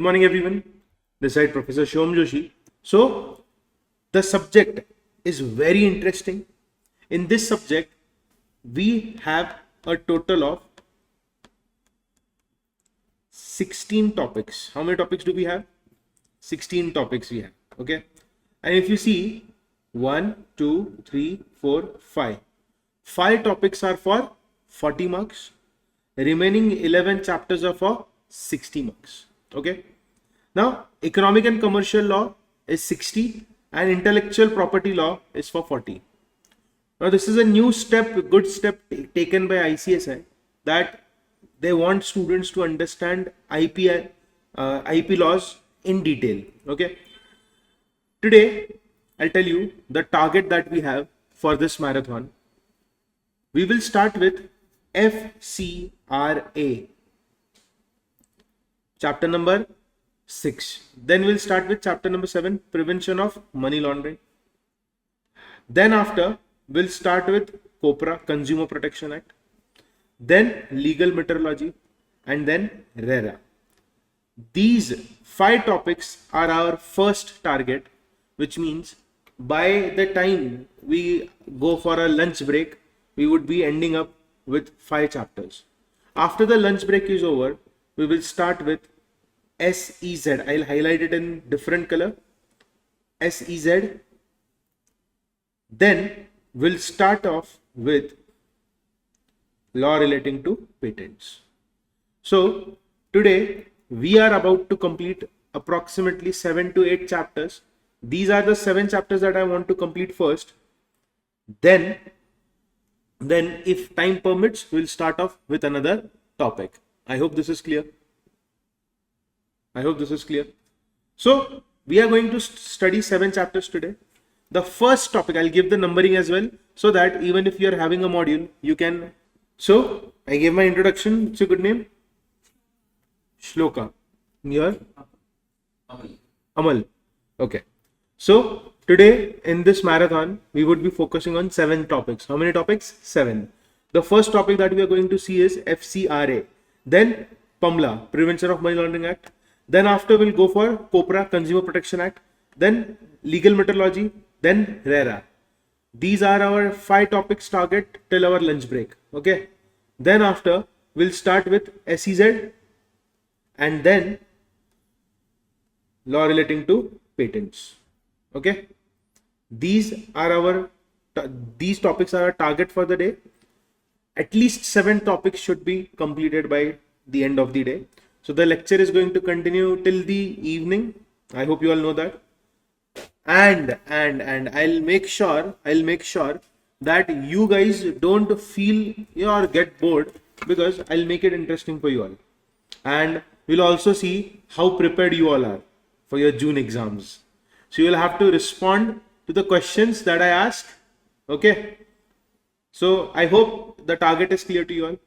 morning everyone. This side Professor Shom Joshi. So the subject is very interesting. In this subject, we have a total of 16 topics. How many topics do we have? 16 topics we have. Okay. And if you see 1, 2, 3, 4, 5. 5 topics are for 40 marks. Remaining 11 chapters are for 60 marks. Okay. Now, economic and commercial law is 60 and intellectual property law is for 40. Now, this is a new step, good step taken by ICSI, that they want students to understand IP laws in detail. Okay. Today, I'll tell you the target that we have for this marathon. We will start with FCRA, chapter number 6. Then we'll start with chapter number 7, prevention of money laundering. Then after, we'll start with COPRA, Consumer Protection Act. Then legal metrology, and then RERA. These 5 topics are our first target, which means by the time we go for a lunch break, we would be ending up with 5 chapters. After the lunch break is over, we will start with SEZ. I'll highlight it in different color. SEZ. Then we'll start off with law relating to patents. So today we are about to complete approximately 7 to 8 chapters. These are the 7 chapters that I want to complete first. Then if time permits, we'll start off with another topic. I hope this is clear. So we are going to study 7 chapters today. The first topic, I'll give the numbering as well, so that even if you are having a module, you can. So I gave my introduction. It's a good name. Shloka. Your? Amal. Okay. So today in this marathon, we would be focusing on 7 topics. How many topics? 7. The first topic that we are going to see is FCRA. Then PMLA, Prevention of Money Laundering Act. Then after we'll go for COPRA, Consumer Protection Act. Then legal metrology. Then RERA. These are our 5 topics target till our lunch break. Okay. Then after we'll start with SEZ and then law relating to patents. Okay. These topics are our target for the day. At least 7 topics should be completed by the end of the day. So the lecture is going to continue till the evening. I hope you all know that. And I'll make sure that you guys don't feel or get bored, because I'll make it interesting for you all. And we'll also see how prepared you all are for your June exams. So you'll have to respond to the questions that I ask. Okay. So I hope the target is clear to you all.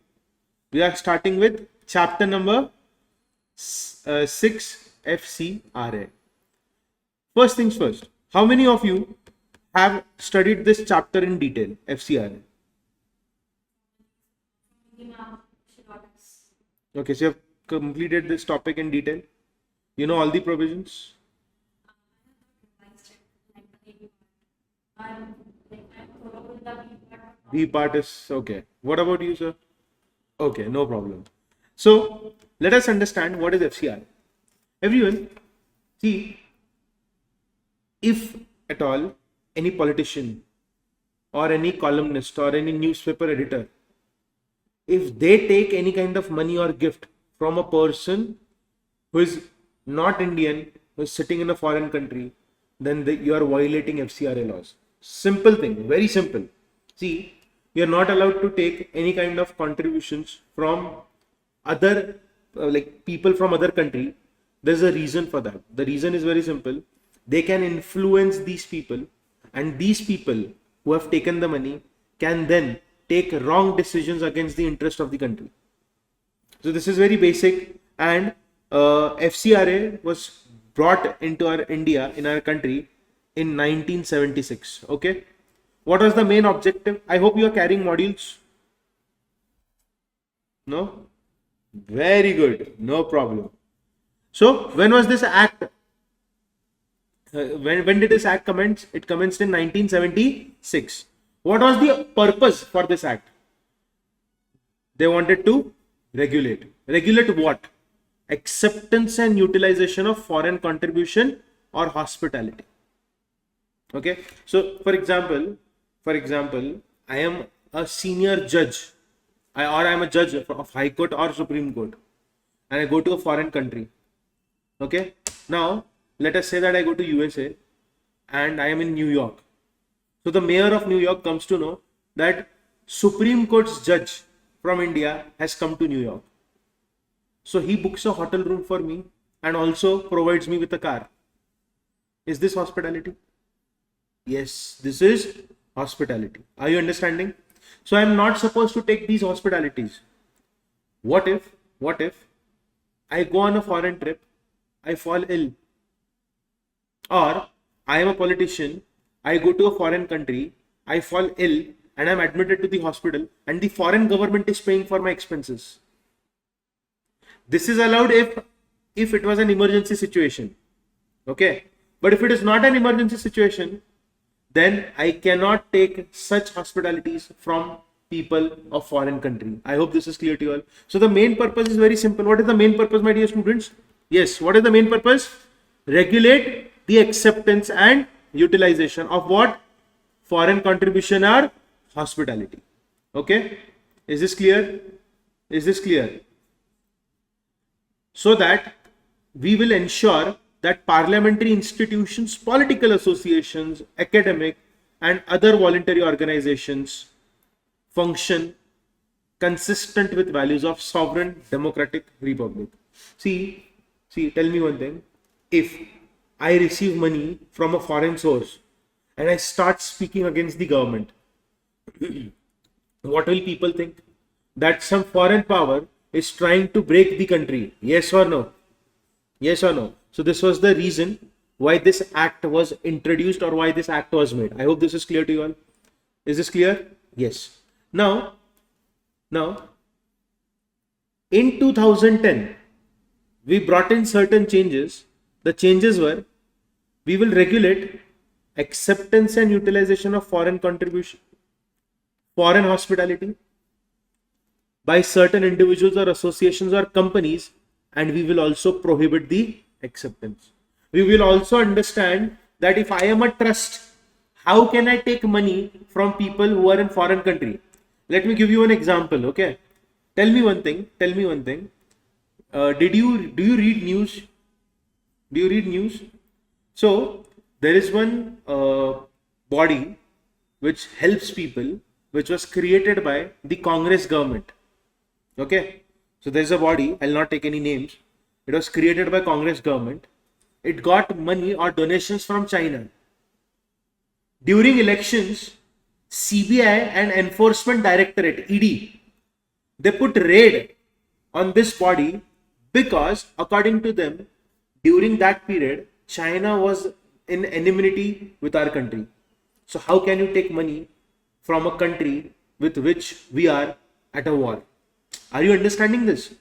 We are starting with chapter number 6, FCRA. First things first. How many of you have studied this chapter in detail, FCRA? Okay, so you have completed this topic in detail. You know all the provisions? B part is okay. What about you, sir? Okay, no problem. So let us understand what is FCRA. Everyone, see, if at all any politician or any columnist or any newspaper editor, if they take any kind of money or gift from a person who is not Indian, who is sitting in a foreign country, then you are violating FCRA laws. Simple thing, very simple. See, you are not allowed to take any kind of contributions from other people from other country. There's a reason for that. The reason is very simple. They can influence these people, and these people who have taken the money can then take wrong decisions against the interest of the country. So this is very basic, and FCRA was brought into our India, in our country, in 1976. Okay. What was the main objective? I hope you are carrying modules. No? Very good. No problem. So when was this act? When did this act commence? It commenced in 1976. What was the purpose for this act? They wanted to regulate. Regulate what? Acceptance and utilization of foreign contribution or hospitality. Okay. So for example, I am a senior judge, or I am a judge of High Court or Supreme Court, and I go to a foreign country. Okay. Now let us say that I go to USA and I am in New York. So the mayor of New York comes to know that Supreme Court's judge from India has come to New York. So he books a hotel room for me and also provides me with a car. Is this hospitality? Yes, this is hospitality. Are you understanding? So I am not supposed to take these hospitalities. What if I go on a foreign trip, I fall ill, or I am a politician, I go to a foreign country, I fall ill and I am admitted to the hospital and the foreign government is paying for my expenses. This is allowed if it was an emergency situation. Okay. But if it is not an emergency situation, then I cannot take such hospitalities from people of foreign country. I hope this is clear to you all. So the main purpose is very simple. What is the main purpose, my dear students? Yes, what is the main purpose? Regulate the acceptance and utilization of what? Foreign contribution or hospitality. Okay. Is this clear? Is this clear? So that we will ensure that parliamentary institutions, political associations, academic and other voluntary organizations function consistent with values of sovereign democratic republic. See, tell me one thing. If I receive money from a foreign source and I start speaking against the government, what will people think? That some foreign power is trying to break the country. Yes or no? Yes or no? So this was the reason why this act was introduced or why this act was made. I hope this is clear to you all. Is this clear? Yes. Now in 2010, we brought in certain changes. The changes were, we will regulate acceptance and utilization of foreign contribution, foreign hospitality by certain individuals or associations or companies, and we will also prohibit the acceptance. We will also understand that if I am a trust, how can I take money from people who are in foreign country? Let me give you an example. Okay, tell me one thing. Do you read news? Do you read news? So there is one body which helps people, which was created by the Congress government. Okay, so there is a body, I'll not take any names. It was created by Congress government. It got money or donations from China. During elections, CBI and Enforcement Directorate, ED, they put raid on this body because according to them, during that period, China was in enmity with our country. So how can you take money from a country with which we are at a war? Are you understanding this?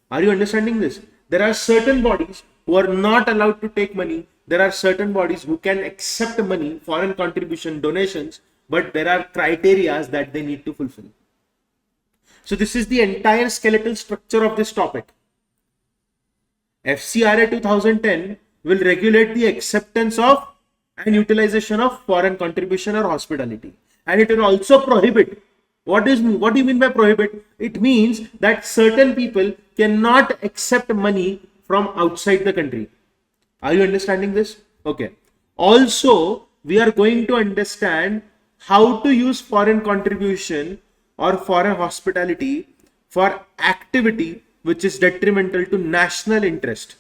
Are you understanding this? There are certain bodies who are not allowed to take money. There are certain bodies who can accept money, foreign contribution, donations, but there are criteria that they need to fulfill. So this is the entire skeletal structure of this topic. FCRA 2010 will regulate the acceptance of and utilization of foreign contribution or hospitality. And it will also prohibit. What do you mean by prohibit? It means that certain people cannot accept money from outside the country. Are you understanding this? Okay. Also, we are going to understand how to use foreign contribution or foreign hospitality for activity which is detrimental to national interest.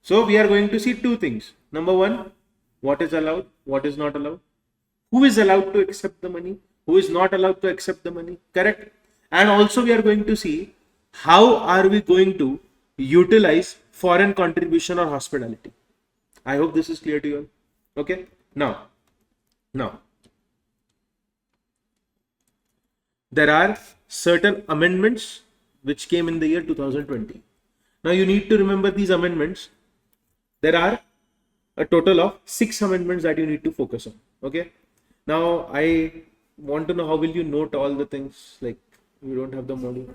So we are going to see two things. Number one, what is allowed, what is not allowed. Who is allowed to accept the money, who is not allowed to accept the money, correct? And also we are going to see how are we going to utilize foreign contribution or hospitality. I hope this is clear to you. Okay. Now, there are certain amendments which came in the year 2020. Now you need to remember these amendments. There are a total of 6 amendments that you need to focus on. Okay. Now I want to know, how will you note all the things? Like, you don't have the module.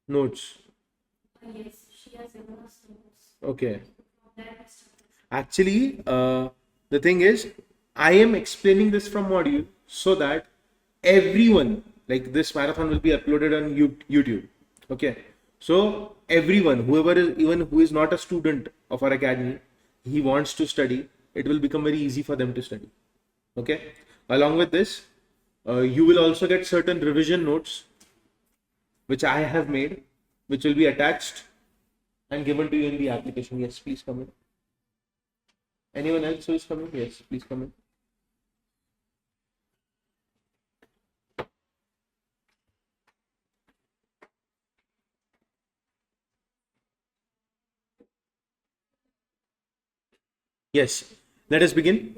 Notes. Yes, she has given us notes. Okay. Actually, the thing is, I am explaining this from module so that everyone, like this marathon will be uploaded on YouTube. Okay. So everyone, whoever is, even who is not a student of our academy, he wants to study, it will become very easy for them to study. Okay. Along with this, you will also get certain revision notes which I have made, which will be attached and given to you in the application. Yes, please come in. Anyone else who is coming? Yes, please come in. Yes, let us begin.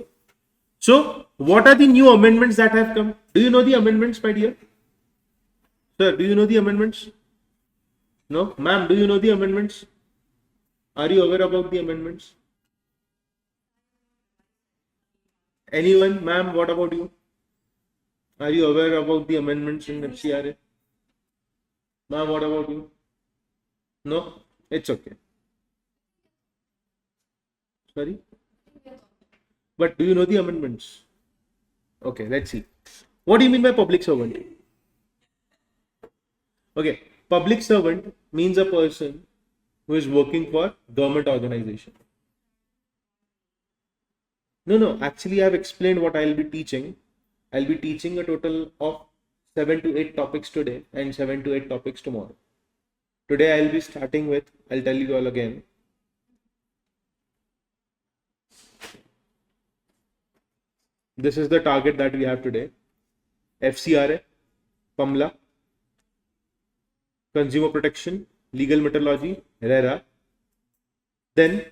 So, what are the new amendments that have come? Do you know the amendments, my dear? Sir, do you know the amendments? No? Ma'am, do you know the amendments? Are you aware about the amendments? Anyone? Ma'am, what about you? Are you aware about the amendments in FCRA? Ma'am, what about you? No? It's okay. Sorry? But do you know the amendments? Okay, let's see. What do you mean by public servant? Okay, public servant means a person who is working for government organization. No, actually I have explained what I will be teaching. I'll be teaching a total of 7 to 8 topics today and 7 to 8 topics tomorrow. Today I'll be starting with, I'll tell you all again. This is the target that we have today. FCRA, PAMLA, Consumer Protection, Legal Metrology, RERA. Then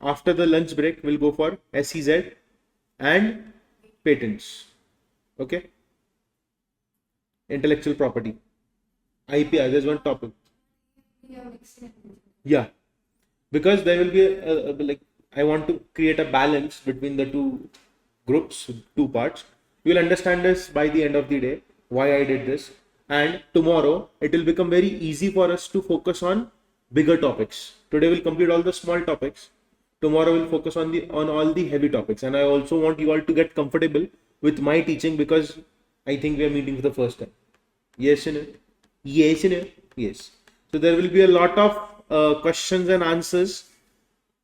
after the lunch break, we'll go for SEZ and patents. Okay. Intellectual property. IPR, there's one topic. Yeah. Because there will be like, I want to create a balance between the two groups, two parts. You will understand this by the end of the day, why I did this. And tomorrow, it will become very easy for us to focus on bigger topics. Today we'll complete all the small topics. Tomorrow we'll focus on all the heavy topics. And I also want you all to get comfortable with my teaching, because I think we are meeting for the first time. Yes, no? Yes, no? Yes. So there will be a lot of questions and answers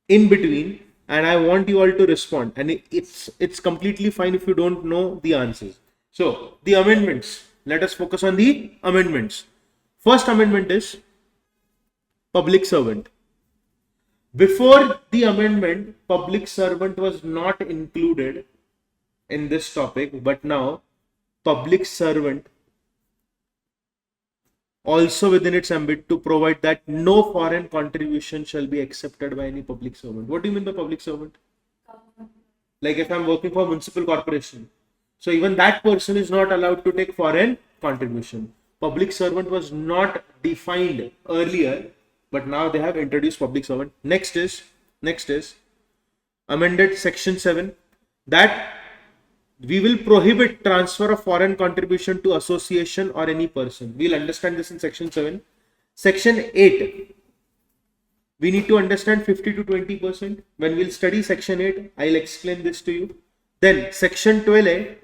in between, and I want you all to respond. And it's completely fine if you don't know the answers. So the amendments. Let us focus on the amendments. First amendment is public servant. Before the amendment, public servant was not included in this topic, but now public servant also within its ambit to provide that no foreign contribution shall be accepted by any public servant. What do you mean by public servant? Like if I'm working for a municipal corporation, so even that person is not allowed to take foreign contribution. Public servant was not defined earlier, but now they have introduced public servant. Next is amended section 7, that we will prohibit transfer of foreign contribution to association or any person. We'll understand this in section 7. Section 8, we need to understand 50 to 20%. When we'll study section 8, I'll explain this to you. Then section 12A,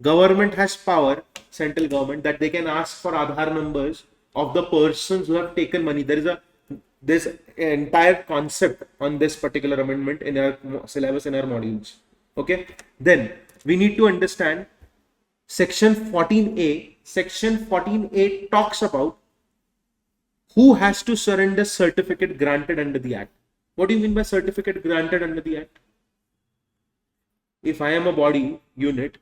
government has power, central government, that they can ask for Aadhaar numbers of the persons who have taken money. There's an entire concept on this particular amendment in our syllabus, in our modules. Okay. Then we need to understand section 14A. Section 14A talks about who has to surrender certificate granted under the Act. What do you mean by certificate granted under the Act? If I am a body unit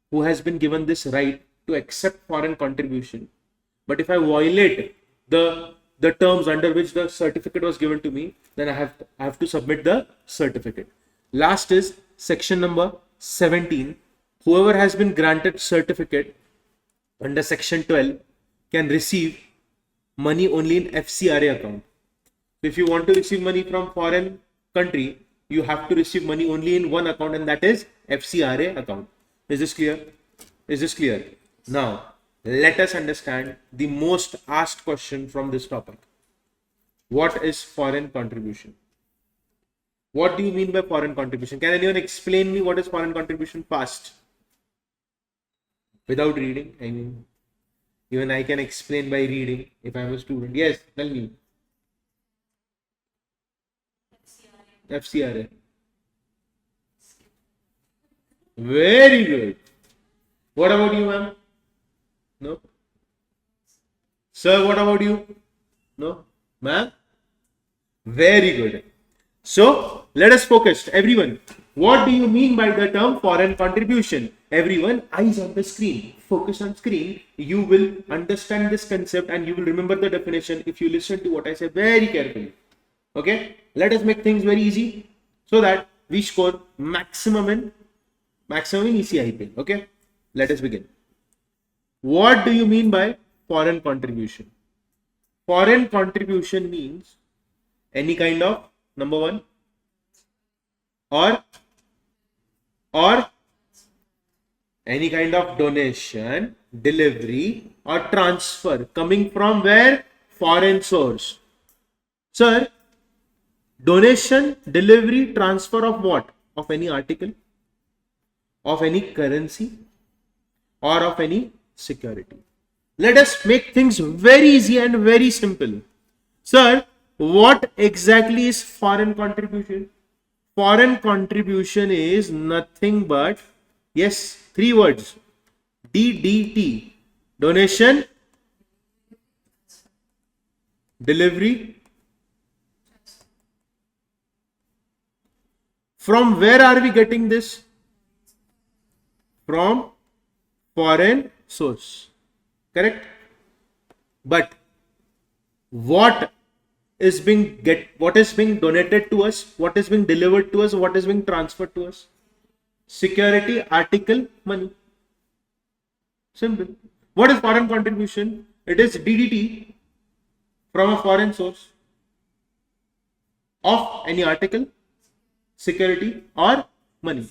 who has been given this right to accept foreign contribution, but if I violate the terms under which the certificate was given to me, then I have to submit the certificate. Last is section number 17. Whoever has been granted certificate under section 12 can receive money only in FCRA account. If you want to receive money from foreign country, you have to receive money only in one account, and that is FCRA account. Is this clear? Is this clear? Now, let us understand the most asked question from this topic. What is foreign contribution? What do you mean by foreign contribution? Can anyone explain me what is foreign contribution fast? Without reading, I mean, even I can explain by reading if I'm a student. Yes, tell me. FCRA. Very good. What about you, ma'am? No? Sir, what about you? No? Ma'am? Very good. So, let us focus. Everyone, what do you mean by the term foreign contribution? Everyone, eyes on the screen. Focus on screen. You will understand this concept and you will remember the definition if you listen to what I say very carefully. Okay? Let us make things very easy so that we score maximum in ECIPL. Okay? Let us begin. What do you mean by foreign contribution? Foreign contribution means any kind of, number one, or any kind of donation, delivery or transfer coming from where? Foreign source. Sir, donation, delivery, transfer of what? Of any article, of any currency, or of any security. Let us make things very easy and very simple. Sir, what exactly is foreign contribution? Foreign contribution is nothing but, yes, three words. DDT. Donation, delivery. From where are we getting this? From foreign source. Correct? But what is being donated to us, what is being delivered to us, what is being transferred to us? Security, article, money. Simple. What is foreign contribution? It is DDT from a foreign source of any article, security or money,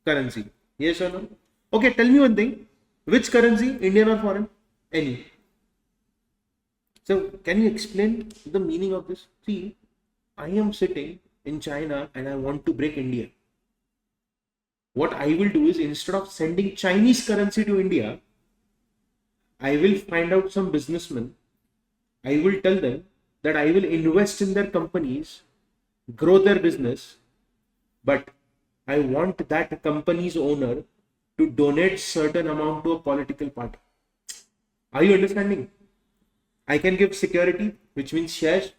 currency. Yes or no? Okay, tell me one thing. Which currency, Indian or foreign? Any. So, can you explain the meaning of this? See, I am sitting in China and I want to break India. What I will do is, instead of sending Chinese currency to India, I will find out some businessmen. I will tell them that I will invest in their companies, grow their business, but I want that company's owner to donate certain amount to a political party. Are you understanding? I can give security, which means shares.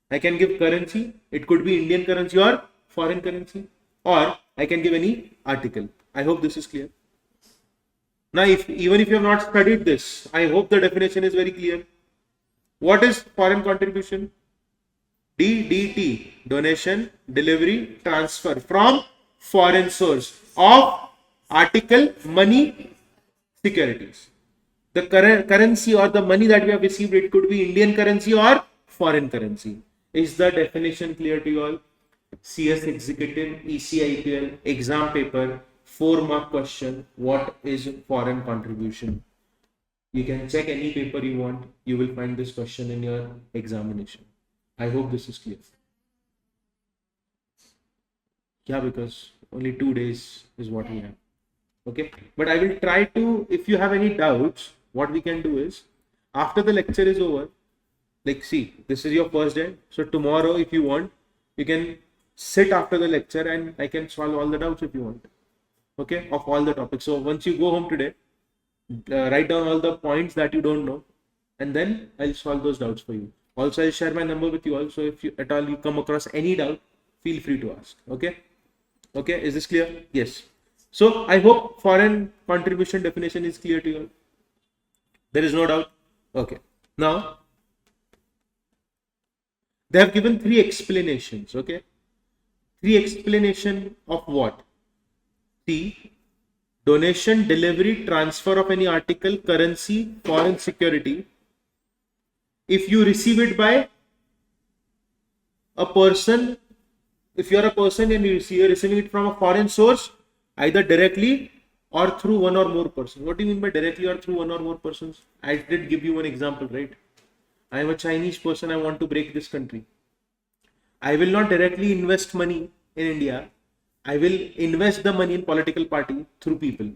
I can give currency. It could be Indian currency or foreign currency. Or I can give any article. I hope this is clear. Now, even if you have not studied this, I hope the definition is very clear. What is foreign contribution? DDT, donation, delivery, transfer from foreign source of article, money, securities. The currency or the money that we have received, it could be Indian currency or foreign currency. Is the definition clear to you all? CS Executive ECIPL exam paper 4-mark question. What is foreign contribution? You can check any paper you want. You will find this question in your examination. I hope this is clear. Yeah, because only 2 days is what we have. Okay, but I will try to, if you have any doubts, what we can do is, after the lecture is over, like, see, this is your first day. So tomorrow, if you want, you can sit after the lecture and I can solve all the doubts if you want. Okay, of all the topics. So once you go home today, write down all the points that you don't know, and then I'll solve those doubts for you. Also, I'll share my number with you all. So if you at all you come across any doubt, feel free to ask. Okay. Okay, is this clear? Yes. So I hope foreign contribution definition is clear to you. There is no doubt. Okay. Now, they have given 3 explanations. Okay. 3 explanation of what? See, donation, delivery, transfer of any article, currency, foreign security, if you receive it by a person, if you are a person and you're receiving it from a foreign source, either directly or through one or more persons. What do you mean by directly or through one or more persons? I did give you one example, right? I am a Chinese person, I want to break this country. I will not directly invest money in India. I will invest the money in political party through people.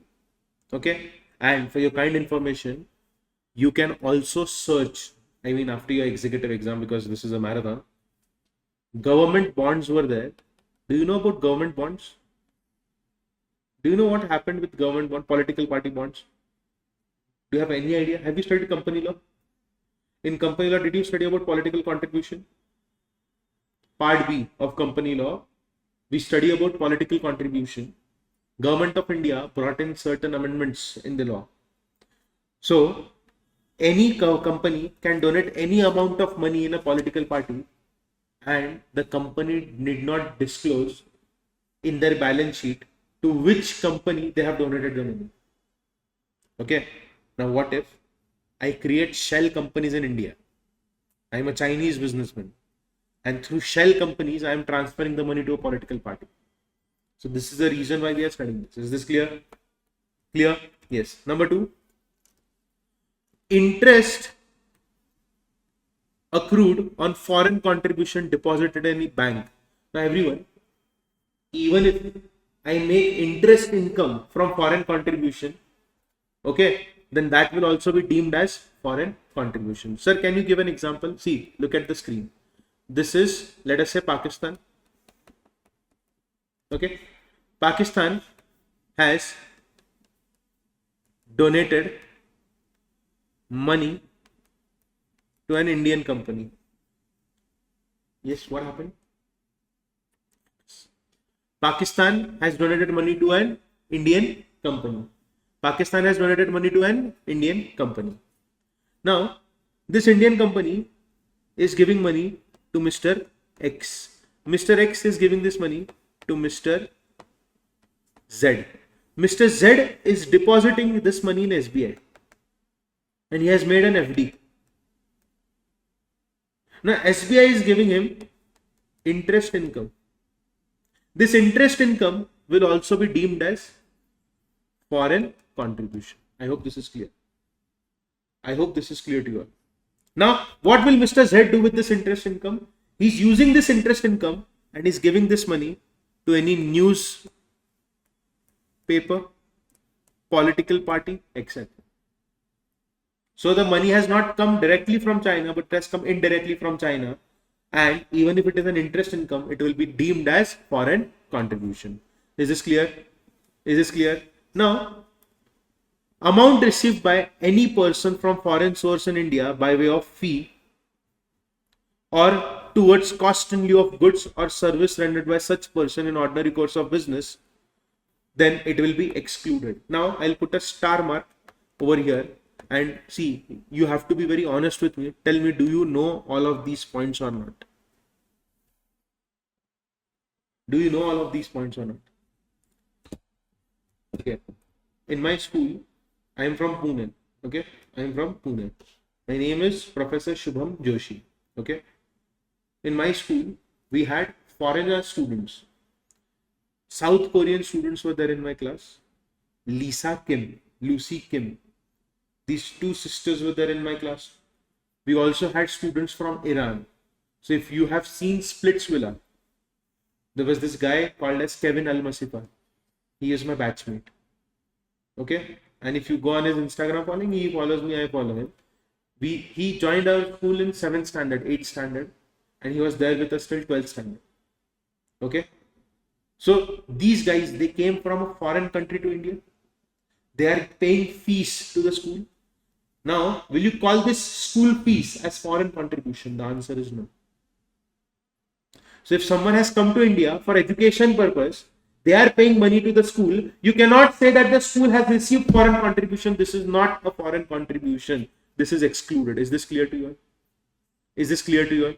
Okay? And for your kind information, you can also search, I mean, after your executive exam, because this is a marathon, government bonds were there. Do you know about government bonds? Do you know what happened with government bond, political party bonds? Do you have any idea? Have you studied company law? In company law, did you study about political contribution? Part B of company law, we study about political contribution. Government of India brought in certain amendments in the law. So, any company can donate any amount of money in a political party, and the company need not disclose in their balance sheet to which company they have donated the money. Okay. Now, what if I create shell companies in India? I am a Chinese businessman, and through shell companies, I am transferring the money to a political party. So this is the reason why we are studying this. Is this clear? Clear? Yes. Number 2, interest accrued on foreign contribution deposited in any bank. Now everyone, even if I make interest income from foreign contribution, okay, then that will also be deemed as foreign contribution. Sir, can you give an example? See, look at the screen. This is, let us say, Pakistan. Okay, Pakistan has donated money to an Indian company. Yes, what happened? Pakistan has donated money to an Indian company. Pakistan has donated money to an Indian company. Now, this Indian company is giving money to Mr. X. Mr. X is giving this money to Mr. Z. Mr. Z is depositing this money in SBI, and he has made an FD. Now, SBI is giving him interest income. This interest income will also be deemed as foreign contribution. I hope this is clear. I hope this is clear to you all. Now, what will Mr. Z do with this interest income? He's using this interest income and he's giving this money to any news paper, political party, etc. So the money has not come directly from China, but it has come indirectly from China. And even if it is an interest income, it will be deemed as foreign contribution. Is this clear? Is this clear? Now, amount received by any person from foreign source in India by way of fee or towards cost in lieu of goods or service rendered by such person in ordinary course of business, then it will be excluded. Now, I'll put a star mark over here. And see, you have to be very honest with me. Tell me, do you know all of these points or not? Do you know all of these points or not? Okay. In my school, I am from Pune. Okay. I am from Pune. My name is Professor Shubham Joshi. Okay. In my school, we had foreigner students. South Korean students were there in my class. Lisa Kim, Lucy Kim. These two sisters were there in my class. We also had students from Iran. So if you have seen Splitsvilla, there was this guy called as Kevin Al-Masifa. He is my batchmate. Okay. And if you go on his Instagram following, he follows me, I follow him. He joined our school in 7th standard, 8th standard, and he was there with us till 12th standard. Okay. So these guys, they came from a foreign country to India. They are paying fees to the school. Now, will you call this school fees as foreign contribution? The answer is no. So if someone has come to India for education purpose, they are paying money to the school. You cannot say that the school has received foreign contribution. This is not a foreign contribution. This is excluded. Is this clear to you? Is this clear to you?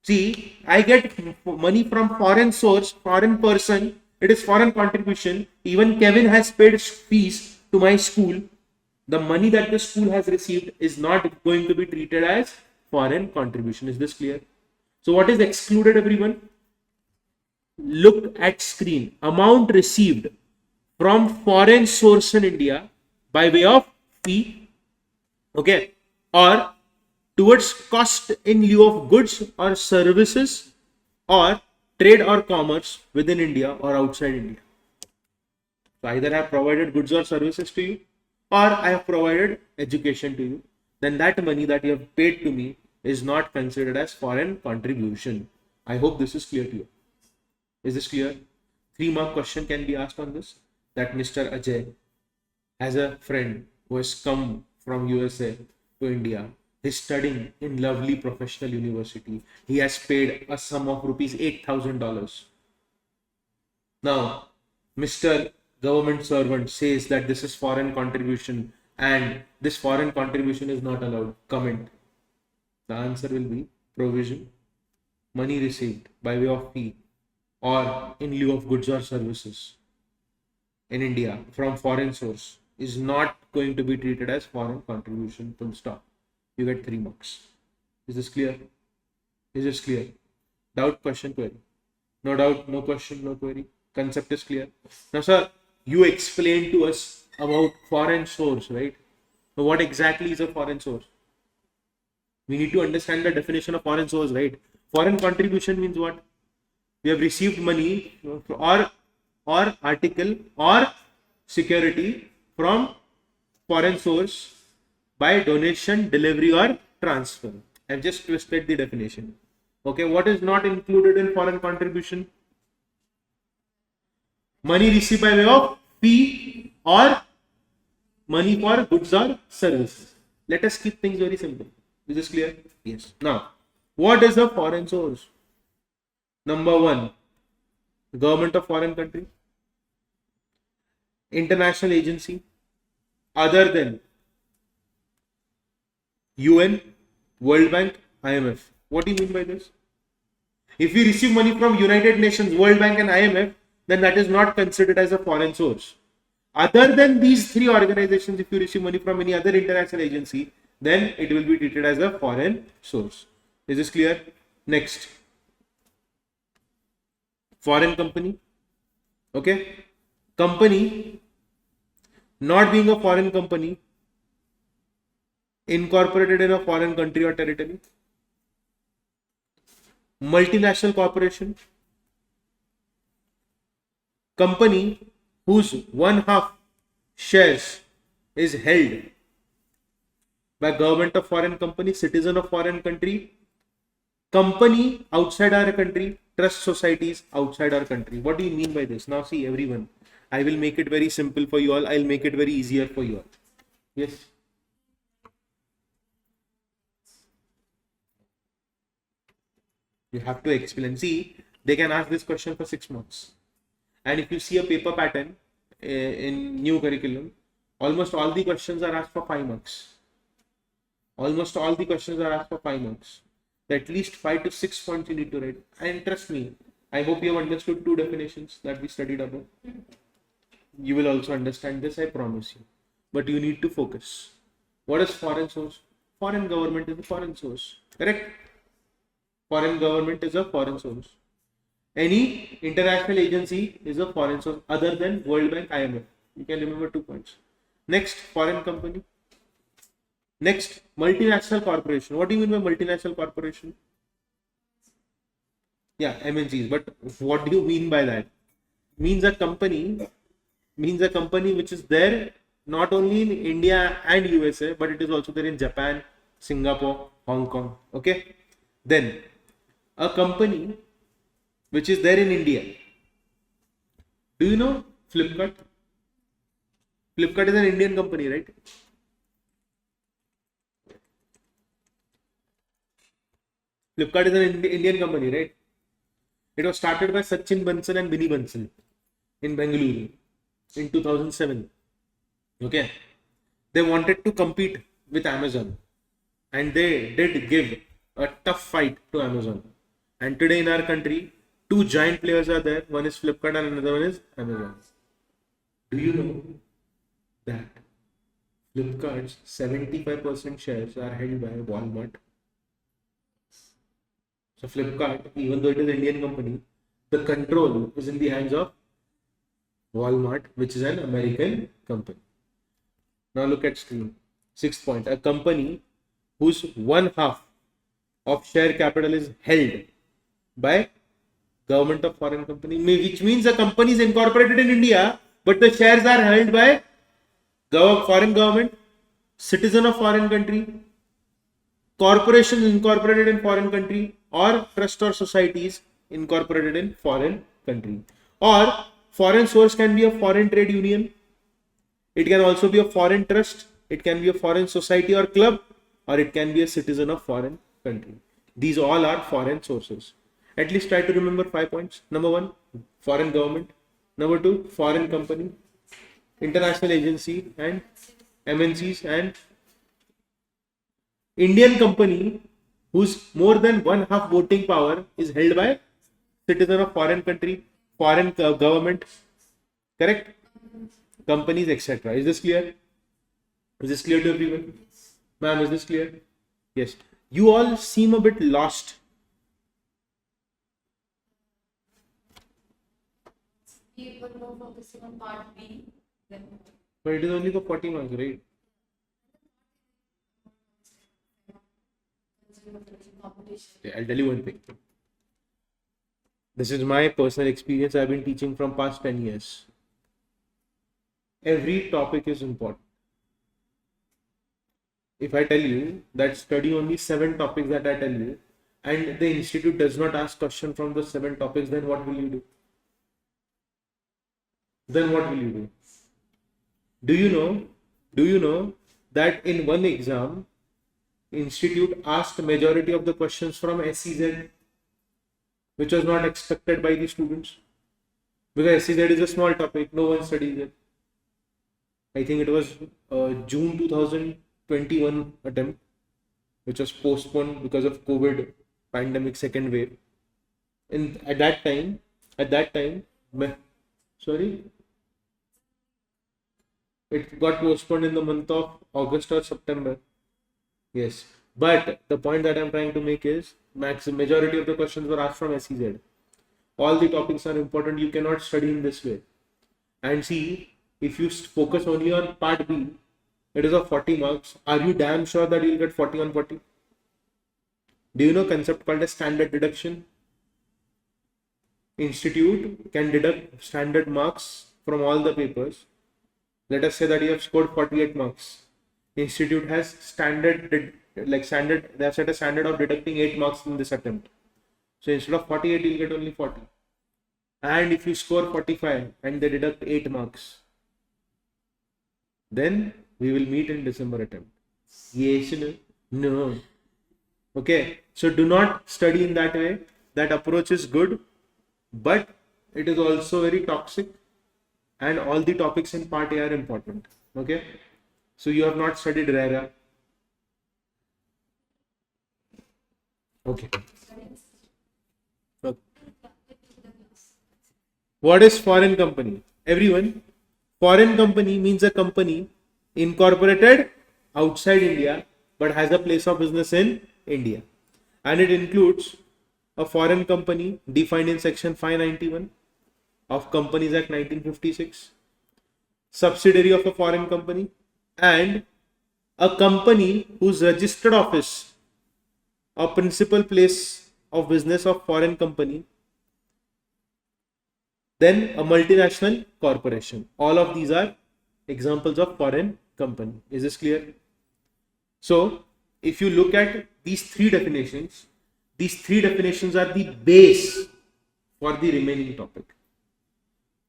See, I get money from foreign source, foreign person, it is foreign contribution. Even Kevin has paid fees to my school. The money that the school has received is not going to be treated as foreign contribution. Is this clear? So what is excluded, everyone? Look at screen. Amount received from foreign source in India by way of fee, okay, or towards cost in lieu of goods or services or trade or commerce within India or outside India. So either I have provided goods or services to you, or I have provided education to you. Then that money that you have paid to me is not considered as foreign contribution. I hope this is clear to you. Is this clear? 3-mark question can be asked on this. That Mr. Ajay has a friend who has come from USA to India. He's studying in lovely professional university. He has paid a sum of rupees $8,000. Now, Mr. Government servant says that this is foreign contribution and this foreign contribution is not allowed. Comment. The answer will be provision. Money received by way of fee or in lieu of goods or services in India from foreign source is not going to be treated as foreign contribution. Full stop. You get 3 marks. Is this clear? Is this clear? Doubt, question, query? No doubt, no question, no query. Concept is clear. Now, sir, you explained to us about foreign source, right? So what exactly is a foreign source? We need to understand the definition of foreign source, right? Foreign contribution means what? We have received money or article or security from foreign source by donation, delivery or transfer. I've just twisted the definition. Okay, what is not included in foreign contribution? Money received by way of fee or money for goods or services. Let us keep things very simple. Is this clear? Yes. Now, what is a foreign source? Number 1, government of foreign country, international agency other than UN, World Bank, IMF. What do you mean by this? If we receive money from United Nations, World Bank and IMF, then that is not considered as a foreign source. Other than these 3 organizations, if you receive money from any other international agency, then it will be treated as a foreign source. Is this clear? Next. Foreign company. Okay. Company not being a foreign company, incorporated in a foreign country or territory. Multinational corporation. Company whose 1/2 shares is held by government of foreign company, citizen of foreign country, company outside our country, trust societies outside our country. What do you mean by this? Now see, everyone, I will make it very simple for you all. I'll make it very easier for you all. Yes. You have to explain. See, they can ask this question for 6 months. And if you see a paper pattern in new curriculum, almost all the questions are asked for 5 marks. Almost all the questions are asked for 5 marks. So at least 5 to 6 points you need to write. And trust me, I hope you have understood 2 definitions that we studied above. You will also understand this, I promise you. But you need to focus. What is foreign source? Foreign government is a foreign source. Correct? Foreign government is a foreign source. Any international agency is a foreign source other than World Bank, IMF. You can remember 2 points. Next, foreign company. Next, multinational corporation. What do you mean by multinational corporation? Yeah, MNCs. But what do you mean by that? Means a company which is there not only in India and USA, but it is also there in Japan, Singapore, Hong Kong. Okay. Then a company which is there in India. Do you know Flipkart? Flipkart is an Indian company, right? Flipkart is an Indian company, right? It was started by Sachin Bansal and Binny Bansal in Bengaluru in 2007. Okay. They wanted to compete with Amazon and they did give a tough fight to Amazon. And today in our country, Two giant players are there. One is Flipkart and another one is Amazon. Do you know that Flipkart's 75% shares are held by Walmart? So Flipkart, even though it is an Indian company, the control is in the hands of Walmart, which is an American company. Now look at screen. Sixth point, a company whose one half of share capital is held by government of foreign company, which means the company is incorporated in India, but the shares are held by foreign government, citizen of foreign country, corporations incorporated in foreign country, or trust or societies incorporated in foreign country. Or foreign source can be a foreign trade union. It can also be a foreign trust. It can be a foreign society or club, or it can be a citizen of foreign country. These all are foreign sources. At least try to remember 5 points. Number 1, foreign government. Number 2, foreign company, international agency and MNCs, and Indian company whose more than one half voting power is held by citizen of foreign country, foreign government, correct? Companies, etc. Is this clear? Is this clear to everyone? Ma'am, is this clear? Yes. You all seem a bit lost. We were more focusing on part B. But it is only for 40 marks, right? Okay, I'll tell you one thing. This is my personal experience. I've been teaching from past 10 years. Every topic is important. If I tell you that study only 7 topics that I tell you, and the institute does not ask question from the 7 topics, then what will you do? Then what will you do? Do you know that in one exam, institute asked majority of the questions from SEZ, which was not expected by the students, because SEZ is a small topic, no one studies it. I think it was June 2021 attempt, which was postponed because of COVID pandemic second wave. And at that time, sorry, it got postponed in the month of August or September. Yes, but the point that I'm trying to make is majority of the questions were asked from SEZ. All the topics are important. You cannot study in this way. And see, if you focus only on part B, it is of 40 marks. Are you damn sure that you'll get 40 on 40? Do you know a concept called as standard deduction? Institute can deduct standard marks from all the papers. Let us say that you have scored 48 marks. Institute has they have set a standard of deducting 8 marks in this attempt. So instead of 48, you'll get only 40. And if you score 45 and they deduct 8 marks, then we will meet in December attempt. Yes, no. Okay, so do not study in that way. That approach is good, but it is also very toxic, and all the topics in part A are important. Okay, so you have not studied RERA. Okay. What is foreign company? Everyone, foreign company means a company incorporated outside India but has a place of business in India, and it includes a foreign company defined in section 591 of Companies Act 1956, subsidiary of a foreign company, and a company whose registered office or principal place of business of foreign company, then a multinational corporation. All of these are examples of foreign company. Is this clear? So if you look at these three definitions are the base for the remaining topic: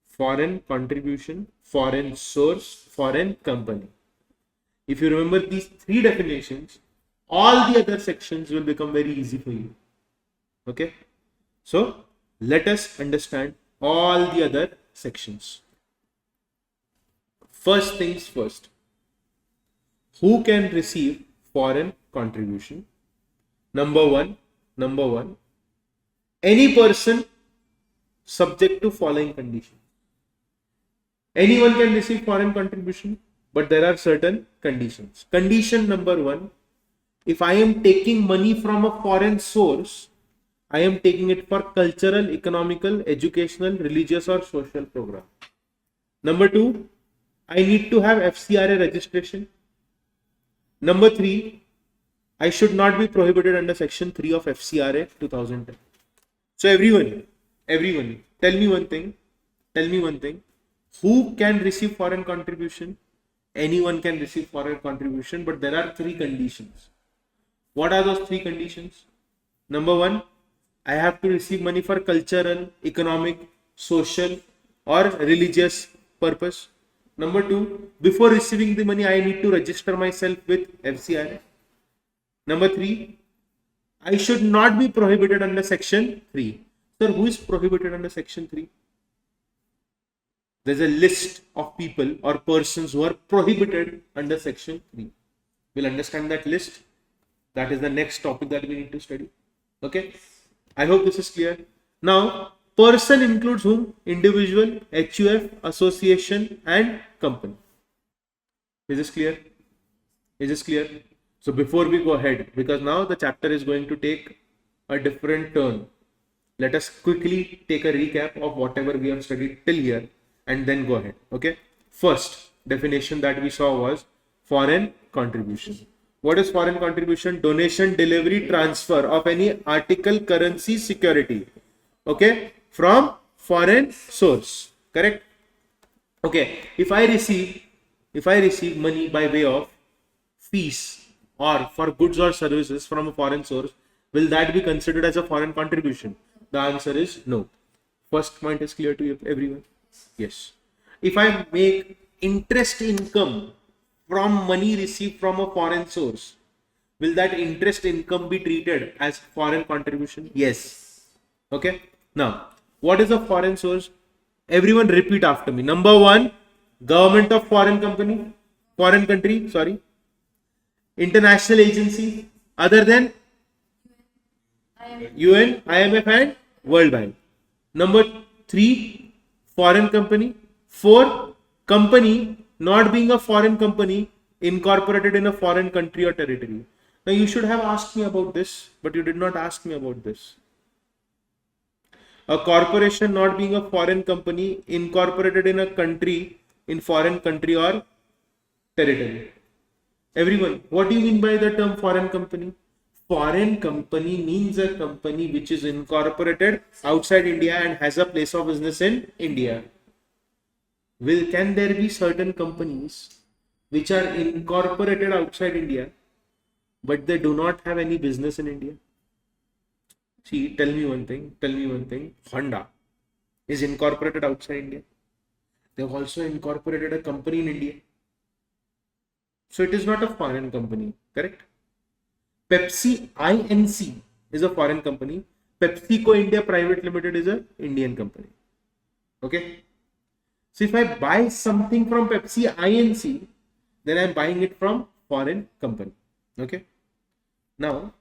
foreign contribution, foreign source, foreign company. If you remember these three definitions, all the other sections will become very easy for you. Okay, so let us understand all the other sections. First things first, who can receive foreign contribution? Number one, any person subject to following conditions. Anyone can receive foreign contribution, but there are certain conditions. Condition number 1, if I am taking money from a foreign source, I am taking it for cultural, economical, educational, religious or social program. Number 2, I need to have FCRA registration. Number 3, I should not be prohibited under section 3 of FCRA 2010. So everyone, tell me one thing. Who can receive foreign contribution? Anyone can receive foreign contribution, but there are 3 conditions. What are those 3 conditions? Number 1, I have to receive money for cultural, economic, social or religious purpose. Number 2, before receiving the money, I need to register myself with FCRA. Number 3, I should not be prohibited under section 3. Sir, who is prohibited under section 3? There's a list of people or persons who are prohibited under section 3. We'll understand that list. That is the next topic that we need to study. Okay. I hope this is clear. Now, person includes whom? Individual, HUF, association and company. Is this clear? Is this clear? So before we go ahead, because now the chapter is going to take a different turn, let us quickly take a recap of whatever we have studied till here and then go ahead. Okay. First definition that we saw was foreign contribution. What is foreign contribution? Donation, delivery, transfer of any article, currency, security. Okay. From foreign source. Correct. Okay. If I receive money by way of fees or for goods or services from a foreign source, will that be considered as a foreign contribution? The answer is no. First point is clear to you, everyone? Yes. If I make interest income from money received from a foreign source, will that interest income be treated as foreign contribution? Yes. Okay. Now, what is a foreign source? Everyone repeat after me. Number 1, government of foreign country, sorry. International agency other than UN, IMF and World Bank. Number 3, foreign company. 4, company not being a foreign company incorporated in a foreign country or territory. Now you should have asked me about this, but you did not ask me about this. A corporation not being a foreign company incorporated in a country, in foreign country or territory. Everyone, what do you mean by the term foreign company? Foreign company means a company which is incorporated outside India and has a place of business in India. Can there be certain companies which are incorporated outside India, but they do not have any business in India? See, tell me one thing. Honda is incorporated outside India. They've also incorporated a company in India. So it is not a foreign company, correct? Pepsi Inc. is a foreign company. PepsiCo India Private Limited is an Indian company. Okay. So if I buy something from Pepsi Inc., then I'm buying it from foreign company. Okay. Now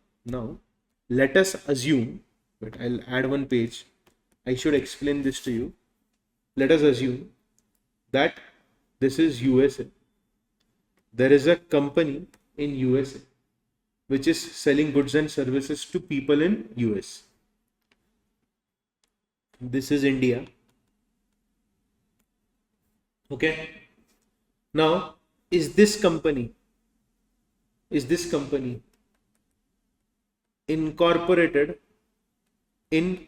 let us assume, but I'll add one page. I should explain this to you. Let us assume that this is USA. There is a company in USA which is selling goods and services to people in US. This is India. Okay. Now, is this company incorporated in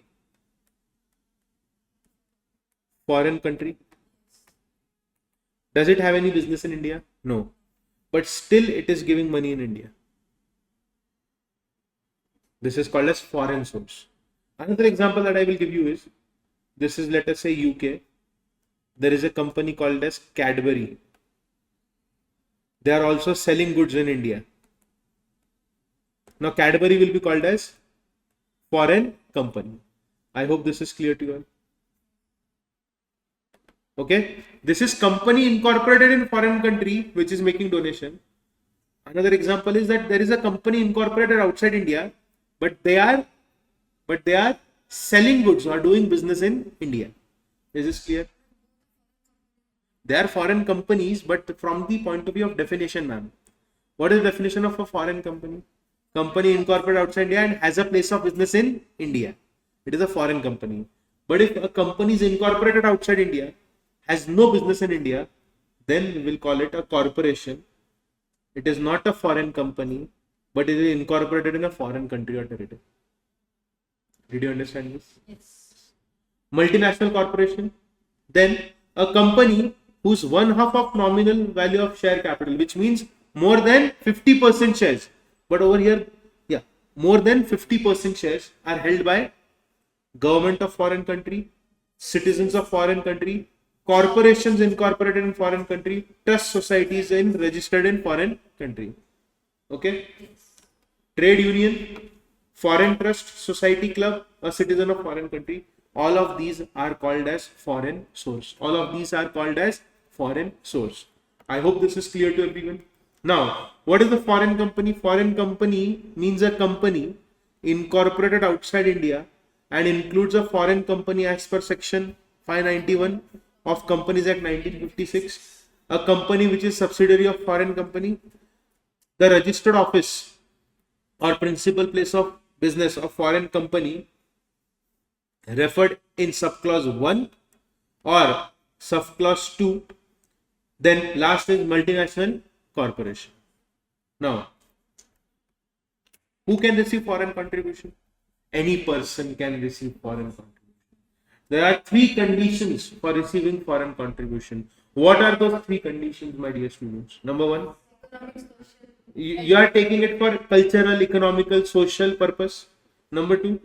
foreign country? Does it have any business in India? No. But still it is giving money in India. This is called as foreign source. Another example that I will give you is, this is, let us say, UK. There is a company called as Cadbury. They are also selling goods in India. Now Cadbury will be called as foreign company. I hope this is clear to you all. Okay, this is company incorporated in foreign country which is making donation. Another example is that there is a company incorporated outside India, but they are selling goods or doing business in India. Is this clear? They are foreign companies, but from the point of view of definition, ma'am. What is the definition of a foreign company? Company incorporated outside India and has a place of business in India. It is a foreign company. But if a company is incorporated outside India, has no business in India, then we will call it a corporation. It is not a foreign company, but it is incorporated in a foreign country or territory. Did you understand this? Yes. Multinational corporation. Then a company whose one half of nominal value of share capital, which means more than 50% shares. But over here, yeah, more than 50% shares are held by government of foreign country, citizens of foreign country, corporations incorporated in foreign country, trust societies registered in foreign country. Okay? Trade union, foreign trust, society club, a citizen of foreign country. All of these are called as foreign source. All of these are called as foreign source. I hope this is clear to everyone. Now, what is the foreign company? Foreign company means a company incorporated outside India and includes a foreign company as per section 591 of Companies Act 1956. A company which is subsidiary of foreign company. The registered office or principal place of business of foreign company referred in subclause 1 or subclause 2. Then last is multinational corporation. Now, who can receive foreign contribution? Any person can receive foreign contribution. There are 3 conditions for receiving foreign contribution. What are those 3 conditions, my dear students? Number 1, you are taking it for cultural, economical, social purpose. Number 2,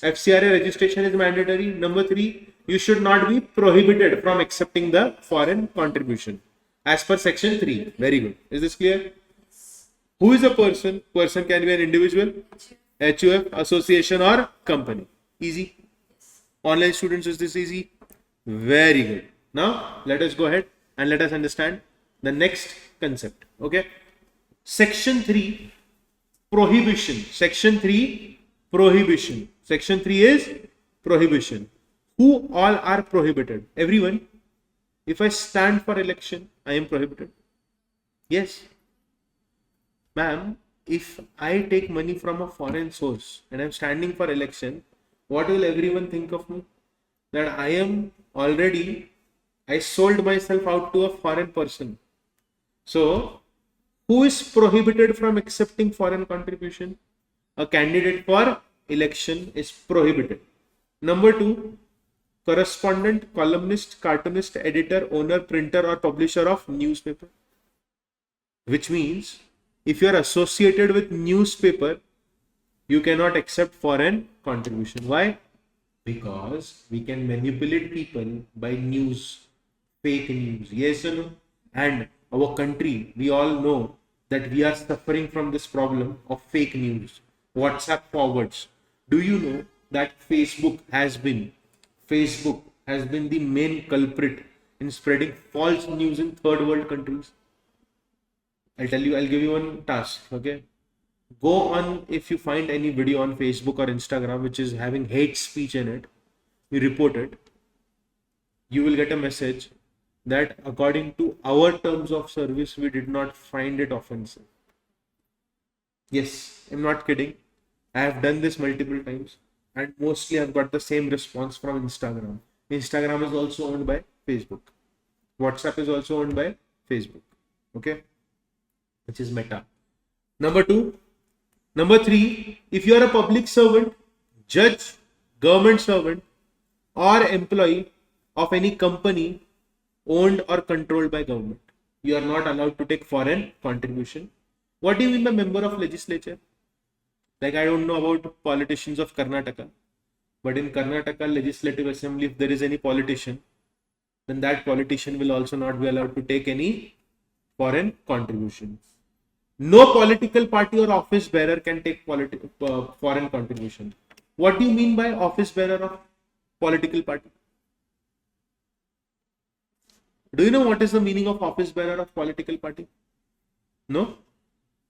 FCRA registration is mandatory. Number 3, you should not be prohibited from accepting the foreign contribution as per section 3. Very good. Is this clear? Who is a person? Person can be an individual, HUF, association or company. Easy. Online students, is this easy? Very good. Now let us go ahead and let us understand the next concept. Okay. Section 3, prohibition. Section 3, prohibition. Section 3 is prohibition. Who all are prohibited? Everyone. If I stand for election, I am prohibited. Yes. Ma'am, if I take money from a foreign source and I am standing for election, what will everyone think of me? That I sold myself out to a foreign person. So, who is prohibited from accepting foreign contribution? A candidate for election is prohibited. Number 2, correspondent, columnist, cartoonist, editor, owner, printer or publisher of newspaper. Which means, if you are associated with newspaper, you cannot accept foreign contribution. Why? Because we can manipulate people by news, fake news. Yes or no? And our country, we all know that we are suffering from this problem of fake news, WhatsApp forwards. Do you know that Facebook has been the main culprit in spreading false news in third world countries? I'll give you one task. Okay. Go on, if you find any video on Facebook or Instagram which is having hate speech in it, you report it. You will get a message that according to our terms of service, we did not find it offensive. Yes, I'm not kidding. I have done this multiple times and mostly I've got the same response from Instagram. Instagram is also owned by Facebook. WhatsApp is also owned by Facebook. Okay, which is Meta. Number 3, if you are a public servant, judge, government servant, or employee of any company owned or controlled by government, you are not allowed to take foreign contribution. What do you mean by member of legislature? Like, I don't know about politicians of Karnataka, but in Karnataka Legislative Assembly, if there is any politician, then that politician will also not be allowed to take any foreign contribution. No political party or office bearer can take foreign contribution. What do you mean by office bearer of political party? Do you know what is the meaning of office bearer of political party? No?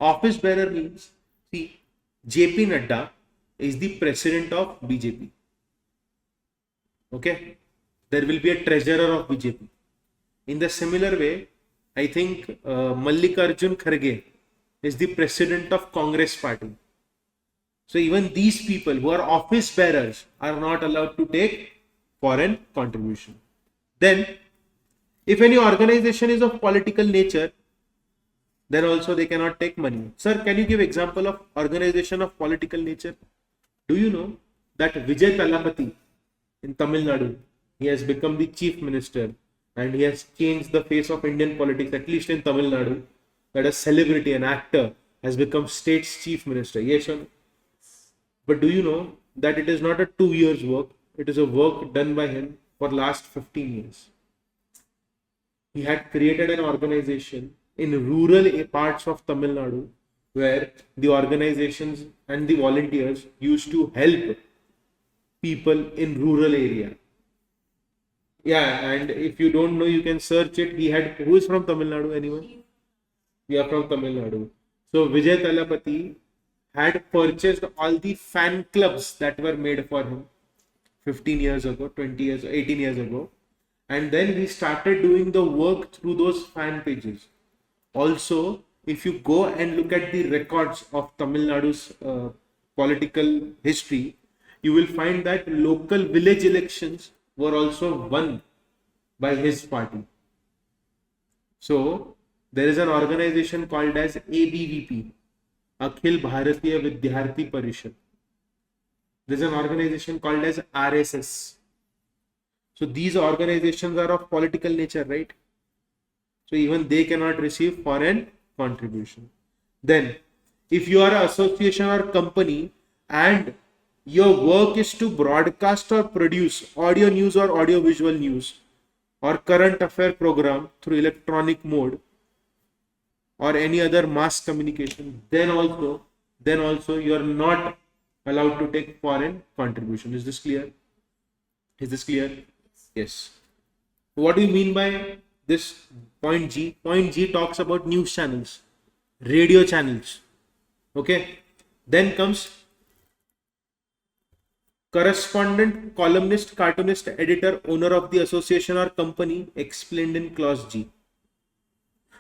Office bearer means, see, JP Nadda is the president of BJP. Okay, there will be a treasurer of BJP. In the similar way, I think Mallikarjun Kharge is the president of Congress party. So even these people who are office bearers are not allowed to take foreign contribution. Then, if any organization is of political nature, then also they cannot take money. Sir, can you give example of organization of political nature? Do you know that Vijay Talapati in Tamil Nadu, he has become the chief minister and he has changed the face of Indian politics, at least in Tamil Nadu, that a celebrity, an actor has become state's chief minister. Yes or no? But do you know that it is not a 2 years work, it is a work done by him for last 15 years. He had created an organization in rural parts of Tamil Nadu where the organizations and the volunteers used to help people in rural area. Yeah, and if you don't know, you can search it. He had, who is from Tamil Nadu? Anyone? We are from Tamil Nadu. So Vijay Talapati had purchased all the fan clubs that were made for him 15 years ago, 20 years, 18 years ago. And then he started doing the work through those fan pages. Also, if you go and look at the records of Tamil Nadu's political history, you will find that local village elections were also won by his party. So, there is an organization called as ABVP, Akhil Bharatiya Vidyarthi Parishad. There is an organization called as RSS. So, these organizations are of political nature, right? So, even they cannot receive foreign contribution. Then, if you are an association or company and your work is to broadcast or produce audio news or audio visual news or current affair program through electronic mode or any other mass communication, then also you are not allowed to take foreign contribution. Is this clear? Is this clear? Yes. What do you mean by this point G? Point G talks about news channels, radio channels. Okay. Then comes correspondent, columnist, cartoonist, editor, owner of the association or company explained in clause G.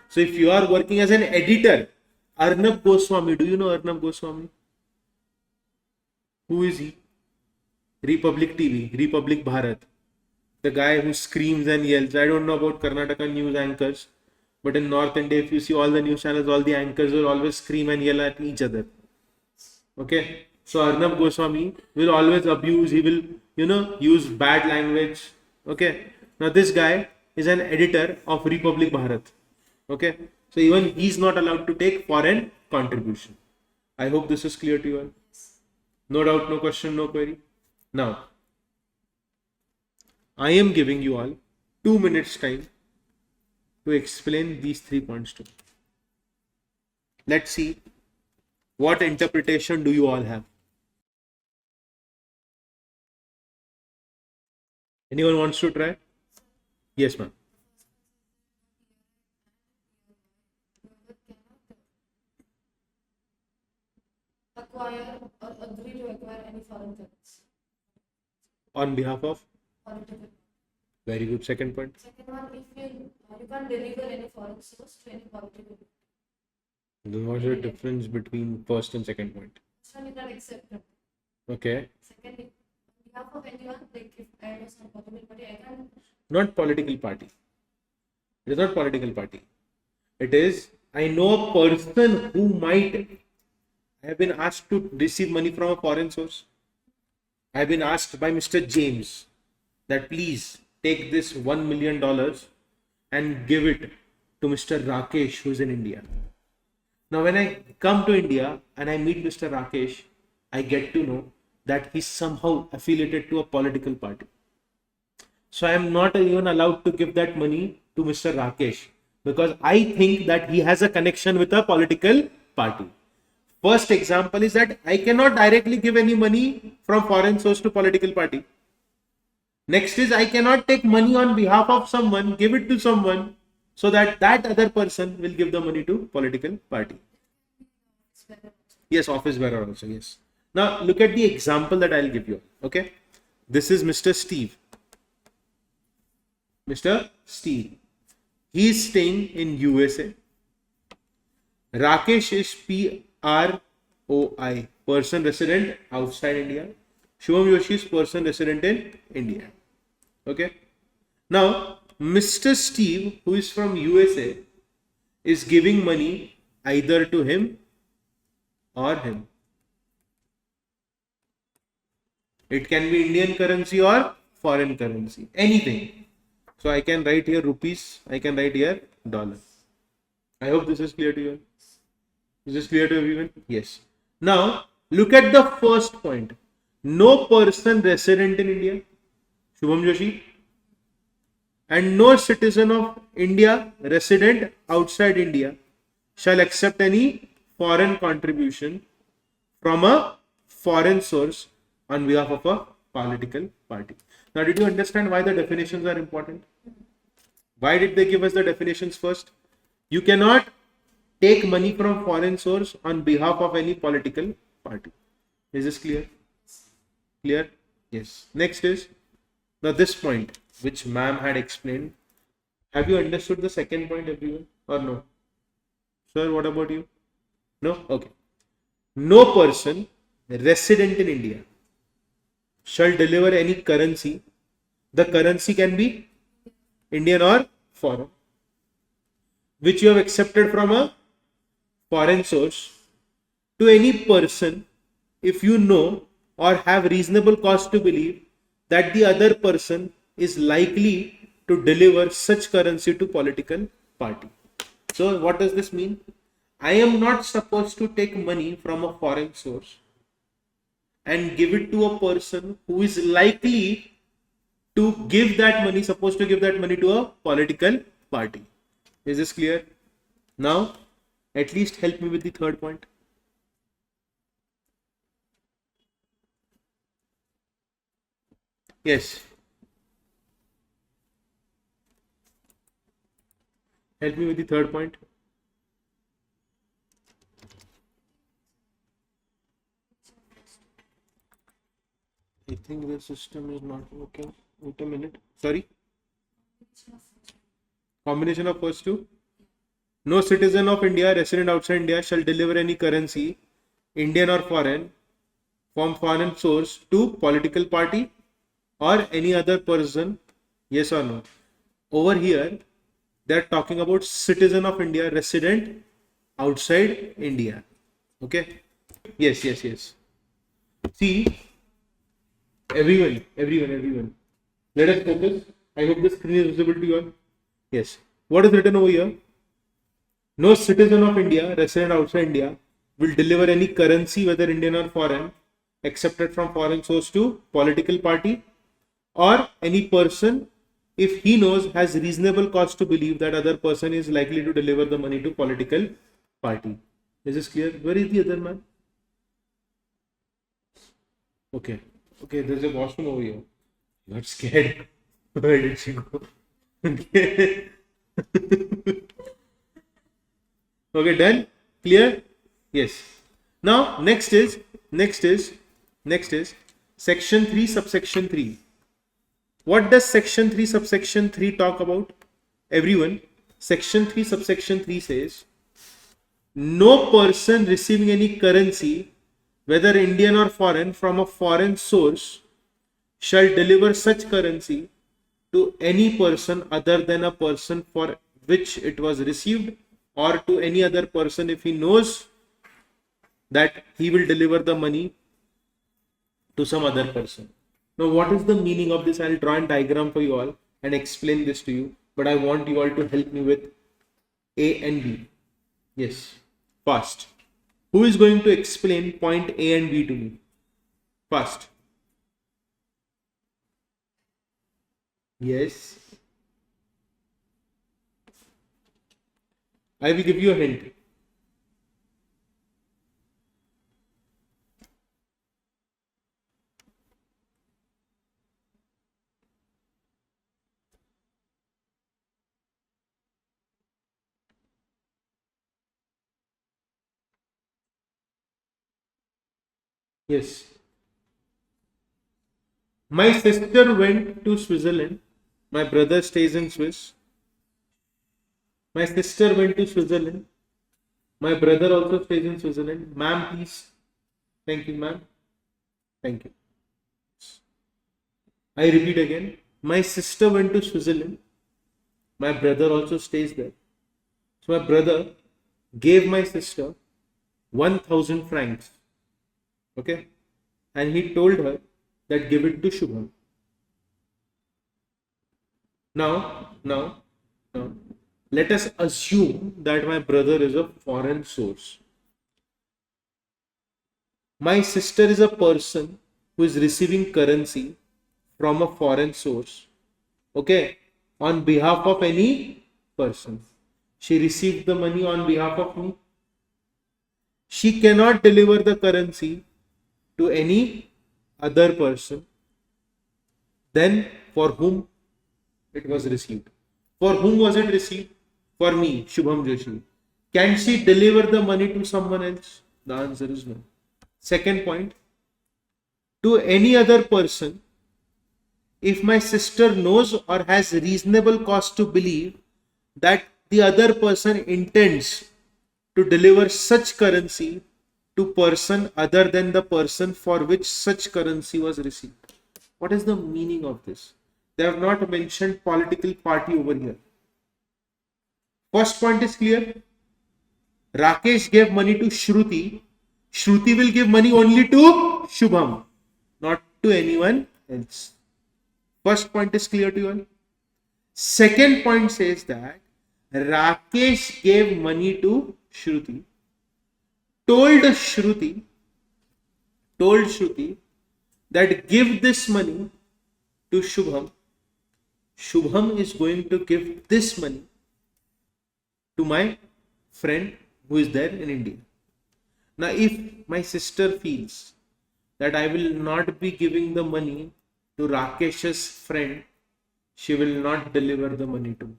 So if you are working as an editor, Arnab Goswami, do you know Arnab Goswami? Who is he? Republic TV, Republic Bharat. The guy who screams and yells. I don't know about Karnataka news anchors, but in North India, if you see all the news channels, all the anchors will always scream and yell at each other. Okay. So Arnab Goswami will always abuse, he will, use bad language. Okay. Now this guy is an editor of Republic Bharat. Okay. So even he is not allowed to take foreign contribution. I hope this is clear to you all. No doubt, no question, no query. Now, I am giving you all 2 minutes time to explain these 3 points to me. Let's see what interpretation do you all have. Anyone wants to try? Yes, ma'am. Acquire or agree to acquire any foreign credits. On behalf of? Political. Very good. Second point. Second one, if you can't deliver any foreign source to any political. What's the difference between first and second point? First one, you can accept it. Okay. Second, on behalf of anyone, like if I know some political party, I can. Not political party. It is not political party. It is, I know a person who might have been asked to receive money from a foreign source. I have been asked by Mr. James that please take this $1 million and give it to Mr. Rakesh, who is in India. Now, when I come to India and I meet Mr. Rakesh, I get to know that he's somehow affiliated to a political party. So I am not even allowed to give that money to Mr. Rakesh because I think that he has a connection with a political party. First example is that I cannot directly give any money from foreign source to political party. Next is I cannot take money on behalf of someone, give it to someone so that that other person will give the money to political party. Yes, office bearer also, yes. Now look at the example that I'll give you. Okay, this is Mr. Steve. Mr. Steve. He is staying in USA. Rakesh is PROI, person resident outside India. Shubham Joshi is person resident in India. Okay. Now, Mr. Steve, who is from USA, is giving money either to him or him. It can be Indian currency or foreign currency, anything. So I can write here rupees, I can write here dollar. I hope this is clear to you. Is this clear to everyone? Yes. Now, look at the first point. No person resident in India, Shubham Joshi, and no citizen of India resident outside India shall accept any foreign contribution from a foreign source on behalf of a political party. Now, did you understand why the definitions are important? Why did they give us the definitions first? You cannot take money from foreign source on behalf of any political party. Is this clear? Clear? Yes. Next is, now this point which ma'am had explained. Have you understood the second point, everyone, or no? Sir, what about you? No? Okay. No person resident in India shall deliver any currency. The currency can be Indian or foreign, which you have accepted from a foreign source, to any person if you know or have reasonable cause to believe that the other person is likely to deliver such currency to political party. So what does this mean? I am not supposed to take money from a foreign source and give it to a person who is likely to give that money, supposed to give that money to a political party. Is this clear? Now, at least help me with the third point. Yes. Help me with the third point. I think the system is not working. Wait a minute. Sorry. Combination of first two. No citizen of India resident outside India shall deliver any currency, Indian or foreign, from foreign source to political party or any other person. Yes or no? Over here, they are talking about citizen of India resident outside India. Okay. Yes, yes, yes. See, everyone. Let us focus. I hope the screen is visible to you all. Yes. What is written over here? No citizen of India resident outside India will deliver any currency, whether Indian or foreign, accepted from foreign source to political party or any person if he knows has reasonable cause to believe that other person is likely to deliver the money to political party. Is this clear? Where is the other man? Okay. Okay, there's a washroom over here. You got scared. Where did she go? Okay. Okay, done? Clear? Yes. Now, next is section 3 subsection 3. What does section 3 subsection 3 talk about? Everyone, section 3 subsection 3 says, no person receiving any currency, whether Indian or foreign, from a foreign source shall deliver such currency to any person other than a person for which it was received, or to any other person if he knows that he will deliver the money to some other person. Now, what is the meaning of this? I'll draw a diagram for you all and explain this to you, but I want you all to help me with A and B. Yes, fast. Who is going to explain point A and B to me? Fast. Yes. I will give you a hint. Yes. My sister went to Switzerland. My brother stays in Swiss. My sister went to Switzerland. My brother also stays in Switzerland. Ma'am, please. Thank you, ma'am. Thank you. I repeat again. My sister went to Switzerland. My brother also stays there. So my brother gave my sister 1000 francs. Okay. And he told her that give it to Shubham. Now, let us assume that my brother is a foreign source. My sister is a person who is receiving currency from a foreign source, okay, on behalf of any person. She received the money on behalf of me. She cannot deliver the currency to any other person than for whom it was received. For whom was it received? For me, Shubham Joshi. Can she deliver the money to someone else? The answer is no. Second point, to any other person, if my sister knows or has reasonable cause to believe that the other person intends to deliver such currency to person other than the person for which such currency was received. What is the meaning of this? They have not mentioned political party over here. First point is clear. Rakesh gave money to Shruti. Shruti will give money only to Shubham, not to anyone else. First point is clear to you all. Second point says that Rakesh gave money to Shruti, told Shruti that give this money to Shubham. Shubham is going to give this money to my friend who is there in India. Now, if my sister feels that I will not be giving the money to Rakesh's friend, she will not deliver the money to me.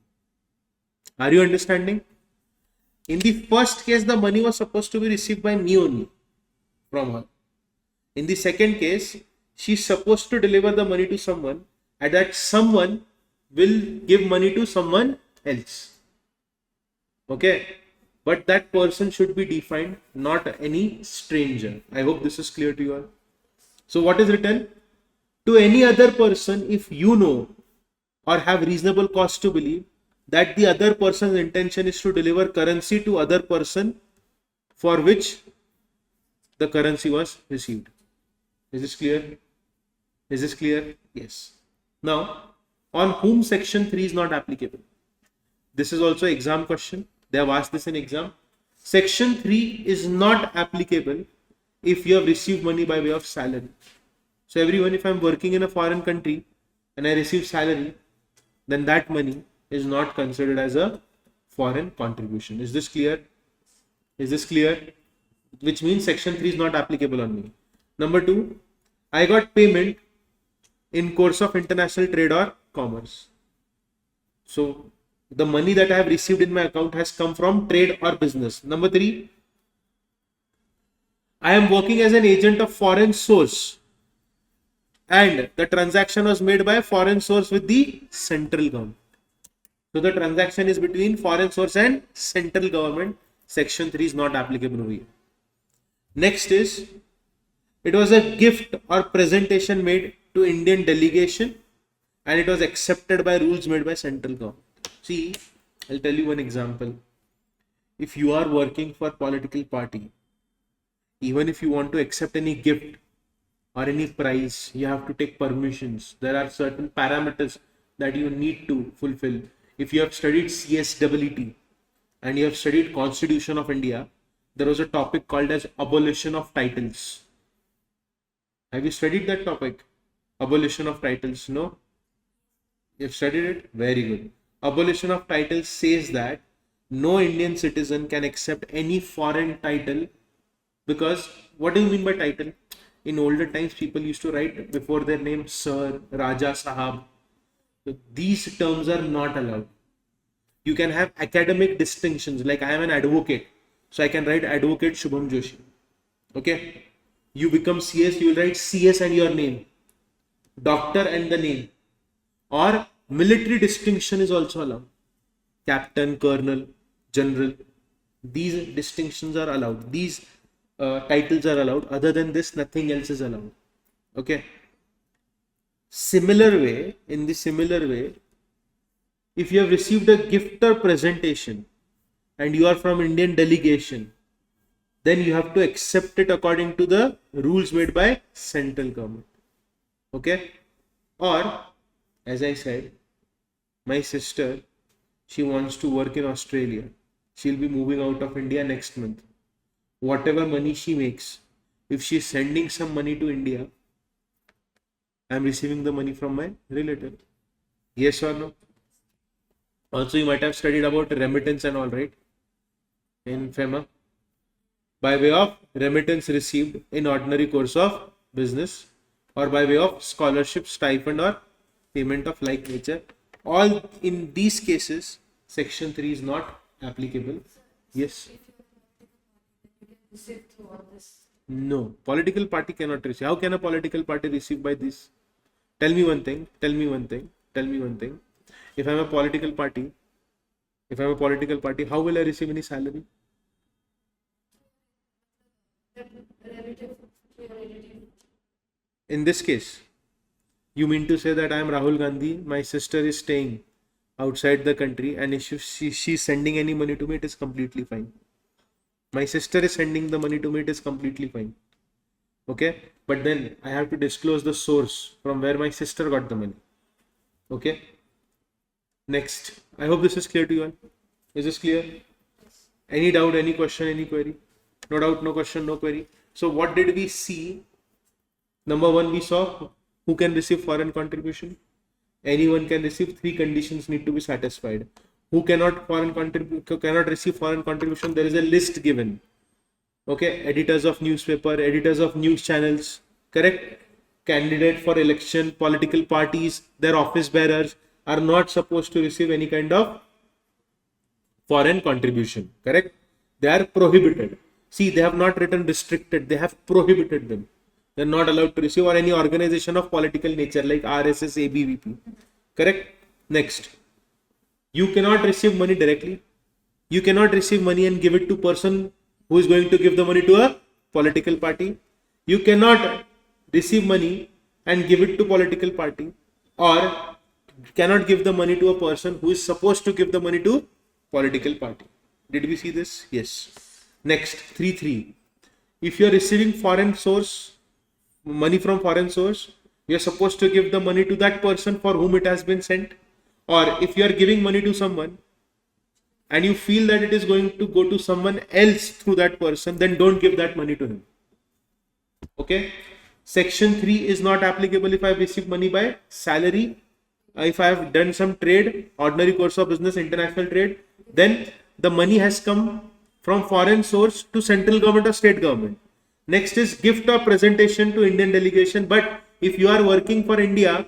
Are you understanding? In the first case, the money was supposed to be received by me only from her. In the second case, she is supposed to deliver the money to someone, and that someone will give money to someone else. Okay? But that person should be defined, not any stranger. I hope this is clear to you all. So what is written? To any other person, if you know or have reasonable cause to believe that the other person's intention is to deliver currency to other person for which the currency was received. Is this clear? Is this clear? Yes. Now, on whom section 3 is not applicable? This is also exam question. They have asked this in exam. Section 3 is not applicable if you have received money by way of salary. So everyone, if I am working in a foreign country and I receive salary, then that money is not considered as a foreign contribution. Is this clear? Is this clear? Which means section 3 is not applicable on me. Number 2, I got payment in course of international trade or commerce. So the money that I have received in my account has come from trade or business. Number 3, I am working as an agent of foreign source and the transaction was made by a foreign source with the central government. So the transaction is between foreign source and central government. Section 3 is not applicable over here. Next is, it was a gift or presentation made to Indian delegation and it was accepted by rules made by central government. See, I'll tell you one example. If you are working for political party, even if you want to accept any gift or any prize, you have to take permissions. There are certain parameters that you need to fulfill. If you have studied CSEET and you have studied Constitution of India, there was a topic called as abolition of titles. Have you studied that topic? Abolition of titles? No? You have studied it? Very good. Abolition of titles says that no Indian citizen can accept any foreign title, because what do you mean by title? In older times, people used to write before their name Sir, Raja, Sahab. So these terms are not allowed. You can have academic distinctions, like I am an advocate, so I can write Advocate Shubham Joshi. Okay. You become CS, you will write CS and your name, doctor and the name. Or military distinction is also allowed. Captain, colonel, general. These distinctions are allowed. These titles are allowed. Other than this, nothing else is allowed. Okay. In the similar way, if you have received a gift or presentation and you are from Indian delegation, then you have to accept it according to the rules made by central government. Okay. Or, as I said, my sister, she wants to work in Australia. She'll be moving out of India next month. Whatever money she makes, if she's sending some money to India, I'm receiving the money from my relative. Yes or no? Also, you might have studied about remittance and all, right? In FEMA. By way of remittance received in ordinary course of business, or by way of scholarship, stipend, or payment of like nature. All in these cases, section 3 is not applicable. Yes. If you can receive through all this. No. Political party cannot receive. How can a political party receive by this? Tell me one thing. If I'm a political party, how will I receive any salary? Relative, to your relative. In this case, you mean to say that I am Rahul Gandhi, my sister is staying outside the country, and if she's sending any money to me, it is completely fine. My sister is sending the money to me, it is completely fine. Okay, but then I have to disclose the source from where my sister got the money. Okay, next. I hope this is clear to you all. Is this clear? Any doubt, any question, any query? No doubt, no question, no query. So what did we see? Number one, we saw who can receive foreign contribution. Anyone can receive. 3 conditions need to be satisfied. Who cannot receive foreign contribution? There is a list given. Okay, editors of newspaper, editors of news channels, correct? Candidate for election, political parties, their office bearers are not supposed to receive any kind of foreign contribution, correct? They are prohibited. See, they have not written restricted, they have prohibited them. They are not allowed to receive, or any organization of political nature like RSS, ABVP, correct? Next, you cannot receive money directly. You cannot receive money and give it to person who is going to give the money to a political party. You cannot receive money and give it to political party, or cannot give the money to a person who is supposed to give the money to political party. Did we see this? Yes. Next, 3.3. If you are receiving money from foreign source, you are supposed to give the money to that person for whom it has been sent. Or if you are giving money to someone and you feel that it is going to go to someone else through that person, then don't give that money to him. Okay. Section 3 is not applicable if I have received money by salary. If I have done some trade, ordinary course of business, international trade, then the money has come from foreign source to central government or state government. Next is gift or presentation to Indian delegation. But if you are working for Indian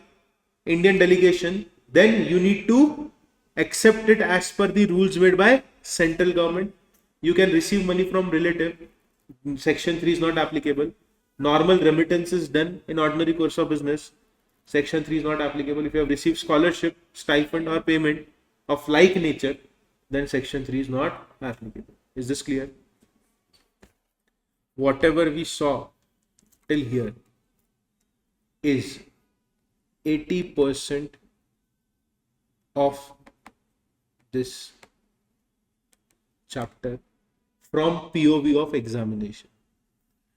delegation, then you need to accept it as per the rules made by central government. You can receive money from relative. Section 3 is not applicable. Normal remittances done in ordinary course of business. Section 3 is not applicable. If you have received scholarship, stipend, or payment of like nature, then section 3 is not applicable. Is this clear? Whatever we saw till here is 80% of this chapter from POV of examination.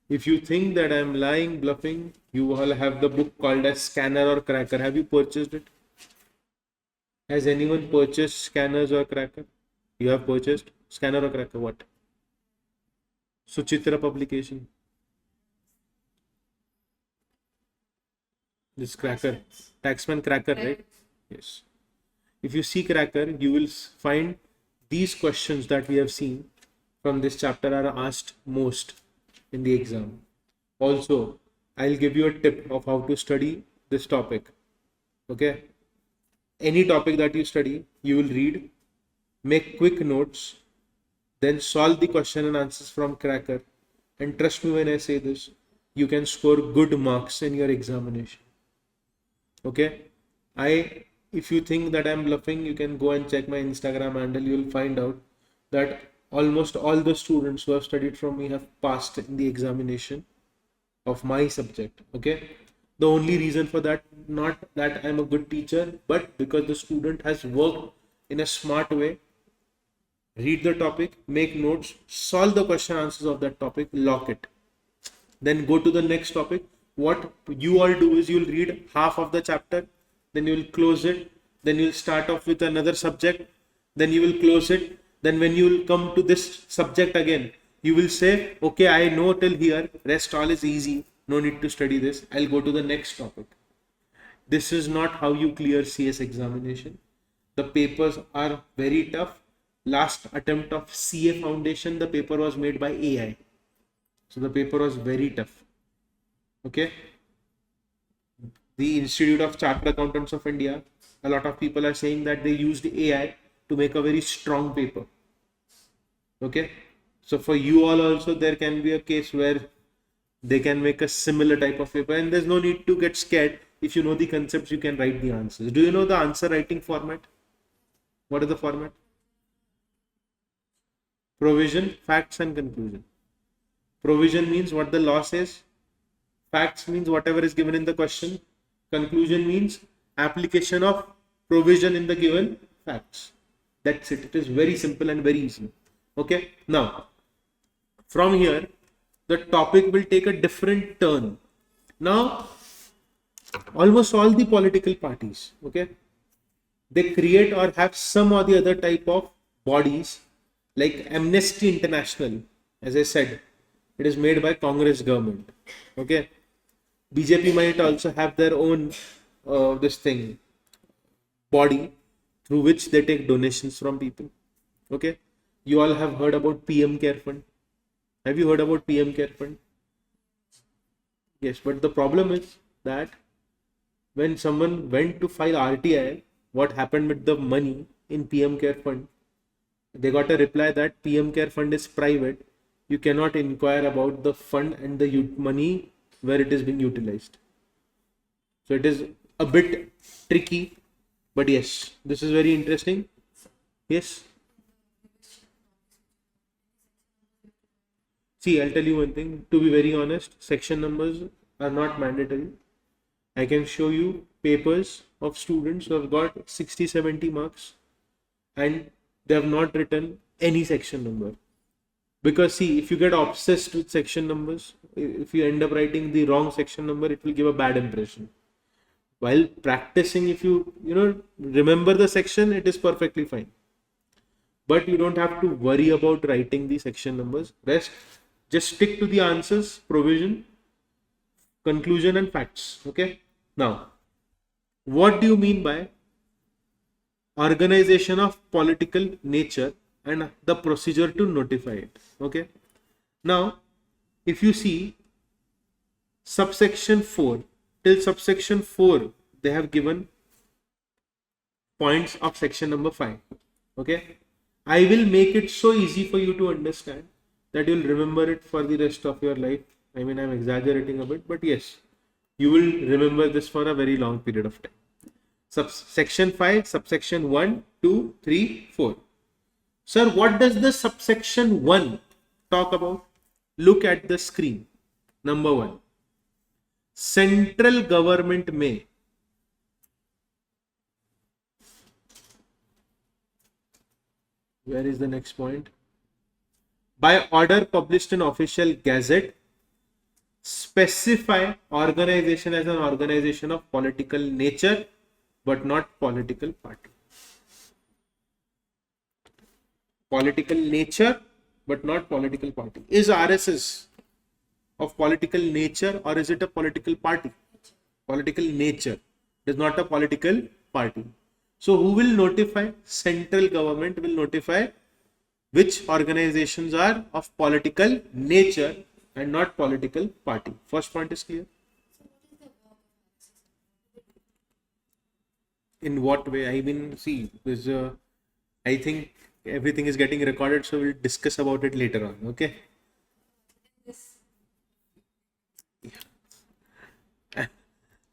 If you think that I am lying, bluffing, you all have the book called as Scanner or Cracker. Have you purchased it? Has anyone purchased Scanners or Cracker? You have purchased Scanner or Cracker? What? Suchitra publication. This Cracker. Taxman Cracker, right? Yes. If you see Cracker, you will find these questions that we have seen from this chapter are asked most in the exam. Also, I'll give you a tip of how to study this topic. Okay. Any topic that you study, you will read, make quick notes, then solve the question and answers from Cracker. And trust me when I say this, you can score good marks in your examination. Okay, if you think that I'm bluffing, you can go and check my Instagram handle. You'll find out that almost all the students who have studied from me have passed in the examination of my subject. Okay, the only reason for that, not that I'm a good teacher, but because the student has worked in a smart way, read the topic, make notes, solve the question answers of that topic, lock it, then go to the next topic. What you all do is you'll read half of the chapter, then you will close it, then you'll start off with another subject, then you will close it, then when you will come to this subject again, you will say, okay, I know till here, rest all is easy, no need to study this, I'll go to the next topic. This is not how you clear CS examination. The papers are very tough. Last attempt of CA foundation, the paper was made by AI. So the paper was very tough. Okay. The Institute of Chartered Accountants of India, a lot of people are saying that they used AI to make a very strong paper. Okay. So for you all also, there can be a case where they can make a similar type of paper, and there's no need to get scared. If you know the concepts, you can write the answers. Do you know the answer writing format? What is the format? Provision, facts, and conclusion. Provision means what the law says. Facts means whatever is given in the question. Conclusion means application of provision in the given facts. That's it. It is very simple and very easy. Okay. Now, from here, the topic will take a different turn. Now, almost all the political parties, okay, they create or have some or the other type of bodies, like Amnesty International. As I said, it is made by Congress government. Okay, BJP might also have their own body through which they take donations from people. Okay, you all have heard about PM Care Fund. Have you heard about PM Care Fund? Yes, but the problem is that when someone went to file RTI, what happened with the money in PM Care Fund? They got a reply that PM Care Fund is private. You cannot inquire about the fund and the money where it is being utilized. So it is a bit tricky, but yes, this is very interesting. Yes. See, I'll tell you one thing. To be very honest, section numbers are not mandatory. I can show you papers of students who have got 60, 70 marks and they have not written any section number. Because see, if you get obsessed with section numbers, if you end up writing the wrong section number, it will give a bad impression. While practicing, if you remember the section, it is perfectly fine. But you don't have to worry about writing the section numbers. Rest, just stick to the answers, provision, conclusion and facts. Okay. Now, what do you mean by organization of political nature and the procedure to notify it? Okay. Now, if you see subsection 4, till subsection 4, they have given points of section number 5. Okay. I will make it so easy for you to understand that you'll remember it for the rest of your life. I mean, I'm exaggerating a bit, but yes, you will remember this for a very long period of time. Subsection 5, subsection 1, 2, 3, 4. Sir, what does the subsection 1 talk about? Look at the screen. Number 1. Central government may. Where is the next point? By order published in official gazette, specify organization as an organization of political nature but not political party. Political nature but not political party. Is RSS of political nature or is it a political party? Political nature. It is not a political party. So who will notify? Central government will notify which organizations are of political nature and not political party. First point is clear. In what way? I mean, see, I think everything is getting recorded, so we'll discuss about it later on. Okay.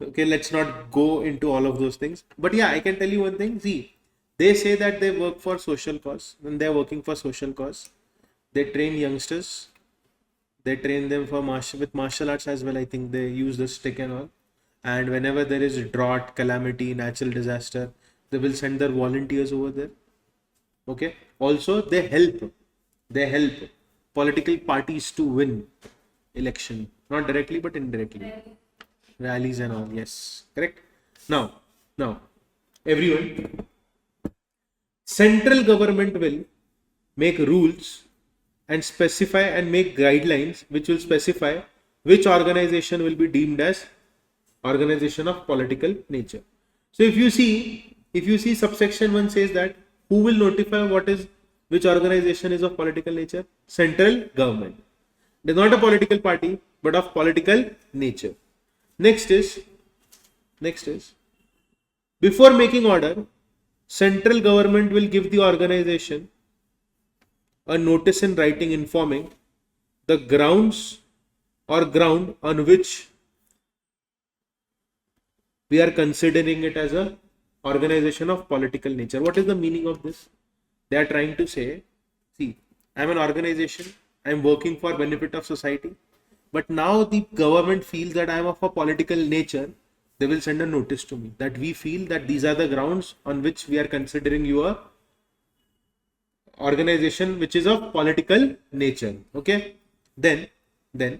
Okay, let's not go into all of those things. But yeah, I can tell you one thing. See, they say that they work for social cause. When they're working for social cause, they train youngsters. They train them for martial arts as well. I think they use the stick and all. And whenever there is drought, calamity, natural disaster, they will send their volunteers over there. Okay. Also, they help political parties to win election, not directly but indirectly. Rallies and all. Yes, correct. Now, everyone, central government will make rules and specify and make guidelines which will specify which organization will be deemed as organization of political nature. So if you see subsection 1 says that who will notify which organization is of political nature? Central government. It is not a political party but of political nature. Next is before making order, central government will give the organization a notice in writing informing the grounds or ground on which we are considering it as a organization of political nature. What is the meaning of this? They are trying to say, see, I am an organization, I am working for benefit of society, but now the government feels that I am of a political nature. They will send a notice to me that we feel that these are the grounds on which we are considering you a organization which is of political nature. Okay, then the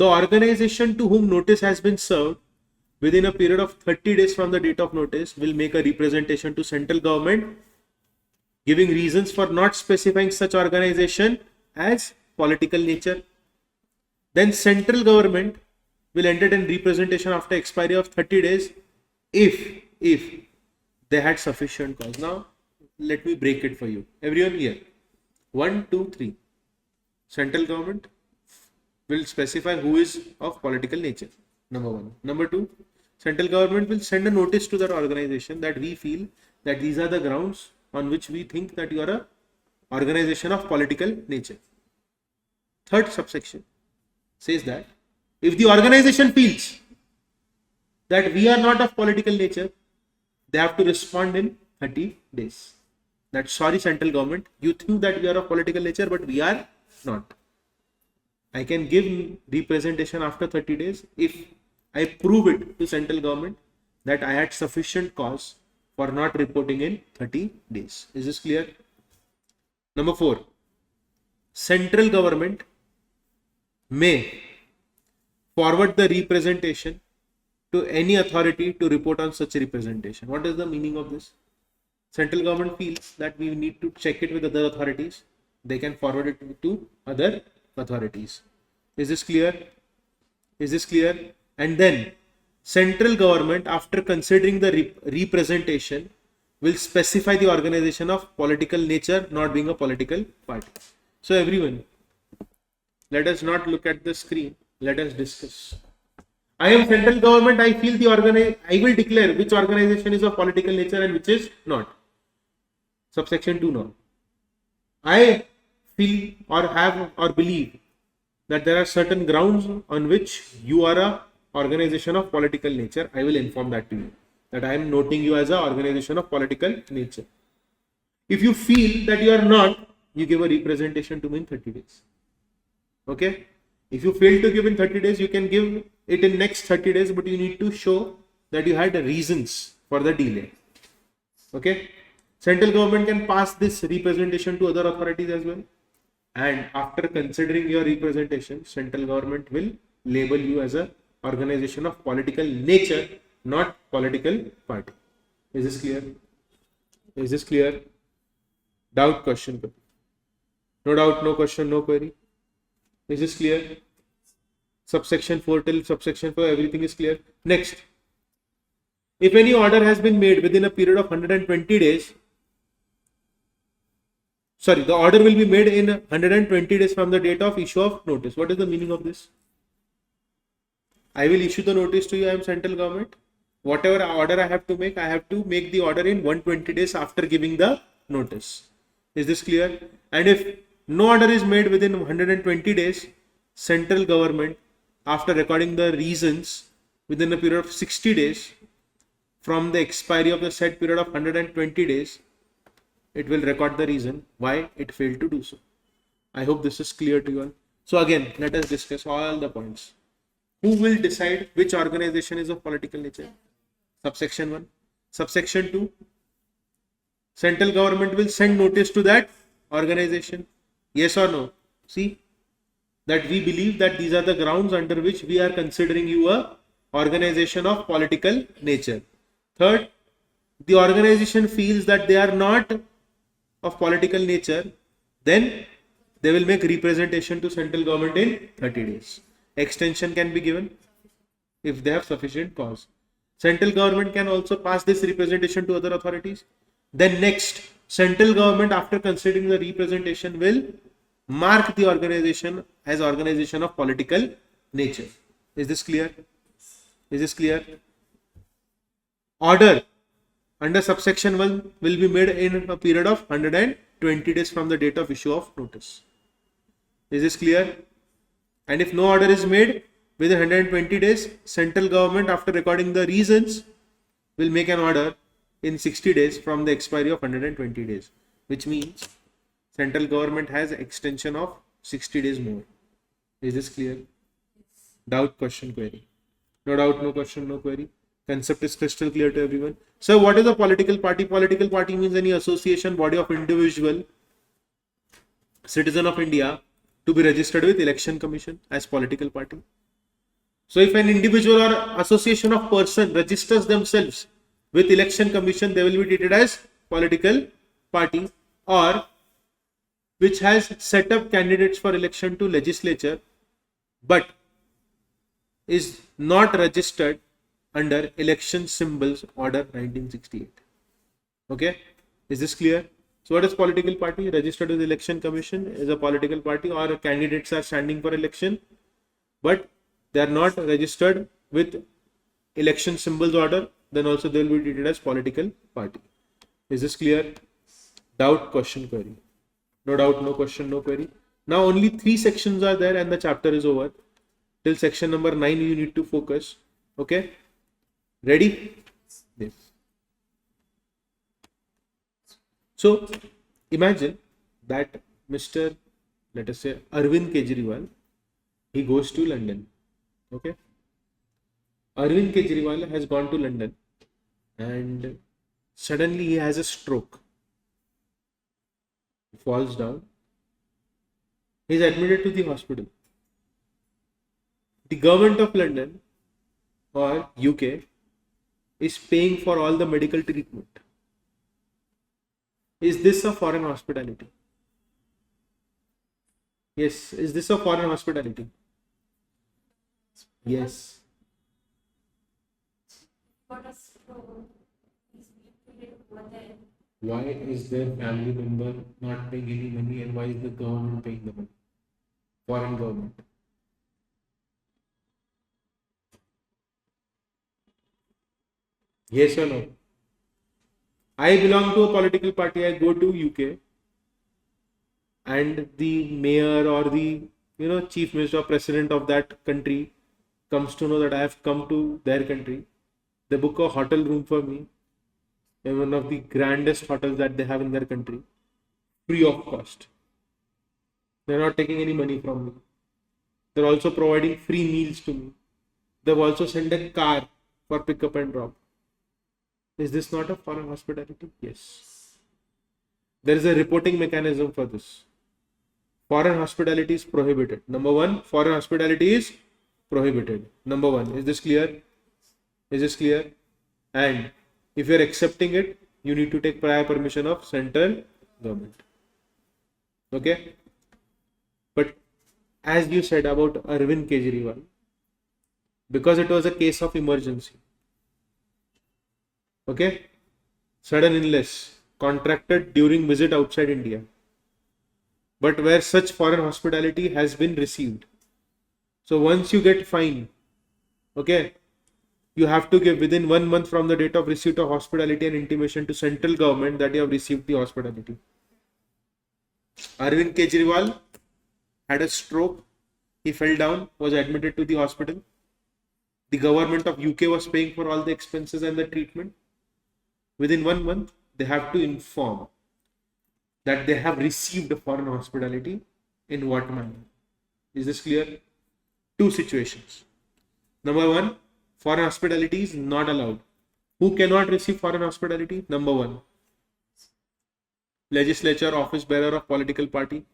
organization to whom notice has been served within a period of 30 days from the date of notice will make a representation to central government giving reasons for not specifying such organization as political nature. Then central government will entertain representation after expiry of 30 days if they had sufficient cause. Now let me break it for you. Everyone here. 1, 2, 3. Central government will specify who is of political nature. Number 1. Number 2. Central government will send a notice to that organization that we feel that these are the grounds on which we think that you are a organization of political nature. Third subsection says that if the organization feels that we are not of political nature, they have to respond in 30 days. That sorry, central government, you think that we are of political nature, but we are not. I can give representation after 30 days if I prove it to central government that I had sufficient cause for not reporting in 30 days. Is this clear? Number 4. Central government may forward the representation to any authority to report on such representation. What is the meaning of this? Central government feels that we need to check it with other authorities. They can forward it to other authorities. Is this clear? Is this clear? And then central government, after considering the representation, will specify the organization of political nature, not being a political party. So everyone, let us not look at the screen. Let us discuss. I am central government. I feel I will declare which organization is of political nature and which is not. Subsection 2 now. I feel or have or believe that there are certain grounds on which you are a organization of political nature. I will inform that to you, that I am noting you as an organization of political nature. If you feel that you are not, you give a representation to me in 30 days. Okay. If you fail to give in 30 days, you can give it in next 30 days, but you need to show that you had reasons for the delay. Okay. Central government can pass this representation to other authorities as well. And after considering your representation, central government will label you as a organization of political nature, not political party. Is this clear? Is this clear? Doubt, question? No doubt, no question, no query. Is this clear? Subsection 4 till subsection 4, everything is clear. Next, if any order has been made within a period of 120 days, the order will be made in 120 days from the date of issue of notice. What is the meaning of this? I will issue the notice to you. I am central government. Whatever order I have to make the order in 120 days after giving the notice. Is this clear? And if no order is made within 120 days, central government, after recording the reasons, within a period of 60 days from the expiry of the said period of 120 days, it will record the reason why it failed to do so. I hope this is clear to you all. So again, let us discuss all the points. Who will decide which organization is of political nature? Subsection 1. Subsection 2. Central government will send notice to that organization. Yes or no? See, that we believe that these are the grounds under which we are considering you a organization of political nature. Third, the organization feels that they are not of political nature, then they will make representation to central government in 30 days. Extension can be given if they have sufficient cause. Central government can also pass this representation to other authorities. Then next, central government, after considering the representation, will mark the organization as organization of political nature. Is this clear? Is this clear? Order under subsection 1 will be made in a period of 120 days from the date of issue of notice. Is this clear? And if no order is made within 120 days, central government, after recording the reasons, will make an order in 60 days from the expiry of 120 days, which means central government has extension of 60 days more. Is this clear? Doubt, question, query? No doubt, no question, no query. Concept is crystal clear to everyone. So what is a political party? Political party means any association, body of individual, citizen of India to be registered with Election Commission as political party. So if an individual or association of person registers themselves with Election Commission, they will be treated as political party, or which has set up candidates for election to legislature but is not registered under Election Symbols Order 1968. Okay, is this clear? So what is political party? Registered with Election Commission is a political party, or candidates are standing for election but they are not registered with Election Symbols Order, then also they will be treated as political party. Is this clear? Doubt, question, query? No doubt, no question, no query. Now only 3 sections are there and the chapter is over. Till section number 9 you need to focus. Okay, ready? Yes. So imagine that Mr. let us say Arvind Kejriwal, he goes to London. Okay, Arvind Kejriwal has gone to London and suddenly he has a stroke. He falls down. He is admitted to the hospital. The government of London or UK is paying for all the medical treatment. Is this a foreign hospitality? Yes. Is this a foreign hospitality? Yes. Why is their family member not paying any money, and why is the government paying the money? Foreign government. Yes or no? I belong to a political party. I go to UK, and the mayor or the chief minister or president of that country comes to know that I have come to their country. They book a hotel room for me in one of the grandest hotels that they have in their country, free of cost. They're not taking any money from me. They're also providing free meals to me. They've also sent a car for pickup and drop. Is this not a foreign hospitality? Yes. There is a reporting mechanism for this. Foreign hospitality is prohibited. Number 1, foreign hospitality is prohibited. Number 1. Is this clear? Is this clear? And if you are accepting it, you need to take prior permission of central government. Okay? But as you said about Arvind Kejriwal, because it was a case of emergency, okay, sudden illness contracted during visit outside India, but where such foreign hospitality has been received. So once you get fined, okay, you have to give within 1 month from the date of receipt of hospitality and intimation to central government that you have received the hospitality. Arvind Kejriwal had a stroke. He fell down, was admitted to the hospital. The government of UK was paying for all the expenses and the treatment. Within 1 month, they have to inform that they have received foreign hospitality in what manner. Is this clear? Two situations. Number one, foreign hospitality is not allowed. Who cannot receive foreign hospitality? Number one, legislature, office bearer of political party,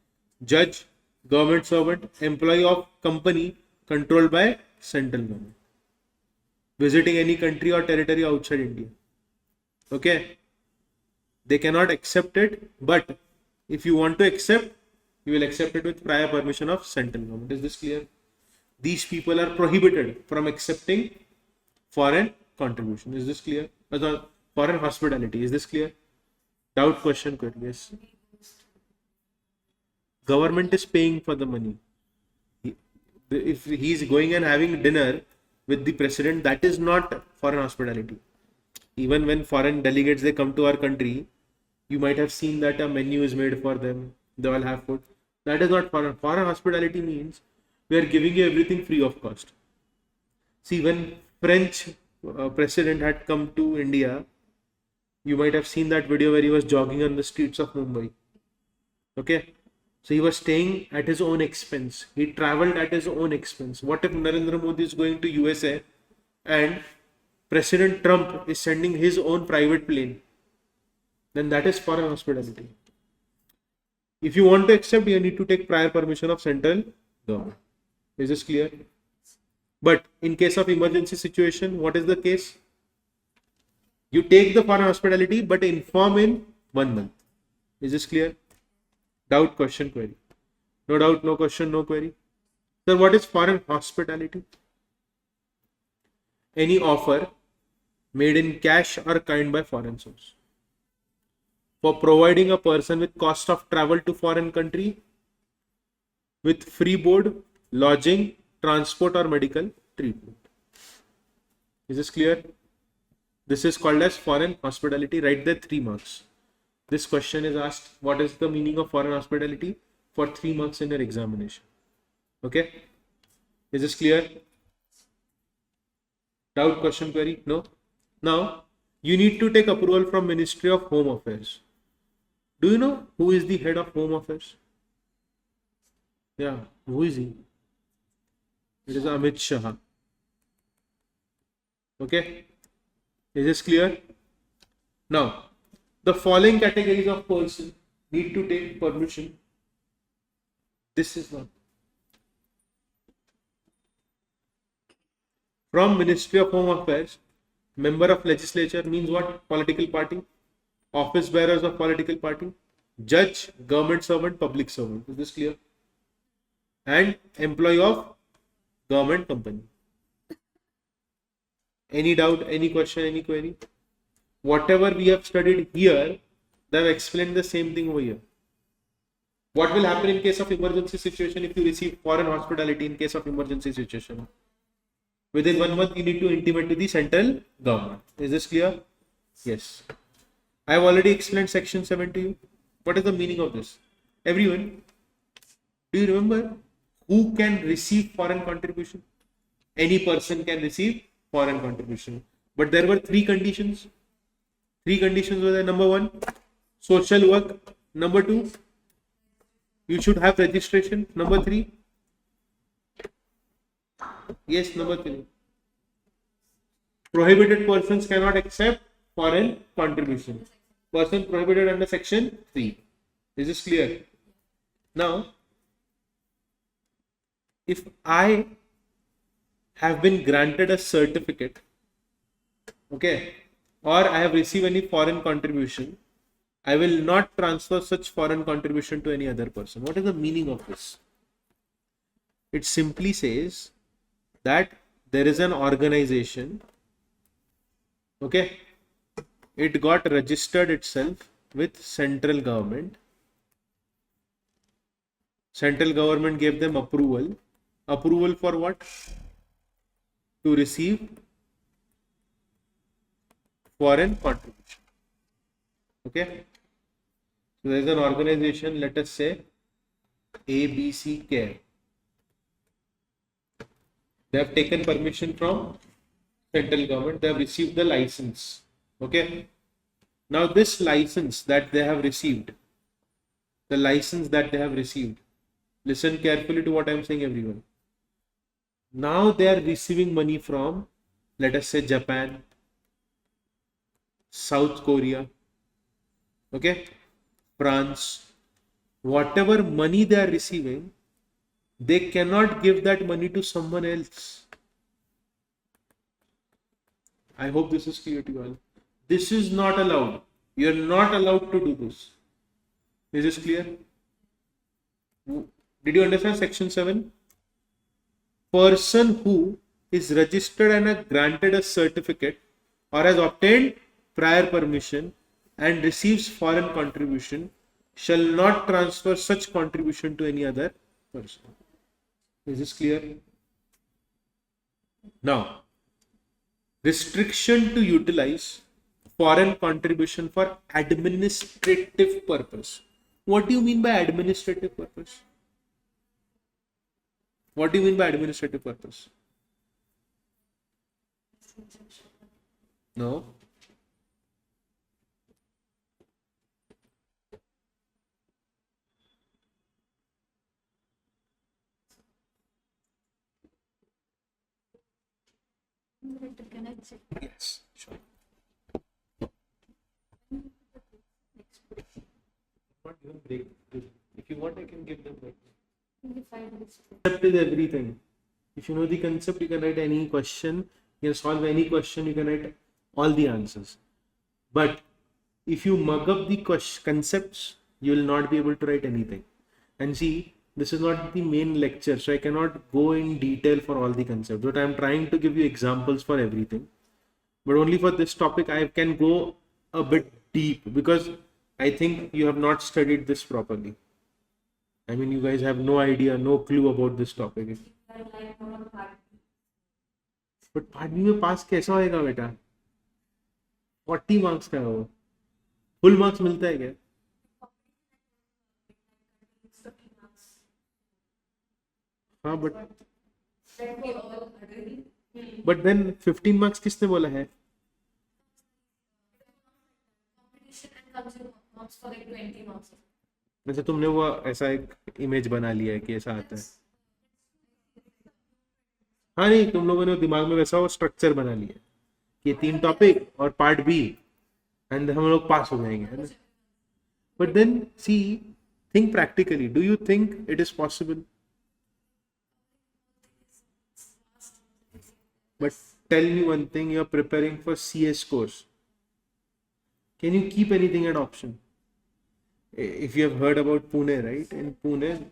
judge, government servant, employee of company controlled by central government, visiting any country or territory outside India. Okay, they cannot accept it, but if you want to accept, you will accept it with prior permission of central government. Is this clear? These people are prohibited from accepting foreign contribution. Is this clear? Foreign hospitality. Is this clear? Doubt, question, query. Yes. Government is paying for the money. If he is going and having dinner with the president, that is not foreign hospitality. Even when foreign delegates they come to our country, you might have seen that a menu is made for them. They all have food. That is not foreign. Foreign hospitality means we are giving you everything free of cost. See, when French president had come to India, you might have seen that video where he was jogging on the streets of Mumbai. Okay. So he was staying at his own expense. He traveled at his own expense. What if Narendra Modi is going to USA and President Trump is sending his own private plane? Then that is foreign hospitality. If you want to accept, you need to take prior permission of central government. Is this clear? But in case of emergency situation, what is the case? You take the foreign hospitality, but inform in 1 month. Is this clear? Doubt, question, query. No doubt, no question, no query. Sir, what is foreign hospitality? Any offer made in cash or kind by foreign source for providing a person with cost of travel to foreign country with free board, lodging, transport or medical treatment. Is this clear? This is called as foreign hospitality. Write there 3 marks. This question is asked, what is the meaning of foreign hospitality, for 3 marks in your examination. Okay? Is this clear? Doubt, question, query? No? Now, you need to take approval from Ministry of Home Affairs. Do you know who is the head of Home Affairs? Yeah, who is he? It is Amit Shah. Okay? Is this clear? Now, the following categories of person need to take permission. This is not. From Ministry of Home Affairs, member of legislature means what? Political party. Office bearers of political party. Judge, government servant, public servant. Is this clear? And employee of government company. Any doubt, any question, any query? Whatever we have studied here, they have explained the same thing over here. What will happen in case of emergency situation if you receive foreign hospitality in case of emergency situation? Within 1 month, you need to intimate to the central government. Is this clear? Yes. I have already explained section 7 to you. What is the meaning of this? Everyone, do you remember who can receive foreign contribution? Any person can receive foreign contribution. But there were 3 conditions. 3 conditions were there. Number 1, social work. Number 2, you should have registration. Number 3, yes, number 3, prohibited persons cannot accept foreign contribution. Person prohibited under section 3. Is this clear? Now, if I have been granted a certificate, okay, or I have received any foreign contribution, I will not transfer such foreign contribution to any other person. What is the meaning of this? It simply says that there is an organization, okay, it got registered itself with central government. Central government gave them approval. Approval for what? To receive foreign contribution. Okay. So there is an organization, let us say ABC Care. They have taken permission from central government. They have received the license. Okay. Now this license that they have received, listen carefully to what I am saying, everyone. Now they are receiving money from, let us say, Japan, South Korea, okay, France. Whatever money they are receiving, they cannot give that money to someone else. I hope this is clear to you all. This is not allowed. You are not allowed to do this. Is this clear? Did you understand section 7? Person who is registered and granted a certificate or has obtained prior permission and receives foreign contribution shall not transfer such contribution to any other person. Is this clear? Now, restriction to utilize foreign contribution for administrative purpose. What do you mean by administrative purpose? What do you mean by administrative purpose? No. Can I check? Yes, sure. Not even break. If you want, I can give them break. Only 5 minutes. Concept is everything. If you know the concept, you can write any question. You can solve any question. You can write all the answers. But if you mug up the concepts, you will not be able to write anything. And see, this is not the main lecture, so I cannot go in detail for all the concepts. But I am trying to give you examples for everything. But only for this topic, I can go a bit deep because I think you have not studied this properly. I mean, you guys have no idea, no clue about this topic. But part B में पास कैसा होएगा बेटा? 40 marks का है वो. Full marks मिलता है क्या? हाँ, but then 15 marks किसने बोला है? अच्छा, तुमने वो ऐसा एक इमेज बना लिया है कि ऐसा आता है. हाँ नहीं, तुम लोगों ने दिमाग में वैसा वो स्ट्रक्चर बना लिया कि ये 3 टॉपिक और पार्ट बी एंड हम लोग पास हो जाएंगे, है ना? But then see, think practically. Do you think it is possible? But tell me one thing, you are preparing for CS course. Can you keep anything at option? If you have heard about Pune, right? In Pune.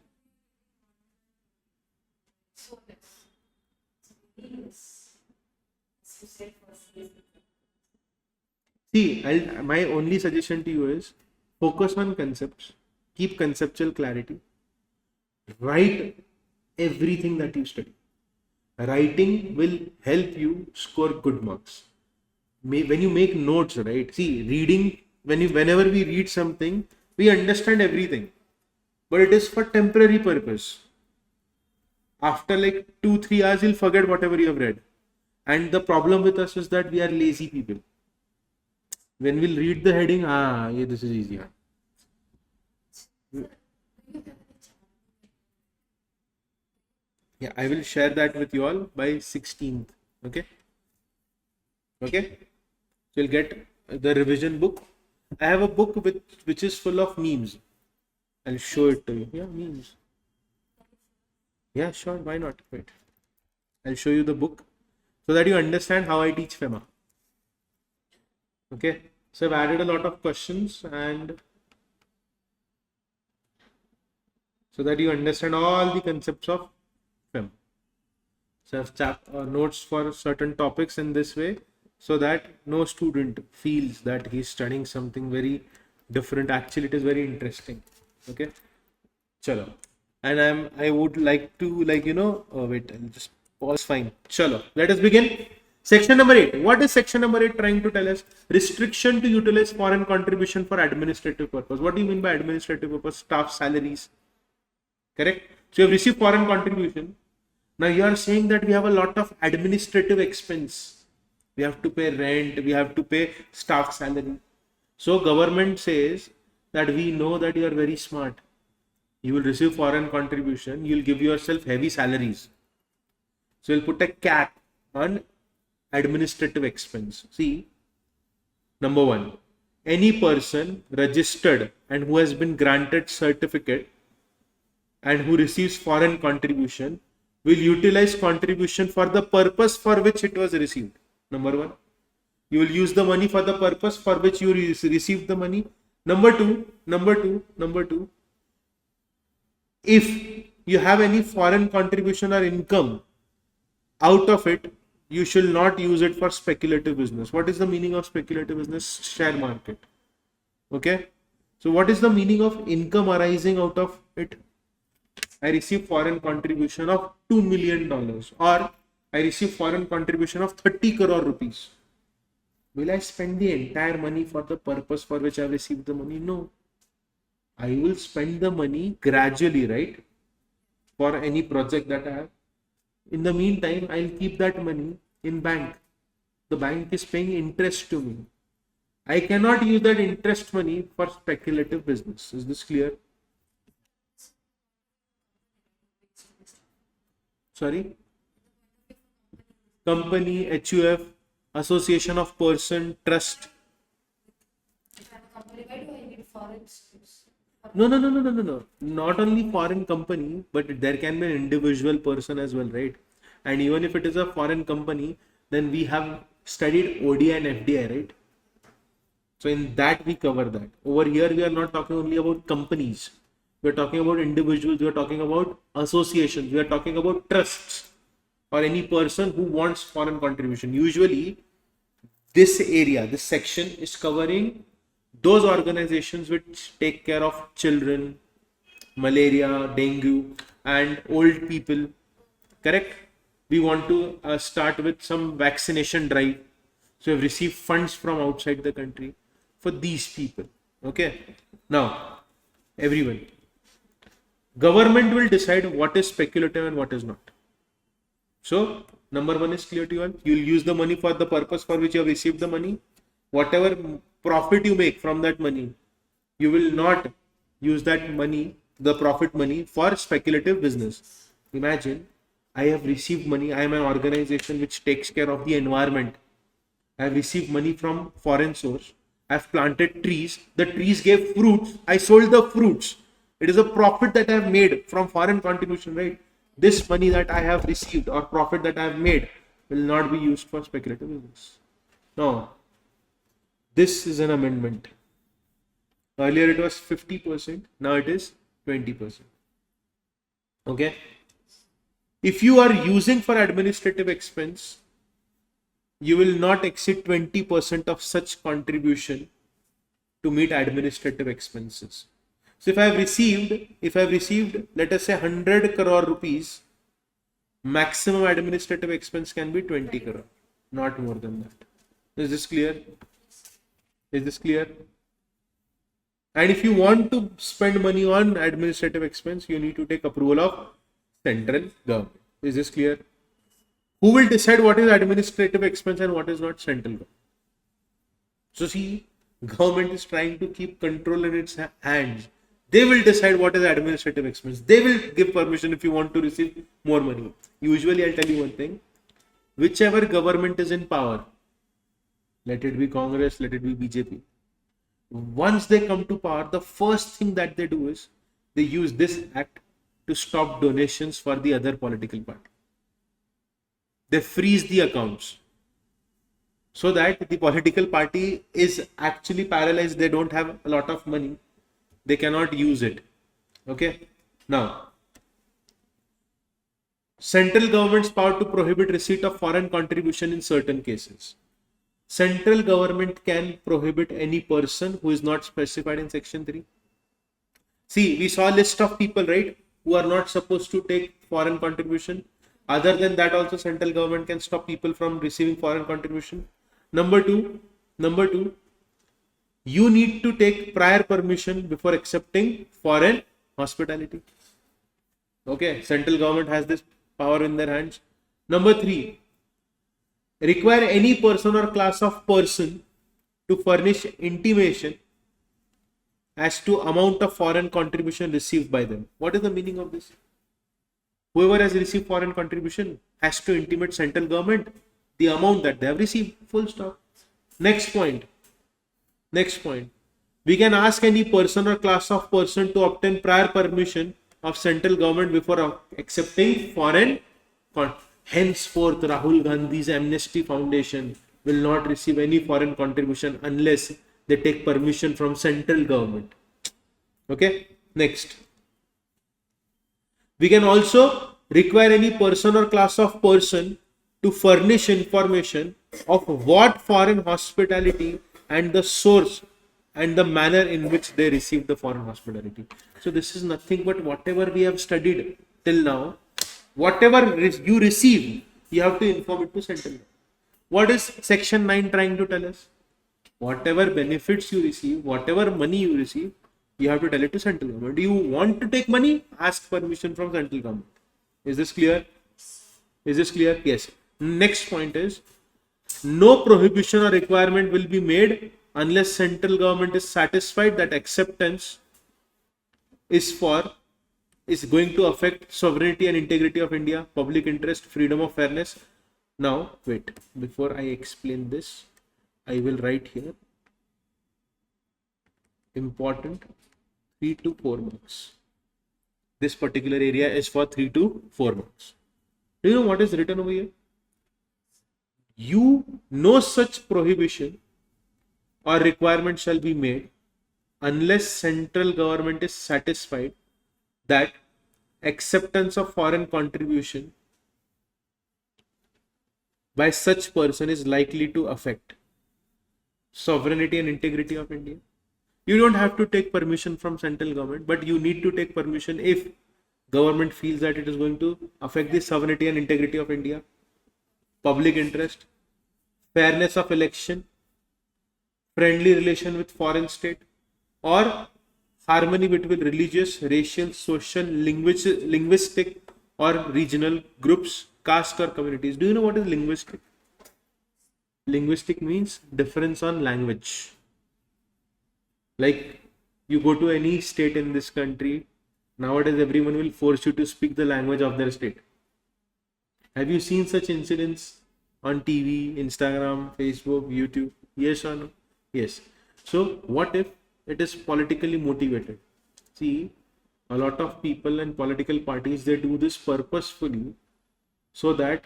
See, my only suggestion to you is focus on concepts, keep conceptual clarity, write everything that you study. Writing will help you score good marks. When you make notes, right? See, reading, whenever we read something, we understand everything, but it is for temporary purpose. After like 2-3 hours, you'll forget whatever you have read. And the problem with us is that we are lazy people. When we'll read the heading, yeah, this is easy. Yeah, I will share that with you all by 16th. Okay. Okay. So you'll get the revision book. I have a book which is full of memes. I'll show it to you. Yeah, memes. Yeah, sure. Why not? Wait. I'll show you the book so that you understand how I teach FEMA. Okay. So I've added a lot of questions and so that you understand all the concepts of FEMA. So I've notes for certain topics in this way so that no student feels that he's studying something very different. Actually, it is very interesting. Okay. Chalo. And I would like to wait, I'll just pause. Fine. Chalo. Let us begin. Section number 8. What is section number 8 trying to tell us? Restriction to utilize foreign contribution for administrative purpose. What do you mean by administrative purpose? Staff salaries. Correct. So you have received foreign contribution. Now you are saying that we have a lot of administrative expense. We have to pay rent, we have to pay staff salary. So government says that we know that you are very smart. You will receive foreign contribution, you will give yourself heavy salaries. So you'll put a cap on administrative expense. See, number one, any person registered and who has been granted certificate and who receives foreign contribution will utilize contribution for the purpose for which it was received. Number one, you will use the money for the purpose for which you received the money. Number two, if you have any foreign contribution or income out of it, you should not use it for speculative business. What is the meaning of speculative business? Share market. Okay. So what is the meaning of income arising out of it? I receive foreign contribution of $2 million or I receive foreign contribution of 30 crore rupees. Will I spend the entire money for the purpose for which I received the money? No. I will spend the money gradually, right? For any project that I have. In the meantime, I'll keep that money in bank. The bank is paying interest to me. I cannot use that interest money for speculative business. Is this clear? Sorry? Company, HUF, association of person, trust. If I have a company, why do I need foreign schools? No. Not only foreign company, but there can be an individual person as well, right? And even if it is a foreign company, then we have studied ODI and FDI, right? So in that we cover that. Over here, we are not talking only about companies. We are talking about individuals. We are talking about associations. We are talking about trusts or any person who wants foreign contribution. Usually, this area, this section is covering those organizations which take care of children, malaria, dengue, and old people. Correct? We want to start with some vaccination drive. So we've received funds from outside the country for these people. Okay. Now, everyone, government will decide what is speculative and what is not. So, number one is clear to you all. You will use the money for the purpose for which you have received the money. Whatever profit you make from that money, you will not use that money, the profit money, for speculative business. Imagine, I have received money. I am an organization which takes care of the environment. I have received money from foreign source. I have planted trees. The trees gave fruits. I sold the fruits. It is a profit that I have made from foreign contribution, right? This money that I have received or profit that I have made will not be used for speculative business. No. This is an amendment. Earlier it was 50%. Now it is 20%. Okay. If you are using for administrative expense, you will not exceed 20% of such contribution to meet administrative expenses. So if I have received, let us say 100 crore rupees, maximum administrative expense can be 20 crore, not more than that. Is this clear? Is this clear? And if you want to spend money on administrative expense, you need to take approval of central government. Is this clear? Who will decide what is administrative expense and what is not? Central government. So see, government is trying to keep control in its hands. They will decide what is administrative expense. They will give permission if you want to receive more money. Usually, I'll tell you one thing. Whichever government is in power, let it be Congress, let it be BJP. Once they come to power, the first thing that they do is they use this act to stop donations for the other political party. They freeze the accounts so that the political party is actually paralyzed. They don't have a lot of money. They cannot use it. Okay. Now, central government's power to prohibit receipt of foreign contribution in certain cases. Central government can prohibit any person who is not specified in section 3. See, we saw a list of people, right, who are not supposed to take foreign contribution. Other than that, also central government can stop people from receiving foreign contribution. Number two, you need to take prior permission before accepting foreign hospitality. Okay, central government has this power in their hands. Number 3, require any person or class of person to furnish intimation as to amount of foreign contribution received by them. What is the meaning of this? Whoever has received foreign contribution has to intimate central government the amount that they have received. Full stop. Next point. We can ask any person or class of person to obtain prior permission of central government before accepting foreign. Henceforth, Rahul Gandhi's Amnesty Foundation will not receive any foreign contribution unless they take permission from central government. Okay. Next. We can also require any person or class of person to furnish information of what foreign hospitality and the source and the manner in which they received the foreign hospitality. So this is nothing but whatever we have studied till now. Whatever you receive, you have to inform it to central. What is section 9 trying to tell us? Whatever benefits you receive, whatever money you receive, you have to tell it to central government. Do you want to take money? Ask permission from central government. Is this clear? Yes. Next point is, no prohibition or requirement will be made unless central government is satisfied that acceptance is going to affect sovereignty and integrity of India, public interest, freedom of fairness. Now, wait, before I explain this, I will write here important 3 to 4 marks. This particular area is for 3 to 4 marks. Do you know what is written over here? No such prohibition or requirement shall be made unless central government is satisfied that acceptance of foreign contribution by such person is likely to affect sovereignty and integrity of India. You don't have to take permission from central government, but you need to take permission if government feels that it is going to affect the sovereignty and integrity of India, public interest, fairness of election, friendly relation with foreign state, or harmony between religious, racial, social, linguistic or regional groups, caste or communities. Do you know what is linguistic? Linguistic means difference on language. Like you go to any state in this country, nowadays everyone will force you to speak the language of their state. Have you seen such incidents on TV, Instagram, Facebook, YouTube? Yes or no? Yes. So what if it is politically motivated? See, a lot of people and political parties, they do this purposefully so that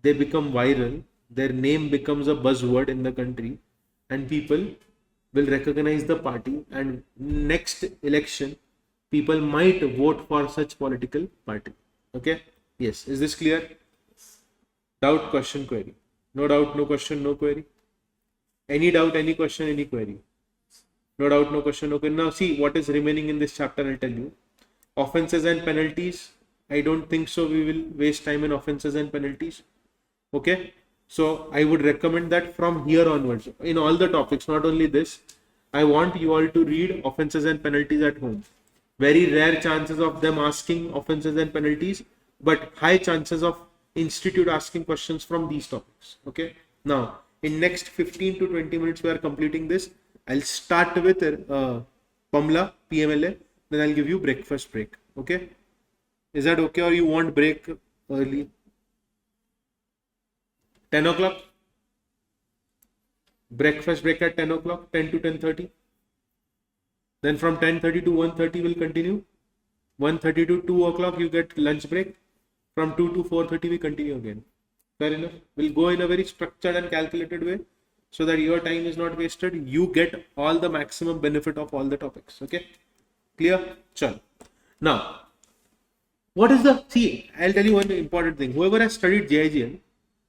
they become viral, their name becomes a buzzword in the country, and people will recognize the party, and next election people might vote for such political party. Okay? Yes. Is this clear? Doubt, question, query? No doubt, no question, no query? Any doubt, any question, any query? No doubt, no question, no query. Now see what is remaining in this chapter. I'll tell you. Offenses and penalties. I don't think so we will waste time in offenses and penalties. Okay? So I would recommend that from here onwards, in all the topics, not only this, I want you all to read offenses and penalties at home. Very rare chances of them asking offenses and penalties, but high chances of institute asking questions from these topics. Okay? Now, in next 15 to 20 minutes, we are completing this. I'll start with PMLA, then I'll give you breakfast break. Okay? Is that okay, or you want break early? 10 o'clock? Breakfast break at 10 o'clock, 10 to 10:30. Then from 10:30 to 1:30 will continue. 1:30 to 2 o'clock you get lunch break. From 2 to 4:30 we continue again. Fair enough? We'll go in a very structured and calculated way so that your time is not wasted. You get all the maximum benefit of all the topics. Okay? Clear? Chal. Now, what is I'll tell you one important thing. Whoever has studied JIGL,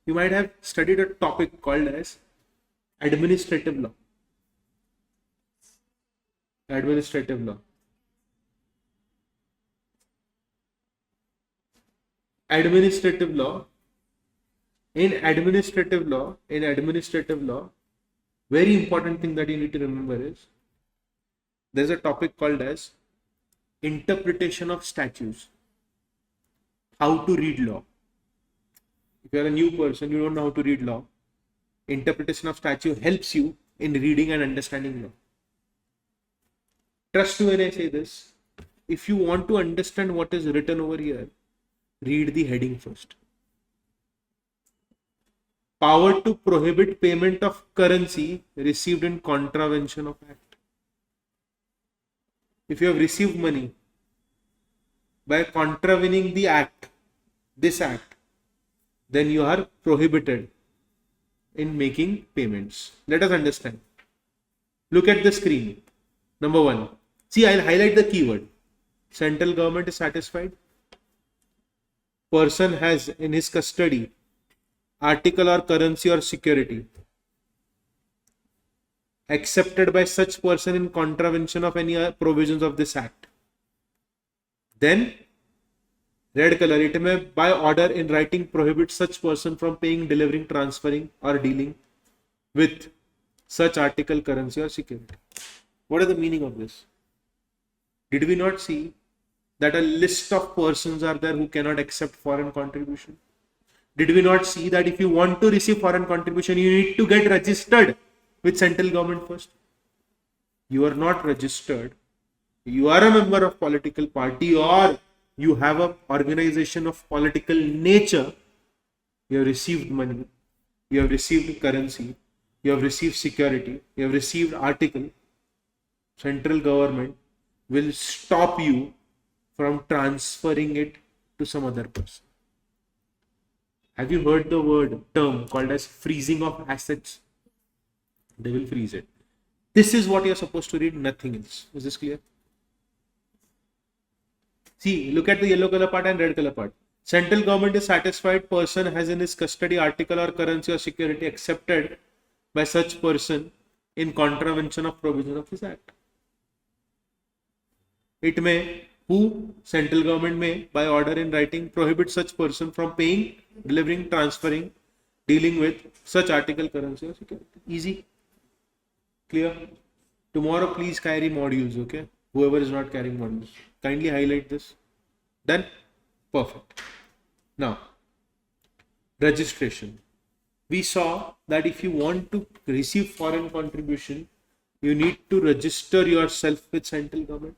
you might have studied a topic called as administrative law. Administrative law. Administrative law. In administrative law, very important thing that you need to remember is there's a topic called as interpretation of statutes. How to read law. If you are a new person, you don't know how to read law. Interpretation of statute helps you in reading and understanding law. Trust me when I say this. If you want to understand what is written over here, read the heading first. Power to prohibit payment of currency received in contravention of act. If you have received money by contravening the act, this act, then you are prohibited in making payments. Let us understand. Look at the screen. Number one. See, I'll highlight the keyword. Central government is satisfied. Person has in his custody article or currency or security accepted by such person in contravention of any provisions of this act. Then red color, it may by order in writing prohibit such person from paying, delivering, transferring or dealing with such article, currency or security. What is the meaning of this? Did we not see that a list of persons are there who cannot accept foreign contribution? Did we not see that if you want to receive foreign contribution, you need to get registered with central government first? You are not registered. You are a member of political party or you have an organization of political nature. You have received money. You have received currency. You have received security. You have received article. Central government will stop you from transferring it to some other person. Have you heard the term called as freezing of assets? They will freeze it. This is what you are supposed to read, nothing else. Is this clear? See, look at the yellow color part and red color part. Central government is satisfied person has in his custody article or currency or security accepted by such person in contravention of provision of this act. It may, who central government may, by order in writing, prohibit such person from paying, delivering, transferring, dealing with such article, currency or security. Easy. Clear? Tomorrow please carry modules, okay? Whoever is not carrying modules. Kindly highlight this. Done? Perfect. Now, registration. We saw that if you want to receive foreign contribution, you need to register yourself with central government.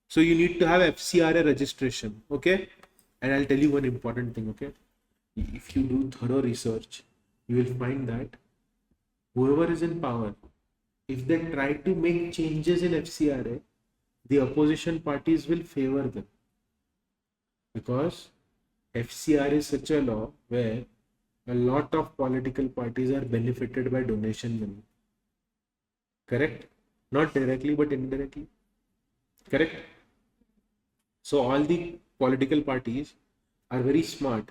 So you need to have FCRA registration, okay? And I'll tell you one important thing, okay? If you do thorough research, you will find that whoever is in power, if they try to make changes in FCRA, the opposition parties will favor them. Because FCRA is such a law where a lot of political parties are benefited by donation money. Correct? Not directly but indirectly. Correct? So all the political parties are very smart.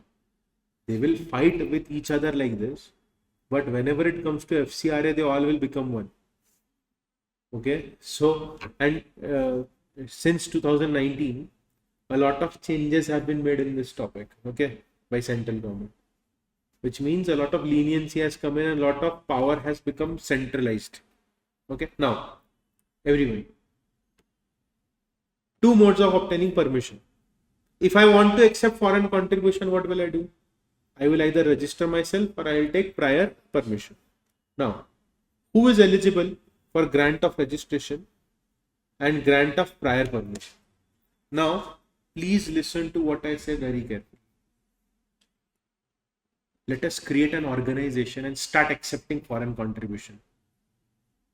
They will fight with each other like this, but whenever it comes to FCRA, they all will become one. Okay, so and since 2019, a lot of changes have been made in this topic, okay, by central government, which means a lot of leniency has come in and a lot of power has become centralized. Okay, now everyone. Two modes of obtaining permission. If I want to accept foreign contribution, what will I do? I will either register myself or I will take prior permission. Now, who is eligible for grant of registration and grant of prior permission? Now, please listen to what I say very carefully. Let us create an organization and start accepting foreign contribution.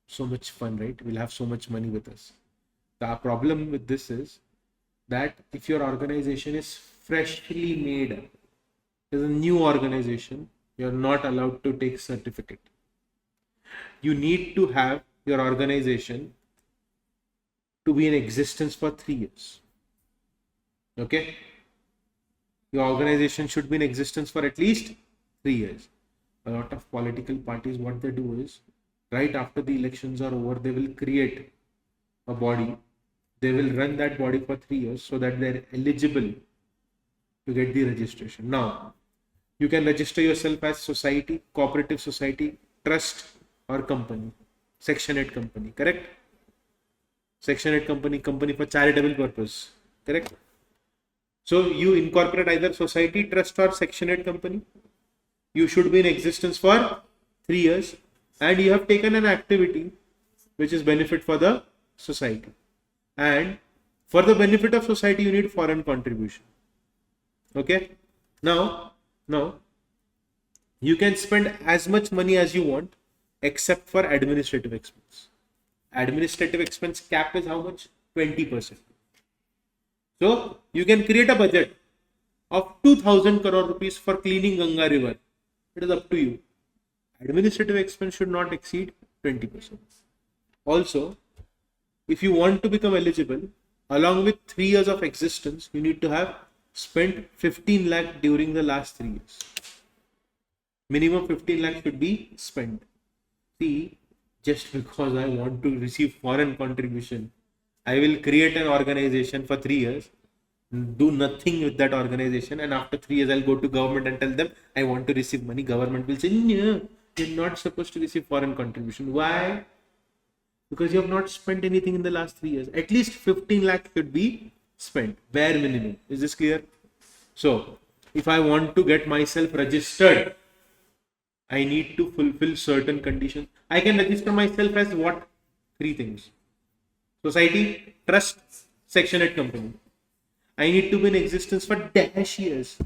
So much fun, right? We'll have so much money with us. The problem with this is that if your organization is freshly made, is a new organization, you're not allowed to take certificate. You need to have your organization to be in existence for 3 years. Okay? Your organization should be in existence for at least 3 years. A lot of political parties, what they do is, right after the elections are over, they will create a body. They will run that body for 3 years so that they're eligible to get the registration. Now, you can register yourself as society, cooperative society, trust or company. Section 8 company, correct? Section 8 company for charitable purpose, correct? So you incorporate either society, trust or section 8 company. You should be in existence for 3 years and you have taken an activity which is benefit for the society. And for the benefit of society, you need foreign contribution. Okay. Now you can spend as much money as you want except for administrative expense. Administrative expense cap is how much? 20%. So you can create a budget of 2000 crore rupees for cleaning Ganga river. It is up to you. Administrative expense should not exceed 20%. Also, if you want to become eligible, along with 3 years of existence, you need to have spent 15 lakh during the last 3 years. Minimum 15 lakh should be spent. See, just because I want to receive foreign contribution, I will create an organization for 3 years, do nothing with that organization, and after 3 years I'll go to government and tell them I want to receive money. Government will say, no, you're not supposed to receive foreign contribution. Why? Because you have not spent anything in the last 3 years. At least 15 lakh should be spent, bare minimum. Is this clear? So, if I want to get myself registered, I need to fulfill certain conditions. I can register myself as what? 3 things. Society, trust, section 8 company. I need to be in existence for dash years.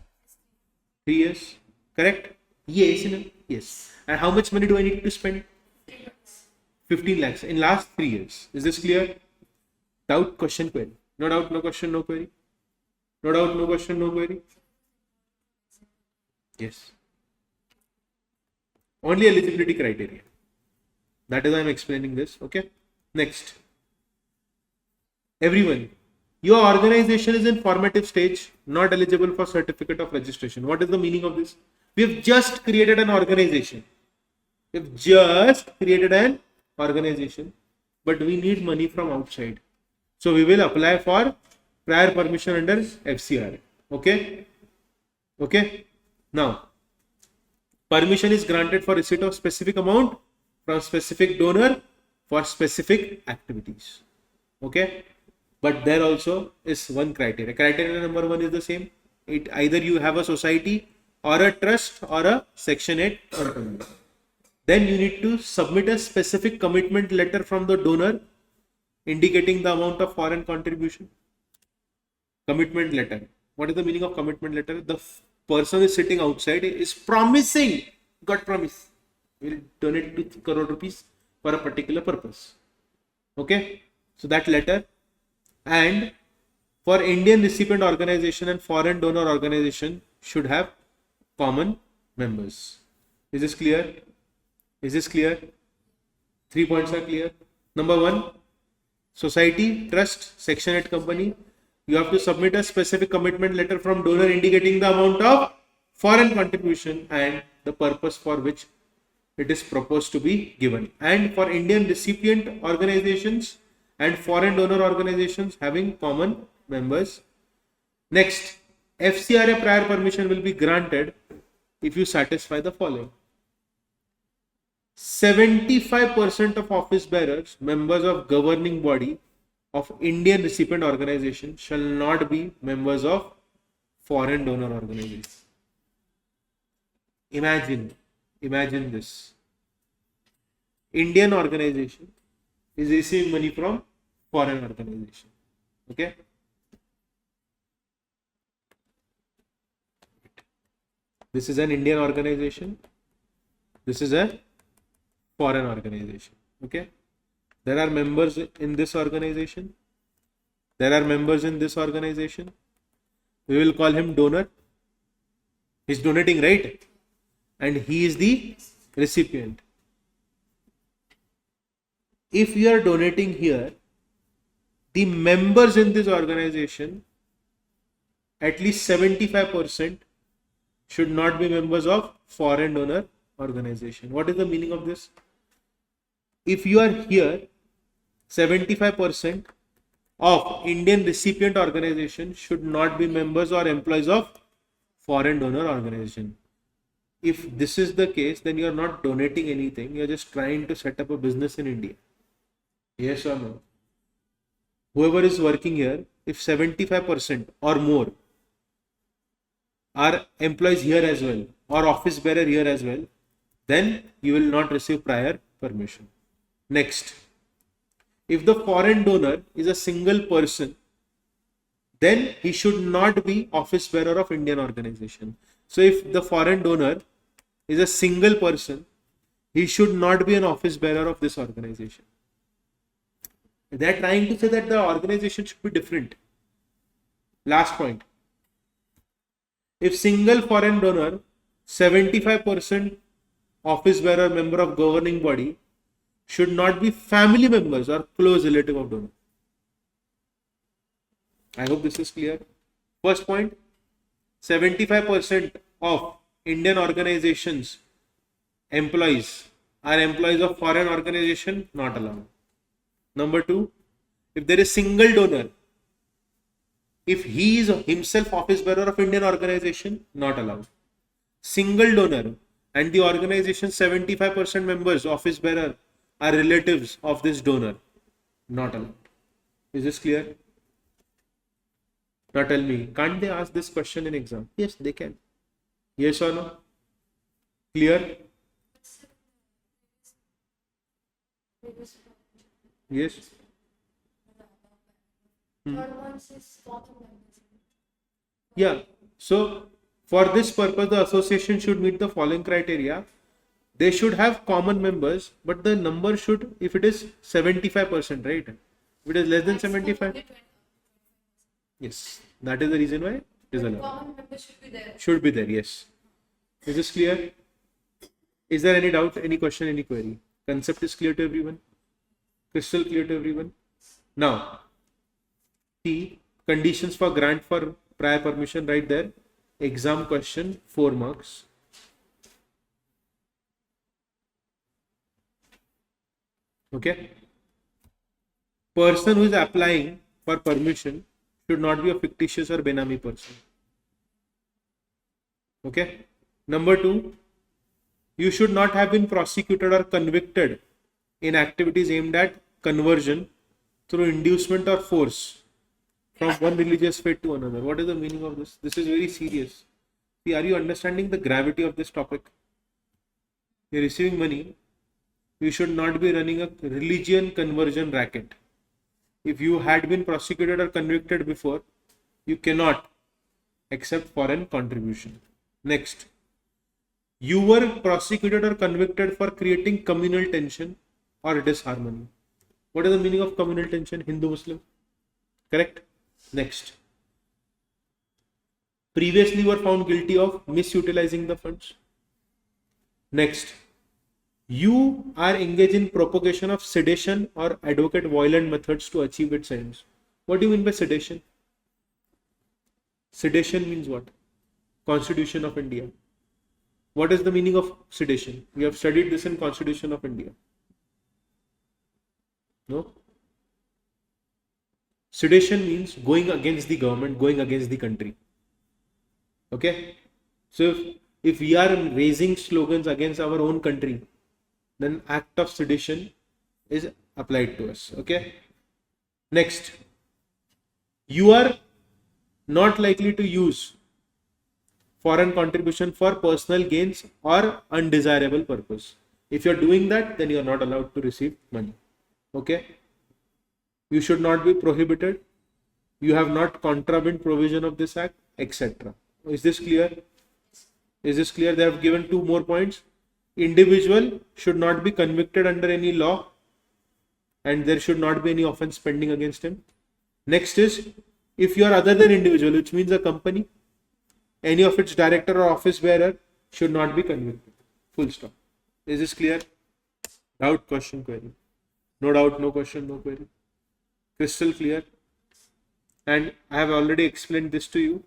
3 years. Correct? Yes. Yes. And how much money do I need to spend? 15 lakhs in last 3 years. Is this clear? Doubt, question, query. No doubt, no question, no query. No doubt, no question, no query. Yes. Only eligibility criteria. That is why I'm explaining this. Okay. Next. Everyone, your organization is in formative stage, not eligible for certificate of registration. What is the meaning of this? We have just created an organization. We have just created an organization, but we need money from outside. So we will apply for prior permission under FCRA. Okay. Okay. Now, permission is granted for receipt of specific amount from specific donor for specific activities. Okay. But there also is one criteria. Criteria number 1 is the same. It either you have a society or a trust or a section 8 company. Then you need to submit a specific commitment letter from the donor indicating the amount of foreign contribution. Commitment letter. What is the meaning of commitment letter? The person is sitting outside is promising, got promise, will donate 2 crore rupees for a particular purpose. Okay. So that letter. And for Indian recipient organization and foreign donor organization should have common members. Is this clear? Is this clear? 3 points are clear. Number 1, society, trust, section 8 company. You have to submit a specific commitment letter from donor indicating the amount of foreign contribution and the purpose for which it is proposed to be given. And for Indian recipient organizations and foreign donor organizations having common members. Next, FCRA prior permission will be granted if you satisfy the following. 75% of office bearers, members of governing body of Indian recipient organization shall not be members of foreign donor organization. Imagine this. Indian organization is receiving money from foreign organization. Okay. This is an Indian organization. This is a foreign organization. Okay. There are members in this organization. There are members in this organization. We will call him donor. He's donating, right? And he is the recipient. If you are donating here, the members in this organization, at least 75% should not be members of foreign donor organization. What is the meaning of this? If you are here, 75% of Indian recipient organization should not be members or employees of foreign donor organization. If this is the case, then you are not donating anything. You are just trying to set up a business in India. Yes or no? Whoever is working here, if 75% or more are employees here as well or office bearer here as well, then you will not receive prior permission. Next, if the foreign donor is a single person, then he should not be office bearer of Indian organization. So if the foreign donor is a single person, he should not be an office bearer of this organization. They're trying to say that the organization should be different. Last point. If single foreign donor, 75% office bearer member of governing body should not be family members or close relative of donor. I hope this is clear. First point, 75% of Indian organizations employees are employees of foreign organization, not allowed. Number two, if there is single donor, if he is himself office bearer of Indian organization, not allowed. Single donor and the organization 75% members, office bearer, are relatives of this donor, not allowed. Is this clear? Now tell me, can't they ask this question in exam? Yes, they can. Yes or no? Clear? Yes. Third one is bottom line. Yeah. So for this purpose, the association should meet the following criteria. They should have common members, but the number should, if it is 75%, right? If it is less than 75, yes, that is the reason why it is allowed. Common members should be there. Should be there, yes. Is this clear? Is there any doubt, any question, any query? Concept is clear to everyone? Crystal clear to everyone? Now, see, conditions for grant for prior permission right there. Exam question, 4 marks. Okay. Person who is applying for permission should not be a fictitious or benami person. Okay. Number 2, you should not have been prosecuted or convicted in activities aimed at conversion through inducement or force from one religious faith to another. What is the meaning of this? This is very serious. See, are you understanding the gravity of this topic? You're receiving money. You should not be running a religion conversion racket. If you had been prosecuted or convicted before, you cannot accept foreign contribution. Next, you were prosecuted or convicted for creating communal tension or disharmony. What is the meaning of communal tension? Hindu-Muslim. Correct? Next. Previously were found guilty of misutilizing the funds. Next. You are engaged in propagation of sedition or advocate violent methods to achieve its ends. What do you mean by sedition? Sedition means what? Constitution of India. What is the meaning of sedition? We have studied this in Constitution of India. No? Sedition means going against the government, going against the country. Okay? So if we are raising slogans against our own country, then act of sedition is applied to us. Okay? Next, you are not likely to use foreign contribution for personal gains or undesirable purpose. If you're doing that, then you're not allowed to receive money. Okay? You should not be prohibited. You have not contravened provision of this act, etc. Is this clear? Is this clear? They have given 2 more points. Individual should not be convicted under any law and there should not be any offense pending against him. Next is, if you are other than individual, which means a company, any of its director or office bearer should not be convicted. Full stop. Is this clear? Doubt, question, query? No doubt, no question, no query. Crystal clear? And I have already explained this to you.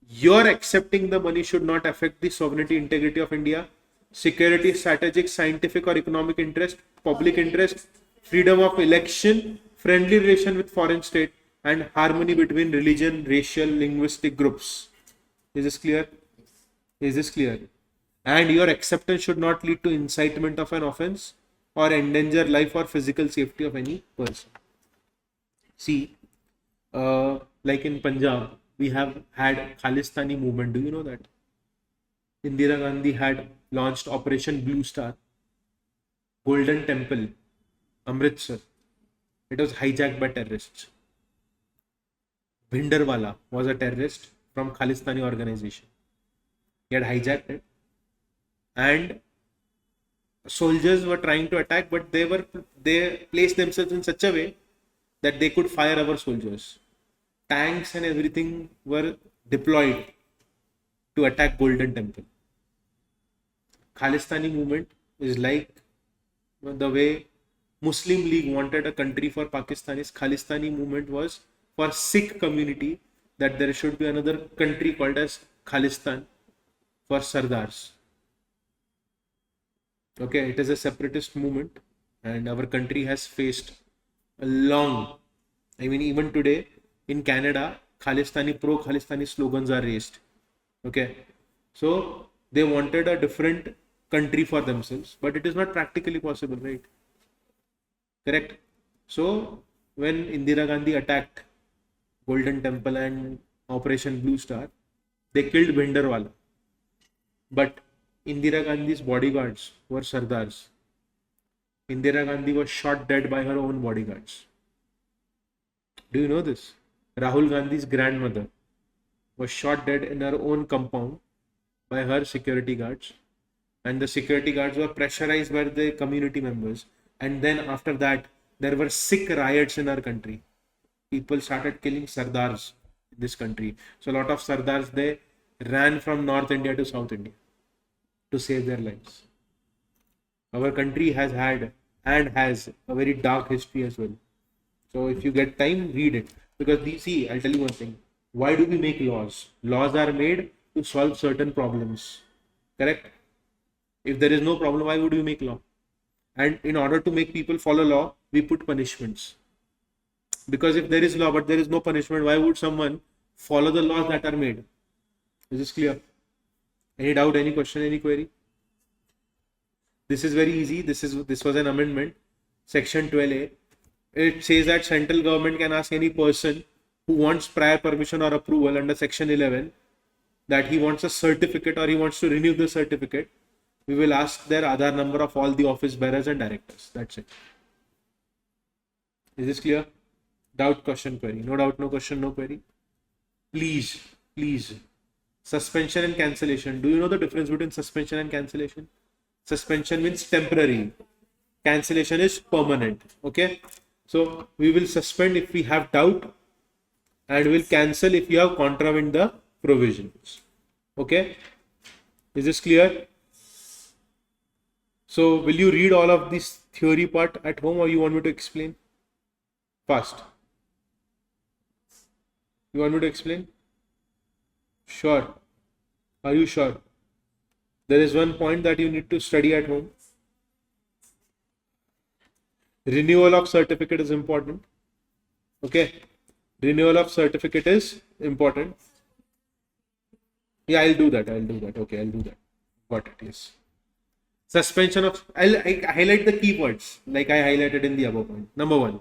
Your accepting the money should not affect the sovereignty, integrity of India, security, strategic, scientific or economic interest, public interest, freedom of election, friendly relation with foreign state, and harmony between religion, racial, linguistic groups. Is this clear? Is this clear? And your acceptance should not lead to incitement of an offense or endanger life or physical safety of any person. See, like in Punjab, we have had Khalistani movement. Do you know that? Indira Gandhi had launched Operation Blue Star, Golden Temple, Amritsar. It was hijacked by terrorists. Bhinderwala was a terrorist from Khalistani organization. He had hijacked it, and soldiers were trying to attack, but they placed themselves in such a way that they could fire our soldiers. Tanks and everything were deployed to attack Golden Temple. Khalistani movement is like the way Muslim League wanted a country for Pakistanis. Khalistani movement was for Sikh community, that there should be another country called as Khalistan for Sardars. Okay, it is a separatist movement, and our country has faced a long, even today in Canada, pro-Khalistani slogans are raised. Okay, so they wanted a different country for themselves, but it is not practically possible, right? Correct. So when Indira Gandhi attacked Golden Temple and Operation Blue Star, they killed Bhinderwala. But Indira Gandhi's bodyguards were Sardars. Indira Gandhi was shot dead by her own bodyguards. Do you know this? Rahul Gandhi's grandmother was shot dead in her own compound by her security guards. And the security guards were pressurized by the community members. And then after that, there were Sikh riots in our country. People started killing Sardars in this country. So a lot of Sardars, they ran from North India to South India to save their lives. Our country has had and has a very dark history as well. So if you get time, read it. Because see, I'll tell you one thing. Why do we make laws? Laws are made to solve certain problems. Correct? If there is no problem, why would we make law? And in order to make people follow law, we put punishments. Because if there is law but there is no punishment, why would someone follow the laws that are made? Is this clear? Any doubt, any question, any query? This is very easy. This was an amendment. Section 12A. It says that central government can ask any person who wants prior permission or approval under Section 11 that he wants a certificate or he wants to renew the certificate. We will ask their Aadhaar number of all the office bearers and directors. That's it. Is this clear? Doubt, question, query. No doubt, no question, no query. Please. Suspension and cancellation. Do you know the difference between suspension and cancellation? Suspension means temporary. Cancellation is permanent. Okay. So we will suspend if we have doubt, and will cancel if you have contravened the provisions. Okay. Is this clear? So will you read all of this theory part at home, or you want me to explain? Fast. You want me to explain? Sure. Are you sure? There is one point that you need to study at home. Renewal of certificate is important. Okay. Renewal of certificate is important. Yeah, I'll do that. Okay, I'll do that. Got it. Yes. Suspension of, I highlight the keywords like I highlighted in the above point. Number 1.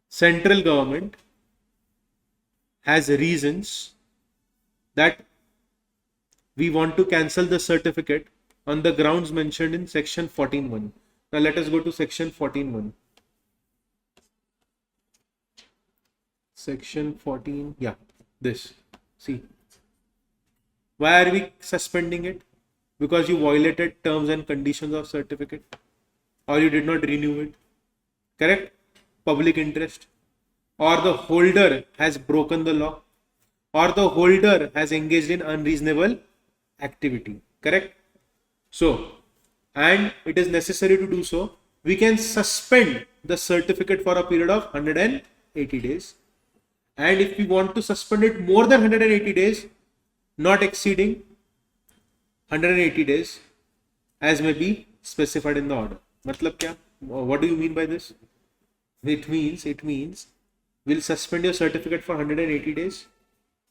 Central government has reasons that we want to cancel the certificate on the grounds mentioned in section 14.1. Now let us go to section 14.1. Section 14, yeah, this. See, why are we suspending it? Because you violated terms and conditions of certificate, or you did not renew it. Correct? Public interest, or the holder has broken the law, or the holder has engaged in unreasonable activity. Correct? So, and it is necessary to do so, we can suspend the certificate for a period of 180 days. And if we want to suspend it more than 180 days, not exceeding 180 days, as may be specified in the order. Matlab kya? What do you mean by this? It means we'll suspend your certificate for 180 days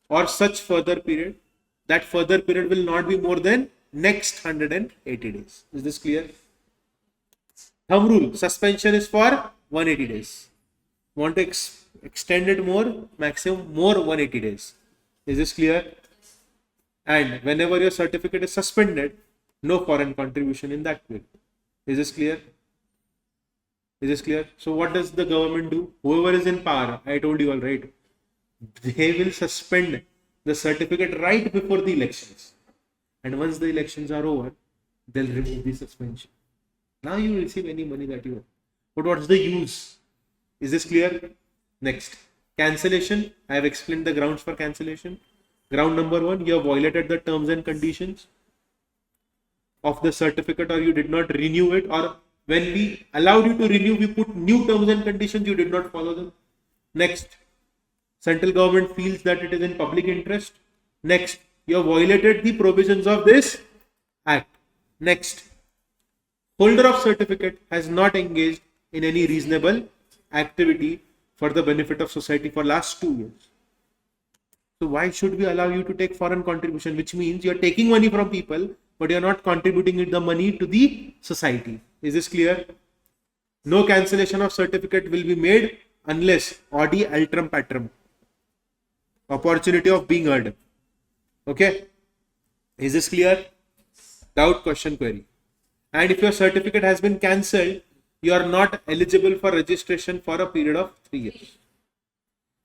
or such further period. That further period will not be more than next 180 days. Is this clear? Thumb rule, suspension is for 180 days. want to extend it more, maximum more 180 days. Is this clear? And whenever your certificate is suspended, no foreign contribution in that period. Is this clear? Is this clear? So what does the government do? Whoever is in power, I told you all right, they will suspend the certificate right before the elections. And once the elections are over, they'll remove the suspension. Now you will receive any money that you have. But what's the use? Is this clear? Next, cancellation. I have explained the grounds for cancellation. Ground number 1, you have violated the terms and conditions of the certificate, or you did not renew it, or when we allowed you to renew, we put new terms and conditions, you did not follow them. Next, central government feels that it is in public interest. Next, you have violated the provisions of this act. Next, holder of certificate has not engaged in any reasonable activity for the benefit of society for last 2 years. So why should we allow you to take foreign contribution, which means you're taking money from people, but you're not contributing the money to the society. Is this clear? No cancellation of certificate will be made unless audi alteram patrum, opportunity of being heard. Okay? Is this clear? Doubt, question, query. And if your certificate has been cancelled, you are not eligible for registration for a period of 3 years.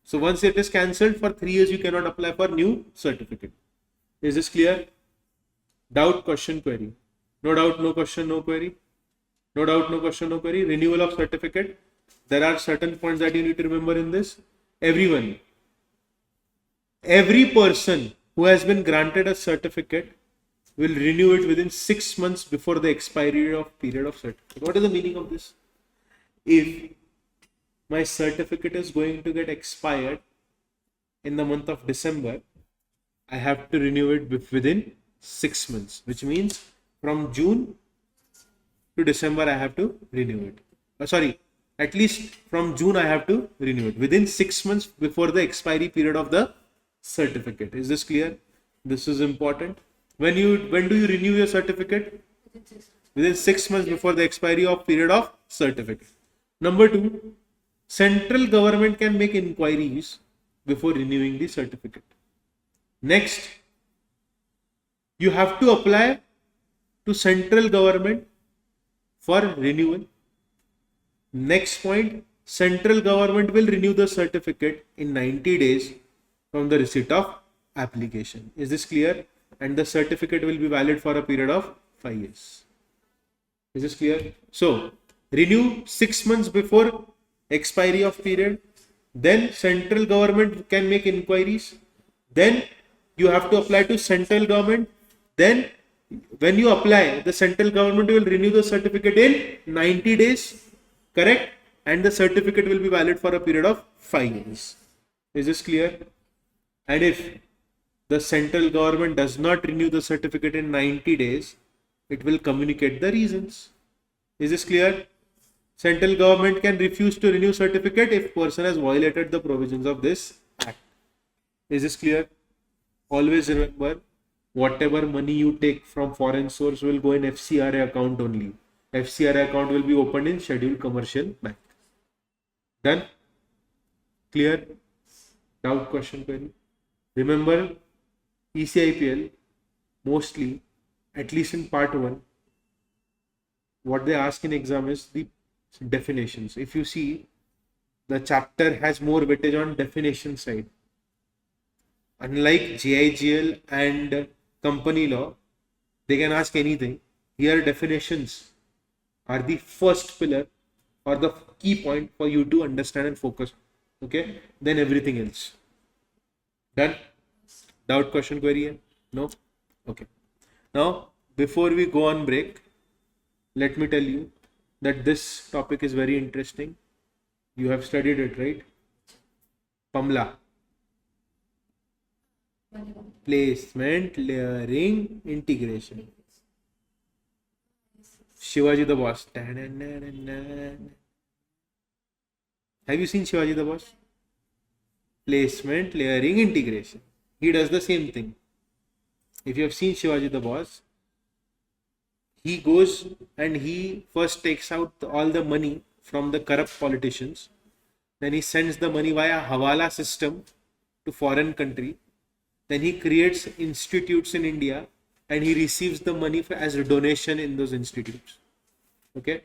So once it is cancelled for 3 years, you cannot apply for new certificate. Is this clear? Doubt, question, query. No doubt, no question, no query. No doubt, no question, no query. Renewal of certificate. There are certain points that you need to remember in this. Every person who has been granted a certificate will renew it within 6 months before the expiry of period of certificate. What is the meaning of this? If my certificate is going to get expired in the month of December, I have to renew it within 6 months, which means from June to December I have to renew it. At least from June I have to renew it within 6 months before the expiry period of the certificate. Is this clear? This is important. When do you renew your certificate? Within 6 months before the expiry of period of certificate. Number 2, central government can make inquiries before renewing the certificate. Next, you have to apply to central government for renewal. Next point, central government will renew the certificate in 90 days from the receipt of application. Is this clear? And the certificate will be valid for a period of 5 years. Is this clear? So, renew 6 months before expiry of period. Then central government can make inquiries. Then you have to apply to central government. Then when you apply, the central government will renew the certificate in 90 days. Correct? And the certificate will be valid for a period of 5 years. Is this clear? And if the central government does not renew the certificate in 90 days, it will communicate the reasons. Is this clear? Central government can refuse to renew certificate if person has violated the provisions of this act. Is this clear? Always remember, whatever money you take from foreign source will go in FCRA account only. FCRA account will be opened in scheduled commercial bank. Done? Clear? Doubt, question, query? Remember, ECIPL mostly, at least in part 1, what they ask in exam is the definitions. If you see, the chapter has more weightage on definition side. Unlike GIGL and company law, they can ask anything. Here definitions are the first pillar or the key point for you to understand and focus. Okay, then everything else. Done? Doubt, question, query? No? Okay. Now, before we go on break, let me tell you that this topic is very interesting. You have studied it, right? Pamela. Placement, layering, integration. Shivaji the Boss. Have you seen Shivaji the Boss? Placement, layering, integration. He does the same thing. If you have seen Shivaji the Boss, he goes and he first takes out all the money from the corrupt politicians. then he sends the money via Hawala system to foreign country, then he creates institutes in India and he receives the money as a donation in those institutes. Okay,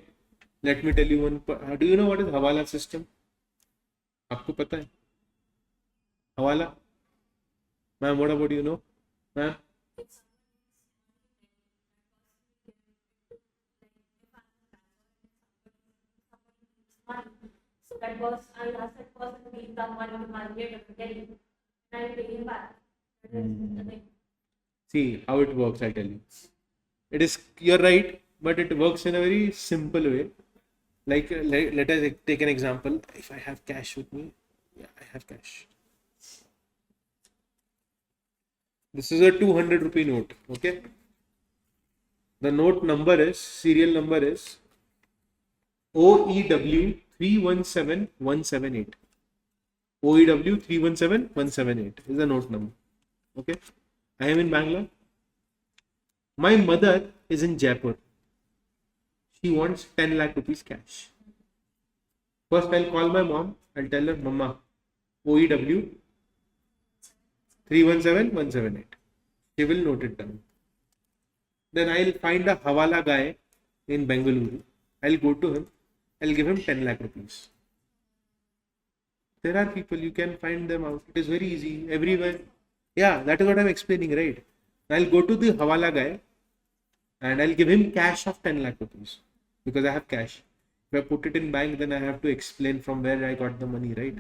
let me tell you one. Do you know what is Hawala system? आपको पता है? Hawala? Ma'am, what about you know? Ma'am? So that was, I asked that person to give the money to my relative to Delhi, and I pay him back. That is the thing. See how it works, I tell you. It is, you're right, but it works in a very simple way. Like, let us take an example. If I have cash with me, yeah, I have cash. This is a 200 rupee note, okay? The note number is, serial number is OEW 317178. OEW 317178 is the note number, okay? I am in Bangalore. My mother is in Jaipur. She wants 10 lakh rupees cash. First, I'll call my mom. I'll tell her, Mama, OEW 317178. She will note it down. Then I'll find a Hawala guy in Bengaluru. I'll go to him. I'll give him 10 lakh rupees. There are people, you can find them out. It is very easy. Everywhere. Yeah, that is what I'm explaining, right? I'll go to the Hawala guy and I'll give him cash of 10 lakh rupees because I have cash. If I put it in bank, then I have to explain from where I got the money, right?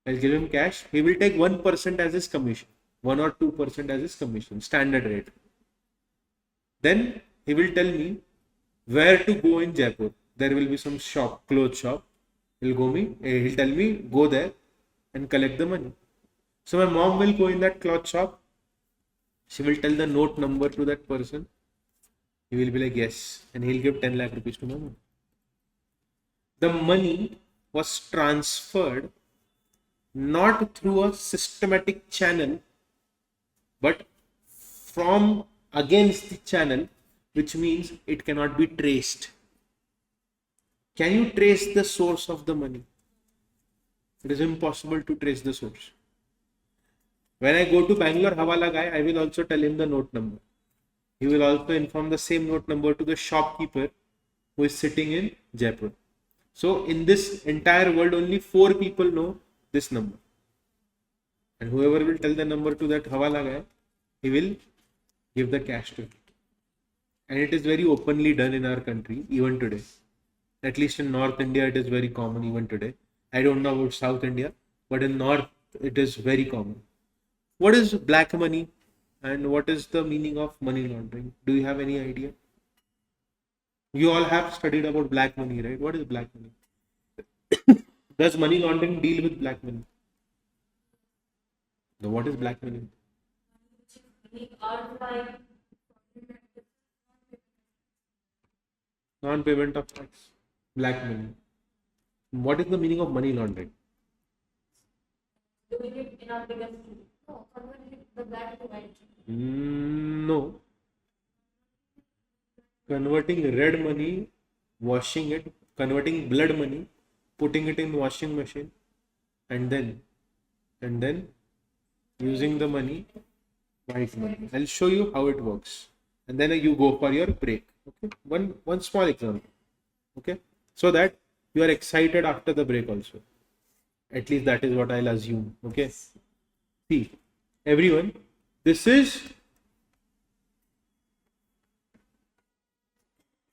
I'll give him cash. He will take 1% as his commission, 1 or 2% as his commission, standard rate. Then he will tell me where to go in Jaipur. There will be some shop, clothes shop. He'll tell me, go there and collect the money. So my mom will go in that cloth shop. She will tell the note number to that person. He will be like, yes. And he'll give 10 lakh rupees to my mom. The money was transferred not through a systematic channel, but from against the channel, which means it cannot be traced. Can you trace the source of the money? It is impossible to trace the source. When I go to Bangalore Hawala guy, I will also tell him the note number. He will also inform the same note number to the shopkeeper who is sitting in Jaipur. So in this entire world, only 4 people know this number. And whoever will tell the number to that Hawala guy, he will give the cash to him. And it is very openly done in our country, even today. At least in North India, it is very common even today. I don't know about South India, but in North, it is very common. What is black money and what is the meaning of money laundering? Do you have any idea? You all have studied about black money, right? What is black money? Does money laundering deal with black money? Now, what is black money? Non-payment of tax. Black money. What is the meaning of money laundering? Doing it in our bigger city. No, converting the black to white. No. Converting red money, washing it, converting blood money, putting it in washing machine, and then using the money, white money. I'll show you how it works, and then you go for your break. Okay, one small example. Okay, so that you are excited after the break also. At least that is what I'll assume. Okay, see, everyone, this is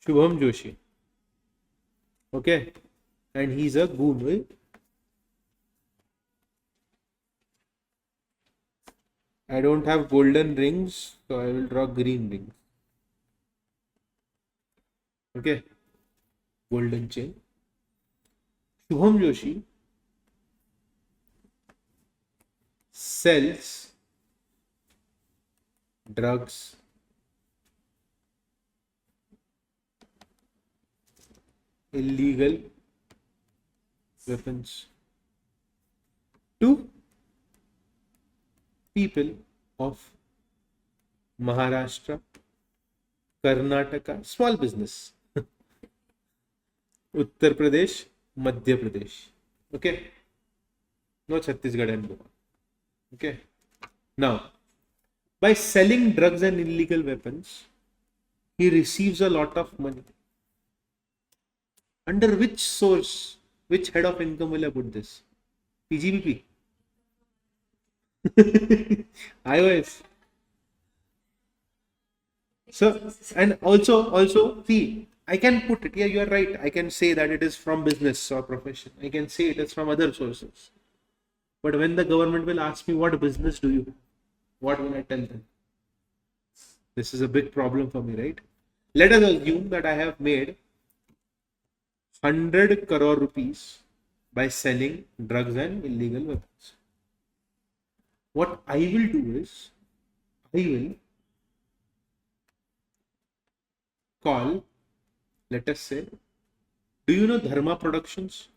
Shubham Joshi. Okay, and he's a goon, right? I don't have golden rings, so I will draw green rings. Okay, golden chain. Shubham Joshi sells drugs, illegal weapons to people of Maharashtra, Karnataka, small business, Uttar Pradesh, Madhya Pradesh. Okay. No Chhattisgarh and Goa. Okay. Now, by selling drugs and illegal weapons, he receives a lot of money. Under which source, which head of income will I put this? PGBP? iOS. So, and also, see, I can put it, yeah, you are right. I can say that it is from business or profession. I can say it is from other sources. But when the government will ask me, what business do you? What will I tell them? This is a big problem for me, right? Let us assume that I have made 100 crore rupees by selling drugs and illegal weapons. What I will do is, I will call, let us say, do you know Dharma Productions?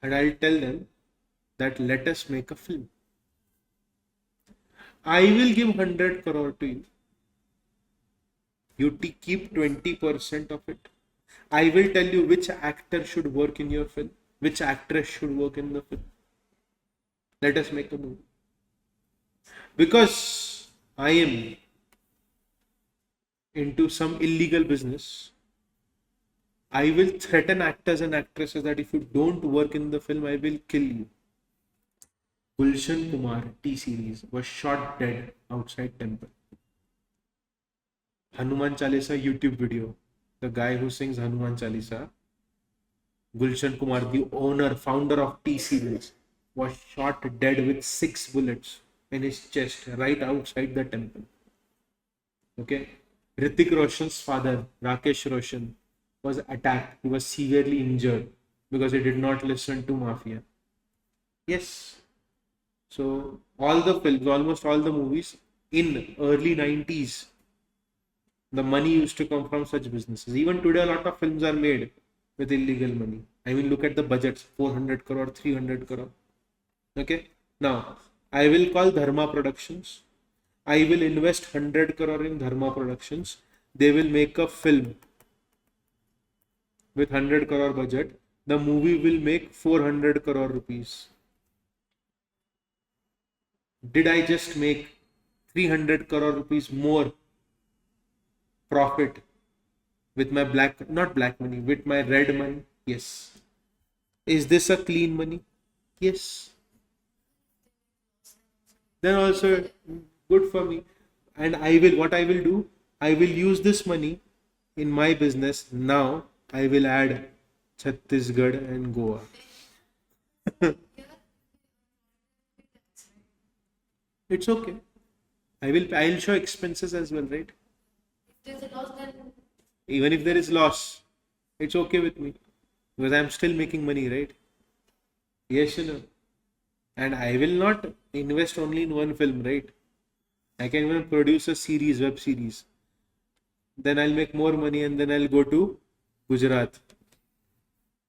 And I'll tell them that let us make a film. I will give 100 crore to you. You keep 20% of it. I will tell you which actor should work in your film, which actress should work in the film. Let us make a movie. Because I am into some illegal business, I will threaten actors and actresses that if you don't work in the film, I will kill you. Gulshan Kumar T series was shot dead outside temple. Hanuman Chalisa YouTube video. The guy who sings Hanuman Chalisa, Gulshan Kumar, the owner, founder of T series, was shot dead with 6 bullets in his chest right outside the temple. Okay. Hrithik Roshan's father, Rakesh Roshan, was attacked. He was severely injured because he did not listen to Mafia. Yes. So all the films, almost all the movies in early 90s, the money used to come from such businesses. Even today, a lot of films are made with illegal money. I mean, look at the budgets, 400 crore, 300 crore. Okay. Now, I will call Dharma Productions. I will invest 100 crore in Dharma Productions. They will make a film with 100 crore budget. The movie will make 400 crore rupees. Did I just make 300 crore rupees more profit with my not black money, with my red money? Yes. Is this a clean money? Yes. Then also good for me. And what I will do, I will use this money in my business. Now I will add Chhattisgarh and Goa. It's okay. I'll show expenses as well, right? If there's a loss, then Even if there is loss, it's okay with me because I'm still making money, right? Yes, you know. And I will not invest only in one film, right? I can even produce a series, web series. Then I'll make more money and then I'll go to Gujarat.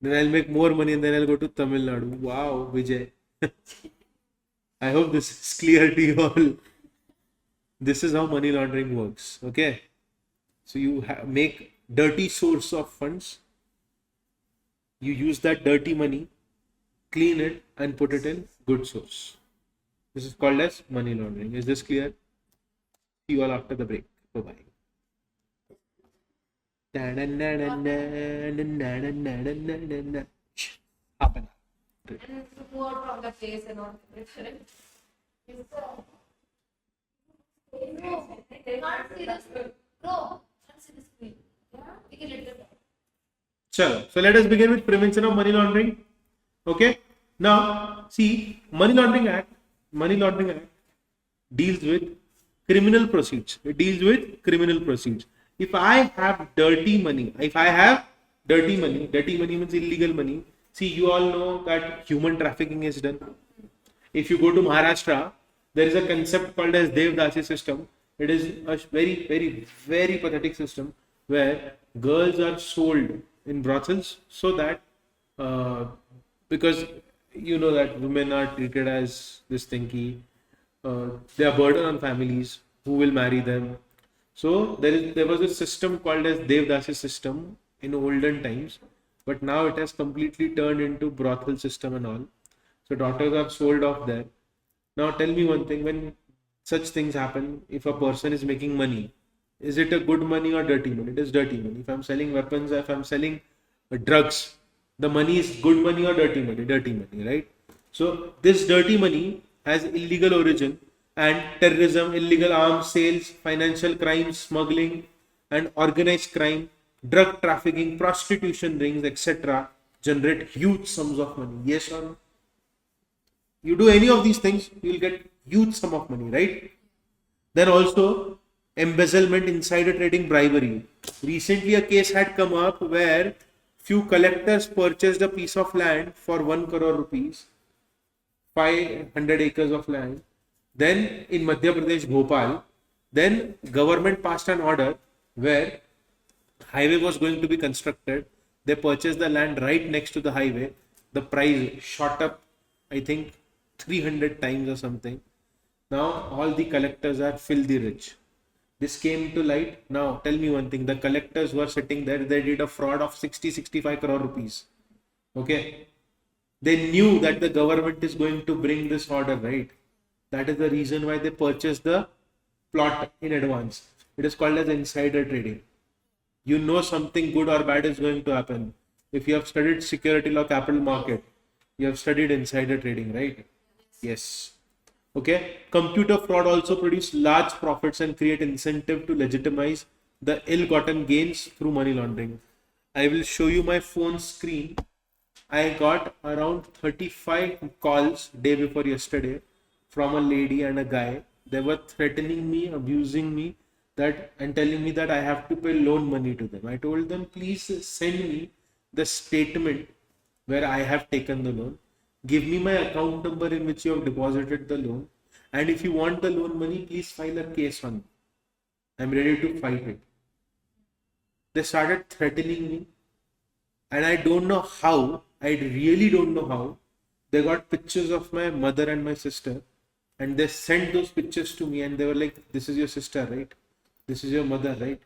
Then I'll make more money and then I'll go to Tamil Nadu. Wow, Vijay. I hope this is clear to you all. This is how money laundering works. Okay. So you make dirty source of funds. You use that dirty money, clean it and put it in good source. This is called as money laundering. Is this clear? See you all after the break. Bye-bye. Happen. and to move out from the place and all. They can't see the screen. Bro, can't see the screen. Yeah, we can let them. Chalo. So let us begin with prevention of money laundering. Okay. Now, see, Money Laundering Act deals with criminal proceeds. It deals with criminal proceeds. If I have dirty money, dirty money means illegal money. See, you all know that human trafficking is done. If you go to Maharashtra, there is a concept called as Devdasi system. It is a very, very, very pathetic system where girls are sold in brothels so that because you know that women are treated as this thingy, they are burden on families who will marry them. So there was a system called as Devdasi system in olden times, but now it has completely turned into brothel system and all. So daughters are sold off there. Now tell me one thing, when such things happen, if a person is making money, is it a good money or dirty money? It is dirty money. If I'm selling weapons, if I'm selling drugs, the money is good money or dirty money? Dirty money, right? So this dirty money has illegal origin, and terrorism, illegal arms sales, financial crimes, smuggling, and organized crime, drug trafficking, prostitution rings, etc. generate huge sums of money. Yes or no? You do any of these things, you will get huge sum of money, right? Then also embezzlement, insider trading, bribery. Recently a case had come up where few collectors purchased a piece of land for 1 crore rupees, 500 acres of land. Then in Madhya Pradesh, Bhopal, then government passed an order where highway was going to be constructed. They purchased the land right next to the highway. The price shot up, I think 300 times or something. Now all the collectors are filthy rich. This came to light. Now tell me one thing, the collectors were sitting there, they did a fraud of 65 crore rupees. Okay. They knew that the government is going to bring this order, right? That is the reason why they purchased the plot in advance. It is called as insider trading. You know something good or bad is going to happen. If you have studied security law, capital market, you have studied insider trading, right? Yes. Okay. Computer fraud also produce large profits and create incentive to legitimize the ill-gotten gains through money laundering. I will show you my phone screen. I got around 35 calls day before yesterday from a lady and a guy. They were threatening me, abusing me, that and telling me that I have to pay loan money to them. I told them, please send me the statement where I have taken the loan. Give me my account number in which you have deposited the loan. And if you want the loan money, please file a case on me. I'm ready to fight it. They started threatening me. And I don't know how, I really don't know how, they got pictures of my mother and my sister. And they sent those pictures to me and they were like, this is your sister, right? This is your mother, right?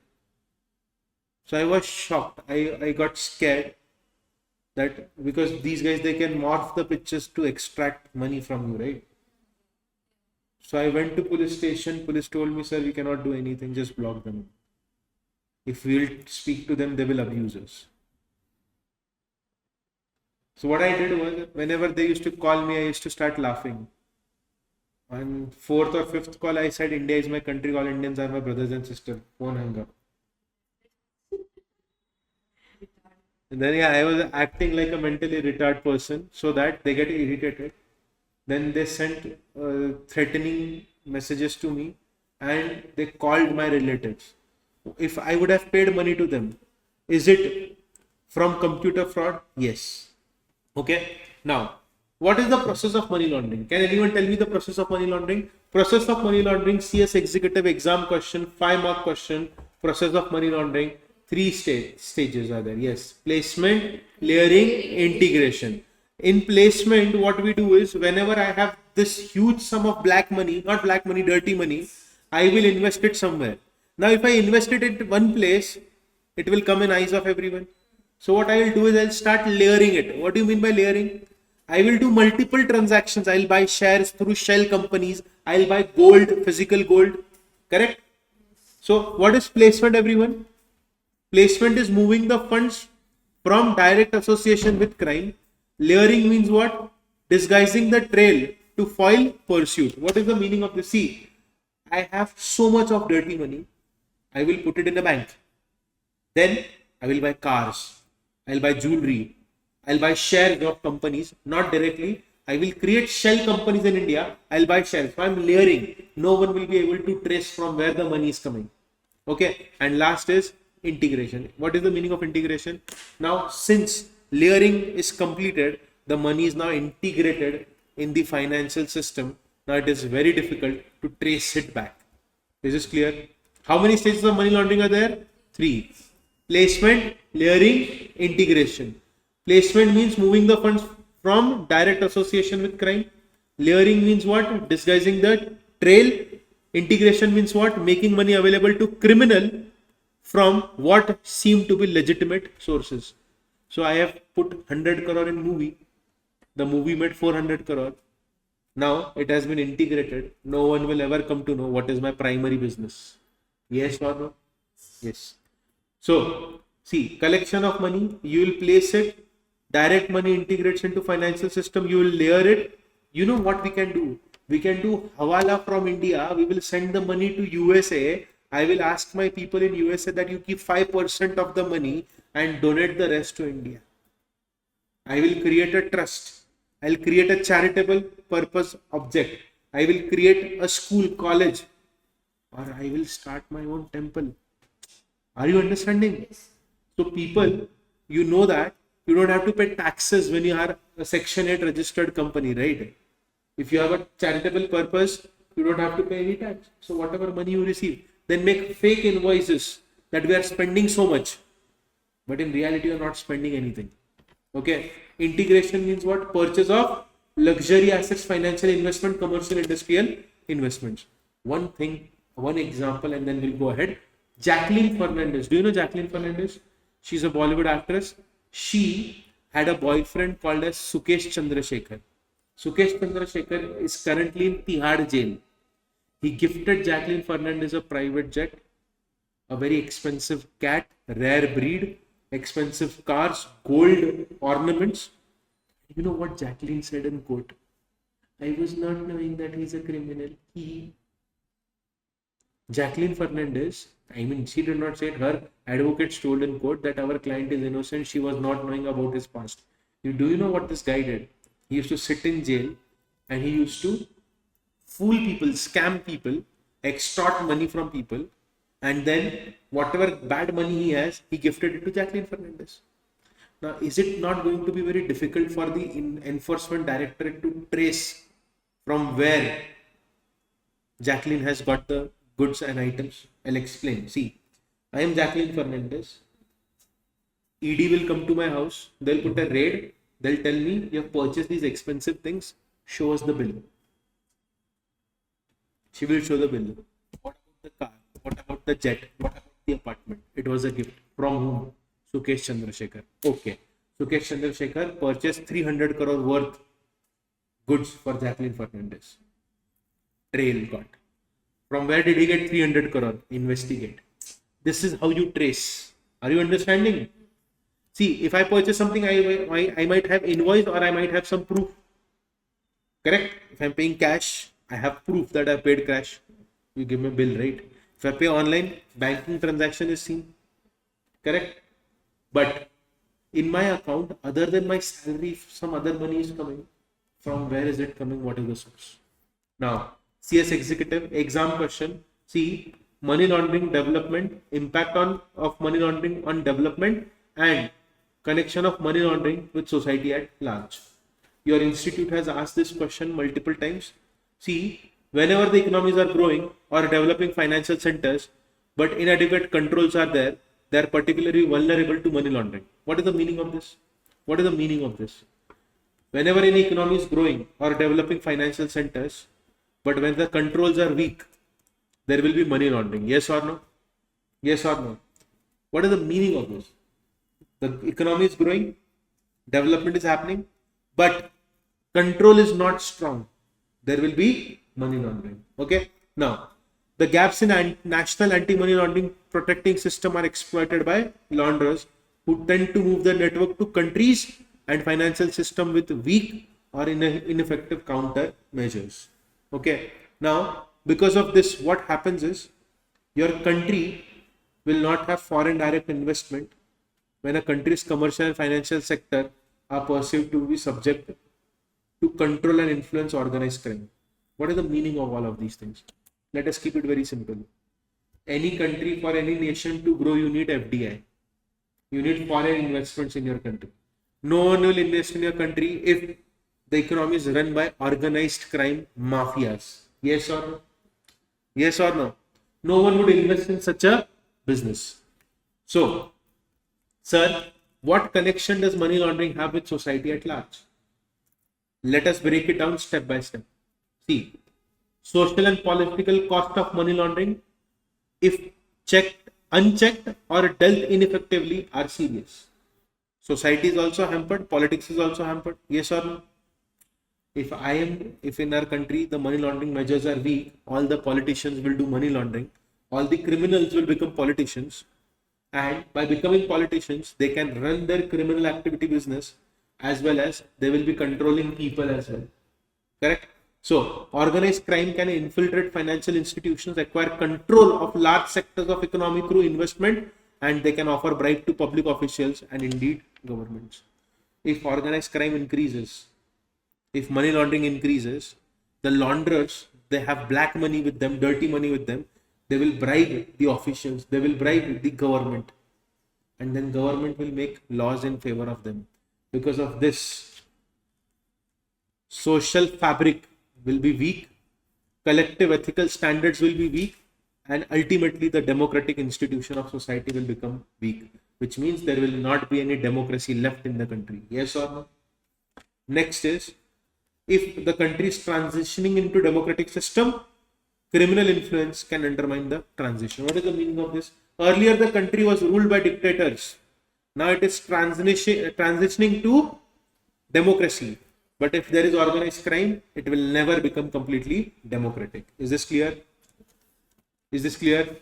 So I was shocked. I got scared that because these guys, they can morph the pictures to extract money from you, right? So I went to police station. Police told me, sir, we cannot do anything. Just block them. If we'll speak to them, they will abuse us. So what I did was, whenever they used to call me, I used to start laughing. On fourth or fifth call, I said, India is my country. All Indians are my brothers and sisters. Phone hung up. And then I was acting like a mentally retarded person so that they get irritated. Then they sent threatening messages to me and they called my relatives. If I would have paid money to them, is it from computer fraud? Yes. Okay. Now, what is the process of money laundering? Can anyone tell me the process of money laundering? Process of money laundering, CS Executive exam question, 5-mark question, process of money laundering, 3 stages are there. Yes. Placement, layering, integration. In placement, what we do is, whenever I have this huge sum of black money, not black money, dirty money, I will invest it somewhere. Now, if I invest it in one place, it will come in eyes of everyone. So what I will do is I'll start layering it. What do you mean by layering? I will do multiple transactions. I'll buy shares through shell companies. I'll buy gold, physical gold. Correct? So what is placement, everyone? Placement is moving the funds from direct association with crime. Layering means what? Disguising the trail to foil pursuit. What is the meaning of this? See, I have so much of dirty money. I will put it in a bank. Then I will buy cars. I'll buy jewelry. I'll buy shares of companies, not directly. I will create shell companies in India. I'll buy shares. So I'm layering. No one will be able to trace from where the money is coming. Okay. And last is integration. What is the meaning of integration? Now, since layering is completed, the money is now integrated in the financial system. Now it is very difficult to trace it back. Is this clear? How many stages of money laundering are there? 3. Placement, layering, integration. Placement means moving the funds from direct association with crime. Layering means what? Disguising the trail. Integration means what? Making money available to criminal from what seem to be legitimate sources. So I have put 100 crore in movie. The movie made 400 crore. Now it has been integrated. No one will ever come to know what is my primary business. Yes or no? Yes. So see, collection of money, you will place it. Direct money integrates into financial system. You will layer it. You know what we can do? We can do hawala from India. We will send the money to USA. I will ask my people in USA that you keep 5% of the money and donate the rest to India. I will create a trust. I will create a charitable purpose object. I will create a school, college, or I will start my own temple. Are you understanding? So people, you know that you don't have to pay taxes when you are a Section 8 registered company, right? If you have a charitable purpose, you don't have to pay any tax. So whatever money you receive, then make fake invoices that we are spending so much, but in reality you are not spending anything. Okay. Integration means what? Purchase of luxury assets, financial investment, commercial, industrial investments. One thing, one example, and then we'll go ahead. Jacqueline Fernandez. Do you know Jacqueline Fernandez? She's a Bollywood actress. She had a boyfriend called as Sukesh Chandrasekhar. Sukesh Chandrasekhar is currently in Tihar jail. He gifted Jacqueline Fernandez a private jet, a very expensive cat, rare breed, expensive cars, gold ornaments. You know what Jacqueline said in court? I was not knowing that he's a criminal. Jacqueline Fernandez, I mean, she did not say it. Her advocate told in court that our client is innocent. She was not knowing about his past. Do you know what this guy did? He used to sit in jail and he used to fool people, scam people, extort money from people, and then whatever bad money he has, he gifted it to Jacqueline Fernandez. Now, is it not going to be very difficult for the enforcement directorate to trace from where Jacqueline has got the goods and items? I'll explain. See, I am Jacqueline Fernandez. ED will come to my house. They'll put a raid. They'll tell me you have purchased these expensive things. Show us the bill. She will show the bill. What about the car? What about the jet? What about the apartment? It was a gift. From whom? Sukesh Chandrasekhar. Okay. Sukesh Chandrasekhar purchased 300 crore worth goods for Jacqueline Fernandez. Trail got. From where did he get 300 crore? Investigate. This is how you trace. Are you understanding? See, if I purchase something, I might have invoice or I might have some proof. Correct? If I'm paying cash, I have proof that I paid cash. You give me a bill, right? If I pay online, banking transaction is seen. Correct? But in my account, other than my salary, if some other money is coming, from where is it coming? What is the source? Now, CS Executive exam question. See, money laundering development, impact of money laundering on development and connection of money laundering with society at large. Your institute has asked this question multiple times. See, whenever the economies are growing or developing financial centers, but inadequate controls are there, they are particularly vulnerable to money laundering. What is the meaning of this? What is the meaning of this? Whenever any economy is growing or developing financial centers, but when the controls are weak, there will be money laundering. Yes or no? Yes or no? What is the meaning of this? The economy is growing, development is happening, but control is not strong. There will be money laundering. Okay. Now, the gaps in national anti-money laundering protecting system are exploited by launderers who tend to move the network to countries and financial system with weak or ineffective counter measures. Okay. Now, because of this, what happens is your country will not have foreign direct investment when a country's commercial and financial sector are perceived to be subject to control and influence organized crime. What is the meaning of all of these things? Let us keep it very simple. Any country, for any nation to grow, you need FDI. You need foreign investments in your country. No one will invest in your country if the economy is run by organized crime mafias. Yes or no? Yes or no? No one would invest in such a business. So, sir, what connection does money laundering have with society at large? Let us break it down step by step. See, social and political cost of money laundering, if checked, unchecked, or dealt ineffectively, are serious. Society is also hampered, politics is also hampered. Yes or no? If in our country the money laundering measures are weak, all the politicians will do money laundering, all the criminals will become politicians, and by becoming politicians, they can run their criminal activity business as well as they will be controlling people as well. Correct? So, organized crime can infiltrate financial institutions, acquire control of large sectors of economy through investment, and they can offer bribe to public officials and indeed governments. If organized crime increases, if money laundering increases, the launderers, they have black money with them, dirty money with them, they will bribe the officials, they will bribe the government, and then government will make laws in favor of them. Because of this, social fabric will be weak, collective ethical standards will be weak, and ultimately the democratic institution of society will become weak, which means there will not be any democracy left in the country. Yes or no? Next is, if the country is transitioning into democratic system, criminal influence can undermine the transition. What is the meaning of this? Earlier the country was ruled by dictators. Now it is transitioning to democracy. But if there is organized crime, it will never become completely democratic. Is this clear? Is this clear?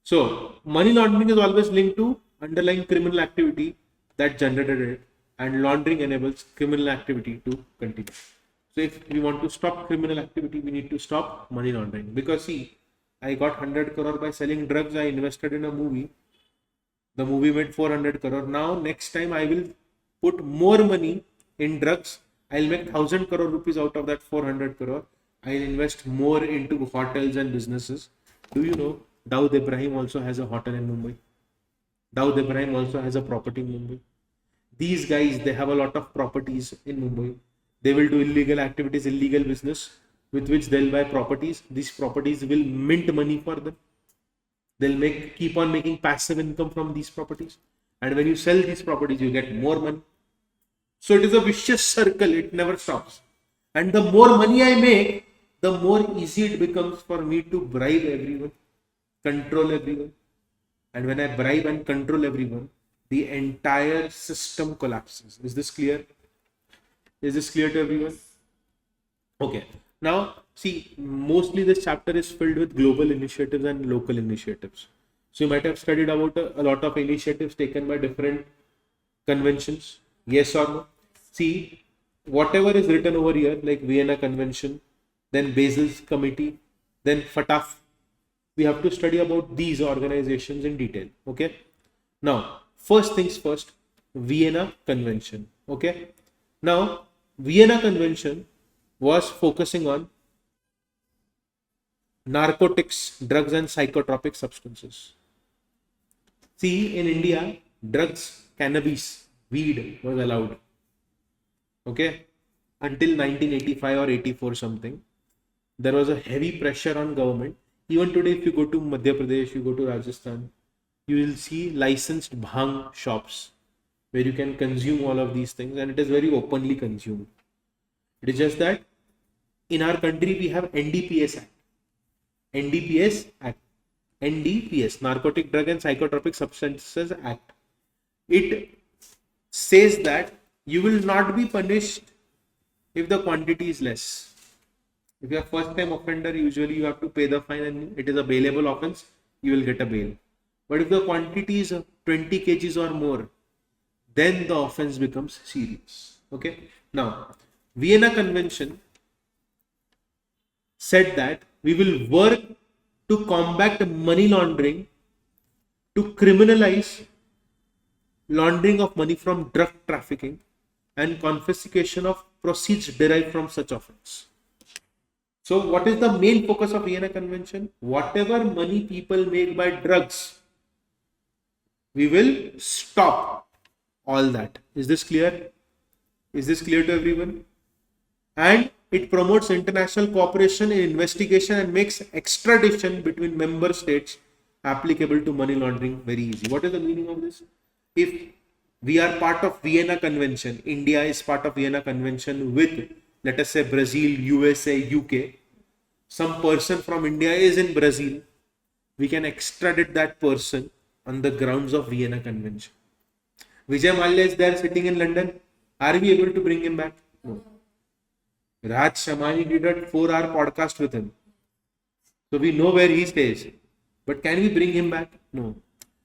So, money laundering is always linked to underlying criminal activity that generated it, and laundering enables criminal activity to continue. So, if we want to stop criminal activity, we need to stop money laundering. Because see, I got 100 crore by selling drugs, I invested in a movie. The movie made 400 crore. Now, next time I will put more money in drugs. I'll make 1,000 crore rupees out of that 400 crore. I'll invest more into hotels and businesses. Do you know Dawood Ibrahim also has a hotel in Mumbai? Dawood Ibrahim also has a property in Mumbai. These guys, they have a lot of properties in Mumbai. They will do illegal activities, illegal business with which they'll buy properties. These properties will mint money for them. They'll keep on making passive income from these properties. And when you sell these properties, you get more money. So it is a vicious circle, it never stops. And the more money I make, the more easy it becomes for me to bribe everyone, control everyone. And when I bribe and control everyone, the entire system collapses. Is this clear? Is this clear to everyone? Okay. Now, see, mostly this chapter is filled with global initiatives and local initiatives. So you might have studied about a lot of initiatives taken by different conventions. Yes or no? See, whatever is written over here, like Vienna Convention, then Basel's Committee, then FATF, we have to study about these organizations in detail. Okay. Now, first things first, Vienna Convention. Okay. Now, Vienna Convention was focusing on narcotics, drugs, and psychotropic substances. See, in India, drugs, cannabis, weed was allowed. Okay. Until 1985 or 84 something, there was a heavy pressure on government. Even today, if you go to Madhya Pradesh, you go to Rajasthan, you will see licensed bhang shops where you can consume all of these things, and it is very openly consumed. It is just that in our country we have NDPS Act. NDPS Act. NDPS, Narcotic Drug and Psychotropic Substances Act. It says that you will not be punished if the quantity is less. If you are first time offender, usually you have to pay the fine and it is a bailable offense, you will get a bail. But if the quantity is 20 kgs or more, then the offense becomes serious. Okay. Now, Vienna Convention said that we will work to combat money laundering, to criminalize laundering of money from drug trafficking and confiscation of proceeds derived from such offense. So what is the main focus of Vienna Convention? Whatever money people make by drugs, we will stop all that. Is this clear? Is this clear to everyone? And it promotes international cooperation in investigation and makes extradition between member states applicable to money laundering very easy. What is the meaning of this? If we are part of Vienna Convention, India is part of Vienna Convention with, let us say, Brazil, USA, UK, some person from India is in Brazil, we can extradite that person on the grounds of Vienna Convention. Vijay Mallya is there sitting in London. Are we able to bring him back? No. Raj Shamani did a 4-hour podcast with him. So we know where he stays. But can we bring him back? No.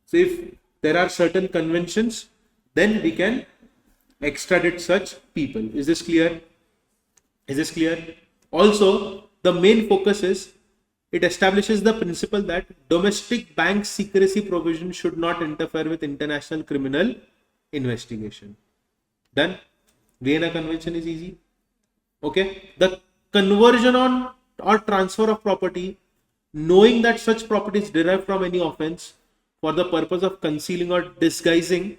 So if there are certain conventions, then we can extradite such people. Is this clear? Is this clear? Also, the main focus is it establishes the principle that domestic bank secrecy provision should not interfere with international criminal investigation. Done? Vienna Convention is easy. Okay. The conversion on or transfer of property, knowing that such property is derived from any offense for the purpose of concealing or disguising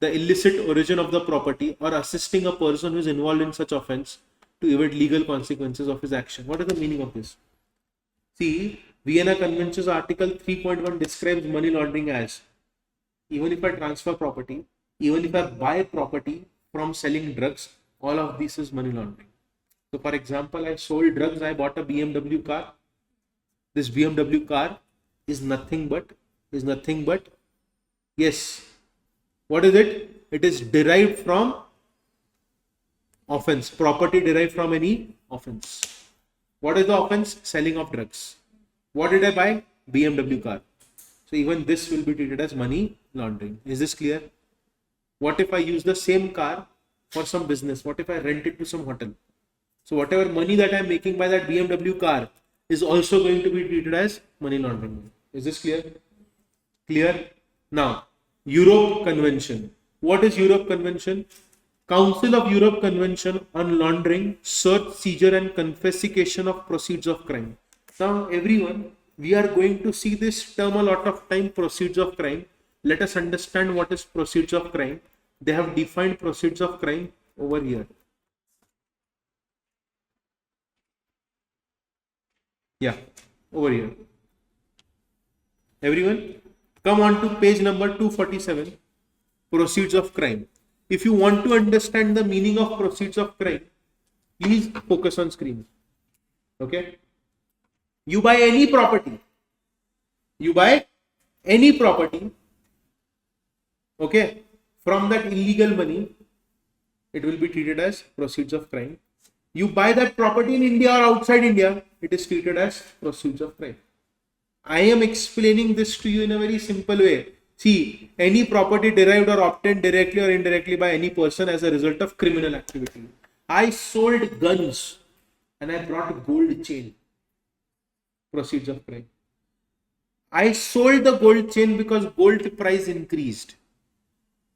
the illicit origin of the property or assisting a person who is involved in such offense to evade legal consequences of his action. What is the meaning of this? See, Vienna Convention's Article 3.1 describes money laundering as, even if I transfer property, even if I buy property from selling drugs, all of this is money laundering. So for example, I sold drugs, I bought a BMW car. This BMW car is nothing but, yes, what is it? It is derived from offense, property derived from any offense. What is the offense? Selling of drugs. What did I buy? BMW car. So even this will be treated as money laundering. Is this clear? What if I use the same car for some business? What if I rent it to some hotel? So whatever money that I am making by that BMW car is also going to be treated as money laundering. Is this clear? Clear? Now, Europe Convention. What is Europe Convention? Council of Europe Convention on Laundering, Search, Seizure and Confiscation of Proceeds of Crime. Now everyone, we are going to see this term a lot of time, proceeds of crime. Let us understand what is proceeds of crime. They have defined proceeds of crime over here. Yeah, over here. Everyone, come on to page number 247, proceeds of crime. If you want to understand the meaning of proceeds of crime, please focus on screen. Okay. You buy any property. Okay. From that illegal money, it will be treated as proceeds of crime. You buy that property in India or outside India, it is treated as proceeds of crime. I am explaining this to you in a very simple way. See, any property derived or obtained directly or indirectly by any person as a result of criminal activity. I sold guns and I brought a gold chain. Proceeds of crime. I sold the gold chain because gold price increased.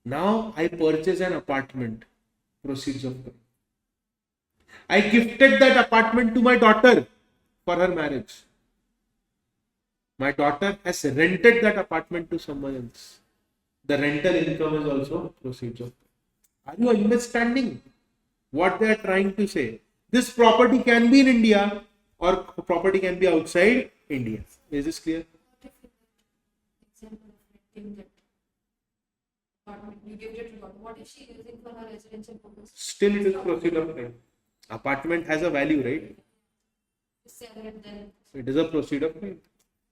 Now I purchase an apartment. Proceeds of crime. I gifted that apartment to my daughter for her marriage. My daughter has rented that apartment to someone else. The rental income is also proceeds of crime. Are you understanding what they are trying to say? This property can be in India or property can be outside India. Is this clear? You give it to God. What is she using for her residential purpose? Still it is proceed of crime. Apartment has a value, right? Sell it then. It is a proceed of crime.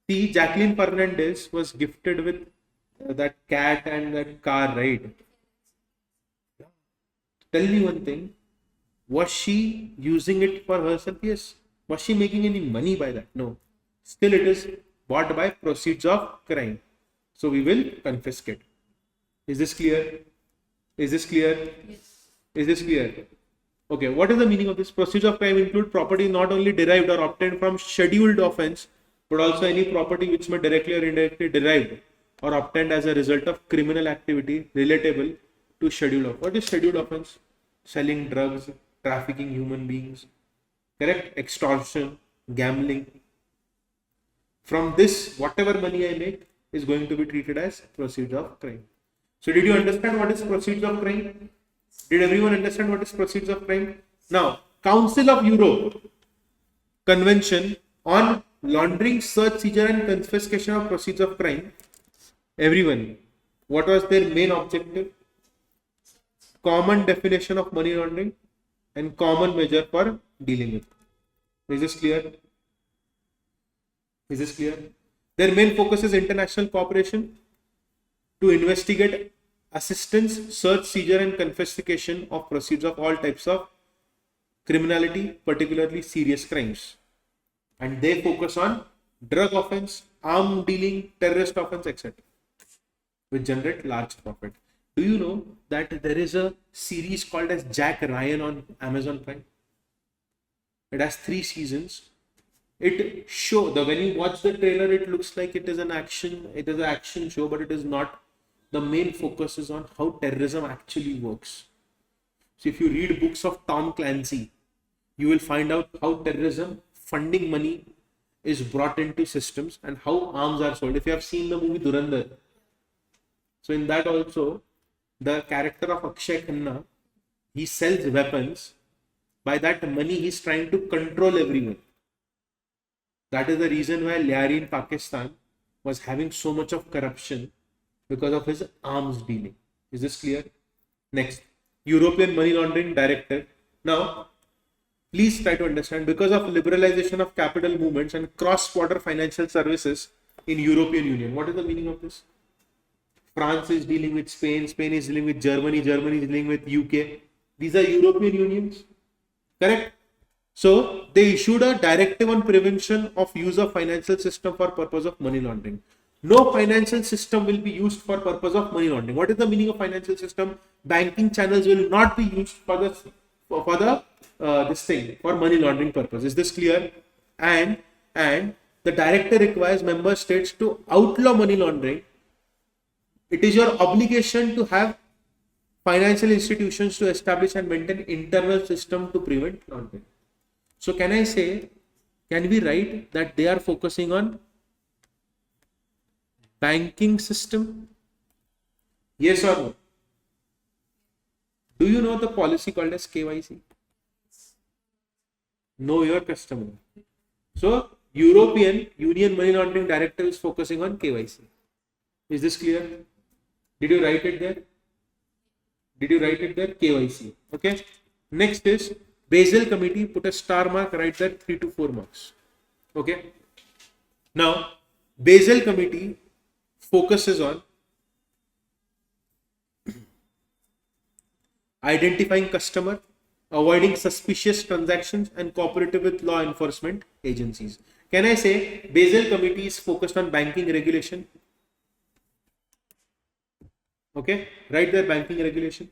See, Jacqueline Fernandez was gifted with that cat and that car, right? Tell me one thing. Was she using it for herself? Yes. Was she making any money by that? No. Still it is bought by proceeds of crime. So we will confiscate. Is this clear? Is this clear? Yes. Is this clear? Okay, what is the meaning of this? Proceeds of crime include property not only derived or obtained from scheduled offense, but also any property which may directly or indirectly derived or obtained as a result of criminal activity relatable to scheduled offense. What is scheduled offense? Selling drugs, trafficking human beings, correct? Extortion, gambling. From this, whatever money I make is going to be treated as proceeds of crime. So did you understand what is proceeds of crime? Did everyone understand what is proceeds of crime? Now, Council of Europe Convention on Laundering, Search, Seizure and Confiscation of Proceeds of Crime. Everyone, what was their main objective? Common definition of money laundering and common measure for dealing with. Is this clear? Is this clear? Their main focus is international cooperation to investigate assistance, search, seizure, and confiscation of proceeds of all types of criminality, particularly serious crimes. And they focus on drug offense, arm dealing, terrorist offense, etc., which generate large profit. Do you know that there is a series called as Jack Ryan on Amazon Prime? It has 3 seasons. It show the when you watch the trailer, it looks like it is an action show, but it is not. The main focus is on how terrorism actually works. So if you read books of Tom Clancy, you will find out how terrorism funding money is brought into systems and how arms are sold. If you have seen the movie Durandar, so in that also, the character of Akshay Khanna, he sells weapons. By that money, he's trying to control everyone. That is the reason why Lyari in Pakistan was having so much of corruption because of his arms dealing. Is this clear? Next, European Money Laundering Directive. Now, please try to understand, because of liberalization of capital movements and cross-border financial services in European Union. What is the meaning of this? France is dealing with Spain, Spain is dealing with Germany, Germany is dealing with UK. These are European Unions, correct? So they issued a directive on prevention of use of financial system for purpose of money laundering. No financial system will be used for purpose of money laundering. What is the meaning of financial system? Banking channels will not be used for money laundering purpose. Is this clear? And the directive requires member states to outlaw money laundering. It is your obligation to have financial institutions to establish and maintain internal system to prevent laundering. So can we write that they are focusing on banking system? Yes or no? Do you know the policy called as KYC? Know your customer. So European Union Money Laundering Directive is focusing on KYC. Is this clear? Did you write it there? KYC. Okay. Next is Basel Committee. Put a star mark right there, 3 to 4 marks. Okay. Now, Basel Committee focuses on identifying customer, avoiding suspicious transactions, and cooperative with law enforcement agencies. Can I say Basel Committee is focused on banking regulation? Okay, right there, banking regulation.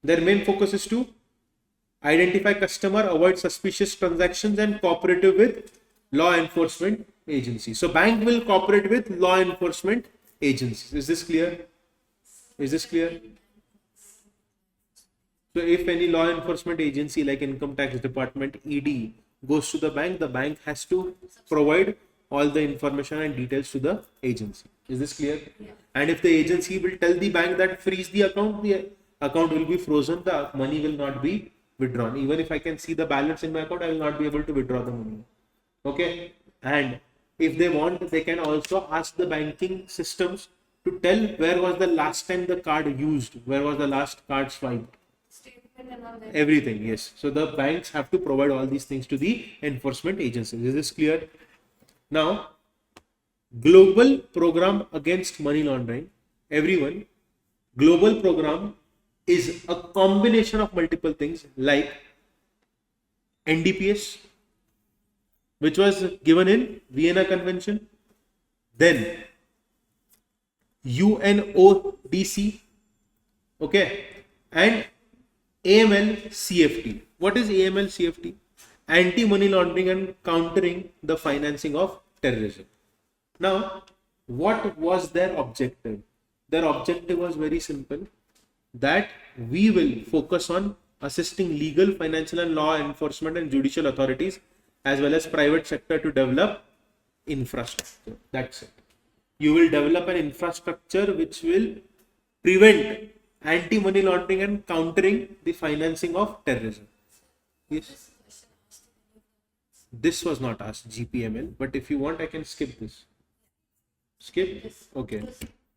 Their main focus is to identify customer, avoid suspicious transactions, and cooperative with law enforcement agencies. So bank will cooperate with law enforcement agencies. Is this clear? So if any law enforcement agency like Income Tax Department, ED, goes to the bank has to provide all the information and details to the agency. Is this clear? Yeah. And if the agency will tell the bank that freeze the account will be frozen, the money will not be withdrawn. Even if I can see the balance in my account, I will not be able to withdraw the money. Okay. And if they want, they can also ask the banking systems to tell where was the last time the card used, where was the last card swiped. Statement and all that. Everything, yes. So the banks have to provide all these things to the enforcement agencies. Is this clear? Now, global program against money laundering. Everyone, global program is a combination of multiple things like NDPS, which was given in Vienna Convention, then UNODC, okay, and AML CFT. What is AML CFT? Anti-money laundering and countering the financing of terrorism. Now, what was their objective? Their objective was very simple, that we will focus on assisting legal, financial and law enforcement and judicial authorities as well as private sector to develop infrastructure. That's it. You will develop an infrastructure which will prevent anti-money laundering and countering the financing of terrorism. Yes. This was not asked, GPML, but if you want, I can skip this. Skip? Okay.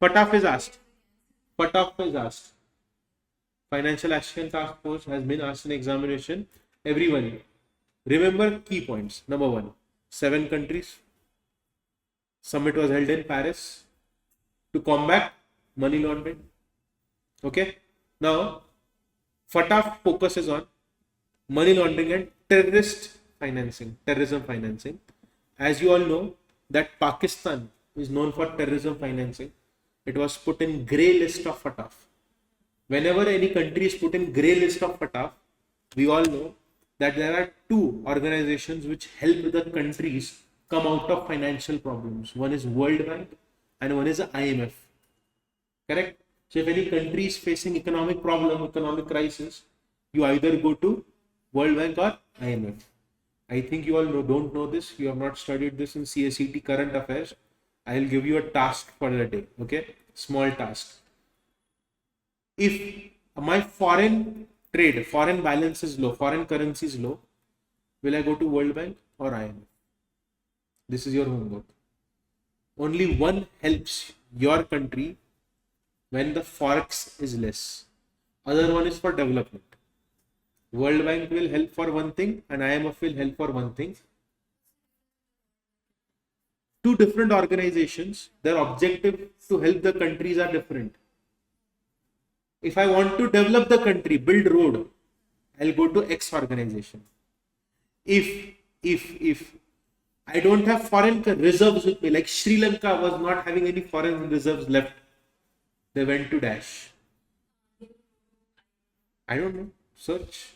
PATAF is asked. Financial Action Task Force has been asked in examination. Everyone. Remember key points. Number one, 7 countries. Summit was held in Paris to combat money laundering. Okay. Now, FATF focuses on money laundering and terrorism financing. As you all know, that Pakistan is known for terrorism financing. It was put in grey list of FATF. Whenever any country is put in grey list of FATF, we all know that there are 2 organizations which help the countries come out of financial problems. One is World Bank and one is IMF. Correct? So if any country is facing economic problem, economic crisis, you either go to World Bank or IMF. I think you all don't know this. You have not studied this in CSET current affairs. I will give you a task for the day. Okay? Small task. If my foreign trade, foreign balance is low, foreign currency is low, will I go to World Bank or IMF? This is your homework. Only one helps your country when the forex is less. Other one is for development. World Bank will help for one thing and IMF will help for one thing. 2 different organizations, their objective to help the countries are different. If I want to develop the country, build road, I'll go to X organization. If I don't have foreign reserves with me, like Sri Lanka was not having any foreign reserves left, they went to Dash. I don't know. Search.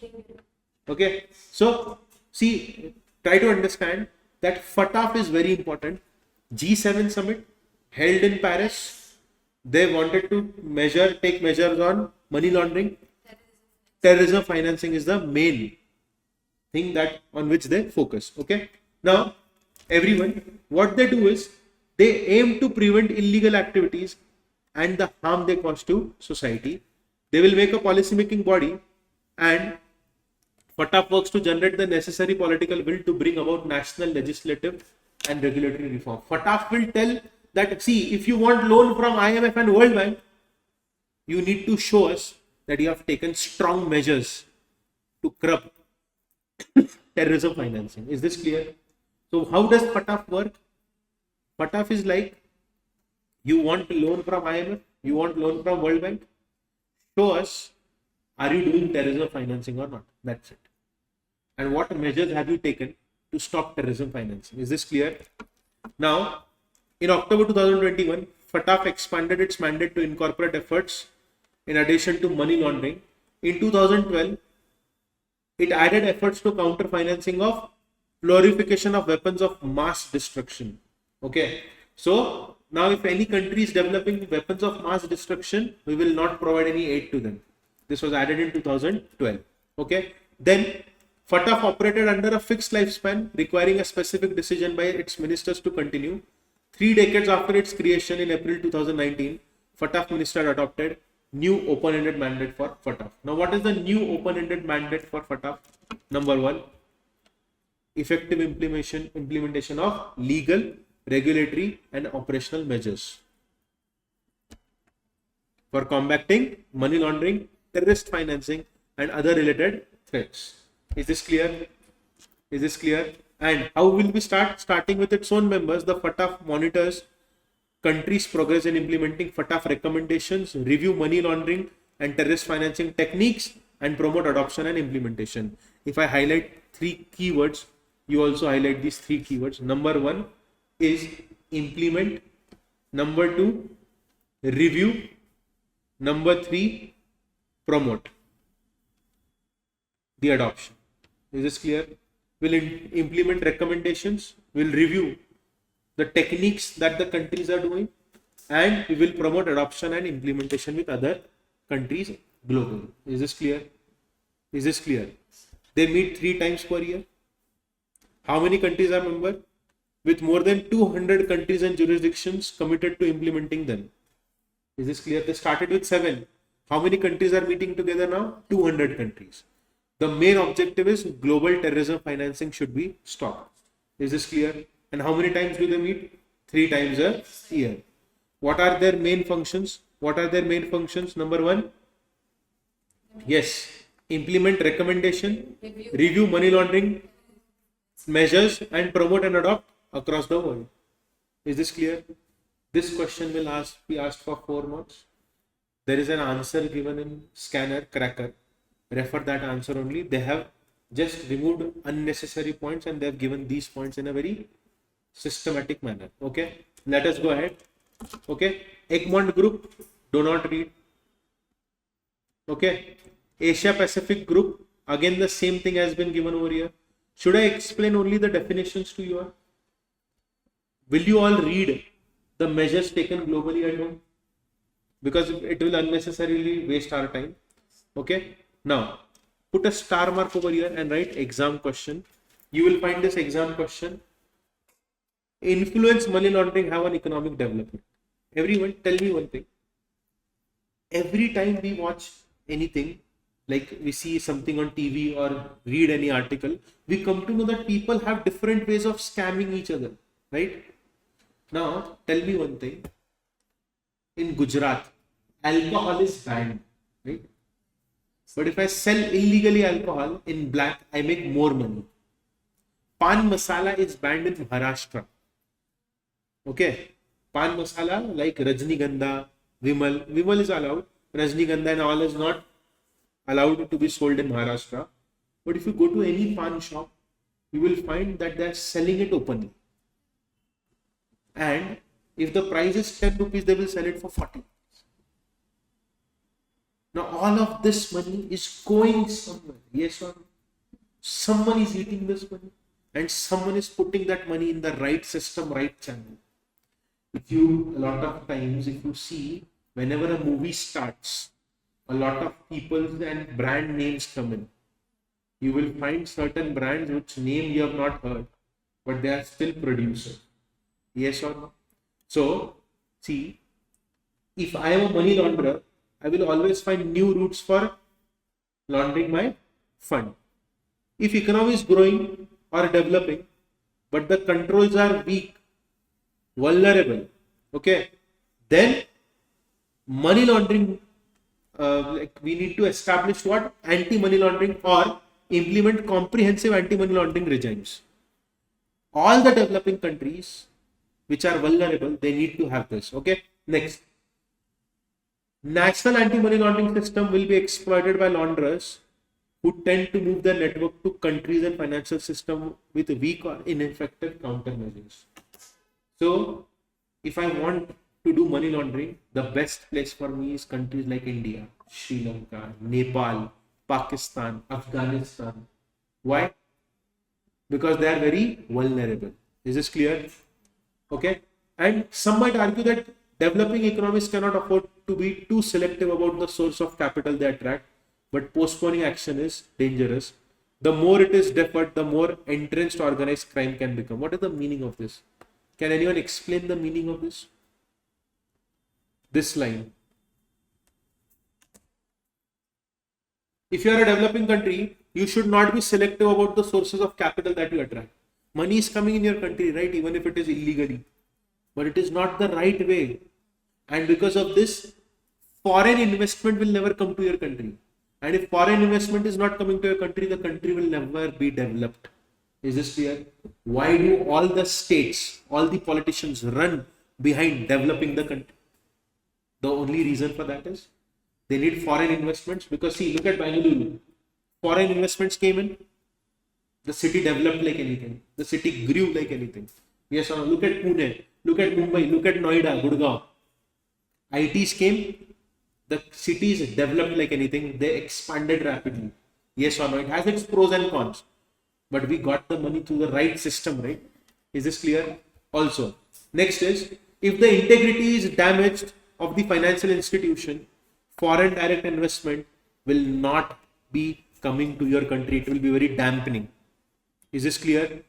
Okay. So, see, try to understand that FATF is very important. G7 summit held in Paris. They wanted to take measures on money laundering. Terrorism financing is the main thing that on which they focus. Okay. Now, everyone, what they do is they aim to prevent illegal activities and the harm they cause to society. They will make a policy making body, and FATF works to generate the necessary political will to bring about national, legislative and regulatory reform. FATF will tell that, see, if you want loan from IMF and World Bank, you need to show us that you have taken strong measures to curb terrorism financing. Is this clear? So how does FATF work? FATF is like, you want loan from IMF, you want loan from World Bank, show us, are you doing terrorism financing or not? That's it. And what measures have you taken to stop terrorism financing? Is this clear? Now, in October 2021, FATF expanded its mandate to incorporate efforts in addition to money laundering. In 2012, it added efforts to counter financing of proliferation of weapons of mass destruction. Okay. So, now if any country is developing weapons of mass destruction, we will not provide any aid to them. This was added in 2012. Okay. Then FATF operated under a fixed lifespan, requiring a specific decision by its ministers to continue. 3 decades after its creation in April 2019, FATF minister adopted new open-ended mandate for FATF. Now, what is the new open-ended mandate for FATF? Number 1, effective implementation of legal, regulatory and operational measures for combating money laundering, terrorist financing and other related threats. Is this clear? Is this clear? And how will we start? Starting with its own members, the FATF monitors countries' progress in implementing FATF recommendations, review money laundering and terrorist financing techniques and promote adoption and implementation. If I highlight 3 keywords, you also highlight these 3 keywords. Number 1 is implement. Number 2, review. Number 3, promote the adoption. Is this clear? We'll implement recommendations, we'll review the techniques that the countries are doing, and we will promote adoption and implementation with other countries globally. Is this clear? Is this clear? They meet 3 times per year. How many countries are member? With more than 200 countries and jurisdictions committed to implementing them. Is this clear? They started with 7. How many countries are meeting together now? 200 countries. The main objective is global terrorism financing should be stopped. Is this clear? And how many times do they meet? 3 times a year. What are their main functions? What are their main functions? Number 1, yes, implement recommendation, review money laundering measures and promote and adopt across the world. Is this clear? This question will be asked for 4 marks. There is an answer given in scanner cracker. Refer that answer only. They have just removed unnecessary points and they have given these points in a very systematic manner. Okay, let us go ahead. Okay, Egmont group, do not read. Okay, Asia Pacific group, again the same thing has been given over here. Should I explain only the definitions to you all? Will you all read the measures taken globally at home? Because it will unnecessarily waste our time. Okay, now put a star mark over here and write exam question. You will find this exam question. Influence money laundering have on economic development. Everyone tell me one thing. Every time we watch anything, like we see something on TV or read any article, we come to know that people have different ways of scamming each other, right? Now, tell me one thing. In Gujarat, alcohol is banned, right? But if I sell illegally alcohol in black, I make more money. Pan masala is banned in Maharashtra. Okay, Pan masala like Rajnigandha, Vimal. Vimal is allowed. Rajnigandha and all is not allowed to be sold in Maharashtra. But if you go to any pan shop, you will find that they are selling it openly. And if the price is 10 rupees, they will sell it for 40. Now all of this money is going somewhere. Yes or no? Someone is eating this money and someone is putting that money in the right system, right channel. A lot of times, if you see, whenever a movie starts, a lot of people and brand names come in. You will find certain brands which name you have not heard, but they are still producers. Yes or no? So, see, if I am a money launderer, I will always find new routes for laundering my fund. If economy is growing or developing, but the controls are weak, vulnerable, okay, then money laundering, like we need to establish what? Anti-money laundering or implement comprehensive anti-money laundering regimes. All the developing countries which are vulnerable, they need to have this. Okay, next. National anti-money laundering system will be exploited by launderers who tend to move their network to countries and financial system with weak or ineffective countermeasures. So, if I want to do money laundering, the best place for me is countries like India, Sri Lanka, Nepal, Pakistan, Afghanistan. Why? Because they are very vulnerable. Is this clear? Okay. And some might argue that developing economies cannot afford to be too selective about the source of capital they attract, but postponing action is dangerous. The more it is deferred, the more entrenched organized crime can become. What is the meaning of this? Can anyone explain the meaning of this? This line. If you are a developing country, you should not be selective about the sources of capital that you attract. Money is coming in your country, right? Even if it is illegally. But it is not the right way. And because of this, foreign investment will never come to your country. And if foreign investment is not coming to your country, the country will never be developed. Is this clear? Why do all the states, all the politicians run behind developing the country? The only reason for that is they need foreign investments, because see, look at Bangalore. Foreign investments came in. The city developed like anything. The city grew like anything. Yes or no? Look at Pune. Look at Mumbai. Look at Noida, Gurgaon. ITs came. The cities developed like anything. They expanded rapidly. Yes or no? It has its pros and cons. But we got the money through the right system, right? Is this clear? Also, next is, if the integrity is damaged of the financial institution, foreign direct investment will not be coming to your country. It will be very dampening. Is this clear?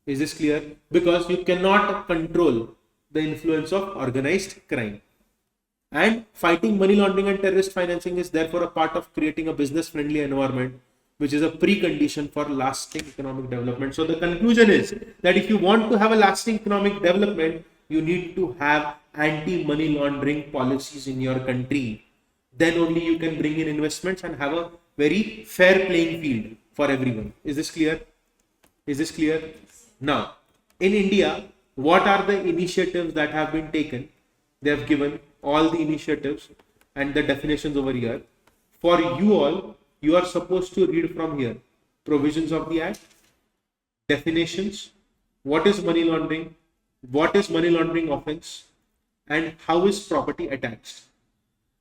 Is this clear? Because you cannot control the influence of organized crime. And fighting money laundering and terrorist financing is therefore a part of creating a business-friendly environment, which is a precondition for lasting economic development. So the conclusion is that if you want to have a lasting economic development, you need to have anti-money laundering policies in your country. Then only you can bring in investments and have a very fair playing field for everyone. Is this clear? Is this clear? Now, in India, what are the initiatives that have been taken? They have given all the initiatives and the definitions over here. For you all, you are supposed to read from here. Provisions of the Act, definitions, what is money laundering, what is money laundering offense, and how is property attached.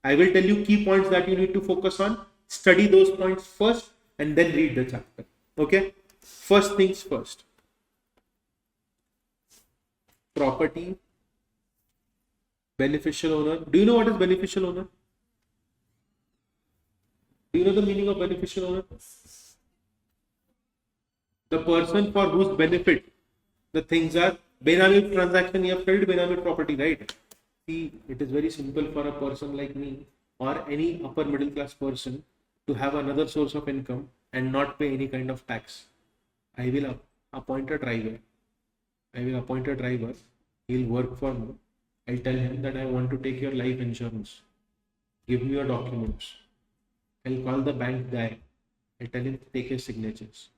I will tell you key points that you need to focus on. Study those points first and then read the chapter. Okay? First things first. Property, beneficial owner. Do you know what is beneficial owner? Do you know the meaning of beneficial owner? The person for whose benefit the things are. Benami transaction, you have studied Benami property, right? See, it is very simple for a person like me or any upper middle class person to have another source of income and not pay any kind of tax. I will appoint a driver. He'll work for me. I'll tell him that I want to take your life insurance. Give me your documents. I'll call the bank guy. I'll tell him to take his signatures.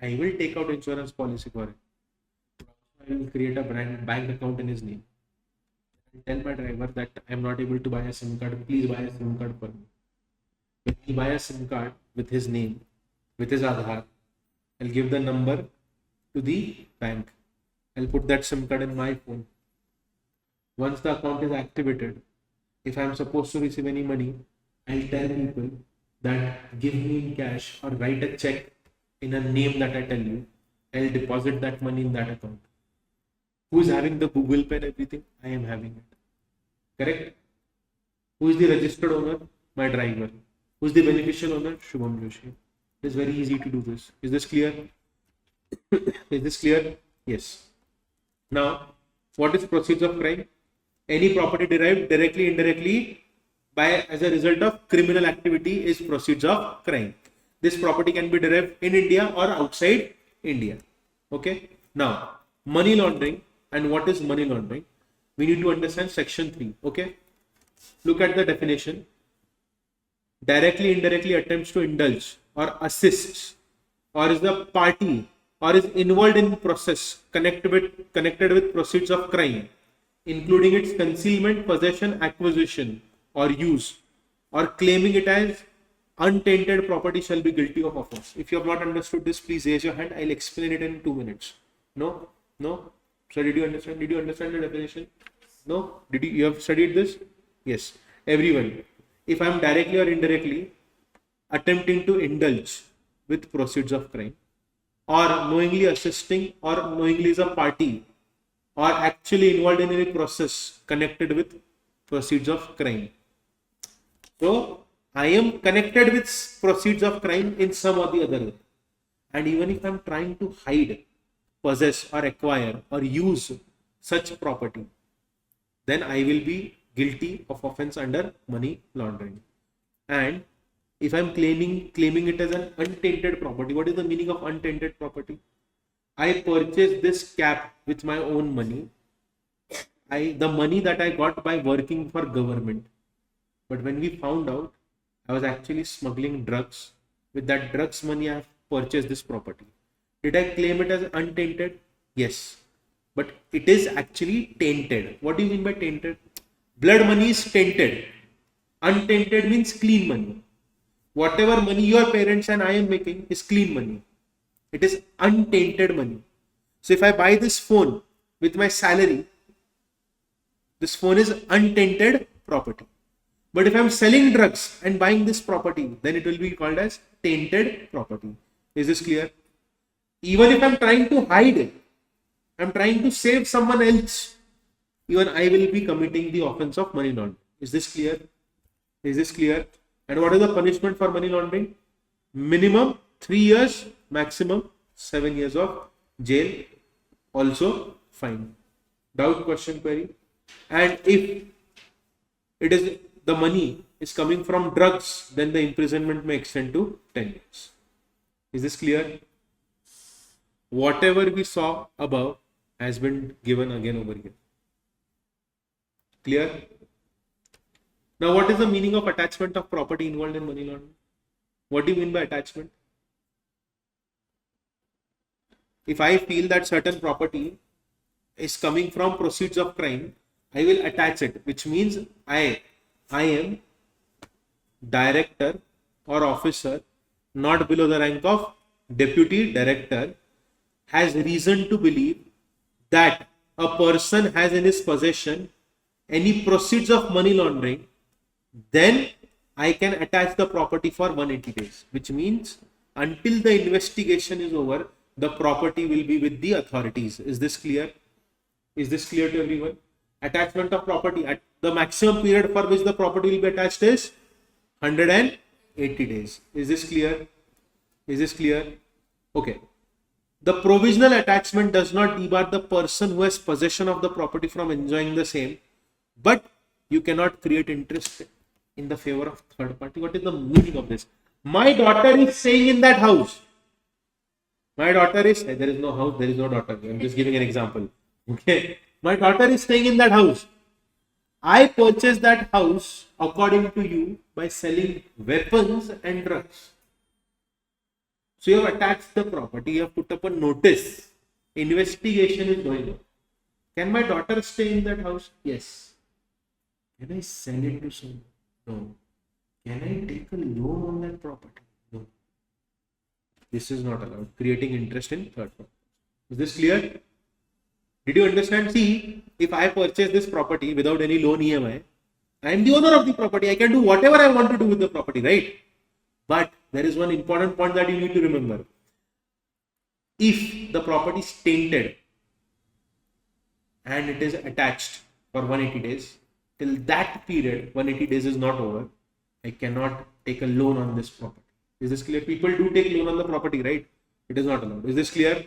I will take out insurance policy for him. I will create a bank account in his name. I'll tell my driver that I'm not able to buy a SIM card. Please buy a SIM card for me. When he buy a SIM card with his name, with his Aadhaar, I'll give the number to the bank. I'll put that SIM card in my phone. Once the account is activated, if I'm supposed to receive any money, I'll tell people that give me in cash or write a check in a name that I tell you. I'll deposit that money in that account. Who is having the Google Pay and everything? I am having it. Correct? Who is the registered owner? My driver. Who is the beneficial owner? Shubham Joshi. It is very easy to do this. Is this clear? Is this clear? Yes. Now, what is proceeds of crime? Any property derived directly, indirectly by as a result of criminal activity is proceeds of crime. This property can be derived in India or outside India. Okay. Now, money laundering and what is money laundering? We need to understand section 3. Okay. Look at the definition. Directly, indirectly attempts to indulge or assists or is the party or is involved in process connected with proceeds of crime, including its concealment, possession, acquisition or use, or claiming it as untainted property shall be guilty of offense. If you have not understood this, please raise your hand. I'll explain it in 2 minutes. No? So did you understand? Did you understand the definition? No? You have studied this? Yes. Everyone. If I am directly or indirectly attempting to indulge with proceeds of crime, or knowingly assisting, or knowingly is a party, or actually involved in any process connected with proceeds of crime. So, I am connected with proceeds of crime in some or the other way. And even if I am trying to hide, possess or acquire or use such property, then I will be guilty of offense under money laundering. And if I am claiming it as an untainted property, what is the meaning of untainted property? I purchased this cap with my own money. The money that I got by working for government. But when we found out, I was actually smuggling drugs. With that drugs money, I have purchased this property. Did I claim it as untainted? Yes. But it is actually tainted. What do you mean by tainted? Blood money is tainted. Untainted means clean money. Whatever money your parents and I am making is clean money. It is untainted money. So if I buy this phone with my salary, this phone is untainted property. But if I'm selling drugs and buying this property, then it will be called as tainted property. Is this clear? Even if I'm trying to hide it, I'm trying to save someone else, even I will be committing the offense of money laundering. Is this clear? Is this clear? And what is the punishment for money laundering? Minimum 3 years, maximum 7 years of jail. Also fine. Doubt, question, query? And if it is the money is coming from drugs, then the imprisonment may extend to 10 years. Is this clear? Whatever we saw above has been given again over here. Clear? Now, what is the meaning of attachment of property involved in money laundering? What do you mean by attachment? if I feel that certain property is coming from proceeds of crime, I will attach it, which means I am director or officer, not below the rank of deputy director, has reason to believe that a person has in his possession any proceeds of money laundering, then I can attach the property for 180 days, which means until the investigation is over, the property will be with the authorities. Is this clear? Is this clear to everyone? Attachment of property at the maximum period for which the property will be attached is 180 days. Is this clear? Is this clear? Okay. The provisional attachment does not debar the person who has possession of the property from enjoying the same, but you cannot create interest in the favor of third party. What is the meaning of this? My daughter is staying in that house. My daughter is, there is no house, there is no daughter. I'm just giving an example. Okay. My daughter is staying in that house. I purchased that house according to you by selling weapons and drugs. So you have attached the property, you have put up a notice. Investigation is going on. Can my daughter stay in that house? Yes. Can I sell it to someone? No. Can I take a loan on that property? No. This is not allowed. Creating interest in third party. Is this clear? Did you understand? See, if I purchase this property without any loan EMI, I am the owner of the property. I can do whatever I want to do with the property, right? But there is one important point that you need to remember. If the property is tainted and it is attached for 180 days, till that period, 180 days is not over, I cannot take a loan on this property. Is this clear? People do take loan on the property, right? It is not allowed. Is this clear?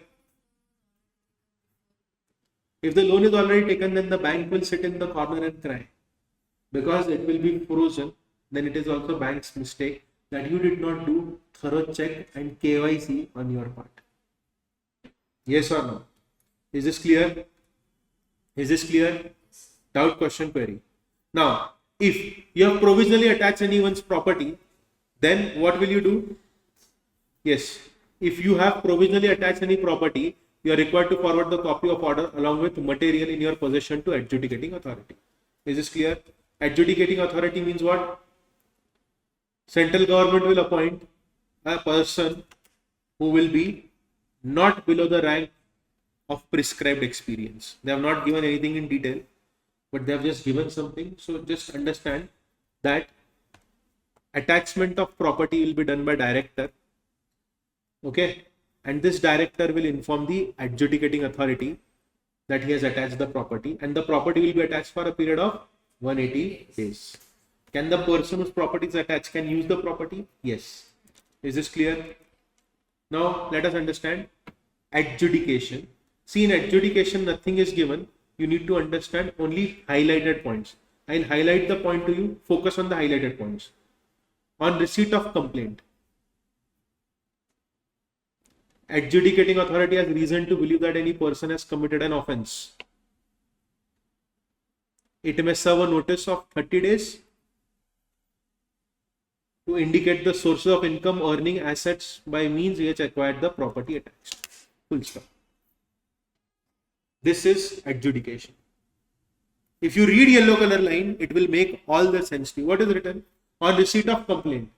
If the loan is already taken, then the bank will sit in the corner and cry. Because it will be frozen, then it is also bank's mistake that you did not do thorough check and KYC on your part. Yes or no? Is this clear? Is this clear? Doubt, question, query. Now, if you have provisionally attached anyone's property, then what will you do? Yes, if you have provisionally attached any property, you are required to forward the copy of order along with material in your possession to adjudicating authority. Is this clear? Adjudicating authority means what? Central government will appoint a person who will be not below the rank of prescribed experience. They have not given anything in detail, but they have just given something. So just understand that attachment of property will be done by director. Okay. And this director will inform the adjudicating authority that he has attached the property, and the property will be attached for a period of 180 days. Can the person whose property is attached can use the property? Yes. Is this clear? Now let us understand adjudication. See, in adjudication nothing is given. You need to understand only highlighted points. I'll highlight the point to you. Focus on the highlighted points. On receipt of complaint, adjudicating authority has reason to believe that any person has committed an offense. It may serve a notice of 30 days to indicate the sources of income, earning, assets by means which acquired the property attached. Full stop. This is adjudication. If you read yellow color line, it will make all the sense to you. What is written? On receipt of complaint,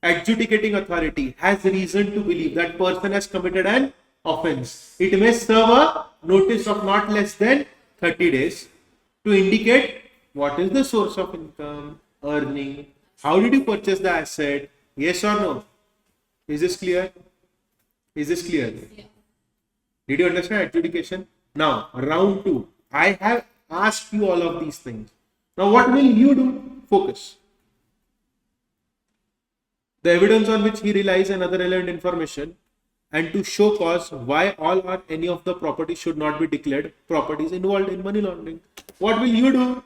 adjudicating authority has reason to believe that person has committed an offense. It may serve a notice of not less than 30 days to indicate what is the source of income, earning, how did you purchase the asset, yes or no? Is this clear? Is this clear? Yeah. Did you understand adjudication? Now, round 2. I have asked you all of these things. Now, what will you do? Focus. The evidence on which he relies and other relevant information, and to show cause why all or any of the property should not be declared properties involved in money laundering. What will you do?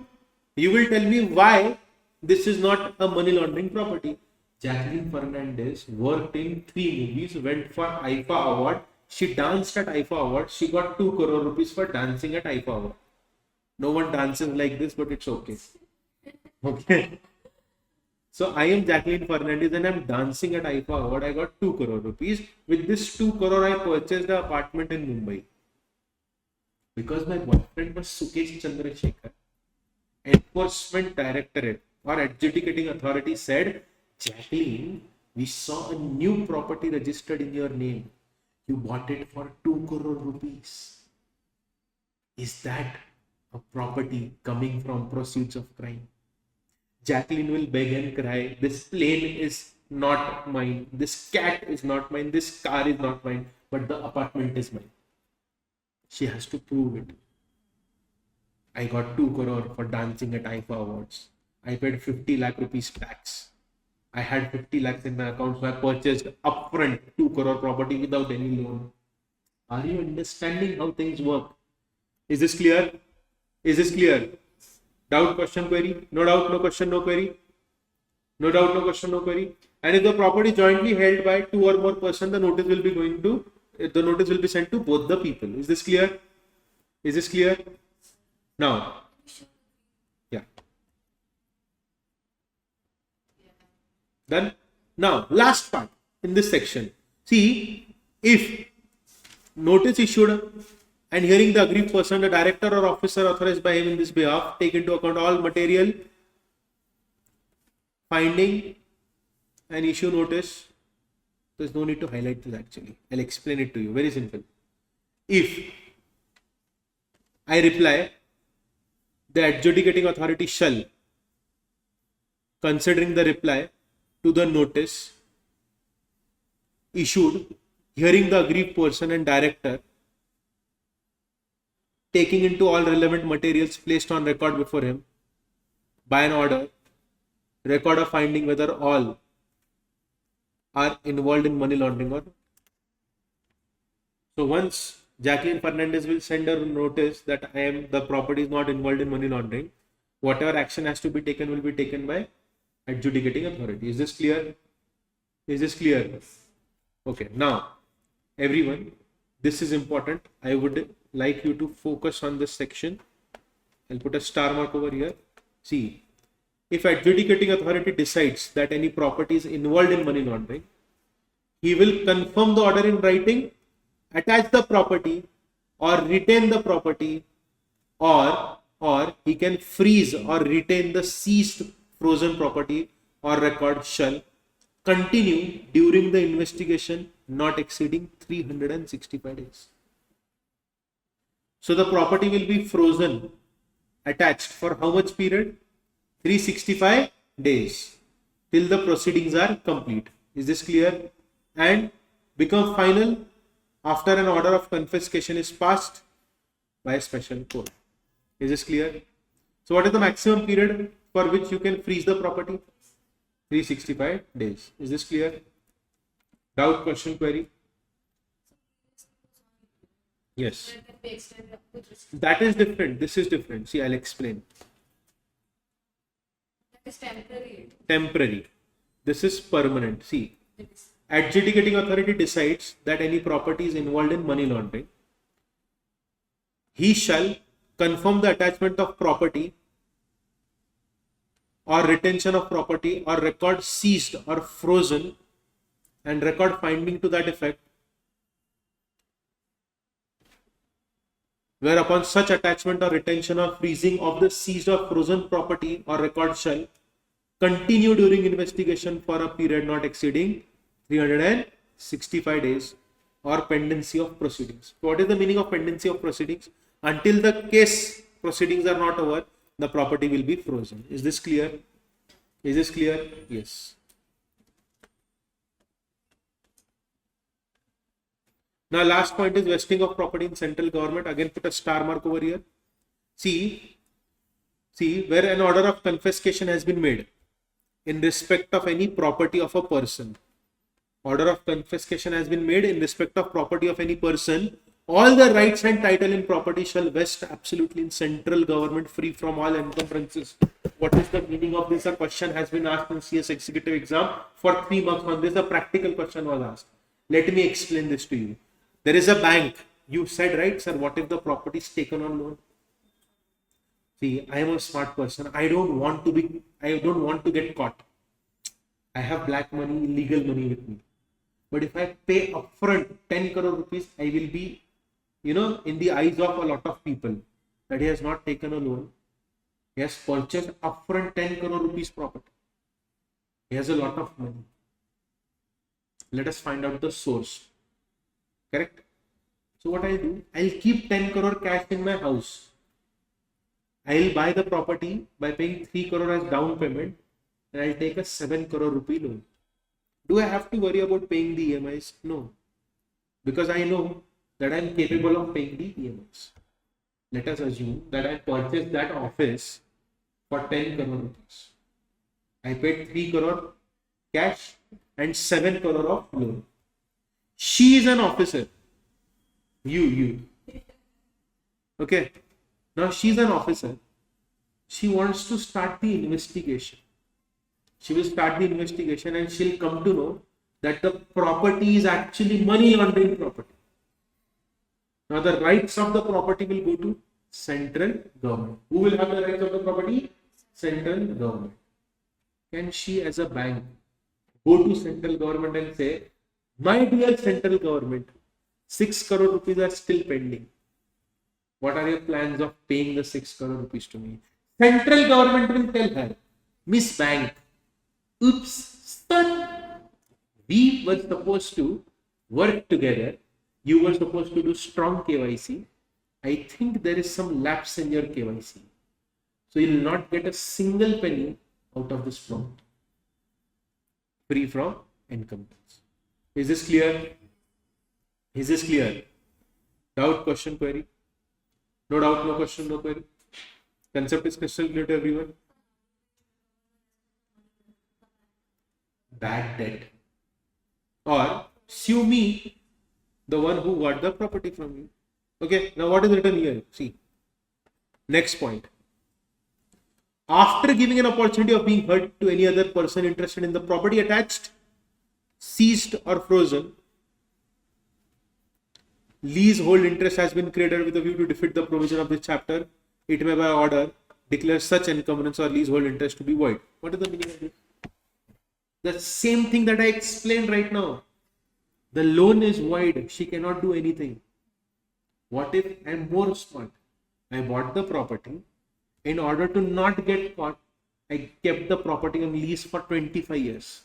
You will tell me why this is not a money laundering property. Jacqueline Fernandez worked in 3 movies, went for IFA award. She danced at IFA award. She got 2 crore rupees for dancing at IFA award. No one dances like this, but it's okay. Okay. So I am Jacqueline Fernandez and I'm dancing at IFA Award. I got 2 crore rupees. With this 2 crore, I purchased an apartment in Mumbai. Because my boyfriend was Sukesh Chandrasekhar. Enforcement Directorate or adjudicating authority said, Jacqueline, we saw a new property registered in your name. You bought it for 2 crore rupees. Is that a property coming from proceeds of crime? Jacqueline will beg and cry. This plane is not mine. This cat is not mine. This car is not mine. But the apartment is mine. She has to prove it. I got 2 crore for dancing at IFA Awards. I paid 50 lakh rupees tax. I had 50 lakhs in my account, so I purchased upfront 2 crore property without any loan. Are you understanding how things work? Is this clear? Is this clear? Doubt, question, query? No doubt, no question, no query? No doubt, no question, no query? And if the property jointly held by 2 or more persons, the notice will be sent to both the people. Is this clear? Is this clear? Now, yeah. Done? Now, last part in this section. See, if notice issued and hearing the aggrieved person, the director or officer authorized by him in this behalf, take into account all material finding and issue notice. There's no need to highlight this actually. I'll explain it to you. Very simple. If I reply, the adjudicating authority shall, considering the reply to the notice issued, hearing the aggrieved person and director, taking into all relevant materials placed on record before him by an order, record of finding whether all are involved in money laundering or. So once Jacqueline Fernandez will send a notice that the property is not involved in money laundering, whatever action has to be taken will be taken by adjudicating authority. Is this clear? Is this clear? Okay, now everyone, this is important. I would like you to focus on this section. I'll put a star mark over here. See, if adjudicating authority decides that any property is involved in money laundering, he will confirm the order in writing, attach the property or retain the property, or he can freeze or retain the seized frozen property or record shall continue during the investigation not exceeding 365 days. So the property will be frozen, attached for how much period? 365 days till the proceedings are complete. Is this clear? And become final after an order of confiscation is passed by a special court. Is this clear? So what is the maximum period for which you can freeze the property? 365 days. Is this clear? Doubt, question, query? Yes. That is different. This is different. See, I'll explain. That is temporary. Temporary. This is permanent. See, adjudicating authority decides that any property is involved in money laundering. He shall confirm the attachment of property or retention of property or record seized or frozen and record finding to that effect, whereupon such attachment or retention or freezing of the seized or frozen property or record shall continue during investigation for a period not exceeding 365 days or pendency of proceedings. So what is the meaning of pendency of proceedings? Until the case proceedings are not over, the property will be frozen. Is this clear? Is this clear? Yes. Now last point is vesting of property in central government. Again put a star mark over here. See where an order of confiscation has been made in respect of any property of a person. Order of confiscation has been made in respect of property of any person. All the rights and title in property shall vest absolutely in central government, free from all encumbrances. What is the meaning of this? A question has been asked in CS Executive exam for 3 marks on this. A practical question was asked. Let me explain this to you. There is a bank. You said, right, sir, what if the property is taken on loan? See, I am a smart person. I don't want to get caught. I have black money, illegal money with me. But if I pay upfront 10 crore rupees, I will be, in the eyes of a lot of people that he has not taken a loan. He has purchased upfront 10 crore rupees property. He has a lot of money. Let us find out the source. Correct? So what I'll do, I'll keep 10 crore cash in my house. I'll buy the property by paying 3 crore as down payment, and I'll take a 7 crore rupee loan. Do I have to worry about paying the EMIs? No. Because I know that I'm capable of paying the EMIs. Let us assume that I purchased that office for 10 crore rupees. I paid 3 crore cash and 7 crore of loan. She is an officer. You. Okay. Now she's an officer. She wants to start the investigation. She will start the investigation and she'll come to know that the property is actually money laundering property. Now the rights of the property will go to central government. Who will have the rights of the property? Central government. Can she as a bank go to central government and say, my dear central government, 6 crore rupees are still pending. What are your plans of paying the 6 crore rupees to me? Central government will tell her, Miss Bank, oops, son, we were supposed to work together. You were supposed to do strong KYC. I think there is some lapse in your KYC. So you will not get a single penny out of this prompt. Free from income tax. Is this clear? Is this clear? Doubt, question, query? No doubt, no question, no query. Concept is crystal clear to everyone. Bad debt. Or sue me, the one who got the property from you. Okay, now what is written here? See. Next point. After giving an opportunity of being heard to any other person interested in the property attached, seized or frozen, leasehold interest has been created with a view to defeat the provision of this chapter. It may by order declare such encumbrance or leasehold interest to be void. What is the meaning of this? The same thing that I explained right now. The loan is void. She cannot do anything. What if I'm more smart? I bought the property. In order to not get caught, I kept the property on lease for 25 years.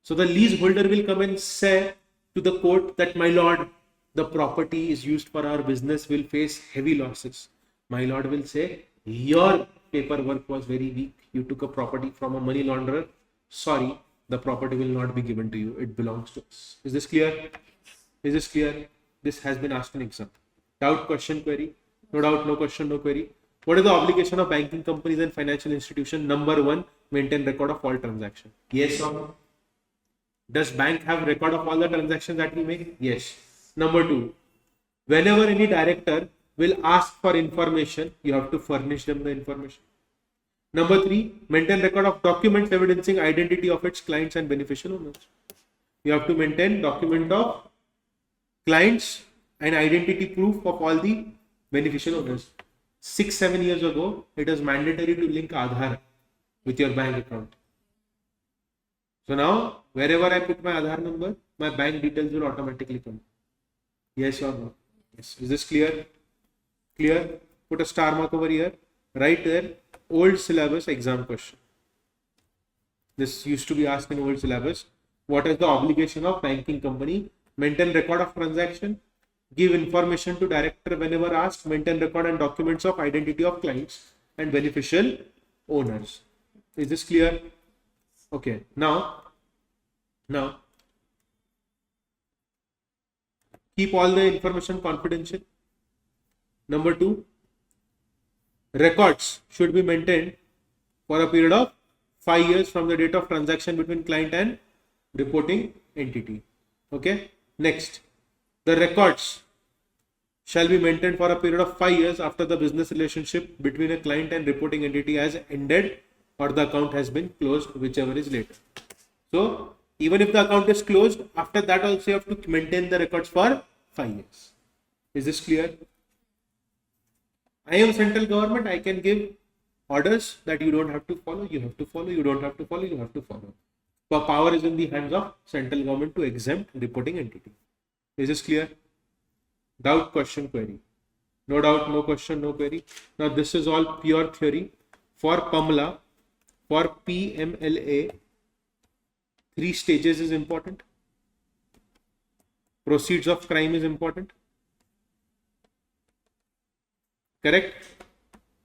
So the leaseholder will come and say to the court that, my lord, the property is used for our business, will face heavy losses. My lord will say, your paperwork was very weak. You took a property from a money launderer. Sorry, the property will not be given to you. It belongs to us. Is this clear? Is this clear? This has been asked in exam. Doubt, question, query? No doubt, no question, no query. What is the obligation of banking companies and financial institutions? Number 1, maintain record of all transactions. Yes or no? Does bank have record of all the transactions that we make? Yes. Number 2, whenever any director will ask for information, you have to furnish them the information. Number 3, maintain record of documents evidencing identity of its clients and beneficial owners. You have to maintain document of clients and identity proof of all the beneficial owners. 6-7 years ago, it was mandatory to link Aadhaar with your bank account. So now, wherever I put my Aadhaar number, my bank details will automatically come. Yes or no? Yes. Is this clear? Clear? Put a star mark over here. Right there, old syllabus exam question. This used to be asked in old syllabus. What is the obligation of banking company? Maintain record of transaction. Give information to director whenever asked. Maintain record and documents of identity of clients and beneficial owners. Is this clear? Okay. Now, keep all the information confidential. Number 2, records should be maintained for a period of 5 years from the date of transaction between client and reporting entity. Okay. Next, the records shall be maintained for a period of 5 years after the business relationship between a client and reporting entity has ended or the account has been closed, whichever is later. So, even if the account is closed, after that also you have to maintain the records for 5 years. Is this clear? I am central government. I can give orders that you don't have to follow, you have to follow, you don't have to follow, you have to follow. The power is in the hands of central government to exempt reporting entity. Is this clear? Doubt, question, query. No doubt, no question, no query. Now this is all pure theory. For PMLA, for PMLA, 3 stages is important. Proceeds of crime is important. Correct?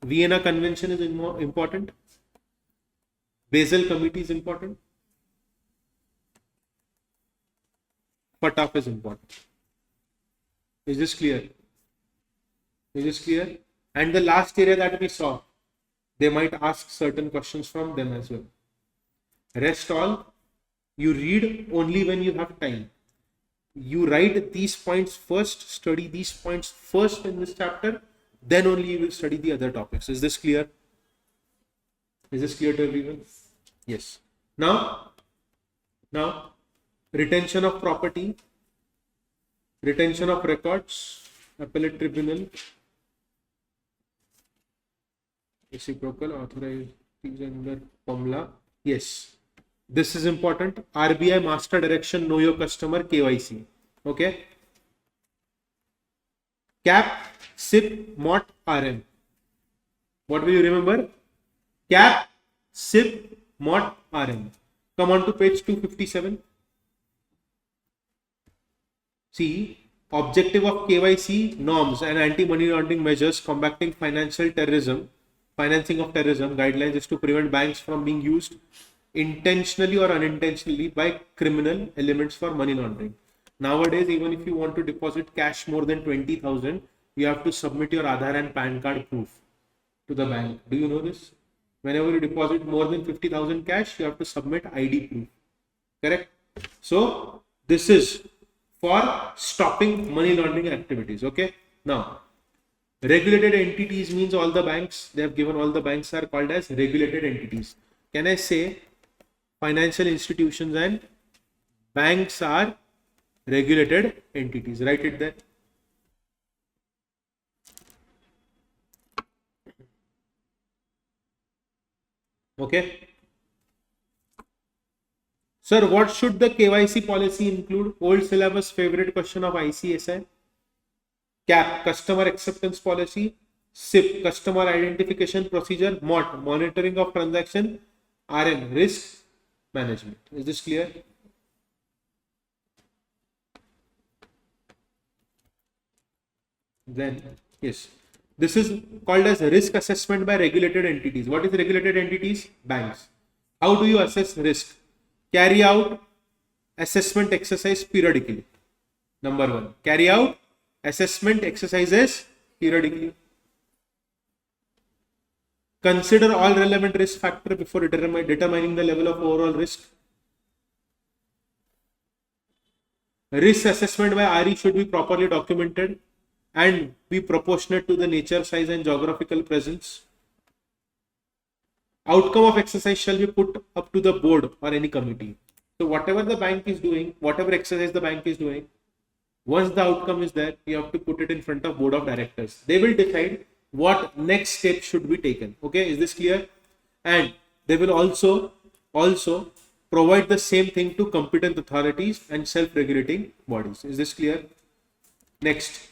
Vienna Convention is important. Basel Committee is important. Cutoff is important. Is this clear? Is this clear? And the last area that we saw, they might ask certain questions from them as well. Rest all, you read only when you have time. You write these points first, study these points first in this chapter, then only you will study the other topics. Is this clear? Is this clear to everyone? Yes. Now, retention of property, retention of records, appellate tribunal, reciprocal authorized under PMLA. Yes, this is important. RBI master direction, know your customer, KYC. Okay. CAP, SIP, MOT, RM. What will you remember? CAP, SIP, MOT, RM. Come on to page 257. See, objective of KYC norms and anti-money laundering measures combating financial terrorism, financing of terrorism guidelines is to prevent banks from being used intentionally or unintentionally by criminal elements for money laundering. Nowadays, even if you want to deposit cash more than 20,000, you have to submit your Aadhaar and PAN card proof to the bank. Do you know this? Whenever you deposit more than 50,000 cash, you have to submit ID proof. Correct? So, this is for stopping money laundering activities. Okay. Now, regulated entities means all the banks. They have given all the banks are called as regulated entities. Can I say financial institutions and banks are regulated entities? Write it there. Okay. Sir, what should the KYC policy include? Old syllabus favorite question of ICSI. CAP, customer acceptance policy. SIP, customer identification procedure. MOT, monitoring of transaction. RM, risk management. Is this clear? Then, yes. This is called as risk assessment by regulated entities. What is regulated entities? Banks. How do you assess risk? Carry out assessment exercise periodically. Number 1. Carry out assessment exercises periodically. Consider all relevant risk factors before determining the level of overall risk. Risk assessment by RE should be properly documented and be proportionate to the nature, size and geographical presence. Outcome of exercise shall be put up to the board or any committee. So whatever the bank is doing, whatever exercise the bank is doing, once the outcome is there, you have to put it in front of board of directors. They will decide what next step should be taken. Okay, is this clear? And they will also provide the same thing to competent authorities and self-regulating bodies. Is this clear? Next,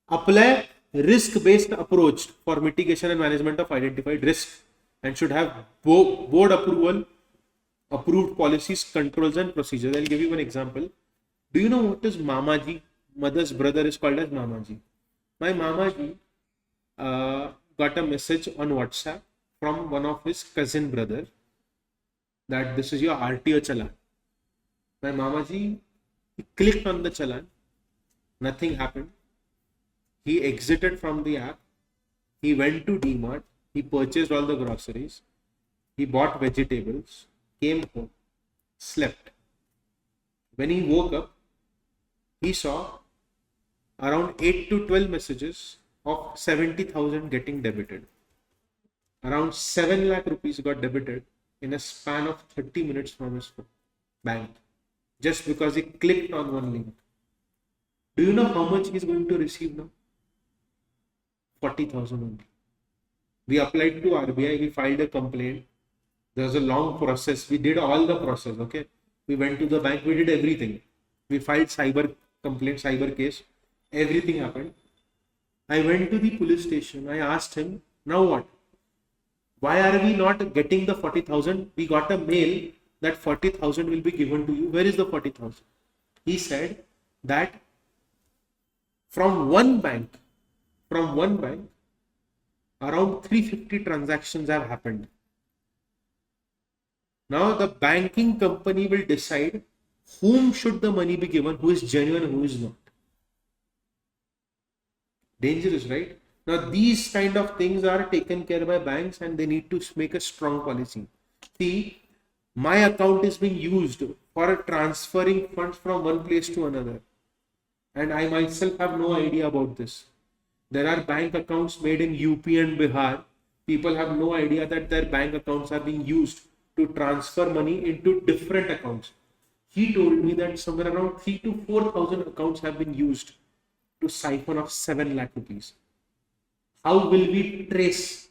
apply risk-based approach for mitigation and management of identified risk and should have board approval, approved policies, controls and procedures. I'll give you one example. Do you know what is Mamaji? Mother's brother is called as Mamaji. My Mamaji got a message on WhatsApp from one of his cousin brother that this is your RTO challan. My Mamaji, he clicked on the challan, nothing happened. He exited from the app, he went to DMart, he purchased all the groceries, he bought vegetables, came home, slept. When he woke up, he saw around 8 to 12 messages of 70,000 getting debited. Around 7 lakh rupees got debited in a span of 30 minutes from his bank just because he clicked on one link. Do you know how much he is going to receive now? 40,000 only. We applied to RBI, we filed a complaint. There was a long process. We did all the process, okay? We went to the bank, we did everything. We filed cyber complaint, cyber case. Everything happened. I went to the police station. I asked him, now what? Why are we not getting the 40,000? We got a mail that 40,000 will be given to you. Where is the 40,000? He said that from one bank, around 350 transactions have happened. Now the banking company will decide whom should the money be given, who is genuine, who is not. Dangerous, right? Now these kind of things are taken care by banks and they need to make a strong policy. See, my account is being used for transferring funds from one place to another. And I myself have no idea about this. There are bank accounts made in UP and Bihar. People have no idea that their bank accounts are being used to transfer money into different accounts. He told me that somewhere around 3 to 4,000 accounts have been used to siphon off 7 lakh rupees. How will we trace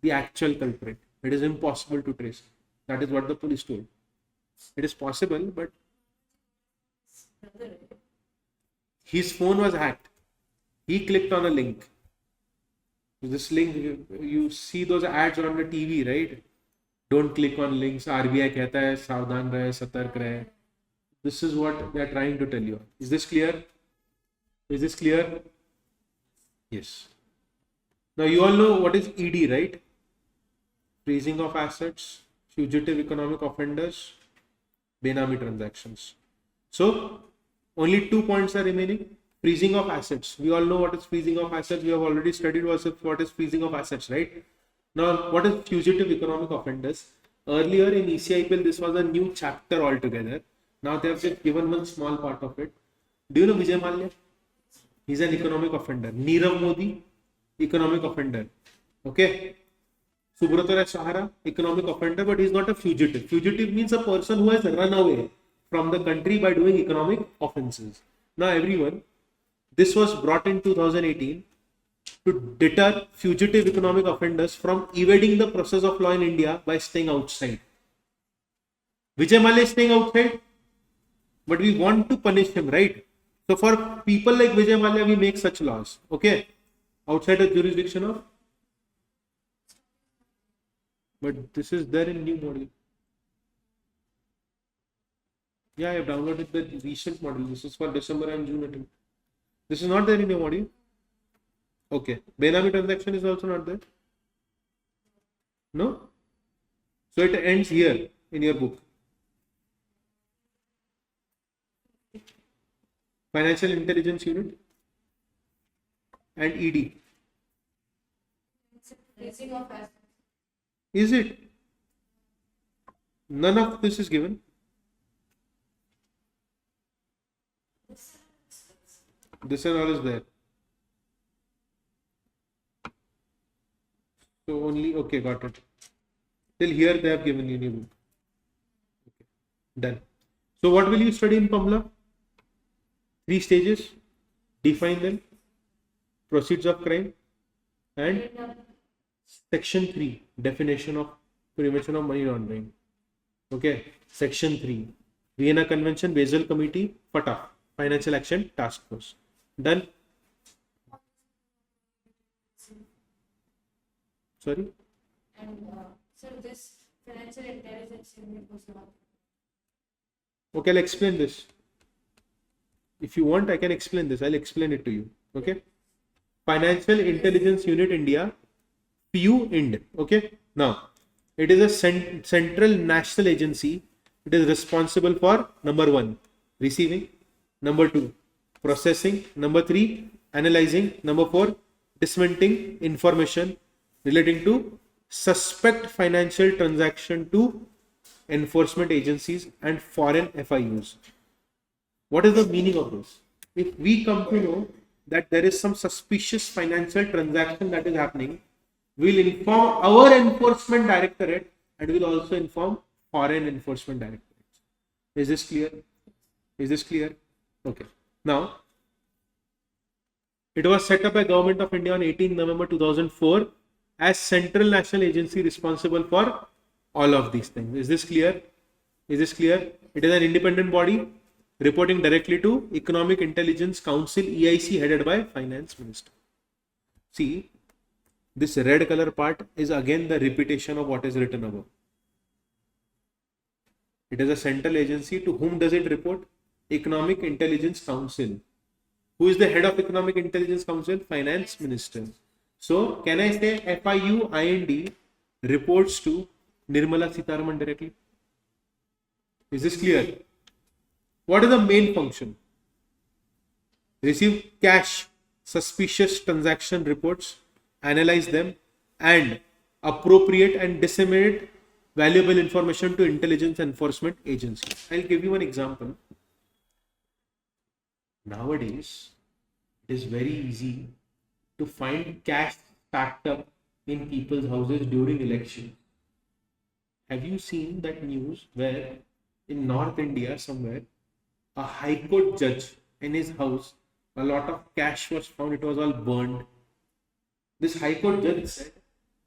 the actual culprit? It is impossible to trace. That is what the police told. It is possible, but his phone was hacked. He clicked on a link. This link, you see those ads on the TV, right? Don't click on links. RBI कहता है सावधान रहे, सतर्क रहे. This is what they are trying to tell you. Is this clear? Is this clear? Yes. Now you all know what is ED, right? Freezing of assets, fugitive economic offenders, Benami transactions. So only 2 points are remaining. Freezing of assets. We all know what is freezing of assets. We have already studied what is freezing of assets, right? Now, what is fugitive economic offenders? Earlier in ECIPL, this was a new chapter altogether. Now they have just given one small part of it. Do you know Vijay Mallya? He's an economic offender. Nirav Modi, economic offender. Okay. Subrata Ray Sahara, economic offender, but he's not a fugitive. Fugitive means a person who has run away from the country by doing economic offenses. Now everyone, this was brought in 2018 to deter fugitive economic offenders from evading the process of law in India by staying outside. Vijay Mallya is staying outside, but we want to punish him, right? So for people like Vijay Mallya, we make such laws, okay? Outside the jurisdiction of, but this is there in new module. Yeah, I have downloaded the recent module. This is for December and June attempt. This is not there in your module. Okay. Benami transaction is also not there. No? So it ends here in your book. Financial Intelligence Unit and ED. Freezing of assets. Is it? None of this is given. This and all is there. So only, okay, got it. Till here they have given you new book. Okay, done. So what will you study in Pamela? 3 stages. Define them. Proceeds of crime. And section 3. Definition of prevention of money laundering. Okay. Section 3. Vienna Convention, Basel Committee, FATA. Financial Action Task Force. Done. Sorry? And so this financial intelligence unit was not. Okay, I'll explain this. If you want, I can explain this. I'll explain it to you. Okay. Financial Intelligence Unit India, PU-IND. Okay. Now, it is a central national agency. It is responsible for number 1, receiving. Number 2, processing. Number 3, analyzing. Number 4, disseminating information relating to suspect financial transaction to enforcement agencies and foreign FIUs. What is the meaning of this? If we come to know that there is some suspicious financial transaction that is happening, we'll inform our enforcement directorate and we'll also inform foreign enforcement directorates. Is this clear? Is this clear? Okay. Now, it was set up by Government of India on 18 November 2004 as central national agency responsible for all of these things. Is this clear? Is this clear? It is an independent body reporting directly to Economic Intelligence Council EIC headed by Finance Minister. See, this red color part is again the repetition of what is written above. It is a central agency. To whom does it report? Economic Intelligence Council. Who is the head of Economic Intelligence Council? Finance Minister. So, can I say FIUIND reports to Nirmala Sitharaman directly? Is this clear? What is the main function? Receive cash, suspicious transaction reports, analyze them, and appropriate and disseminate valuable information to intelligence enforcement agencies. I'll give you an example. Nowadays, it is very easy to find cash stacked up in people's houses during election. Have you seen that news where in North India somewhere a High Court judge in his house, a lot of cash was found, it was all burned. This High Court judge said,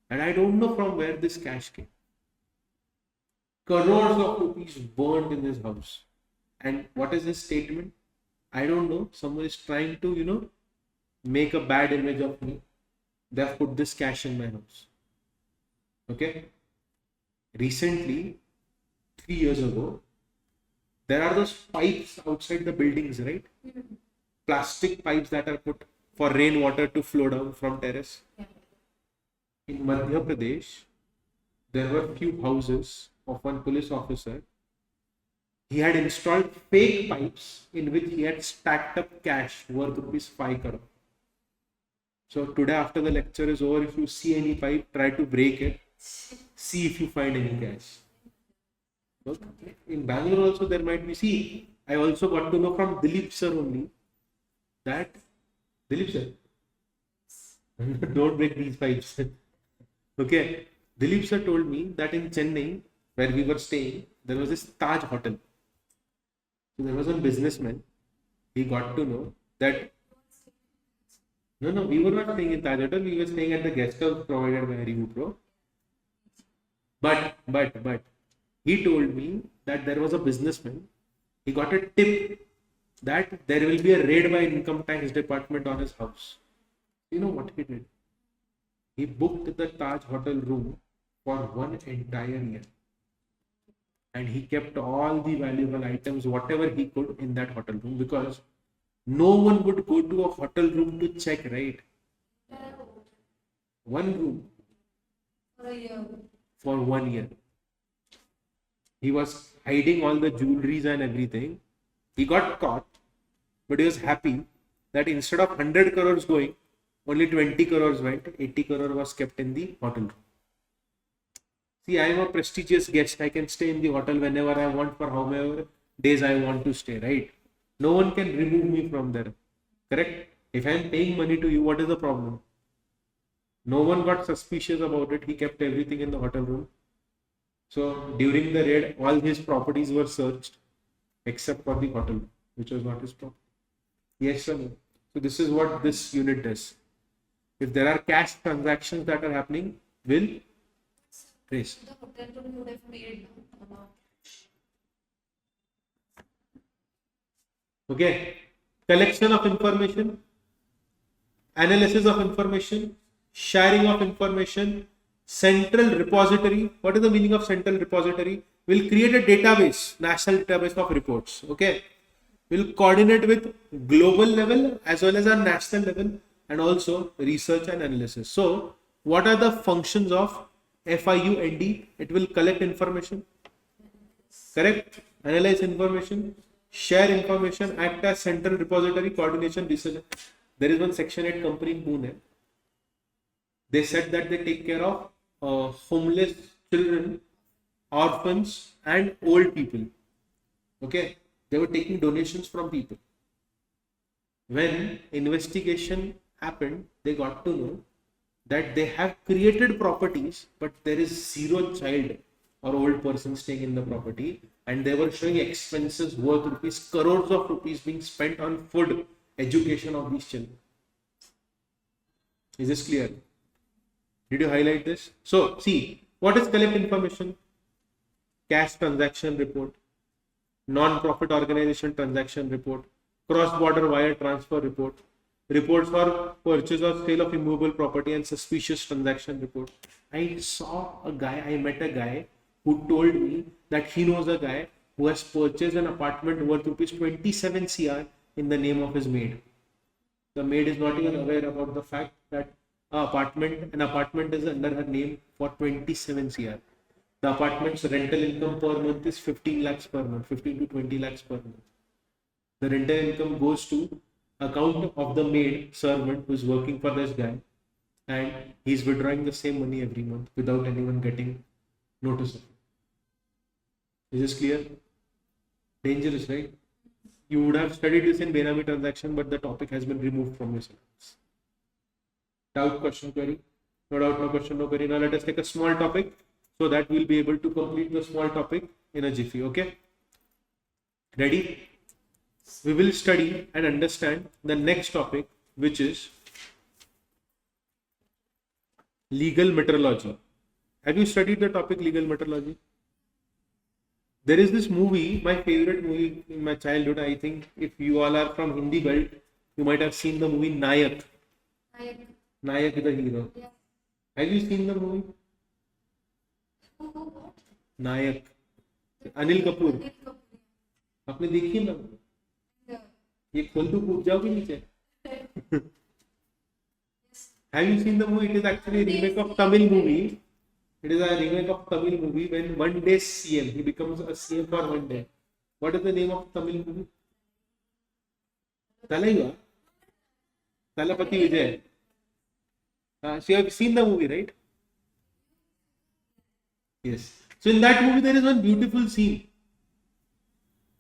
and I don't know from where this cash came. Crores of rupees burned in his house. And what is his statement? I don't know. Someone is trying to, make a bad image of me. They have put this cash in my house. Okay. Recently, 3 years ago, there are those pipes outside the buildings, right? Plastic pipes that are put for rainwater to flow down from terrace. In Madhya Pradesh, there were few houses of one police officer. He had installed fake pipes in which he had stacked up cash worth rupees 5 crore. So today after the lecture is over, if you see any pipe, try to break it. See if you find any cash. Okay. In Bangalore also there might be. See, I also got to know from Dilip sir only that Dilip sir, don't break these pipes. Okay. Dilip sir told me that in Chennai, where we were staying, there was this Taj hotel. So there was a businessman. He got to know that no, we were not staying in Taj hotel. We were staying at the guest house provided by ArivuPro. But he told me that there was a businessman. He got a tip that there will be a raid by income tax department on his house. You know what he did? He booked the Taj hotel room for one entire year. And he kept all the valuable items, whatever he could, in that hotel room, because no one would go to a hotel room to check, right? One room for 1 year. He was hiding all the jewelries and everything. He got caught, but he was happy that instead of 100 crores going, only 20 crores went, 80 crore was kept in the hotel room. See, I am a prestigious guest. I can stay in the hotel whenever I want for however days I want to stay, right? No one can remove me from there. Correct? If I am paying money to you, what is the problem? No one got suspicious about it. He kept everything in the hotel room. So during the raid, all his properties were searched except for the hotel, which was not his property. Yes or no? So this is what this unit does. If there are cash transactions that are happening, will trace. The hotel room would have paid amount. Okay. Collection of information, analysis of information, sharing of information, central repository. What is the meaning of central repository? We'll create a database, national database of reports. Okay. We'll coordinate with global level as well as our national level, and also research and analysis. So, what are the functions of FIUND? It will collect information, correct? Analyze information, share information, act as central repository, coordination, research. There is one Section 8 company in Pune. They said that they take care of homeless children, orphans, and old people. Okay, they were taking donations from people. When investigation happened, they got to know that they have created properties, but there is zero child or old person staying in the property, and they were showing expenses worth rupees, crores of rupees being spent on food, education of these children. Is this clear? Did you highlight this? So see, what is collect information? Cash transaction report, non-profit organization transaction report, cross-border wire transfer report, reports for purchase or sale of immovable property and suspicious transaction report. I met a guy who told me that he knows a guy who has purchased an apartment worth rupees 27 CR in the name of his maid. The maid is not even aware about the fact that an apartment is under her name for 27 CR. The apartment's rental income per month is 15 lakhs per month, 15 to 20 lakhs per month. The rental income goes to account of the maid servant who is working for this guy, and he's withdrawing the same money every month without anyone getting notice of it. Is this clear? Dangerous, right? You would have studied this in Benami transaction, but the topic has been removed from your syllabus. Doubt, question, query? No doubt, no question, no query. Now let us take a small topic so that we'll be able to complete the small topic in a jiffy. Okay? Ready? We will study and understand the next topic, which is legal metrology. Have you studied the topic legal metrology? There is this movie, my favorite movie in my childhood. I think if you all are from Hindi belt, you might have seen the movie Nayak. Nayak the hero. Yeah. Have you seen the movie? Nayak. Anil Kapoor. आपने देखी ना? ये खोल दो, कूद जाओगे नीचे. Have you seen the movie? It is actually a remake of Tamil movie. It is a remake of Tamil movie when one day CM, he becomes a CM for one day. What is the name of Tamil movie? Talaiva? Talapati Vijay. So you have seen the movie, right? Yes. So in that movie there is one beautiful scene.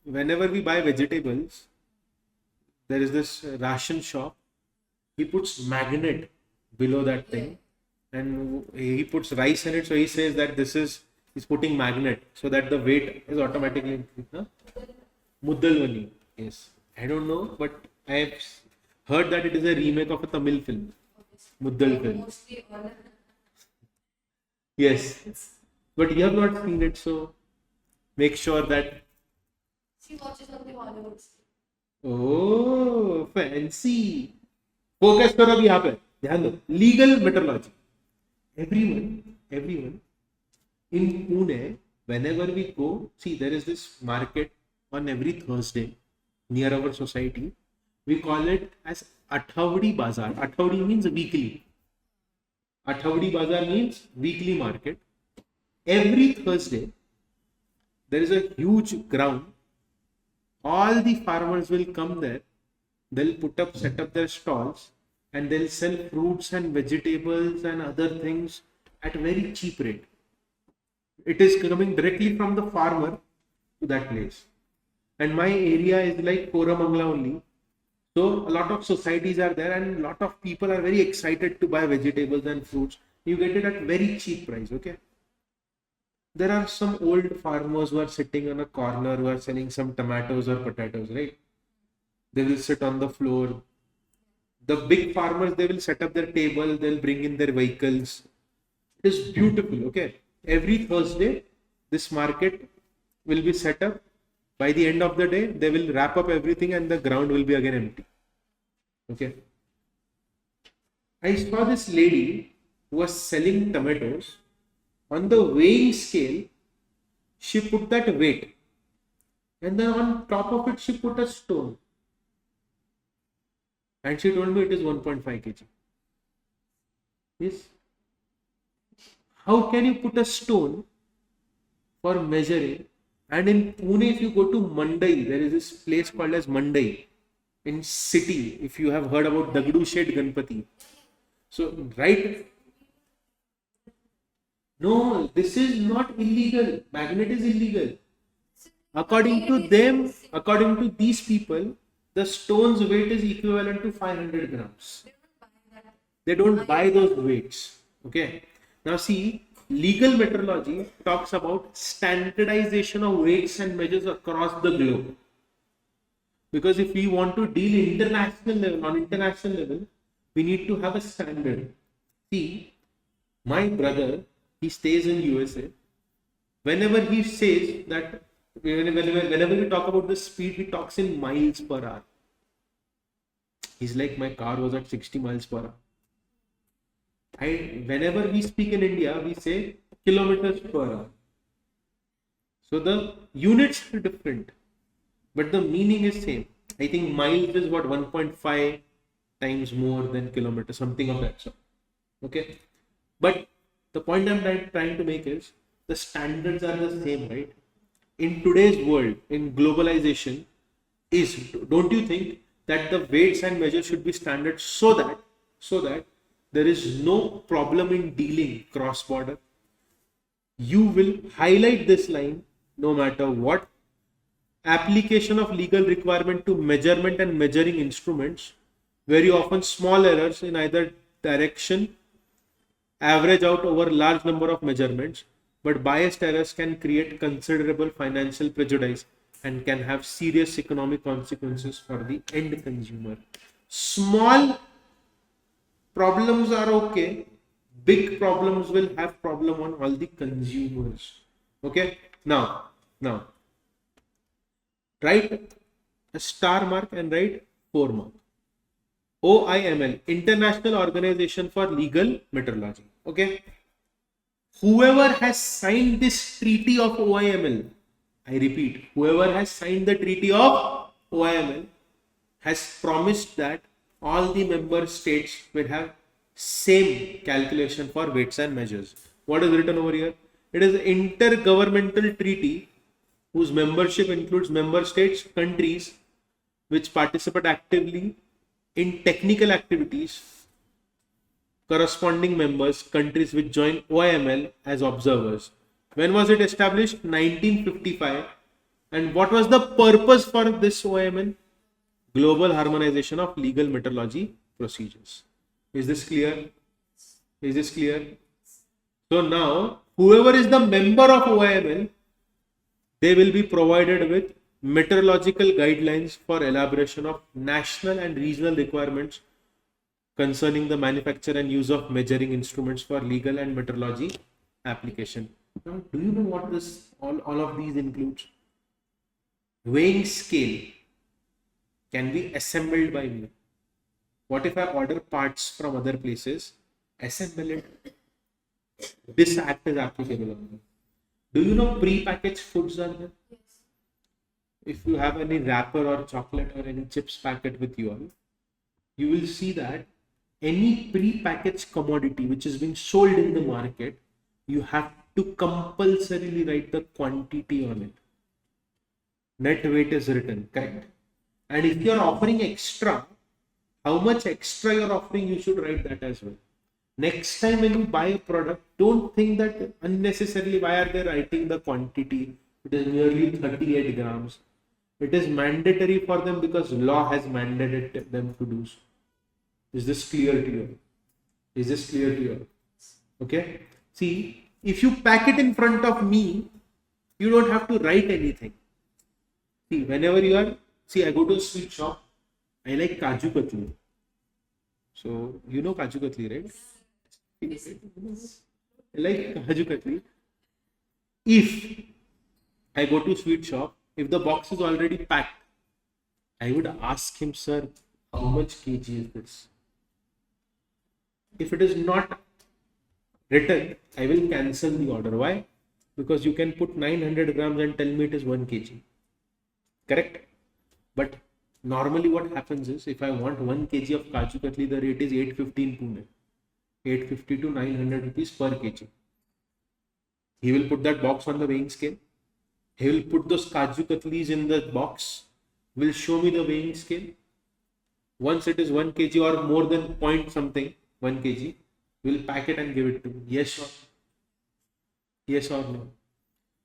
Whenever we buy vegetables, there is this ration shop. He puts magnet below that thing. And he puts rice in it, so he says that he's putting magnet so that the weight is automatically increased. Huh? Muddalvani. Yes. I don't know, but I have heard that it is a remake of a Tamil film. Muddal film. Yes. But you have not seen it, so make sure that. She watches only Hollywood. Oh, fancy. Focus करो अभी यहाँ पे. ध्यान दो. Legal metrology. Everyone in Pune, whenever we go, see there is this market on every Thursday near our society. We call it as Athavdi Bazaar. Athavdi means weekly. Athavdi Bazaar means weekly market. Every Thursday, there is a huge ground. All the farmers will come there. They'll set up their stalls, and they'll sell fruits and vegetables and other things at very cheap rate. It is coming directly from the farmer to that place. And my area is like Koramangala only. So a lot of societies are there and a lot of people are very excited to buy vegetables and fruits. You get it at very cheap price, okay? There are some old farmers who are sitting on a corner who are selling some tomatoes or potatoes, right? They will sit on the floor. The big farmers, they will set up their table, they'll bring in their vehicles. It is beautiful, okay? Every Thursday, this market will be set up. By the end of the day, they will wrap up everything and the ground will be again empty. Okay? I saw this lady who was selling tomatoes. On the weighing scale, she put that weight. And then on top of it, she put a stone. And she told me it is 1.5 kg. Yes. How can you put a stone for measuring? And in Pune, if you go to Mandai, there is this place called as Mandai in city. If you have heard about Dagdu Shed Ganpati. So, right? No, this is not illegal. Magnet is illegal. According to them, according to these people, the stone's weight is equivalent to 500 grams. They don't buy those weights. Okay. Now see, legal metrology talks about standardization of weights and measures across the globe. Because if we want to deal international level, on international level, we need to have a standard. See, My brother, he stays in USA. Whenever he says that, whenever we talk about the speed, he talks in miles per hour. He's like, my car was at 60 miles per hour. Whenever we speak in India, we say kilometers per hour. So the units are different, but the meaning is same. I think miles is what, 1.5 times more than kilometers, something of that sort. Okay, but the point I'm trying to make is the standards are the same, right? In today's world, in globalization, don't you think that the weights and measures should be standard so that there is no problem in dealing cross border? You will highlight this line no matter what. Application of legal requirement to measurement and measuring instruments, very often small errors in either direction average out over large number of measurements, but biased errors can create considerable financial prejudice and can have serious economic consequences for the end consumer. Small problems are okay, big problems will have problem on all the consumers. Okay, now write a star mark and write 4 mark. OIML, International Organization for Legal Metrology. Okay, whoever has signed this treaty of OIML, I repeat, whoever has signed the treaty of OIML has promised that all the member states will have same calculation for weights and measures. What is written over here? It is an intergovernmental treaty whose membership includes member states, countries which participate actively in technical activities, corresponding members, countries which join OIML as observers. When was it established? 1955. And what was the purpose for this OIML? Global harmonization of legal metrology procedures. Is this clear? Is this clear? So now, whoever is the member of OIML, they will be provided with metrological guidelines for elaboration of national and regional requirements concerning the manufacture and use of measuring instruments for legal and metrology application. Now, do you know what this all of these includes? Weighing scale can be assembled by me. What if I order parts from other places, assemble it? This act is applicable on me. Do you know pre-packaged foods are there? Yes. If you have any wrapper or chocolate or any chips packet with you all, you will see that any pre-packaged commodity which is being sold in the market, you have to compulsorily write the quantity on it. Net weight is written, correct? And if you are offering extra, how much extra you are offering, you should write that as well. Next time when you buy a product, don't think that unnecessarily why are they writing the quantity. It is nearly 38 grams. It is mandatory for them because law has mandated them to do so. Is this clear to you? Is this clear to you? Okay. See, if you pack it in front of me, you don't have to write anything. See, whenever you are, I go to a sweet shop, I like Kaju Katli. So, you know Kaju Katli, right? I like Kaju Katli. If I go to sweet shop, if the box is already packed, I would ask him, sir, how much kg is this? If it is not written, I will cancel the order. Why? Because you can put 900 grams and tell me it is 1 kg. Correct? But normally what happens is, if I want 1 kg of Kaju Katli, the rate is 850 in Pune. 850 to 900 rupees per kg. He will put that box on the weighing scale. He will put those Kaju Katlis in the box. Will show me the weighing scale. Once it is 1 kg or more than point something, 1 kg, will pack it and give it to me. Yes or no?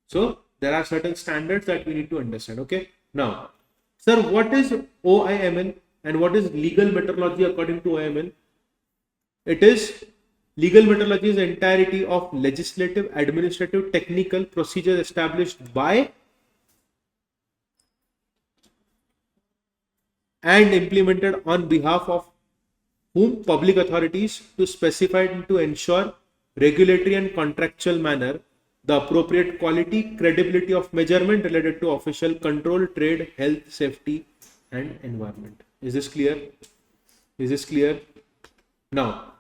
So there are certain standards that we need to understand. Okay. Now, sir, what is OIML and what is legal metrology according to OIML? It is legal metrology is the entirety of legislative, administrative, technical procedures established by and implemented on behalf of whom? Public authorities, to specify and to ensure regulatory and contractual manner the appropriate quality, credibility of measurement related to official control, trade, health, safety, and environment. Is this clear? Is this clear? Now,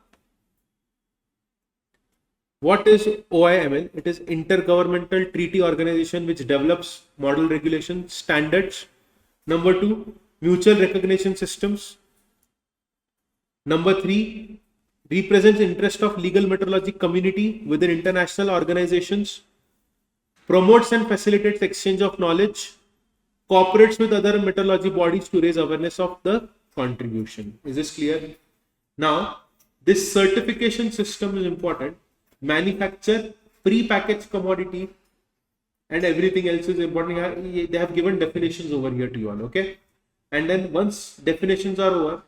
what is OIML? It is Intergovernmental Treaty Organization which develops model regulation standards. Number 2, mutual recognition systems. Number 3, represents interest of legal metrology community within international organizations, promotes and facilitates exchange of knowledge, cooperates with other metrology bodies to raise awareness of the contribution. Is this clear? Now, this certification system is important. Manufacture, pre-packaged commodity, and everything else is important. They have given definitions over here to you all, okay? And then once definitions are over,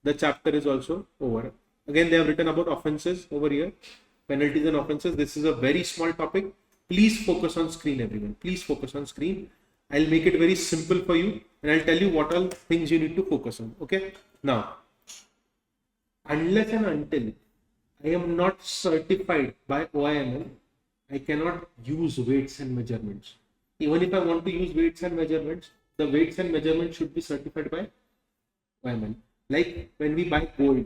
the chapter is also over. Again, they have written about offenses over here, penalties and offenses. This is a very small topic. Please focus on screen, everyone. Please focus on screen. I'll make it very simple for you, and I'll tell you what all things you need to focus on, okay? Now, unless and until I am not certified by OIML, I cannot use weights and measurements. Even if I want to use weights and measurements, the weights and measurements should be certified by OIML. Like when we buy gold,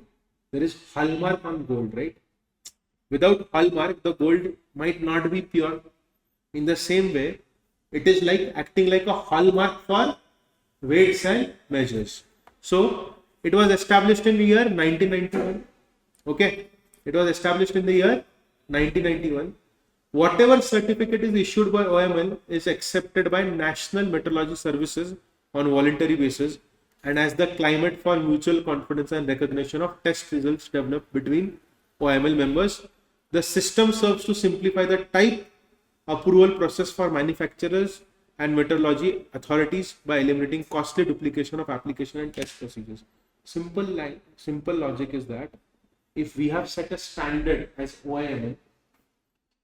there is hallmark on gold, right? Without hallmark, the gold might not be pure. In the same way, it is like acting like a hallmark for weights and measures. So it was established in the year 1991. Okay, it was established in the year 1991. Whatever certificate is issued by OIML is accepted by National Metrology Services on voluntary basis, and as the climate for mutual confidence and recognition of test results developed between OIML members. The system serves to simplify the type approval process for manufacturers and metrology authorities by eliminating costly duplication of application and test procedures. Simple logic is that if we have set a standard as OIML,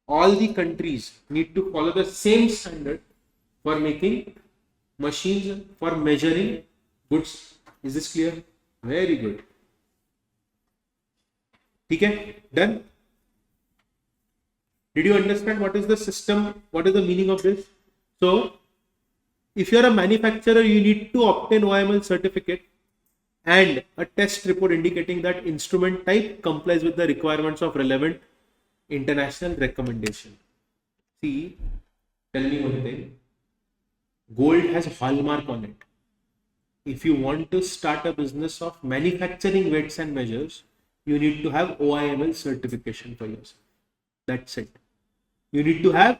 all the countries need to follow the same standard for making machines for measuring goods. Is this clear? Very good. Okay, done. Did you understand what is the system? What is the meaning of this? So, if you are a manufacturer, you need to obtain OIML certificate and a test report indicating that instrument type complies with the requirements of relevant international recommendation. See, tell me one thing. Gold has hallmark on it. If you want to start a business of manufacturing weights and measures, you need to have OIML certification for yourself. That's it. You need to have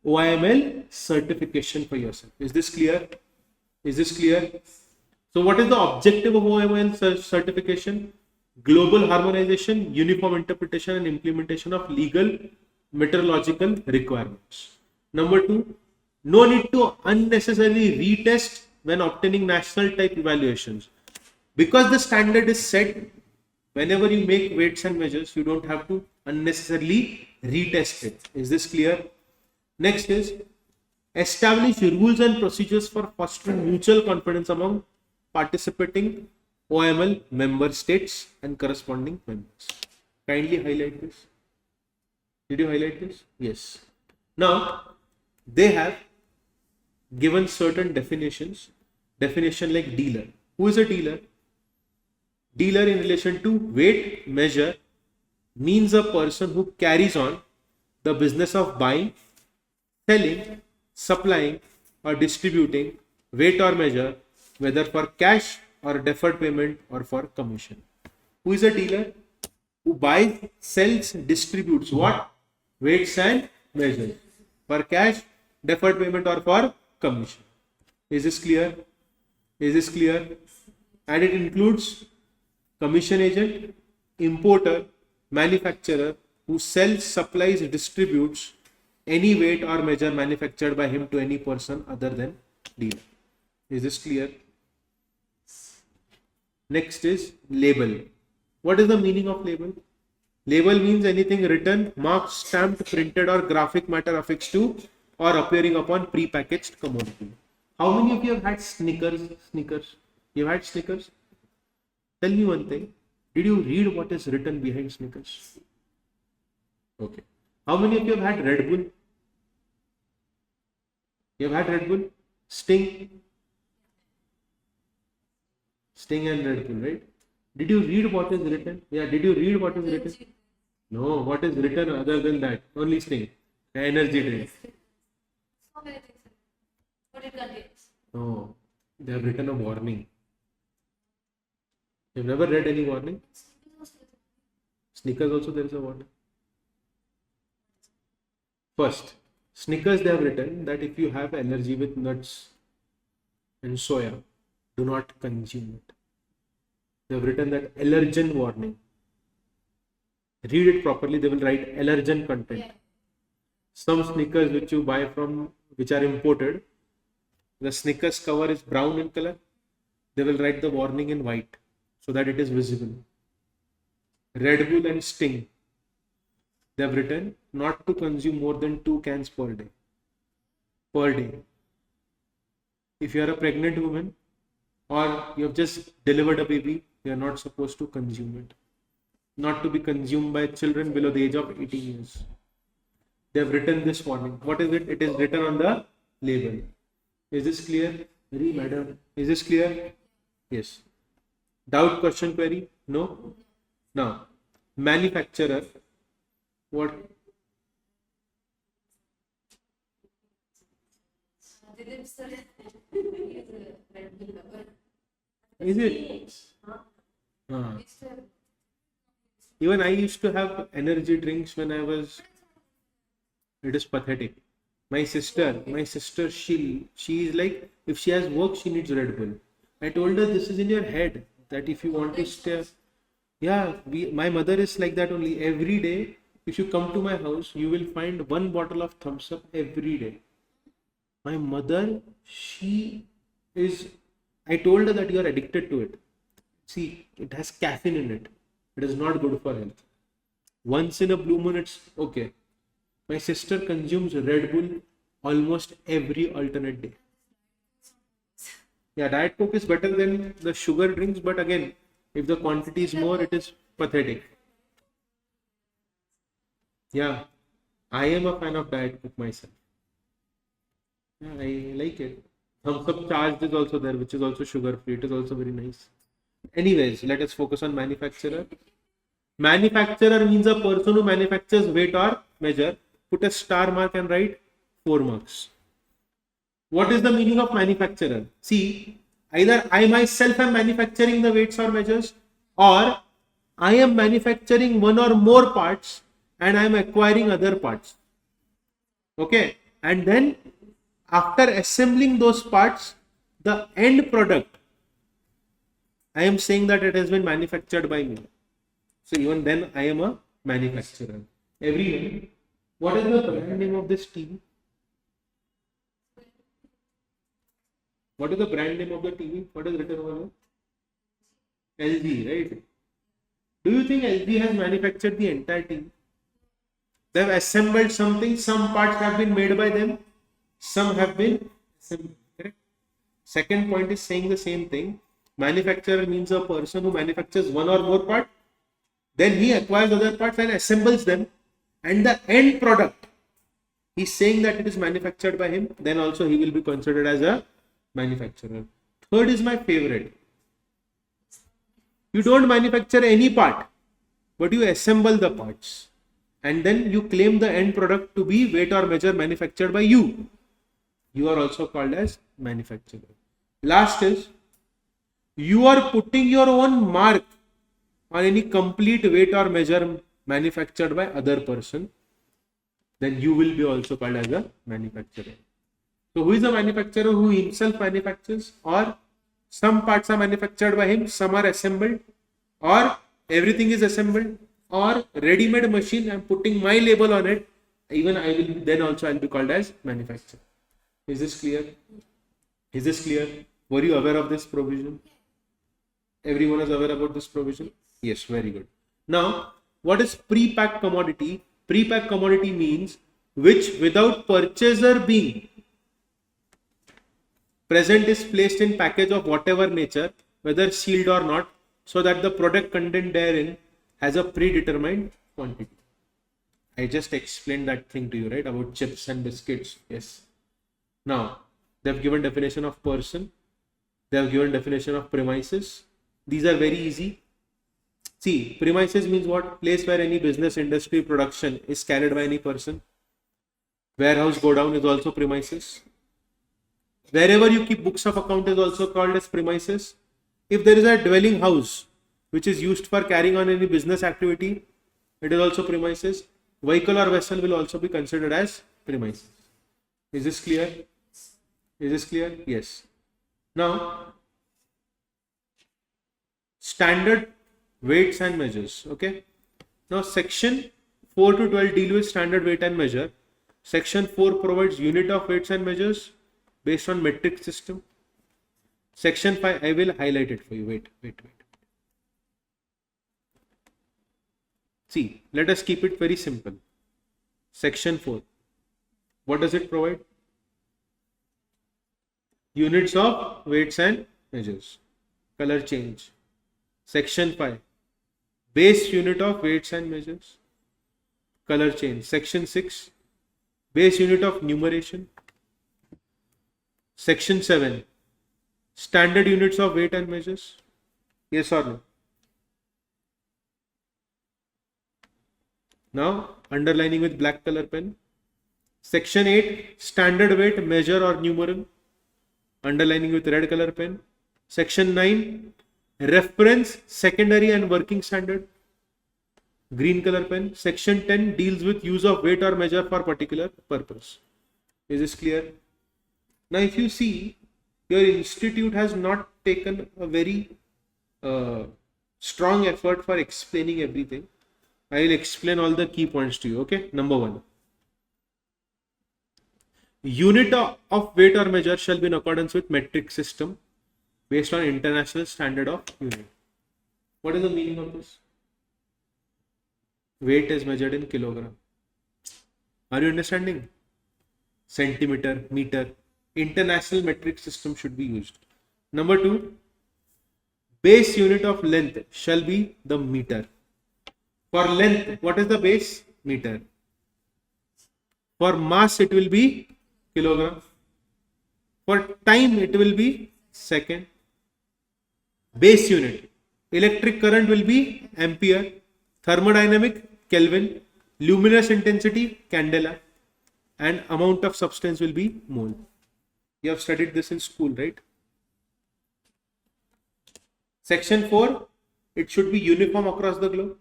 OIML certification for yourself. Is this clear? Is this clear? So what is the objective of OIML certification? Global harmonization, uniform interpretation and implementation of legal metrological requirements. Number 2, no need to unnecessarily retest when obtaining national type evaluations. Because the standard is set, whenever you make weights and measures, you don't have to unnecessarily retest it. Is this clear? Next is establish rules and procedures for fostering mutual confidence among participating OIML member states and corresponding members. Kindly highlight this. Did you highlight this? Yes. Now, they have given certain definitions. Definition like dealer. Who is a dealer? Dealer in relation to weight measure means a person who carries on the business of buying, selling, supplying or distributing weight or measure, whether for cash or deferred payment or for commission. Who is a dealer? Who buys, sells, distributes what? Weights and measures for cash, deferred payment or for commission. Is this clear? Is this clear? And it includes commission agent, importer, manufacturer who sells, supplies, distributes any weight or measure manufactured by him to any person other than dealer. Is this clear? Next is label. What is the meaning of label? Label means anything written, marked, stamped, printed or graphic matter affixed to or appearing upon pre-packaged commodity. How many of you have had Snickers? You have had Snickers? Tell me one thing. Did you read what is written behind Snickers? Okay. How many of you have had Red Bull? You have had Red Bull? Sting? Sting and Red Bull, right? Did you read what is written? Yeah, did you read what is written? No, what is written other than that? Only Sting. Energy drink. So many things. What it contains. No, they have written a warning. You've never read any warning? Snickers also there is a warning. First, Snickers they have written that if you have allergy with nuts and soya, do not consume it. They have written that allergen warning. Read it properly, they will write allergen content. Yeah. Some Snickers which you buy from, which are imported, the Snickers cover is brown in color. They will write the warning in white so that it is visible. Red Bull and Sting, they have written not to consume more than 2 cans per day. Per day. If you are a pregnant woman or you have just delivered a baby, you are not supposed to consume it. Not to be consumed by children below the age of 18 years. They have written this warning. What is it? It is written on the label. Is this clear? Very madam. Is this clear? Yes. Doubt, question, query? No? Now, manufacturer. What? Dilip sir is a Red Bull lover. Is it? Huh? It's a- Even I used to have energy drinks when I was. It is pathetic. My sister, she is like, if she has work, she needs Red Bull. I told her this is in your head that if you want to stay, yeah, my mother is like that only. Every day, if you come to my house, you will find one bottle of Thumbs Up every day. My mother, she is. I told her that you are addicted to it. See, it has caffeine in it. It is not good for health. Once in a blue moon, it's okay. My sister consumes Red Bull almost every alternate day. Yeah, Diet Coke is better than the sugar drinks, but again, if the quantity is more, it is pathetic. Yeah, I am a fan of Diet Coke myself. Yeah, I like it. Thumbs Up Charged is also there, which is also sugar free. It is also very nice. Anyways, let us focus on manufacturer. Manufacturer means a person who manufactures weight or measure. Put a star mark and write 4 marks. What is the meaning of manufacturer? See, either I myself am manufacturing the weights or measures, or I am manufacturing one or more parts and I am acquiring other parts. Okay, and then after assembling those parts, the end product, I am saying that it has been manufactured by me. So even then I am a manufacturer. Everyone, what is the brand name of this TV? What is the brand name of the TV? What is written over there? LG, right? Do you think LG has manufactured the entire TV? They have assembled something, some parts have been made by them, some have been assembled. Correct? Second point is saying the same thing. Manufacturer means a person who manufactures one or more part, then he acquires other parts and assembles them, and the end product, he's saying that it is manufactured by him, then also he will be considered as a manufacturer. Third is my favorite. You don't manufacture any part, but you assemble the parts, and then you claim the end product to be weight or measure manufactured by you. You are also called as manufacturer. Last is, you are putting your own mark on any complete weight or measure manufactured by other person, then you will be also called as a manufacturer. So who is a manufacturer? Who himself manufactures, or some parts are manufactured by him, some are assembled, or everything is assembled, or ready-made machine, I'm putting my label on it, even I will then also I'll be called as manufacturer. Is this clear? Is this clear? Were you aware of this provision? Everyone is aware about this provision? Yes, very good. Now, what is pre-packed commodity? Pre-packed commodity means which without purchaser being present is placed in package of whatever nature, whether sealed or not, so that the product content therein has a predetermined quantity. I just explained that thing to you, right? About chips and biscuits. Yes. Now, they have given definition of person. They have given definition of premises. These are very easy. See, premises means what? Place where any business, industry, production is carried by any person. Warehouse, godown is also premises. Wherever you keep books of account is also called as premises. If there is a dwelling house which is used for carrying on any business activity, it is also premises. Vehicle or vessel will also be considered as premises. Is this clear? Is this clear? Yes. Now, standard weights and measures. Okay. Now, section 4 to 12 deal with standard weight and measure. Section 4 provides unit of weights and measures based on metric system. Section 5, I will highlight it for you. Wait. See, let us keep it very simple. Section 4. What does it provide? Units of weights and measures. Color change. Section 5. Base unit of weights and measures. Color change. Section 6. Base unit of numeration. Section 7. Standard units of weight and measures. Yes or no? Now, underlining with black color pen. Section 8. Standard weight, measure or numeral. Underlining with red color pen. Section 9. Reference, secondary and working standard. Green color pen. Section 10 deals with use of weight or measure for particular purpose. Is this clear? Now, if you see, your institute has not taken a very strong effort for explaining everything. I will explain all the key points to you. Okay. Number 1. Unit of weight or measure shall be in accordance with metric system based on international standard of unit. What is the meaning of this? Weight is measured in kilogram. Are you understanding? Centimeter, meter. International metric system should be used. Number 2. Base unit of length shall be the meter. For length, what is the base? Meter. For mass, it will be kilogram. For time, it will be second. Base unit. Electric current will be ampere. Thermodynamic, Kelvin. Luminous intensity, candela. And amount of substance will be mole. You have studied this in school, right? Section 4, it should be uniform across the globe.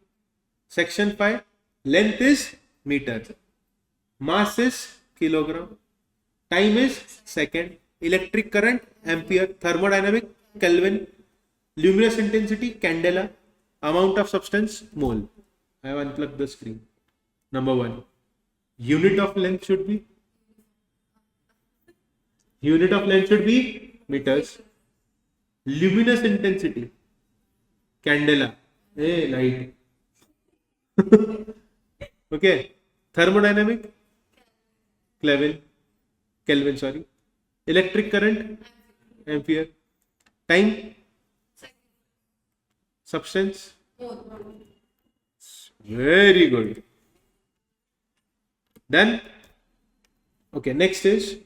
Section 5, length is meter. Mass is kilogram. Time is second. Electric current, ampere. Thermodynamic, Kelvin. Luminous intensity, candela. Amount of substance, mole. I have unplugged the screen. Number 1. Unit of length should be? Unit of length should be meters. Luminous intensity, candela. Hey, light. Okay. Thermodynamic, Kelvin, sorry. Electric current, ampere. Time, substance. Very good. Done. Okay, next is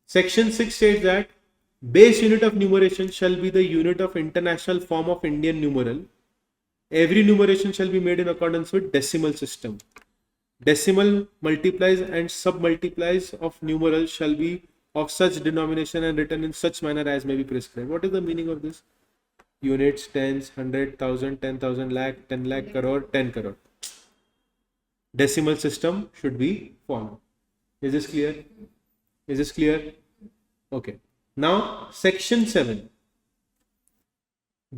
section 6 states that base unit of numeration shall be the unit of international form of Indian numeral. Every numeration shall be made in accordance with decimal system. Decimal multiplies and submultiplies of numerals shall be of such denomination and written in such manner as may be prescribed. What is the meaning of this? Units, tens, 100, 1000, 10,000, lakh, 10 lakh, crore, 10 crore. Decimal system should be followed. Is this clear? Is this clear? Okay. Now, section 7.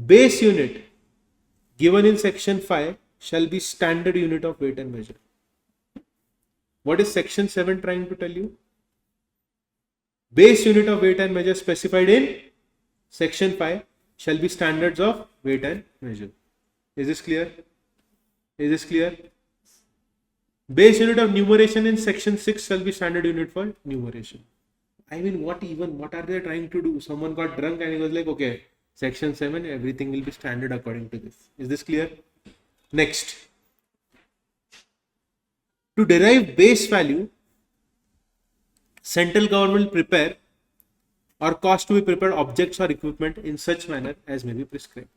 Base unit given in section 5 shall be standard unit of weight and measure. What is section 7 trying to tell you? Base unit of weight and measure specified in section 5 shall be standards of weight and measure. Is this clear? Is this clear? Base unit of numeration in section 6 shall be standard unit for numeration. I mean, what are they trying to do? Someone got drunk and he was like, okay, section 7, everything will be standard according to this. Is this clear? Next. To derive base value, central government will prepare or cause to be prepared objects or equipment in such manner as may be prescribed.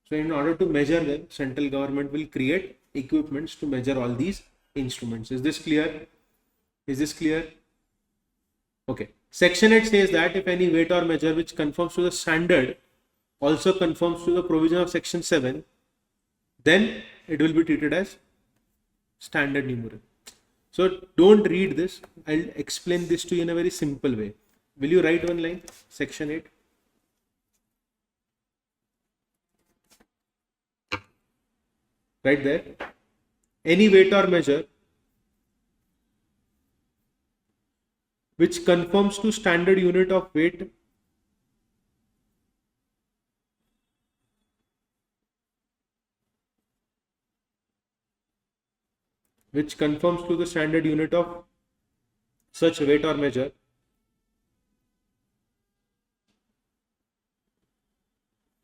So in order to measure them, central government will create equipments to measure all these instruments. Is this clear? Is this clear? Okay. Section 8 says that if any weight or measure which conforms to the standard also conforms to the provision of section 7, then it will be treated as standard numeral. So don't read this. I'll explain this to you in a very simple way. Will you write one line? Section 8. Right there. Any weight or measure which conforms to standard unit of weight which conforms to the standard unit of such weight or measure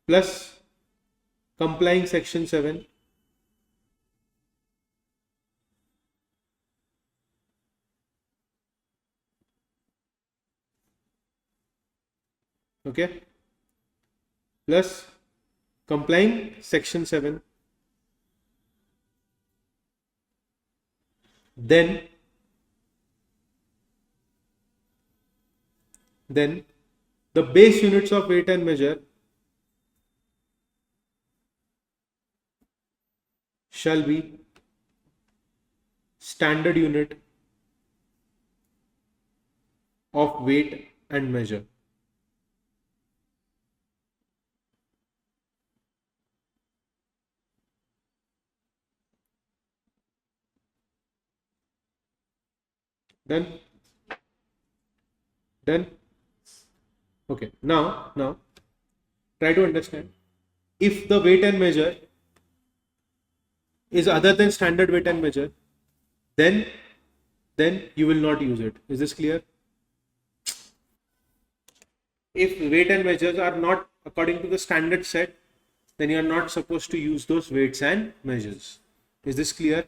plus complying section 7 okay, plus complying section 7, then the base units of weight and measure shall be standard unit of weight and measure. Done? Okay. Now try to understand. If the weight and measure is other than standard weight and measure, then you will not use it. Is this clear? If weight and measures are not according to the standard set, then you are not supposed to use those weights and measures. Is this clear?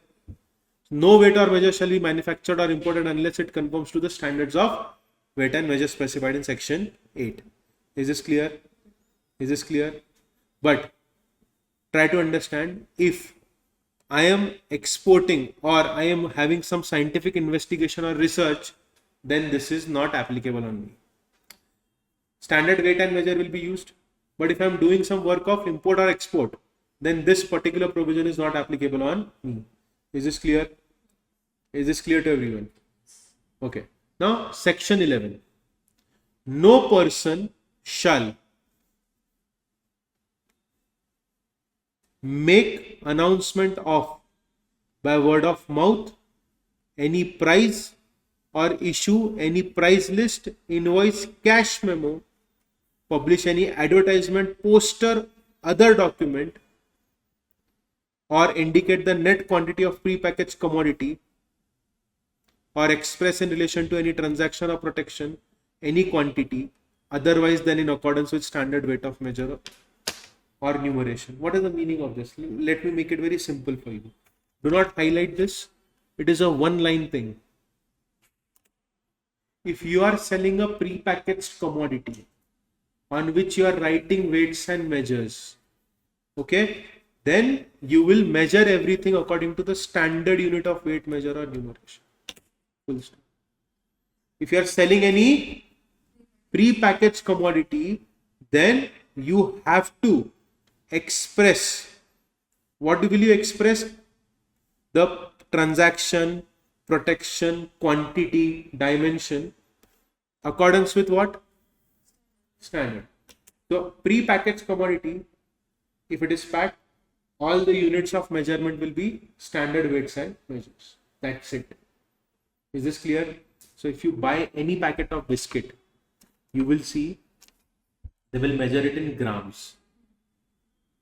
No weight or measure shall be manufactured or imported unless it conforms to the standards of weight and measure specified in section 8. Is this clear? Is this clear? But try to understand, if I am exporting or I am having some scientific investigation or research, then this is not applicable on me. Standard weight and measure will be used. But if I am doing some work of import or export, then this particular provision is not applicable on me. Is this clear? Is this clear to everyone? Okay. Now, section 11. No person shall make announcement of, by word of mouth, any price or issue any price list, invoice, cash memo, publish any advertisement, poster, other document, or indicate the net quantity of prepackaged commodity, or express in relation to any transaction or protection any quantity otherwise than in accordance with standard weight of measure or numeration. What is the meaning of this? Let me make it very simple for you. Do not highlight this. It is a one-line thing. If you are selling a prepackaged commodity on which you are writing weights and measures, okay, then you will measure everything according to the standard unit of weight, measure, or numeration. Full stop. If you are selling any prepackaged commodity, then you have to express. What will you express? The transaction, protection, quantity, dimension, accordance with what? Standard. So prepackaged commodity, if it is packed, all the units of measurement will be standard weights and measures. That's it. Is this clear? So if you buy any packet of biscuit, you will see they will measure it in grams.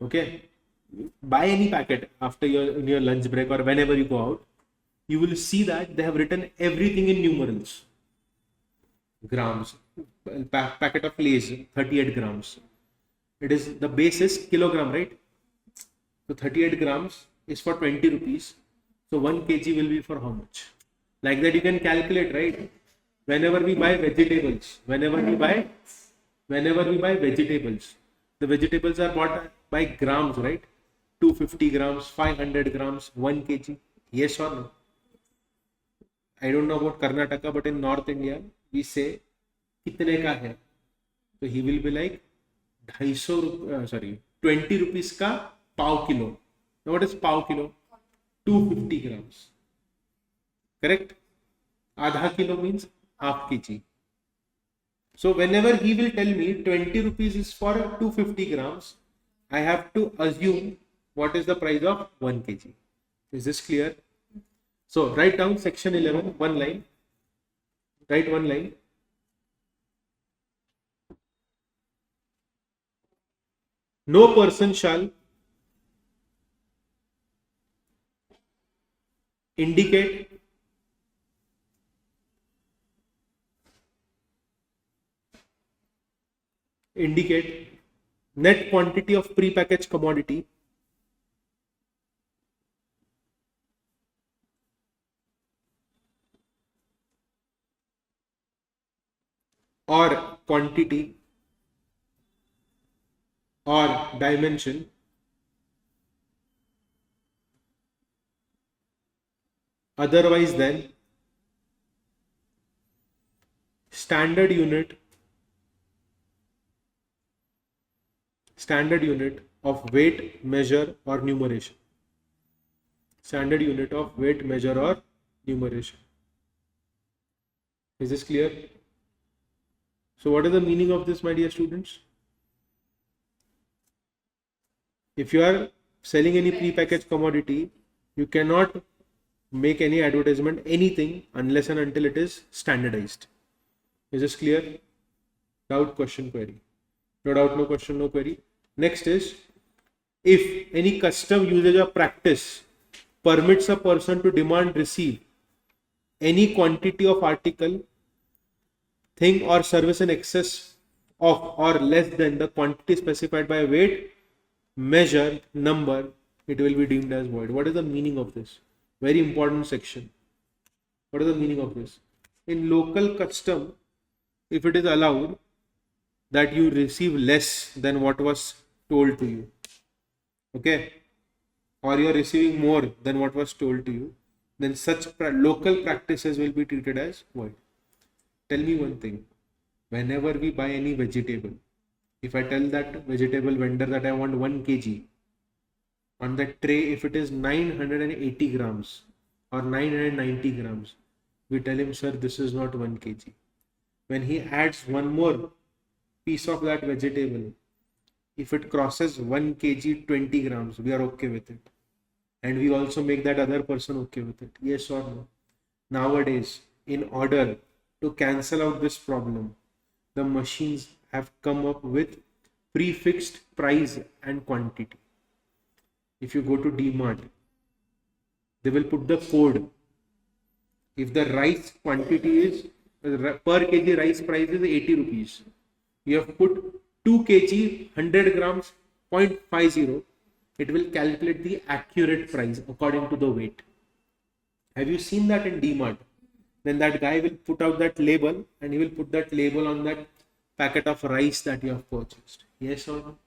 Okay. Buy any packet after in your lunch break or whenever you go out, you will see that they have written everything in numerals. Grams. Packet of Lay's, 38 grams. It is, the base is kilogram, right? So 38 grams is for 20 rupees. So 1 kg will be for how much? Like that you can calculate, right? Whenever we buy vegetables, the vegetables are bought by grams, right? 250 grams, 500 grams, 1 kg. Yes or no? I don't know about Karnataka, but in North India, we say, kitne ka hai? So he will be like, 20 rupees ka pav kilo. Now what is pav kilo? 250 grams. Correct? Adha kilo means half kg. So whenever he will tell me 20 rupees is for 250 grams, I have to assume what is the price of 1 kg. Is this clear? So write down section 11, one line. Write one line. No person shall indicate net quantity of prepackaged commodity or quantity or dimension otherwise than standard unit of weight, measure or numeration. Standard unit of weight, measure or numeration. Is this clear? So what is the meaning of this, my dear students? If you are selling any prepackaged commodity, you cannot make any advertisement, anything, unless and until it is standardized. Is this clear? Doubt, question, query. No doubt, no question, no query. Next is, if any custom usage or practice permits a person to demand receive any quantity of article, thing or service in excess of or less than the quantity specified by weight, measure, number, it will be deemed as void. What is the meaning of this? Very important section. What is the meaning of this? In local custom, if it is allowed that you receive less than what was told to you, okay, or you are receiving more than what was told to you, then such local practices will be treated as void. Tell me one thing. Whenever we buy any vegetable, if I tell that vegetable vendor that I want 1 kg, on that tray, if it is 980 grams or 990 grams, we tell him, sir, this is not 1 kg. When he adds one more piece of that vegetable, if it crosses 1 kg 20 grams, we are okay with it. And we also make that other person okay with it. Yes or no? Nowadays, in order to cancel out this problem, the machines have come up with prefixed price and quantity. If you go to DMart, they will put the code. If the rice quantity is per kg rice price is 80 rupees, you have put 2 kg 100 grams 0.50, it will calculate the accurate price according to the weight. Have you seen that in DMart? Then that guy will put out that label and he will put that label on that packet of rice that you have purchased. Yes or no?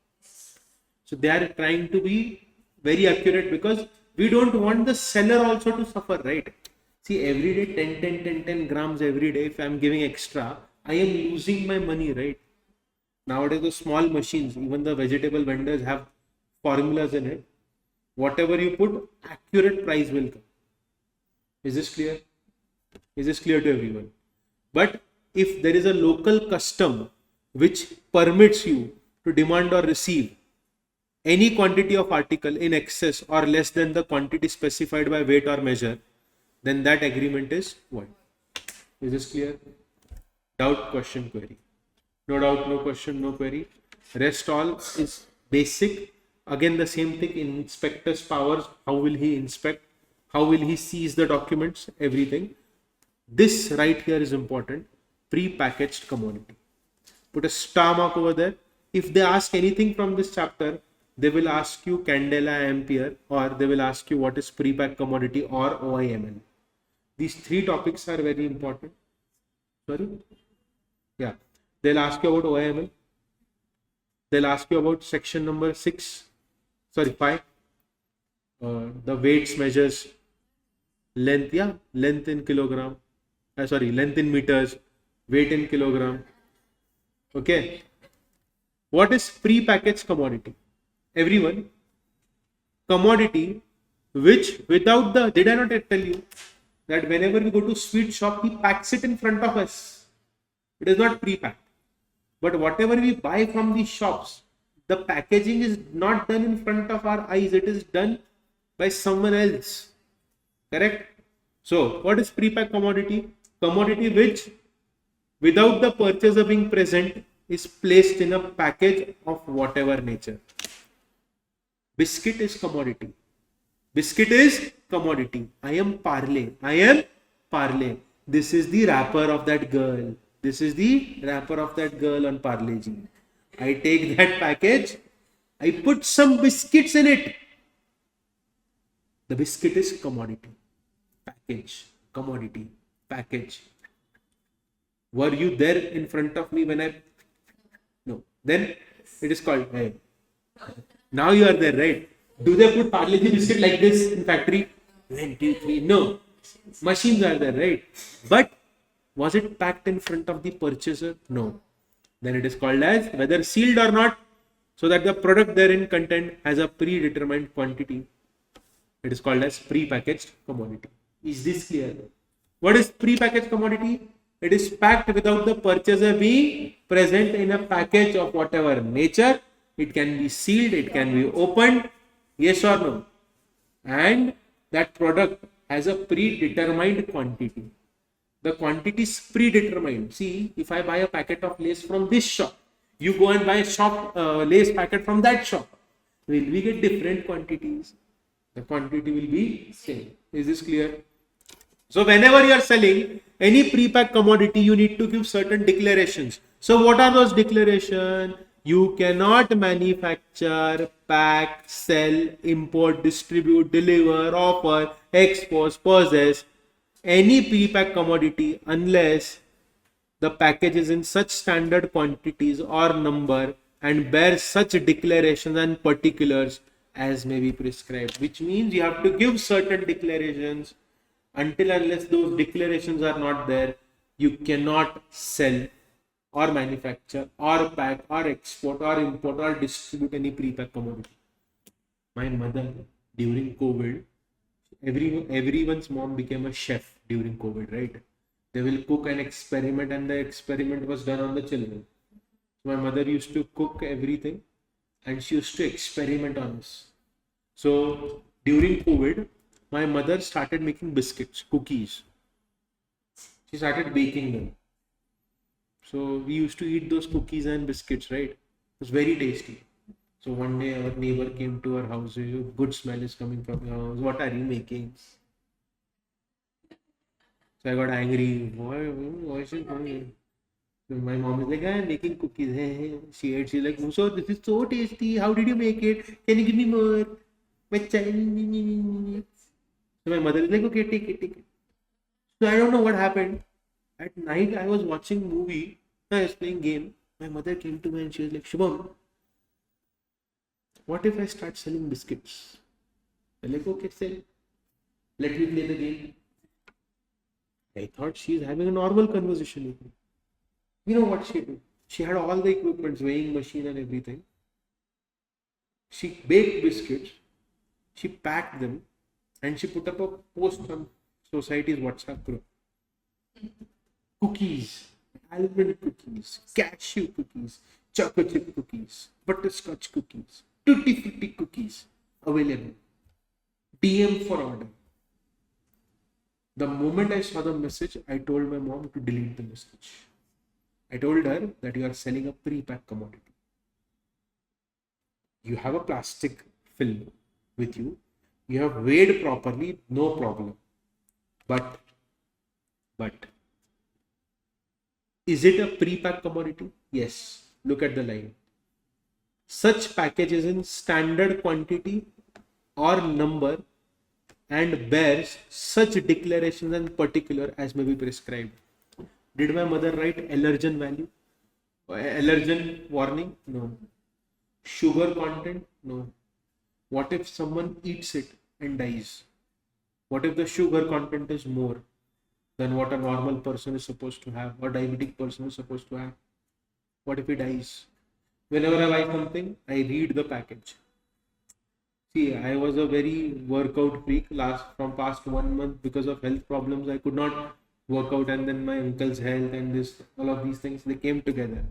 So they are trying to be very accurate because we don't want the seller also to suffer, right? See, every day 10 grams every day, if I am giving extra, I am losing my money, right? Nowadays, the small machines, even the vegetable vendors have formulas in it. Whatever you put, accurate price will come. Is this clear? Is this clear to everyone? But if there is a local custom which permits you to demand or receive any quantity of article in excess or less than the quantity specified by weight or measure, then that agreement is void. Is this clear? Doubt, question, query. No doubt, no question, no query. Rest all is basic. Again, the same thing in inspector's powers. How will he inspect? How will he seize the documents? Everything. This right here is important. Pre-packaged commodity. Put a star mark over there. If they ask anything from this chapter, they will ask you candela ampere, or they will ask you what is pre-pack commodity or OIML. These three topics are very important. Sorry? Yeah. They'll ask you about OIML. They'll ask you about section number 6, sorry, 5. The weights measures length, yeah, length in kilogram. Length in meters, weight in kilogram. Okay. What is pre-packaged commodity? Everyone, commodity which without the, did I not tell you that whenever we go to sweet shop, he packs it in front of us. It is not pre-packed. But whatever we buy from the shops, the packaging is not done in front of our eyes. It is done by someone else. Correct? So, what is pre-packed commodity? Commodity which, without the purchaser being present, is placed in a package of whatever nature. Biscuit is commodity. Biscuit is commodity. I am Parle. I am Parle. This is the wrapper of that girl. This is the wrapper of that girl on Parle-Ji. I take that package. I put some biscuits in it. The biscuit is commodity. Package. Commodity. Package. Were you there in front of me when I... No. Then it is called... Hey. Now you are there, right? Do they put Parle-Ji biscuit like this in factory? 1, 2, 3. No. Machines are there, right? But was it packed in front of the purchaser? No. Then it is called as whether sealed or not, so that the product therein content has a predetermined quantity. It is called as pre-packaged commodity. Is this clear? What is pre-packaged commodity? It is packed without the purchaser being present in a package of whatever nature. It can be sealed, it can be opened, yes or no. And that product has a predetermined quantity. The quantity is predetermined. See, if I buy a packet of lace from this shop, you go and buy a lace packet from that shop. Will we get different quantities? The quantity will be same. Is this clear? So whenever you are selling any pre-packed commodity, you need to give certain declarations. So what are those declarations? You cannot manufacture, pack, sell, import, distribute, deliver, offer, expose, possess any pre-packed commodity unless the package is in such standard quantities or number and bears such declarations and particulars as may be prescribed. Which means you have to give certain declarations. Until unless those declarations are not there, you cannot sell or manufacture or pack or export or import or distribute any pre-packed commodity. My mother, during COVID, everyone's mom became a chef during COVID, right? They will cook an experiment, and the experiment was done on the children. So my mother used to cook everything and she used to experiment on us. So during COVID, my mother started making biscuits, cookies. She started baking them. So we used to eat those cookies and biscuits, right? It was very tasty. So one day our neighbor came to our house. Good smell is coming from your house. What are you making? So I got angry. Why is it coming? So my mom is like, I'm making cookies. She ate. She's like, so this is so tasty. How did you make it? Can you give me more? So my mother is like, okay, take it. So I don't know what happened. At night I was watching movie. I was playing game. My mother came to me and she was like, Shubham, what if I start selling biscuits? I'm like, okay, sell. Let me play the game. I thought she's having a normal conversation with me. You know what she did? She had all the equipment, weighing machine and everything. She baked biscuits. She packed them and she put up a post on society's WhatsApp group. Cookies, almond cookies, cashew cookies, chocolate chip cookies, butterscotch cookies, tutti frutti cookies available. DM for order. The moment I saw the message, I told my mom to delete the message. I told her that you are selling a pre-packed commodity. You have a plastic film with you. You have weighed properly, no problem. But is it a pre-packed commodity? Yes. Look at the line. such package is in standard quantity or number and bears such declarations and particular as may be prescribed. Did my mother write allergen value? Allergen warning? No. Sugar content? No. What if someone eats it and dies? What if the sugar content is more than what a normal person is supposed to have, or diabetic person is supposed to have? What if he dies? Whenever I buy something, I read the package. See, I was a very workout freak from past 1 month because of health problems. I could not work out, and then my uncle's health and all of these things, they came together.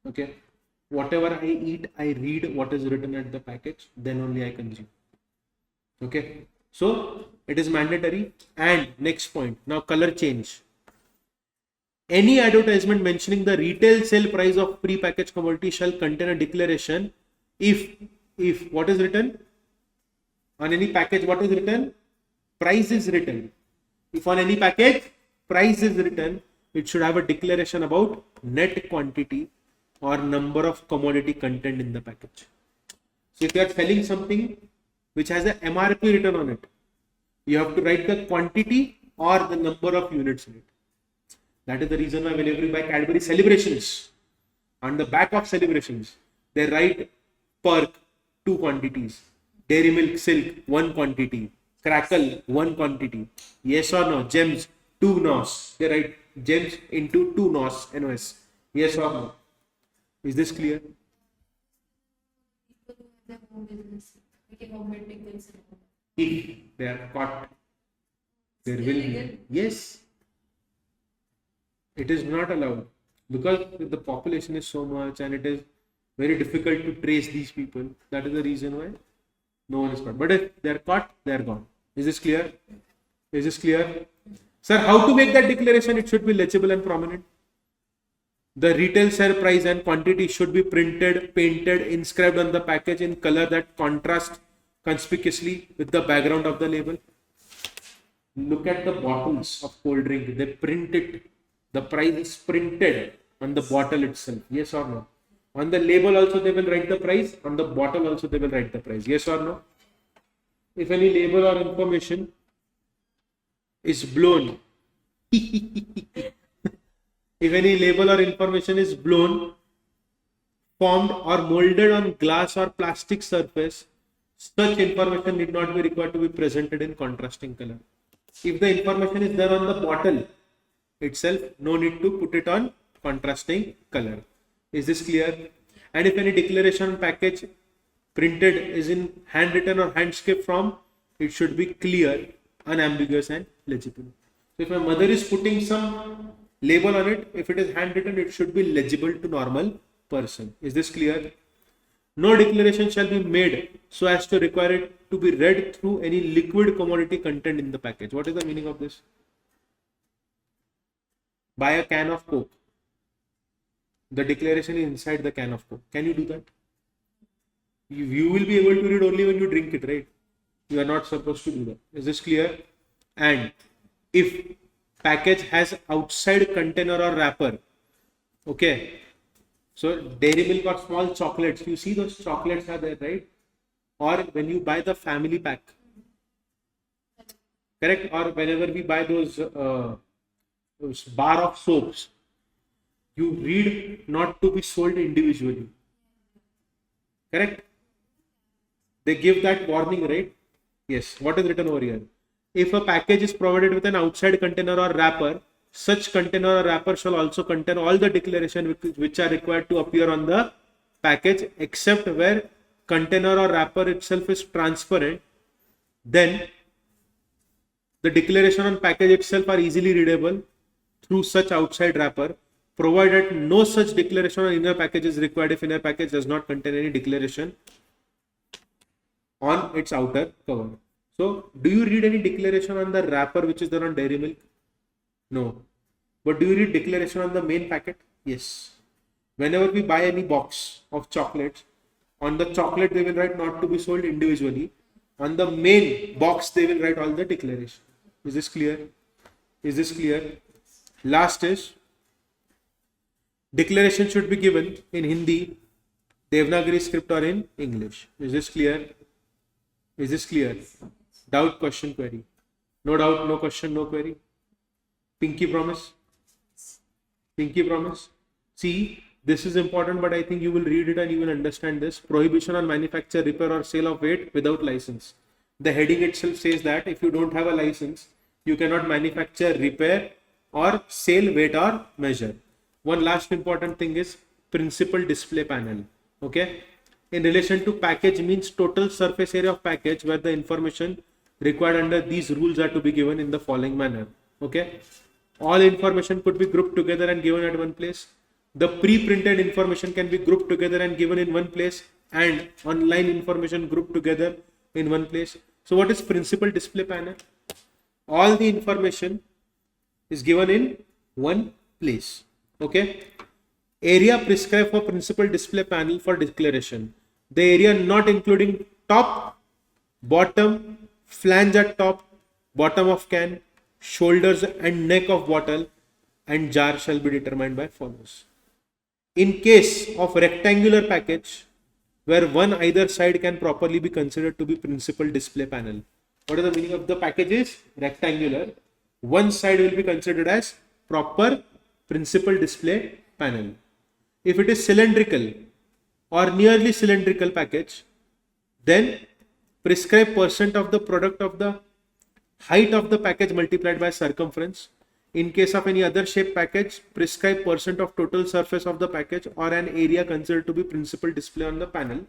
Okay. Whatever I eat, I read what is written at the package, then only I consume. Okay. So it is mandatory. And next point, now color change. Any advertisement mentioning the retail sale price of pre-packaged commodity shall contain a declaration if what is written on any package, what is written? Price is written. If on any package price is written, it should have a declaration about net quantity or number of commodity content in the package. So if you are selling something which has a MRP written on it, you have to write the quantity or the number of units in it. That is the reason why whenever you buy Cadbury Celebrations, on the back of Celebrations, they write Perk 2 quantities, Dairy Milk Silk 1 quantity, Crackle 1 quantity. Yes or no? Gems 2 NOS. They write gems into 2 NOS. Yes or no? Is this clear? People who have their own business, making homemade pickles. If they are caught, there will be. Yes. It is not allowed because the population is so much and it is very difficult to trace these people. That is the reason why no one is caught. But if they are caught, they are gone. Is this clear? Is this clear? Sir, how to make that declaration? It should be legible and prominent. The retail sale price and quantity should be printed, painted, inscribed on the package in color that contrasts conspicuously with the background of the label. Look at the bottles of cold drink. They print it. The price is printed on the bottle itself. Yes or no? On the label also they will write the price. On the bottle also they will write the price. Yes or no? If any label or information is blown, if any label or information is blown, formed or molded on glass or plastic surface, such information need not be required to be presented in contrasting color. If the information is there on the bottle itself, no need to put it on contrasting color. Is this clear? And if any declaration package printed is in handwritten or handscape form, it should be clear, unambiguous and legible. So if my mother is putting some label on it, if it is handwritten, it should be legible to normal person. Is this clear? No declaration shall be made so as to require it to be read through any liquid commodity content in the package. What is the meaning of this? Buy a can of Coke. The declaration is inside the can of Coke. Can you do that? You will be able to read only when you drink it, right? You are not supposed to do that. Is this clear? And if package has outside container or wrapper, okay, so dairy milk or small chocolates, you see those chocolates are there, right? Or when you buy the family pack, correct? Or whenever we buy those bar of soaps, you read not to be sold individually, correct? They give that warning, right? Yes. What is written over here? If a package is provided with an outside container or wrapper, such container or wrapper shall also contain all the declarations which are required to appear on the package, except where container or wrapper itself is transparent. Then the declaration on package itself are easily readable through such outside wrapper, provided no such declaration on inner package is required if inner package does not contain any declaration on its outer cover. So, do you read any declaration on the wrapper which is there on dairy milk? No. But do you read declaration on the main packet? Yes. Whenever we buy any box of chocolates, on the chocolate they will write not to be sold individually. On the main box they will write all the declaration. Is this clear? Is this clear? Last is, declaration should be given in Hindi Devanagari script or in English. Is this clear? Is this clear? Doubt, question, query. No doubt, no question, no query. Pinky promise? Pinky promise? See, this is important, but I think you will read it and you will understand this. Prohibition on manufacture, repair or sale of weight without license. The heading itself says that if you don't have a license, you cannot manufacture, repair or sell, weight or measure. One last important thing is principal display panel. Okay. In relation to package means total surface area of package where the information required under these rules are to be given in the following manner. Okay. All information could be grouped together and given at one place. The pre-printed information can be grouped together and given in one place, and online information grouped together in one place. So what is principal display panel? All the information is given in one place. Okay. Area prescribed for principal display panel for declaration. The area not including top, bottom, flange at top, bottom of can, shoulders and neck of bottle and jar shall be determined by follows. In case of rectangular package where one either side can properly be considered to be principal display panel. What is the meaning of the package is rectangular? One side will be considered as proper principal display panel. If it is cylindrical or nearly cylindrical package, then prescribe percent of the product of the height of the package multiplied by circumference. In case of any other shape package, prescribe percent of total surface of the package or an area considered to be principal display on the panel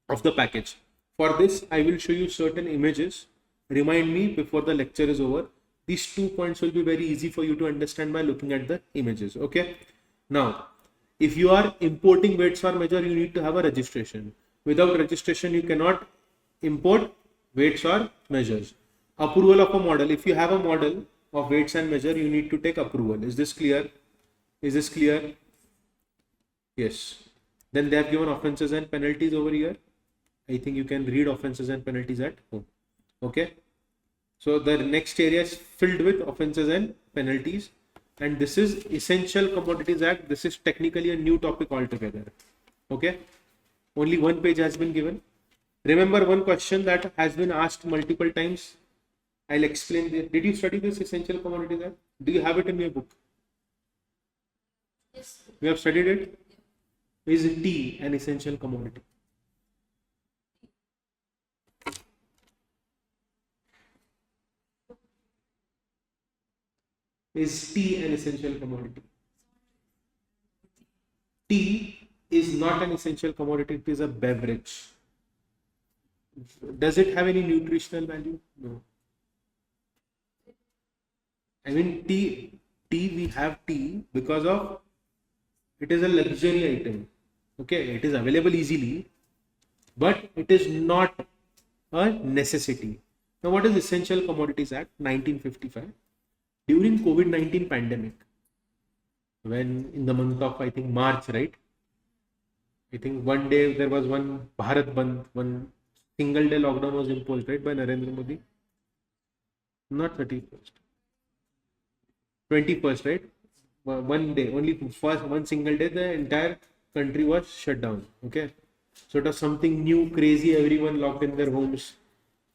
of the package. For this, I will show you certain images. Remind me before the lecture is over. These 2 points will be very easy for you to understand by looking at the images. Okay. Now, if you are importing weights or measure, you need to have a registration. Without registration, you cannot import weights or measures. Approval of a model. If you have a model of weights and measure, you need to take approval. Is this clear? Is this clear? Yes. Then they have given offenses and penalties over here. I think you can read offenses and penalties at home. Okay. So the next area is filled with offenses and penalties. And this is Essential Commodities Act. This is technically a new topic altogether. Okay. Only one page has been given. Remember one question that has been asked multiple times. I'll explain this. Did you study this Essential Commodities Act? Do you have it in your book? Yes. You have studied it? Is tea an essential commodity? Is tea an essential commodity? Tea is not an essential commodity, it is a beverage. Does it have any nutritional value? No. I mean, tea we have tea because of it is a luxury item. Okay, it is available easily, but it is not a necessity. Now, what is Essential Commodities Act 1955? During COVID-19 pandemic, when in the month of, I think, March, right? I think one day there was one Bharat Bandh, one single day lockdown was imposed, right, by Narendra Modi? Not 31st. 21st, right? One day, only first one single day, the entire country was shut down. Okay. So it was something new, crazy, everyone locked in their homes.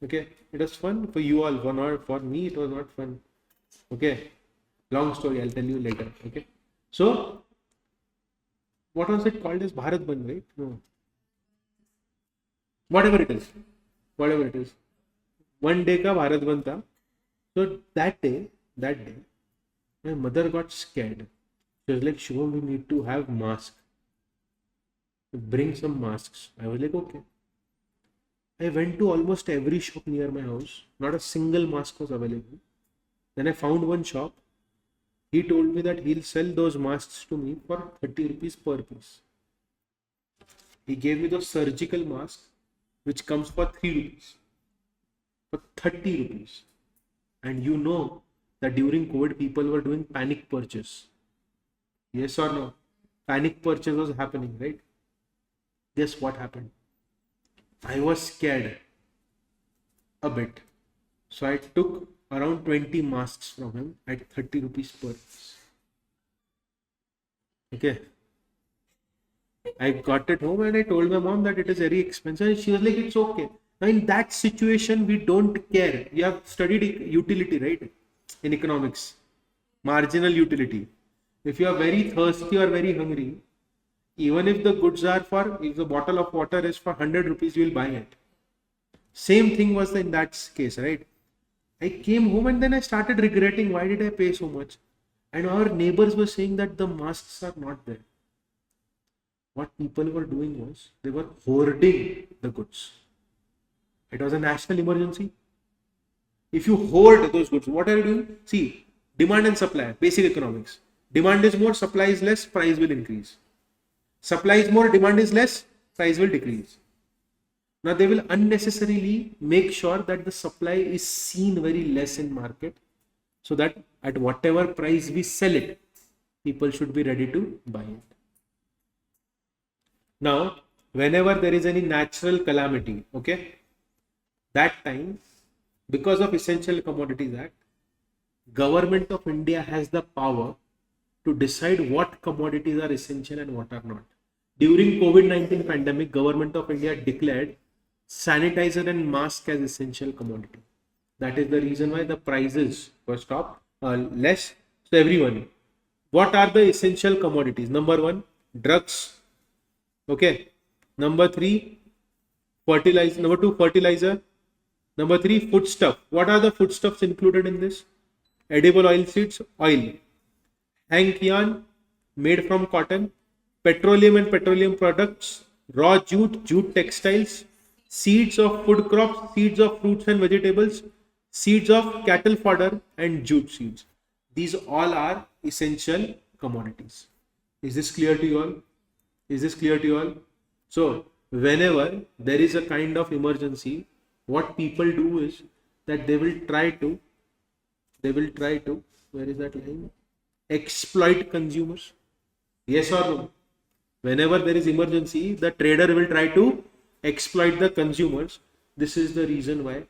Okay. It was fun for you all, for me, it was not fun. Okay, long story, I'll tell you later. Okay, so what was it called as Bharat Bandh, right? No, whatever it is, one day ka Bharat Bandh tha. So that day, my mother got scared. She was like, "Shubham, we need to have masks. Bring some masks." I was like, "Okay." I went to almost every shop near my house. Not a single mask was available. Then I found one shop. He told me that he'll sell those masks to me for 30 rupees per piece. He gave me those surgical masks, which comes for 3 rupees. For 30 rupees. And you know that during COVID, people were doing panic purchase. Yes or no? Panic purchase was happening, right? Guess what happened? I was scared a bit. So I took around 20 masks from him at 30 rupees per piece. Okay. I got it home and I told my mom that it is very expensive. And she was like, it's okay. Now, in that situation, we don't care. You have studied utility, right? In economics, marginal utility. If you are very thirsty or very hungry, even if the goods are for, if the bottle of water is for 100 rupees, you will buy it. Same thing was in that case, right? I came home and then I started regretting why did I pay so much? And our neighbors were saying that the masks are not there. What people were doing was they were hoarding the goods. It was a national emergency. If you hoard those goods, what are you doing? See, demand and supply, basic economics. Demand is more, supply is less, price will increase. Supply is more, demand is less, price will decrease. Now they will unnecessarily make sure that the supply is seen very less in market, so that at whatever price we sell it, people should be ready to buy it. Now, whenever there is any natural calamity, okay, that time, because of Essential Commodities Act, Government of India has the power to decide what commodities are essential and what are not. During COVID-19 pandemic, Government of India declared sanitizer and mask as essential commodity. That is the reason why the prices were stopped less. So everyone, what are the essential commodities? Number one, drugs. Okay. Number three, fertilizer. Number two, fertilizer. Number three, foodstuff. What are the foodstuffs included in this? Edible oil seeds, oil. Hank yarn, made from cotton. Petroleum and petroleum products. Raw jute, jute textiles. Seeds of food crops, seeds of fruits and vegetables. Seeds of cattle fodder and jute seeds. These all are essential commodities. Is this clear to you all? Is this clear to you all? So, whenever there is a kind of emergency, what people do is that they will try to, where is that line? Exploit consumers. Yes or no? Whenever there is emergency, the trader will try to exploit the consumers. This is the reason why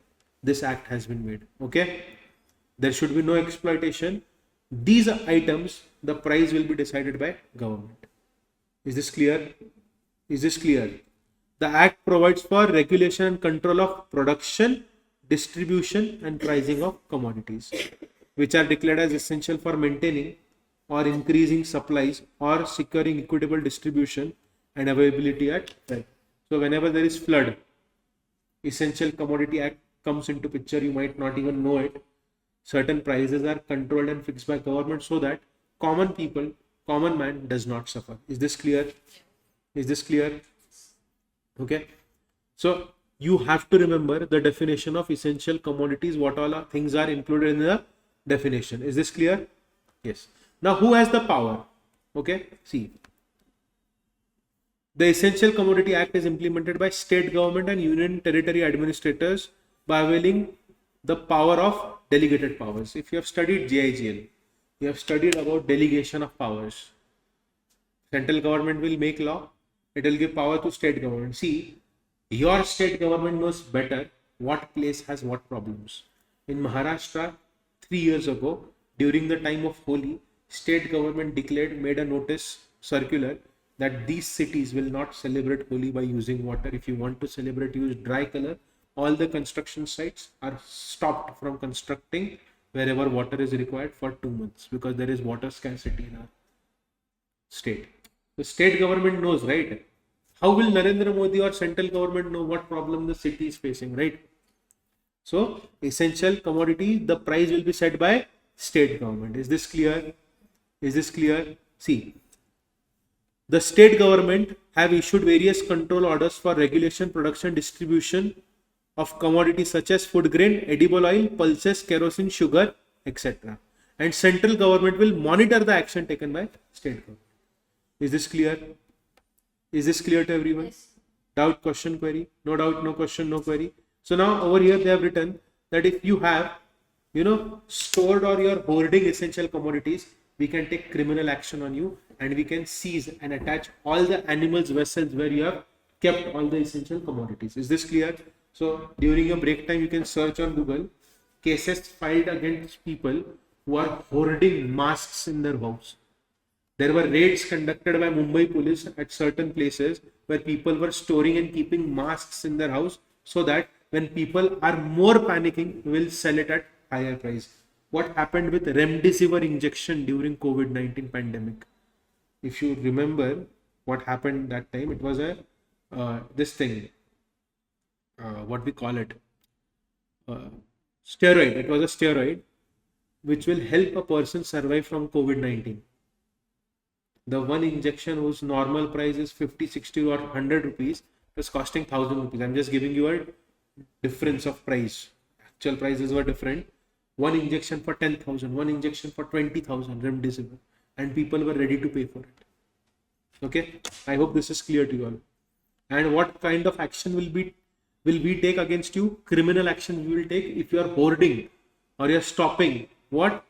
this act has been made. Okay? There should be no exploitation. These items, the price will be decided by government. Is this clear? Is this clear? The act provides for regulation and control of production, distribution and pricing of commodities, which are declared as essential for maintaining or increasing supplies or securing equitable distribution and availability at price. So whenever there is flood, Essential Commodity Act comes into picture. You might not even know it. Certain prices are controlled and fixed by government so that common people, common man does not suffer. Is this clear? Is this clear? Okay. So you have to remember the definition of essential commodities, what all things are included in the definition. Is this clear? Yes. Now who has the power? Okay. See. The Essential Commodity Act is implemented by state government and union territory administrators by availing the power of delegated powers. If you have studied JIGL, you have studied about delegation of powers. Central government will make law. It will give power to state government. See, your state government knows better what place has what problems. In Maharashtra, 3 years ago, during the time of Holi, state government made a notice circular that these cities will not celebrate Holi by using water. If you want to celebrate, use dry color. All the construction sites are stopped from constructing wherever water is required for 2 months because there is water scarcity in our state. The state government knows, right? How will Narendra Modi or central government know what problem the city is facing, right? So, essential commodity, the price will be set by state government. Is this clear? Is this clear? See, the state government have issued various control orders for regulation, production, distribution of commodities such as food grain, edible oil, pulses, kerosene, sugar, etc. And central government will monitor the action taken by state government. Is this clear? Is this clear to everyone? Yes. Doubt, question, query? No doubt, no question, no query. So now over here they have written that if you have, stored or you're hoarding essential commodities, we can take criminal action on you and we can seize and attach all the animals' vessels where you have kept all the essential commodities. Is this clear? So during your break time, you can search on Google cases filed against people who are hoarding masks in their house. There were raids conducted by Mumbai police at certain places where people were storing and keeping masks in their house so that when people are more panicking, will sell it at higher price. What happened with remdesivir injection during COVID-19 pandemic? If you remember what happened that time, it was a this thing, what we call it, steroid. It was a steroid which will help a person survive from COVID-19. The one injection whose normal price is 50, 60 or 100 rupees is costing 1000 rupees. I'm just giving you a difference of price. Actual prices were different. One injection for 10,000, one injection for 20,000 remdesivir, and people were ready to pay for it. Okay, I hope this is clear to you all. And what kind of action will we take against you? Criminal action we will take if you are hoarding or you are stopping what?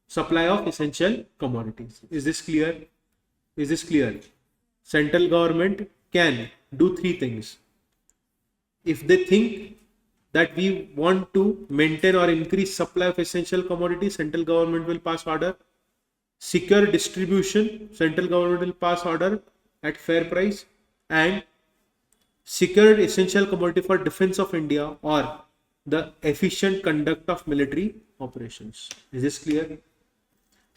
Supply of essential commodities. Is this clear? Is this clear? Central government can do three things. If they think that we want to maintain or increase supply of essential commodities, central government will pass order. Secure distribution, central government will pass order at fair price. And secured essential commodity for defense of India or the efficient conduct of military operations. Is this clear?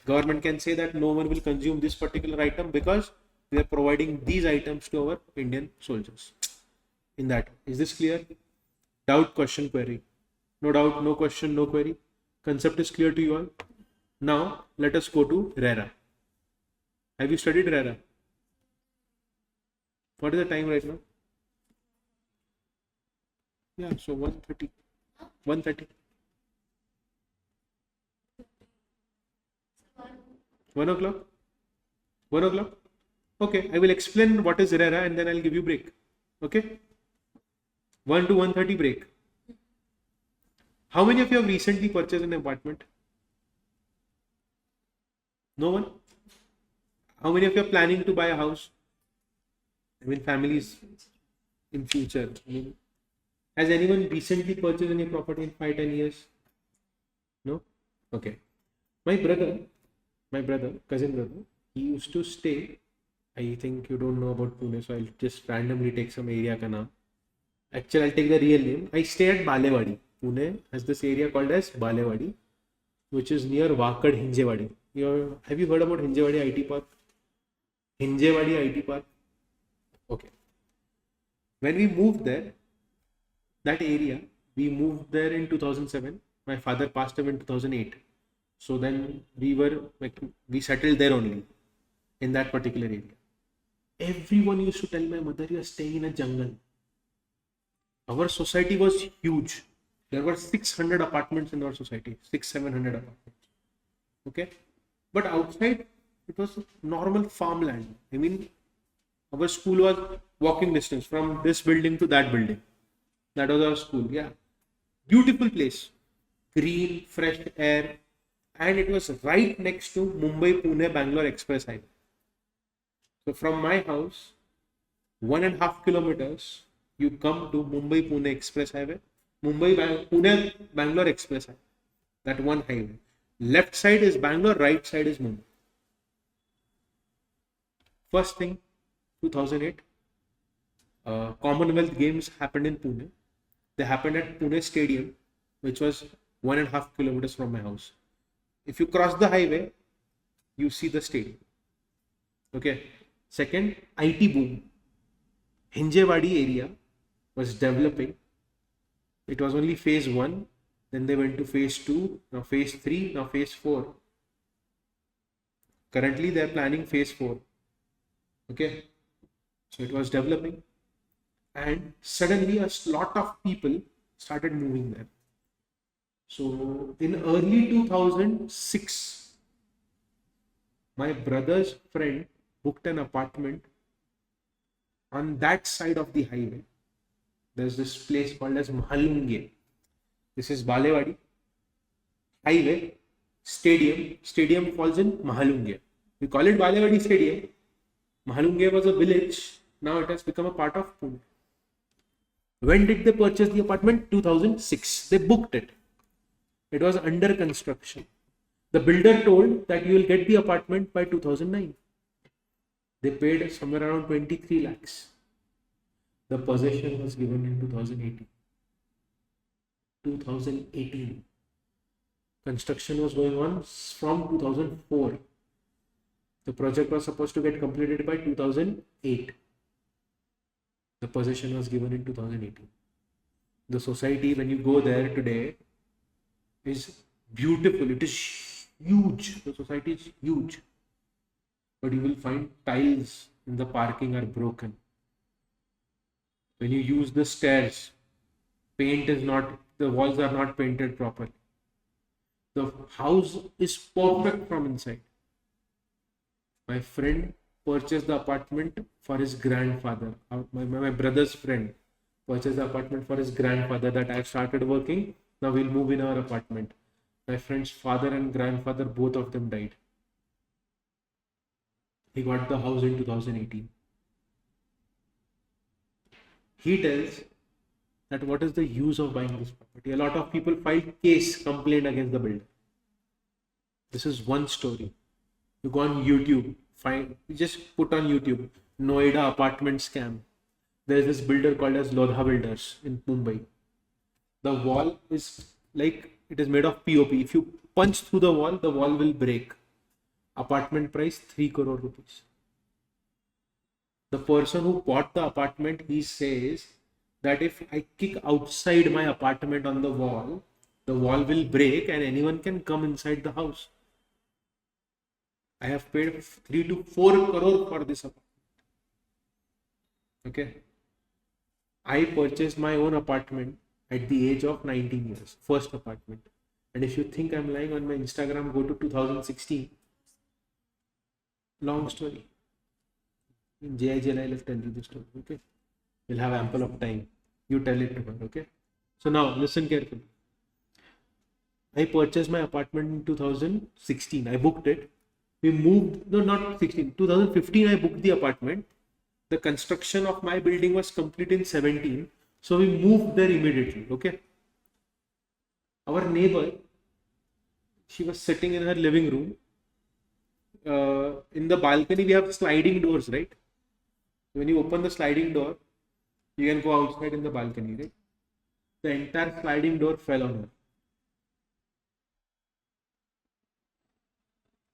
Government can say that no one will consume this particular item because we are providing these items to our Indian soldiers. In that, is this clear? Doubt, question, query. No doubt, no question, no query. Concept is clear to you all. Now, let us go to RERA. Have you studied RERA? What is the time right now? Yeah, so 1:30. 1:30. 1 o'clock? 1 o'clock? Okay, I will explain what is RERA and then I'll give you break. Okay? 1 to 1:30 break. How many of you have recently purchased an apartment? No one? How many of you are planning to buy a house? I mean, families in future. I mean, has anyone recently purchased any property in 5-10 years? No? Okay. My cousin brother, he used to stay. I think you don't know about Pune, so I'll just randomly take some area ka naam. Actually, I'll take the real name. I stay at Balewadi. Pune has this area called as Balewadi, which is near Wakad, Hinjewadi. Have you heard about Hinjewadi IT Park? Hinjewadi IT Park? Okay. When we moved there, that area, we moved there in 2007. My father passed away in 2008. So then we settled there only, in that particular area. Everyone used to tell my mother, you are staying in a jungle. Our society was huge. There were 600 apartments in our society, 600-700 apartments. Okay. But outside, it was normal farmland. I mean, our school was walking distance from this building to that building. That was our school. Yeah. Beautiful place. Green, fresh air. And it was right next to Mumbai-Pune-Bangalore Express Highway. So from my house, 1.5 kilometers, you come to Mumbai-Pune Express Highway. Mumbai-Pune-Bangalore Express Highway. That one highway. Left side is Bangalore, right side is Mumbai. First thing, 2008, Commonwealth Games happened in Pune. They happened at Pune Stadium, which was 1.5 kilometers from my house. If you cross the highway, you see the stadium. Okay. Second, IT boom. Hinjewadi area was developing. It was only phase 1. Then they went to phase 2, now phase 3, now phase 4. Currently, they are planning phase 4. Okay. So it was developing. And suddenly a lot of people started moving there. So in early 2006, my brother's friend booked an apartment on that side of the highway. There's this place called as Mahalunge. This is Balewadi. Highway, stadium. Stadium falls in Mahalunge. We call it Balewadi Stadium. Mahalunge was a village. Now it has become a part of Pune. When did they purchase the apartment? 2006. They booked it. It was under construction. The builder told that you will get the apartment by 2009. They paid somewhere around 23 lakhs. The possession was given in 2018. 2018. Construction was going on from 2004. The project was supposed to get completed by 2008. The possession was given in 2018. The society, when you go there today, is beautiful. It is huge. The society is huge. But you will find tiles in the parking are broken. When you use the stairs, the walls are not painted properly. The house is perfect from inside. My friend purchased the apartment for his grandfather. My brother's friend purchased the apartment for his grandfather that I started working. Now we'll move in our apartment. My friend's father and grandfather, both of them died. He got the house in 2018. He tells that what is the use of buying this property? A lot of people filed complaint against the builder. This is one story. You go on YouTube, just put on YouTube, Noida apartment scam. There is this builder called as Lodha Builders in Mumbai. The wall is like, it is made of POP. If you punch through the wall will break. Apartment price 3 crore rupees. The person who bought the apartment, he says that if I kick outside my apartment on the wall will break and anyone can come inside the house. I have paid 3 to 4 crore for this apartment. Okay. I purchased my own apartment at the age of 19 years. First apartment. And if you think I'm lying, on my Instagram, go to 2016. Long story. In JIJL, I'll tell you the story. Okay. We'll have ample of time. You tell it to her. Okay. So now listen carefully. I purchased my apartment in 2016. I booked it. We moved, no, not 16, 2015 I booked the apartment. The construction of my building was complete in 17. So we moved there immediately, okay. Our neighbor, she was sitting in her living room. In the balcony, we have sliding doors, right? When you open the sliding door, you can go outside in the balcony, right? The entire sliding door fell on her.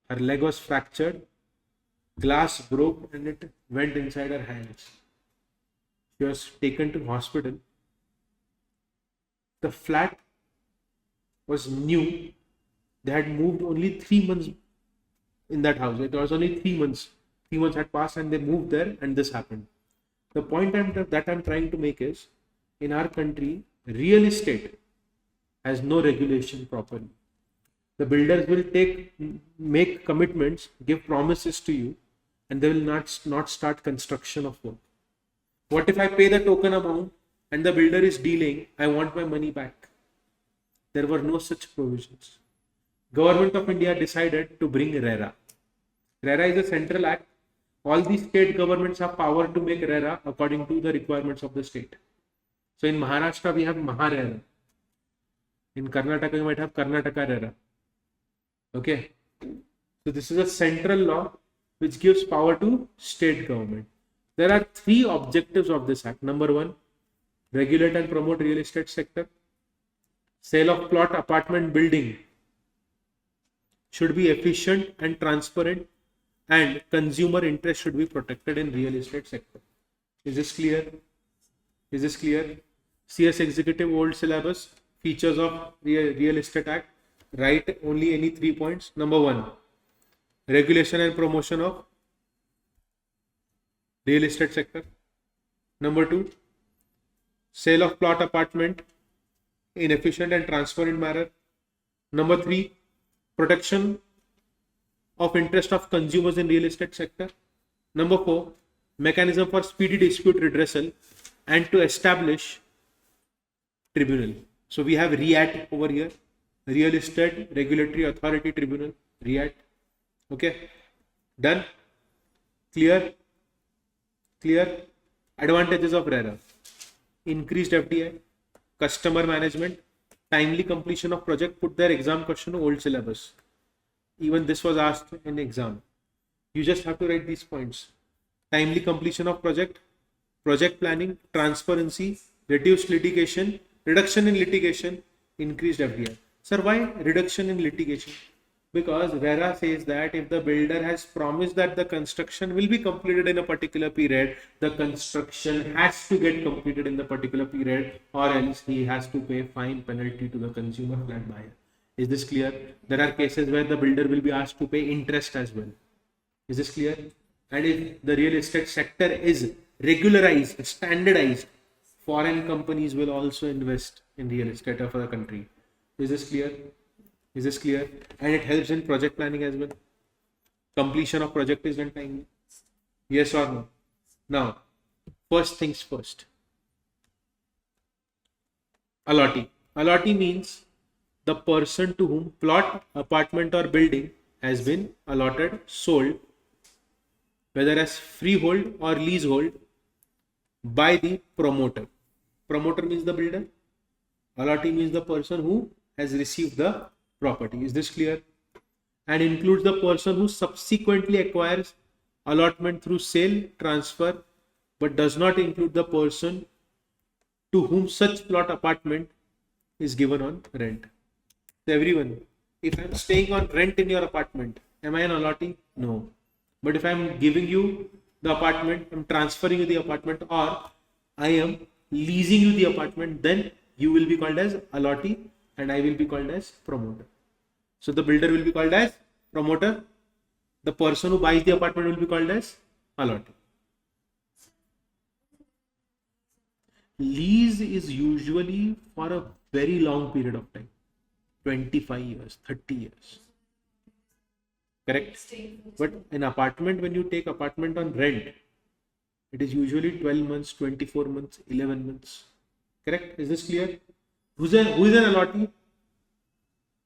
Her leg was fractured, glass broke and it went inside her hands. She was taken to hospital. The flat was new. They had moved only 3 months in that house. It was only 3 months. 3 months had passed and they moved there and this happened. The point that I'm trying to make is, in our country, real estate has no regulation properly. The builders will make commitments, give promises to you, and they will not start construction of work. What if I pay the token amount and the builder is dealing, I want my money back? There were no such provisions. Government of India decided to bring RERA. RERA is a central act. All the state governments have power to make RERA according to the requirements of the state. So in Maharashtra, we have Maharera. In Karnataka, you might have Karnataka RERA. Okay. So this is a central law which gives power to state government. There are 3 objectives of this act. Number 1, regulate and promote real estate sector. Sale of plot, apartment, building should be efficient and transparent, and consumer interest should be protected in real estate sector. Is this clear? Is this clear? CS Executive old syllabus, features of real estate act. Write only any 3 points. Number 1, regulation and promotion of real estate sector. Number 2, sale of plot, apartment in efficient and transparent manner. Number 3, protection of interest of consumers in real estate sector. Number 4, mechanism for speedy dispute redressal and to establish tribunal. So we have REAT over here, Real Estate Regulatory Authority Tribunal, REAT. Okay, done. Clear. Advantages of RERA: increased FDI, customer management, timely completion of project. Put their exam question old syllabus. Even this was asked in exam. You just have to write these points. Timely completion of project, project planning, transparency, reduced litigation, reduction in litigation, increased FDI. Sir, why reduction in litigation? Because RERA says that if the builder has promised that the construction will be completed in a particular period, the construction has to get completed in the particular period, or else he has to pay fine penalty to the consumer flat buyer. Is this clear? There are cases where the builder will be asked to pay interest as well. Is this clear? And if the real estate sector is regularized, standardized, foreign companies will also invest in real estate of our country. Is this clear? Is this clear? And it helps in project planning as well. Completion of project is done timely. Yes or no? Now, first things first. Allotee. Allotee means the person to whom plot, apartment or building has been allotted, sold, whether as freehold or leasehold, by the promoter. Promoter means the builder. Allotee means the person who has received the property. Is this clear? And includes the person who subsequently acquires allotment through sale, transfer, but does not include the person to whom such plot apartment is given on rent. So everyone, if I'm staying on rent in your apartment, am I an allotee? No. But if I'm giving you the apartment, I'm transferring you the apartment, or I am leasing you the apartment, then you will be called as allotee and I will be called as promoter. So the builder will be called as promoter. The person who buys the apartment will be called as allotee. Lease is usually for a very long period of time. 25 years, 30 years. Correct? But an apartment, when you take apartment on rent, it is usually 12 months, 24 months, 11 months. Correct? Is this clear? Who is an allotee?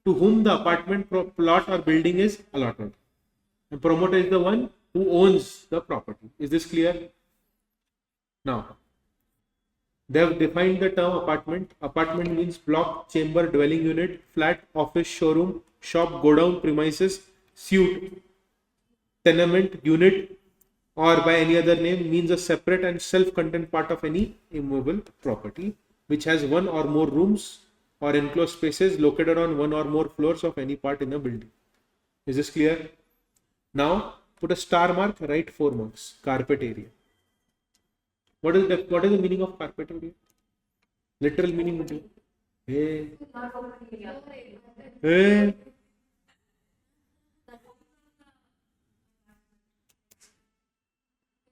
To whom the apartment plot or building is allotted. And promoter is the one who owns the property. Is this clear? Now, they have defined the term apartment. Apartment means block, chamber, dwelling unit, flat, office, showroom, shop, godown, premises, suite, tenement, unit, or by any other name, means a separate and self-contained part of any immovable property which has one or more rooms or enclosed spaces located on one or more floors of any part in a building. Is this clear? Now put a star mark, write 4 marks. Carpet area. What is the meaning of carpet area? Literal meaning would be, hey.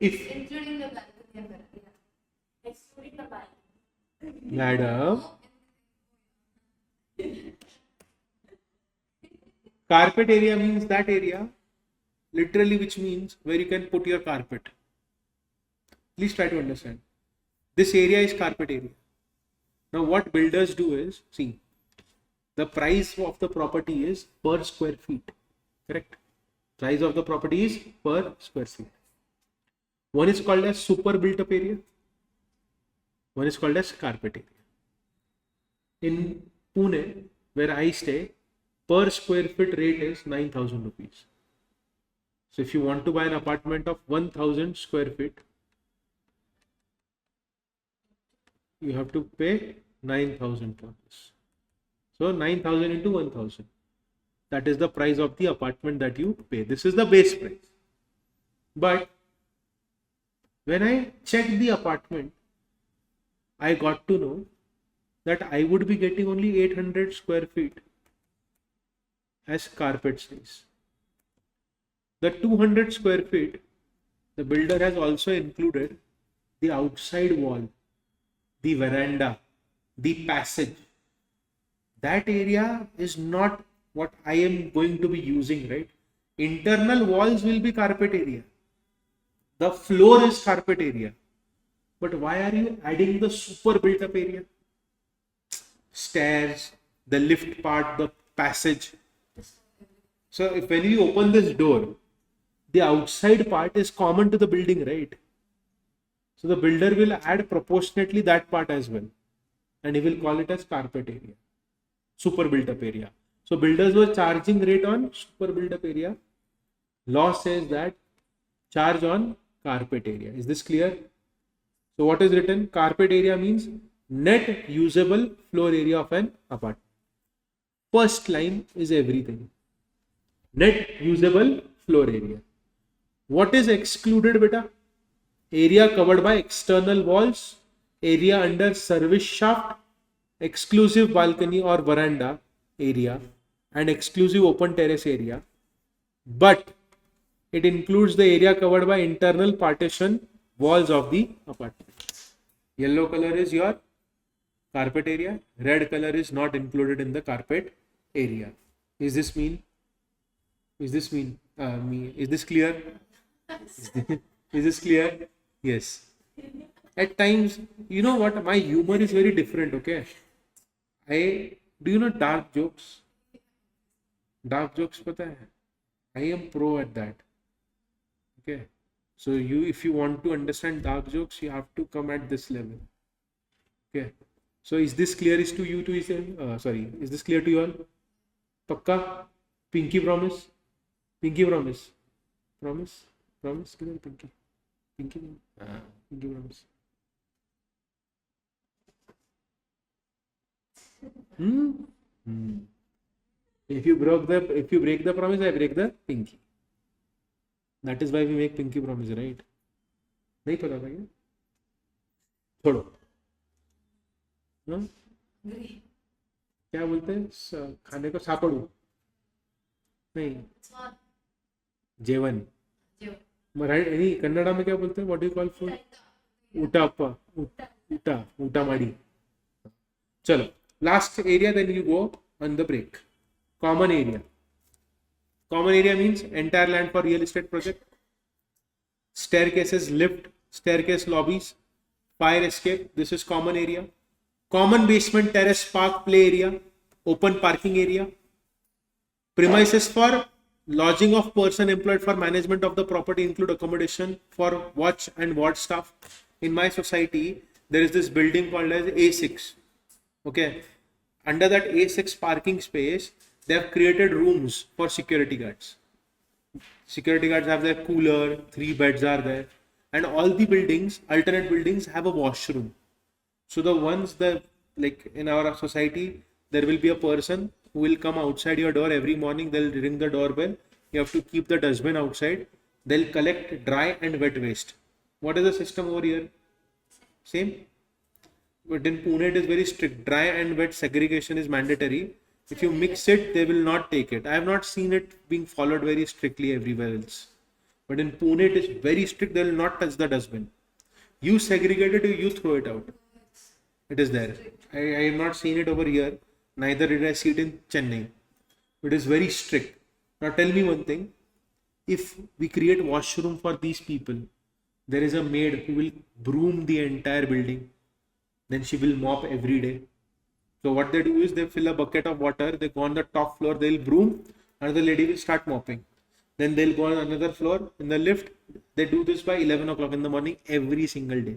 If Including the balcony and the excluding the balcony. Madam, carpet area means that area, literally, which means where you can put your carpet. Please try to understand. This area is carpet area. Now what builders do is, see, the price of the property is per square feet. Correct? Price of the property is per square feet. One is called as super built up area. One is called as carpet area. In Pune, where I stay, per square feet rate is 9,000 rupees. So if you want to buy an apartment of 1,000 square feet, you have to pay 9,000 rupees. So 9,000 into 1,000. That is the price of the apartment that you pay. This is the base price. But when I checked the apartment, I got to know that I would be getting only 800 square feet as carpet size. The 200 square feet, the builder has also included the outside wall, the veranda, the passage. That area is not what I am going to be using, right? Internal walls will be carpet area. The floor is carpet area. But why are you adding the super built up area? Stairs, the lift part, the passage. So if when you open this door, the outside part is common to the building, right? So the builder will add proportionately that part as well. And he will call it as carpet area. Super built up area. So builders were charging rate on super build-up area. Law says that charge on carpet area. Is this clear? So what is written? Carpet area means net usable floor area of an apartment. First line is everything. Net usable floor area. What is excluded, beta? Area covered by external walls, area under service shaft, exclusive balcony or veranda area, and exclusive open terrace area. But it includes the area covered by internal partition walls of the apartment. Yellow color is your carpet area. Red color is not included in the carpet area. Is this mean? Is this mean? Is this clear? Is this clear? Yes. At times, you know what? My humor is very different. Okay. Do you know dark jokes? Dark jokes, pata hai? I am pro at that. Okay. So if you want to understand dark jokes, you have to come at this level. Okay. So is this clear to you too? Is this clear to you all? Pakka? Pinky promise? Pinky promise? Promise? Promise? Pinky? Pinky? Pinky promise. If you break the promise, I break the pinky. That is why we make pinky promise, right? नहीं पता था क्या? छोड़ो. क्या बोलते हैं खाने को सापड़ू? नहीं. जेवन. मराठी नहीं कन्नड़ा में क्या बोलते हैं? What do you call food? Utappa. Uta madi. चलो. Last area, then you go on the break. Common area. Common area means entire land for real estate project. Staircases, lift, staircase lobbies, fire escape. This is common area. Common basement, terrace, park, play area, open parking area. Premises for lodging of person employed for management of the property include accommodation for watch and ward staff. In my society, there is this building called as A6. Okay. Under that A6 parking space, they have created rooms for security guards. Security guards have their cooler, 3 beds are there. And all the buildings, alternate buildings have a washroom. So the ones that, like in our society, there will be a person who will come outside your door every morning. They'll ring the doorbell. You have to keep the dustbin outside. They'll collect dry and wet waste. What is the system over here? Same. But in Pune, it is very strict. Dry and wet segregation is mandatory. If you mix it, they will not take it. I have not seen it being followed very strictly everywhere else. But in Pune, it is very strict. They will not touch the dustbin. You segregate it, you throw it out. It is there. I have not seen it over here. Neither did I see it in Chennai. It is very strict. Now tell me one thing. If we create washroom for these people, there is a maid who will broom the entire building. Then she will mop every day. So what they do is they fill a bucket of water. They go on the top floor. They'll broom. Another lady will start mopping. Then they'll go on another floor in the lift. They do this by 11 o'clock in the morning every single day.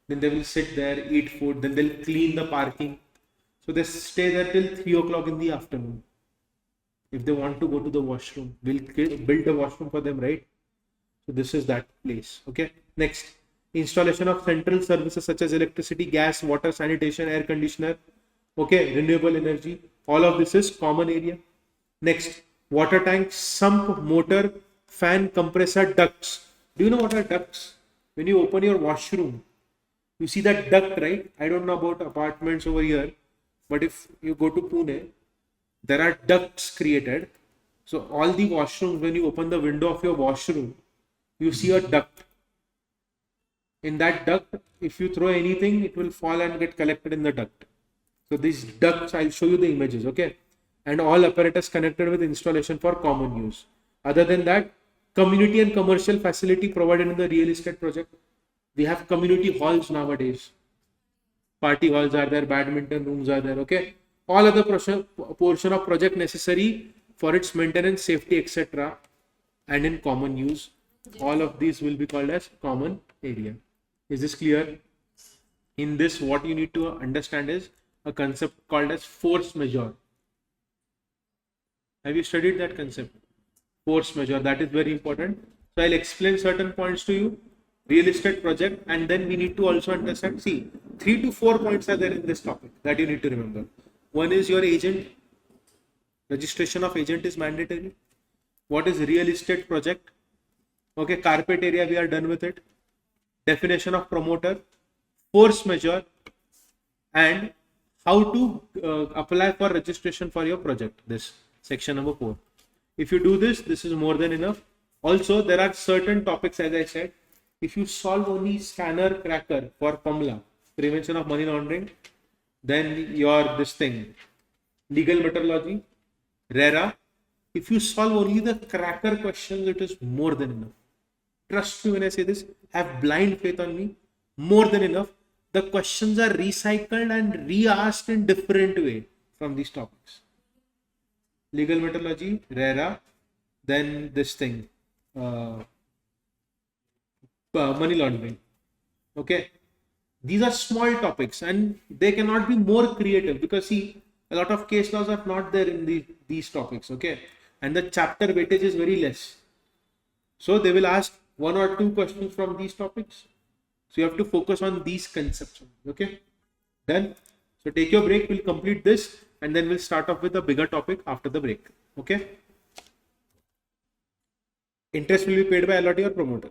Then they will sit there, eat food. Then they'll clean the parking. So they stay there till 3 o'clock in the afternoon. If they want to go to the washroom, we'll build a washroom for them, right? So this is that place. Okay. Next, installation of central services such as electricity, gas, water, sanitation, air conditioner. Okay, renewable energy. All of this is common area. Next, water tank, sump, motor, fan, compressor, ducts. Do you know what are ducts? When you open your washroom, you see that duct, right? I don't know about apartments over here, but if you go to Pune, there are ducts created. So all the washrooms, when you open the window of your washroom, you see a duct. In that duct, if you throw anything, it will fall and get collected in the duct. So these ducts, I'll show you the images, okay? And all apparatus connected with installation for common use. Other than that, community and commercial facility provided in the real estate project. We have community halls nowadays. Party halls are there, badminton rooms are there, okay? All other portion of project necessary for its maintenance, safety, etc. and in common use. All of these will be called as common area. Is this clear? In this, what you need to understand is a concept called as force majeure. Have you studied that concept? Force majeure, that is very important. So I'll explain certain points to you. Real estate project, and then we need to also understand. See, 3 to 4 points are there in this topic that you need to remember. One is your agent. Registration of agent is mandatory. What is real estate project? Okay, carpet area, we are done with it. Definition of promoter, force majeure, and how to apply for registration for your project. This section number 4. If you do this, this is more than enough. Also, there are certain topics, as I said. If you solve only scanner cracker for PAMLA, prevention of money laundering, then your this thing, legal methodology, RERA. If you solve only the cracker questions, it is more than enough. Trust me when I say this, have blind faith on me, more than enough. The questions are recycled and re-asked in different way from these topics. Legal methodology, RERA, then this thing, money laundering. Okay, these are small topics and they cannot be more creative, because see, a lot of case laws are not there in these topics. Okay, and the chapter weightage is very less, so they will ask 1 or 2 questions from these topics. So you have to focus on these concepts. Okay, done. So take your break, we'll complete this and then we'll start off with a bigger topic after the break. Okay, interest will be paid by allotee or promoter.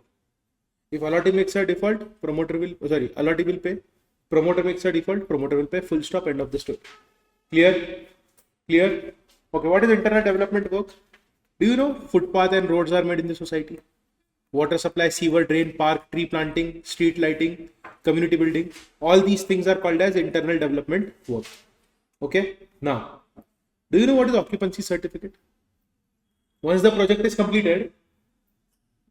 If allotee makes a default, allotee will pay. Promoter makes a default, promoter will pay. Full stop, end of the story. Clear? Clear? Okay, what is internal development work? Do you know footpath and roads are made in the society? Water supply, sewer, drain, park, tree planting, street lighting, community building. All these things are called as internal development work. Okay. Now, do you know what is occupancy certificate? Once the project is completed,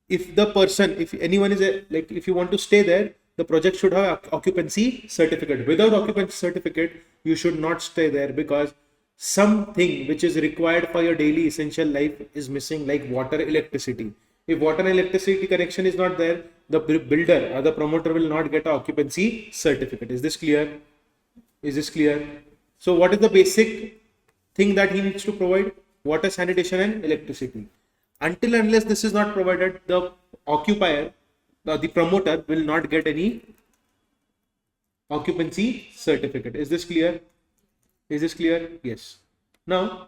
if anyone is if you want to stay there, the project should have occupancy certificate. Without occupancy certificate, you should not stay there, because something which is required for your daily essential life is missing, like water, electricity. If water and electricity connection is not there, the builder or the promoter will not get an occupancy certificate. Is this clear? Is this clear? So what is the basic thing that he needs to provide? Water, sanitation and electricity. Until and unless this is not provided, the occupier, the promoter will not get any occupancy certificate. Is this clear? Is this clear? Yes. Now,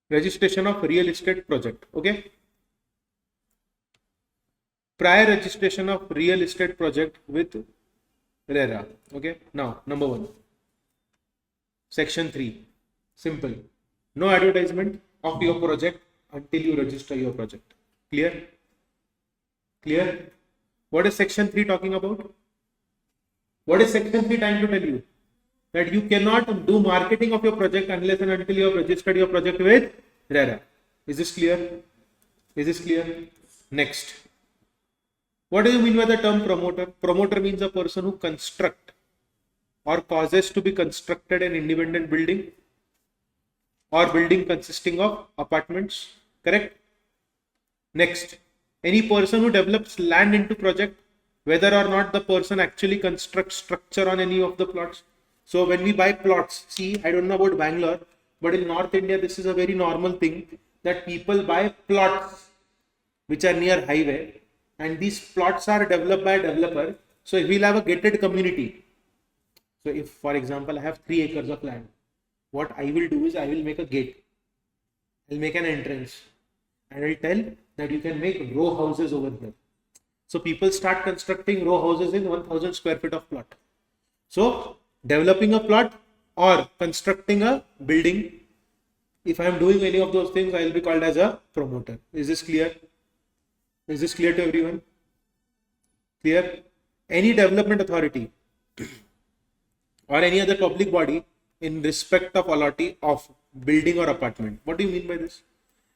registration of real estate project. Okay. Prior registration of real estate project with RERA. Okay. Now, number 1. Section 3. Simple. No advertisement of your project until you register your project. Clear? Clear? What is section 3 talking about? What is section 3 trying to tell you? That you cannot do marketing of your project unless and until you have registered your project with RERA. Is this clear? Is this clear? Next. What do you mean by the term promoter? Promoter means a person who construct or causes to be constructed an independent building or building consisting of apartments. Correct? Next. Any person who develops land into project, whether or not the person actually constructs structure on any of the plots. So when we buy plots, see, I don't know about Bangalore, but in North India, this is a very normal thing that people buy plots which are near highway, and these plots are developed by a developer. So if we'll have a gated community. So if, for example, I have 3 acres of land, what I will do is I will make a gate. I'll make an entrance and I'll tell that you can make row houses over here. So people start constructing row houses in 1000 square feet of plot. So developing a plot or constructing a building, if I am doing any of those things, I will be called as a promoter. Is this clear? Is this clear to everyone? Clear? Any development authority or any other public body in respect of allotee of building or apartment. What do you mean by this?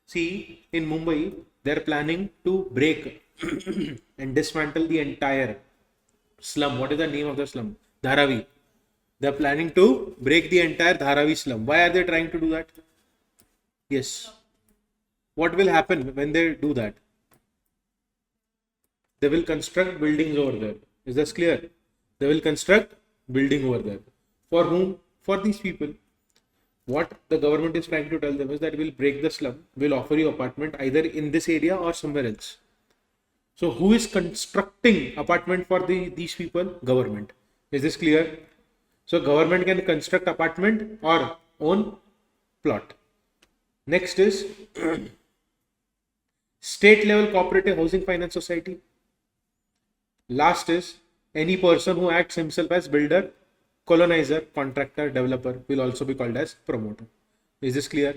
See, in Mumbai, they are planning to break and dismantle the entire slum. What is the name of the slum? Dharavi. They are planning to break the entire Dharavi slum. Why are they trying to do that? Yes. What will happen when they do that? They will construct buildings over there. Is this clear? They will construct building over there. For whom? For these people. what the government is trying to tell them is that we'll break the slum, we'll offer you apartment either in this area or somewhere else. So who is constructing apartment for these people? Government. Is this clear? So government can construct apartment or own plot. Next is state level cooperative housing finance society. Last is any person who acts himself as builder, colonizer, contractor, developer will also be called as promoter. Is this clear?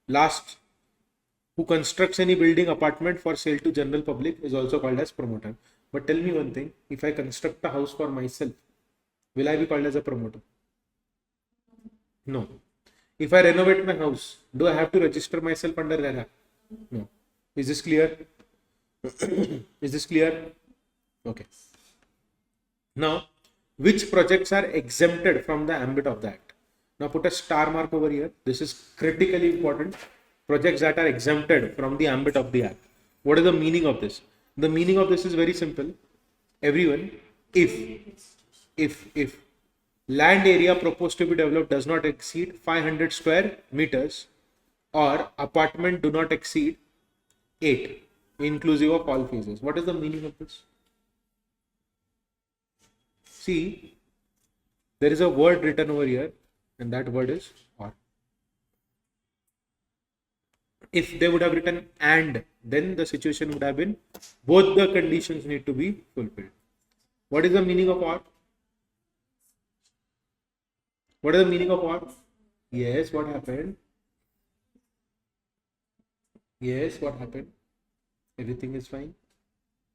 Last, who constructs any building, apartment for sale to general public is also called as promoter. But tell me one thing, if I construct a house for myself, will I be called as a promoter? No. If I renovate my house, do I have to register myself under RERA? No. Is this clear? Is this clear? Okay. Now, which projects are exempted from the ambit of the act? Now put a star mark over here. This is critically important. Projects that are exempted from the ambit of the act. What is the meaning of this? The meaning of this is very simple. Everyone, if land area proposed to be developed does not exceed 500 square meters or apartment do not exceed 8, inclusive of all phases. What is the meaning of this? See, there is a word written over here and that word is or. If they would have written and, then the situation would have been both the conditions need to be fulfilled. What is the meaning of or? What is the meaning of or? Yes, what happened? Yes, what happened? Everything is fine?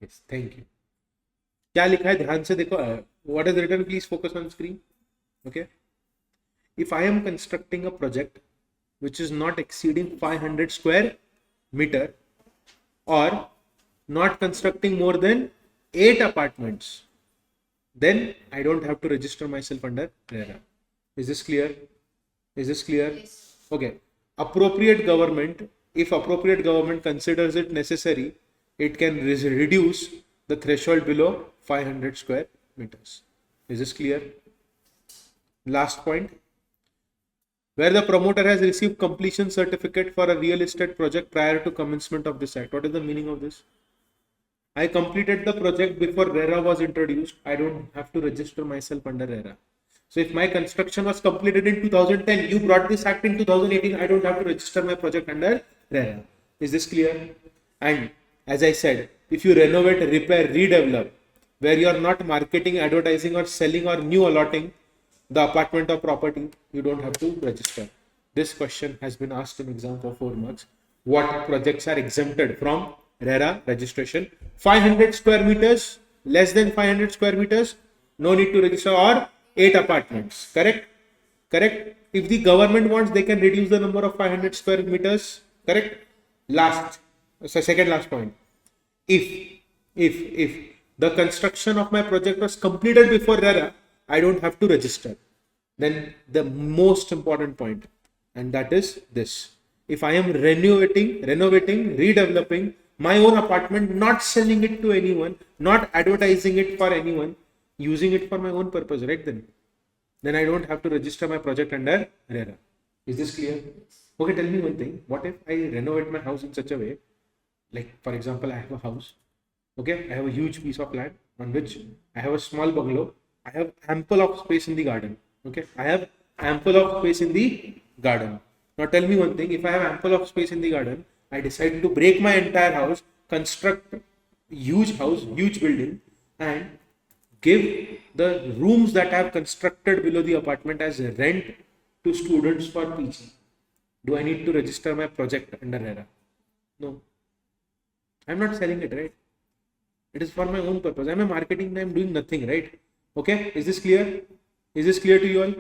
Yes, thank you. क्या लिखा है ध्यान से देखो. What is written? Please focus on screen. Okay. If I am constructing a project which is not exceeding 500 square meter or not constructing more than 8 apartments, then I don't have to register myself under RERA. Is this clear? Is this clear? Yes. Okay. Appropriate government, if appropriate government considers it necessary, it can reduce the threshold below 500 square meters. Is this clear? Last point. Where the promoter has received completion certificate for a real estate project prior to commencement of this act. What is the meaning of this? I completed the project before RERA was introduced. I don't have to register myself under RERA. So if my construction was completed in 2010, you brought this act in 2018, I don't have to register my project under RERA. Is this clear? And as I said, if you renovate, repair, redevelop, where you are not marketing, advertising or selling or new allotting the apartment or property, you don't have to register. This question has been asked in exam for 4 marks. What projects are exempted from RERA registration? 500 square meters, less than 500 square meters, no need to register, or 8 apartments. Correct? Correct? If the government wants, they can reduce the number of 500 square meters. Correct? Second last point. If the construction of my project was completed before RERA, I don't have to register. Then the most important point, and that is this. If I am renovating, redeveloping my own apartment, not selling it to anyone, not advertising it for anyone, using it for my own purpose, right? Then I don't have to register my project under RERA. Is this clear? Okay, tell me one thing. What if I renovate my house in such a way, like for example, I have a house. Okay, I have a huge piece of land on which I have a small bungalow. I have ample of space in the garden. Okay, I have ample of space in the garden. Now tell me one thing, if I have ample of space in the garden, I decide to break my entire house, construct huge house, huge building, and give the rooms that I have constructed below the apartment as rent to students for PG. Do I need to register my project under RERA? No. I'm not selling it, right? It is for my own purpose. I'm a marketing, I'm doing nothing, right? Okay, is this clear? Is this clear to you all?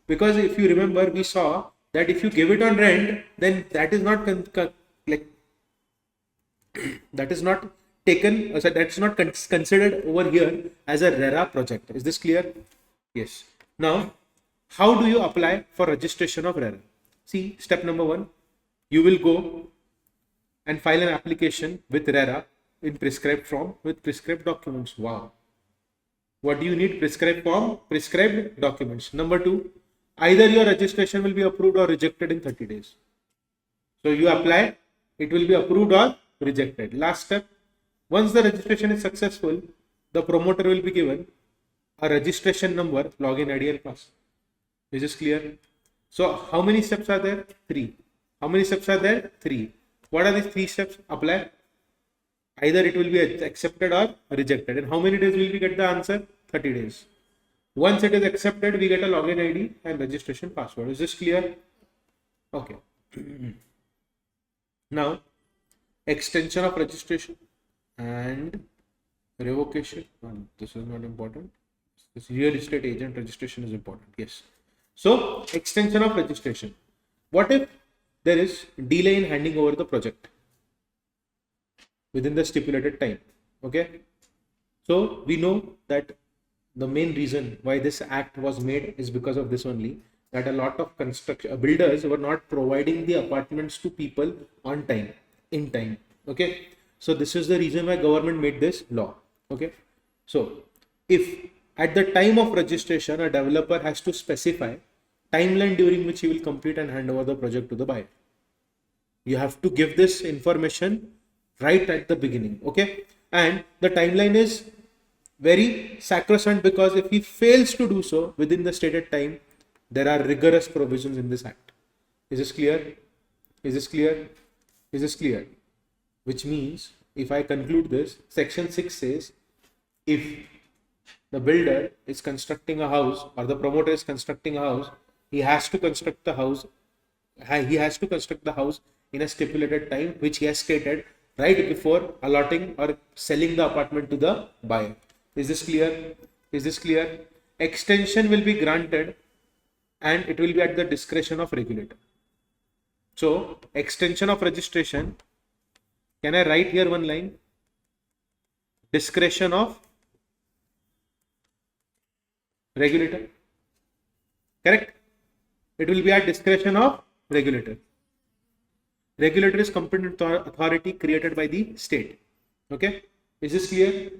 Because if you remember, we saw that if you give it on rent, then that is not that is not taken, that's not considered over here as a RERA project. Is this clear? Yes. Now, how do you apply for registration of RERA? See, step number 1, you will go and file an application with RERA in prescribed form with prescribed documents. Wow. What do you need? Prescribed form, prescribed documents. Number 2, either your registration will be approved or rejected in 30 days. So you apply, it will be approved or rejected. Last step, once the registration is successful, the promoter will be given a registration number, login ID and password. Is this clear? So how many steps are there? 3. How many steps are there? 3. What are these 3 steps? Apply. Either it will be accepted or rejected. And how many days will we get the answer? 30 days. Once it is accepted, we get a login ID and registration password. Is this clear? Okay. Now, extension of registration and revocation. This is not important. This real estate agent registration is important. Yes. So, extension of registration. What if there is delay in handing over the project within the stipulated time? Okay. So, we know that the main reason why this act was made is because of this only, that a lot of construction builders were not providing the apartments to people on time, in time. Okay. So, this is the reason why government made this law. Okay. So, if at the time of registration, a developer has to specify timeline during which he will complete and hand over the project to the buyer. You have to give this information right at the beginning. Okay. And the timeline is very sacrosanct, because if he fails to do so within the stated time, there are rigorous provisions in this act. Is this clear? Is this clear? Is this clear? Which means, if I conclude this, section 6 says, if the builder is constructing a house or the promoter is constructing a house, he has to construct the house. He has to construct the house in a stipulated time, which he has stated right before allotting or selling the apartment to the buyer. Is this clear? Is this clear? Extension will be granted and it will be at the discretion of regulator. So, extension of registration, can I write here one line? Discretion of regulator. Correct? It will be at discretion of regulator. Regulator is competent authority created by the state. Okay? Is this clear?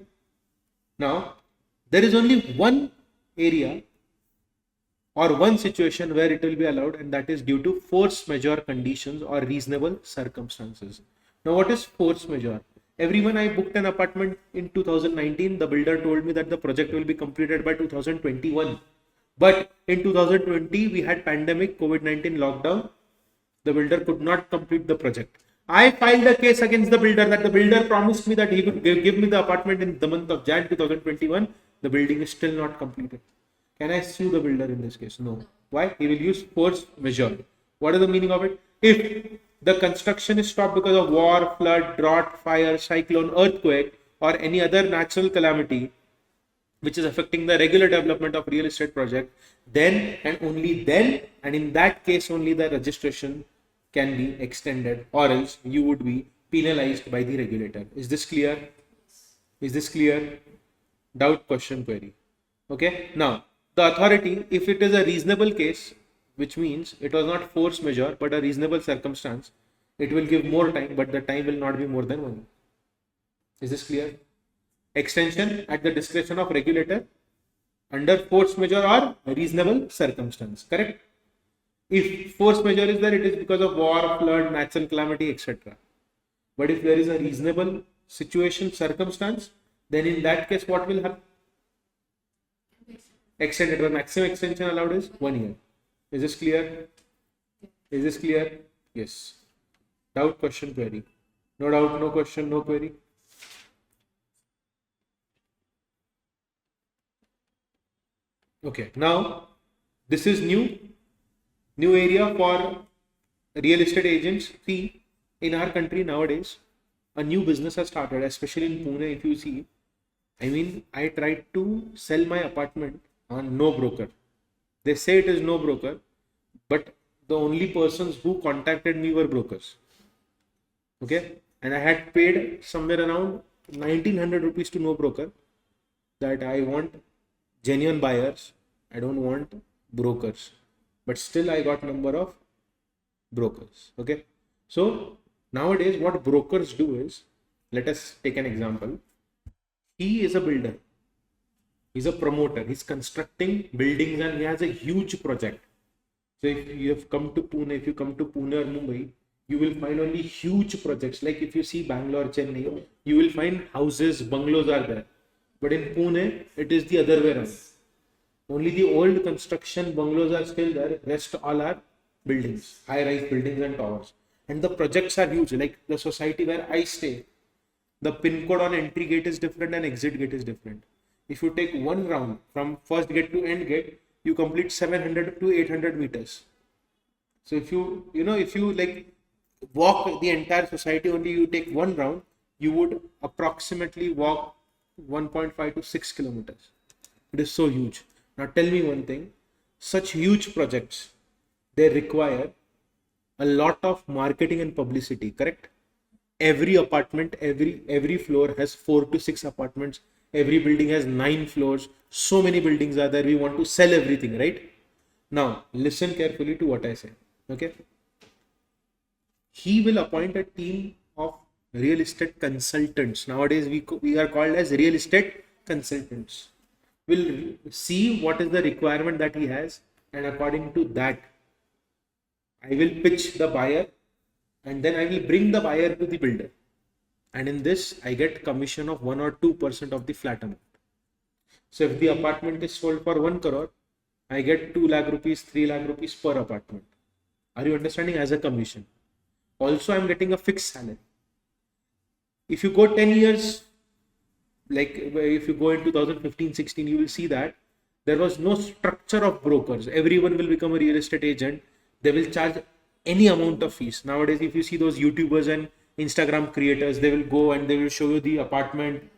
Now, there is only one area or one situation where it will be allowed, and that is due to force majeure conditions or reasonable circumstances. Now, what is force majeure? Everyone, I booked an apartment in 2019. The builder told me that the project will be completed by 2021. But in 2020, we had pandemic, COVID-19 lockdown. The builder could not complete the project. I filed a case against the builder that the builder promised me that he would give me the apartment in the month of Jan 2021. The building is still not completed. Can I sue the builder in this case? No. Why? He will use force majeure. What is the meaning of it? If the construction is stopped because of war, flood, drought, fire, cyclone, earthquake, or any other natural calamity which is affecting the regular development of real estate project, then and only then, and in that case only, the registration can be extended, or else you would be penalized by the regulator. Is this clear? Is this clear? Doubt, question, query. Okay. Now, the authority, if it is a reasonable case, which means it was not force majeure but a reasonable circumstance, it will give more time, but the time will not be more than 1 year. Is this clear? Extension at the discretion of regulator under force majeure or reasonable circumstance. Correct? If force majeure is there, it is because of war, flood, natural calamity, etc. But if there is a reasonable situation, circumstance, then in that case, what will happen? Extended. The maximum extension allowed is 1 year. Is this clear? Is this clear? Yes. Doubt, question, query. No doubt, no question, no query. Okay. Now, this is new area for real estate agents. See, in our country nowadays, a new business has started, especially in Pune. If you see, I mean, I tried to sell my apartment on no broker. They say it is no broker, but the only persons who contacted me were brokers. Okay, and I had paid somewhere around 1900 rupees to no broker, that I want genuine buyers, I don't want brokers. But still I got number of brokers. Okay, so nowadays what brokers do is, let us take an example. He is a builder, he's a promoter, he's constructing buildings and he has a huge project. So if you have come to Pune, if you come to Pune or Mumbai, you will find only huge projects. Like if you see Bangalore, Chennai, you will find houses, bungalows are there. But in Pune, it is the other way around. Only the old construction bungalows are still there. Rest all are buildings, high-rise buildings and towers. And the projects are huge. Like the society where I stay, the pin code on entry gate is different and exit gate is different. If you take one round from first gate to end gate, you complete 700 to 800 meters. So if you like walk the entire society, only you take one round, you would approximately walk 1.5 to 6 kilometers. It is so huge. Now tell me one thing, such huge projects, they require a lot of marketing and publicity, correct? Every apartment, every floor has 4 to 6 apartments. Every building has 9 floors. So many buildings are there. We want to sell everything, right? Now, listen carefully to what I say. Okay. He will appoint a team of real estate consultants. Nowadays, we are called as real estate consultants. We'll see what is the requirement that he has, and according to that, I will pitch the buyer, and then I will bring the buyer to the builder. And in this, I get commission of 1 or 2% of the flat amount. So if the apartment is sold for 1 crore, I get 2 lakh rupees, 3 lakh rupees per apartment. Are you understanding? As a commission. Also, I'm getting a fixed salary. If you go 10 years, like if you go in 2015-16, you will see that there was no structure of brokers. Everyone will become a real estate agent. They will charge any amount of fees. Nowadays, if you see those YouTubers and Instagram creators, they will go and they will show you the apartment.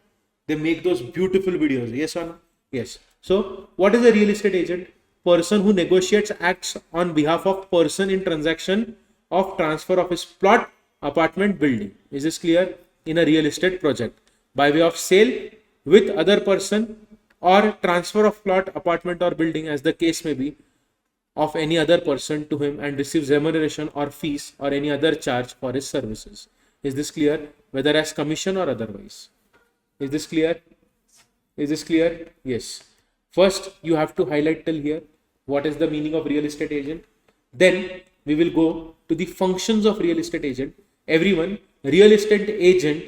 They make those beautiful videos. Yes or no? Yes. So what is a real estate agent? Person who negotiates, acts on behalf of person in transaction of transfer of his plot, apartment, building. Is this clear? In a real estate project, by way of sale with other person or transfer of plot, apartment or building, as the case may be, of any other person to him, and receives remuneration or fees or any other charge for his services. Is this clear? Whether as commission or otherwise. Is this clear? Is this clear? Yes. First, you have to highlight till here what is the meaning of real estate agent. Then we will go to the functions of real estate agent. Everyone, real estate agent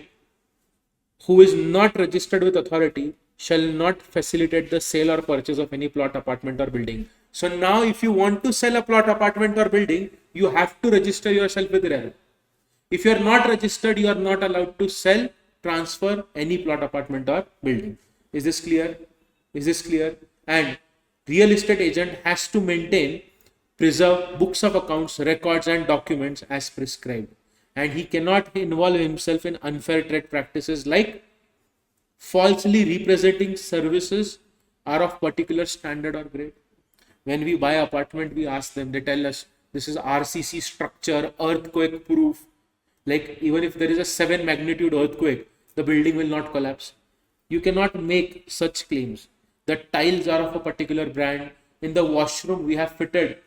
who is not registered with authority shall not facilitate the sale or purchase of any plot, apartment or building. So now if you want to sell a plot, apartment or building, you have to register yourself with REL. If you are not registered, you are not allowed to sell, transfer any plot, apartment or building. Is this clear? Is this clear? And real estate agent has to maintain, preserve books of accounts, records and documents as prescribed. And he cannot involve himself in unfair trade practices like falsely representing services are of particular standard or grade. When we buy apartment, we ask them, they tell us this is RCC structure, earthquake proof. Like even if there is a 7 magnitude earthquake, the building will not collapse. You cannot make such claims. The tiles are of a particular brand. In the washroom, we have fitted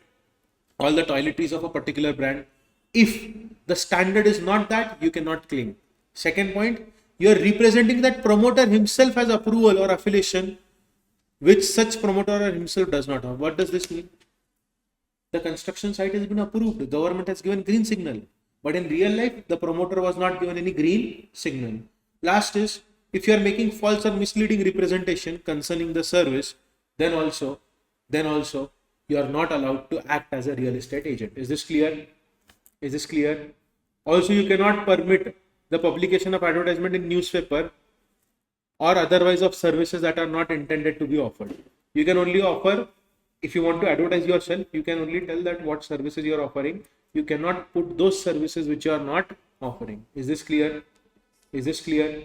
all the toiletries of a particular brand. If the standard is not that, you cannot claim. Second point, you are representing that promoter himself has approval or affiliation, which such promoter or himself does not have. What does this mean? The construction site has been approved. The government has given green signal. But in real life, the promoter was not given any green signal. Last is, if you are making false or misleading representation concerning the service, then also you are not allowed to act as a real estate agent. Is this clear? Is this clear? Also, you cannot permit the publication of advertisement in newspaper or otherwise of services that are not intended to be offered. You can only offer, if you want to advertise yourself, you can only tell that what services you are offering. You cannot put those services which you are not offering. Is this clear? Is this clear?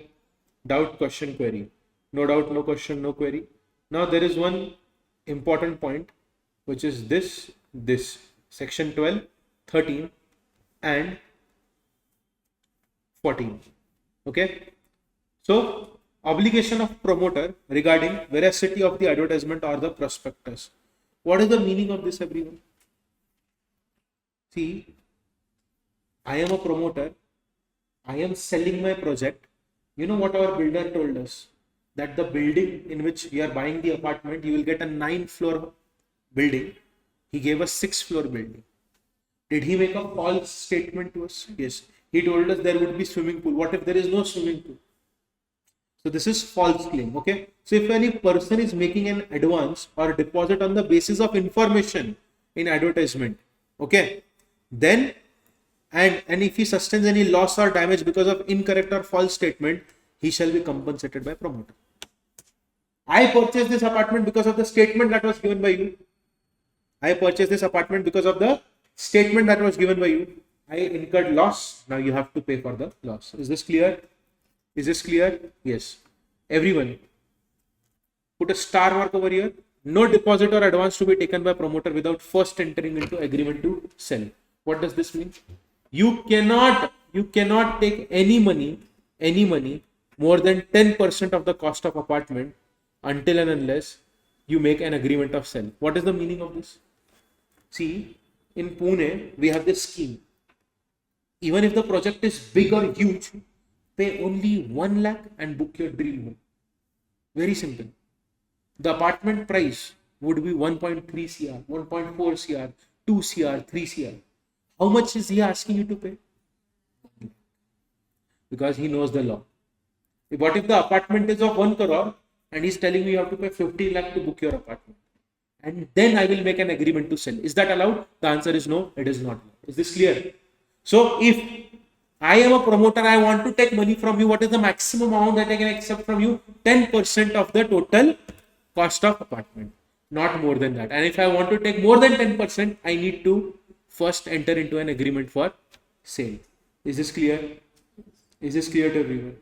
Doubt, question, query. No doubt, no question, no query. Now there is one important point, which is this section 12, 13 and 14. Okay. So obligation of promoter regarding veracity of the advertisement or the prospectus. What is the meaning of this, everyone? See, I am a promoter. I am selling my project. You know what our builder told us? That the building in which we are buying the apartment, you will get a 9-floor building. He gave us 6-floor building. Did he make a false statement to us? Yes. He told us there would be swimming pool. What if there is no swimming pool? So this is false claim. Okay. So if any person is making an advance or deposit on the basis of information in advertisement, okay, then and if he sustains any loss or damage because of incorrect or false statement, he shall be compensated by promoter. I purchased this apartment because of the statement that was given by you. I purchased this apartment because of the statement that was given by you. I incurred loss. Now you have to pay for the loss. Is this clear? Is this clear? Yes. Everyone, put a star mark over here. No deposit or advance to be taken by promoter without first entering into agreement to sell. What does this mean? You cannot take any money more than 10% of the cost of apartment until and unless you make an agreement of sell. What is the meaning of this? See, in Pune, we have this scheme. Even if the project is big or huge, pay only 1 lakh and book your dream home. Very simple. The apartment price would be 1.3 CR, 1.4 CR, 2 CR, 3 CR. How much is he asking you to pay? Because he knows the law. What if the apartment is of 1 crore and he's telling me you have to pay 50 lakh to book your apartment? And then I will make an agreement to sell. Is that allowed? The answer is no, it is not. Is this clear? So if I am a promoter, I want to take money from you, what is the maximum amount that I can accept from you? 10% of the total cost of apartment, not more than that. And if I want to take more than 10%, I need to first enter into an agreement for sale. Is this clear? Is this clear to everyone?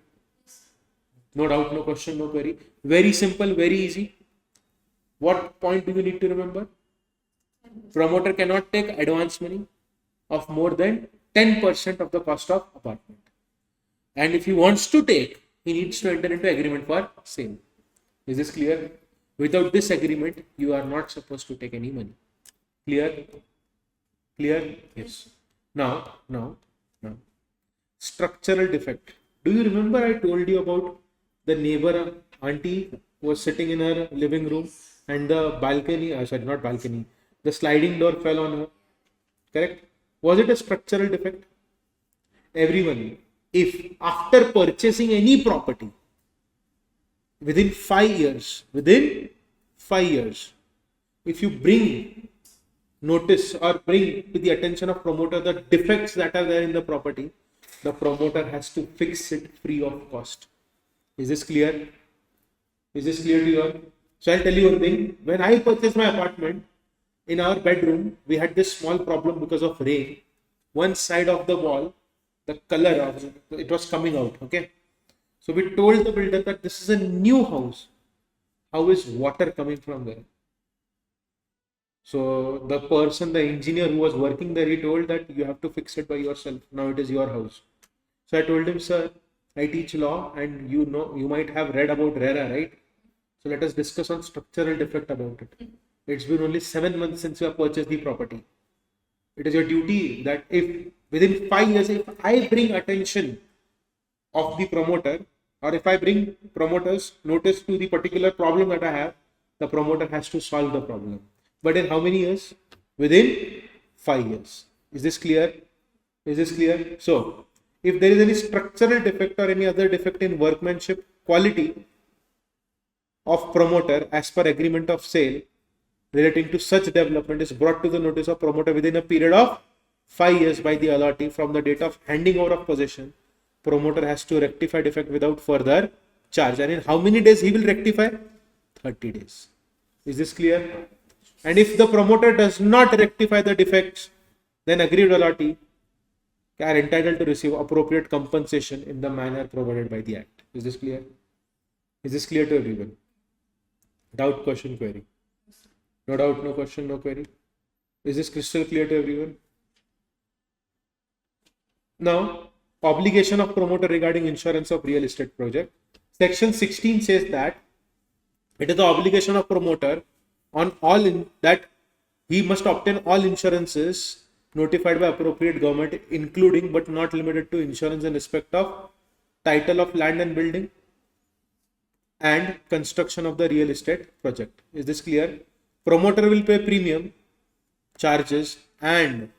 No doubt, no question, no query. Very simple, very easy. What point do you need to remember? Promoter cannot take advance money of more than 10% of the cost of apartment. And if he wants to take, he needs to enter into agreement for sale. Is this clear? Without this agreement, you are not supposed to take any money. Clear? Clear? Yes. Now. Structural defect. Do you remember I told you about the neighbor auntie who was sitting in her living room and the balcony, the sliding door fell on her? Correct? Was it a structural defect? Everyone, if after purchasing any property within 5 years, if you bring notice or bring to the attention of promoter the defects that are there in the property, the promoter has to fix it free of cost. Is this clear? Is this clear to you all? So I'll tell you one thing. When I purchased my apartment, in our bedroom, we had this small problem because of rain. One side of the wall, the color of it was coming out. Okay. So we told the builder that this is a new house. How is water coming from there? So the engineer who was working there, he told that you have to fix it by yourself. Now it is your house. So I told him, sir, I teach law and you might have read about RERA, right? So let us discuss on structural defect about it. It's been only 7 months since you have purchased the property. It is your duty that if within 5 years, if I bring attention of the promoter or if I bring promoter's notice to the particular problem that I have, the promoter has to solve the problem. But in how many years? Within 5 years. Is this clear? Is this clear? So, if there is any structural defect or any other defect in workmanship quality of promoter as per agreement of sale relating to such development is brought to the notice of promoter within a period of 5 years by the allottee from the date of handing over of possession, promoter has to rectify defect without further charge. And in how many days he will rectify? 30 days. Is this clear? And if the promoter does not rectify the defects, then agreed allottee are entitled to receive appropriate compensation in the manner provided by the Act. Is this clear? Is this clear to everyone? Doubt, question, query? No doubt, no question, no query. Is this crystal clear to everyone? Now, obligation of promoter regarding insurance of real estate project. Section 16 says that it is the obligation of promoter on that he must obtain all insurances notified by appropriate government, including but not limited to insurance in respect of title of land and building and construction of the real estate project. Is this clear? Promoter will pay premium charges and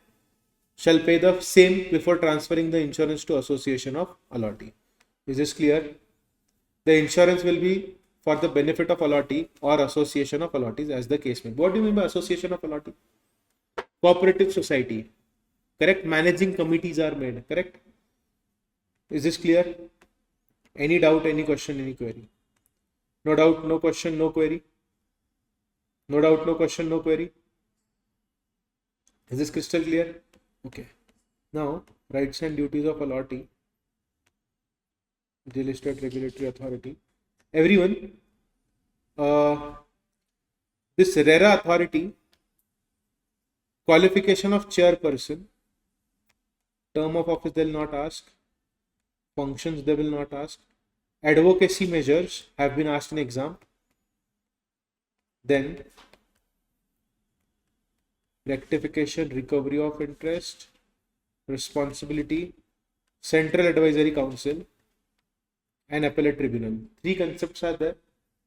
shall pay the same before transferring the insurance to association of allottee. Is this clear? The insurance will be for the benefit of allottee or association of allottees as the case may be. What do you mean by association of allottee? Cooperative society. Correct? Managing committees are made. Correct? Is this clear? Any doubt, any question, any query? No doubt, no question, no query? No doubt, no question, no query? Is this crystal clear? Okay. Now, rights and duties of allottee, real estate regulatory authority. Everyone, this RERA authority, qualification of chairperson, term of office they will not ask, functions they will not ask, advocacy measures have been asked in exam, then rectification, recovery of interest, responsibility, central advisory council, and appellate tribunal. Three concepts are there.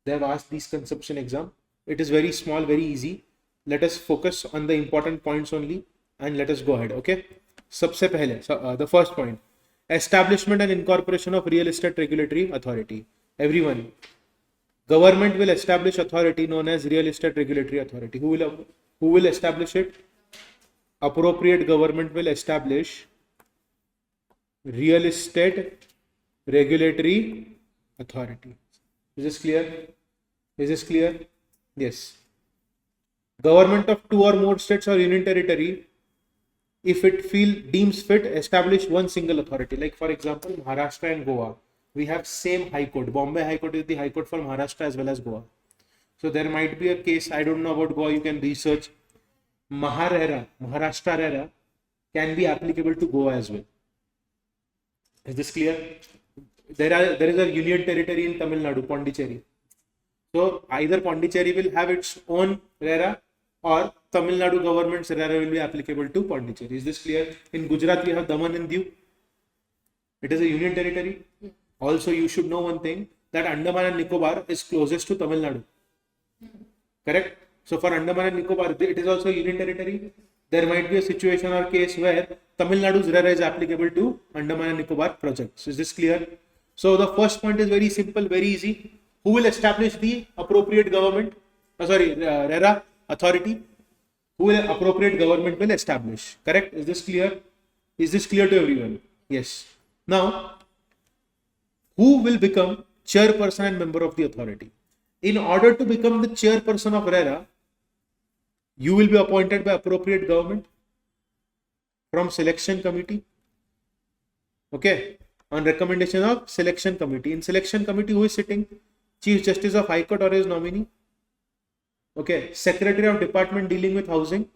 They have asked these concepts in exam. It is very small, very easy. Let us focus on the important points only and let us go ahead. Okay. Sabse pehle, the first point, establishment and incorporation of real estate regulatory authority. Everyone, government will establish authority known as real estate regulatory authority. Who will establish it? Appropriate government will establish real estate regulatory authority. Is this clear? Is this clear? Yes. Government of two or more states or union territory, if it deems fit, establish one single authority. Like for example, Maharashtra and Goa, we have same High Court. Bombay High Court is the High Court for Maharashtra as well as Goa. So there might be a case, I don't know about Goa, you can research. Maharashtra RERA can be applicable to Goa as well. Is this clear? There is a union territory in Tamil Nadu, Pondicherry. So either Pondicherry will have its own RERA or Tamil Nadu government's RERA will be applicable to Pondicherry. Is this clear? In Gujarat we have Daman and Diu. It is a union territory. Also you should know one thing, that Andaman and Nicobar is closest to Tamil Nadu. Correct? So for Andaman and Nicobar, it is also a union territory. There might be a situation or case where Tamil Nadu's RERA is applicable to Andaman and Nicobar projects. Is this clear? So the first point is very simple, very easy. Who will establish the appropriate government? RERA authority. Who will appropriate government will establish. Correct? Is this clear? Is this clear to everyone? Yes. Now, who will become chairperson and member of the authority? In order to become the chairperson of RERA, you will be appointed by appropriate government from selection committee. Okay. On recommendation of selection committee. In selection committee, who is sitting? Chief Justice of High Court or his nominee. Okay. Secretary of Department dealing with housing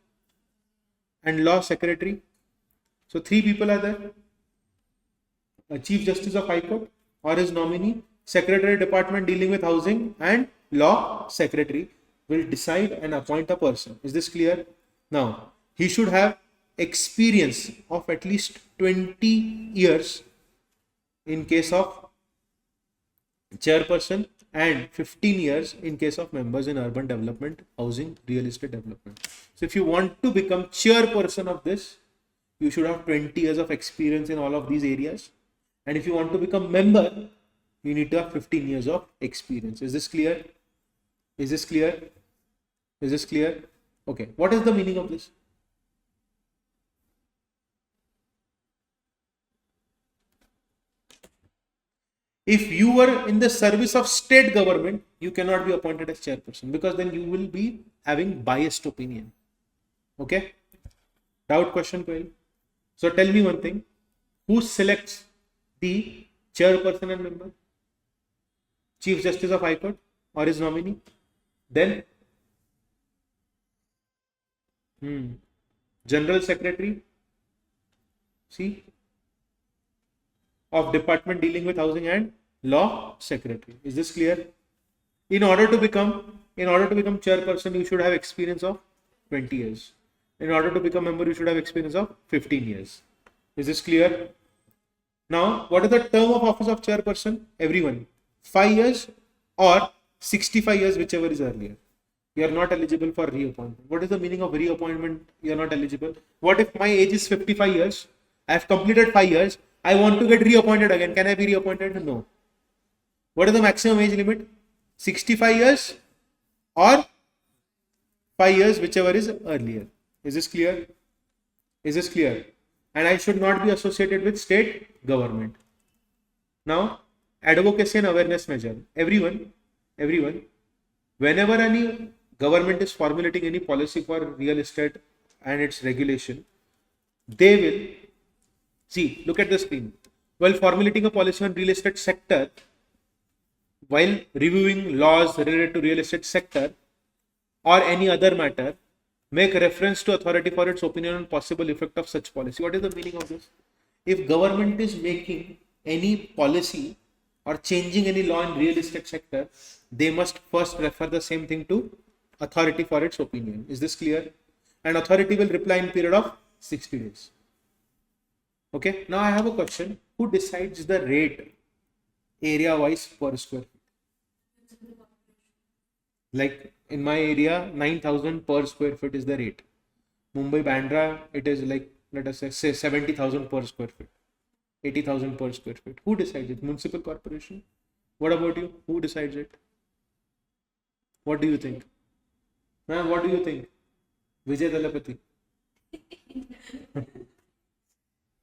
and law secretary. So three people are there. A Chief Justice of High Court or his nominee, Secretary of Department dealing with housing and law secretary will decide and appoint a person. Is this clear? Now, he should have experience of at least 20 years in case of chairperson and 15 years in case of members in urban development, housing, real estate development. So if you want to become chairperson of this, you should have 20 years of experience in all of these areas. And if you want to become member, you need to have 15 years of experience. Is this clear? Is this clear? Is this clear? Okay. What is the meaning of this? If you were in the service of state government, you cannot be appointed as chairperson because then you will be having biased opinion. Okay? Doubt, question, query? So tell me one thing. Who selects the chairperson and member? Chief Justice of High Court or his nominee? Then General Secretary, see, of Department dealing with housing and law secretary. Is this clear? In order to become chairperson, you should have experience of 20 years. In order to become member, you should have experience of 15 years. Is this clear? Now, what is the term of office of chairperson? Everyone, 5 years or 65 years, whichever is earlier. You are not eligible for reappointment. What is the meaning of reappointment? You are not eligible. What if my age is 55 years? I have completed 5 years. I want to get reappointed again. Can I be reappointed? No. What is the maximum age limit? 65 years or 5 years, whichever is earlier. Is this clear? Is this clear? And I should not be associated with state government. Now, advocacy and awareness measure. Everyone, whenever any government is formulating any policy for real estate and its regulation, they will see, look at the screen. While formulating a policy on real estate sector, while reviewing laws related to real estate sector or any other matter, make reference to authority for its opinion on possible effect of such policy. What is the meaning of this? If government is making any policy or changing any law in real estate sector, they must first refer the same thing to authority for its opinion. Is this clear? And authority will reply in period of 60 days. Okay. Now I have a question. Who decides the rate area wise per square feet? Like in my area, 9,000 per square feet is the rate. Mumbai Bandra, it is like, let us say 70,000 per square feet. 80,000 per square feet. Who decides it? Municipal corporation? What about you? Who decides it? What do you think? Ma'am, what do you think? Vijay Dalapati.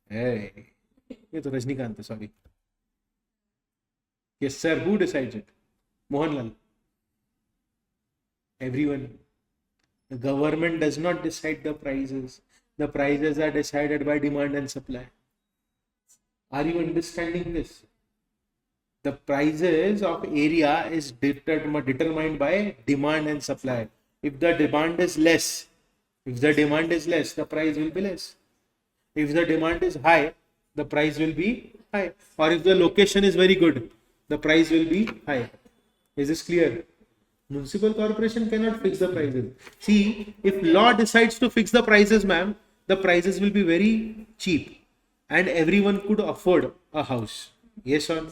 Hey, ये तो रजनीकांत है, sorry. Yes, sir. Who decides it? Mohanlal. Everyone. The government does not decide the prices. The prices are decided by demand and supply. Are you understanding this? The prices of area is determined by demand and supply. If the demand is less, the price will be less. If the demand is high, the price will be high. Or if the location is very good, the price will be high. Is this clear? Municipal corporation cannot fix the prices. See, if law decides to fix the prices, ma'am, the prices will be very cheap and everyone could afford a house. Yes or no?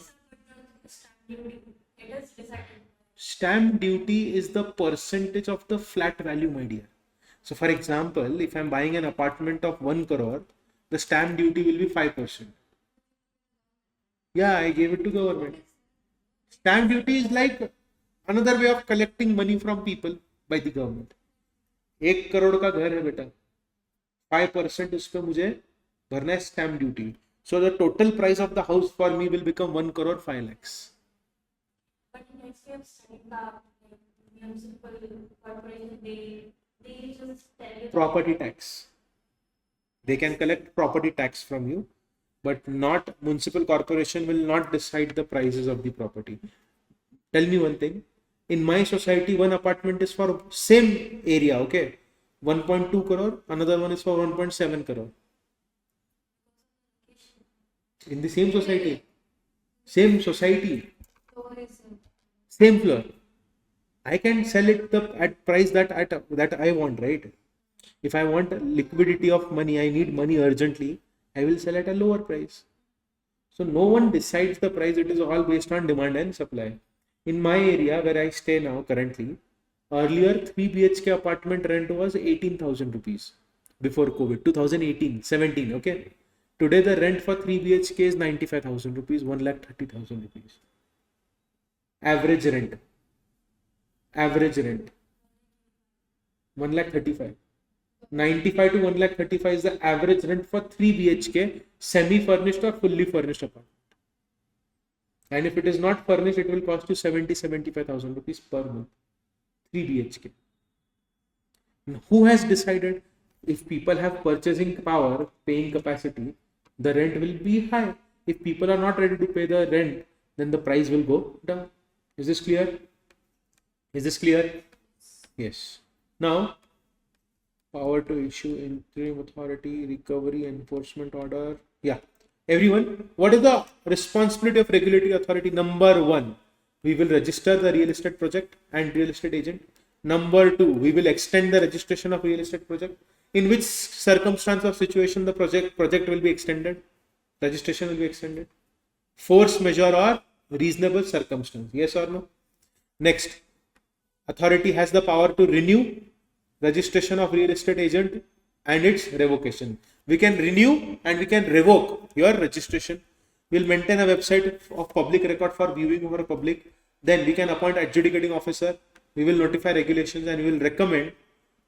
Stamp duty is the percentage of the flat value, my dear. So for example, if I'm buying an apartment of 1 crore, the stamp duty will be 5%. Yeah, I gave it to government. Stamp duty is like another way of collecting money from people by the government. 1 crore का घर है बेटा, 5% उस पे मुझे भरना है stamp duty. So the total price of the house for me will become 1 crore 5 lakhs. But next we have studied that municipal corporation, they just tell you Property tax. They can collect property tax from you, but not municipal corporation will not decide the prices of the property. Tell me one thing. In my society, one apartment is for same area, okay? 1.2 crore, another one is for 1.7 crore. In the same society, same floor. I can sell it at price that I want, right? If I want liquidity of money, I need money urgently, I will sell at a lower price. So no one decides the price. It is all based on demand and supply. In my area where I stay now currently, earlier 3 BHK apartment rent was 18,000 rupees before COVID, 2018-17, okay? Today the rent for 3 BHK is 95,000 rupees, 1,30,000 rupees. Average rent 1,35,000. 95 to 1,35,000 is the average rent for 3 BHK semi-furnished or fully furnished apartment. And if it is not furnished, it will cost you 70-75,000 rupees per month. 3 BHK. And who has decided? If people have purchasing power, paying capacity, the rent will be high. If people are not ready to pay the rent, then the price will go down. Is this clear? Is this clear? Yes. Now, power to issue interim authority, recovery, enforcement order. Yeah. Everyone, what is the responsibility of regulatory authority? Number 1, we will register the real estate project and real estate agent. Number 2, we will extend the registration of real estate project. In which circumstance or situation the project will be extended? Registration will be extended. Force majeure or reasonable circumstance. Yes or no? Next, authority has the power to renew registration of real estate agent and its revocation. We can renew and we can revoke your registration. We'll maintain a website of public record for viewing over public. Then we can appoint adjudicating officer. We will notify regulations and we will recommend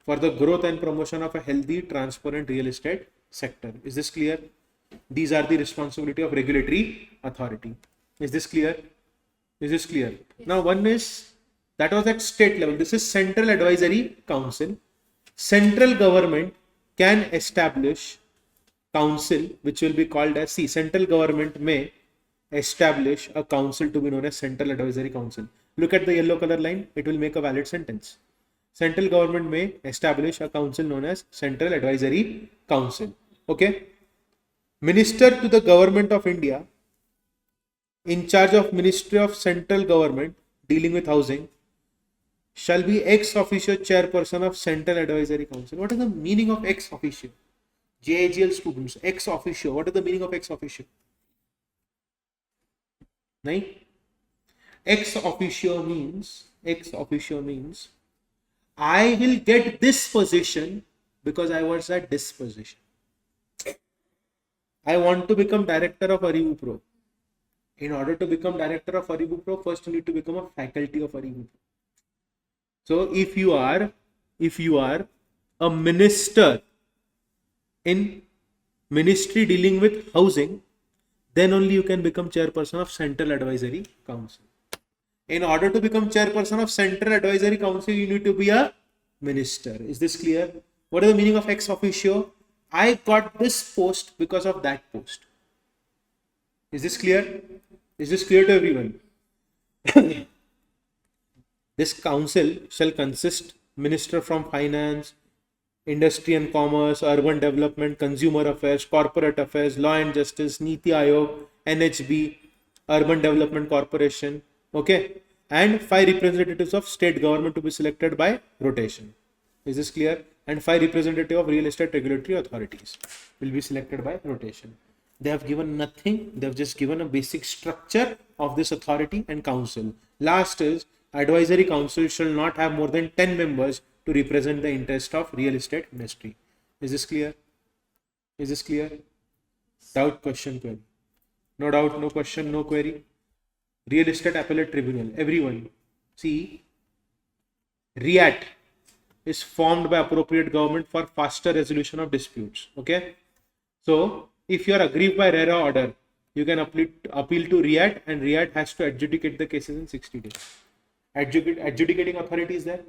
for the growth and promotion of a healthy, transparent real estate sector. Is this clear? These are the responsibility of regulatory authority. Is this clear? Is this clear? Yes. Now, one is that was at state level. This is Central Advisory Council. Central government can establish council which will be called as central government may establish a council to be known as Central Advisory Council. Look at the yellow color line, it will make a valid sentence. Central government may establish a council known as Central Advisory Council. Okay. Minister to the Government of India in charge of Ministry of Central Government dealing with housing shall be ex officio chairperson of Central Advisory Council. What is the meaning of ex officio? JAGL students, ex officio. What is the meaning of ex officio? Nahin? Ex officio means I will get this position because I was at this position. I want to become director of ArivuPro. In order to become director of ArivuPro, first you need to become a faculty of ArivuPro. So if you are a minister in ministry dealing with housing, then only you can become chairperson of Central Advisory Council. In order to become chairperson of Central Advisory Council, you need to be a minister. Is this clear? What is the meaning of ex officio? I got this post because of that post. Is this clear? Is this clear to everyone? This council shall consist minister from finance, industry and commerce, urban development, consumer affairs, corporate affairs, law and justice, Niti Aayog, NHB, urban development corporation, okay, and 5 representatives of state government to be selected by rotation. Is this clear? And 5 representatives of real estate regulatory authorities will be selected by rotation. They have given nothing. They have just given a basic structure of this authority and council. Last is advisory council shall not have more than 10 members to represent the interest of real estate industry. Is this clear? Is this clear? Doubt, question, query? No doubt, no question, no query. Real Estate Appellate Tribunal. Everyone, see, REAT is formed by appropriate government for faster resolution of disputes. Okay. So, if you are aggrieved by RERA order, you can appeal to REAT, and REAT has to adjudicate the cases in 60 days. Adjudicating authority is there.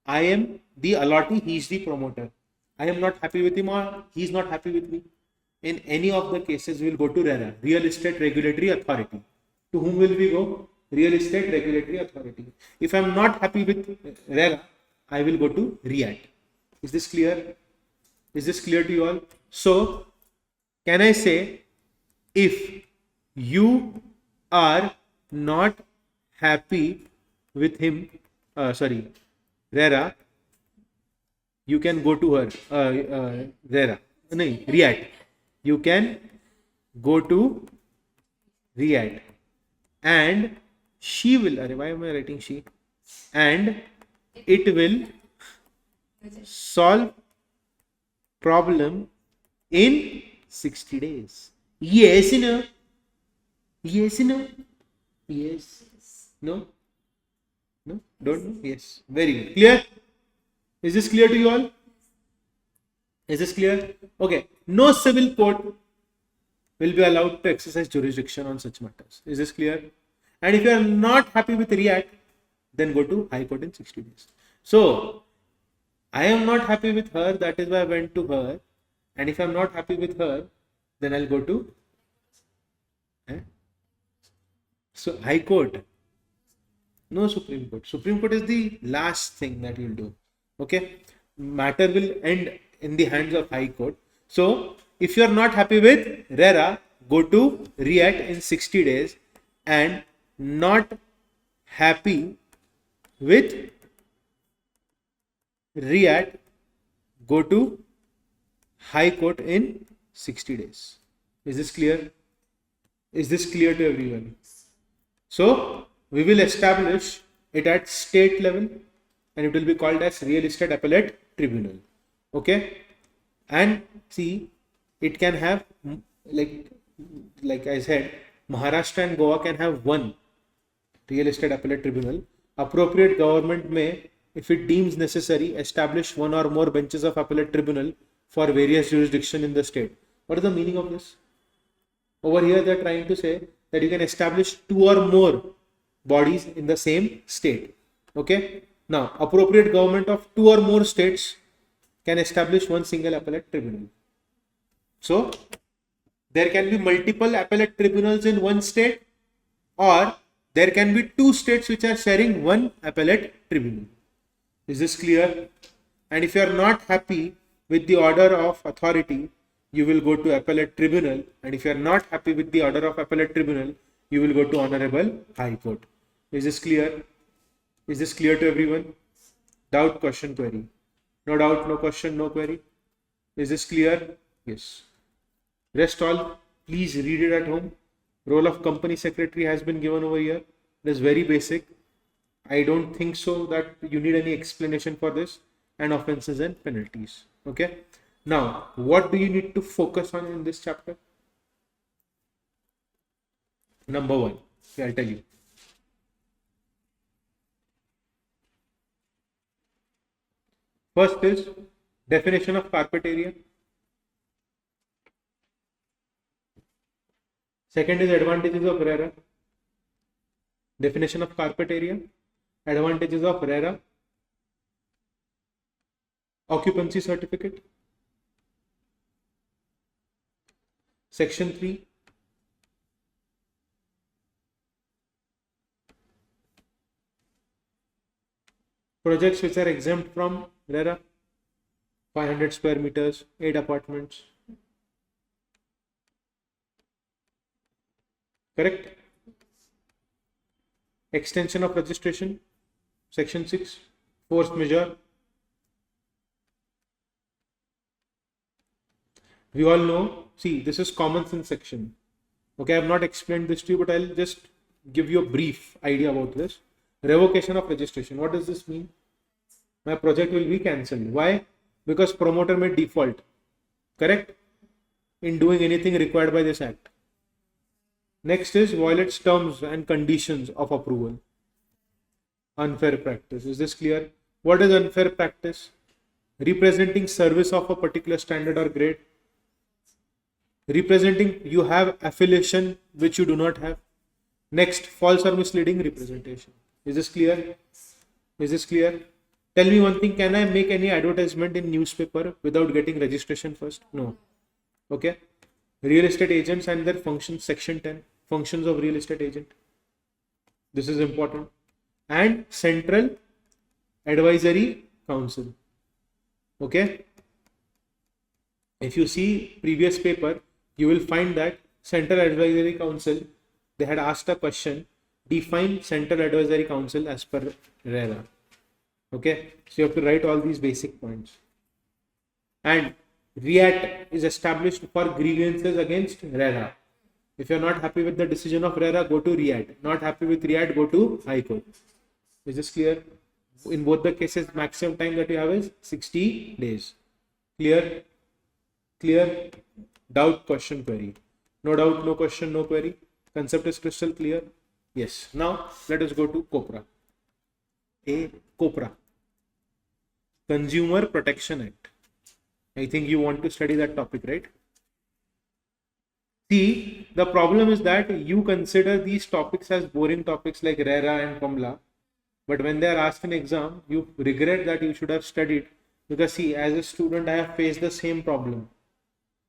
I am the allottee, he is the promoter. I am not happy with him or he is not happy with me. In any of the cases, we will go to RERA, Real Estate Regulatory Authority. To whom will we go? Real Estate Regulatory Authority. If I am not happy with RERA, I will go to REAT. Is this clear? Is this clear to you all? So, can I say, if you are not happy with him, RERA, you can go to her, REAT. You can go to REAT and she will, why am I writing she? And it will solve problem in 60 days. Yes, no? Yes, no? Yes. No? No? Don't know? Yes. Very good. Clear? Is this clear to you all? Is this clear? Okay. No civil court will be allowed to exercise jurisdiction on such matters. Is this clear? And if you are not happy with REAT, then go to High Court in 60 days. So, I am not happy with her, that is why I went to her. And if I am not happy with her, then I'll go to So High Court. No Supreme Court. Supreme Court is the last thing that you'll do. Okay. Matter will end in the hands of High Court. So, if you are not happy with RERA, go to REAT in 60 days, and not happy with REAT, go to High Court in 60 days. Is this clear? Is this clear to everyone? So, we will establish it at state level, and it will be called as Real Estate Appellate Tribunal. Okay, and see, it can have like I said, Maharashtra and Goa can have one Real Estate Appellate Tribunal. Appropriate government may, if it deems necessary, establish one or more benches of appellate tribunal for various jurisdiction in the state. What is the meaning of this? Over here they are trying to say that you can establish two or more bodies in the same state. Okay. Now, appropriate government of two or more states can establish one single appellate tribunal. So, there can be multiple appellate tribunals in one state, or there can be two states which are sharing one appellate tribunal. Is this clear? And if you are not happy with the order of authority, you will go to appellate tribunal, and if you are not happy with the order of appellate tribunal, you will go to Honorable High Court. Is this clear? Is this clear to everyone? Doubt, question, query? No doubt, no question, no query? Is this clear? Yes. Rest all, please read it at home. Role of company secretary has been given over here. It is very basic. I don't think so that you need any explanation for this, and offenses and penalties. Okay. Now, what do you need to focus on in this chapter? Number one, I'll tell you. First is definition of carpet area. Second is advantages of RERA. Definition of carpet area. Advantages of RERA. Occupancy certificate. Section 3. Projects which are exempt from RERA. 500 square meters, 8 apartments. Correct? Extension of registration. Section 6. Force majeure. We all know, see, this is common sense section. Okay, I have not explained this to you, but I'll just give you a brief idea about this. Revocation of registration. What does this mean? My project will be cancelled. Why? Because promoter may default. Correct? In doing anything required by this act. Next is violates terms and conditions of approval. Unfair practice. Is this clear? What is unfair practice? Representing service of a particular standard or grade. Representing you have affiliation which you do not have. Next, false or misleading representation. Is this clear? Is this clear? Tell me one thing, can I make any advertisement in newspaper without getting registration first? No. Okay. Real estate agents and their functions, section 10. Functions of real estate agent. This is important. And Central Advisory Council. Okay. If you see previous paper, you will find that Central Advisory Council, they had asked a question, define Central Advisory Council as per RERA. Okay, so you have to write all these basic points. And REAT is established for grievances against RERA. If you are not happy with the decision of RERA, go to REAT. Not happy with REAT, go to High Court. Is this clear? In both the cases, maximum time that you have is 60 days. Clear? Clear? Doubt, question, query? No doubt, no question, no query? Concept is crystal clear? Yes. Now, let us go to COPRA. COPRA. Consumer Protection Act. I think you want to study that topic, right? See, the problem is that you consider these topics as boring topics like RERA and PAMLA, but when they are asked in exam, you regret that you should have studied, because see, as a student, I have faced the same problem.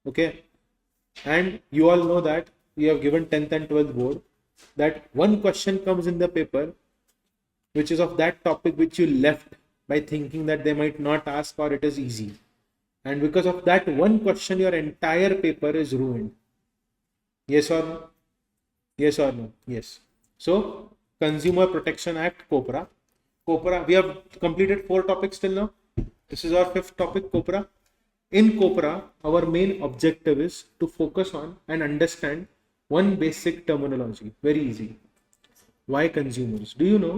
Okay, and you all know that you have given 10th and 12th board, that one question comes in the paper which is of that topic which you left by thinking that they might not ask or it is easy, and because of that one question your entire paper is ruined. Yes or no? Yes or no? Yes. So Consumer Protection Act, COPRA. COPRA, we have completed 4 topics till now. This is our 5th topic, COPRA. In COPRA, our main objective is to focus on and understand one basic terminology. Very easy. Why consumers? Do you know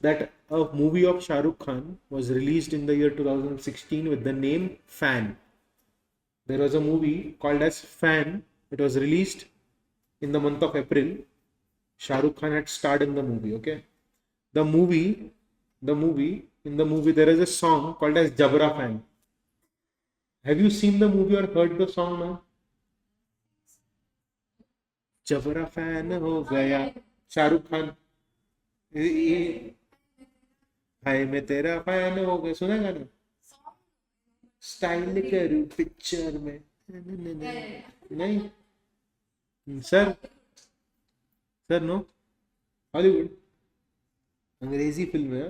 that a movie of Shah Rukh Khan was released in the year 2016 with the name Fan? There was a movie called as Fan. It was released in the month of April. Shah Rukh Khan had starred in the movie. Okay, in the movie there is a song called as Jabra Fan. Have you seen the movie or heard the song now? जबरा fan हो गया शाहरुख खान हाय मैं तेरा fan हो गया सुना गाना style करूं पिक्चर में नहीं सर सर नो हॉलीवुड अंग्रेजी फिल्म है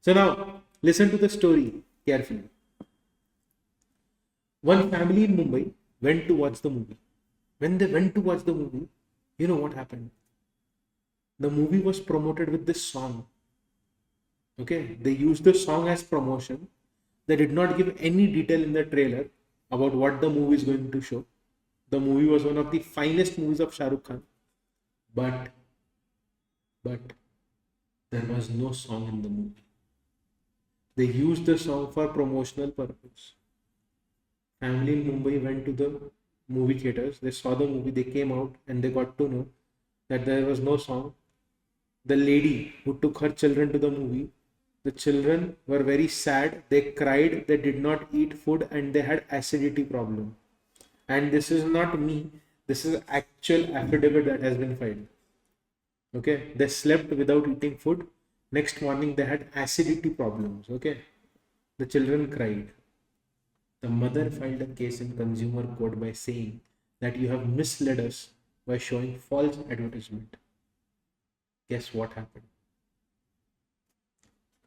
so now listen to the story carefully one family in Mumbai went to watch the movie when they went to watch the movie, you know what happened? The movie was promoted with this song. Okay, they used the song as promotion. They did not give any detail in the trailer about what the movie is going to show. The movie was one of the finest movies of Shah Rukh Khan, but there was no song in the movie. They used the song for promotional purpose. Family in Mumbai went to the movie theaters, they saw the movie, they came out and they got to know that there was no song. The lady who took her children to the movie, the children were very sad, they cried, they did not eat food and they had acidity problem. And this is not me, this is actual affidavit that has been filed. Okay, they slept without eating food, next morning they had acidity problems. Okay, the children cried. The mother filed a case in consumer court by saying that you have misled us by showing false advertisement. Guess what happened?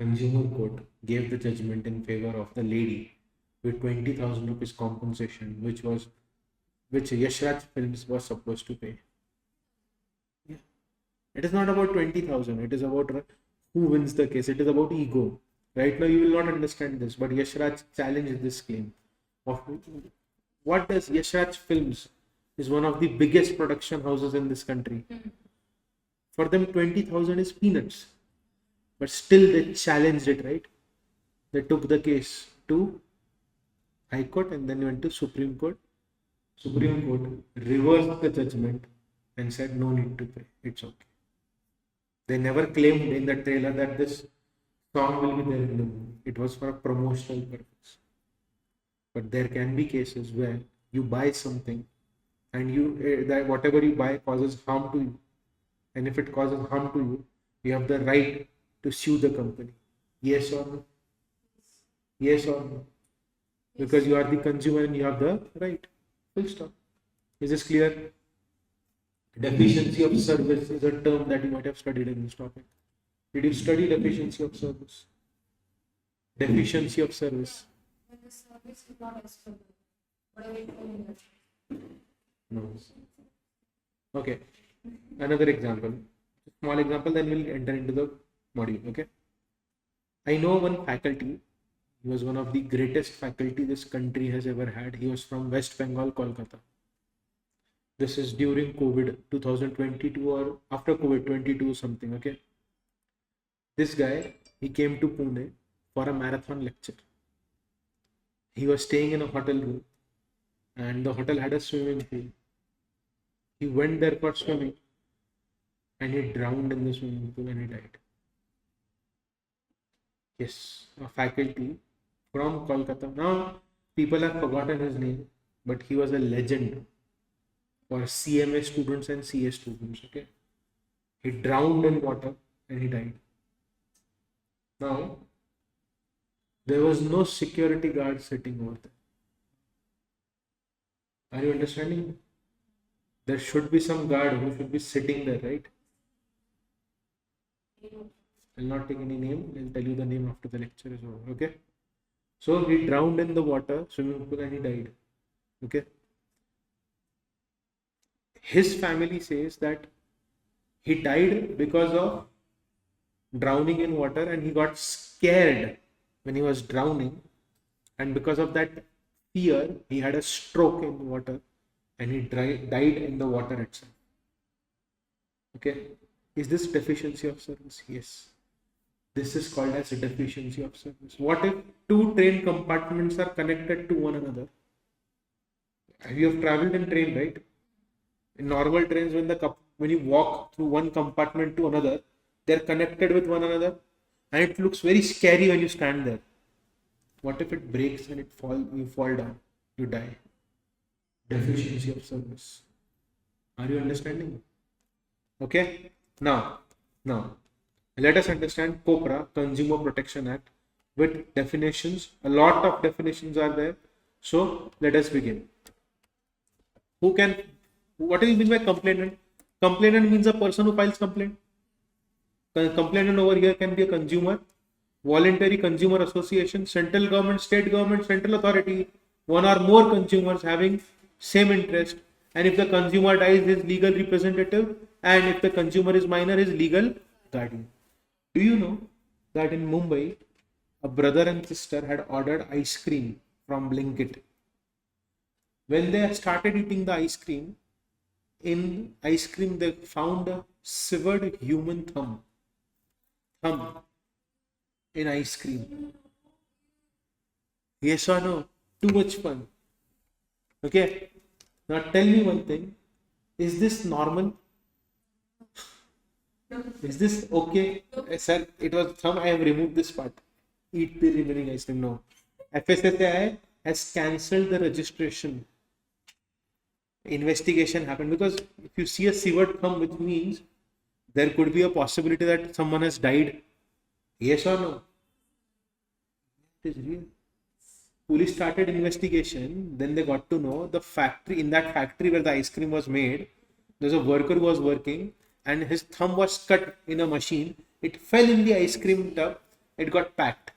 Consumer court gave the judgment in favor of the lady with 20,000 rupees compensation, which Yashraj Films was supposed to pay. Yeah. It is not about 20,000. It is about who wins the case. It is about ego. Right now, you will not understand this, but Yashraj challenged this claim. What does Yashraj Films is one of the biggest production houses in this country. For them 20,000 is peanuts, but still they challenged it, right? They took the case to High Court and then went to Supreme Court. Supreme Court reversed the judgment and said no need to pay, it's okay. They never claimed in the trailer that this song will be there in the movie. It was for a promotional purpose. But there can be cases where you buy something and that whatever you buy causes harm to you. And if it causes harm to you, you have the right to sue the company. Yes or no? Yes or no? Because you are the consumer and you have the right. Full stop. Is this clear? Deficiency of service is a term that you might have studied in this topic. Did you study deficiency of service? Deficiency of service. When the service is not as good, what are we doing? No. Okay. Another example. Small example, then we'll enter into the module. Okay. I know one faculty. He was one of the greatest faculty this country has ever had. He was from West Bengal, Kolkata. This is during COVID 2022 or after COVID 22 something. Okay. This guy, he came to Pune for a marathon lecture. He was staying in a hotel room and the hotel had a swimming pool. He went there for swimming and he drowned in the swimming pool and he died. Yes, a faculty from Kolkata. Now, people have forgotten his name, but he was a legend for CMA students and CS students. Okay, he drowned in water and he died. Now, there was no security guard sitting over there. Are you understanding? There should be some guard who should be sitting there, right? I'll not take any name. I'll tell you the name after the lecture is over. Okay. So he drowned in the water, swimming pool, and he died. Okay. His family says that he died because of drowning in water and he got scared when he was drowning, and because of that fear he had a stroke in water and he died in the water itself. Okay. Is this deficiency of service? Yes. This is called as a deficiency of service. What if two train compartments are connected to one another? You have traveled in train, right? In normal trains, when you walk through one compartment to another, they're connected with one another, and it looks very scary when you stand there. What if it breaks and you fall down, you die? Deficiency of service. Are you understanding? Okay. Now, let us understand COPRA, Consumer Protection Act, with definitions. A lot of definitions are there. So let us begin. What do you mean by complainant? Complainant means a person who files complaint. Complainant over here can be a consumer, voluntary consumer association, central government, state government, central authority, one or more consumers having same interest, and if the consumer dies, his legal representative, and if the consumer is minor, his legal guardian. Do you know that in Mumbai, a brother and sister had ordered ice cream from Blinkit? When they started eating the ice cream, they found a severed human thumb in ice cream. Yes or no? Too much fun. Okay. Now tell me one thing. Is this normal? Is this okay? Sir, it was thumb. I have removed this part. Eat the remaining ice cream. No. FSSAI has cancelled the registration. Investigation happened because if you see a severed thumb, which means there could be a possibility that someone has died. Yes or no? It is real. Police started investigation. Then they got to know in that factory where the ice cream was made, there's a worker who was working and his thumb was cut in a machine. It fell in the ice cream tub. It got packed.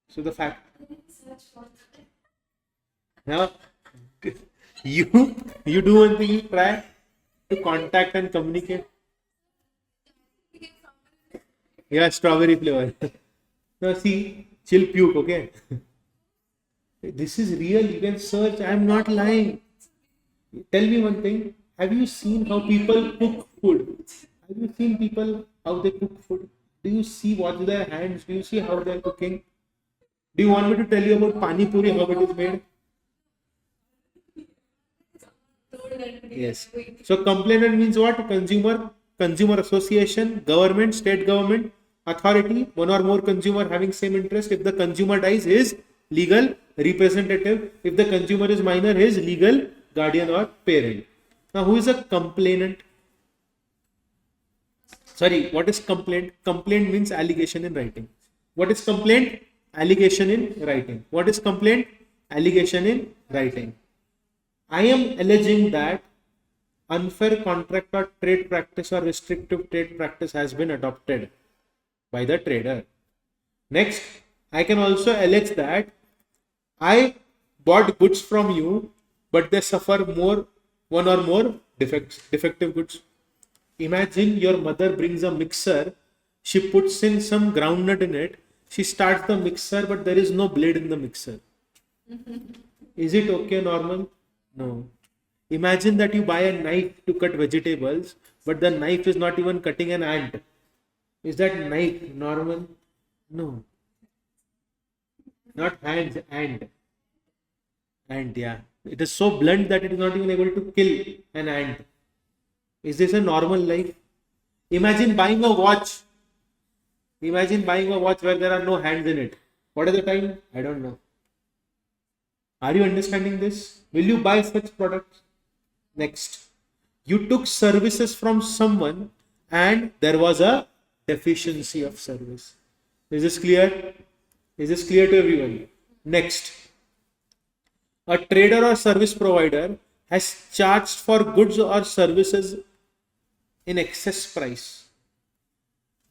So the fact. Now, you do one thing, you try to contact and communicate. Yeah, strawberry flavor. Now see, chill puke, okay? This is real, you can search, I am not lying. Tell me one thing, have you seen how people cook food? Have you seen people how they cook food? Do you see what's their hands? Do you see how they are cooking? Do you want me to tell you about pani puri, how it is made? Yes. So complainant means what? Consumer association, government, state government, authority, one or more consumer having same interest. If the consumer dies, his legal representative. If the consumer is minor, his legal guardian or parent. Now, who is a complainant? Sorry, what is complaint? Complaint means allegation in writing. What is complaint? Allegation in writing. What is complaint? Allegation in writing. I am alleging that unfair contract or trade practice or restrictive trade practice has been adopted by the trader. Next, I can also allege that I bought goods from you, but they suffer one or more defective goods. Imagine your mother brings a mixer, she puts in some groundnut in it, she starts the mixer, but there is no blade in the mixer. Is it okay, normal? No. Imagine that you buy a knife to cut vegetables, but the knife is not even cutting an ant. Is that knife normal? No. Not hands, ant. Ant, yeah. It is so blunt that it is not even able to kill an ant. Is this a normal life? Imagine buying a watch. Imagine buying a watch where there are no hands in it. What is the time? I don't know. Are you understanding this? Will you buy such products? Next, you took services from someone and there was a deficiency of service. Is this clear? Is this clear to everyone? Next, a trader or service provider has charged for goods or services in excess price.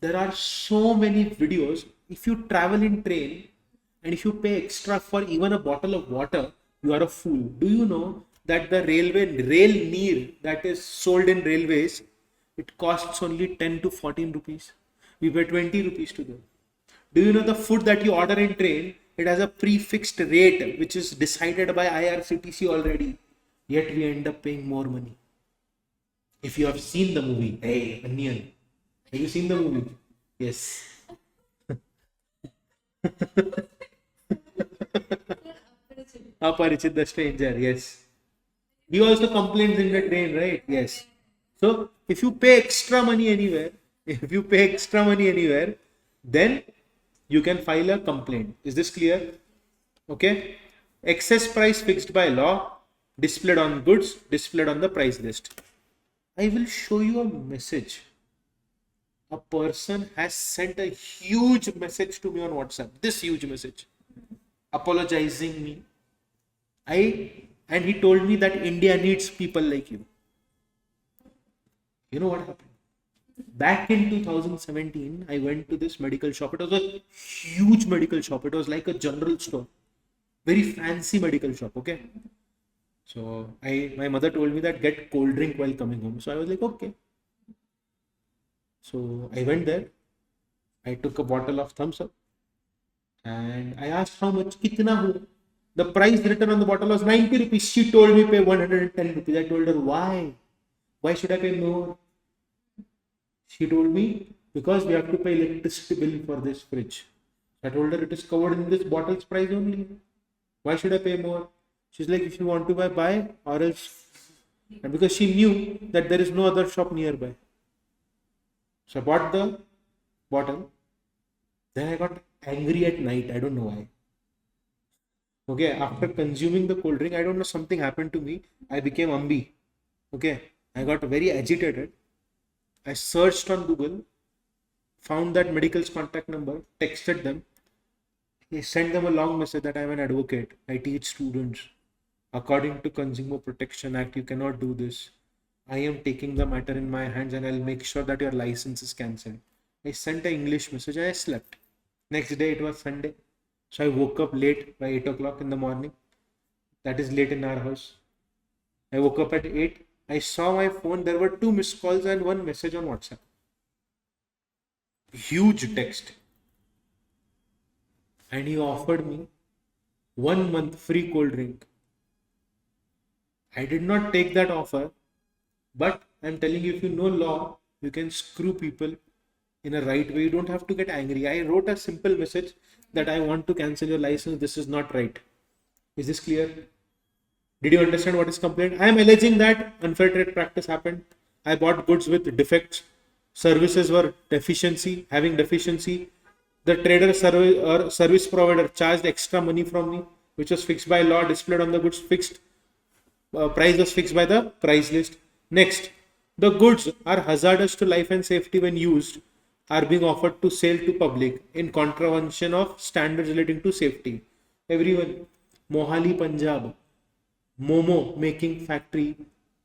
There are so many videos. If you travel in train and if you pay extra for even a bottle of water, you are a fool. Do you know that the rail neer that is sold in railways, it costs only 10 to 14 rupees. We pay 20 rupees to them. Do you know the food that you order in train, it has a prefixed rate which is decided by IRCTC already, yet we end up paying more money. If you have seen the movie, hey, Onion, have you seen the movie? Yes. Aparichit the stranger, yes. He also complains in the train, right? Yes. So if you pay extra money anywhere, if you pay extra money anywhere, then you can file a complaint. Is this clear? Okay. Excess price fixed by law, displayed on goods, displayed on the price list. I will show you a message. A person has sent a huge message to me on WhatsApp. This huge message, apologizing me. And he told me that India needs people like you. You know what happened? Back in 2017, I went to this medical shop. It was a huge medical shop. It was like a general store, very fancy medical shop. Okay. So my mother told me that get cold drink while coming home. So I was like, okay. So I went there. I took a bottle of thumbs up and I asked how much, kitna hu? The price written on the bottle was 90 rupees. She told me pay 110 rupees. I told her, why? Why should I pay more? She told me, because we have to pay electricity bill for this fridge. I told her it is covered in this bottle's price only. Why should I pay more? She's like, if you want to buy, or else. And because she knew that there is no other shop nearby. So I bought the bottle. Then I got angry at night. I don't know why. Okay, after consuming the cold drink, I don't know, something happened to me. I became ambi. Okay, I got very agitated. I searched on Google, found that medical's contact number, texted them. I sent them a long message that I am an advocate. I teach students. According to Consumer Protection Act, you cannot do this. I am taking the matter in my hands and I'll make sure that your license is cancelled. I sent an English message and I slept. Next day it was Sunday. So I woke up late by 8 o'clock in the morning. That is late in our house. I woke up at 8. I saw my phone. There were 2 missed calls and 1 message on WhatsApp. Huge text. And he offered me 1 month free cold drink. I did not take that offer. But I'm telling you, if you know law, you can screw people in a right way. You don't have to get angry. I wrote a simple message that I want to cancel your license. This is not right. Is this clear? Did you understand what is complaint? I am alleging that unfair trade practice happened. I bought goods with defects. Services were having deficiency. The trader service provider charged extra money from me, which was fixed by law, displayed on the goods, price was fixed by the price list. Next, the goods are hazardous to life and safety when used, are being offered to sale to public in contravention of standards relating to safety. Everyone, Mohali, Punjab, Momo making factory,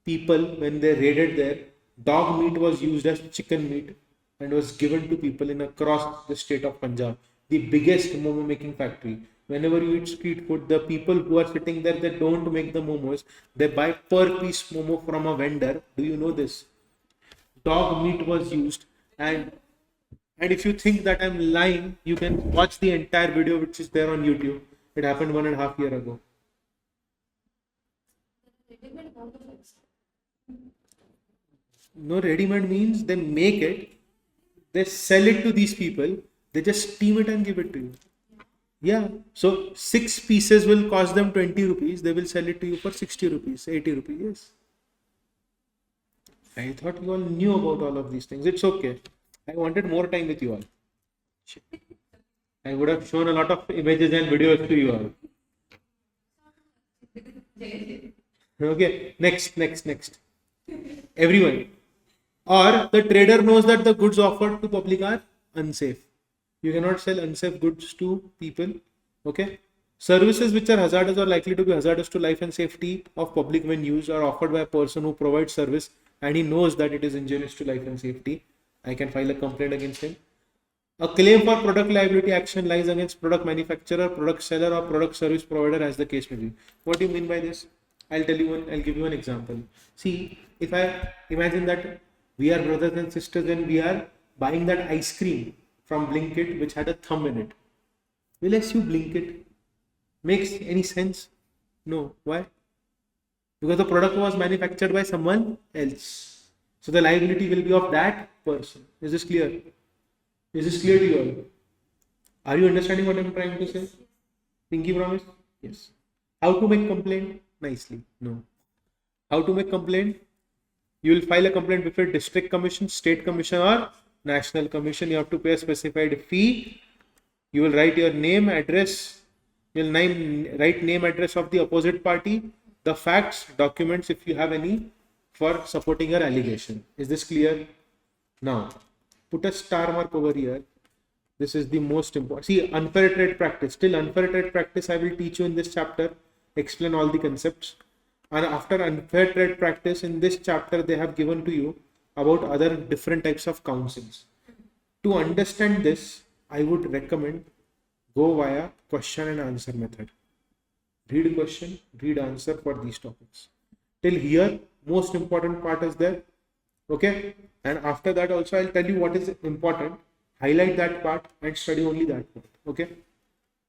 people, when they raided there, dog meat was used as chicken meat and was given to people in across the state of Punjab. The biggest momo making factory. Whenever you eat street food, the people who are sitting there, they don't make the momos. They buy per piece momo from a vendor. Do you know this? Dog meat was used, and if you think that I'm lying, you can watch the entire video which is there on YouTube. It happened 1.5 years ago. No, ready-made means they make it, they sell it to these people, they just steam it and give it to you. Yeah, so 6 pieces will cost them 20 rupees, they will sell it to you for 60 rupees, 80 rupees, yes. I thought you all knew about all of these things. It's okay. I wanted more time with you all. I would have shown a lot of images and videos to you all. Okay, next. Everyone. Or the trader knows that the goods offered to public are unsafe. You cannot sell unsafe goods to people. Okay. Services which are hazardous or likely to be hazardous to life and safety of public when used are offered by a person who provides service and he knows that it is injurious to life and safety. I can file a complaint against him. A claim for product liability action lies against product manufacturer, product seller, or product service provider, as the case may be. What do you mean by this? I'll give you one example. See, if I imagine that we are brothers and sisters and we are buying that ice cream from Blinkit which had a thumb in it. Will I sue Blinkit? Makes any sense? No. Why? Because the product was manufactured by someone else. So the liability will be of that person. Is this clear? Is this clear to you all? Are you understanding what I'm trying to say? Pinky promise? Yes. How to make complaint? Nicely. No. How to make complaint? You will file a complaint before district commission, state commission, or national commission. You have to pay a specified fee. You will write your name, address. You will write name, address of the opposite party, the facts, documents if you have any for supporting your allegation. Is this clear? Now, put a star mark over here. This is the most important. See, unfair trade practice. Still, unfair trade practice I will teach you in this chapter. Explain all the concepts. And after unfair trade practice, in this chapter, they have given to you about other different types of counsels. To understand this, I would recommend go via question and answer method. Read question, read answer for these topics. Till here, most important part is there. Okay. And after that also, I'll tell you what is important. Highlight that part and study only that part. Okay.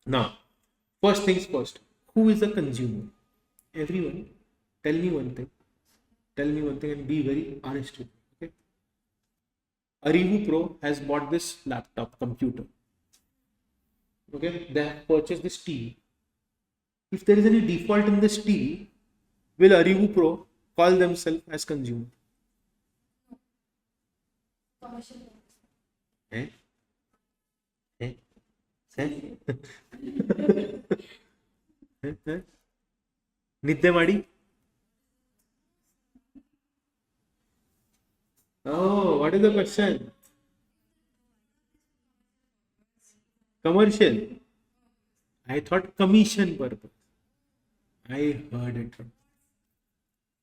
Now, first things first. Who is a consumer? Everyone, tell me one thing. Tell me one thing and be very honest with me. Okay. ArivuPro has bought this laptop computer. Okay. They have purchased this TV. If there is any default in this TV, will ArivuPro call themselves as consumer? Commercial. Eh? Eh? Eh? ನಿದ್ದೆ ಮಾಡಿ what is the question? Commercial. I thought commission purpose. I heard it wrong.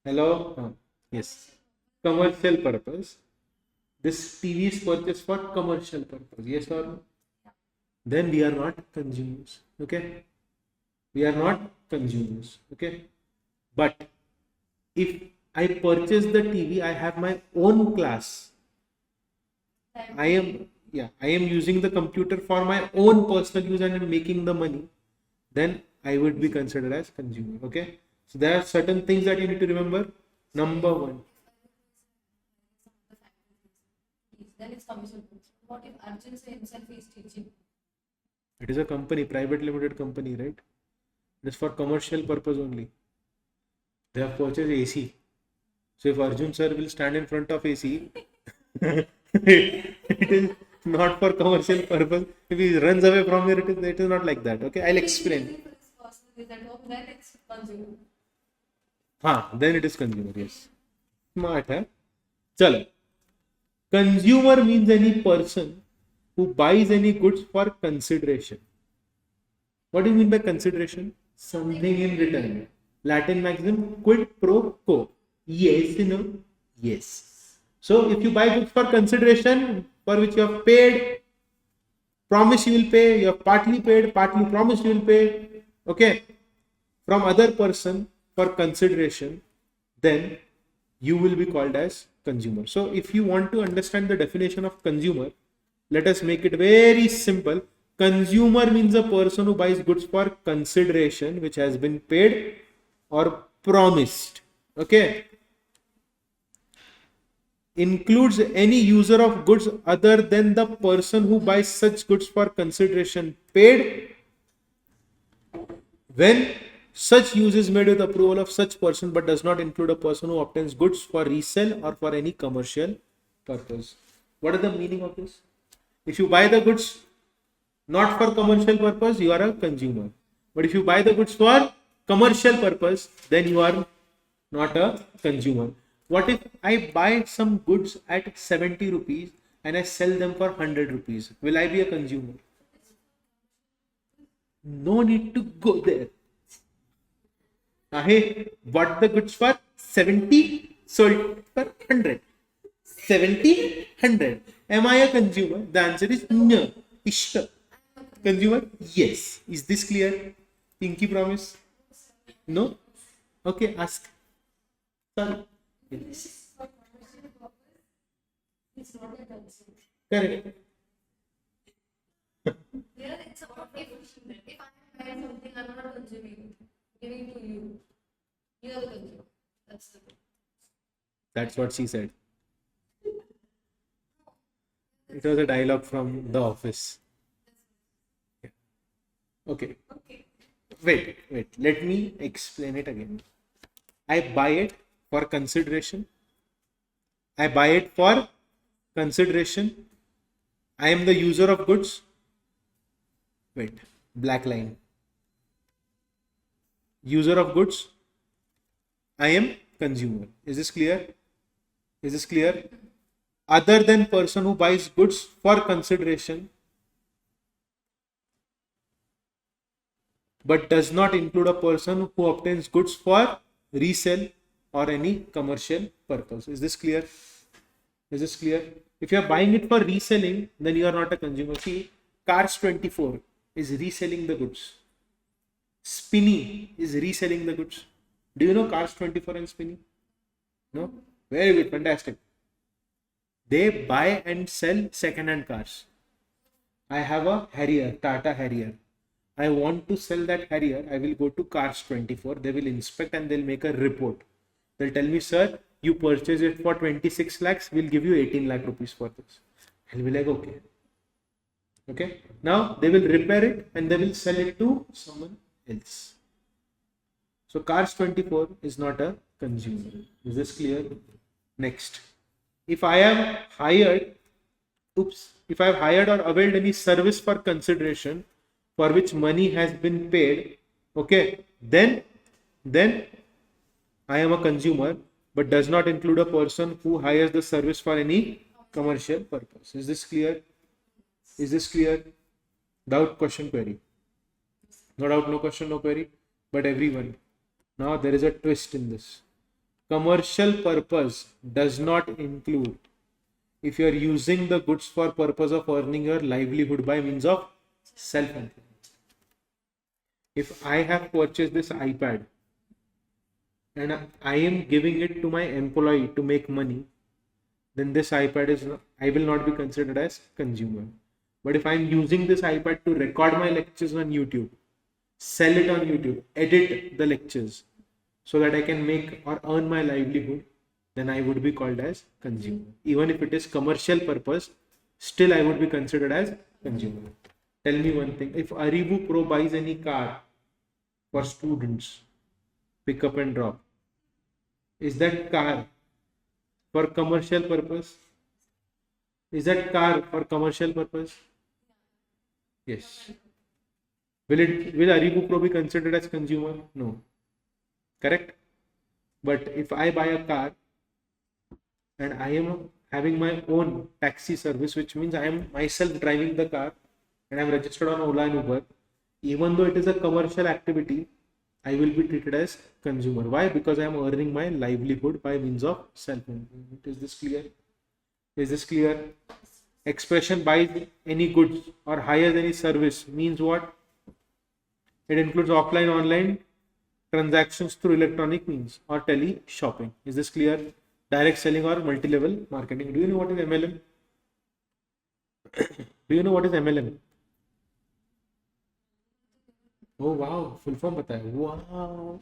Hello? Yes. Commercial purpose. This TV is purchased for commercial purpose. Yes or no? Then we are not consumers. Okay? We are not consumers. Okay? But if I purchase the TV, I have my own class. I am using the computer for my own personal use and I'm making the money. Then I would be considered as consumer. Okay? So there are certain things that you need to remember. Number one. Then it's commercial. What if Arjun himself is teaching? It is a company, private limited company, right? It is for commercial purpose only. They have purchased AC. So if Arjun sir will stand in front of AC, it is not for commercial purpose. If he runs away from here, it is not like that. Okay, I'll explain. Then it's consumer. Then it is consumer. Yes, smart, huh? Chalo. Consumer means any person who buys any goods for consideration. What do you mean by consideration? Something in return. Latin maxim, quid pro quo. Yes, no? Yes. So if you buy goods for consideration, for which you have paid, promise you will pay, you have partly paid, partly promised you will pay, okay, from other person for consideration, then you will be called as consumer. So if you want to understand the definition of consumer, let us make it very simple. Consumer means a person who buys goods for consideration which has been paid or promised. Okay. Includes any user of goods other than the person who buys such goods for consideration paid when such use is made with approval of such person but does not include a person who obtains goods for resale or for any commercial purpose. What is the meaning of this? If you buy the goods not for commercial purpose, you are a consumer. But if you buy the goods for commercial purpose, then you are not a consumer. What if I buy some goods at 70 rupees and I sell them for 100 rupees? Will I be a consumer? No need to go there. I bought the goods for 70, sold for 100. 70, 100. Am I a consumer? The answer is no. Ishta. Consumer? Yes. Is this clear? Pinky promise? No? Okay, ask. Sorry. It's not a consumer. Correct. There it's about if I am buying something, I'm not consuming, giving to you. You are the consumer. That's the thing. That's what she said. It was a dialogue from The Office. Yeah. Okay. Okay. Wait. Let me explain it again. I buy it for consideration. I buy it for consideration. I am the user of goods. Wait, black line. User of goods. I am consumer. Is this clear? Is this clear? Other than person who buys goods for consideration, but does not include a person who obtains goods for resale or any commercial purpose. Is this clear? Is this clear? If you are buying it for reselling, then you are not a consumer. See, Cars 24 is reselling the goods. Spinny is reselling the goods. Do you know Cars 24 and Spinny? No? Very good, fantastic. They buy and sell second-hand cars. I have a Harrier, Tata Harrier. I want to sell that Harrier. I will go to Cars 24. They will inspect and they'll make a report. They'll tell me, sir, you purchase it for 26 lakhs. We'll give you 18 lakh rupees for this. I'll be like, okay. Okay. Now they will repair it and they will sell it to someone else. So Cars 24 is not a consumer. Is this clear? Next. If I have hired or availed any service for consideration for which money has been paid, okay, then I am a consumer, but does not include a person who hires the service for any commercial purpose. Is this clear? Is this clear? Doubt, question, query? No doubt, no question, no query. But everyone, now there is a twist in this. Commercial purpose does not include if you are using the goods for purpose of earning your livelihood by means of self-employment. If I have purchased this iPad and I am giving it to my employee to make money, then this iPad I will not be considered as consumer. But if I am using this iPad to record my lectures on YouTube, sell it on YouTube, edit the lectures so that I can make or earn my livelihood, then I would be called as consumer. Even if it is commercial purpose, still I would be considered as consumer. Tell me one thing, if ArivuPro buys any car for students, pick up and drop, is that car for commercial purpose? Is that car for commercial purpose? Yes. Will ArivuPro be considered as consumer? No. Correct? But if I buy a car and I am having my own taxi service, which means I am myself driving the car and I am registered on Ola and Uber, even though it is a commercial activity, I will be treated as consumer. Why? Because I am earning my livelihood by means of self-employment. Is this clear? Is this clear? Expression buys any goods or hires any service means what? It includes offline, online transactions through electronic means or tele shopping. Is this clear? Direct selling or multi-level marketing. Do you know what is MLM? Do you know what is MLM? Oh wow, full form बताया. Wow.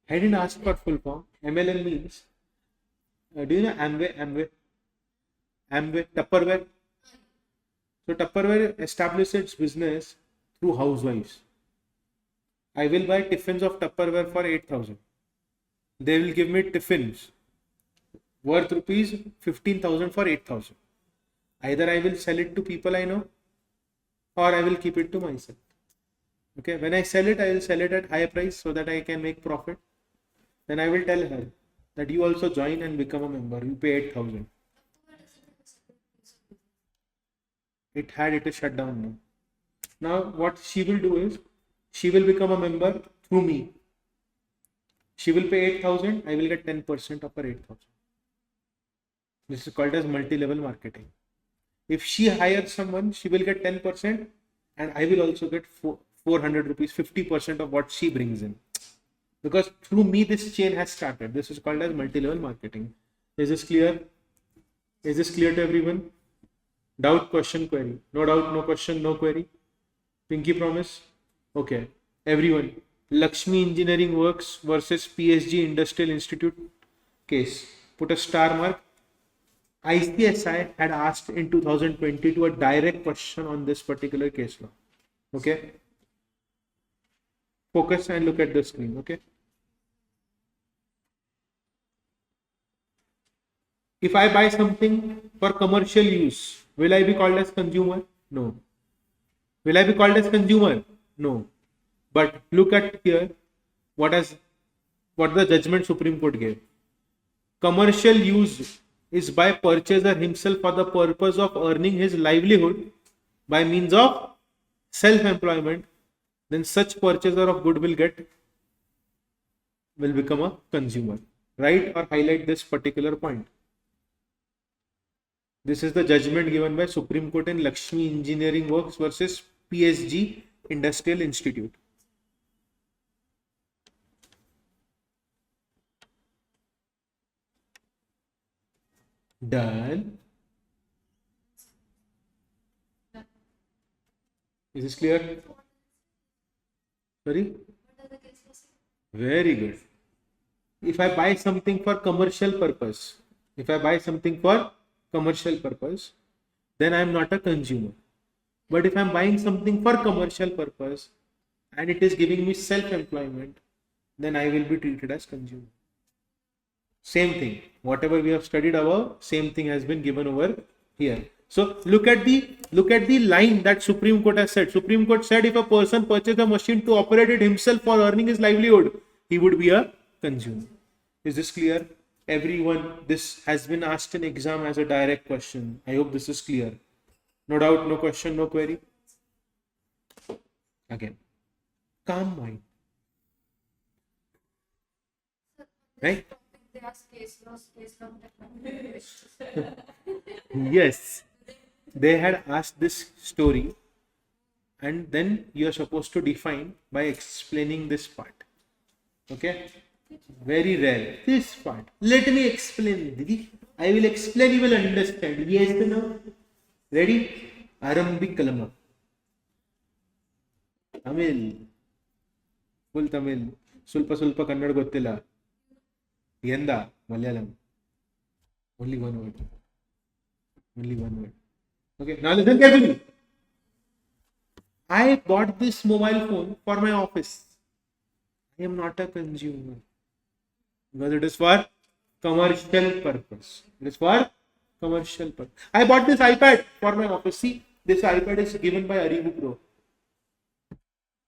I didn't ask for full form. MLM means, do you know Amway, Tupperware? So Tupperware established its business through housewives. I will buy tiffins of Tupperware for 8,000. They will give me tiffins worth rupees 15,000 for 8,000. Either I will sell it to people I know or I will keep it to myself. Okay, when I sell it, I will sell it at higher price so that I can make profit. Then I will tell her that you also join and become a member. You pay 8,000. It is shut down now. Now what she will do is, she will become a member through me. She will pay 8,000, I will get 10% of her 8,000. This is called as multi-level marketing. If she hires someone, she will get 10% and I will also get 400 rupees, 50% of what she brings in. Because through me, this chain has started. This is called as multi-level marketing. Is this clear? Is this clear to everyone? Doubt, question, query. No doubt, no question, no query. Pinky promise? Okay. Everyone. Lakshmi Engineering Works versus PSG Industrial Institute case. Put a star mark. ICSI had asked in 2022 a direct question on this particular case law. Okay. Focus and look at the screen. Okay. If I buy something for commercial use, will I be called as consumer? No. Will I be called as consumer? No. But look at here what the judgment Supreme Court gave. Commercial use is by purchaser himself for the purpose of earning his livelihood by means of self-employment, then such purchaser of good will become a consumer. Write or highlight this particular point. This is the judgment given by Supreme Court in Lakshmi Engineering Works versus PSG Industrial Institute. Done. Is this clear? Sorry? Very good. If I buy something for commercial purpose, then I am not a consumer. But if I am buying something for commercial purpose and it is giving me self-employment, then I will be treated as consumer. Same thing. Whatever we have studied above, same thing has been given over here. So look at the line that Supreme Court has said. Supreme Court said if a person purchases a machine to operate it himself for earning his livelihood, he would be a consumer. Is this clear? Everyone, this has been asked in exam as a direct question. I hope this is clear. No doubt, no question, no query. Again, calm mind. Right? They ask case law. Yes. They had asked this story and then you are supposed to define by explaining this part. Okay? Very rare. This part. Let me explain, Didi. I will explain, you will understand. Yes or no? Ready? Arambi Kalama. Tamil. Full Tamil. Sulpa Kannada gottilla. Yenda. Malayalam. Only one word. Okay, now listen carefully. I bought this mobile phone for my office. I am not a consumer. Because it is for commercial purpose. I bought this iPad for my office. See, this iPad is given by ArivuPro.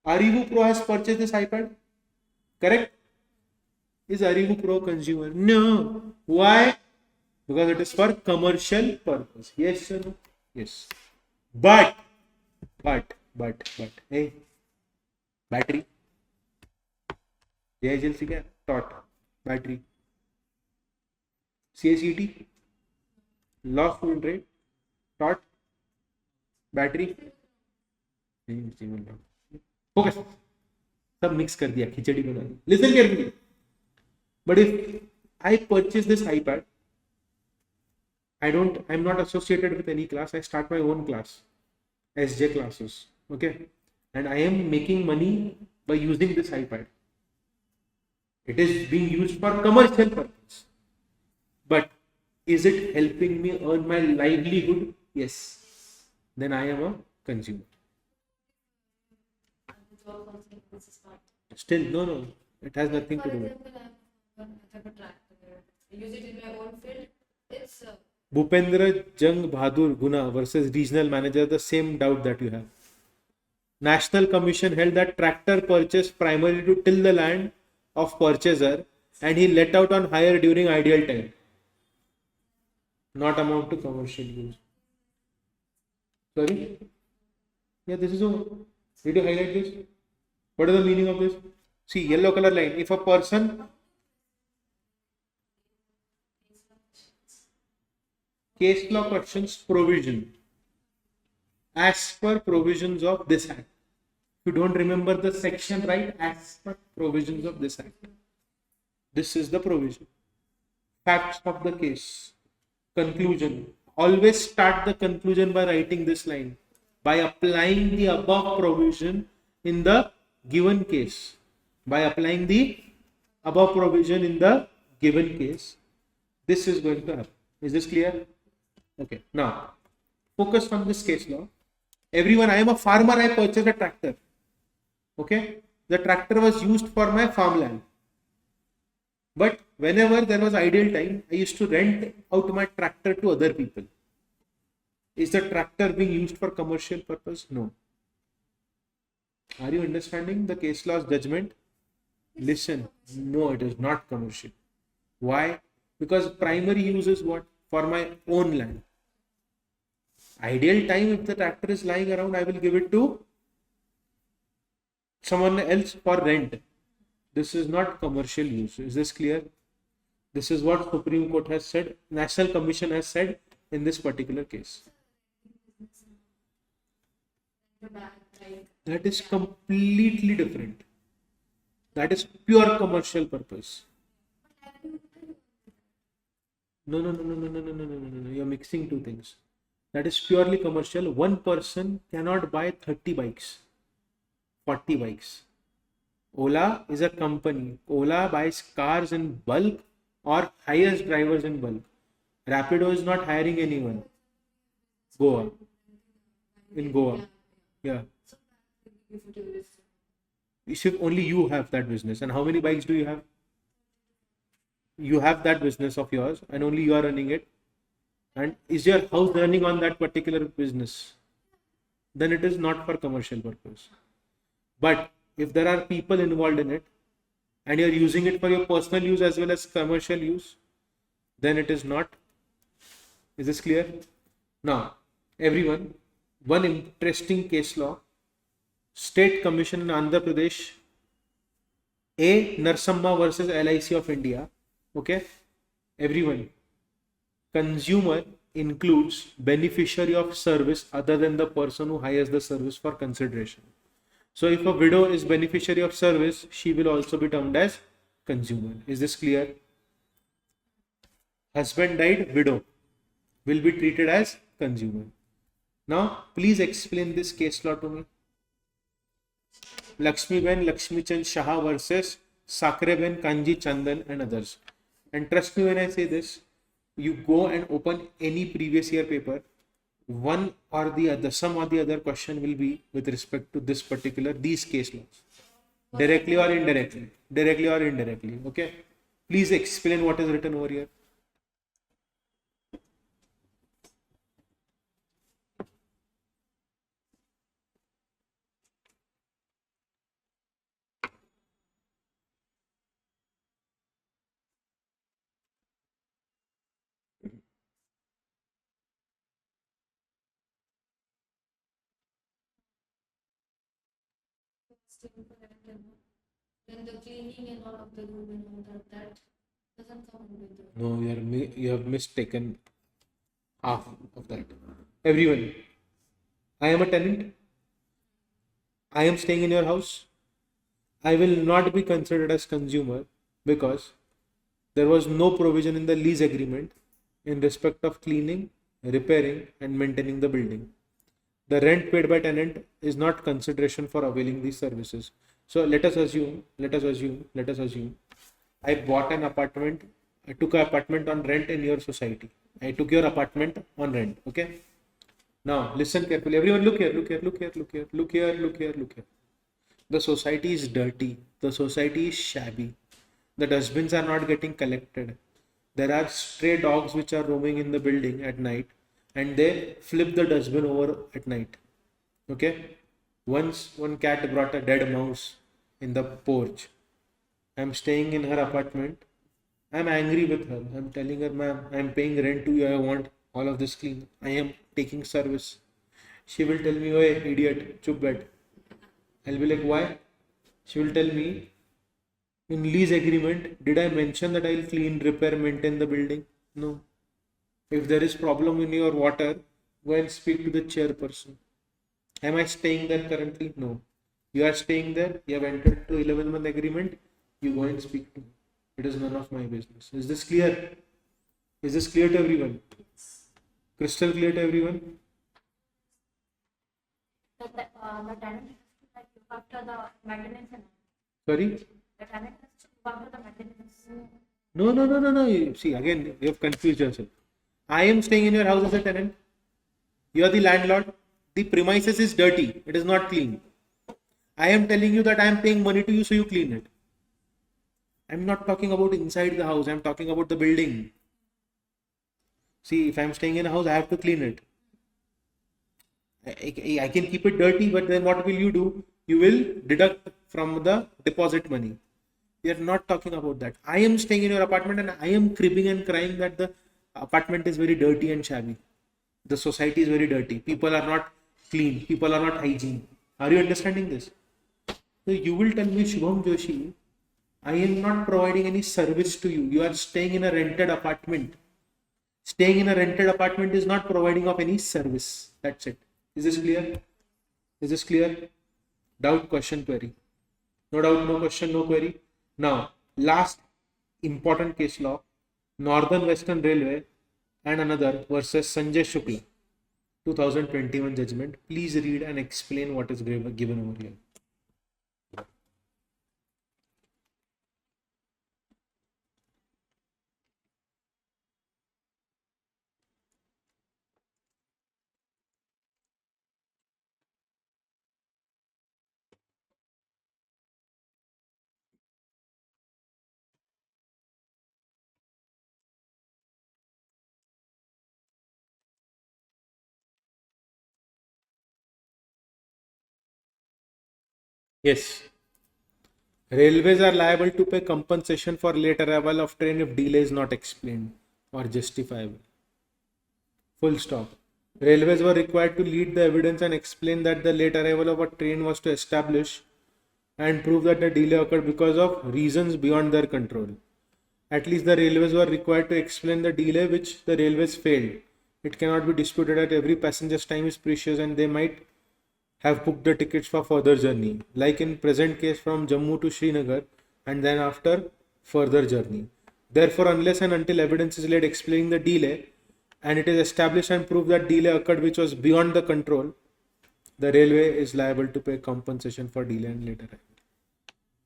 ArivuPro has purchased this iPad. Correct? Is ArivuPro consumer? No. Why? Because it is for commercial purpose. Yes or no? Yes. But, hey, battery. JHLC क्या? Taught. Battery. CACT. Loss fuel rate. Taught. Battery. Focus. सब mix कर दिया, खिचड़ी बना दी. Listen carefully. But if I purchase this iPad, I'm not associated with any class. I start my own class, SJ classes. Okay. And I am making money by using this iPad. It is being used for commercial purpose. But is it helping me earn my livelihood? Yes. Then I am a consumer. Still, no. It has nothing to do with it. I have a tractor. I use it in my own field. It's Bhupendra Jang Bahadur Guna versus regional manager, the same doubt that you have. National Commission held that tractor purchased primarily to till the land of purchaser and he let out on hire during ideal time. Not amount to commercial use. Sorry? Yeah, this is over. Did you highlight this? What is the meaning of this? See, yellow color line. If a person... Case law questions provision. As per provisions of this act. If you don't remember the section, right? As per provisions of this act. This is the provision. Facts of the case. Conclusion. Always start the conclusion by writing this line. By applying the above provision in the given case. By applying the above provision in the given case. This is going to happen. Is this clear? Okay, now focus on this case law. Everyone, I am a farmer, I purchased a tractor. Okay, the tractor was used for my farmland. But whenever there was ideal time, I used to rent out my tractor to other people. Is the tractor being used for commercial purpose? No. Are you understanding the case law's judgment? Listen, no, it is not commercial. Why? Because primary use is what? For my own land. Ideal time, if the tractor is lying around, I will give it to someone else for rent. This is not commercial use. Is this clear? This is what Supreme Court has said, National Commission has said in this particular case. That is completely different. That is pure commercial purpose. No. You're mixing two things. That is purely commercial. One person cannot buy 30 bikes, 40 bikes. Ola is a company. Ola buys cars in bulk or hires drivers in bulk. Rapido is not hiring anyone. Goa. In Goa. Yeah. Only you have that business. And how many bikes do you have? You have that business of yours and only you are running it. And is your house running on that particular business? Then it is not for commercial purpose. But if there are people involved in it and you're using it for your personal use as well as commercial use, then it is not. Is this clear? Now, everyone, one interesting case law. State Commission in Andhra Pradesh, A. Narsamma versus LIC of India. Okay, everyone. Consumer includes beneficiary of service other than the person who hires the service for consideration. So if a widow is beneficiary of service, she will also be termed as consumer. Is this clear? Husband died, widow will be treated as consumer. Now, please explain this case law to me. Lakshmi Ben Lakshmi Chand Shah versus Sakre Ben Kanji Chandan and others. And trust me when I say this, you go and open any previous year paper, one or the other, some or the other question will be with respect to this particular, these case laws. Directly or indirectly. Directly or indirectly. Okay. Please explain what is written over here. Then the cleaning and all of the room and all that doesn't come with it. No, you have mistaken half of that. Everyone, I am a tenant. I am staying in your house. I will not be considered as consumer because there was no provision in the lease agreement in respect of cleaning, repairing and maintaining the building. The rent paid by tenant is not consideration for availing these services. So let us assume, I bought an apartment, I took an apartment on rent in your society. I took your apartment on rent, okay? Now listen carefully. Everyone look here. The society is dirty. The society is shabby. The dustbins are not getting collected. There are stray dogs which are roaming in the building at night and they flip the dustbin over at night. Okay? Once one cat brought a dead mouse in the porch. I'm staying in her apartment. I'm angry with her. I'm telling her, ma'am, I'm paying rent to you. I want all of this clean. I am taking service. She will tell me, "Oi, idiot, chup bed." I'll be like, why? She will tell me, in lease agreement, did I mention that I'll clean, repair, maintain the building? No. If there is problem in your water, go and speak to the chairperson. Am I staying there currently? No. You are staying there. You have entered to 11-month agreement. You go and speak to me. It is none of my business. Is this clear? Is this clear to everyone? Crystal clear to everyone? The tenant has to look after the maintenance and Sorry? the tenant has to look after the maintenance. No. See, again, you have confused yourself. I am staying in your house as a tenant. You are the landlord. The premises is dirty. It is not clean. I am telling you that I am paying money to you, so you clean it. I'm not talking about inside the house. I'm talking about the building. See, if I'm staying in a house, I have to clean it. I can keep it dirty, but then what will you do? You will deduct from the deposit money. We are not talking about that. I am staying in your apartment and I am cribbing and crying that the apartment is very dirty and shabby. The society is very dirty. People are not clean. People are not hygiene. Are you understanding this? So you will tell me, Shubham Joshi, I am not providing any service to you. You are staying in a rented apartment. Staying in a rented apartment is not providing of any service. That's it. Is this clear? Is this clear? Doubt, question, query. No doubt, no question, no query. Now, last important case law, Northern Western Railway and another versus Sanjay Shukla, 2021 judgment. Please read and explain what is given over here. Yes. Railways are liable to pay compensation for late arrival of train if delay is not explained or justifiable. Full stop. Railways were required to lead the evidence and explain that the late arrival of a train was to establish and prove that the delay occurred because of reasons beyond their control. At least the railways were required to explain the delay which the railways failed. It cannot be disputed that every passenger's time is precious and they might have booked the tickets for further journey, like in present case from Jammu to Srinagar and then after further journey. Therefore, unless and until evidence is laid explaining the delay and it is established and proved that delay occurred which was beyond the control, the railway is liable to pay compensation for delay and later arrival.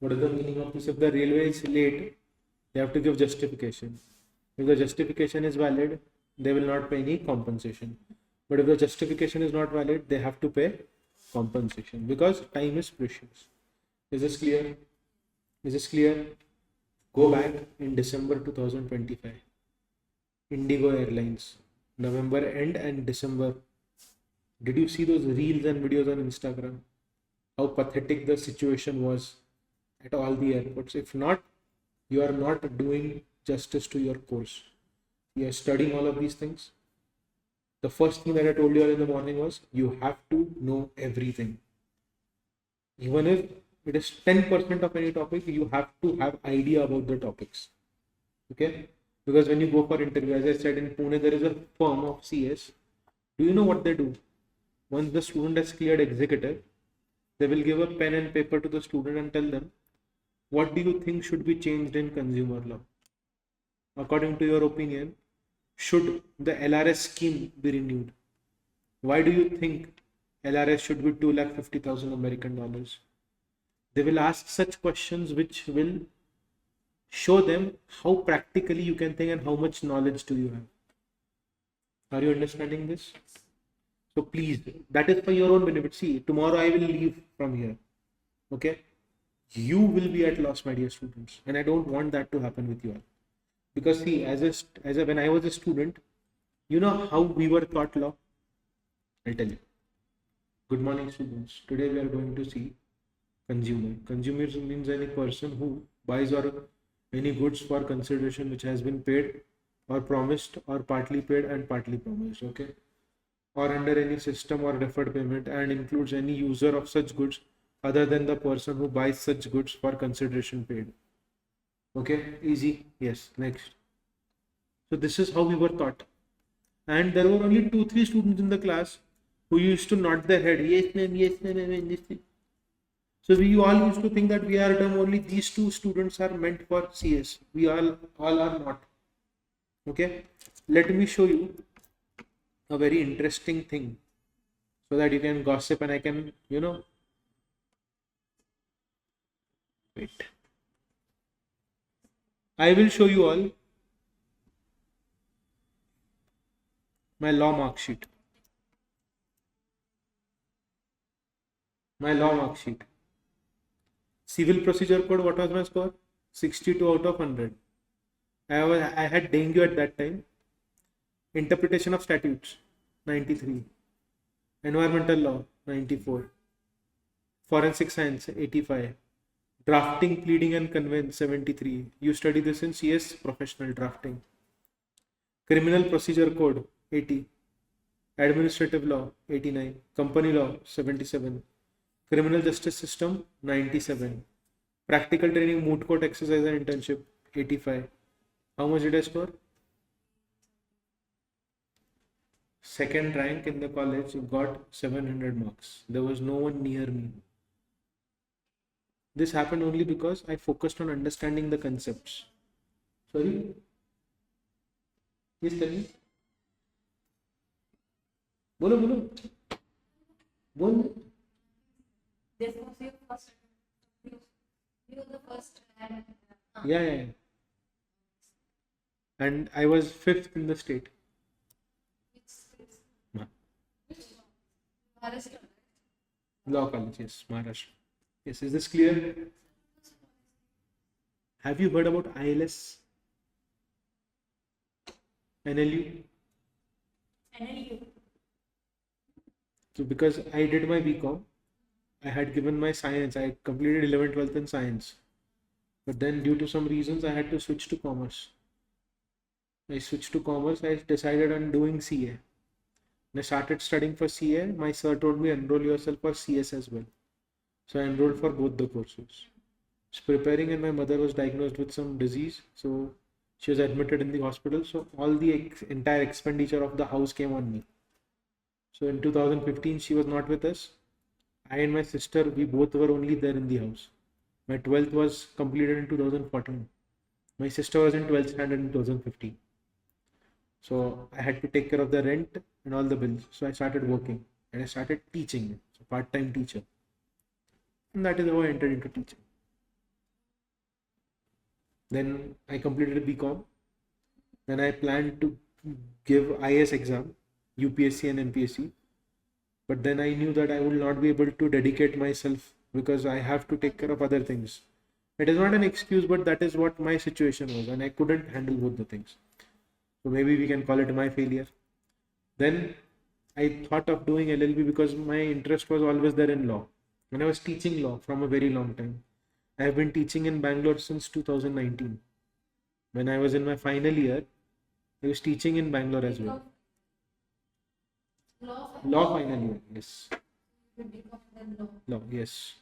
What is the meaning of this? If the railway is late, they have to give justification. If the justification is valid, they will not pay any compensation. But if the justification is not valid, they have to pay compensation because time is precious. Is this clear? Is this clear? Go back in December 2025. Indigo Airlines, November end and December. Did you see those reels and videos on Instagram? How pathetic the situation was at all the airports. If not, you are not doing justice to your course. You are studying all of these things. The first thing that I told you all in the morning was you have to know everything. Even if it is 10% of any topic, you have to have idea about the topics. Okay? Because when you go for interview, as I said in Pune, there is a firm of CS. Do you know what they do? Once the student has cleared executive, they will give a pen and paper to the student and tell them, what do you think should be changed in consumer law? According to your opinion, should the LRS scheme be renewed? Why do you think LRS should be 2,50,000 American dollars? They will ask such questions which will show them how practically you can think and how much knowledge do you have. Are you understanding this? So please, that is for your own benefit. See, tomorrow I will leave from here. Okay? You will be at loss, my dear students, and I don't want that to happen with you all. Because see, when I was a student, you know how we were taught law? I'll tell you. Good morning, students. Today we are going to see consumer. Consumer means any person who buys or any goods for consideration which has been paid or promised or partly paid and partly promised. Okay? Or under any system or deferred payment and includes any user of such goods other than the person who buys such goods for consideration paid. Okay, easy. Yes, next. So this is how we were taught. And there were only 2-3 students in the class who used to nod their head. Yes, ma'am, yes, ma'am, yes, ma'am. So we all used to think that we are dumb. Only these 2 students are meant for CS. We all are not. Okay. Let me show you a very interesting thing so that you can gossip and I can, wait. I will show you all My law mark sheet. My law mark sheet. Civil procedure code, what was my score? 62 out of 100. I had dengue at that time. Interpretation of statutes, 93. Environmental law, 94. Forensic science, 85. Drafting, pleading and conveyance, 73. You study this in CS professional drafting. Criminal procedure code, 80. Administrative law, 89. Company law, 77. Criminal justice system, 97. Practical training, moot court exercise and internship, 85. How much did I score? Second rank in the college, got 700 marks. There was no one near me. This happened only because I focused on understanding the concepts. Sorry? Yes, tell me. Bolo, bolo. Bolo. This was your first. You were the first. Yeah. And I was 5th in the state. Maharashtra. Law college, yes, Maharashtra. Yes, is this clear? Have you heard about ILS? NLU? NLU. So because I did my BCom, I had given my science. I completed 11th, 12th in science. But then due to some reasons, I had to switch to commerce. I switched to commerce. I decided on doing CA. When I started studying for CA, my sir told me enroll yourself for CS as well. So I enrolled for both the courses. I was preparing and my mother was diagnosed with some disease. So she was admitted in the hospital. So all the entire expenditure of the house came on me. So in 2015, she was not with us. I and my sister, we both were only there in the house. My 12th was completed in 2014. My sister was in 12th standard in 2015. So I had to take care of the rent and all the bills. So I started working and I started teaching. So part-time teacher. And that is how I entered into teaching. Then I completed a BCom. Then I planned to give IS exam, UPSC and MPSC. But then I knew that I will not be able to dedicate myself because I have to take care of other things. It is not an excuse, but that is what my situation was, and I couldn't handle both the things. So maybe we can call it my failure. Then I thought of doing LLB because my interest was always there in law. And I was teaching law from a very long time. I have been teaching in Bangalore since 2019. When I was in my final year, I was teaching in Bangalore as well. Law final year, yes. Law, yes.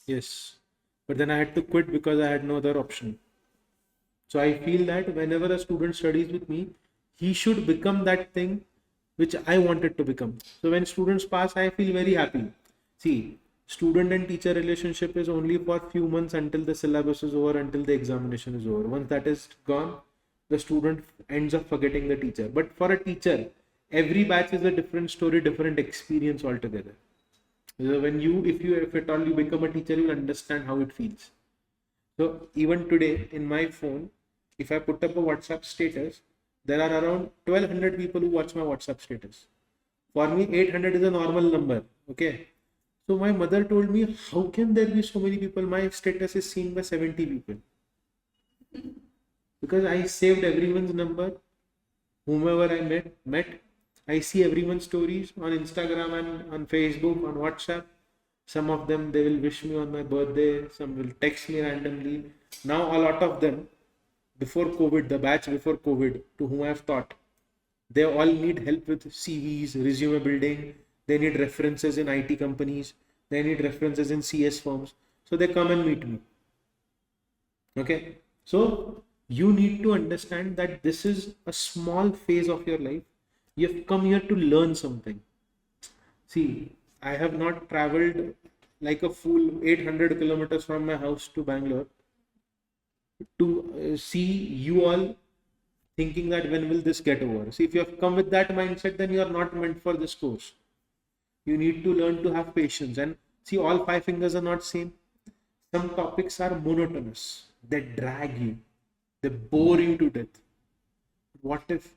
Yes. But then I had to quit because I had no other option. So I feel that whenever a student studies with me, he should become that thing which I wanted to become. So when students pass, I feel very happy. See, student and teacher relationship is only for few months until the syllabus is over, until the examination is over. Once that is gone, the student ends up forgetting the teacher. But for a teacher, every batch is a different story, different experience altogether. So when if at all you become a teacher, you'll understand how it feels. So even today in my phone, if I put up a WhatsApp status, there are around 1200 people who watch my WhatsApp status. For me, 800 is a normal number. Okay. So my mother told me, how can there be so many people? My status is seen by 70 people. Because I saved everyone's number, whomever I met. I see everyone's stories on Instagram and on Facebook, on WhatsApp. Some of them, they will wish me on my birthday. Some will text me randomly. Now a lot of them, before COVID, the batch before COVID, to whom I have taught, they all need help with CVs, resume building. They need references in IT companies. They need references in CS firms. So they come and meet me. Okay. So you need to understand that this is a small phase of your life. You have come here to learn something. See, I have not traveled like a fool 800 kilometers from my house to Bangalore to see you all thinking that when will this get over. See, if you have come with that mindset, then you are not meant for this course. You need to learn to have patience. And see, all 5 fingers are not same. Some topics are monotonous. They drag you. They bore you to death. what if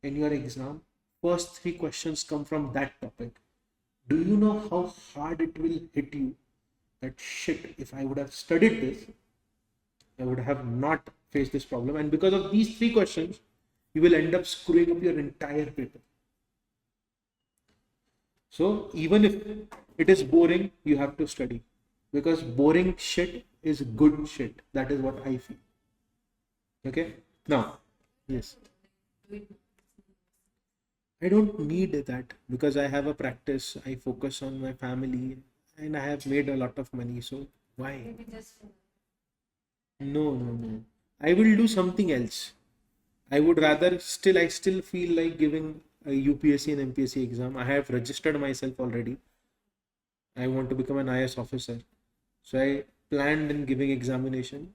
in your exam, first 3 questions come from that topic? Do you know how hard it will hit you? That shit, if I would have studied this, I would have not faced this problem. And because of these 3 questions, you will end up screwing up your entire paper. So even if it is boring, you have to study, because boring shit is good shit. That is what I feel. Okay. Now, yes. I don't need that because I have a practice. I focus on my family and I have made a lot of money. So why? Maybe just No, no, no. I will do something else. I would rather I still feel like giving a UPSC and MPSC exam. I have registered myself already. I want to become an IS officer. So I planned in giving examination.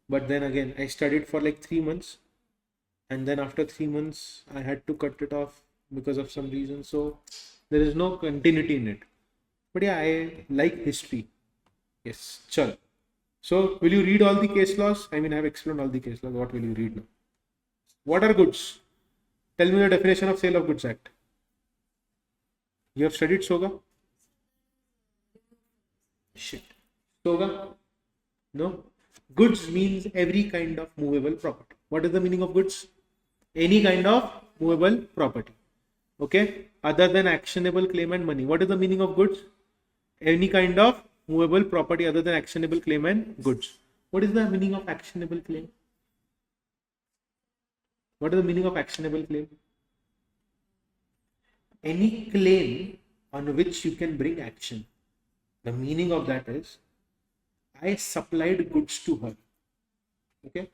But then again, I studied for like 3 months. And then after 3 months, I had to cut it off because of some reason. So there is no continuity in it. But yeah, I like history. Yes, chal. So will you read all the case laws? I mean, I have explained all the case laws. What will you read now? What are goods? Tell me the definition of Sale of Goods Act. You have studied SOGA? Shit. SOGA? No. Goods means every kind of movable property. What is the meaning of goods? Any kind of movable property. Okay. Other than actionable claim and money. What is the meaning of goods? Any kind of movable property other than actionable claim and goods. What is the meaning of actionable claim? What is the meaning of actionable claim? Any claim on which you can bring action. The meaning of that is, I supplied goods to her. Okay.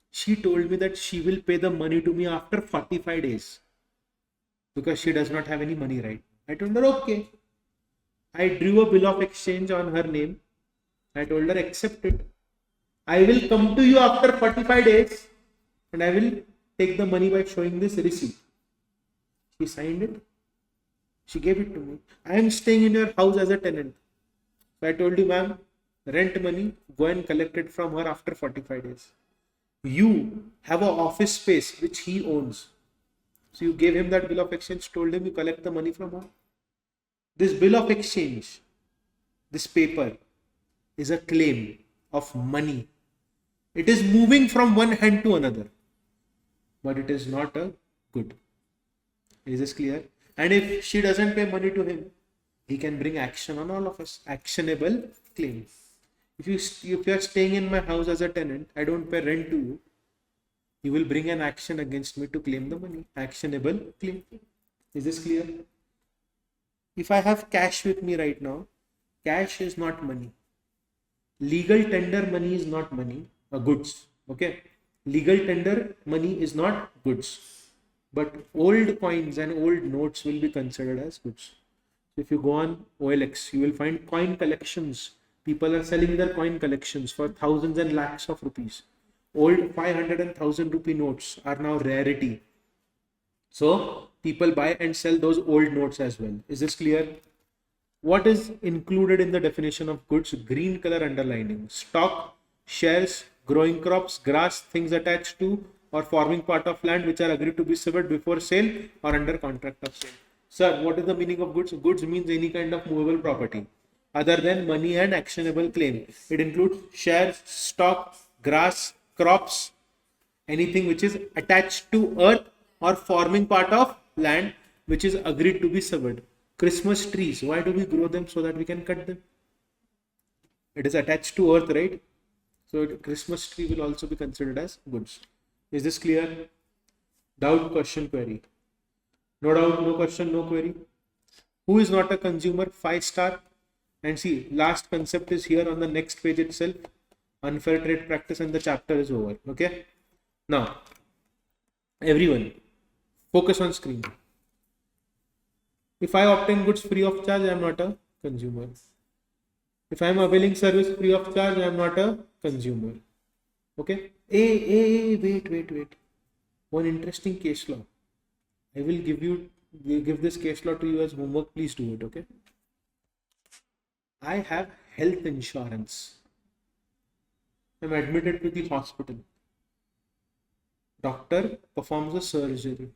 She told me that she will pay the money to me after 45 days because she does not have any money right. I told her, okay. I drew a bill of exchange on her name. I told her, accept it. I will come to you after 45 days and I will take the money by showing this receipt. She signed it. She gave it to me. I am staying in your house as a tenant. So I told you, ma'am, rent money, go and collect it from her after 45 days. You have an office space which he owns. So you gave him that bill of exchange, told him you collect the money from her. This bill of exchange, this paper, is a claim of money. It is moving from one hand to another, but it is not a good. Is this clear? And if she doesn't pay money to him, he can bring action on all of us. Actionable claim. If you are staying in my house as a tenant, I don't pay rent to you, you will bring an action against me to claim the money. Actionable claim. Is this clear? If I have cash with me right now, cash is not money. Legal tender money is not money, goods. Okay. Legal tender money is not goods. But old coins and old notes will be considered as goods. If you go on OLX, you will find coin collections. People are selling their coin collections for thousands and lakhs of rupees. Old 500 and 1000 rupee notes are now rarity. So people buy and sell those old notes as well. Is this clear? What is included in the definition of goods? Green color underlining. Stock, shares, growing crops, grass, things attached to or forming part of land which are agreed to be severed before sale or under contract of sale. Sir, what is the meaning of goods? Goods means any kind of movable property other than money and actionable claim. It includes shares, stock, grass, crops, anything which is attached to earth or forming part of land which is agreed to be severed. Christmas trees, why do we grow them? So that we can cut them. It is attached to earth, right? So Christmas tree will also be considered as goods. Is this clear? Doubt, question, query. No doubt, no question, no query. Who is not a consumer? 5-star. And see, last concept is here on the next page itself. Unfair trade practice, and the chapter is over. Okay. Now, everyone, focus on screen. If I obtain goods free of charge, I am not a consumer. If I am availing service free of charge, I am not a consumer. Okay. Wait. One interesting case law. I will give this case law to you as homework. Please do it. Okay. I have health insurance. I'm admitted to the hospital. Doctor performs a surgery.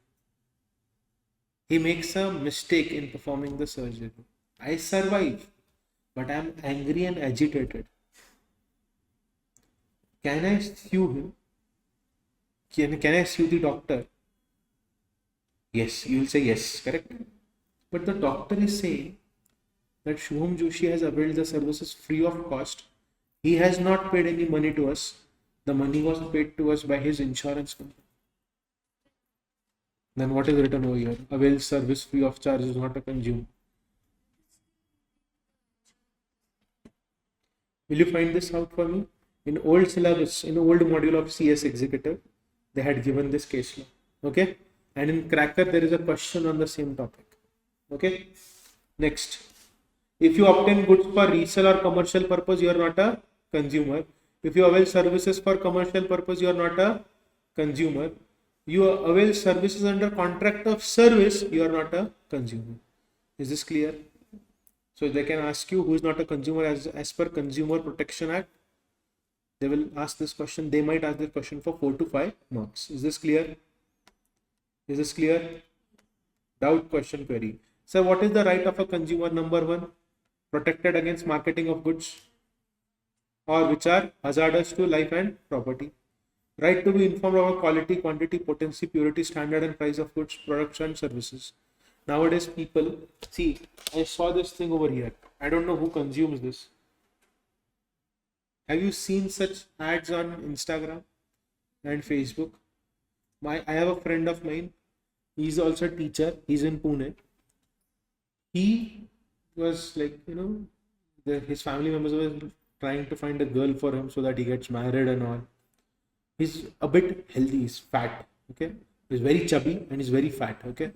He makes a mistake in performing the surgery. I survive, but I'm angry and agitated. Can I sue him? Can I sue the doctor? Yes, you will say yes, correct? But the doctor is saying that Shubham Joshi has availed the services free of cost. He has not paid any money to us. The money was paid to us by his insurance company. Then what is written over here? Avail service free of charge is not a consume. Will you find this out for me? In old syllabus, in old module of CS Executive, they had given this case law. Okay? And in Cracker, there is a question on the same topic. Okay? Next. If you obtain goods for resale or commercial purpose, you are not a consumer. If you avail services for commercial purpose, you are not a consumer. You avail services under contract of service, you are not a consumer. Is this clear? So they can ask you who is not a consumer as per Consumer Protection Act. They will ask this question. They might ask this question for 4 to 5 marks. Is this clear? Is this clear? Doubt, question, query. So what is the right of a consumer? Number 1, protected against marketing of goods or which are hazardous to life and property. Right to be informed about quality, quantity, potency, purity, standard and price of goods, products and services. Nowadays people, see, I saw this thing over here. I don't know who consumes this. Have you seen such ads on Instagram and Facebook? I have a friend of mine. He's also a teacher. He's in Pune. He was like, his family members were trying to find a girl for him so that he gets married and all. He's a bit healthy. He's fat. Okay. He's very chubby and he's very fat. Okay.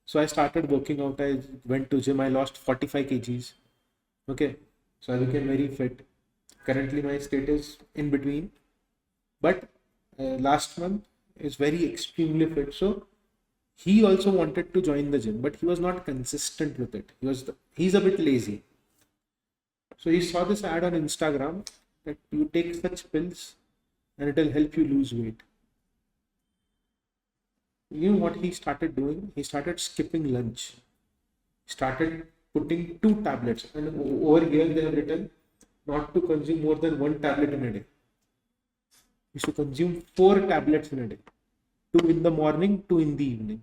So I started working out. I went to gym. I lost 45 kgs. Okay. So I became very fit. Currently my state is in between. But last month is very extremely fit. So he also wanted to join the gym, but he was not consistent with it. He's a bit lazy. So he saw this ad on Instagram that you take such pills and it will help you lose weight. You know what he started doing? He started skipping lunch. Started putting 2 tablets, and over here they have written not to consume more than 1 tablet in a day. He should consume 4 tablets in a day. 2 in the morning, 2 in the evening.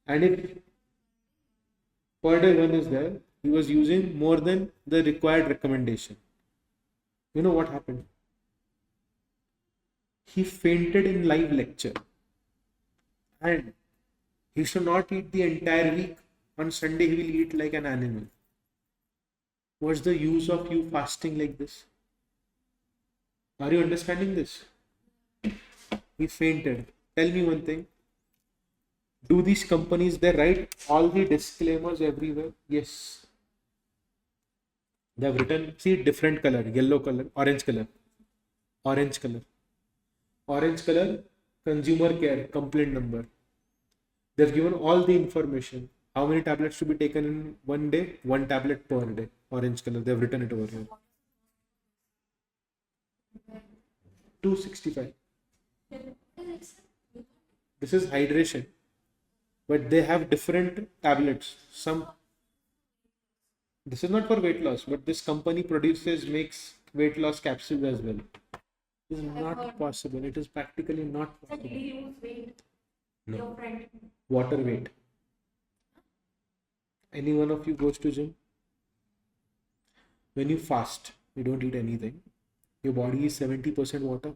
And if per day 1 is there, he was using more than the required recommendation. You know what happened? He fainted in live lecture. And he should not eat the entire week. On Sunday, he will eat like an animal. What's the use of you fasting like this? Are you understanding this? He fainted. Tell me one thing. Do these companies, they write all the disclaimers everywhere? Yes. They have written, see, different color, yellow color, orange color, orange color, orange color, consumer care, complaint number. They've given all the information. How many tablets to be taken in one day? 1 tablet per day. Orange color. They've written it over here. 265. This is hydration. But they have different tablets. This is not for weight loss, but this company makes weight loss capsules as well. It is not possible. It is practically not possible. Did you use weight? No. Your friend. Water weight. Any one of you goes to gym? When you fast, you don't eat anything. Your body is 70% water.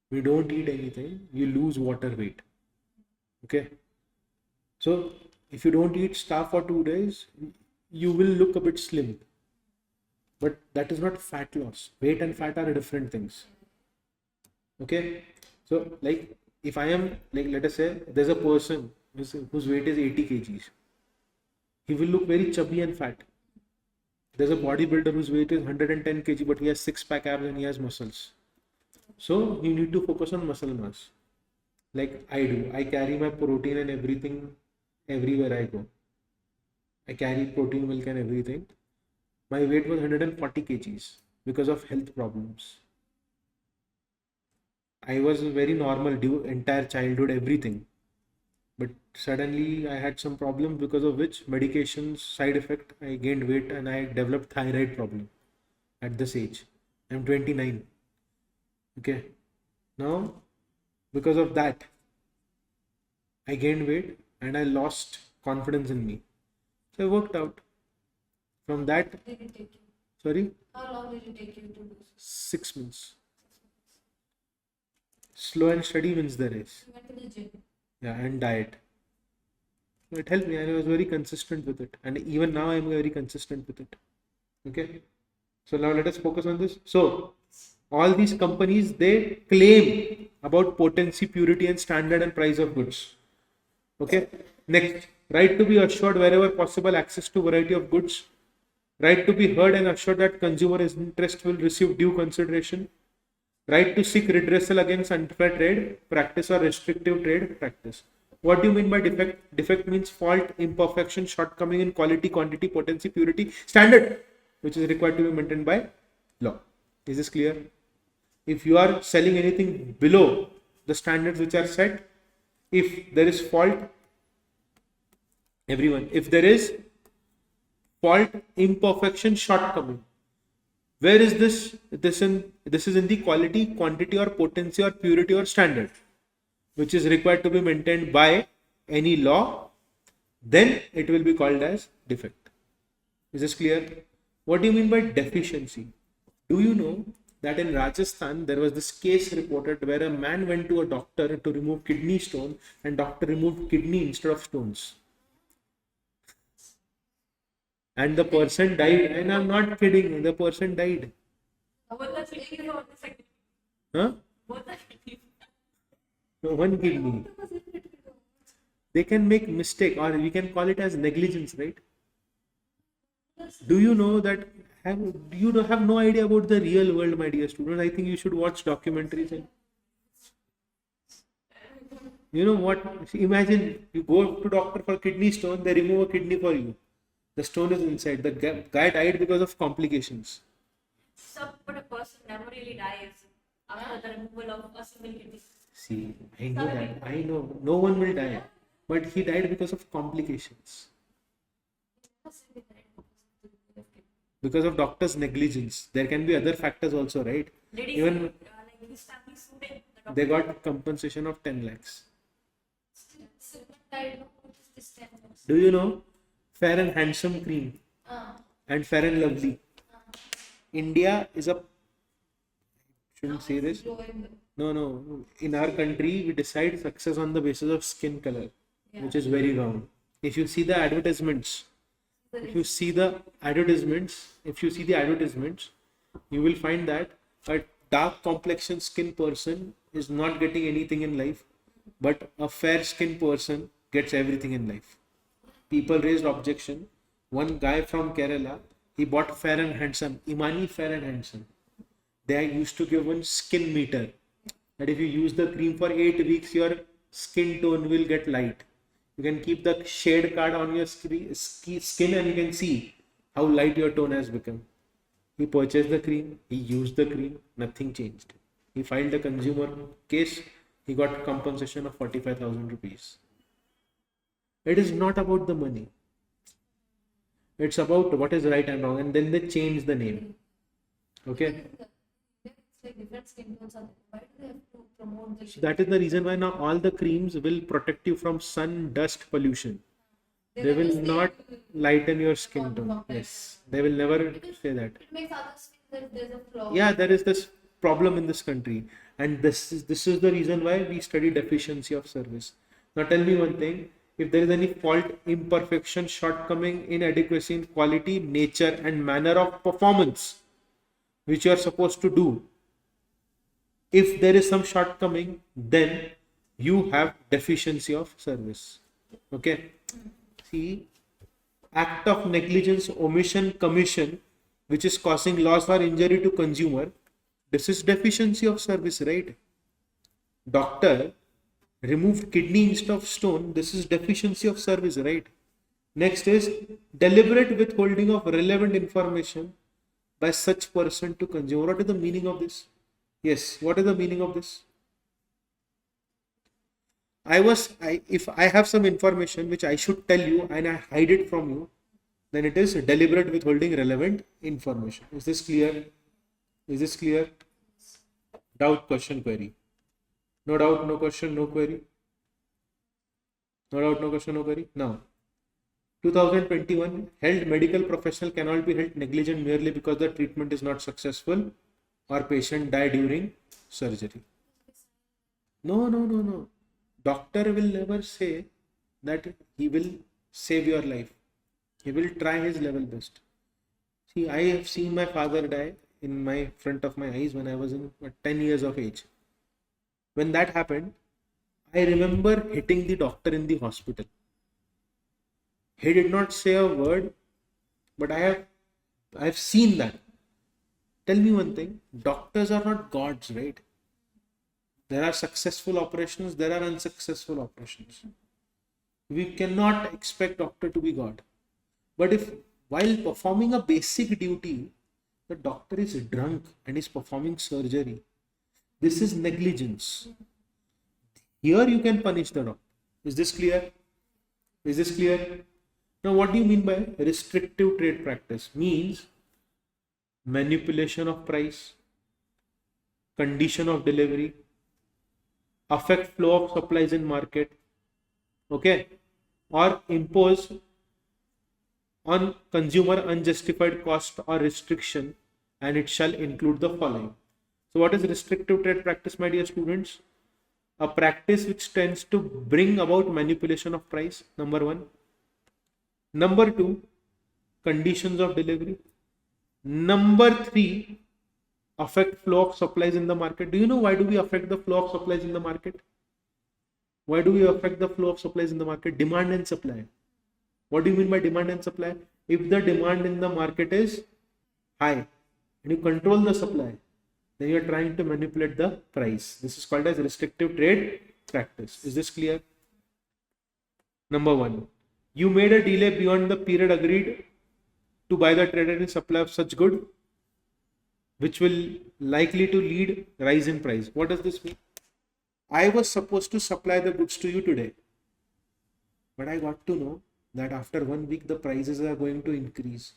You don't eat anything, you lose water weight. Okay. So if you don't eat stuff for 2 days, you will look a bit slim. But that is not fat loss. Weight and fat are different things. Okay. So like if I am, like let us say there's a person whose weight is 80 kgs. He will look very chubby and fat. There's a bodybuilder whose weight is 110 kg, but he has 6-pack abs and he has muscles. So you need to focus on muscle mass. Like I do. I carry my protein and everything everywhere I go. I carry protein, milk and everything. My weight was 140 kgs because of health problems. I was very normal due entire childhood, everything. But suddenly I had some problem because of which medications side effect. I gained weight and I developed thyroid problem at this age. I'm 29. Okay. Now, because of that, I gained weight and I lost confidence in me. So I worked out. From that, Did it take you? sorry, How long did it take you to do so? 6 months. Slow and steady wins the race. You went to the gym. Yeah, and diet. So it helped me and I was very consistent with it. And even now I'm very consistent with it. Okay. So now let us focus on this. So all these companies, they claim about potency, purity and standard and price of goods. Okay. Next, right to be assured wherever possible access to variety of goods. Right to be heard and assured that consumer interest will receive due consideration. Right to seek redressal against unfair trade practice or restrictive trade practice. What do you mean by defect? Defect means fault, imperfection, shortcoming in quality, quantity, potency, purity, standard, which is required to be maintained by law. Is this clear? If you are selling anything below the standards which are set, if there is fault, everyone, if there is fault, imperfection, shortcoming, where is this? This is in the quality, quantity, or potency, or purity, or standard, which is required to be maintained by any law. Then it will be called as defect. Is this clear? What do you mean by deficiency? Do you know that in Rajasthan there was this case reported where a man went to a doctor to remove kidney stone, and doctor removed kidney instead of stones, and the person died? And I'm not kidding, the person died. Both the kidneys or the second? Huh? Both the kidneys. One kidney. They can make mistake, or we can call it as negligence, right? Do you know that you don't have no idea about the real world, my dear students? I think you should watch documentaries. And you know what? Imagine you go to doctor for kidney stone, they remove a kidney for you. The stone is inside. The guy died because of complications. But a person never really dies after the removal of a single kidney. See, I know that. I know no one will die, but he died because of complications. Because of doctor's negligence. There can be other factors also, right? Did he Even like his family sued him? The doctor they got compensation of 10 lakhs. died. What is this 10 lakhs? Do you know Fair and Handsome cream and Fair and Lovely? India is a, shouldn't say this. No. In our country, we decide success on the basis of skin color, which is very wrong. If you see the advertisements, you will find that a dark complexion skin person is not getting anything in life, but a fair skin person gets everything in life. People raised objection. One guy from Kerala, he bought Fair and Handsome, Imani Fair and Handsome. They used to give one skin meter, that if you use the cream for 8 weeks, your skin tone will get light. You can keep the shade card on your skin and you can see how light your tone has become. He purchased the cream, he used the cream, nothing changed. He filed a consumer case, he got compensation of 45,000 rupees. It is not about the money. It's about what is right and wrong, and then they change the name. Okay? It's like different skin tones are there. Why do they have to promote the So that is the reason why now all the creams will protect you from sun, dust, pollution. They will not lighten your skin tone. Yes, they will never say that. It makes others feel that there's a flaw. Yeah, there is this problem in this country, and this is the reason why we study deficiency of service. Now tell me one thing: if there is any fault, imperfection, shortcoming, inadequacy in quality, nature, and manner of performance, which you are supposed to do, if there is some shortcoming, then you have deficiency of service. Okay. See, act of negligence, omission, commission, which is causing loss or injury to consumer, this is deficiency of service, right? Doctor removed kidney instead of stone, this is deficiency of service, right? Next is deliberate withholding of relevant information by such person to consumer. What is the meaning of this? Yes, what is the meaning of this? If I have some information which I should tell you and I hide it from you, then it is deliberate withholding relevant information. Is this clear? Is this clear? Doubt, question, query. No doubt, no question, no query. No doubt, no question, no query. Now, 2021, held medical professional cannot be held negligent merely because the treatment is not successful or patient die during surgery. No, no, no, no. Doctor will never say that he will save your life. He will try his level best. See, I have seen my father die in my front of my eyes when I was in 10 years of age. When that happened, I remember hitting the doctor in the hospital. He did not say a word, but I have seen that. Tell me one thing, doctors are not gods, right? There are successful operations, there are unsuccessful operations. We cannot expect doctor to be God. But if while performing a basic duty, the doctor is drunk and is performing surgery, this is negligence. Here you can punish the doctor. Is this clear? Is this clear? Now, what do you mean by restrictive trade practice? Means manipulation of price, condition of delivery, affect flow of supplies in market, okay, or impose on consumer unjustified cost or restriction, and it shall include the following. So what is restrictive trade practice, my dear students? A practice which tends to bring about manipulation of price, number one. Number two, conditions of delivery. Number three, affect flow of supplies in the market. Do you know why do we affect the flow of supplies in the market? Why do we affect the flow of supplies in the market? Demand and supply. What do you mean by demand and supply? If the demand in the market is high and you control the supply, then you are trying to manipulate the price. This is called as restrictive trade practice. Is this clear? Number one, you made a delay beyond the period agreed to buy the traded in supply of such good, which will likely to lead rise in price. What does this mean? I was supposed to supply the goods to you today, but I got to know that after 1 week the prices are going to increase.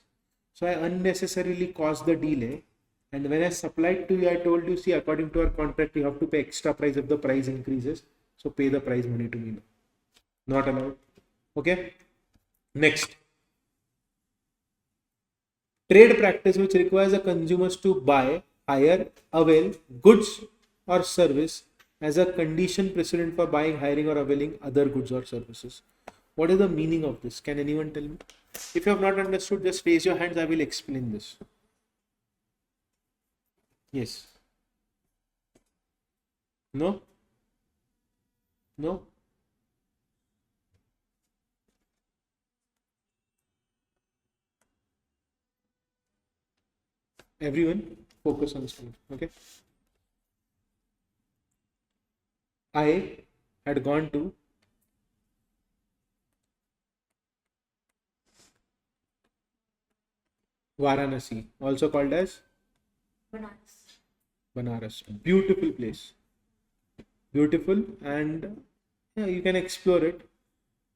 So I unnecessarily caused the delay, and when I supplied to you, I told you, see, according to our contract, you have to pay extra price if the price increases. So pay the price money to me now. Not allowed. Okay. Next. Trade practice which requires the consumers to buy, hire, avail goods or service as a condition precedent for buying, hiring, or availing other goods or services. What is the meaning of this? Can anyone tell me? If you have not understood, just raise your hands. I will explain this. Yes. No? No? Everyone focus on screen. Okay. I had gone to Varanasi, also called as Banaras. Beautiful place. Beautiful, and yeah, you can explore it.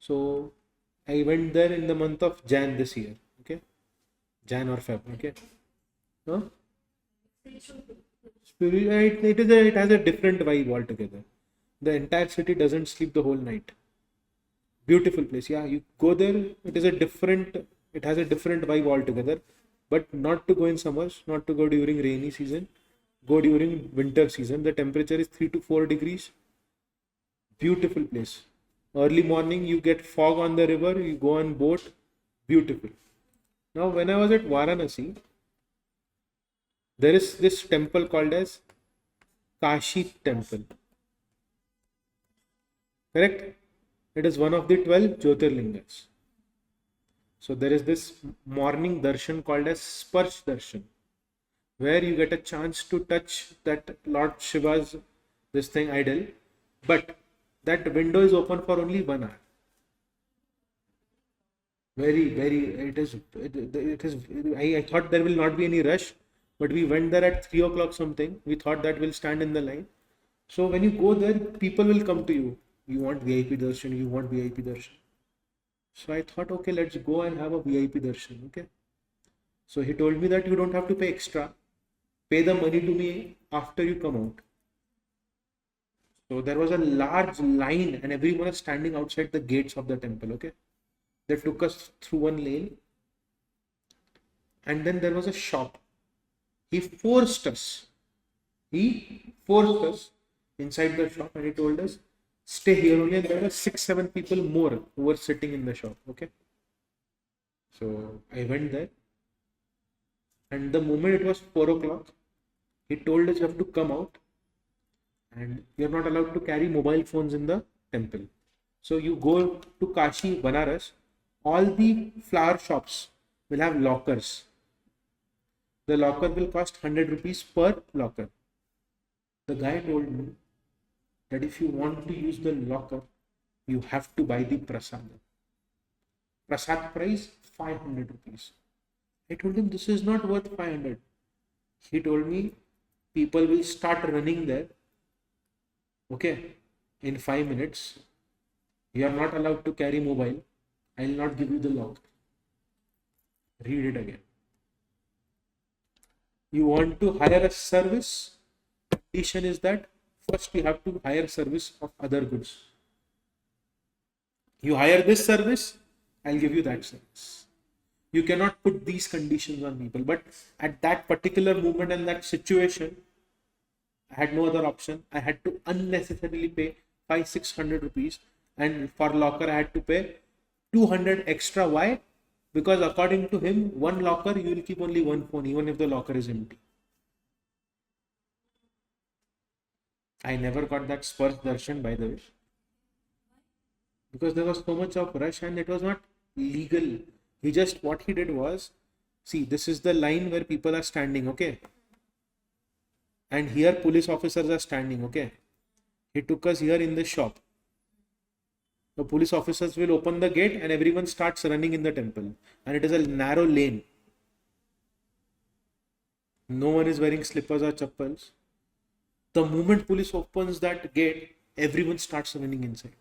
So I went there in the month of Jan this year. Okay. Jan or Feb. Okay. Huh? It has a different vibe altogether. The entire city doesn't sleep the whole night. Beautiful place. Yeah, you go there. It has a different vibe altogether. But not to go in summers, not to go during rainy season. Go during winter season. The temperature is 3 to 4 degrees. Beautiful place. Early morning, you get fog on the river. You go on boat. Beautiful. Now, when I was at Varanasi, there is this temple called as Kashi temple. Correct? It is one of the 12 Jyotirlingas. So there is this morning darshan called as Sparsh darshan, where you get a chance to touch that Lord Shiva's idol, but that window is open for only 1 hour. It is, I thought there will not be any rush, but we went there at 3 o'clock something. We thought that we'll stand in the line. So when you go there, people will come to you. You want VIP darshan, you want VIP darshan. So I thought, okay, let's go and have a VIP darshan. Okay. So he told me that you don't have to pay extra. Pay the money to me after you come out. So there was a large line and everyone was standing outside the gates of the temple. Okay. They took us through one lane. And then there was a shop. He forced us inside the shop and he told us, stay here only. And there were 6-7 people more who were sitting in the shop. Okay. So I went there. And the moment it was 4 o'clock, he told us you have to come out and you're not allowed to carry mobile phones in the temple. So you go to Kashi, Banaras, all the flower shops will have lockers. The locker will cost 100 rupees per locker. The guy told me that if you want to use the locker, you have to buy the prasad. Prasad price 500 rupees. I told him this is not worth 500. He told me people will start running there. Okay, in 5 minutes. You are not allowed to carry mobile. I will not give you the locker. Read it again. You want to hire a service? Condition is that first you have to hire service of other goods. You hire this service, I'll give you that service. You cannot put these conditions on people. But at that particular moment and that situation, I had no other option. I had to unnecessarily pay 500-600 rupees. And for locker, I had to pay 200 extra. Why? Because according to him, one locker, you will keep only one phone, even if the locker is empty. I never got that Sparsh darshan, by the way. Because there was so much of rush and it was not legal. What he did was, see, this is the line where people are standing, okay? And here police officers are standing, okay? He took us here in the shop. The police officers will open the gate and everyone starts running in the temple. And it is a narrow lane. No one is wearing slippers or chappals. The moment police opens that gate, everyone starts running inside.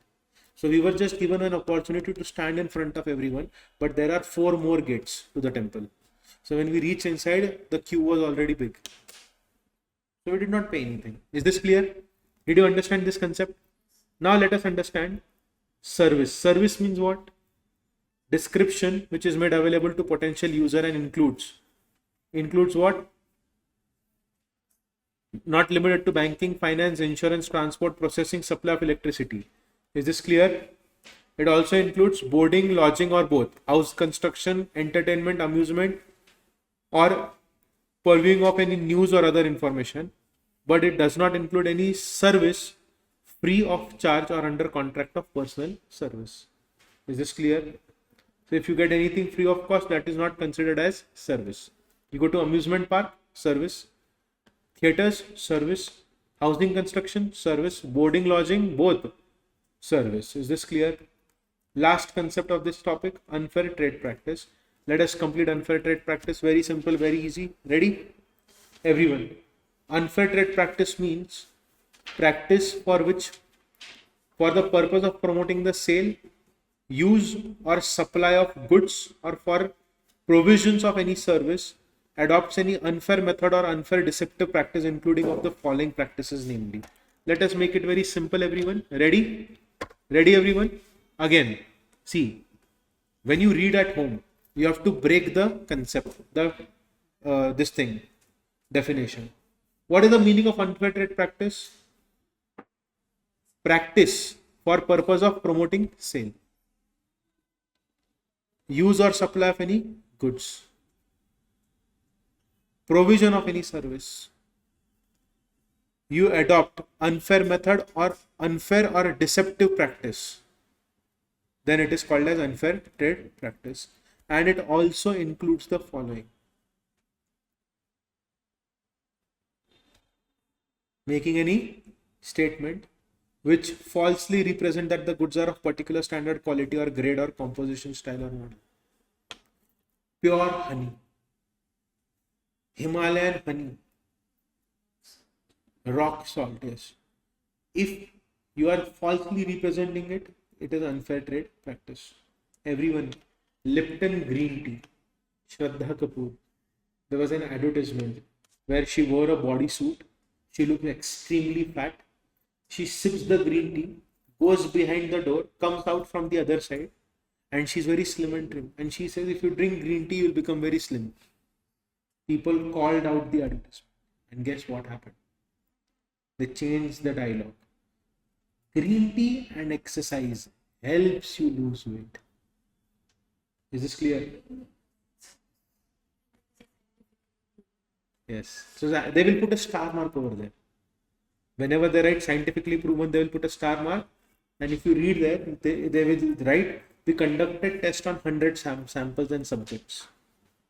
So we were just given an opportunity to stand in front of everyone, but there are 4 more gates to the temple. So when we reach inside, the queue was already big. So we did not pay anything. Is this clear? Did you understand this concept? Now let us understand service. Service means what? Description which is made available to potential user and includes what? Not limited to banking, finance, insurance, transport, processing, supply of electricity. Is this clear? It also includes boarding, lodging or both, house construction, entertainment, amusement or purveying of any news or other information, but it does not include any service free of charge or under contract of personal service. Is this clear? So if you get anything free of cost, that is not considered as service. You go to amusement park, service. Theaters, service. Housing construction, service. Boarding, lodging, both, service. Is this clear? Last concept of this topic, unfair trade practice. Let us complete unfair trade practice. Very simple, very easy. Ready? Everyone. Unfair trade practice means practice for the purpose of promoting the sale, use or supply of goods or for provisions of any service, adopts any unfair method or unfair deceptive practice, including of the following practices namely. Let us make it very simple, everyone. Ready? Ready, everyone? Again, see, when you read at home, you have to break the concept, definition. What is the meaning of unfair trade practice? Practice for purpose of promoting sale, use or supply of any goods, provision of any service. You adopt unfair method or unfair or deceptive practice, then it is called as unfair trade practice. And it also includes the following: making any statement which falsely represent that the goods are of particular standard, quality or grade or composition, style or model. Pure honey, Himalayan honey, rock salt, yes. If You are falsely representing it. It is unfair trade practice. Everyone, Lipton green tea, Shraddha Kapoor. There was an advertisement where she wore a bodysuit. She looked extremely fat. She sips the green tea, goes behind the door, comes out from the other side, and she's very slim and trim. And she says, if you drink green tea, you'll become very slim. People called out the advertisement. And guess what happened? They changed the dialogue. Green tea and exercise helps you lose weight. Is this clear? Yes. So they will put a star mark over there. Whenever they write scientifically proven, they will put a star mark. And if you read there, they will write, we conducted test on 100 samples and subjects.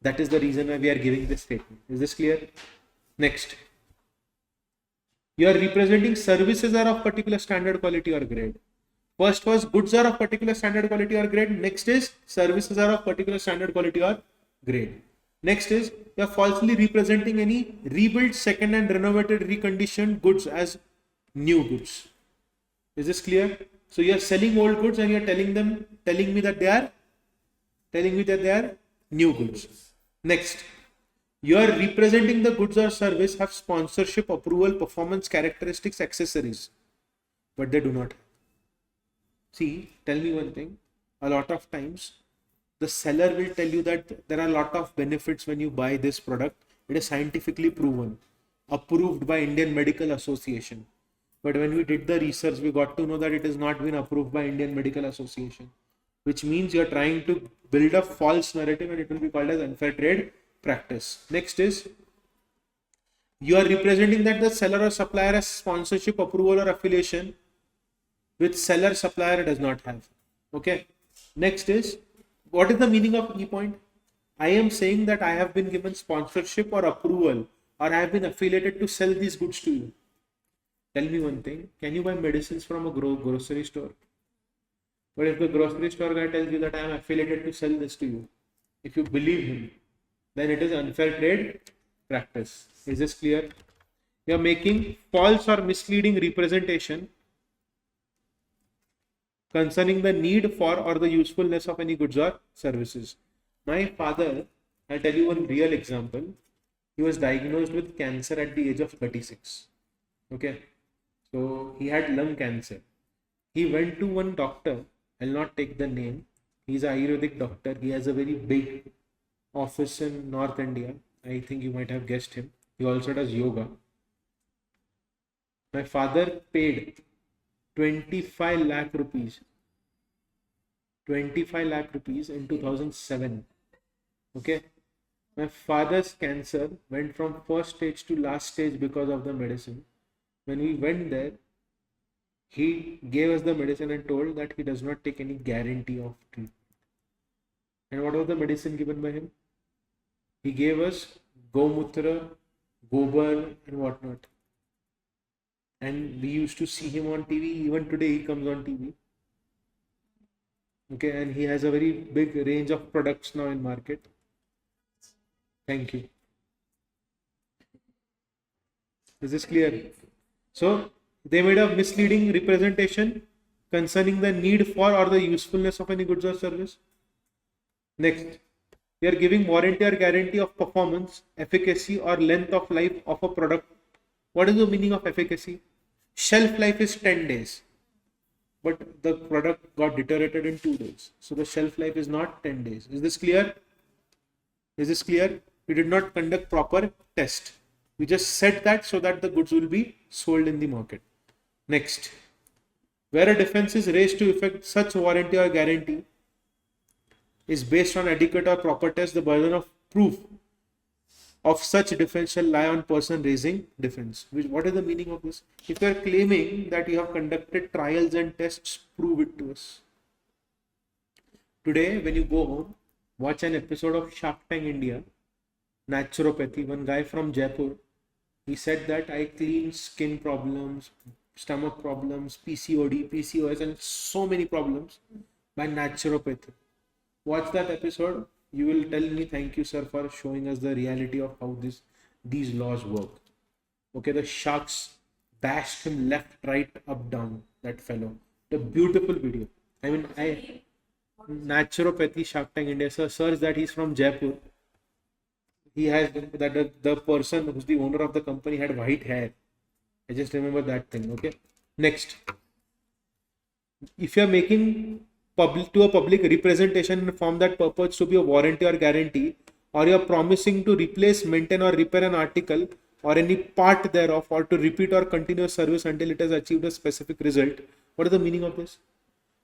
That is the reason why we are giving this statement. Is this clear? Next. You are representing services are of particular standard, quality or grade. First was goods are of particular standard, quality or grade. Next is services are of particular standard, quality or grade. Next is you are falsely representing any rebuilt, second and renovated, reconditioned goods as new goods. Is this clear? So you are selling old goods and you are telling me that they are new goods. Next, you are representing the goods or service have sponsorship, approval, performance, characteristics, accessories, but they do not. See, tell me one thing. A lot of times, the seller will tell you that there are a lot of benefits when you buy this product. It is scientifically proven, approved by Indian Medical Association. But when we did the research, we got to know that it has not been approved by Indian Medical Association, which means you are trying to build a false narrative and it will be called as unfair trade practice. Next is you are representing that the seller or supplier has sponsorship, approval or affiliation which seller supplier does not have. Okay. Next is, what is the meaning of E point? I am saying that I have been given sponsorship or approval or I have been affiliated to sell these goods to you. Tell me one thing, can you buy medicines from a grocery store? But if the grocery store guy tells you that I am affiliated to sell this to you, if you believe him, then it is unfair trade practice. Is this clear? You are making false or misleading representation concerning the need for or the usefulness of any goods or services. My father, I'll tell you one real example. He was diagnosed with cancer at the age of 36. Okay. So he had lung cancer. He went to one doctor. I'll not take the name. He's an Ayurvedic doctor. He has a very big office in North India. I think you might have guessed him. He also does yoga. My father paid 25 lakh rupees. 25 lakh rupees in 2007. Okay. My father's cancer went from first stage to last stage because of the medicine. When we went there, he gave us the medicine and told that he does not take any guarantee of treatment. And what was the medicine given by him? He gave us Gomutra, Gobar and whatnot. And we used to see him on TV. Even today he comes on TV. Okay, and he has a very big range of products now in market. Thank you. Is this clear? So they made a misleading representation concerning the need for or the usefulness of any goods or service. Next, they are giving warranty or guarantee of performance, efficacy or length of life of a product. What is the meaning of efficacy? Shelf life is 10 days, but the product got deteriorated in 2 days. So the shelf life is not 10 days. Is this clear? Is this clear? We did not conduct proper test. We just said that so that the goods will be sold in the market. Next, where a defense is raised to effect such warranty or guarantee is based on adequate or proper test, the burden of proof of such defense shall lie on person raising defense. What is the meaning of this? If you are claiming that you have conducted trials and tests, prove it to us. Today, when you go home, watch an episode of Shark Tank India, naturopathy. One guy from Jaipur, he said that I clean skin problems, stomach problems, PCOD, PCOS and so many problems by naturopathy. Watch that episode. You will tell me thank you sir for showing us the reality of how these laws work. Okay, the sharks bashed him left, right, up, down. That fellow. The beautiful video. I mean, naturopathy Shark Tank India. So search that. He's from Jaipur. He has that the person who's the owner of the company had white hair. I just remember that thing. Okay. Next, if you are making public to a public representation in a form that purports to be a warranty or guarantee, or you are promising to replace, maintain, or repair an article or any part thereof, or to repeat or continue service until it has achieved a specific result, what is the meaning of this?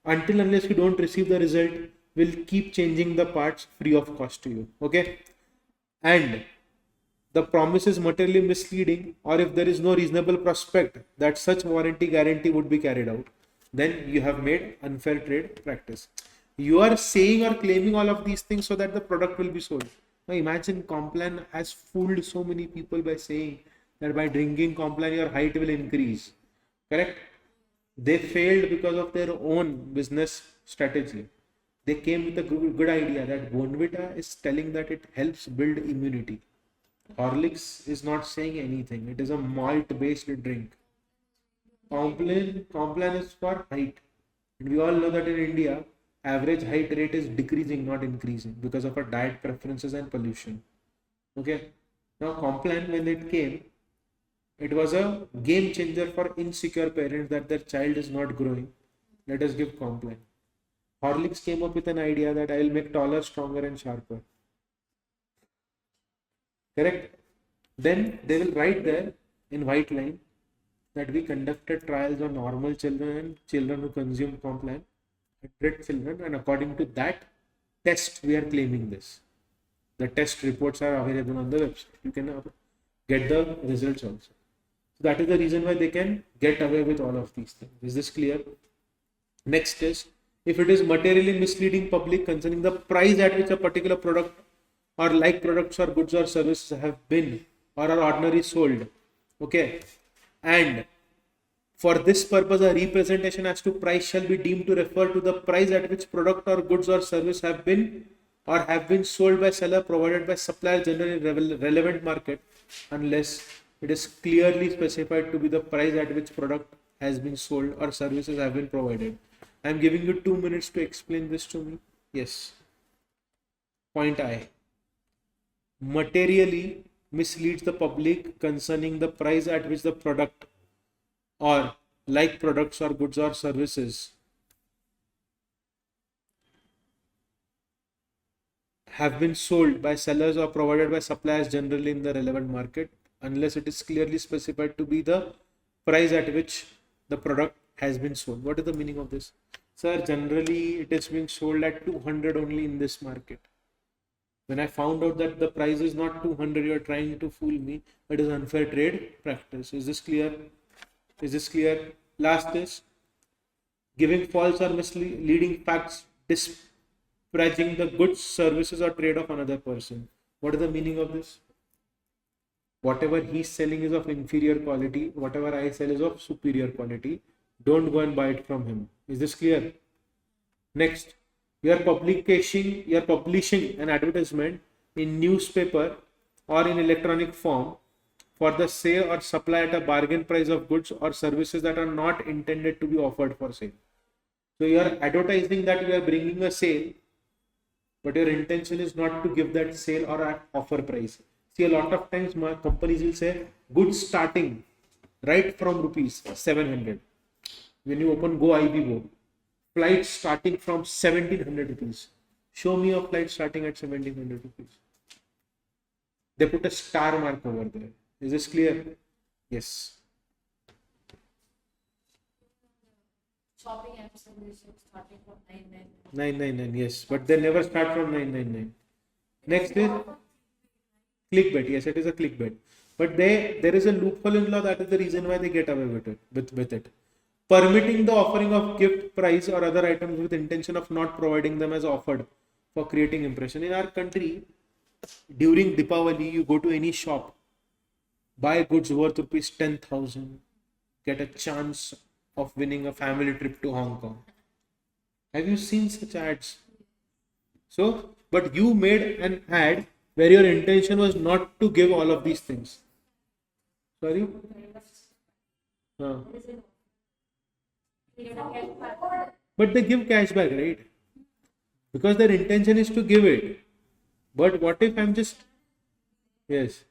Until unless you don't receive the result, we'll keep changing the parts free of cost to you. Okay. And the promise is materially misleading, or if there is no reasonable prospect that such warranty guarantee would be carried out, then you have made unfair trade practice. You are saying or claiming all of these things so that the product will be sold. Now imagine Complan has fooled so many people by saying that by drinking Complan your height will increase. Correct? They failed because of their own business strategy. They came with a good idea that Bonvita is telling that it helps build immunity. Horlicks is not saying anything. It is a malt-based drink. Complan is for height. And we all know that in India, average height rate is decreasing, not increasing, because of our diet preferences and pollution. Okay. Now, Complan, when it came, it was a game changer for insecure parents that their child is not growing. Let us give Complan. Horlicks came up with an idea that I will make taller, stronger, and sharper. Correct? Then they will write there in white line that we conducted trials on normal children and children who consume Complan, 100 children, and according to that test, we are claiming this. The test reports are available on the website. You can get the results also. So that is the reason why they can get away with all of these things. Is this clear? Next is, if it is materially misleading public concerning the price at which a particular product or like products or goods or services have been or are ordinarily sold. Okay. And for this purpose, a representation as to price shall be deemed to refer to the price at which product or goods or service have been or have been sold by seller provided by supplier generally in relevant market, unless it is clearly specified to be the price at which product has been sold or services have been provided. I am giving you 2 minutes to explain this to me. Yes. Point I. Materially misleads the public concerning the price at which the product or like products or goods or services have been sold by sellers or provided by suppliers generally in the relevant market, unless it is clearly specified to be the price at which the product has been sold. What is the meaning of this? Sir, generally it is being sold at 200 only in this market. When I found out that the price is not 200, you are trying to fool me. It is unfair trade practice. Is this clear? Is this clear? Last is giving false or misleading facts, disparaging the goods, services, or trade of another person. What is the meaning of this? Whatever he's selling is of inferior quality. Whatever I sell is of superior quality. Don't go and buy it from him. Is this clear? Next. You are publishing an advertisement in newspaper or in electronic form for the sale or supply at a bargain price of goods or services that are not intended to be offered for sale. So you are advertising that you are bringing a sale, but your intention is not to give that sale or at offer price. See, a lot of times my companies will say goods starting right from rupees 700. When you open Go ArivuPro, flight starting from 1700 rupees. Show me a flight starting at 1700 rupees. They put a star mark over there. Is this clear? Yes. Shopping apps starting from 999. 999, yes. But they never start from 999. Next is clickbait. Yes, it is a clickbait. But there is a loophole in law. That is the reason why they get away with it. Permitting the offering of gift, prize or other items with intention of not providing them as offered for creating impression. In our country, during Deepavali, you go to any shop, buy goods worth rupees 10,000, get a chance of winning a family trip to Hong Kong. Have you seen such ads? So, but you made an ad where your intention was not to give all of these things. Sorry? Uh, There is a you get a cashback. but they give cash back, right? Because their intention is to give it. But what if I'm just, yes,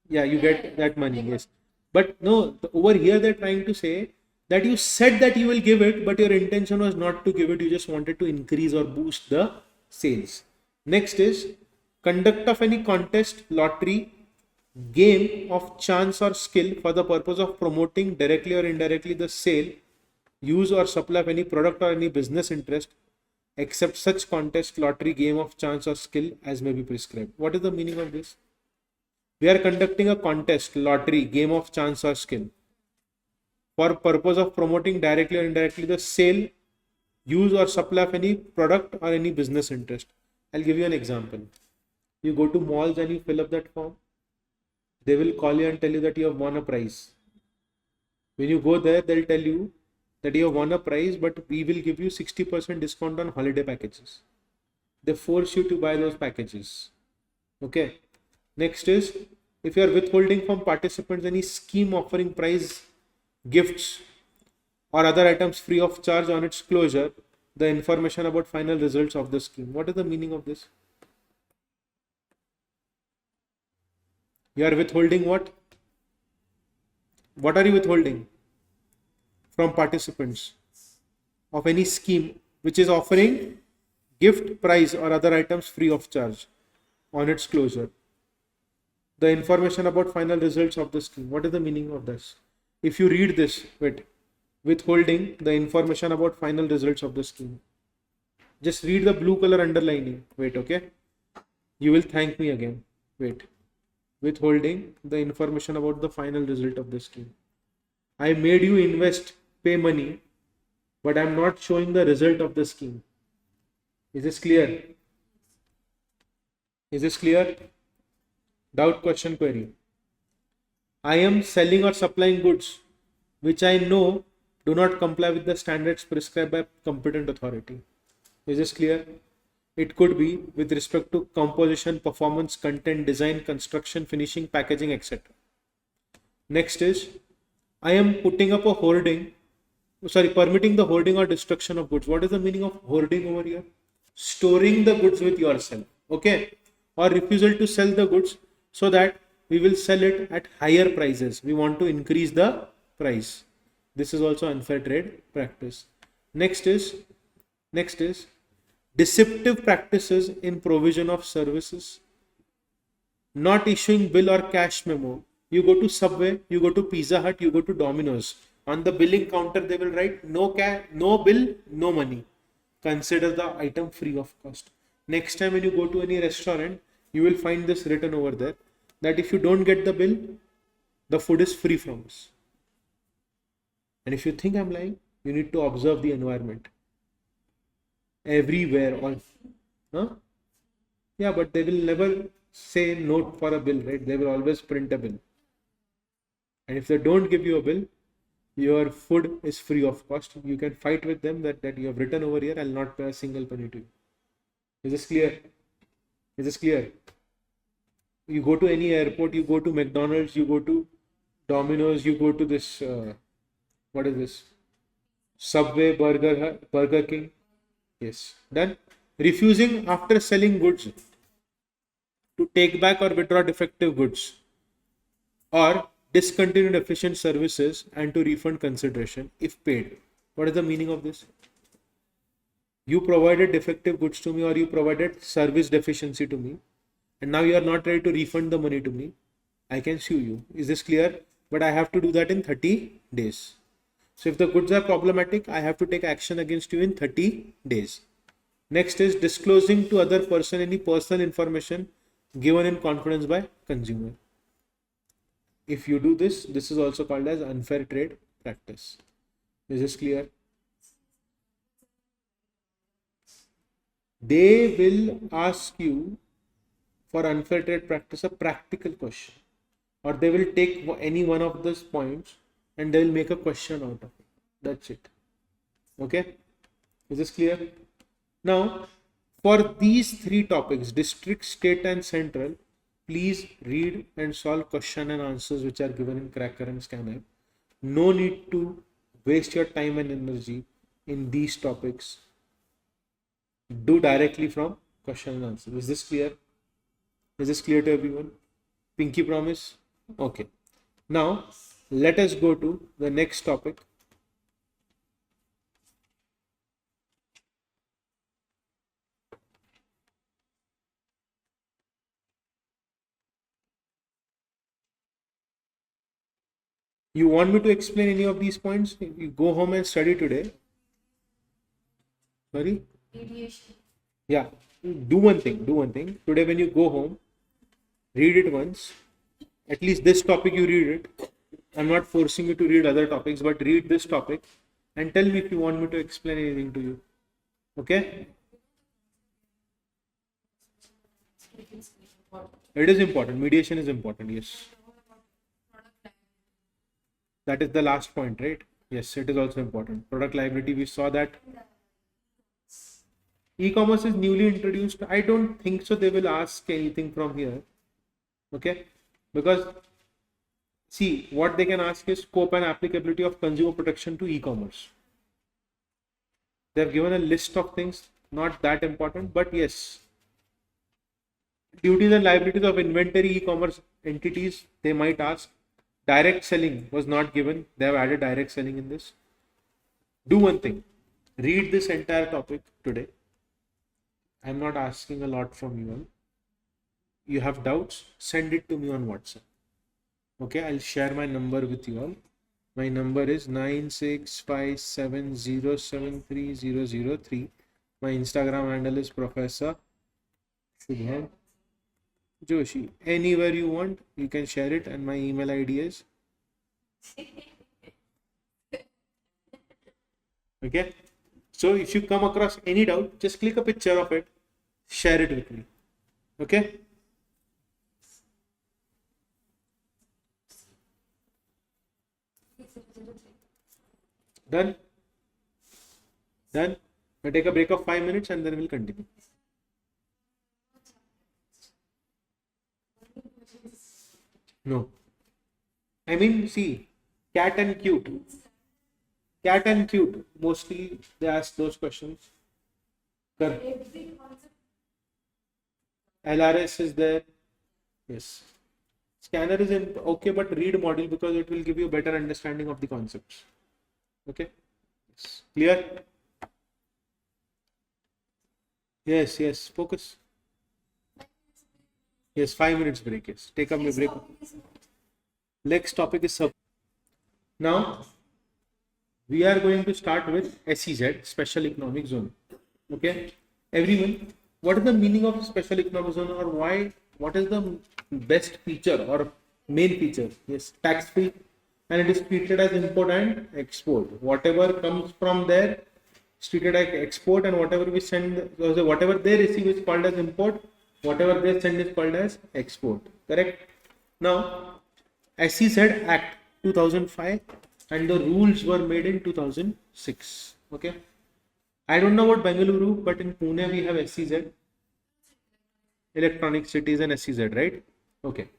yeah, you get that money, yes. But no, over here they're trying to say that you said that you will give it, but your intention was not to give it, you just wanted to increase or boost the sales. Next is conduct of any contest, lottery, game of chance or skill for the purpose of promoting directly or indirectly the sale, use or supply of any product or any business interest, except such contest, lottery, game of chance or skill as may be prescribed. What is the meaning of this? We are conducting a contest, lottery, game of chance or skill for purpose of promoting directly or indirectly the sale, use or supply of any product or any business interest. I'll give you an example. You go to malls and you fill up that form. They will call you and tell you that you have won a prize. When you go there, they'll tell you that you have won a prize, but we will give you 60% discount on holiday packages. They force you to buy those packages. Okay. Next is, if you are withholding from participants any scheme offering prize, gifts or other items free of charge on its closure, the information about final results of the scheme. What is the meaning of this? You are withholding what? What are you withholding from participants of any scheme which is offering gift, prize or other items free of charge on its closure? The information about final results of the scheme. What is the meaning of this? If you read this, wait, withholding the information about final results of the scheme. Just read the blue color underlining. Wait, okay. You will thank me again. Wait. Withholding the information about the final result of the scheme. I made you invest, pay money, but I'm not showing the result of the scheme. Is this clear? Is this clear? Doubt, question, query. I am selling or supplying goods which I know do not comply with the standards prescribed by competent authority. Is this clear? It could be with respect to composition, performance, content, design, construction, finishing, packaging, etc. Next is, I am putting up a hoarding, permitting the hoarding or destruction of goods. What is the meaning of hoarding over here? Storing the goods with yourself, okay? Or refusal to sell the goods so that we will sell it at higher prices. We want to increase the price. This is also unfair trade practice. Next is deceptive practices in provision of services, not issuing bill or cash memo. You go to Subway, you go to Pizza Hut, you go to Domino's. On the billing counter, they will write no bill, no money. Consider the item free of cost. Next time when you go to any restaurant, you will find this written over there that if you don't get the bill, the food is free from us. And if you think I'm lying, you need to observe the environment. Everywhere, yeah, but they will never say note for a bill, right? They will always print a bill. And if they don't give you a bill, your food is free of cost. You can fight with them that you have written over here, I'll not pay a single penny to you. Is this clear? Is this clear? You go to any airport, you go to McDonald's, you go to Domino's, you go to this, what is this? Subway, Burger King. Yes, done. Refusing after selling goods to take back or withdraw defective goods or discontinue efficient services and to refund consideration if paid. What is the meaning of this? You provided defective goods to me or you provided service deficiency to me and now you are not ready to refund the money to me. I can sue you. Is this clear? But I have to do that in 30 days. So if the goods are problematic, I have to take action against you in 30 days. Next is disclosing to other person any personal information given in confidence by consumer. If you do this, this is also called as unfair trade practice. Is this clear? They will ask you for unfair trade practice a practical question, or they will take any one of those points and they will make a question out of it. That's it. Okay. Is this clear? Now, for these three topics, district, state and central, please read and solve question and answers which are given in Cracker and Scanner. No need to waste your time and energy in these topics. Do directly from question and answer. Is this clear? Is this clear to everyone? Pinky promise? Okay. Now, let us go to the next topic. You want me to explain any of these points? You go home and study today. Sorry? Radiation. Yeah. Do one thing. Today when you go home, read it once. At least this topic you read it. I'm not forcing you to read other topics, but read this topic and tell me if you want me to explain anything to you. Okay? It is important. Mediation is important. Yes. That is the last point, right? Yes, it is also important. Product liability, we saw that. E-commerce is newly introduced. I don't think so they will ask anything from here. Okay? Because see, what they can ask is scope and applicability of consumer protection to e-commerce. They have given a list of things, not that important, but yes. Duties and liabilities of inventory e-commerce entities, they might ask. Direct selling was not given. They have added direct selling in this. Do one thing. Read this entire topic today. I'm not asking a lot from you all. You have doubts, send it to me on WhatsApp. Okay, I'll share my number with you all. My number is 9657073003. My Instagram handle is Professor Shubham Joshi. Anywhere you want, you can share it, and my email ID is. Okay. So if you come across any doubt, just click a picture of it, share it with me. Okay. Done? Done? We'll take a break of 5 minutes and then we'll continue. No. I mean, see, cat and cute. Cat and cute. Mostly they ask those questions. LRS is there. Yes. Scanner is in, okay, but read module because it will give you a better understanding of the concepts. Okay. Yes. Clear? Yes, yes. Focus. Yes, 5 minutes break. Yes. Take up your break. Next topic is sub. Now, we are going to start with SEZ, Special Economic Zone. Okay. Everyone, what is the meaning of Special Economic Zone, or why? What is the best feature or main feature? Yes, tax free, and it is treated as import and export. Whatever comes from there is treated as export, and whatever we send, whatever they receive is called as import. Whatever they send is called as export. Correct? Now, SEZ Act 2005 and the rules were made in 2006. Okay. I don't know about Bengaluru, but in Pune we have SEZ, Electronic Cities, and SEZ, right? Okay.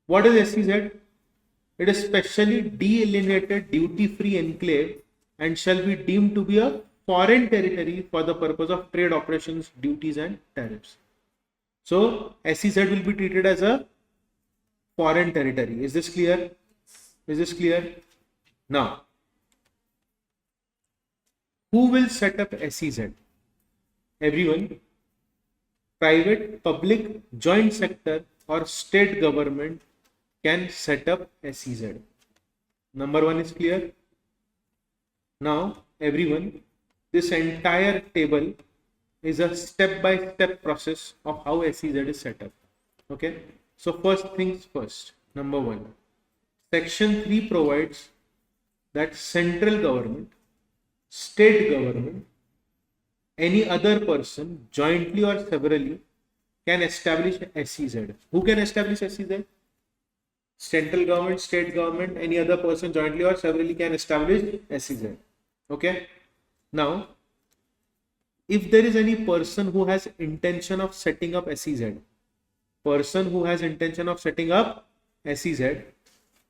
What is SEZ? It is specially delineated duty-free enclave and shall be deemed to be a foreign territory for the purpose of trade operations, duties, and tariffs. So SEZ will be treated as a foreign territory. Is this clear? Is this clear? Now, who will set up SEZ? Everyone. Private, public, joint sector or state government can set up SEZ. Number one is clear. Now, everyone, this entire table is a step-by-step process of how SEZ is set up. Okay. So first things first. Number one, Section 3 provides that central government, state government, any other person, jointly or severally, can establish SEZ. Who can establish SEZ? Central government, state government, any other person, jointly or severally, can establish SEZ. Okay. Now, if there is any person who has intention of setting up SEZ, person who has intention of setting up SEZ,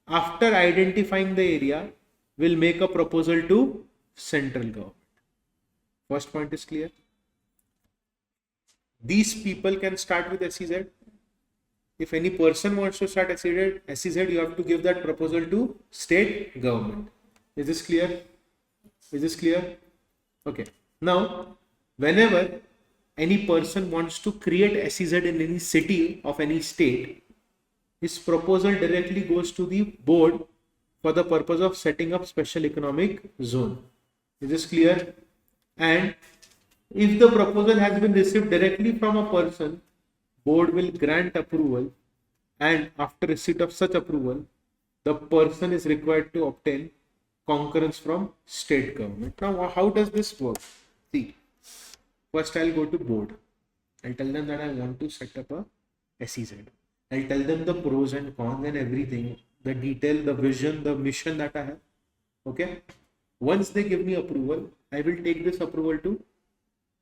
after identifying the area, will make a proposal to central government. First point is clear. These people can start with SEZ. If any person wants to start SEZ, you have to give that proposal to state government. Is this clear? Is this clear? Okay. Now, whenever any person wants to create SEZ in any city of any state, his proposal directly goes to the board for the purpose of setting up special economic zone. Is this clear? And if the proposal has been received directly from a person, board will grant approval, and after receipt of such approval, the person is required to obtain concurrence from state government. Now, how does this work? See, first I'll go to board. I'll tell them that I want to set up a SEZ. I'll tell them the pros and cons and everything, the detail, the vision, the mission that I have. Okay. Once they give me approval, I will take this approval to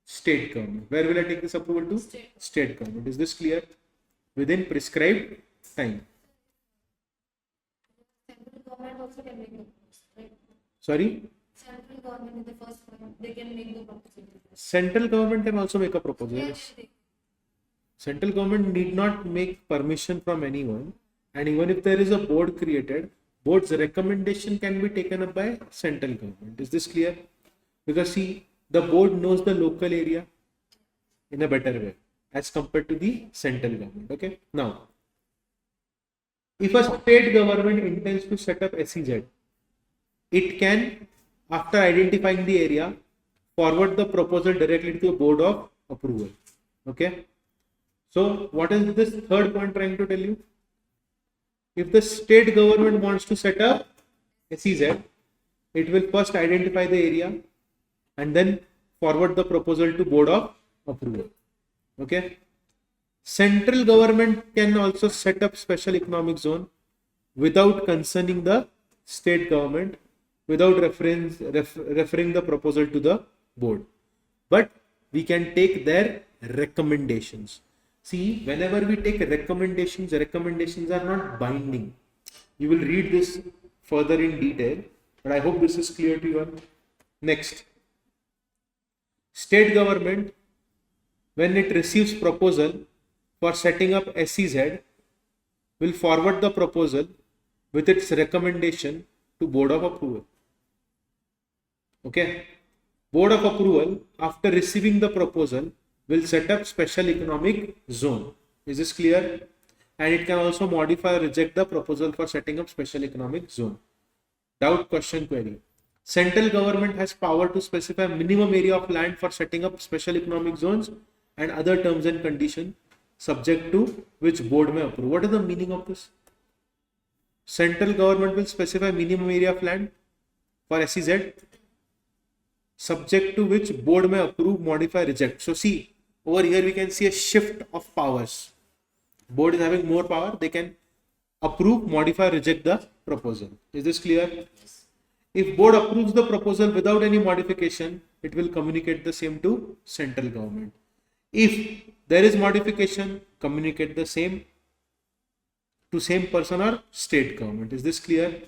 state government. Where will I take this approval to? State government. Is this clear? Within prescribed time. Central government also can make the proposal, right? Sorry? Central government in the first one, they can make the proposal. Central government can also make a proposal. Yes. Central government need not make permission from anyone, and even if there is a board created, board's recommendation can be taken up by central government. Is this clear? Because see, the board knows the local area in a better way as compared to the central government. Okay. Now, if a state government intends to set up SEZ, it can, after identifying the area, forward the proposal directly to the board of approval. Okay. So what is this third point trying to tell you? If the state government wants to set up SEZ, it will first identify the area and then forward the proposal to board of approval. Okay. Central government can also set up special economic zone without concerning the state government, without referring the proposal to the board. But we can take their recommendations. See, whenever we take recommendations are not binding. You will read this further in detail, but I hope this is clear to you all. Next, state government, when it receives proposal for setting up SEZ, will forward the proposal with its recommendation to board of approval. Okay. Board of approval, after receiving the proposal, will set up special economic zone. Is this clear? And it can also modify or reject the proposal for setting up special economic zone. Doubt, question, query. Central government has power to specify minimum area of land for setting up special economic zones and other terms and conditions subject to which board may approve. What is the meaning of this? Central government will specify minimum area of land for SEZ subject to which board may approve, modify, reject. So see, over here we can see a shift of powers. Board is having more power. They can approve, modify, reject the proposal. Is this clear? Yes. If board approves the proposal without any modification, it will communicate the same to central government. If there is modification, communicate the same to same person or state government. Is this clear?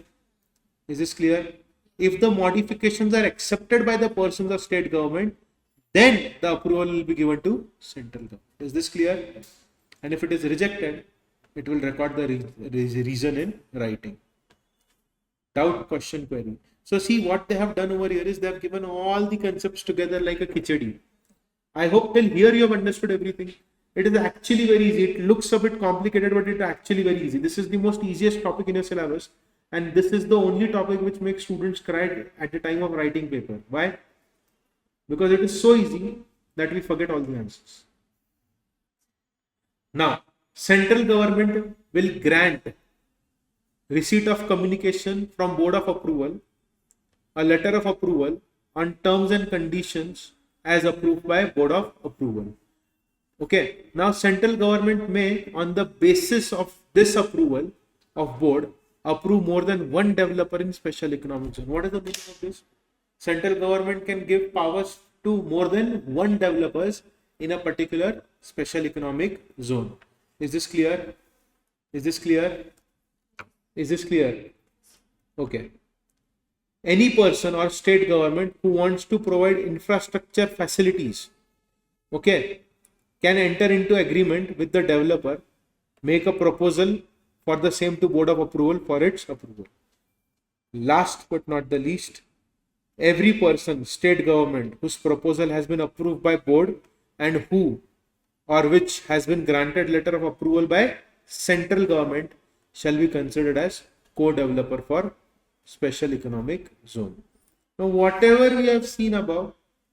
Is this clear? If the modifications are accepted by the persons of state government, then the approval will be given to central government. Is this clear? And if it is rejected, it will record the reason in writing. Doubt, question, query. So see, what they have done over here is they have given all the concepts together like a khichdi. I hope till here you have understood everything. It is actually very easy. It looks a bit complicated, but it is actually very easy. This is the most easiest topic in your syllabus. And this is the only topic which makes students cry at the time of writing paper. Why? Because it is so easy that we forget all the answers. Now, central government will grant receipt of communication from board of approval, a letter of approval on terms and conditions as approved by board of approval. Okay. Now, central government may, on the basis of this approval of board, approve more than one developer in special economic zone. What is the meaning of this? Central government can give powers to more than one developers in a particular special economic zone. Is this clear? Is this clear? Is this clear? Okay. Any person or state government who wants to provide infrastructure facilities, okay, can enter into agreement with the developer, make a proposal for the same to board of approval for its approval. Last but not the least, every person, state government whose proposal has been approved by board and who or which has been granted letter of approval by central government shall be considered as co-developer for special economic zone. Now, whatever we have seen above,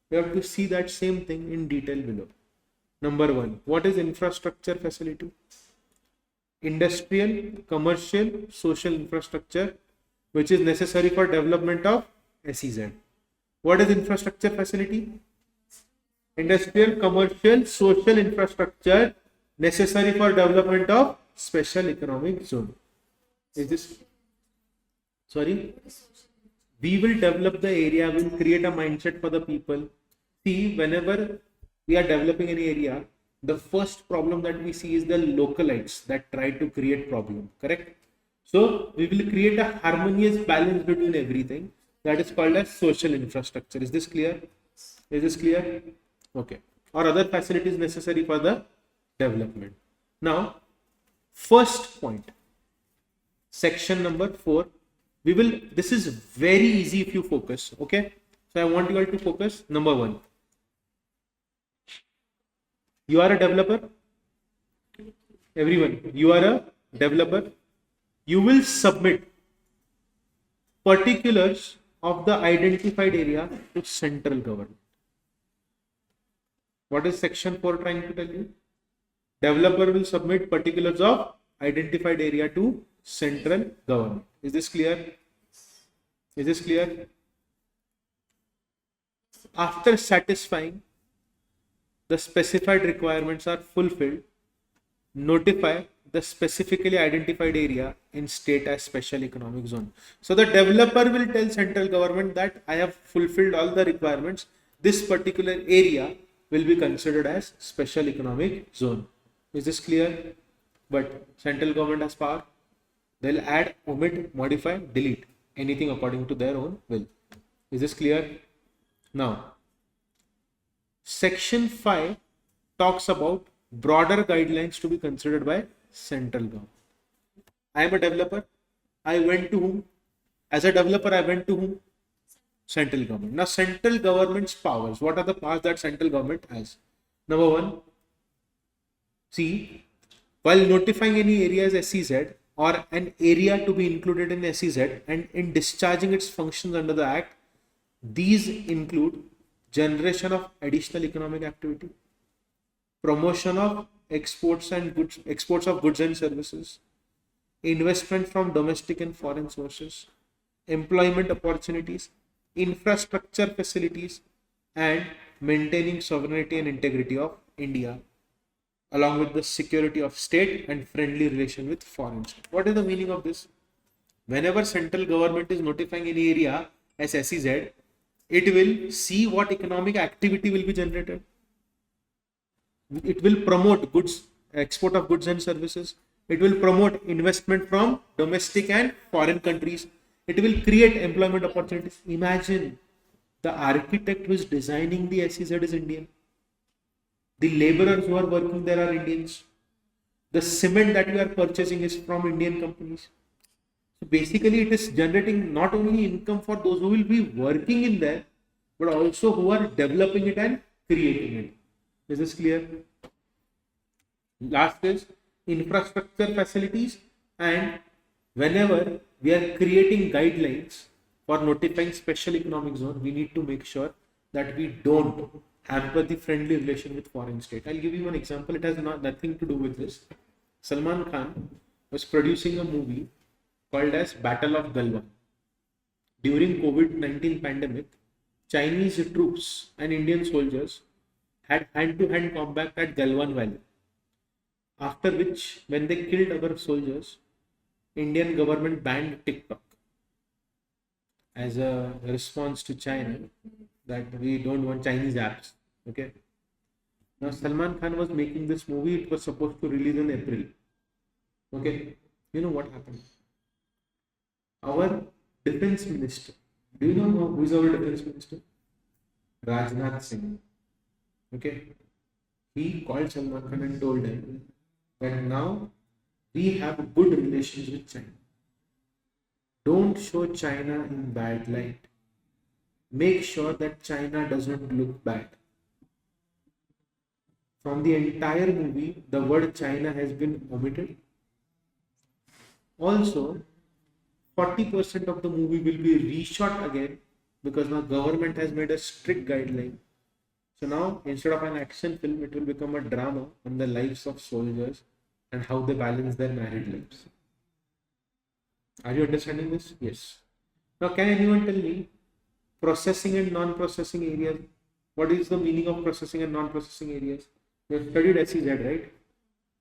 we have to see that same thing in detail below. Number one, what is infrastructure facility? Industrial, commercial, social infrastructure which is necessary for development of SEZ. What is infrastructure facility? Industrial, commercial, social infrastructure necessary for development of special economic zone. Is this? Sorry? We will develop the area, we will create a mindset for the people. See, whenever we are developing an area, the first problem that we see is the localites that try to create problem, correct? So we will create a harmonious balance between everything. That is called as social infrastructure. Is this clear? Is this clear? Okay. Or other facilities necessary for the development. Now, first point, section number 4. This is very easy if you focus. Okay. So I want you all to focus. Number 1. You are a developer. Everyone, you are a developer. You will submit particulars of the identified area to central government. What is section 4 trying to tell you? Developer will submit particulars of identified area to central government. Is this clear? Is this clear? After satisfying the specified requirements are fulfilled, notify the specifically identified area in state as special economic zone. So the developer will tell central government that I have fulfilled all the requirements. This particular area will be considered as special economic zone. Is this clear? But central government has power. They'll add, omit, modify, delete anything according to their own will. Is this clear? Now, section 5 talks about broader guidelines to be considered by central government. I am a developer. I went to whom? As a developer, I went to whom? Central government. Now, central government's powers. What are the powers that central government has? Number 1, see, while notifying any area as SEZ or an area to be included in SEZ and in discharging its functions under the Act, these include generation of additional economic activity, promotion of exports of goods and services, investment from domestic and foreign sources, employment opportunities, infrastructure facilities, and maintaining sovereignty and integrity of India, along with the security of state and friendly relation with foreign state. What is the meaning of this? Whenever central government is notifying any area as SEZ, it will see what economic activity will be generated. It will promote goods, export of goods and services. It will promote investment from domestic and foreign countries. It will create employment opportunities. Imagine the architect who is designing the SEZ is Indian. The laborers who are working there are Indians. The cement that you are purchasing is from Indian companies. So basically it is generating not only income for those who will be working in there, but also who are developing it and creating it. Is this clear? Last is infrastructure facilities, and whenever we are creating guidelines for notifying special economic zone, we need to make sure that we don't hamper the friendly relation with foreign state. I'll give you one example. It has nothing to do with this. Salman Khan was producing a movie called as Battle of Galwan. During COVID-19 pandemic, Chinese troops and Indian soldiers had hand-to-hand combat at Galwan Valley. After which, when they killed our soldiers, Indian government banned TikTok as a response to China that we don't want Chinese apps. Okay. Now Salman Khan was making this movie. It was supposed to release in April. Okay, you know what happened? Our defense minister. Do you know who is our defense minister? Rajnath Singh. Okay, he called Salman Khan and told him that now we have good relations with China. Don't show China in bad light. Make sure that China doesn't look bad. From the entire movie, the word China has been omitted. Also, 40% of the movie will be reshot again because now government has made a strict guideline. So now instead of an action film, it will become a drama on the lives of soldiers and how they balance their married lives. Are you understanding this? Yes. Now can anyone tell me processing and non-processing areas? What is the meaning of processing and non-processing areas? You have studied SEZ, right?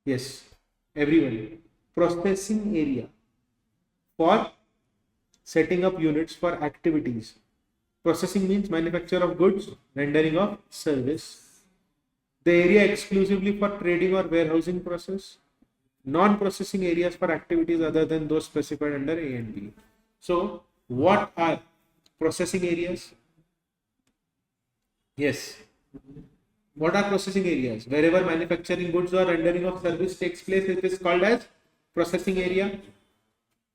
Yes. Everyone. Processing area for setting up units for activities. Processing means manufacture of goods, rendering of service. The area exclusively for trading or warehousing process. Non-processing areas for activities other than those specified under A and B. So, what are processing areas? Yes. What are processing areas? Wherever manufacturing goods or rendering of service takes place, it is called as processing area.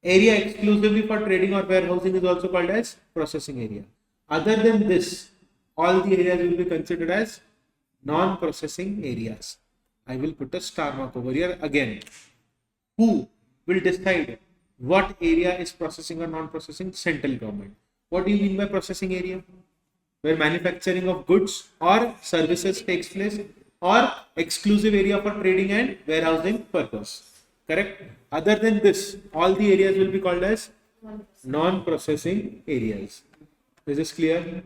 Area exclusively for trading or warehousing is also called as processing area. Other than this, all the areas will be considered as non-processing areas. I will put a star mark over here again. Who will decide what area is processing or non-processing? Central government. What do you mean by processing area? Where manufacturing of goods or services takes place, or exclusive area for trading and warehousing purpose. Correct? Other than this, all the areas will be called as non-processing areas. Is this clear?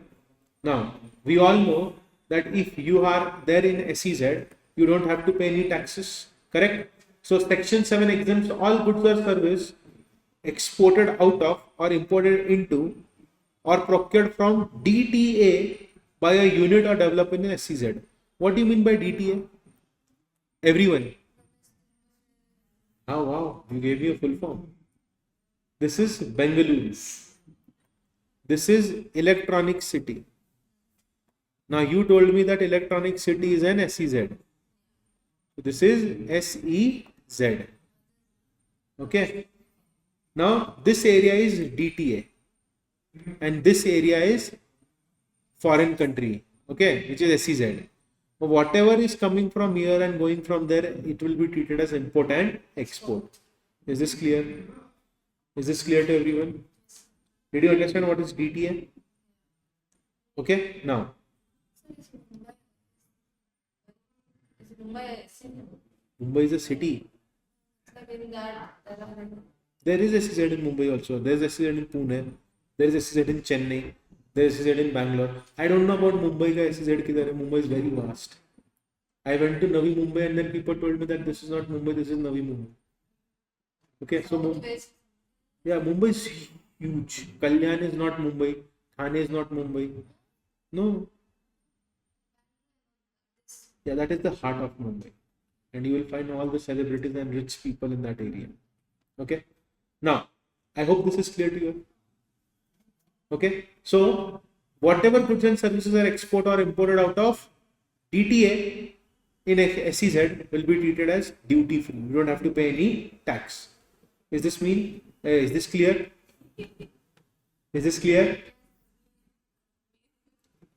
Now, we all know that if you are there in SEZ, you don't have to pay any taxes. Correct? So, Section 7 exempts all goods or service exported out of or imported into or procured from DTA by a unit or developer in SEZ. What do you mean by DTA? Everyone. Oh wow, you gave me a full form. This is Bengaluru. This is Electronic City. Now you told me that Electronic City is an SEZ. So this is SEZ. Okay. Now this area is DTA. And this area is foreign country, okay, which is SEZ. So whatever is coming from here and going from there, it will be treated as import and export. Is this clear? Is this clear to everyone? Did you understand what is DTA? Okay, now. Mumbai is a city. There is SEZ in Mumbai also. There is SEZ in Pune. There is SEZ in Chennai. There is SEZ in Bangalore. I don't know about Mumbai ka SEZ kidhar hai. Mumbai is very vast. I went to Navi Mumbai and then people told me that this is not Mumbai, this is Navi Mumbai. Okay, so Mumbai is huge. Kalyan is not Mumbai. Thane is not Mumbai. No. Yeah, that is the heart of Mumbai. And you will find all the celebrities and rich people in that area. Okay. Now, I hope this is clear to you. Okay, so whatever goods and services are exported or imported out of DTA in SEZ will be treated as duty free. You don't have to pay any tax. Is this clear? Is this clear?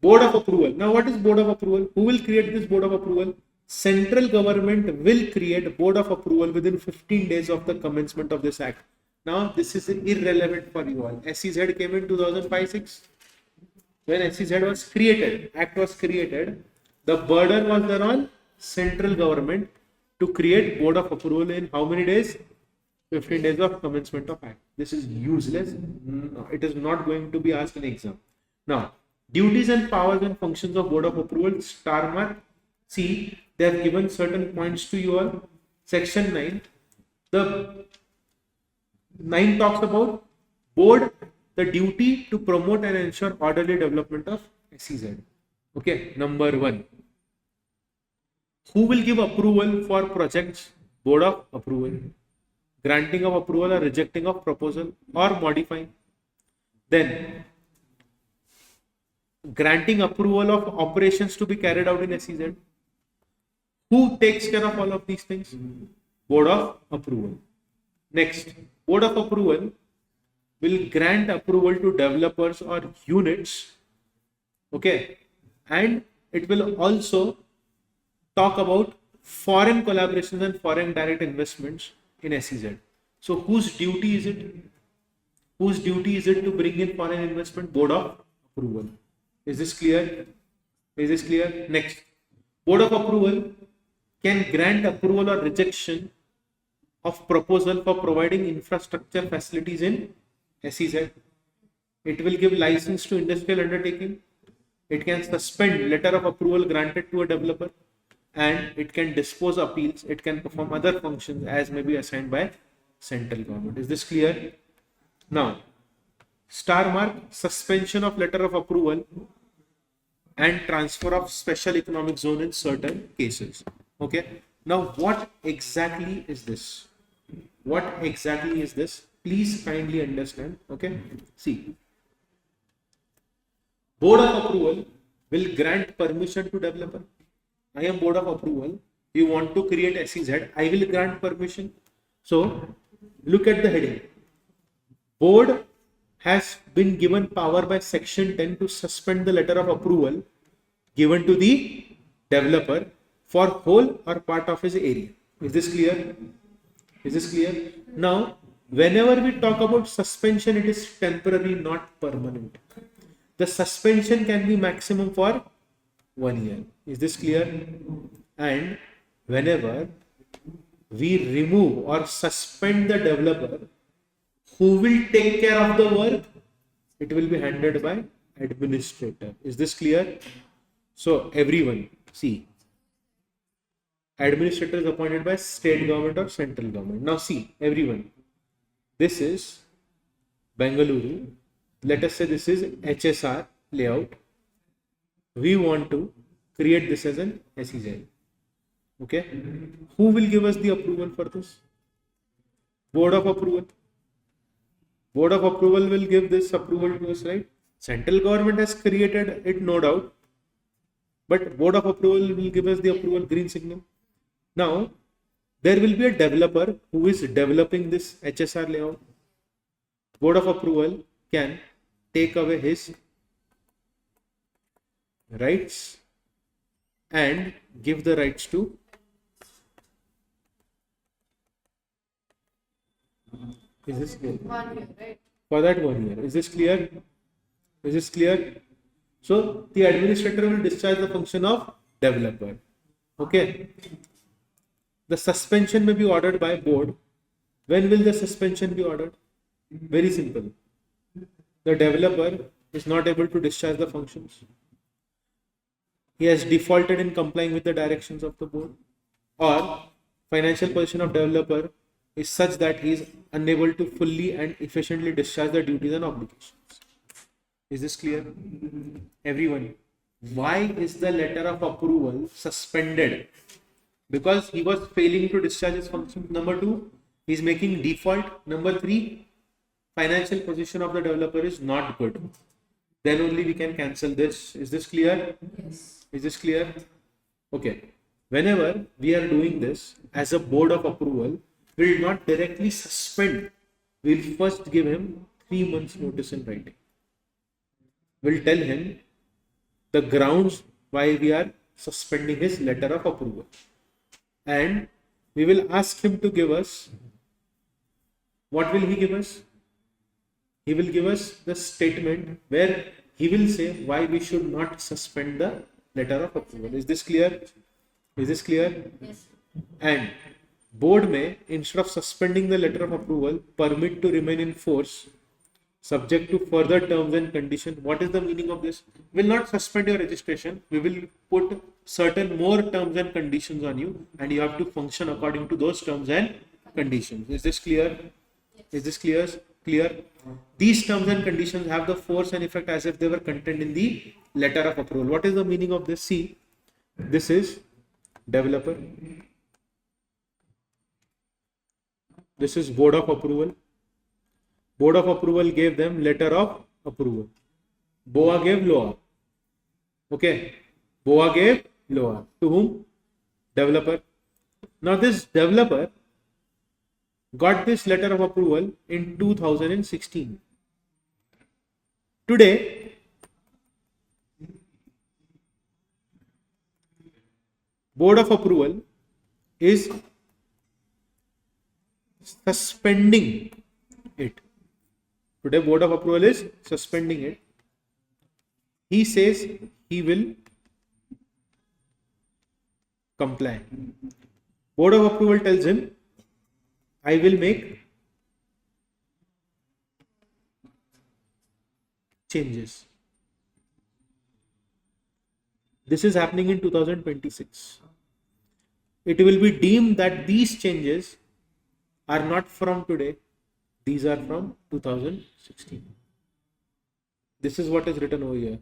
Board of approval. Now, what is board of approval? Who will create this board of approval? Central government will create board of approval within 15 days of the commencement of this act. Now, this is irrelevant for you all. SEZ came in 2005-6. When SEZ was created, Act was created, the burden was there on central government to create board of approval in how many days? 15 days of commencement of Act. This is useless. No, it is not going to be asked in exam. Now, duties and powers and functions of board of approval, star mark. See, they have given certain points to you all. Section 9. The 9 talks about board, the duty to promote and ensure orderly development of SEZ. Okay, number 1. Who will give approval for projects? Board of approval. Granting of approval or rejecting of proposal or modifying. Then granting approval of operations to be carried out in SEZ. Who takes care of all of these things? Board of approval. Next, board of approval will grant approval to developers or units. Okay, and it will also talk about foreign collaborations and foreign direct investments in SEZ. So whose duty is it? Whose duty is it to bring in foreign investment? Board of approval. Is this clear? Is this clear? Next, board of approval can grant approval or rejection of proposal for providing infrastructure facilities in SEZ. It will give license to industrial undertaking. It can suspend letter of approval granted to a developer, and it can dispose appeals. It can perform other functions as may be assigned by central government. Is this clear? Now, star mark, suspension of letter of approval and transfer of special economic zone in certain cases. Okay. Now, what exactly is this? What exactly is this? Please kindly understand. Okay. See, board of approval will grant permission to developer. I am board of approval. You want to create SEZ. I will grant permission. So, look at the heading. Board has been given power by section 10 to suspend the letter of approval given to the developer for whole or part of his area. Is this clear? Is this clear? Now, whenever we talk about suspension, it is temporary, not permanent. The suspension can be maximum for 1 year. Is this clear? And whenever we remove or suspend the developer, who will take care of the work? It will be handled by administrator. Is this clear? So everyone, see, administrator is appointed by state government or central government. Now see, everyone, this is Bengaluru. Let us say this is HSR layout. We want to create this as an SEZ. Okay. Who will give us the approval for this? Board of approval. Board of approval will give this approval to us, right? Central government has created it, no doubt. But board of approval will give us the approval, green signal. Now, there will be a developer who is developing this HSR layout. Board of approval can take away his rights and give the rights to is this clear? 1 year, right? For that 1 year. Is this clear? Is this clear? So the administrator will discharge the function of developer. Okay. The suspension may be ordered by board. When will the suspension be ordered? Very simple. The developer is not able to discharge the functions. He has defaulted in complying with the directions of the board, or financial position of developer is such that he is unable to fully and efficiently discharge the duties and obligations. Is this clear? Everyone, why is the letter of approval suspended? Because he was failing to discharge his functions. Number 2, he is making default. Number 3, financial position of the developer is not good. Then only we can cancel this. Is this clear? Yes. Is this clear? Okay. Whenever we are doing this as a board of approval, we will not directly suspend. We will first give him 3 months notice in writing. We will tell him the grounds why we are suspending his letter of approval. And we will ask him to give us, what will he give us? He will give us the statement where he will say why we should not suspend the letter of approval. Is this clear? Is this clear? Yes. And board may, instead of suspending the letter of approval, permit to remain in force subject to further terms and conditions. What is the meaning of this? We will not suspend your registration. We will put certain more terms and conditions on you, and you have to function according to those terms and conditions. Is this clear? Yes. Is this clear? Clear? These terms and conditions have the force and effect as if they were contained in the letter of approval. What is the meaning of this? See, this is developer. This is board of approval. Board of approval gave them letter of approval. BOA gave LOA. Okay. BOA gave LOA. To whom? Developer. Now this developer got this letter of approval in 2016. Today, board of approval is suspending it. Today, board of approval is suspending it. He says he will comply. Board of approval tells him, I will make changes. This is happening in 2026. It will be deemed that these changes are not from today. These are from 2016. This is what is written over here.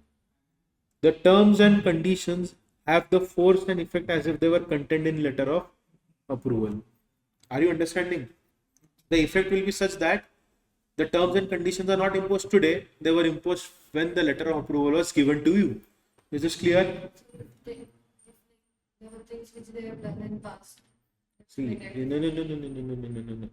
The terms and conditions have the force and effect as if they were contained in letter of approval. Are you understanding? The effect will be such that the terms and conditions are not imposed today. They were imposed when the letter of approval was given to you. Is this clear? There were things which they have done in past. See, no.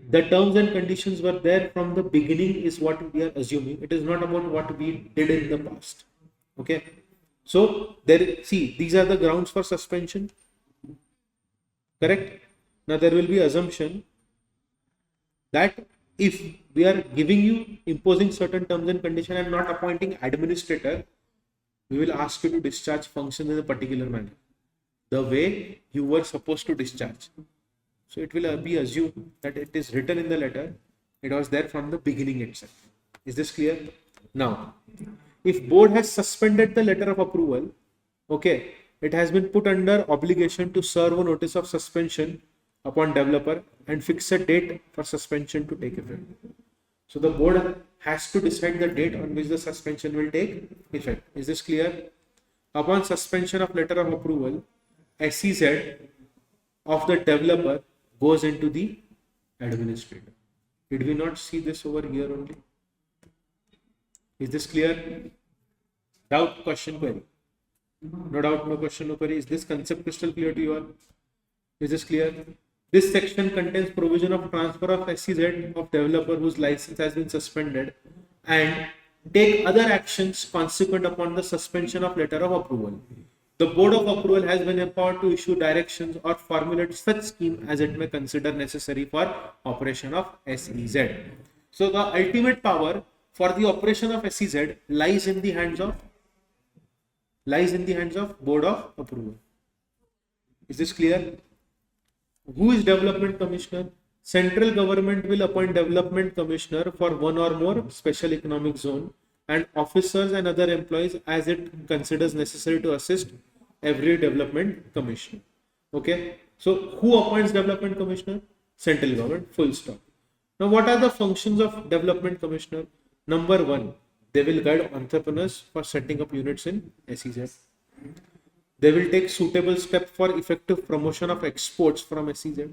The terms and conditions were there from the beginning is what we are assuming. It is not about what we did in the past. Okay. So there, see, these are the grounds for suspension. Correct. Now there will be assumption that if we are giving you, imposing certain terms and conditions and not appointing administrator, we will ask you to discharge functions in a particular manner, the way you were supposed to discharge. So it will be assumed that it is written in the letter. It was there from the beginning itself. Is this clear? Now, if board has suspended the letter of approval, okay, it has been put under obligation to serve a notice of suspension upon developer and fix a date for suspension to take effect. So the board has to decide the date on which the suspension will take effect. Is this clear? Upon suspension of letter of approval, SEZ of the developer goes into the administrator. Did we not see this over here only? Is this clear? Doubt, question, query? No doubt, no question, no query. Is this concept crystal clear to you all? Is this clear? This section contains provision of transfer of SEZ of developer whose license has been suspended and take other actions consequent upon the suspension of letter of approval. The board of approval has been empowered to issue directions or formulate such scheme as it may consider necessary for operation of SEZ. So the ultimate power for the operation of SEZ lies in the hands of board of approval. Is this clear? Who is development commissioner? Central government will appoint development commissioner for one or more special economic zone and officers and other employees as it considers necessary to assist every development commissioner. Okay. So who appoints development commissioner? Central government, full stop. Now what are the functions of development commissioner? Number one, they will guide entrepreneurs for setting up units in SEZ. They will take suitable steps for effective promotion of exports from SEZ.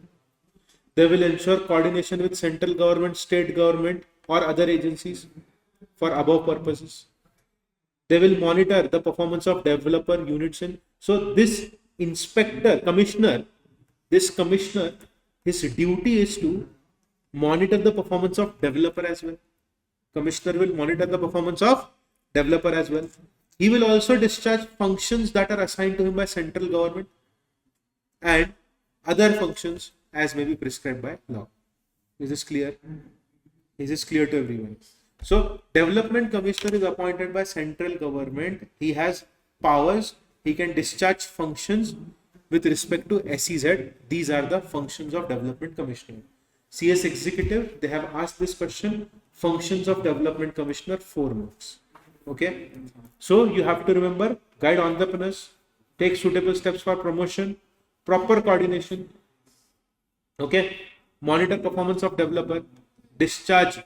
They will ensure coordination with central government, state government or other agencies for above purposes. They will monitor the performance of developer units in. So this commissioner, his duty is to monitor the performance of developer as well. Commissioner will monitor the performance of developer as well. He will also discharge functions that are assigned to him by central government and other functions as may be prescribed by law. Is this clear? Is this clear to everyone? So, development commissioner is appointed by central government. He has powers. He can discharge functions with respect to SEZ. These are the functions of development commissioner. CS Executive, they have asked this question. Functions of development commissioner, 4 marks. Okay. So, you have to remember, guide entrepreneurs, take suitable steps for promotion, proper coordination. Okay. Monitor performance of developer, discharge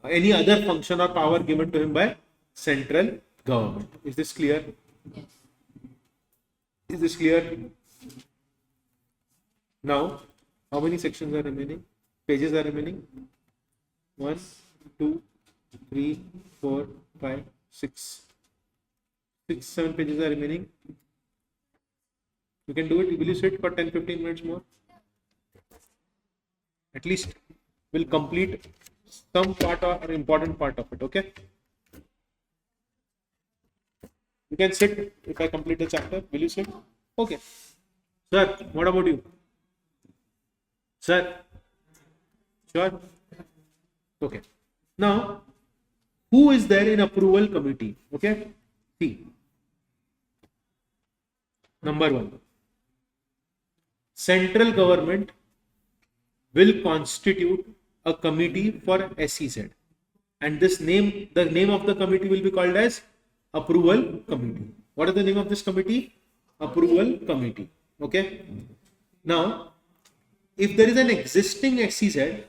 any other function or power given to him by central government. Is this clear? Yes. Is this clear? Now, how many sections are remaining? Pages are remaining? 1, 2, 3, 4, 5, 6. 6, 7 pages are remaining. You can do it. Will you sit for 10-15 minutes more? At least we'll complete some part or important part of it. Okay? You can sit if I complete the chapter. Will you sit? Okay. Sir, what about you? Sir? Sure? Okay. Now, who is there in approval committee? Okay? See. Number 1. Central government will constitute a committee for SEZ. And the name of the committee will be called as Approval Committee. What is the name of this committee? Approval Committee. Okay. Now, if there is an existing SEZ,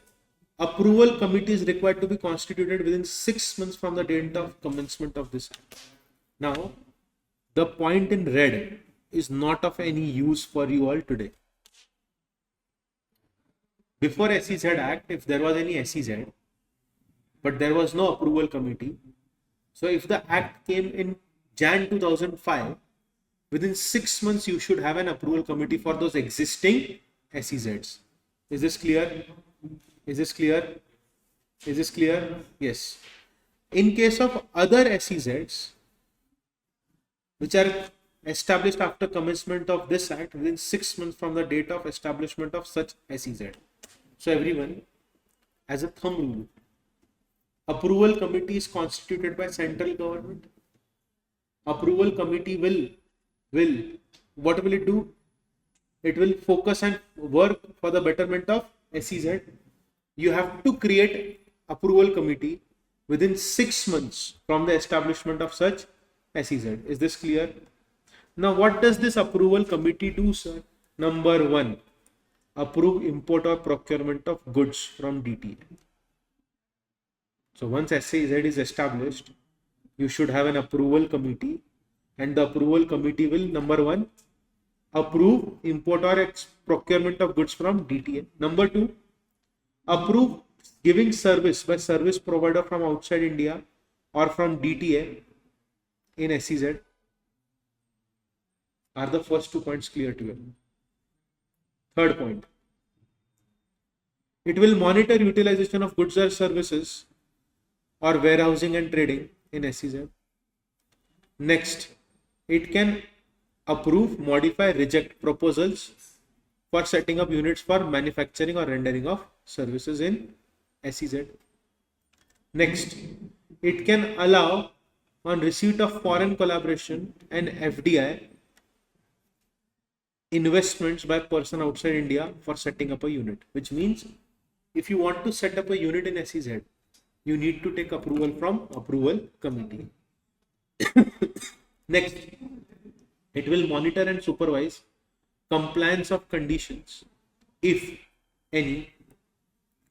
Approval Committee is required to be constituted within 6 months from the date of commencement of this act. Now, the point in red is not of any use for you all today. Before SEZ Act, if there was any SEZ, but there was no approval committee, so if the act came in Jan 2005, within 6 months you should have an approval committee for those existing SEZs. Is this clear? Is this clear? Is this clear? Yes. In case of other SEZs, which are established after commencement of this act within 6 months from the date of establishment of such SEZ. So everyone, as a thumb rule, approval committee is constituted by central government. Approval committee will what will it do? It will focus and work for the betterment of SEZ. You have to create approval committee within 6 months from the establishment of such SEZ. Is this clear? Now, what does this approval committee do, sir? Number 1, approve import or procurement of goods from DTA. So once SEZ is established, you should have an approval committee, and the approval committee will, number 1, approve import or procurement of goods from DTA. Number 2, approve giving service by service provider from outside India or from DTA in SEZ. Are the first 2 points clear to you? Third point, it will monitor utilization of goods or services or warehousing and trading in SEZ. Next, it can approve, modify, reject proposals for setting up units for manufacturing or rendering of services in SEZ. Next, it can allow on receipt of foreign collaboration and FDI investments by person outside India for setting up a unit, which means if you want to set up a unit in SEZ, you need to take approval from approval committee. Next, it will monitor and supervise compliance of conditions, if any,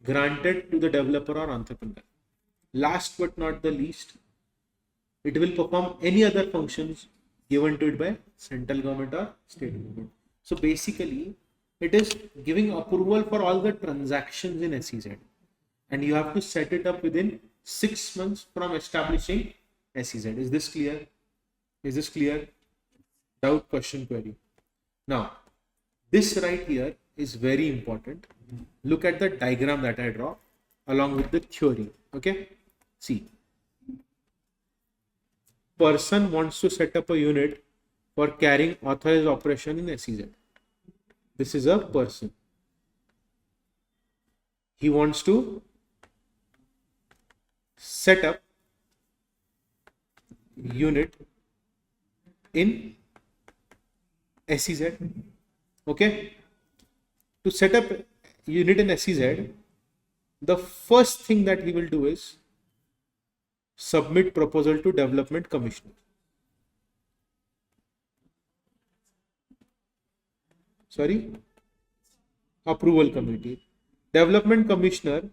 granted to the developer or entrepreneur. Last but not the least, it will perform any other functions given to it by central government or state government. So basically, it is giving approval for all the transactions in SEZ, and you have to set it up within 6 months from establishing SEZ. Is this clear? Is this clear? Doubt, question, query. Now, this right here is very important. Look at the diagram that I draw along with the theory. Okay, see, person wants to set up a unit for carrying authorized operation in SEZ. This is a person. He wants to set up unit in SEZ. Okay, to set up unit in SEZ, the first thing that he will do is submit proposal to Development Commissioner. Sorry, approval committee. Development Commissioner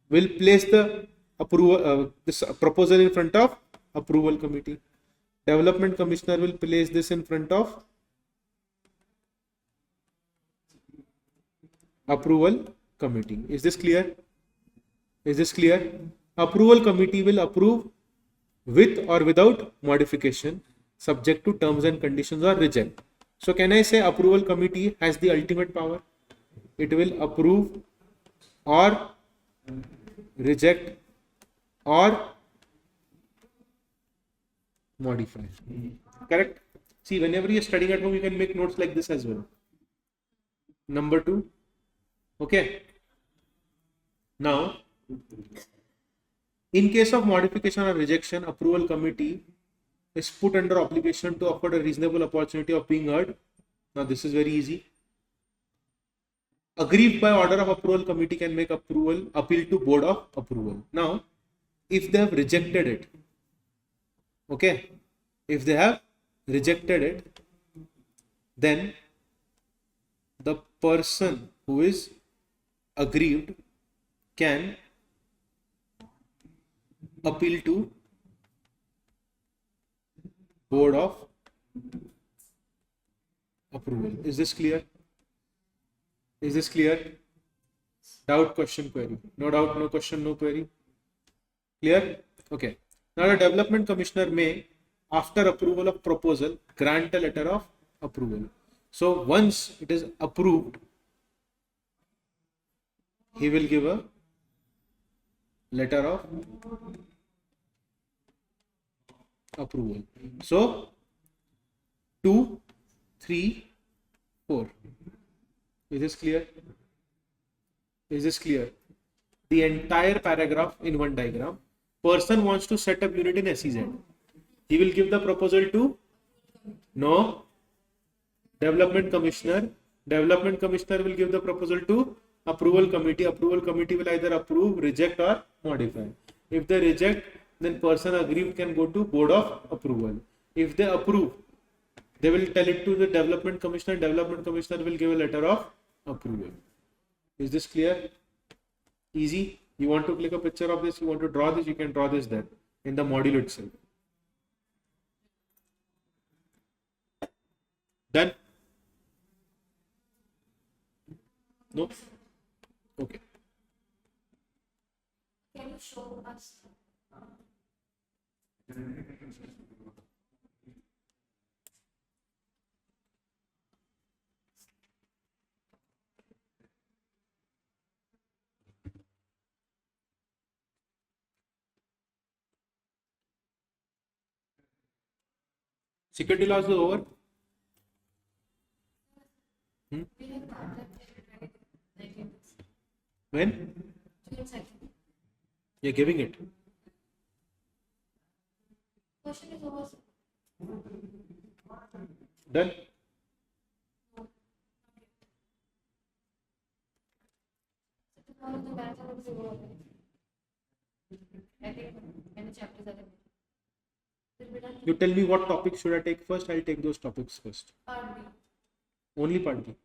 will place the approval this proposal in front of approval committee. Development Commissioner will place this in front of approval committee. Is this clear? Is this clear? Approval committee will approve with or without modification, subject to terms and conditions, or reject. So can I say approval committee has the ultimate power? It will approve or reject or modify. Correct? See, whenever you're studying at home, you can make notes like this as well. Number 2. Okay. Now, in case of modification or rejection, approval committee is put under obligation to afford a reasonable opportunity of being heard. Now, this is very easy. Aggrieved by order of approval committee can make appeal to board of approval. Now, if they have rejected it, okay, if they have rejected it, then the person who is aggrieved can appeal to board of approval. Is this clear? Is this clear? Doubt, question, query. No doubt, no question, no query. Clear? Okay. Now the development commissioner may, after approval of proposal, grant a letter of approval. So once it is approved, he will give a letter of approval. So 2, 3, 4. Is this clear? Is this clear? The entire paragraph in one diagram. Person wants to set up unit in SEZ. He will give the proposal to development commissioner. Development commissioner will give the proposal to approval committee. Approval committee will either approve, reject, or modify. If they reject, then person aggrieved can go to board of approval. If they approve, they will tell it to the development commissioner. Development commissioner will give a letter of approval. Is this clear? Easy. You want to click a picture of this, you want to draw this, you can draw this there in the module itself. Done? No? Okay. Can you show us? Security loss is over. When? You're giving it. Question is over. Done? Tomorrow the marathon will be over. I think many chapters are there. Will be done. You tell me what topics should I take first, I'll take those topics first. Part B. Only part B.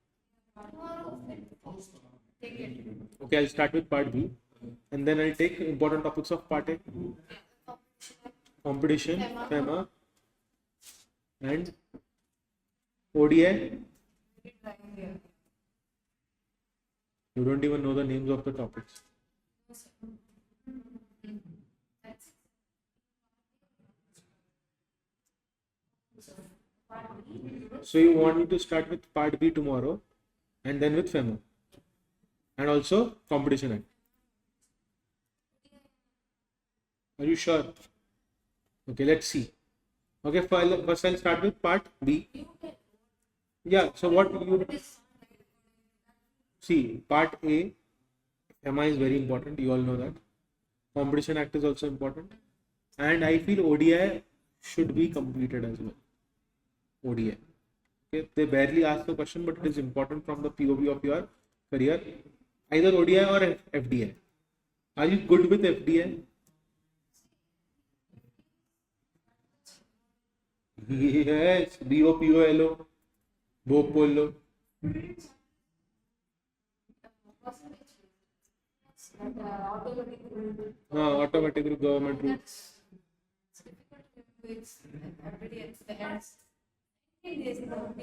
Tomorrow, first. Take it. Okay, I'll start with part B and then I'll take important topics of part A. Competition, FEMA, and ODI. You don't even know the names of the topics. So you want me to start with part B tomorrow and then with FEMA and also Competition Act. Are you sure? Okay, let's see. Okay, first I'll start with part B. Yeah, so what you see, part A, FEMA is very important, you all know that. Competition Act is also important. And I feel ODI should be completed as well. ODI. Okay, they barely ask the question, but it is important from the POV of your career. Either ODI or FDI. Are you good with FDI? Yes, BOPOLO, BOPOLO. Automatic government rule. It's already at the end. We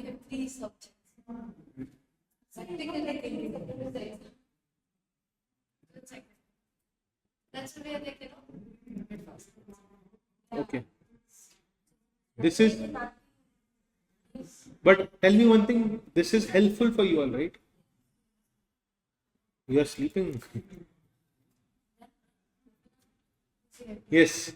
have 3 subjects. Technically, That's where they can get first. Okay. This is, but tell me one thing, this is helpful for you all, right? You are sleeping. Yes.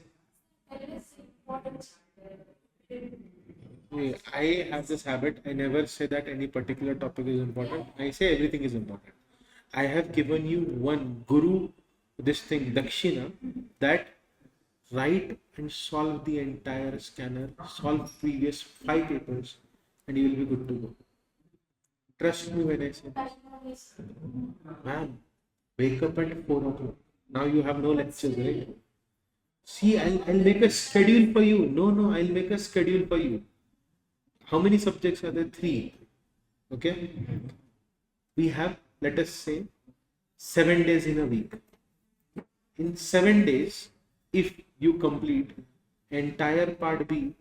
I have this habit. I never say that any particular topic is important. I say everything is important. I have given you one guru, this thing, Dakshina, that write and solve the entire scanner, solve previous 5 papers, and you will be good to go. Trust me when I say this. Man, wake up at 4 o'clock. Now you have no lectures, right? See, I'll make a schedule for you. No, I'll make a schedule for you. How many subjects are there? 3. Okay. We have, let us say, 7 days in a week. In 7 days, if you complete entire part B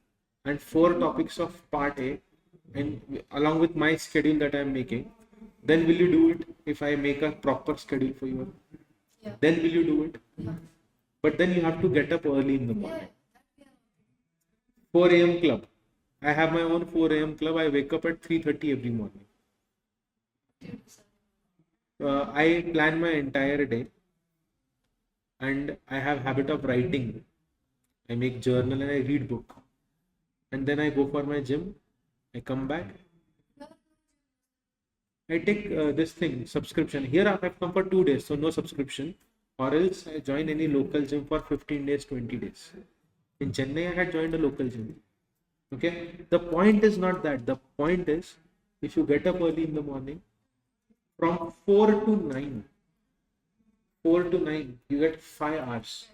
and 4 topics of part A, and along with my schedule that I am making, then will you do it if I make a proper schedule for you? Yeah. Then will you do it? Yeah. But then you have to get up early in the morning. 4 a.m. club. I have my own 4 a.m. club. I wake up at 3:30 every morning. I plan my entire day, and I have habit of writing. I make journal and I read book, and then I go for my gym. I come back. I take this thing subscription. Here I have come for 2 days, so no subscription, or else I join any local gym for 15 days, 20 days. In Chennai, I had joined a local gym. Okay, the point is not that. The point is, if you get up early in the morning, from 4 to 9, 4 to 9, you get 5 hours.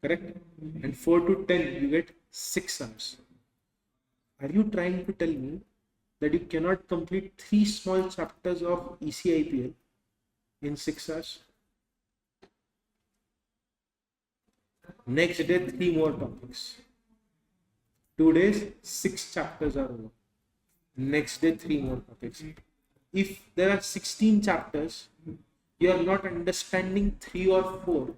Correct? And 4 to 10, you get 6 hours. Are you trying to tell me that you cannot complete 3 small chapters of ECIPL in 6 hours? Next day, 3 more topics. 2 days, 6 chapters are over. Next day, 3 more topics. If there are 16 chapters, you are not understanding 3 or 4,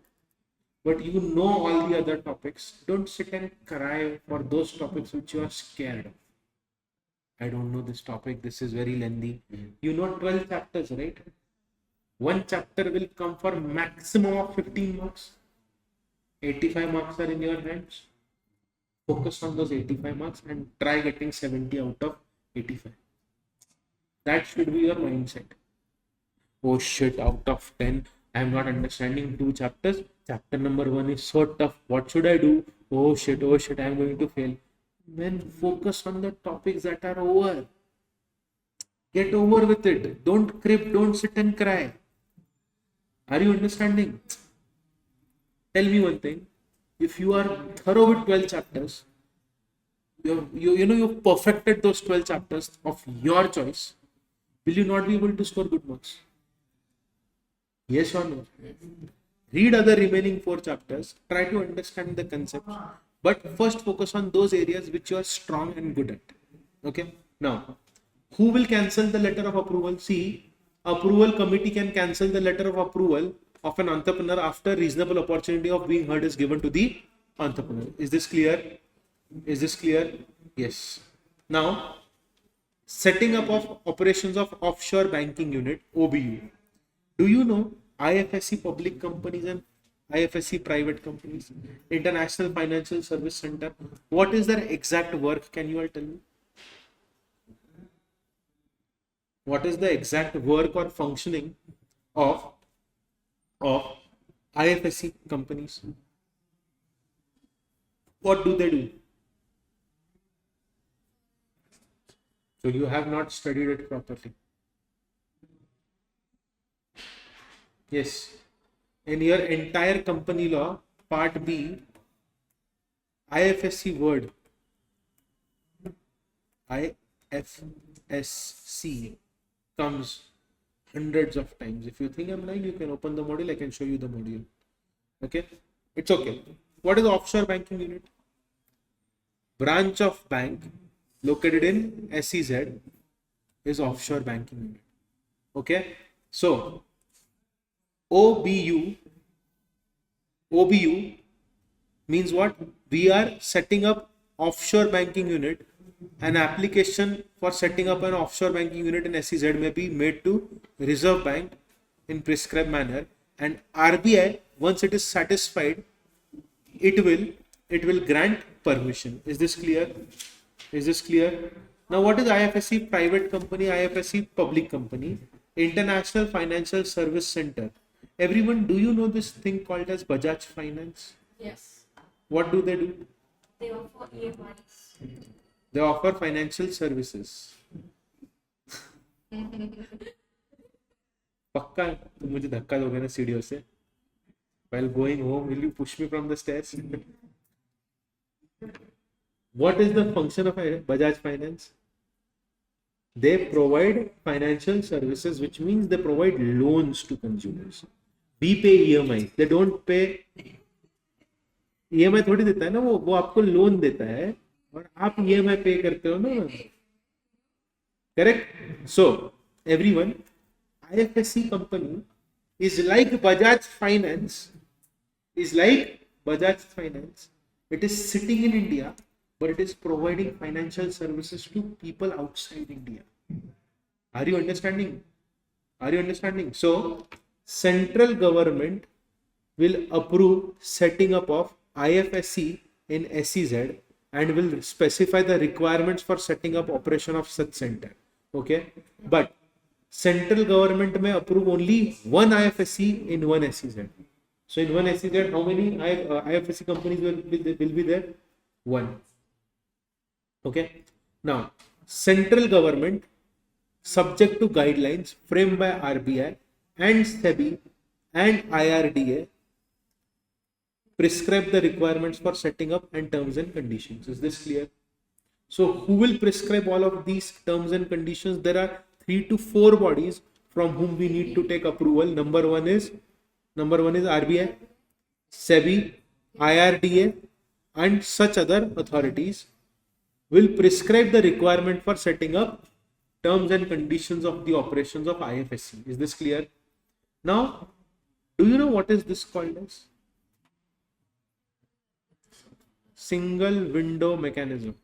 but you know all the other topics. Don't sit and cry for those topics which you are scared of. I don't know this topic, this is very lengthy. You know 12 chapters, right? One chapter will come for maximum of 15 marks. 85 marks are in your hands. Focus on those 85 marks and try getting 70 out of 85. That should be your mindset. Oh shit, out of 10, I am not understanding 2 chapters. Chapter number 1 is so tough. What should I do? Oh shit, I am going to fail. Then focus on the topics that are over. Get over with it. Don't crib, don't sit and cry. Are you understanding? Tell me one thing. If you are thorough with 12 chapters, you've perfected those 12 chapters of your choice, will you not be able to score good marks? Yes or no? Read other remaining 4 chapters, try to understand the concept, but first focus on those areas which you are strong and good at. Okay? Now, who will cancel the letter of approval? See, approval committee can cancel the letter of approval of an entrepreneur after reasonable opportunity of being heard is given to the entrepreneur. Is this clear? Is this clear? Yes. Now, setting up of operations of offshore banking unit, OBU. Do you know IFSC public companies and IFSC private companies, International Financial Service Center? What is their exact work? Can you all tell me? What is the exact work or functioning of IFSC companies? What do they do? So you have not studied it properly. Yes. In your entire company law, part B, IFSC word, IFSC comes hundreds of times. If you think I'm lying, you can open the module. I can show you the module. Okay. It's okay. What is offshore banking unit? Branch of bank located in SEZ is offshore banking unit. Okay. So OBU OBU means what? We are setting up offshore banking unit. An application for setting up an offshore banking unit in SEZ may be made to Reserve Bank in prescribed manner, and RBI, once it is satisfied, it will grant permission. Is this clear? Is this clear? Now, what is IFSC private company, IFSC public company? International Financial Service Center. Everyone, do you know this thing called as Bajaj Finance? Yes. What do they do? They offer EMIs. They offer financial services. पक्का तुम मुझे धक्का दोगे ना सीढ़ियों से? While going home, will you push me from the stairs? What is the function of Bajaj Finance? They provide financial services, which means they provide loans to consumers. We pay EMI. They don't pay. EMI थोड़ी देता है ना, वो आपको loan देता है और आप EMI पे करते हो ना. Correct? So, everyone, IFSC company is like Bajaj Finance. It is sitting in India, but it is providing financial services to people outside India. Are you understanding? So, central government will approve setting up of IFSC in SEZ and will specify the requirements for setting up operation of such center. Okay, but central government may approve only one IFSC in one SEZ. So in one SEZ, how many IFSC companies will be there? One. Okay. Now, central government, subject to guidelines framed by RBI and SEBI and IRDA, prescribe the requirements for setting up and terms and conditions. Is this clear? So who will prescribe all of these terms and conditions? There are 3 to 4 bodies from whom we need to take approval. Number one is RBI, SEBI, IRDA, and such other authorities will prescribe the requirement for setting up terms and conditions of the operations of IFSC. Is this clear? Now, do you know what is this called as? Single window mechanism.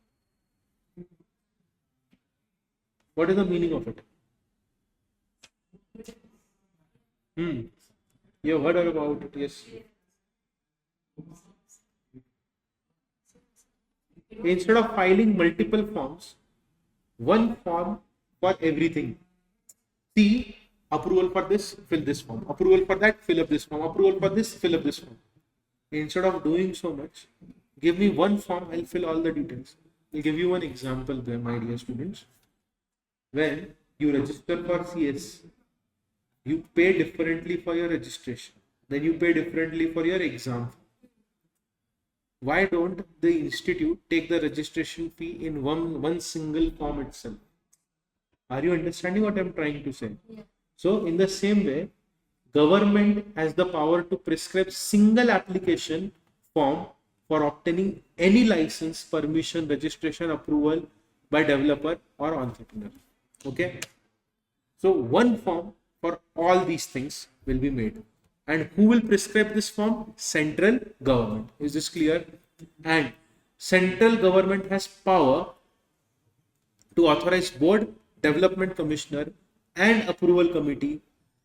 What is the meaning of it? You have heard about it, yes. Instead of filing multiple forms, one form for everything. See, approval for this, fill this form. Approval for that, fill up this form. Approval for this, fill up this form. Instead of doing so much, give me one form, I'll fill all the details. I'll give you one example there, my dear students. When you register for CS, you pay differently for your registration. Then you pay differently for your exam. Why don't the institute take the registration fee in one single form itself? Are you understanding what I'm trying to say? Yeah. So in the same way, government has the power to prescribe single application form for obtaining any license, permission, registration, approval by developer or entrepreneur. Okay. So one form for all these things will be made. And who will prescribe this form? Central government. Is this clear? And central government has power to authorize board, development commissioner and approval committee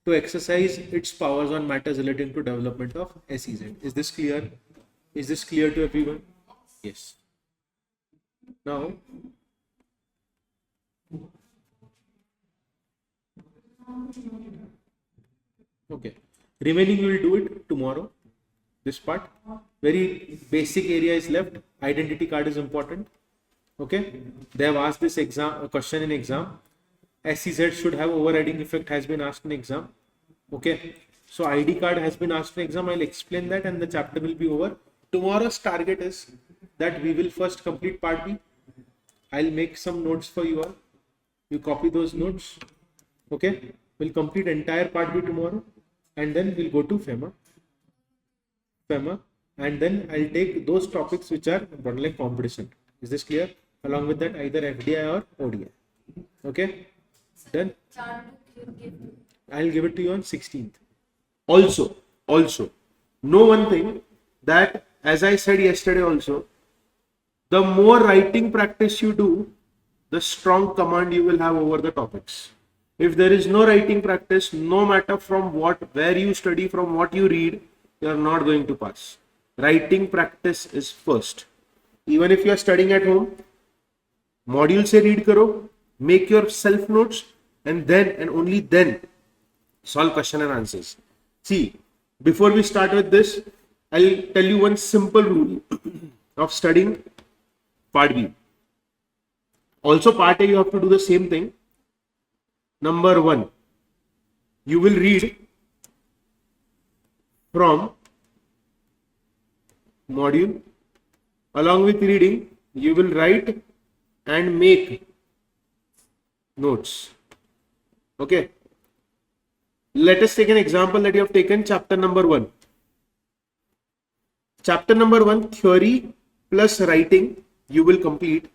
to exercise its powers on matters relating to development of SEZ. Is this clear? Is this clear to everyone? Yes. Now, okay. Remaining we will do it tomorrow. This part. Very basic area is left. Identity card is important. Okay. They have asked this question in exam. SEZ should have overriding effect has been asked in exam. Okay. So ID card has been asked in exam. I'll explain that and the chapter will be over. Tomorrow's target is that we will first complete part B. I'll make some notes for you all. You copy those notes. Okay. We'll complete entire part B tomorrow. And then we'll go to FEMA, and then I'll take those topics which are important like competition. Is this clear? Along with that, either FDI or ODI. Okay, done. I'll give it to you on 16th. Also, know one thing. that, as I said yesterday also, the more writing practice you do, the strong command you will have over the topics. If there is no writing practice, no matter from where you study, from what you read, you are not going to pass. Writing practice is first. Even if you are studying at home, module se read karo, make your self notes, and then and only then solve question and answers. See, before we start with this, I'll tell you one simple rule of studying part B. Also, part A, you have to do the same thing. Number 1, you will read from module. Along with reading, you will write and make notes. Okay. Let us take an example that you have taken chapter number 1. Chapter number 1, theory plus writing, you will complete.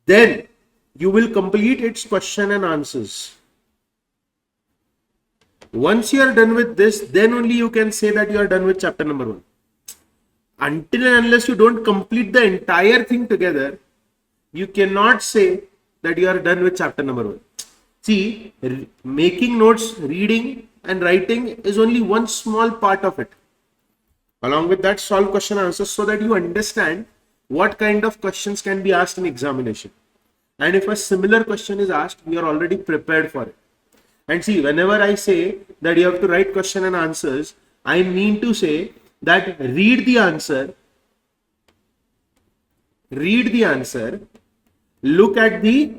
Then you will complete its question and answers. Once you are done with this, then only you can say that you are done with chapter number 1. Until and unless you don't complete the entire thing together, you cannot say that you are done with chapter number 1. See, making notes, reading and writing is only one small part of it. Along with that, solve question and answers so that you understand what kind of questions can be asked in examination. And if a similar question is asked, we are already prepared for it. And see, whenever I say that you have to write question and answers, I mean to say that read the answer, look at the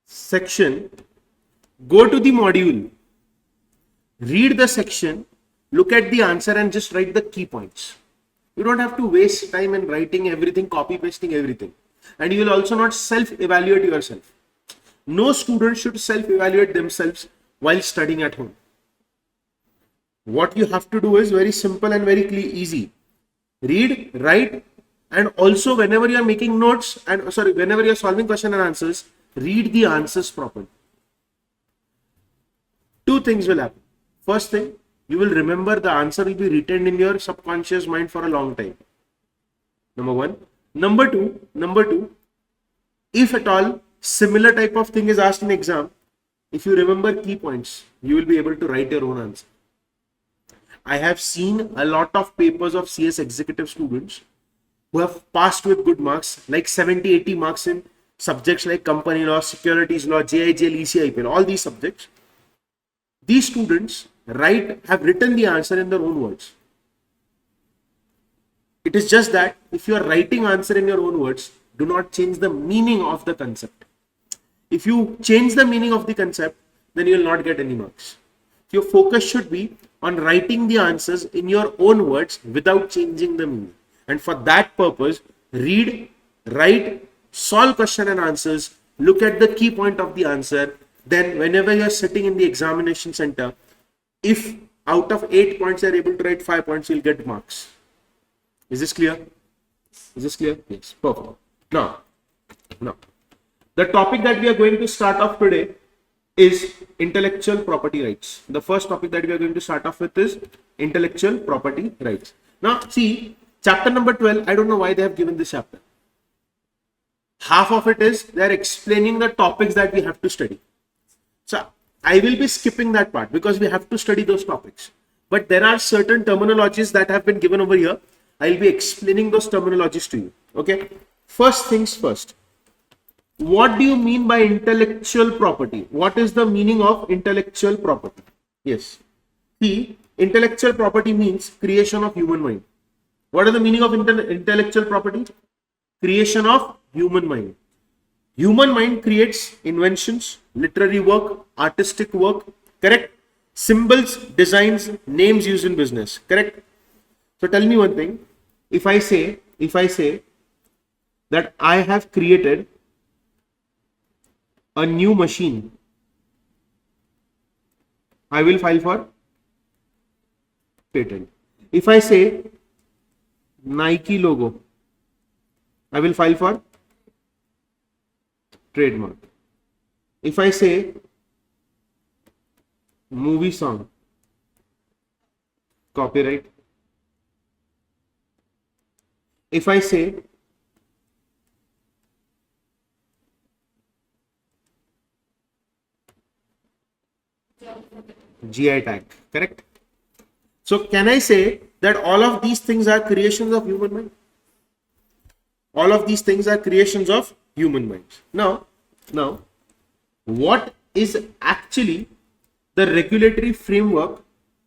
section, go to the module, read the section, look at the answer and just write the key points. You don't have to waste time in writing everything, copy pasting everything. And you will also not self-evaluate yourself. No student should self-evaluate themselves while studying at home. What you have to do is very simple and very easy. Read, write, and also whenever you are making notes whenever you are solving question and answers, read the answers properly. Two things will happen. First thing, you will remember the answer will be retained in your subconscious mind for a long time. Number 1. Number two, if at all similar type of thing is asked in exam, if you remember key points, you will be able to write your own answer. I have seen a lot of papers of CS executive students who have passed with good marks, like 70-80 marks in subjects like company law, securities law, JIGL, ECIPL, all these subjects. These students have written the answer in their own words. It is just that if you are writing answer in your own words, do not change the meaning of the concept. If you change the meaning of the concept, then you will not get any marks. Your focus should be on writing the answers in your own words without changing the meaning. And for that purpose, read, write, solve question and answers, look at the key point of the answer. Then whenever you are sitting in the examination center, if out of 8 points you are able to write 5 points, you will get marks. Is this clear? Yes, perfect. Now, the topic that we are going to start off today is intellectual property rights. The first topic that we are going to start off with is intellectual property rights. Now, see, chapter number 12, I don't know why they have given this chapter. Half of it is they are explaining the topics that we have to study. So, I will be skipping that part because we have to study those topics. But there are certain terminologies that have been given over here. I will be explaining those terminologies to you. Okay. First things first. What do you mean by intellectual property? What is the meaning of intellectual property? Yes. See, intellectual property means creation of human mind. What is the meaning of intellectual property? Creation of human mind. Human mind creates inventions, literary work, artistic work, correct? Symbols, designs, names used in business, correct? So tell me one thing. If I say that I have created a new machine, I will file for patent. If I say Nike logo, I will file for trademark. If I say movie song, copyright. If I say GI tag, correct? So can I say that all of these things are creations of human mind? All of these things are creations of human minds. Now, what is actually the regulatory framework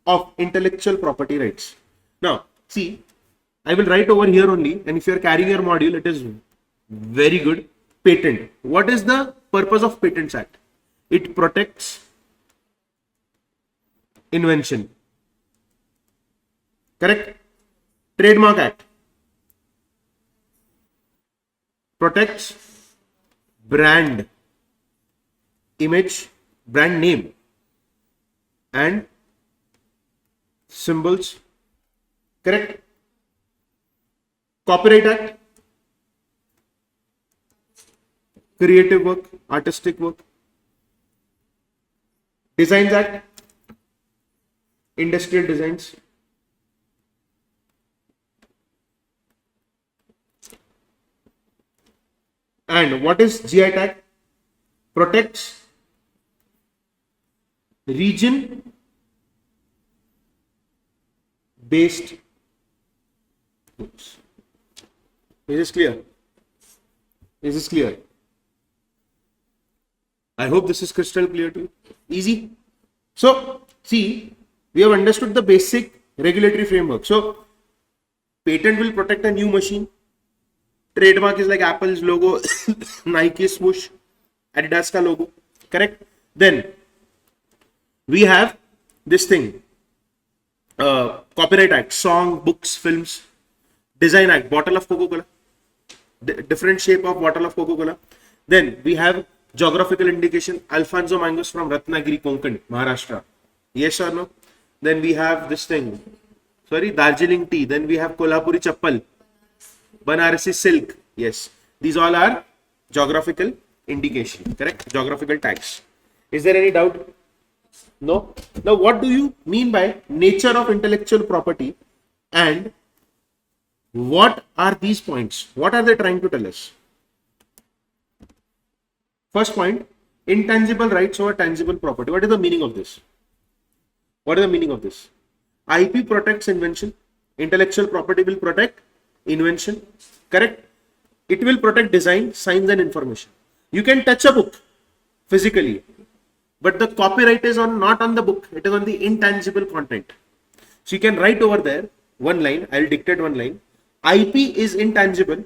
of intellectual property rights? Now, see, I will write over here only, and if you are carrying your module, it is very good. Patent. What is the purpose of Patents Act? It protects invention. Correct? Trademark Act protects brand image, brand name, and symbols. Correct? Copyright Act, creative work, artistic work. Designs Act, industrial designs. And what is GI tag? Protects region based goods. Is this clear? Is this clear? I hope this is crystal clear to you. Easy. So, see, we have understood the basic regulatory framework. So, patent will protect a new machine. Trademark is like Apple's logo, Nike swoosh, Adidas ka logo. Correct? Then, we have this thing. Copyright Act, song, books, films. Design Act, bottle of Coca-Cola. Different shape of bottle of Coca-Cola. Then, we have geographical indication, Alfonso mangoes from Ratnagiri, Konkan, Maharashtra. Yes or no? Then we have this thing. Sorry, Darjeeling tea. Then we have Kolhapuri chappal, Banarasi silk. Yes. These all are geographical indication. Correct? Geographical tags. Is there any doubt? No? Now, what do you mean by nature of intellectual property and what are these points? What are they trying to tell us? First point, intangible rights over tangible property. What is the meaning of this? What is the meaning of this? IP protects invention. Intellectual property will protect invention. Correct? It will protect design, science and information. You can touch a book physically, but the copyright is not on the book. It is on the intangible content. So you can write over there one line. I will dictate one line. IP is intangible,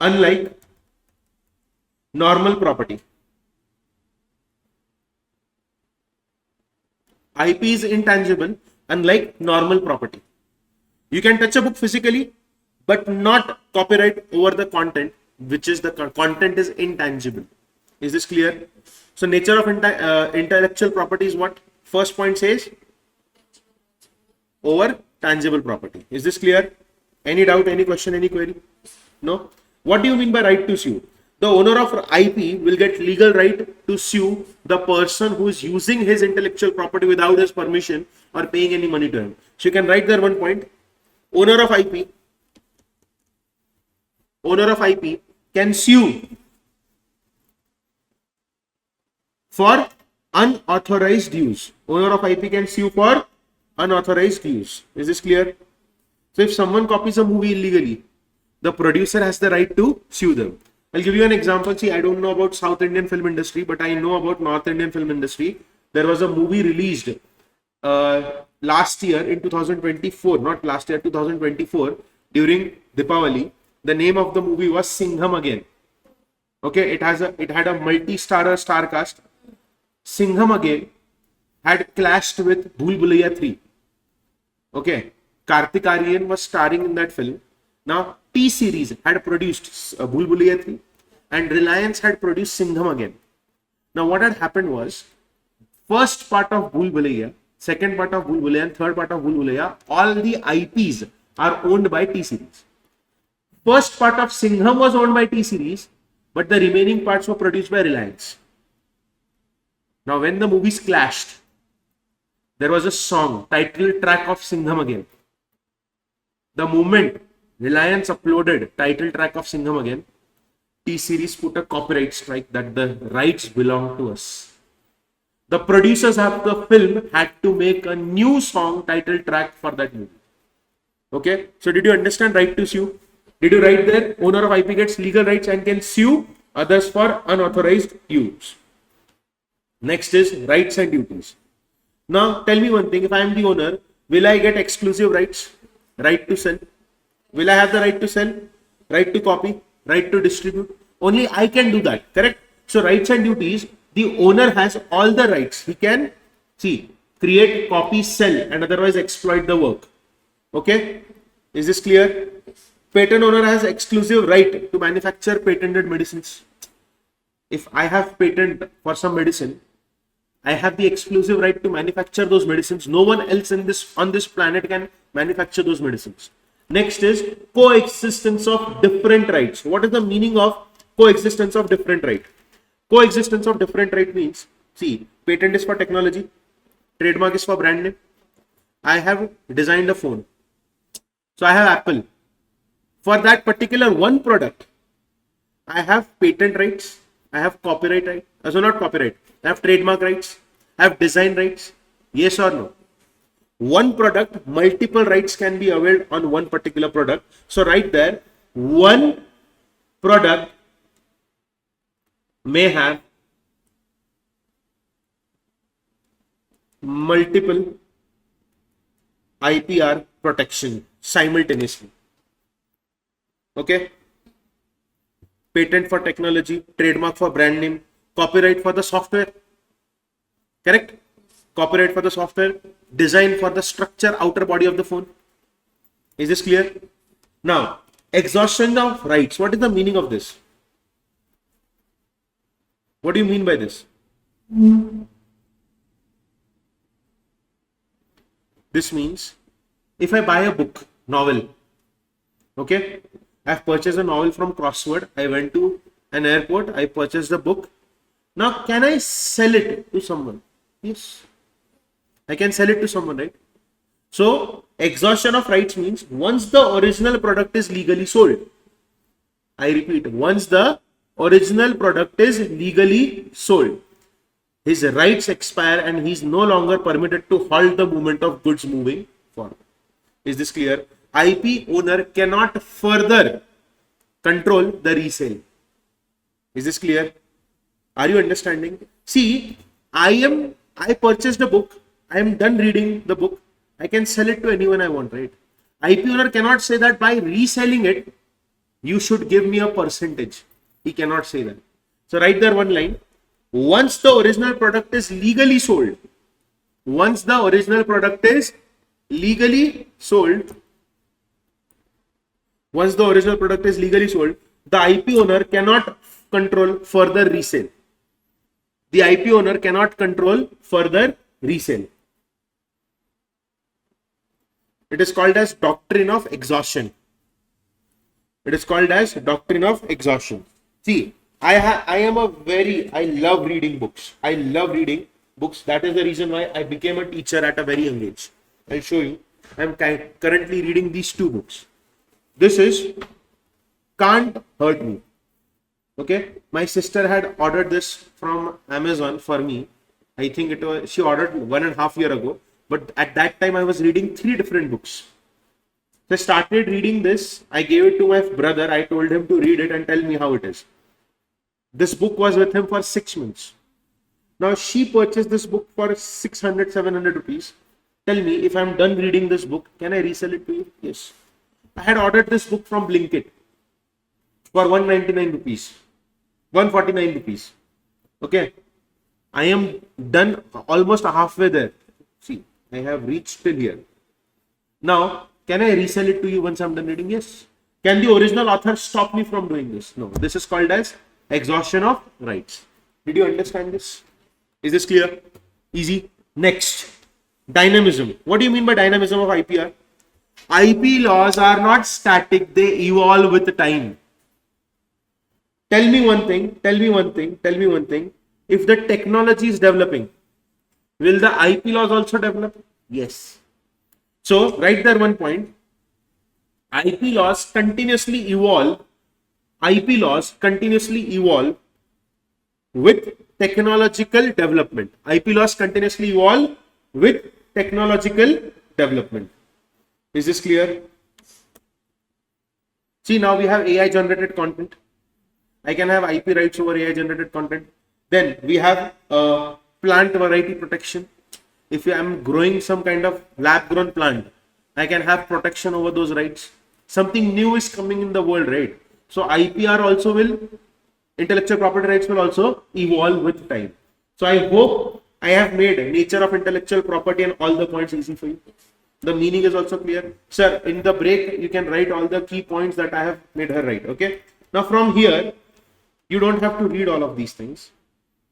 unlike normal property. IP is intangible, unlike normal property. You can touch a book physically, but not copyright over the content, which is the content is intangible. Is this clear? So nature of intellectual property is what? First point says over tangible property. Is this clear? Any doubt, any question, any query? No? What do you mean by right to sue? The owner of IP will get legal right to sue the person who is using his intellectual property without his permission or paying any money to him. So you can write there one point. Owner of IP can sue for unauthorized use. Owner of IP can sue for unauthorized use. Is this clear? So if someone copies a movie illegally, the producer has the right to sue them. I'll give you an example. See, I don't know about South Indian film industry, but I know about North Indian film industry. There was a movie released last year in 2024, not last year, 2024, during Deepavali. The name of the movie was Singham Again. Okay, it had a multi-starrer star cast. Singham Again had clashed with Bhool Bhulaiya 3. Okay, Kartik Aaryan was starring in that film. Now, T-Series had produced Bhool Bhulaiya 3 and Reliance had produced Singham Again. Now, what had happened was, first part of Bhool Bhulaiya, second part of Bhool Bhulaiya and third part of Bhool Bhulaiya, all the IPs are owned by T-Series. First part of Singham was owned by T-Series, but the remaining parts were produced by Reliance. Now, when the movies clashed, there was a song, title track of Singham Again. The moment Reliance uploaded title track of Singham Again, T-Series put a copyright strike that the rights belong to us. The producers of the film had to make a new song title track for that movie. Okay, so did you understand right to sue? Did you write there? Owner of IP gets legal rights and can sue others for unauthorized use. Next is rights and duties. Now tell me one thing, if I am the owner, will I get exclusive rights? Right to sell? Will I have the right to sell? Right to copy? Right to distribute? Only I can do that, correct? So rights and duties, the owner has all the rights. He can, see, create, copy, sell and otherwise exploit the work. Okay, is this clear? Patent owner has exclusive right to manufacture patented medicines. If I have patent for some medicine, I have the exclusive right to manufacture those medicines. No one else on this planet can manufacture those medicines. Next is coexistence of different rights. What is the meaning of coexistence of different right? Coexistence of different right means, see, patent is for technology, trademark is for brand name. I have designed a phone. So I have Apple. For that particular one product, I have patent rights, I have copyright rights, so not copyright, I have trademark rights, I have design rights, yes or no? One product, multiple rights can be availed on one particular product. So right there, one product may have multiple IPR protection simultaneously. Okay, patent for technology, trademark for brand name, copyright for the software, correct? Copyright for the software, design for the structure, outer body of the phone. Is this clear? Now, exhaustion of rights. What is the meaning of this? What do you mean by this? This means if I buy a book, novel, okay, I've purchased a novel from Crossword. I went to an airport. I purchased the book. Now, can I sell it to someone? Yes. I can sell it to someone, right? So, exhaustion of rights means once the original product is legally sold. I repeat, once the original product is legally sold, his rights expire and he is no longer permitted to halt the movement of goods moving forward. Is this clear? IP owner cannot further control the resale. Is this clear? Are you understanding? See, I purchased a book. I am done reading the book. I can sell it to anyone I want, right? IP owner cannot say that by reselling it, you should give me a percentage. He cannot say that. So write there one line. Once the original product is legally sold, once the original product is legally sold, once the original product is legally sold, the IP owner cannot control further resale. The IP owner cannot control further resale. It is called as doctrine of exhaustion. It is called as doctrine of exhaustion. See, I love reading books. I love reading books. That is the reason why I became a teacher at a very young age. I'll show you. I am currently reading these two books. This is Can't Hurt Me. Okay, my sister had ordered this from Amazon for me. I think she ordered 1.5 years ago. But at that time I was reading 3 different books. So I started reading this. I gave it to my brother. I told him to read it and tell me how it is. This book was with him for 6 months. Now she purchased this book for 600, 700 rupees. Tell me, if I'm done reading this book, can I resell it to you? Yes. I had ordered this book from Blinkit for 199 rupees, 149 rupees. Okay. I am done almost halfway there. See, I have reached till here. Now, can I resell it to you once I'm done reading? Yes. Can the original author stop me from doing this? No. This is called as exhaustion of rights. Did you understand this? Is this clear? Easy. Next, dynamism. What do you mean by dynamism of IPR? IP laws are not static. They evolve with time. Tell me one thing. If the technology is developing, Will the IP laws also develop? Yes. So write there one point. IP laws continuously evolve. IP laws continuously evolve with technological development. IP laws continuously evolve with technological development. Is this clear? See, now we have AI generated content. I can have IP rights over AI generated content. Then we have plant variety protection. If I am growing some kind of lab grown plant, I can have protection over those rights. Something new is coming in the world, right? So IPR also will, intellectual property rights will also evolve with time. So I hope I have made nature of intellectual property and all the points easy for you. The meaning is also clear. Sir, in the break, you can write all the key points that I have made her write. Okay. Now from here, you don't have to read all of these things.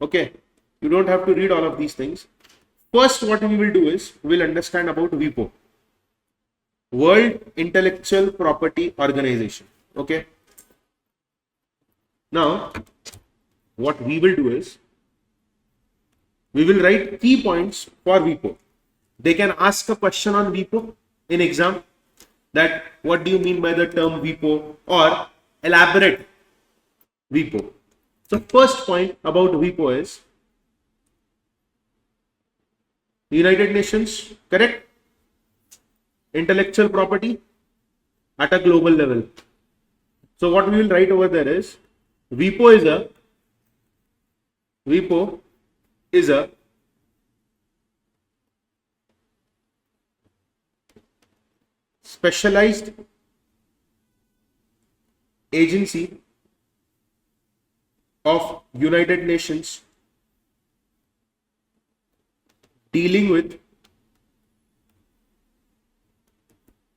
Okay. You don't have to read all of these things. First, what we will do is we will understand about WIPO, World Intellectual Property Organization. Okay. Now, what we will do is we will write key points for WIPO. They can ask a question on WIPO in exam, that what do you mean by the term WIPO, or elaborate WIPO. So first point about WIPO is United Nations, correct? Intellectual property at a global level. So what we will write over there is WIPO is a specialized agency of United Nations dealing with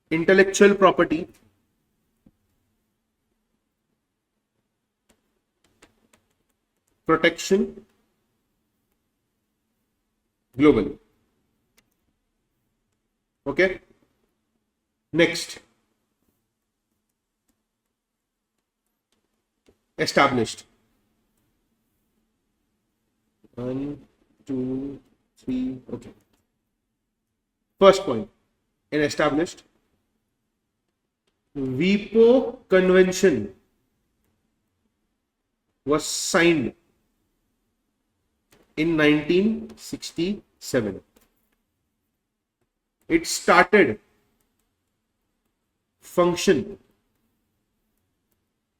intellectual property protection globally. Okay. Next, established. 1, 2, 3. Okay. First point in established, WIPO convention was signed in 1967. It started function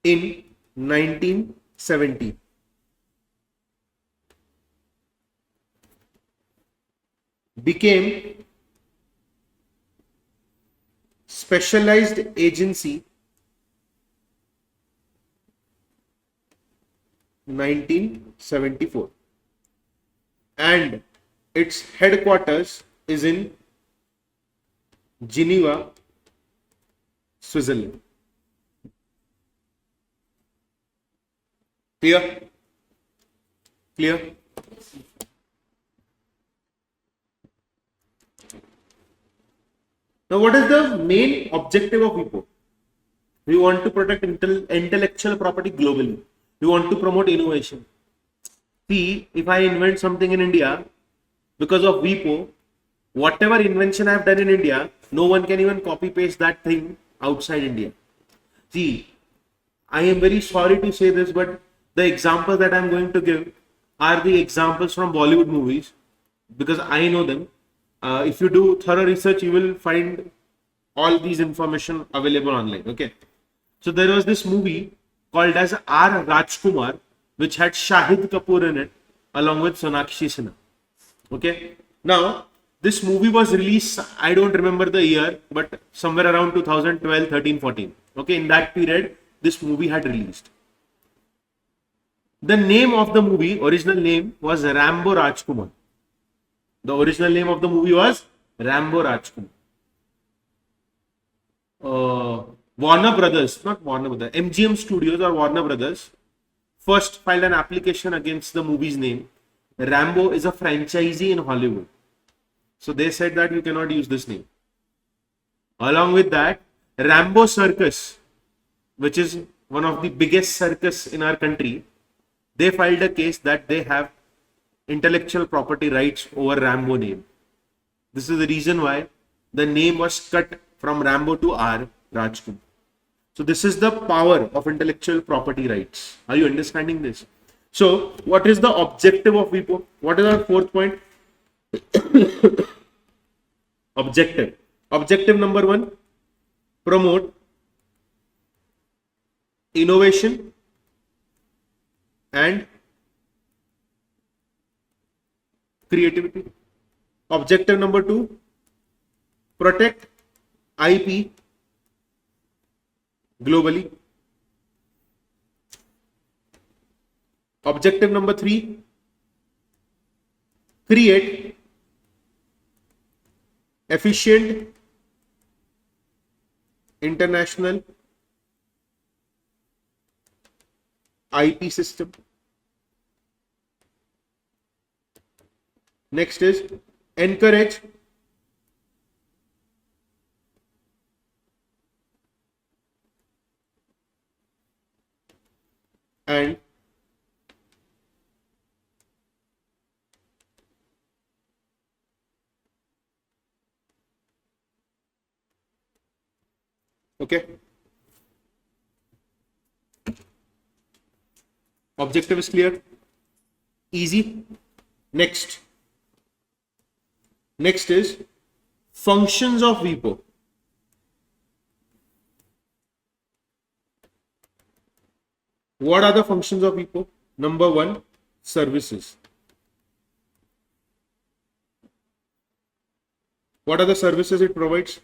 in 1970. Became specialized agency 1974, and its headquarters is in Geneva, Switzerland. Clear? Clear? Now, what is the main objective of WIPO? We want to protect intellectual property globally. We want to promote innovation. See, if I invent something in India, because of WIPO, whatever invention I have done in India, no one can even copy paste that thing outside India. See, I am very sorry to say this, but the examples that I am going to give are the examples from Bollywood movies, because I know them. If you do thorough research, you will find all these information available online. Okay. So there was this movie called as R. Rajkumar, which had Shahid Kapoor in it, along with Sonakshi Sinha. Okay. Now, this movie was released, I don't remember the year, but somewhere around 2012, 13, 14. Okay. In that period, this movie had released. The name of the movie, original name, was Rambo Rajkumar. The original name of the movie was Rambo Rajkumar. Warner Brothers, not Warner Brothers, MGM Studios or Warner Brothers first filed an application against the movie's name. Rambo is a franchisee in Hollywood. So they said that you cannot use this name. Along with that, Rambo Circus, which is one of the biggest circus in our country, they filed a case that they have intellectual property rights over Rambo name. This is the reason why the name was cut from Rambo to R. Rajkumar. So this is the power of intellectual property rights. Are you understanding this? So what is the objective of WIPO? What is our fourth point? Objective. Objective number 1, promote innovation and creativity. Objective number 2, protect IP globally. Objective number 3, create efficient international IP system. Next is encourage and okay. Objective is clear? Easy. Next is functions of WIPO. What are the functions of WIPO? Number 1, services. What are the services it provides?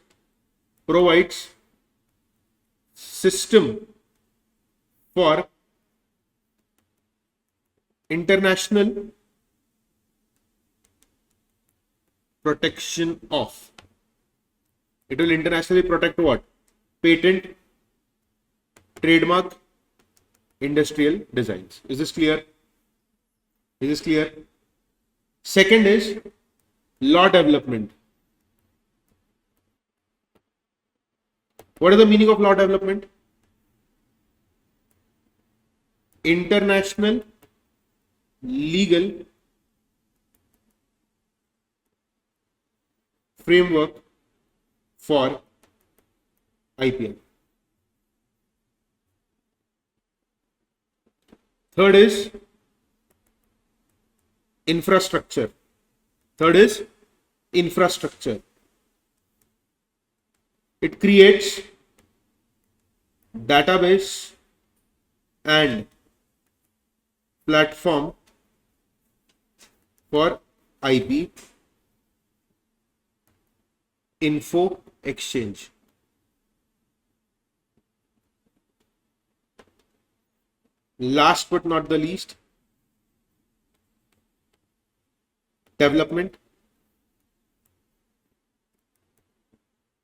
Provides system for international protection of. It will internationally protect what? Patent, trademark, industrial designs. Is this clear? Is this clear? Second is law development. What is the meaning of law development? International legal framework for IPL. Third is infrastructure. It creates database and platform for IP info exchange. Last but not the least, development,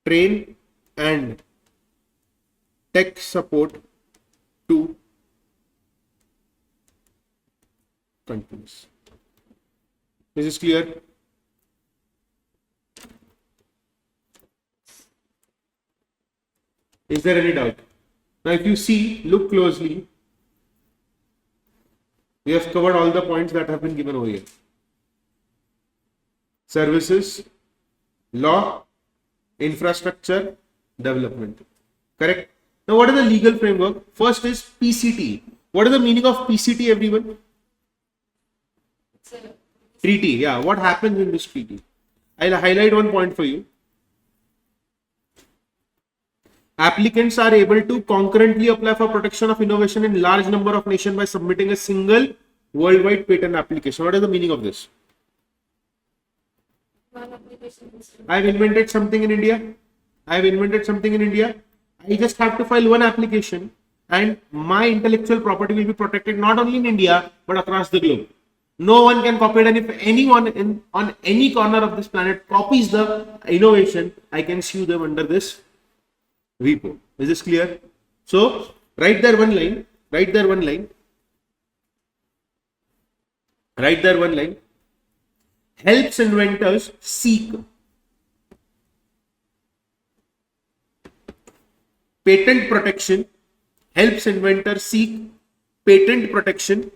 train and tech support to countries. Is this clear? Is there any doubt? Now, if you see, look closely, we have covered all the points that have been given over here. Services, law, infrastructure, development. Correct? Now, what is the legal framework? First is PCT. What is the meaning of PCT, everyone? Treaty. Yeah, what happens in this treaty? I'll highlight one point for you. Applicants are able to concurrently apply for protection of innovation in large number of nations by submitting a single worldwide patent application. What is the meaning of this? I've invented something in India. I just have to file one application and my intellectual property will be protected not only in India but across the globe. No one can copy it, and if anyone on any corner of this planet copies the innovation, I can sue them under this WIPO. Is this clear? So write there one line. Helps inventors seek patent protection. Helps inventors seek patent protection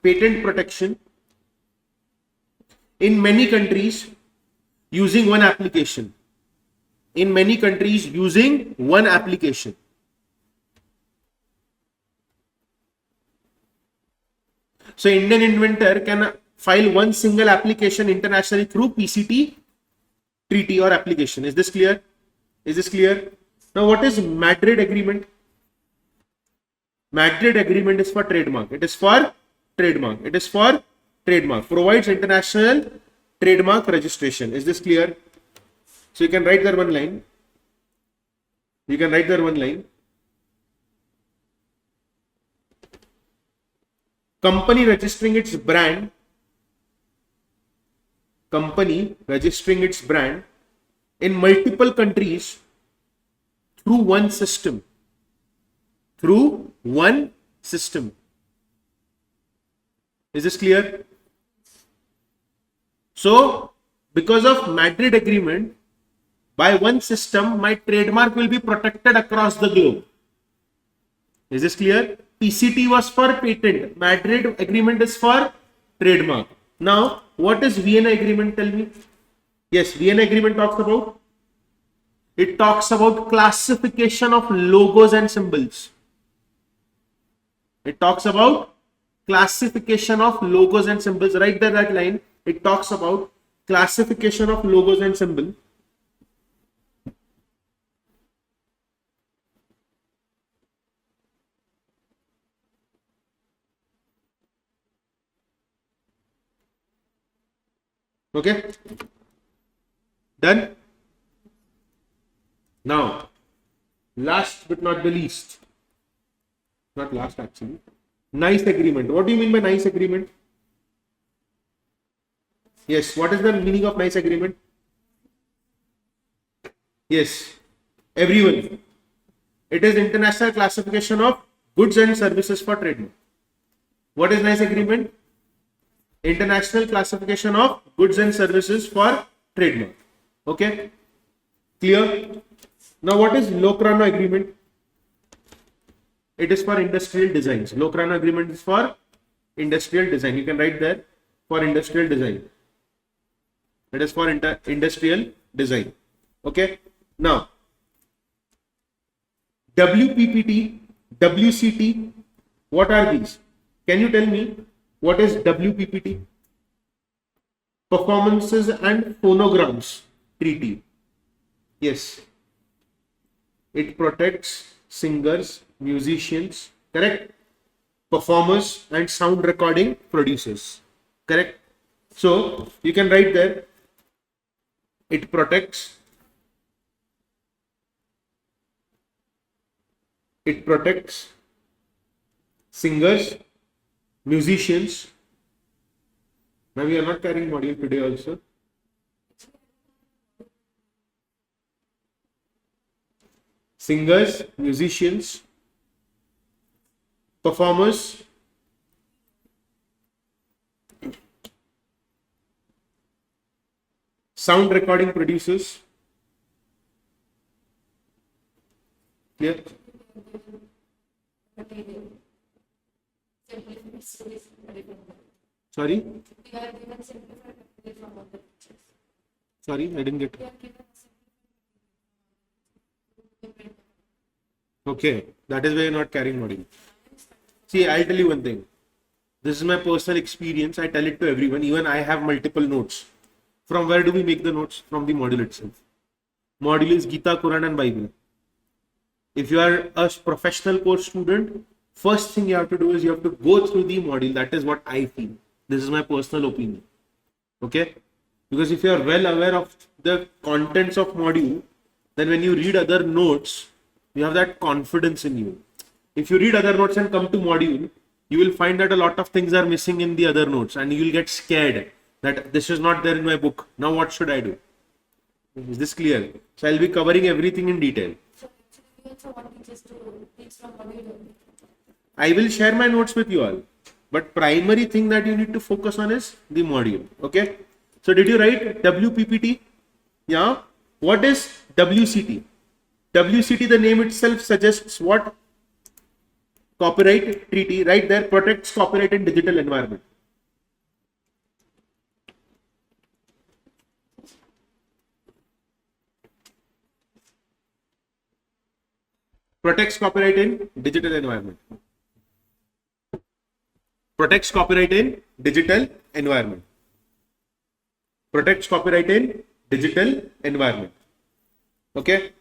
patent protection in many countries using one application. In many countries using one application. So Indian inventor can file one single application internationally through PCT treaty or application. Is this clear? Is this clear? Now what is Madrid Agreement? Madrid Agreement is for trademark. It is for trademark. It is for trademark. Provides international trademark registration. Is this clear? So you can write there one line. You can write there one line. Company registering its brand. Company registering its brand in multiple countries through one system. Through one system. Is this clear? So, because of Madrid Agreement, by one system, my trademark will be protected across the globe. Is this clear? PCT was for patent. Madrid Agreement is for trademark. Now, what is Vienna Agreement? Tell me. Yes, Vienna Agreement talks about? It talks about classification of logos and symbols. It talks about classification of logos and symbols. Write there that line. It talks about classification of logos and symbols. Okay. Done. Now, last but not the least, not last actually, nice agreement. What do you mean by nice agreement? Yes, what is the meaning of nice agreement? Yes, everyone. It is international classification of goods and services for trademark. What is nice agreement? International classification of goods and services for trademark. Okay, clear? Now what is Locarno agreement? It is for industrial designs. Locarno agreement is for industrial design. You can write there for industrial design. It is for industrial design. Okay. Now WPPT, WCT, what are these? Can you tell me what is WPPT? Performances and Phonograms Treaty. Yes. It protects singers, musicians, correct? Performers and sound recording producers, correct? So you can write there, it protects singers, musicians. Now we are not carrying module today also. Singers, musicians, performers, sound recording producers. Clear? Sorry? Sorry, I didn't get it. Okay, that is why you're not carrying module. See, I'll tell you one thing. This is my personal experience. I tell it to everyone. Even I have multiple notes. From where do we make the notes? From the module itself. Module is Gita, Quran and Bible. If you are a professional course student, first thing you have to do is you have to go through the module. That is what I feel. This is my personal opinion. Okay? Because if you are well aware of the contents of module, then when you read other notes, you have that confidence in you. If you read other notes and come to module, you will find that a lot of things are missing in the other notes and you will get scared that this is not there in my book. Now what should I do? Is this clear? So I'll be covering everything in detail. So actually, we also want teachers to teach from module only. I will share my notes with you all. But primary thing that you need to focus on is the module. Okay. So did you write WPPT? Yeah. What is WCT? WCT, the name itself suggests what? copyright treaty, right there, protects copyright in digital environment. Protects copyright in digital environment. Protects copyright in digital environment. Protects copyright in digital environment. Okay.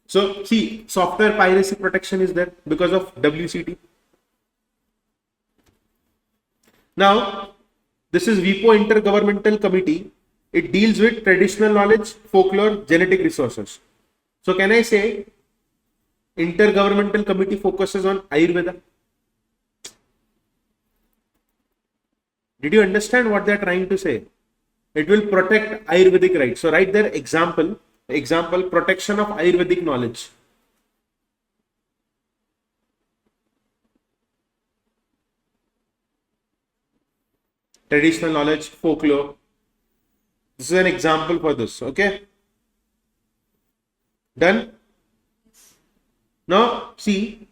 So see, software piracy protection is there because of WCT. Now, this is WIPO Intergovernmental Committee. It deals with traditional knowledge, folklore, genetic resources. So can I say Intergovernmental Committee focuses on Ayurveda? Did you understand what they are trying to say? It will protect Ayurvedic rights. So right there, example, protection of Ayurvedic knowledge. Traditional knowledge, folklore. This is an example for this. Okay. Done? Now see,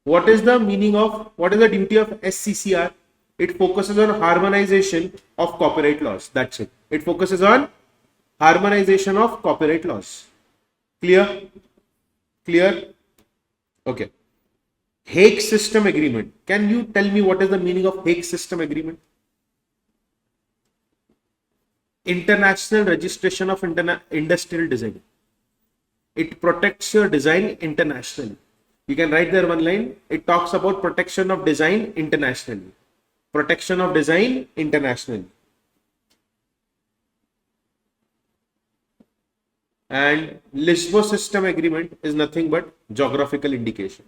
what is the duty of SCCR? It focuses on harmonization of copyright laws. That's it. It focuses on harmonization of copyright laws. Clear? Clear? Okay. Hague System Agreement. Can you tell me what is the meaning of Hague System Agreement? International registration of industrial design. It protects your design internationally. You can write there one line. It talks about protection of design internationally. Protection of design internationally. And Lisbon System Agreement is nothing but geographical indication.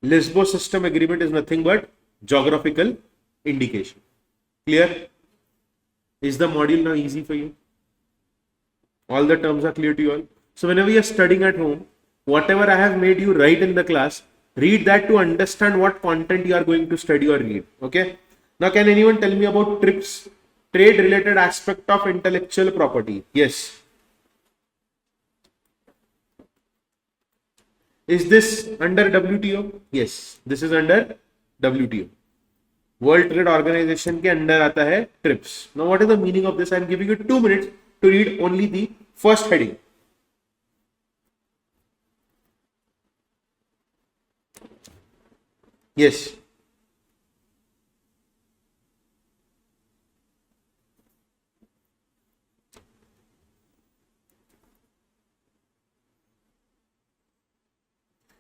Lisbon System Agreement is nothing but geographical indication. Clear? Is the module now easy for you? All the terms are clear to you all? So whenever you are studying at home, whatever I have made you write in the class, read that to understand what content you are going to study or read. Okay. Now can anyone tell me about TRIPS? Trade related aspect of intellectual property. Yes. Is this under WTO? Yes. This is under WTO. World Trade Organization के under आता है TRIPS. Now what is the meaning of this? I am giving you 2 minutes to read only the first heading. Yes.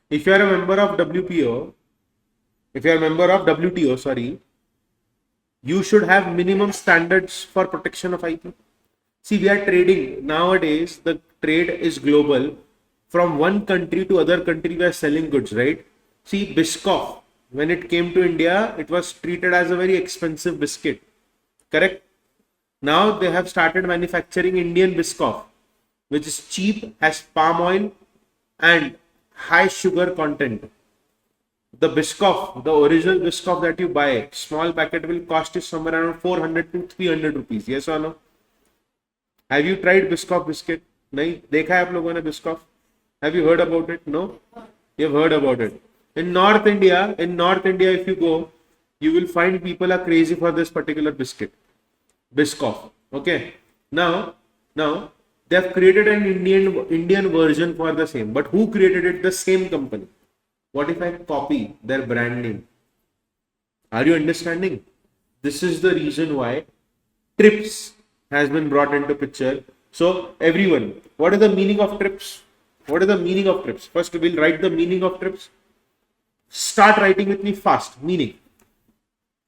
If you are a member of WTO, sorry, you should have minimum standards for protection of IP. See, we are trading nowadays. The trade is global. From one country to other country, we are selling goods, right? See, Biscoff, when it came to India, it was treated as a very expensive biscuit. Correct? Now they have started manufacturing Indian Biscoff, which is cheap, has palm oil and high sugar content. The Biscoff, the original Biscoff that you buy, small packet will cost you somewhere around 400 to 300 rupees. Yes or no? Have you tried Biscoff biscuit? नहीं देखा है आप लोगों ने Biscoff? Have you heard about it? No? You have heard about it. In North India, if you go, you will find people are crazy for this particular biscuit, Biscoff. Okay. Now they have created an Indian version for the same. But who created it? The same company. What if I copy their brand name? Are you understanding? This is the reason why TRIPS has been brought into picture. So everyone, what is the meaning of TRIPS? What is the meaning of TRIPS? First, we'll write the meaning of TRIPS. Start writing with me fast. Meaning.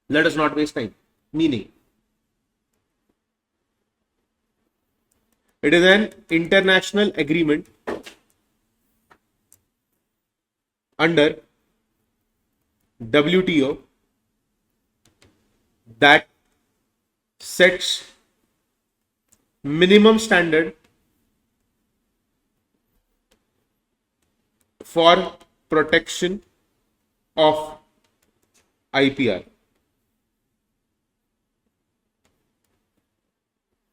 Let us not waste time. Meaning. It is an international agreement under WTO that sets minimum standard for protection of IPR.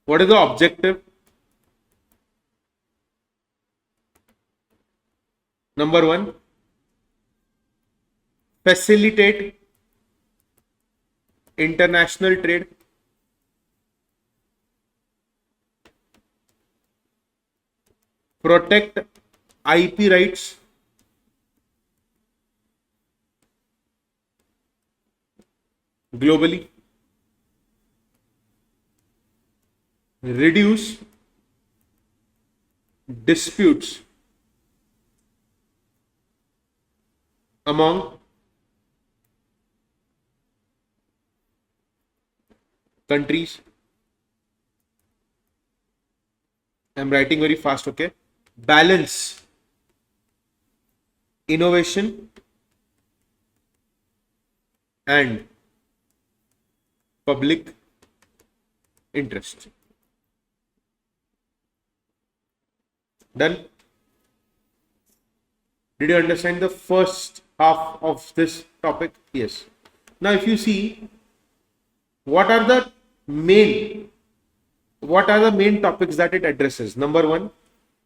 What is the objective? Number one, facilitate international trade, protect IP rights, globally, reduce disputes among countries. I'm writing very fast, okay? Balance innovation and public interest. Done? Did you understand the first half of this topic? Yes. Now, if you see what are the main topics that it addresses. Number one,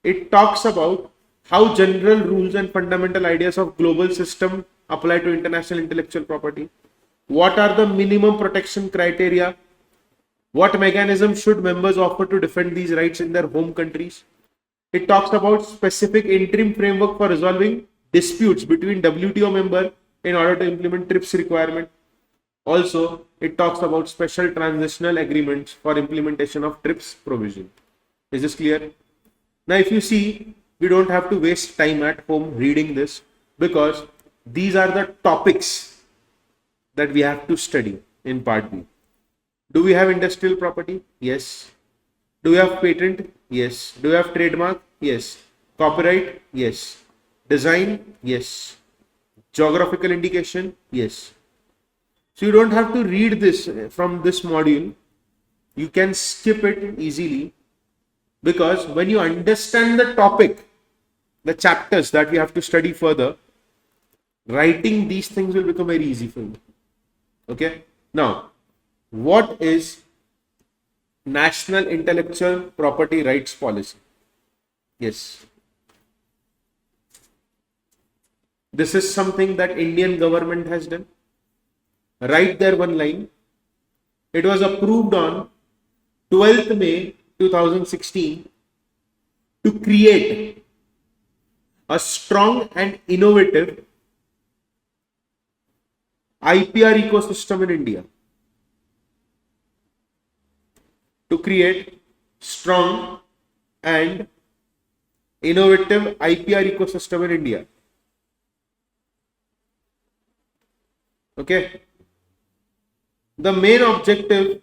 it talks about how general rules and fundamental ideas of global system apply to international intellectual property. What are the minimum protection criteria? What mechanism should members offer to defend these rights in their home countries? It talks about specific interim framework for resolving disputes between WTO member in order to implement TRIPS requirement. Also, it talks about special transitional agreements for implementation of TRIPS provision. Is this clear? Now, if you see, we don't have to waste time at home reading this because these are the topics that we have to study in part B. Do we have industrial property? Yes. Do we have patent? Yes. Do we have trademark? Yes. Copyright? Yes. Design? Yes. Geographical indication? Yes. So you don't have to read this from this module. You can skip it easily because when you understand the topic, the chapters that we have to study further, writing these things will become very easy for you. Okay. Now, what is National Intellectual Property Rights Policy? Yes. This is something that Indian government has done. Write there one line. It was approved on 12th May 2016 to create a strong and innovative IPR ecosystem in India. To create strong and innovative IPR ecosystem in India. Okay. The main objective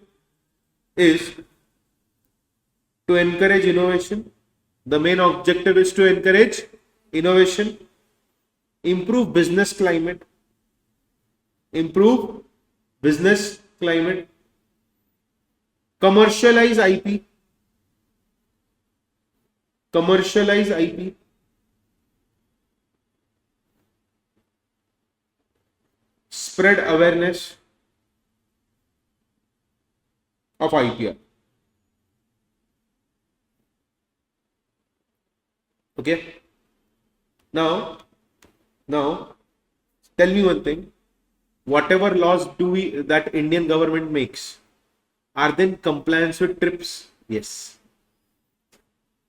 is to encourage innovation. The main objective is to encourage innovation, improve business climate, commercialize IP, spread awareness of IPR. Okay. Now, tell me one thing. Whatever laws that Indian government makes, are they in compliance with TRIPS? Yes.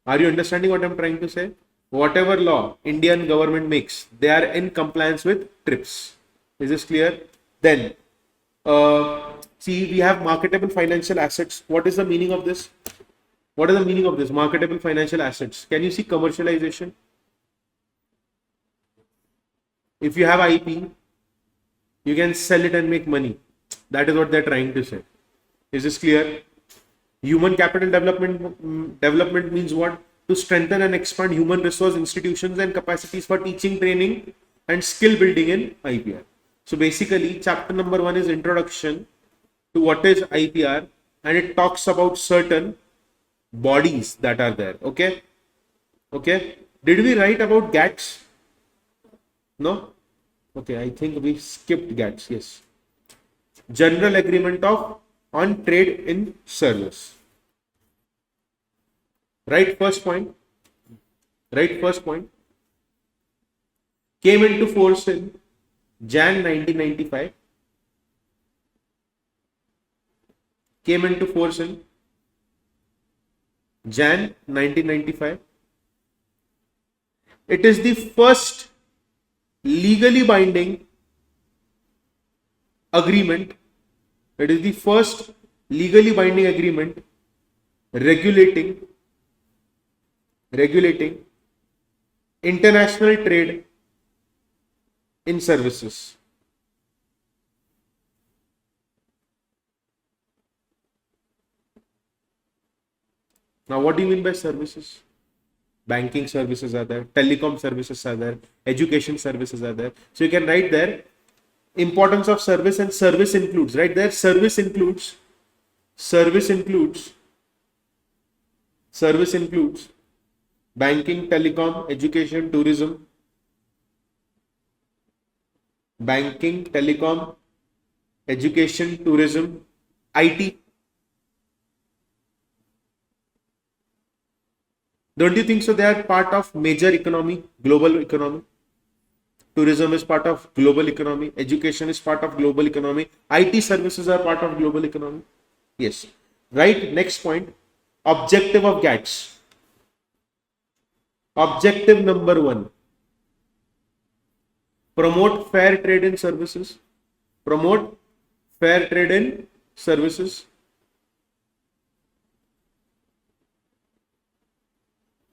Are you understanding what I'm trying to say? Whatever law Indian government makes, they are in compliance with TRIPS. Is this clear? Then, see, we have marketable financial assets. What is the meaning of this? What is the meaning of this? Marketable financial assets. Can you see commercialization? If you have IP, you can sell it and make money. That is what they're trying to say. Is this clear? Human capital development means what? To strengthen and expand human resource institutions and capacities for teaching, training, and skill building in IPR. So basically, chapter number 1 is introduction to what is IPR, and it talks about certain bodies that are there. Okay. Did we write about GATS? No. Okay, I think we skipped GATS. Yes. General Agreement on Trade in Service. Right, first point. Came into force in Jan 1995 came into force in Jan 1995. It is the first legally binding agreement. It is the first legally binding agreement regulating international trade in services. Now, what do you mean by services? Banking services are there, telecom services are there, education services are there. So you can write there importance of service, and service includes, right there, service includes banking, telecom, education, tourism, banking, telecom, education, tourism, IT. Don't you think so? They are part of major economy, global economy. Tourism is part of global economy. Education is part of global economy. IT services are part of global economy. Yes. Right. Next point. Objective of GATS. Objective number 1. Promote fair trade in services. Promote fair trade in services.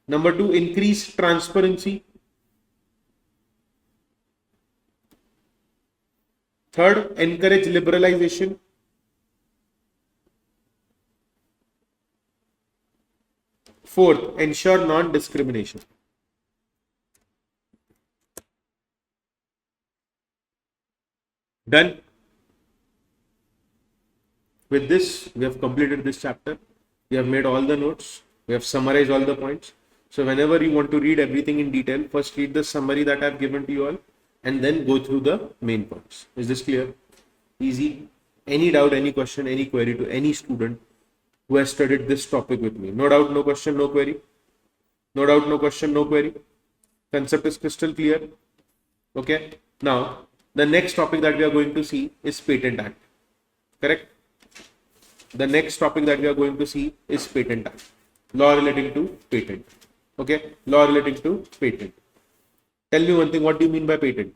Number 2, increase transparency. Third, encourage liberalization. Fourth, ensure non-discrimination. Done. With this, we have completed this chapter. We have made all the notes. We have summarized all the points. So whenever you want to read everything in detail, first read the summary that I have given to you all and then go through the main points. Is this clear? Easy. Any doubt, any question, any query to any student who has studied this topic with me? No doubt, no question, no query. No doubt, no question, no query. Concept is crystal clear. Okay. Now, the next topic that we are going to see is Patent Act. Correct? The next topic that we are going to see is Patent Act. Law relating to patent. Okay. Law relating to patent. Tell me one thing. What do you mean by patent?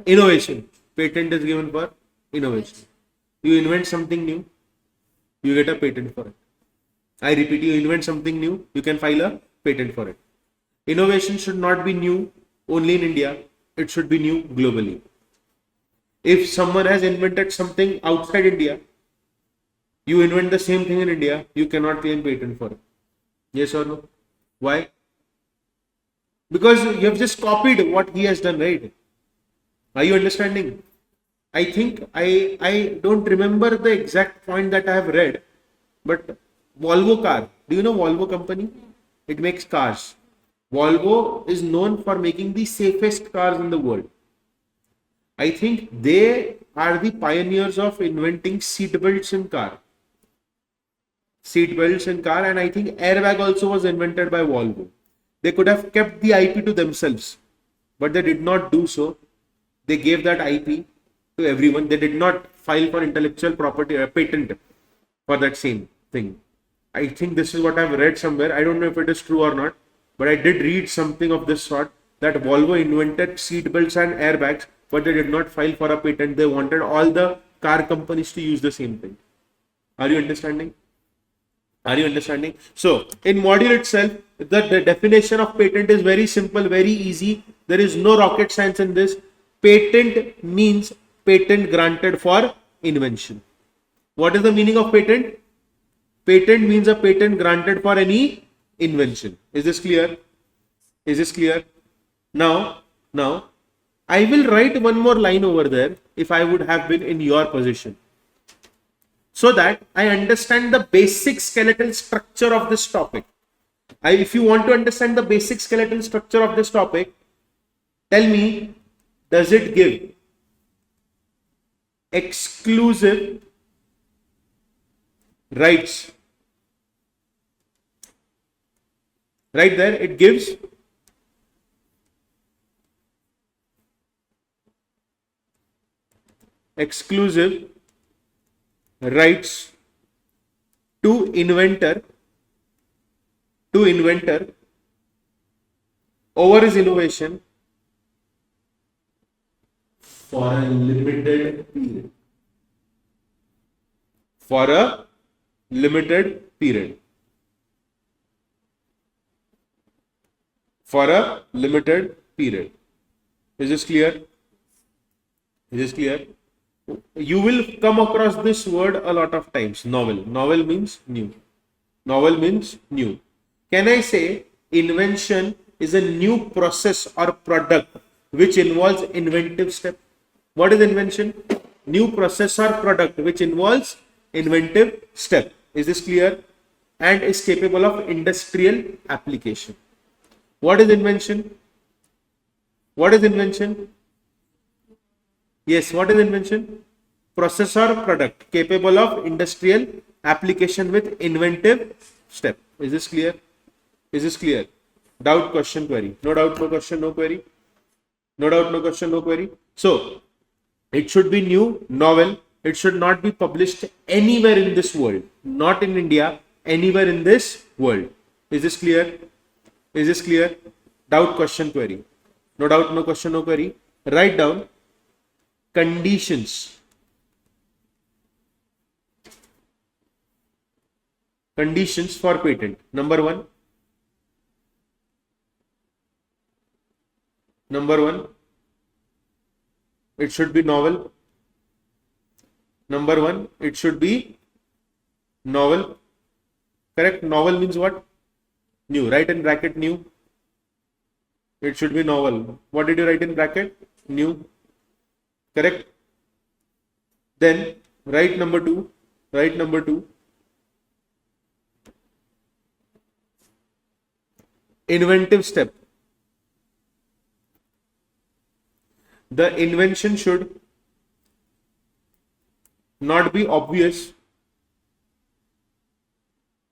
Innovation. Patent is given for innovation. You invent something new, you get a patent for it. I repeat, you invent something new, you can file a patent for it. Innovation should not be new only in India, it should be new globally. If someone has invented something outside India, you invent the same thing in India, you cannot claim patent for it. Yes or no? Why? Because you have just copied what he has done, right? Are you understanding? I think I don't remember the exact point that I have read, but Volvo car. Do you know Volvo company? It makes cars. Volvo is known for making the safest cars in the world. I think they are the pioneers of inventing seat belts in car. Seat belts in car, and I think airbag also was invented by Volvo. They could have kept the IP to themselves, but they did not do so. They gave that IP to everyone. They did not file for intellectual property patent for that same thing. I think this is what I've read somewhere. I don't know if it is true or not, but I did read something of this sort that Volvo invented seat belts and airbags, but they did not file for a patent. They wanted all the car companies to use the same thing. Are you understanding? Are you understanding? So, in module itself, the definition of patent is very simple, very easy. There is no rocket science in this. Patent means patent granted for invention. What is the meaning of patent? Patent means a patent granted for any invention. Is this clear? Is this clear? Now, I will write one more line over there if I would have been in your position, so that I understand the basic skeletal structure of this topic. If you want to understand the basic skeletal structure of this topic, tell me, does it give exclusive rights? Right there, it gives exclusive rights to inventor over his innovation for a limited period. For a limited period. For a limited period. Is this clear? Is this clear? You will come across this word a lot of times. Novel. Novel means new. Novel means new. Can I say invention is a new process or product which involves inventive step? What is invention? New process or product which involves inventive step. Is this clear? And is capable of industrial application. What is invention? What is invention? Yes, what is invention? Process or product capable of industrial application with inventive step. Is this clear? Is this clear? Doubt, question, query. No doubt, no question, no query. No doubt, no question, no query. So, it should be new, novel. It should not be published anywhere in this world. Not in India, anywhere in this world. Is this clear? Is this clear? Doubt, question, query. No doubt, no question, no query. Write down conditions. Conditions for patent. Number one, it should be novel. Number one, it should be novel. Correct? Novel means what? New. Write in bracket new. It should be novel. What did you write in bracket? New. Correct? Then write number two. Write number two. Inventive step. The invention should not be obvious.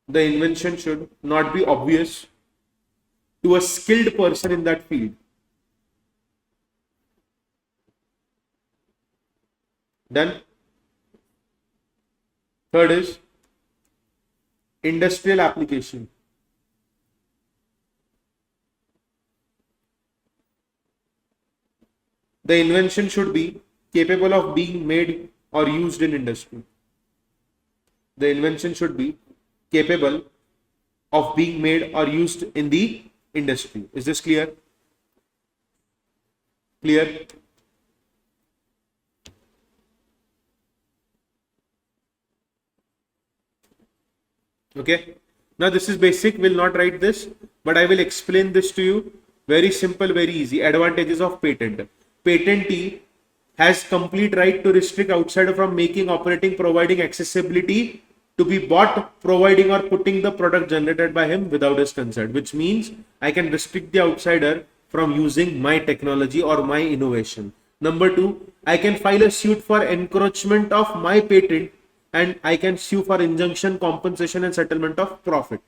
The invention should not be obvious to a skilled person in that field. Done. Third is industrial application. The invention should be capable of being made or used in industry. The invention should be capable of being made or used in the industry. Is this clear? Clear? Okay. Now this is basic. We'll not write this, but I will explain this to you. Very simple, very easy. Advantages of patent. Patentee has complete right to restrict outsider from making, operating, providing accessibility to be bought, providing or putting the product generated by him without his consent, which means I can restrict the outsider from using my technology or my innovation. Number two, I can file a suit for encroachment of my patent and I can sue for injunction, compensation and settlement of profit.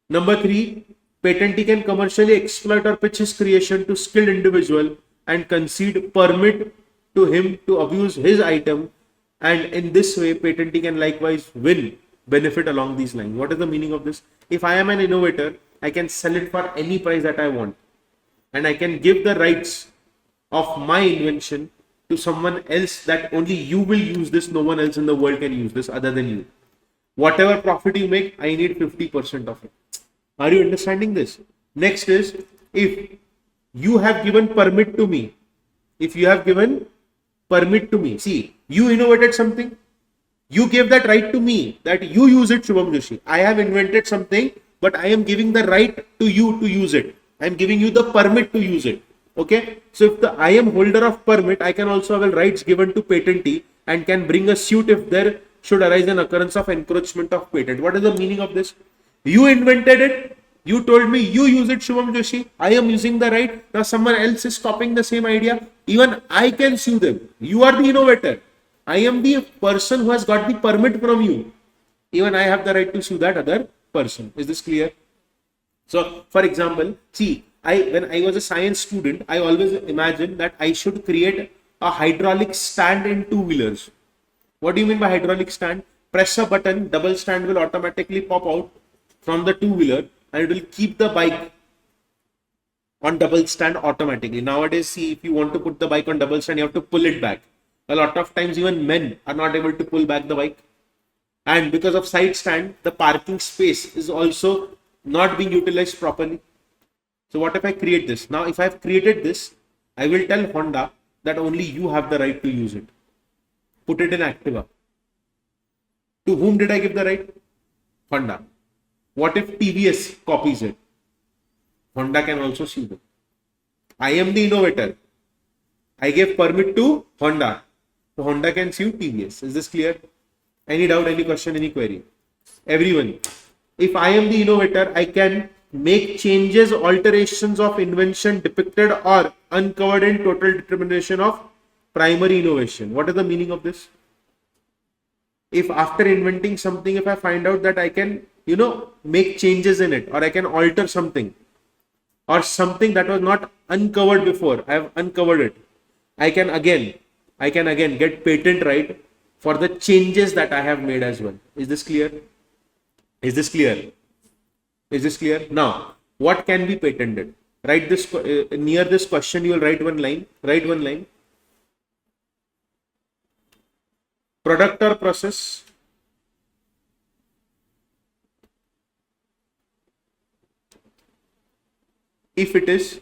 Number three, patentee can commercially exploit or pitch his creation to skilled individual and concede permit to him to abuse his item, and in this way patentee can likewise win benefit along these lines. What is the meaning of this? If I am an innovator, I can sell it for any price that I want and I can give the rights of my invention to someone else that only you will use this, no one else in the world can use this other than you. Whatever profit you make, I need 50% of it. Are you understanding this? Next is, if you have given permit to me, if you have given permit to me, see, you innovated something, you gave that right to me that you use it, Shubham Joshi. I have invented something, but I am giving the right to you to use it. I am giving you the permit to use it. Okay. So if I am holder of permit, I can also have rights given to patentee and can bring a suit if there should arise an occurrence of encroachment of patent. What is the meaning of this? You invented it. You told me you use it, Shubham Joshi. I am using the right. Now someone else is copying the same idea. Even I can sue them. You are the innovator. I am the person who has got the permit from you. Even I have the right to sue that other person. Is this clear? So, for example, see, when I was a science student, I always imagined that I should create a hydraulic stand in two-wheelers. What do you mean by hydraulic stand? Press a button, double stand will automatically pop out from the two-wheeler and it will keep the bike on double stand automatically. Nowadays, see, if you want to put the bike on double stand, you have to pull it back. A lot of times, even men are not able to pull back the bike. And because of side stand, the parking space is also not being utilized properly. So what if I create this? Now, if I've created this, I will tell Honda that only you have the right to use it. Put it in Activa. To whom did I give the right? Honda. What if TVS copies it? Honda can also sue them. I am the innovator. I gave permit to Honda. So Honda can sue TVS. Is this clear? Any doubt, any question, any query? Everyone. If I am the innovator, I can make changes, alterations of invention depicted or uncovered in total determination of primary innovation. What is the meaning of this? If after inventing something, if I find out that I can, make changes in it, or I can alter something, or something that was not uncovered before, I have uncovered it. I can again get patent right for the changes that I have made as well. Is this clear? Is this clear? Is this clear? Now, what can be patented? Write this near this question. You will write one line. Write one line. Product or process if it is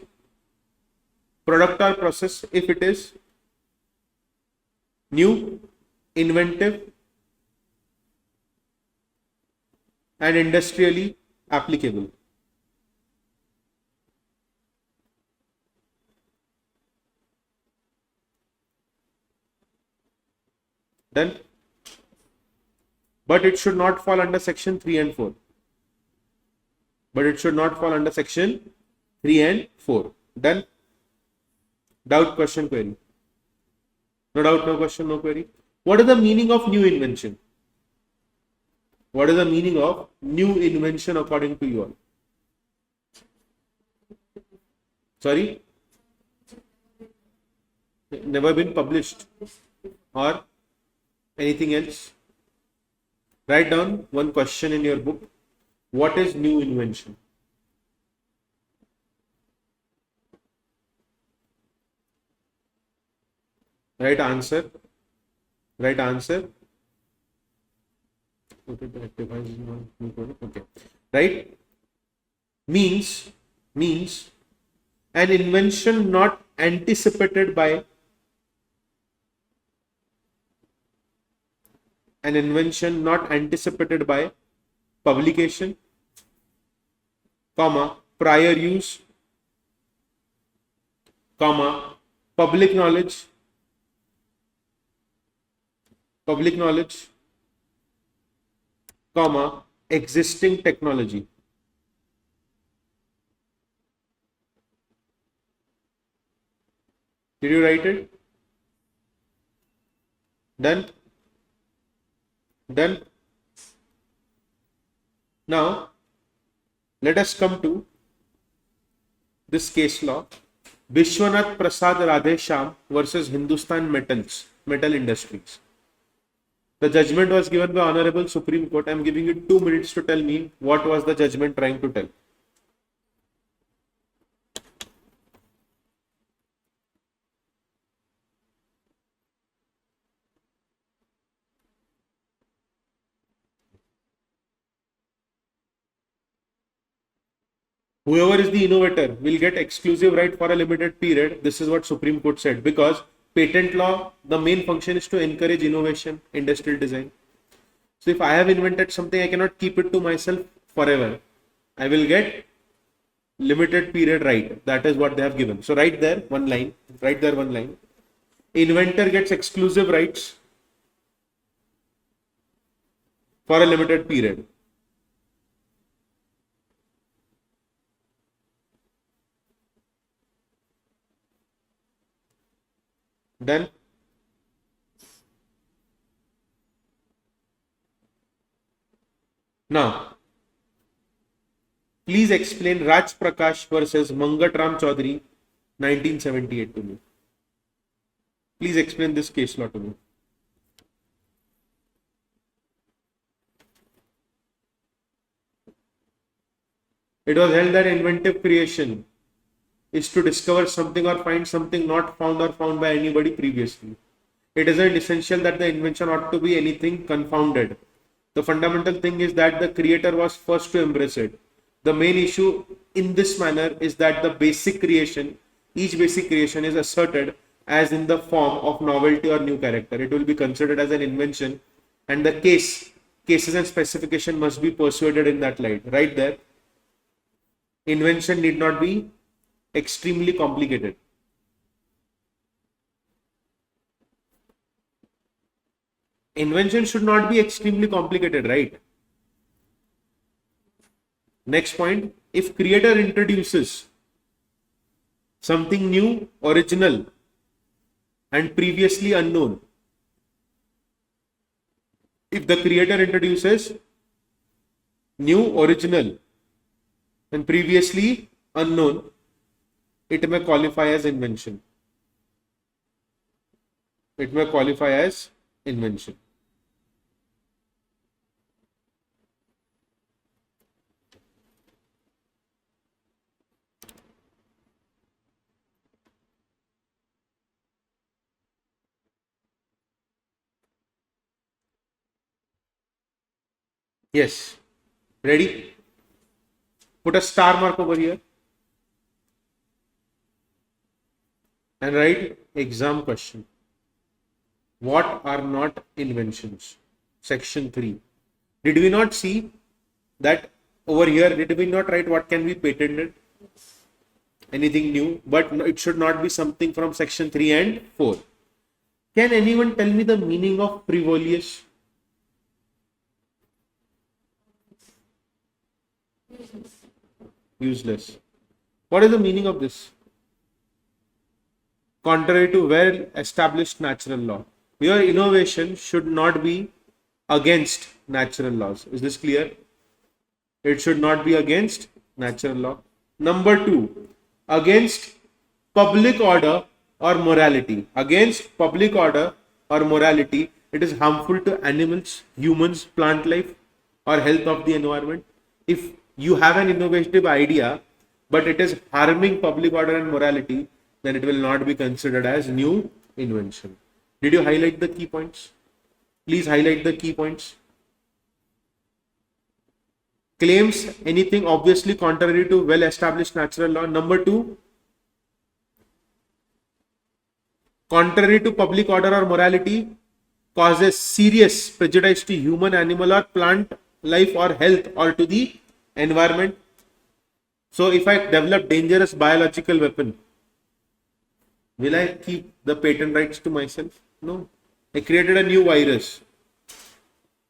product or process if it is new, inventive and industrially applicable. Done. But it should not fall under section 3 and 4. But it should not fall under section 3 and 4. Done. Doubt, question, query? No doubt, no question, no query. What is the meaning of new invention? What is the meaning of new invention according to you all? Sorry? Never been published or anything else? Write down one question in your book. What is new invention? Right answer. Right answer. Okay. Right? Means an invention not anticipated by publication, comma, prior use, comma, public knowledge, comma, existing technology. Did you write it? Done? Done? Now, let us come to this case law. Vishwanath Prasad Radhesham versus Hindustan Metal Industries. The judgment was given by Honorable Supreme Court. I am giving you 2 minutes to tell me what was the judgment trying to tell. Whoever is the innovator will get exclusive right for a limited period. This is what Supreme Court said, because patent law, the main function is to encourage innovation, industrial design. So if I have invented something, I cannot keep it to myself forever. I will get limited period right. That is what they have given. So write there one line. Inventor gets exclusive rights for a limited period. Done. Now, please explain Raj Prakash versus Mangatram Chaudhary, 1978 to me. Please explain this case law to me. It was held that inventive creation is to discover something or find something not found or found by anybody previously. It isn't essential that the invention ought to be anything confounded. The fundamental thing is that the creator was first to embrace it. The main issue in this manner is that each basic creation is asserted as in the form of novelty or new character. It will be considered as an invention, and the cases and specification must be persuaded in that light. Right there, invention need not be extremely complicated. Invention should not be extremely complicated, right? Next point, if creator introduces something new, original, and previously unknown, if the creator introduces new, original, and previously unknown, it may qualify as invention. It may qualify as invention. Yes. Ready? Put a star mark over here and write exam question. What are not inventions? Section 3. Did we not see that over here? Did we not write what can be patented? Anything new? But it should not be something from section 3 and 4. Can anyone tell me the meaning of frivolous? Useless. What is the meaning of this? Contrary to well-established natural law. Your innovation should not be against natural laws. Is this clear? It should not be against natural law. Number 2, against public order or morality. Against public order or morality, it is harmful to animals, humans, plant life, or health of the environment. If you have an innovative idea, but it is harming public order and morality, then it will not be considered as new invention. Did you highlight the key points? Please highlight the key points. Claims anything obviously contrary to well-established natural law. Number 2, contrary to public order or morality, causes serious prejudice to human, animal, or plant life or health or to the environment. So if I develop dangerous biological weapon, will I keep the patent rights to myself? No. I created a new virus.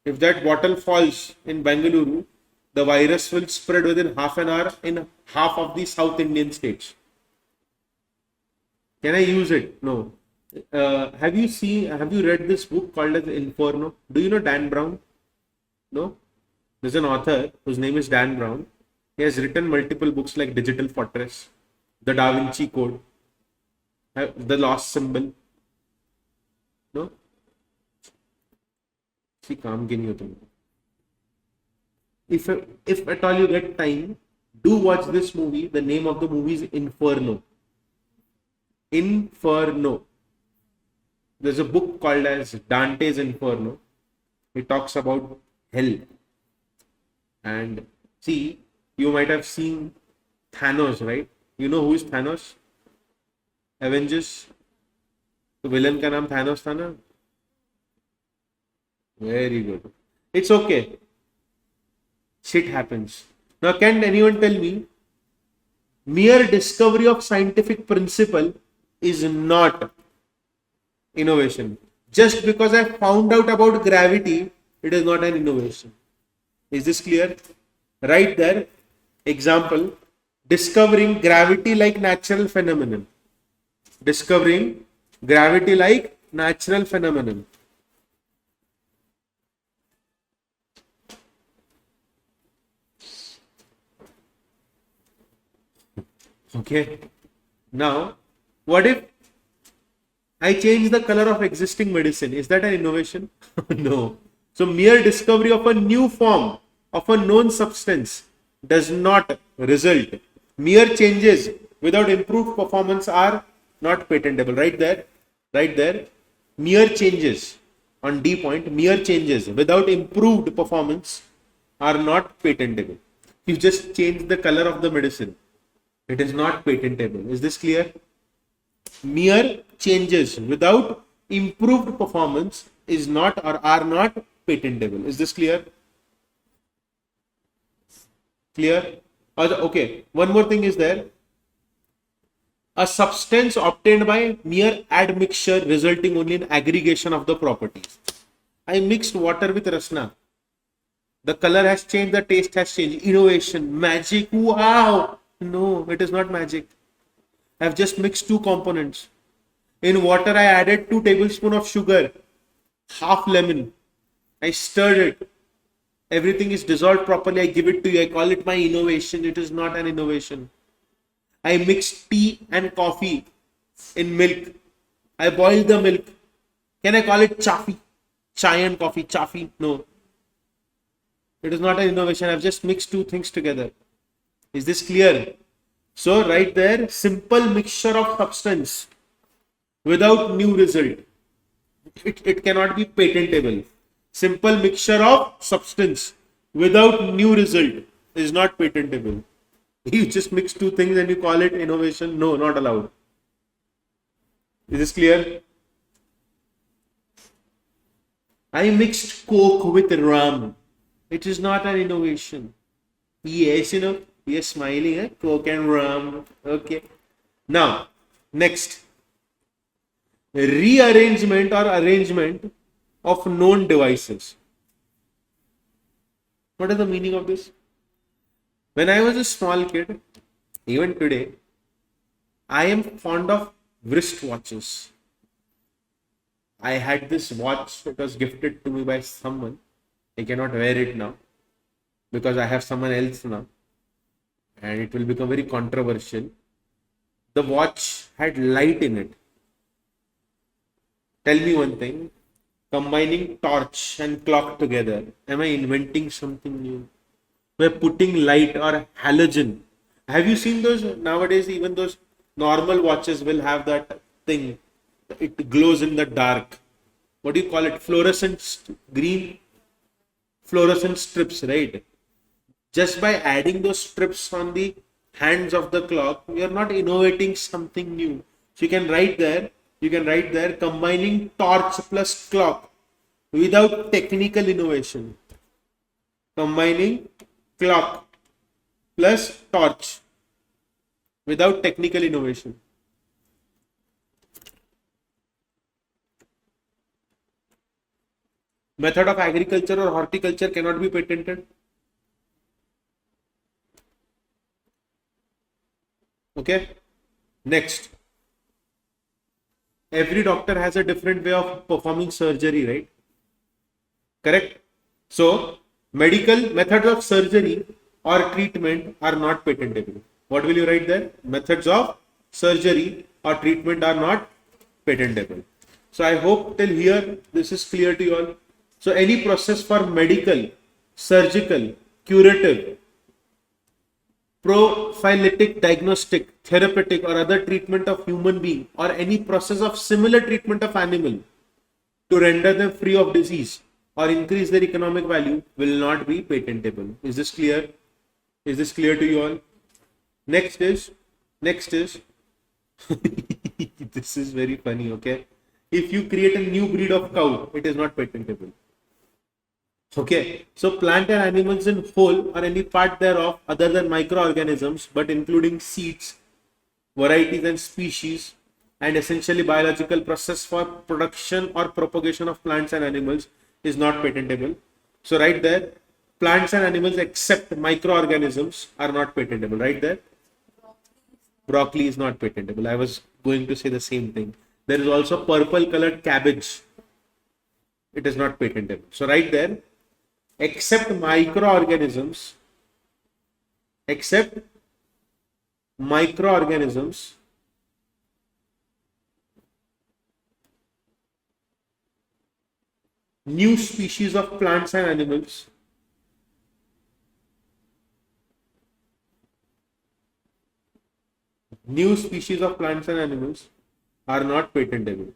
If that bottle falls in Bengaluru, the virus will spread within half an hour in half of the South Indian states. Can I use it? No. Have you read this book called as Inferno? Do you know Dan Brown? No? There's an author whose name is Dan Brown. He has written multiple books like Digital Fortress, The Da Vinci Code, The Lost Symbol. No? See, काम के नहीं हो तुम. If at all you get time, do watch this movie. The name of the movie is Inferno. Inferno. There's a book called as Dante's Inferno. It talks about hell. And see, you might have seen Thanos, right? You know who is Thanos? Avengers. The villain का नाम Thanos था ना? Very good. It's okay. Shit happens. Now, can anyone tell me, mere discovery of scientific principle is not innovation? Just because I found out about gravity, it is not an innovation. Is this clear? Right there, example, discovering gravity like natural phenomenon. Discovering gravity like natural phenomenon. Okay. Now, what if I change the color of existing medicine. Is that an innovation? No. So mere discovery of a new form of a known substance does not result. Mere changes without improved performance are not patentable. Right there. Right there. Mere changes on D point, mere changes without improved performance are not patentable. You just change the color of the medicine. It is not patentable. Is this clear? Mere changes without improved performance is not or are not patentable. Is this clear? Clear? Okay. One more thing is there. A substance obtained by mere admixture resulting only in aggregation of the properties. I mixed water with rasna. The color has changed, the taste has changed. Innovation, magic, wow! No, it is not magic. I have just mixed two components. In water, I added 2 tablespoons of sugar, half lemon. I stirred it. Everything is dissolved properly. I give it to you. I call it my innovation. It is not an innovation. I mixed tea and coffee in milk. I boiled the milk. Can I call it chaffee? Chai and coffee, chaffee? No. It is not an innovation. I've just mixed two things together. Is this clear? So right there, simple mixture of substance without new result. It cannot be patentable. Simple mixture of substance without new result is not patentable. You just mix two things and you call it innovation. No, not allowed. Is this clear? I mixed Coke with rum. It is not an innovation. Yes, you're smiling, eh? Coke and rum. Okay. Now, next. Rearrangement or arrangement of known devices. What is the meaning of this? When I was a small kid, even today, I am fond of wristwatches. I had this watch, it was gifted to me by someone. I cannot wear it now because I have someone else now and it will become very controversial. The watch had light in it. Tell me one thing, combining torch and clock together, am I inventing something new? By putting light or halogen. Have you seen those nowadays? Even those normal watches will have that thing. It glows in the dark. What do you call it? Fluorescent green? Fluorescent strips, right? Just by adding those strips on the hands of the clock, you are not innovating something new. So you can write there, combining torch plus clock without technical innovation. Combining clock plus torch without technical innovation. Method of agriculture or horticulture cannot be patented. Okay. Next. Every doctor has a different way of performing surgery, right? Correct? So, medical methods of surgery or treatment are not patentable. What will you write there? Methods of surgery or treatment are not patentable. So, I hope till here this is clear to you all. So, any process for medical, surgical, curative, prophylactic, diagnostic, therapeutic or other treatment of human being or any process of similar treatment of animal to render them free of disease or increase their economic value will not be patentable. Is this clear? Is this clear to you all? Next is this is very funny, okay? If you create a new breed of cow, it is not patentable. Okay, so plant and animals in whole or any part thereof other than microorganisms but including seeds, varieties and species and essentially biological process for production or propagation of plants and animals is not patentable. So right there, plants and animals except microorganisms are not patentable. Right there, broccoli is not patentable. I was going to say the same thing. There is also purple colored cabbage. It is not patentable. So right there, except microorganisms new species of plants and animals are not patentable.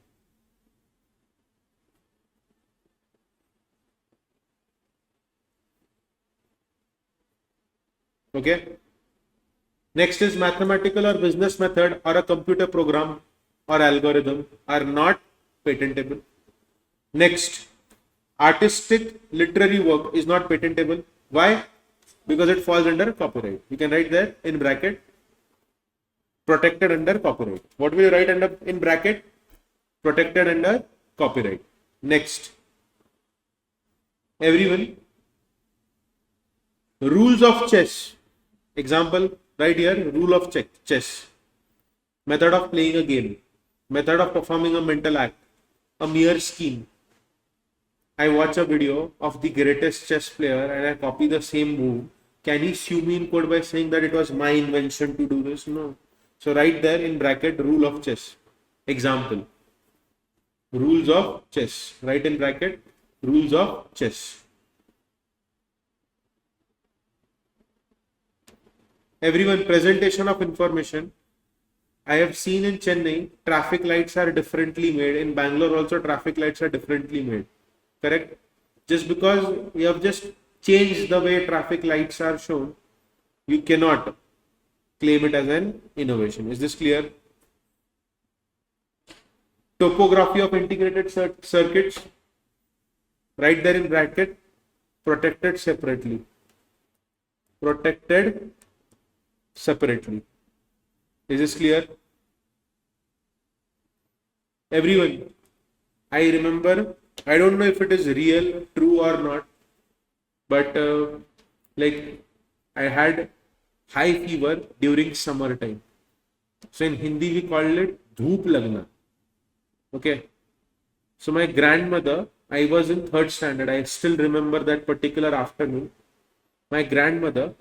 Okay. Next is mathematical or business method or a computer program or algorithm are not patentable. Next, artistic literary work is not patentable. Why? Because it falls under copyright. You can write there in bracket, protected under copyright. What will you write under in bracket? Protected under copyright. Next, everyone, rules of chess. Example, right here, rule of chess. Method of playing a game. Method of performing a mental act. A mere scheme. I watch a video of the greatest chess player and I copy the same move. Can he sue me in court by saying that it was my invention to do this? No. So right there in bracket, rule of chess. Example. Rules of chess. Right in bracket, rules of chess. Everyone, presentation of information. I have seen in Chennai, traffic lights are differently made. In Bangalore also, traffic lights are differently made. Correct? Just because we have just changed the way traffic lights are shown, you cannot claim it as an innovation. Is this clear? Topography of integrated circuits, right there in bracket, protected separately. Protected separately. Is this clear? Everyone, I remember, I don't know if it is real, true or not, but like I had high fever during summer time. So in Hindi we called it dhoop lagna. Okay. So my grandmother, I was in 3rd standard. I still remember that particular afternoon. My grandmother,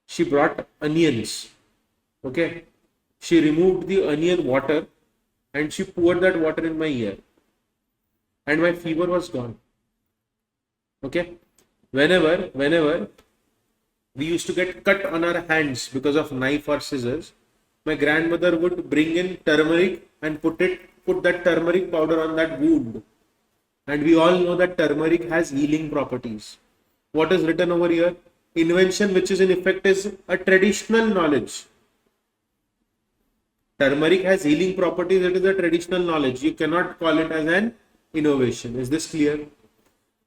she brought onions. Okay. She removed the onion water and she poured that water in my ear. And my fever was gone. Okay. Whenever we used to get cut on our hands because of knife or scissors, my grandmother would bring in turmeric and put that turmeric powder on that wound. And we all know that turmeric has healing properties. What is written over here? Invention which is in effect is a traditional knowledge. Turmeric has healing properties. It is a traditional knowledge. You cannot call it as an innovation. Is this clear?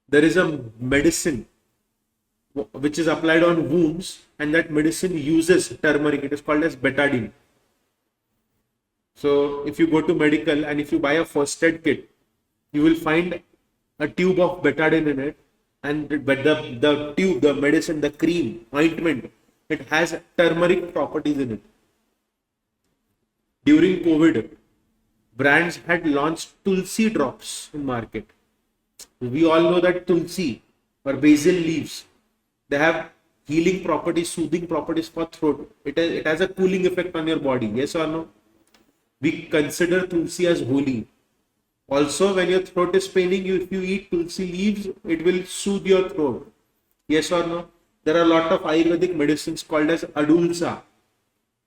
There is a medicine which is applied on wounds and that medicine uses turmeric. It is called as betadine. So if you go to medical and if you buy a first aid kit, you will find a tube of betadine in it, and the tube, the medicine, the cream, ointment, it has turmeric properties in it. During COVID, brands had launched Tulsi drops in market. We all know that Tulsi or basil leaves, they have healing properties, soothing properties for throat. It has a cooling effect on your body. Yes or no? We consider Tulsi as holy. Also, when your throat is paining, if you eat Tulsi leaves, it will soothe your throat. Yes or no? There are a lot of Ayurvedic medicines called as Adulsa.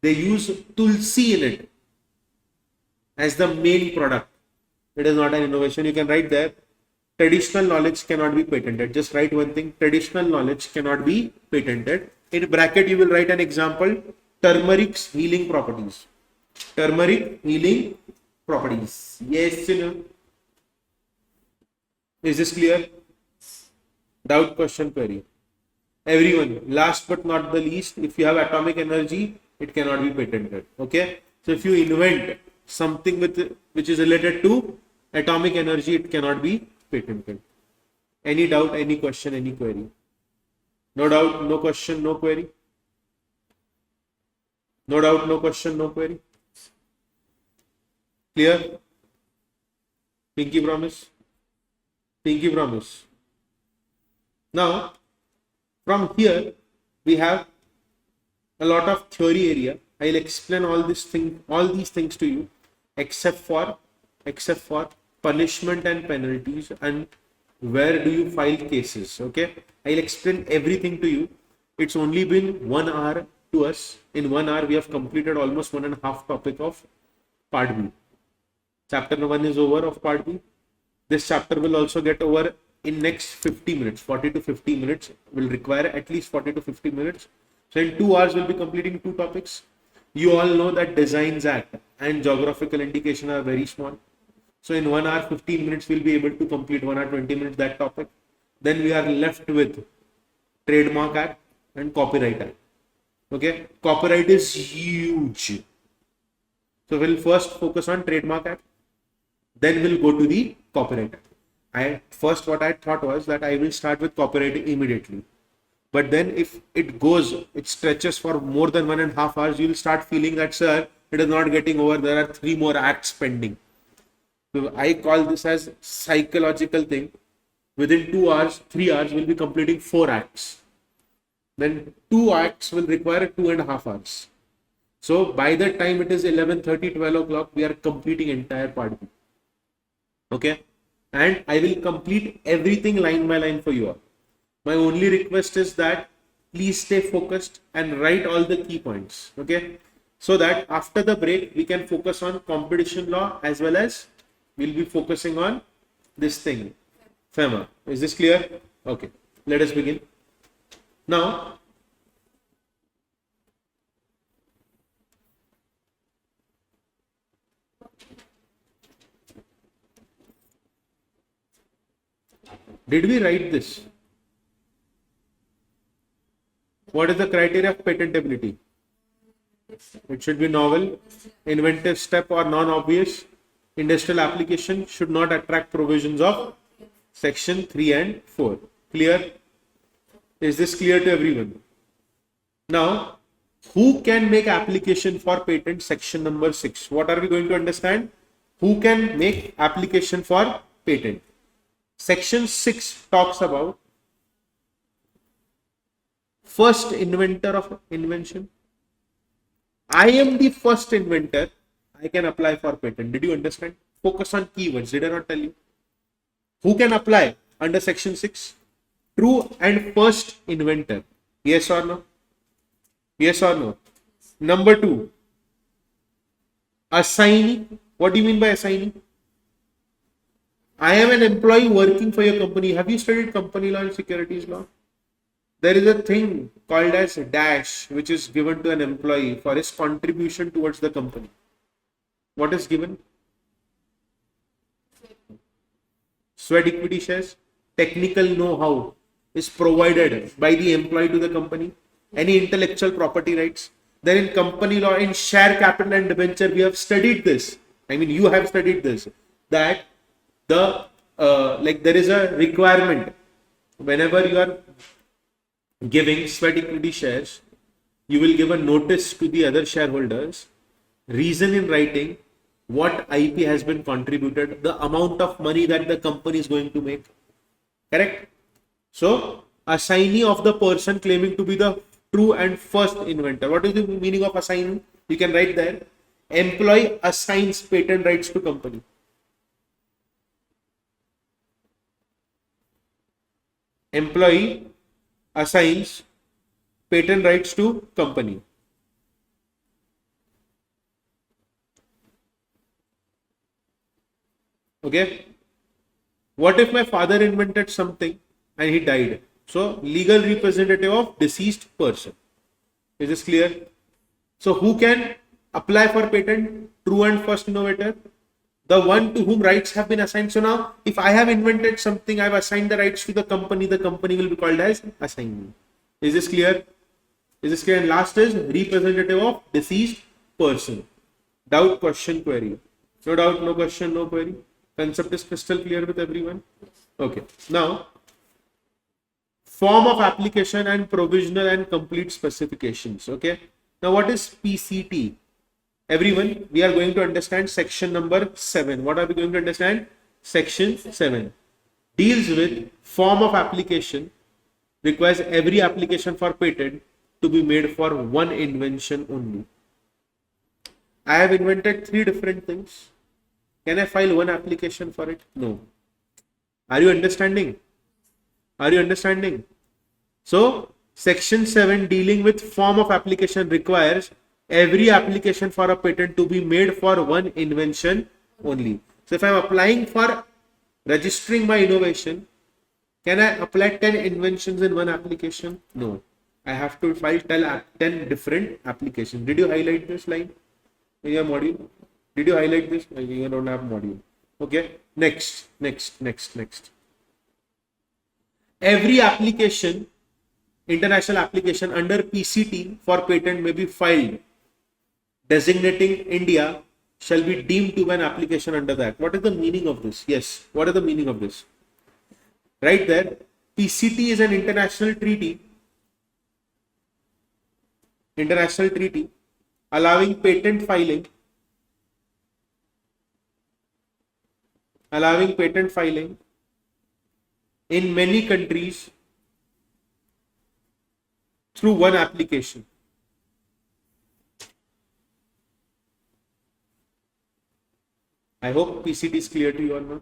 They use Tulsi in it as the main product. It is not an innovation. You can write there. Traditional knowledge cannot be patented. Just write one thing. Traditional knowledge cannot be patented. In bracket, you will write an example. Turmeric's healing properties. Turmeric healing properties. Yes, no? Is this clear? Doubt, question, query. Everyone, last but not the least, if you have atomic energy, it cannot be patented. Okay? So if you invent something which is related to atomic energy, it cannot be patented. Any doubt, any question, any query? No doubt, no question, no query? No doubt, no question, no query? Clear? Pinky promise? Pinky promise. Now, from here, we have a lot of theory area. I'll explain all these things to you, except for punishment and penalties and where do you file cases. Okay, I'll explain everything to you. It's only been 1 hour to us. In 1 hour, we have completed almost 1.5 topic of part B. Chapter 1 is over of part B. This chapter will also get over in next 50 minutes. 40 to 50 minutes will require at least 40 to 50 minutes. So in 2 hours, we'll be completing 2 topics. You all know that Designs Act and geographical indication are very small. So in 1 hour, 15 minutes, we'll be able to complete 1 hour, 20 minutes that topic. Then we are left with Trademark Act and Copyright Act. Okay, copyright is huge. So we'll first focus on Trademark Act. Then we'll go to the Copyright Act. What I thought was that I will start with copyright immediately. But then if it stretches for more than 1.5 hours, you'll start feeling that, sir, it is not getting over. There are 3 more acts pending. So I call this as psychological thing. Within 2 hours, 3 hours, we'll be completing 4 acts. Then 2 acts will require 2.5 hours. So by the time it is 11:30, 12 o'clock, we are completing entire part B. Okay, and I will complete everything line by line for you all. My only request is that please stay focused and write all the key points. Okay, so that after the break we can focus on competition law as well as we'll be focusing on this thing, FEMA. Is this clear? Okay, let us begin. Now, did we write this? What is the criteria of patentability? It should be novel, inventive step or non-obvious. Industrial application should not attract provisions of section 3 and 4. Clear? Is this clear to everyone? Now, who can make application for patent? Section number 6. What are we going to understand? Who can make application for patent? Section 6 talks about first inventor of invention. I am the first inventor. I can apply for patent. Did you understand? Focus on keywords. Did I not tell you? Who can apply under section 6? True and first inventor. Yes or no? Yes or no? Number 2. Assignee. What do you mean by assignee? I am an employee working for your company. Have you studied company law and securities law? There is a thing called as dash, which is given to an employee for his contribution towards the company. What is given? Sweat equity shares. Technical know-how is provided by the employee to the company. Any intellectual property rights. Then in company law, in share capital and debenture, we have studied this. I mean, you have studied this. That there is a requirement whenever you are giving sweat equity shares, you will give a notice to the other shareholders, reason in writing, what IP has been contributed, the amount of money that the company is going to make. Correct? So, assignee of the person claiming to be the true and first inventor. What is the meaning of assignee? You can write there. Employee assigns patent rights to company. Employee assigns patent rights to company. Okay. What if my father invented something and he died? So, legal representative of deceased person. Is this clear? So, who can apply for patent? True and first innovator. The one to whom rights have been assigned. So now, if I have invented something, I have assigned the rights to the company will be called as assignee. Is this clear? Is this clear? And last is representative of deceased person. Doubt, question, query. No doubt, no question, no query. Concept is crystal clear with everyone? Okay. Now, form of application and provisional and complete specifications. Okay. Now, what is PCT? Everyone, we are going to understand section number 7. What are we going to understand? Section 7 deals with form of application, requires every application for patent to be made for one invention only. I have invented 3 different things. Can I file one application for it? No. Are you understanding? Are you understanding? So section 7 dealing with form of application requires every application for a patent to be made for one invention only. So if I'm applying for registering my innovation, can I apply 10 inventions in one application? No. I have to file 10 different applications. Did you highlight this line in your module? Did you highlight this? You don't have module. Okay. Next. Every application, international application under PCT for patent may be filed designating India shall be deemed to be an application under that. What is the meaning of this? Yes. What is the meaning of this? Right there, PCT is an international treaty allowing patent filing in many countries through one application. I hope PCT is clear to you or not.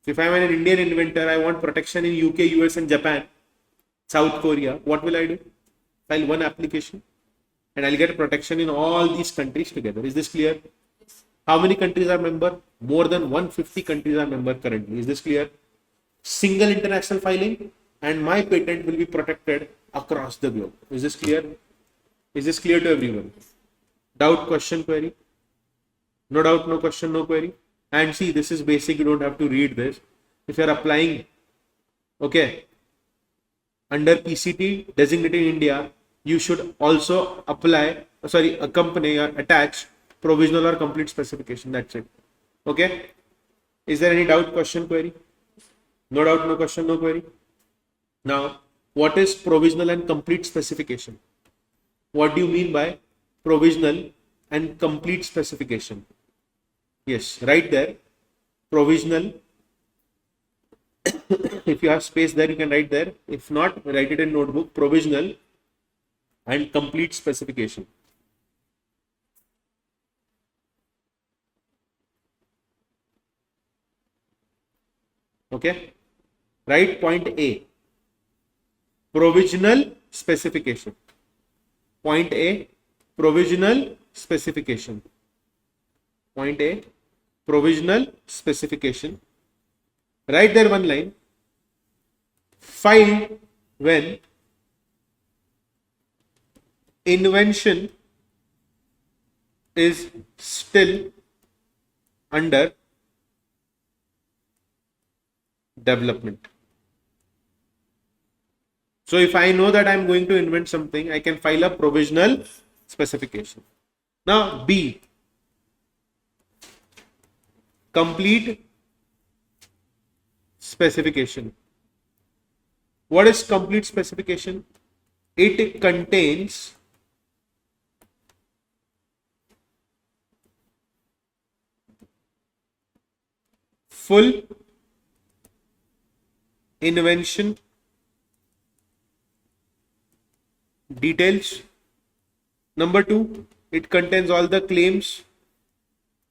If I am an Indian inventor, I want protection in UK, US and Japan, South Korea, what will I do? File one application and I'll get protection in all these countries together. Is this clear? Yes. How many countries are member? More than 150 countries are member currently. Is this clear? Single international filing and my patent will be protected across the globe. Is this clear? Is this clear to everyone? Yes. Doubt, question, query? No doubt, no question, no query. And see, this is basic. You don't have to read this. If you are applying, okay, under PCT designated India, you should also accompany or attach provisional or complete specification. That's it. Okay. Is there any doubt, question, query? No doubt, no question, no query. Now, what is provisional and complete specification? What do you mean by provisional and complete specification? Yes, right there, provisional. If you have space there, you can write there. If not, write it in notebook. Provisional and complete specification. Okay. Write point A. Provisional specification. Point A. Provisional specification. Point A. Provisional specification. Write there one line. Filed when invention is still under development. So if I know that I am going to invent something, I can file a provisional specification. Now B. Complete specification. What is complete specification? It contains full invention details. Number 2, it contains all the claims.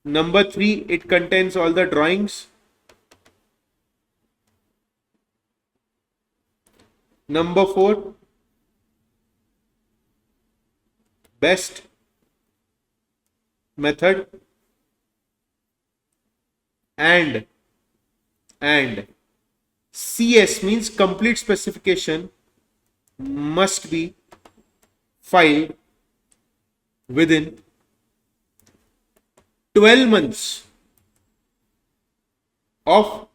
Number 3, it contains all the drawings. Number 4, best method and CS means complete specification must be filed within 12 months of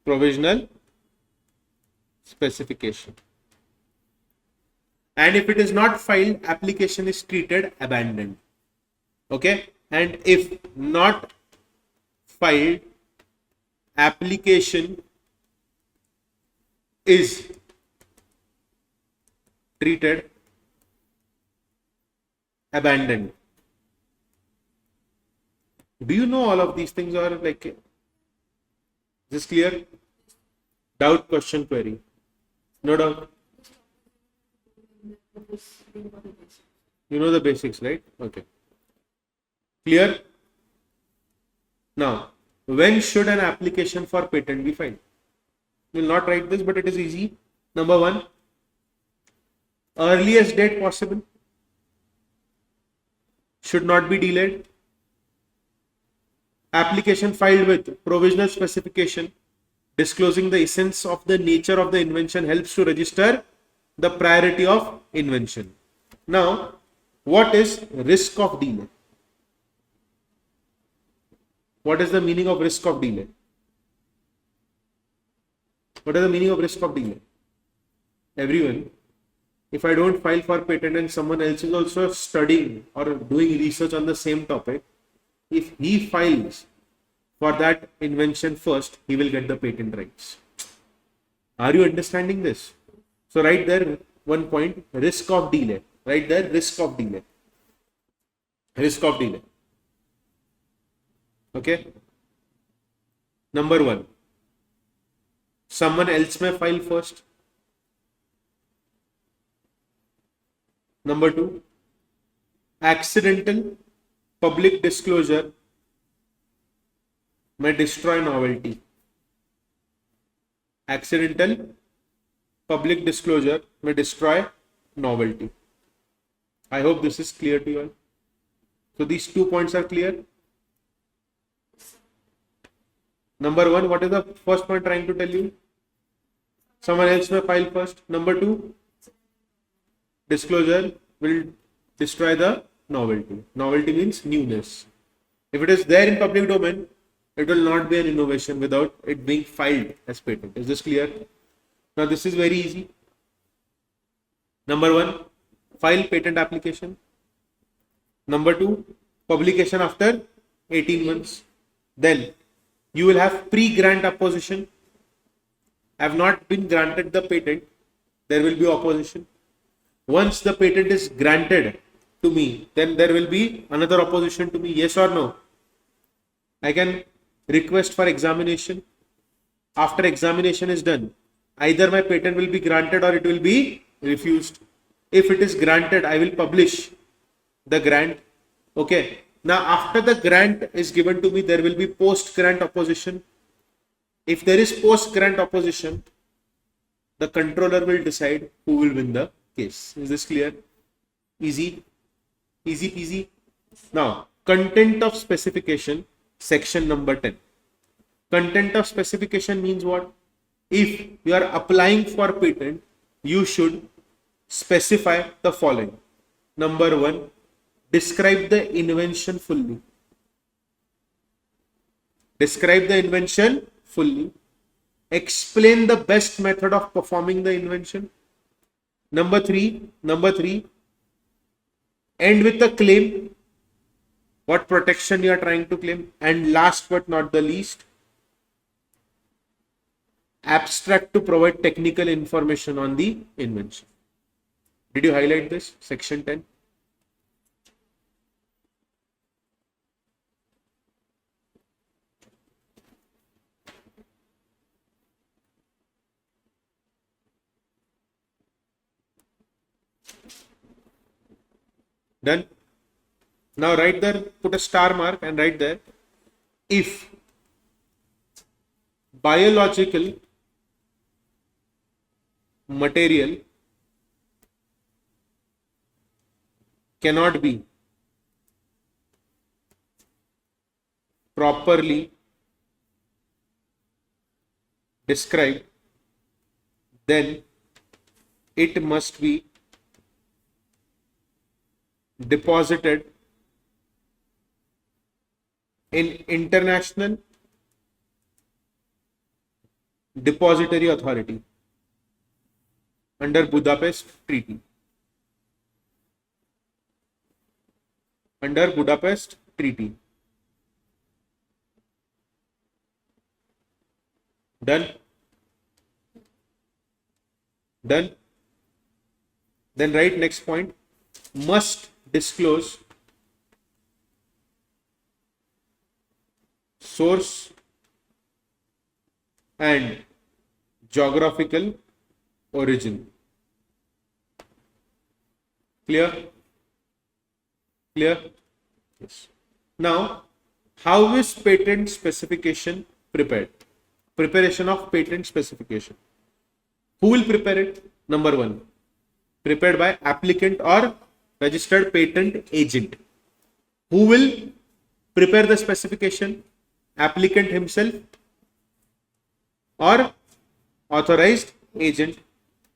provisional specification. And if it is not filed, application is treated abandoned. Okay. And if not filed, application is treated abandoned. Do you know all of these things, or like, is this clear? Doubt, question, query? No doubt. You know the basics, right? Okay. Clear? Now, when should an application for patent be filed? We will not write this, but it is easy. Number one, earliest date possible, should not be delayed. Application filed with provisional specification disclosing the essence of the nature of the invention helps to register the priority of invention. Now, what is risk of delay? What is the meaning of risk of delay? What is the meaning of risk of delay? Everyone, if I don't file for patent and someone else is also studying or doing research on the same topic, if he files for that invention first, he will get the patent rights. Are you understanding this? So right there, one point, risk of delay. Right there, risk of delay. Risk of delay. Okay. Number one, someone else may file first. Number two, accidental public disclosure may destroy novelty. Accidental public disclosure may destroy novelty. I hope this is clear to you all. So these 2 points are clear. Number one, what is the first point trying to tell you? Someone else may file first. Number two, disclosure will destroy the novelty. Novelty means newness. If it is there in public domain, it will not be an innovation without it being filed as patent. Is this clear? Now this is very easy. Number one, file patent application. Number two, publication after 18 months. Then you will have pre-grant opposition. Have not been granted the patent, there will be opposition. Once the patent is granted to me, then there will be another opposition to me. Yes or no? I can request for examination. After examination is done, either my patent will be granted or it will be refused. If it is granted, I will publish the grant. Okay. Now, after the grant is given to me, there will be post-grant opposition. If there is post-grant opposition, the controller will decide who will win the case. Is this clear? Easy? Easy peasy? Now, content of specification, section number 10. Content of specification means what? If you are applying for patent, you should specify the following. Number one, describe the invention fully. Describe the invention fully. Explain the best method of performing the invention. Number three, end with the claim. What protection you are trying to claim. And last but not the least, abstract to provide technical information on the invention. Did you highlight this? Section 10. Done. Now write there, put a star mark and write there, if biological material cannot be properly described, then it must be deposited in International Depository Authority under Budapest Treaty. Under Budapest Treaty. Done? Done? Then write next point. Must disclose source and geographical origin. Clear? Clear? Yes. Now, How is patent specification prepared? Preparation of patent specification. Who will prepare it? Number one, prepared by applicant or registered patent agent. Who will prepare the specification? Applicant himself or authorized agent.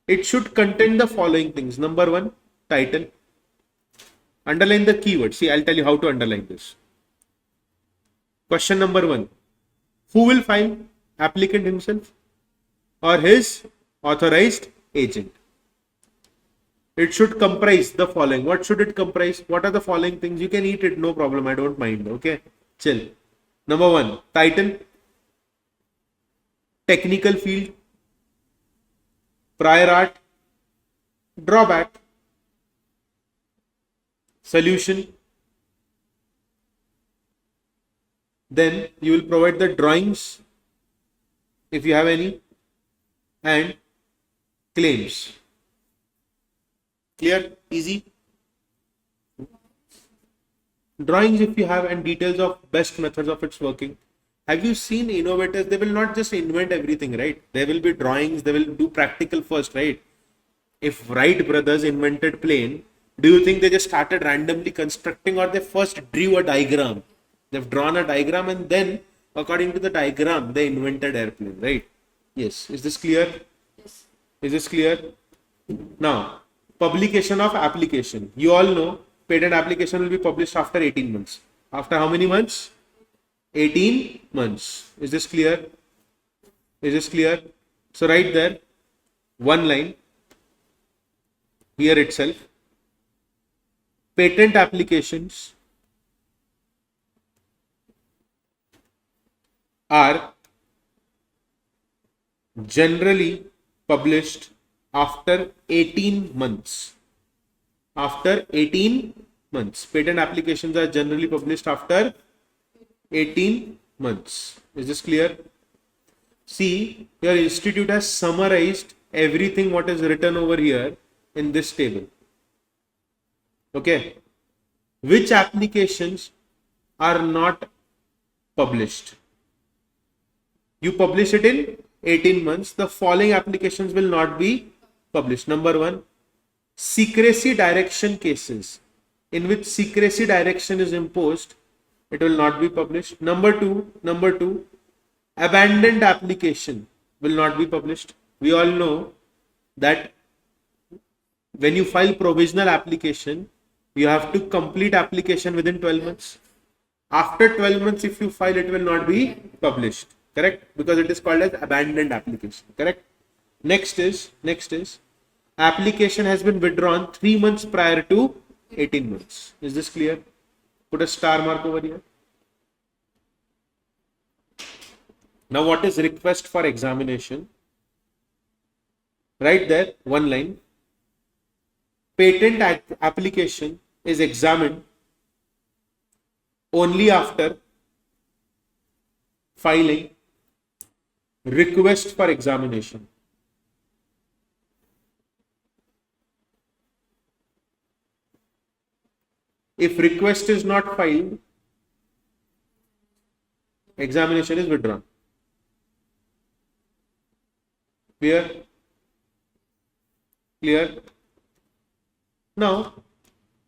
It should contain the following things. Number one, title. Underline the keyword. See, I'll tell you how to underline this. Question number one. Who will file? Applicant himself or his authorized agent. It should comprise the following. What should it comprise? What are the following things? You can eat it, no problem. I don't mind. Okay, chill. Number one, title, technical field, prior art, drawback, solution. Then you will provide the drawings if you have any and claims. Clear? Easy? Drawings if you have and details of best methods of its working. Have you seen innovators? They will not just invent everything, right? There will be drawings, they will do practical first, right? If Wright brothers invented plane, do you think they just started randomly constructing or they first drew a diagram? They've drawn a diagram and then according to the diagram, they invented airplane, right? Yes. Is this clear? Yes. Is this clear? Now, publication of application. You all know patent application will be published after 18 months. After how many months? 18 months. Is this clear? Is this clear? So right there, one line here itself. Patent applications are generally published after 18 months. After 18 months. Patent applications are generally published after 18 months. Is this clear? See, your institute has summarized everything what is written over here in this table. Okay. Which applications are not published? You publish it in 18 months. The following applications will not be published. Number one, secrecy direction cases in which secrecy direction is imposed, it will not be published. Number two, abandoned application will not be published. We all know that when you file provisional application, you have to complete application within 12 months. After 12 months, if you file, it will not be published. Correct? Because it is called as abandoned application. Correct? Next is application has been withdrawn 3 months prior to 18 months. Is this clear? Put a star mark over here. Now what is request for examination? Right there, one line. Patent application is examined only after filing request for examination. If request is not filed, examination is withdrawn. Clear? Clear? Now,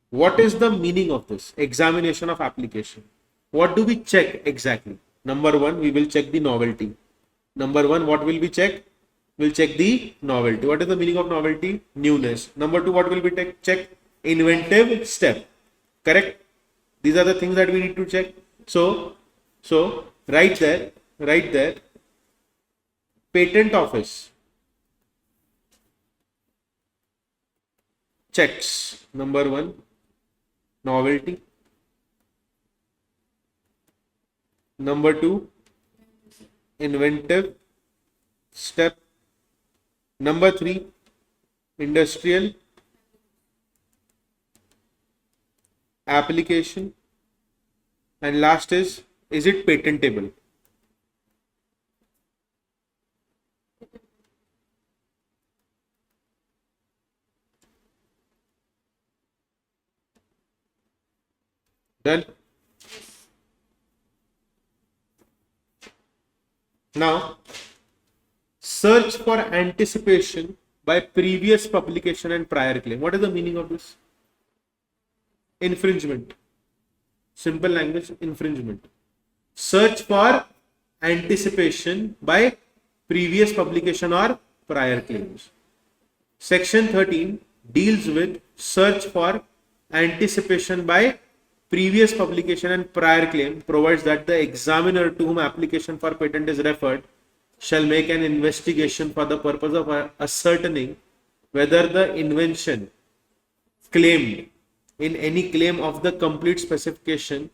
what is the meaning of this? Examination of application. What do we check exactly? Number one, we will check the novelty. Number one, what will we check? We'll check the novelty. What is the meaning of novelty? Newness. Number two, what will we check? Inventive step. Correct? These are the things that we need to check. So right there, patent office checks. Number one, novelty. Number two, inventive step. Number three, industrial application. And last is it patentable? Done? Now, search for anticipation by previous publication and prior claim. What is the meaning of this? Infringement. Simple language, infringement. Search for anticipation by previous publication or prior claims. Section 13 deals with search for anticipation by previous publication and prior claim, provides that the examiner to whom application for patent is referred shall make an investigation for the purpose of ascertaining whether the invention claimed in any claim of the complete specification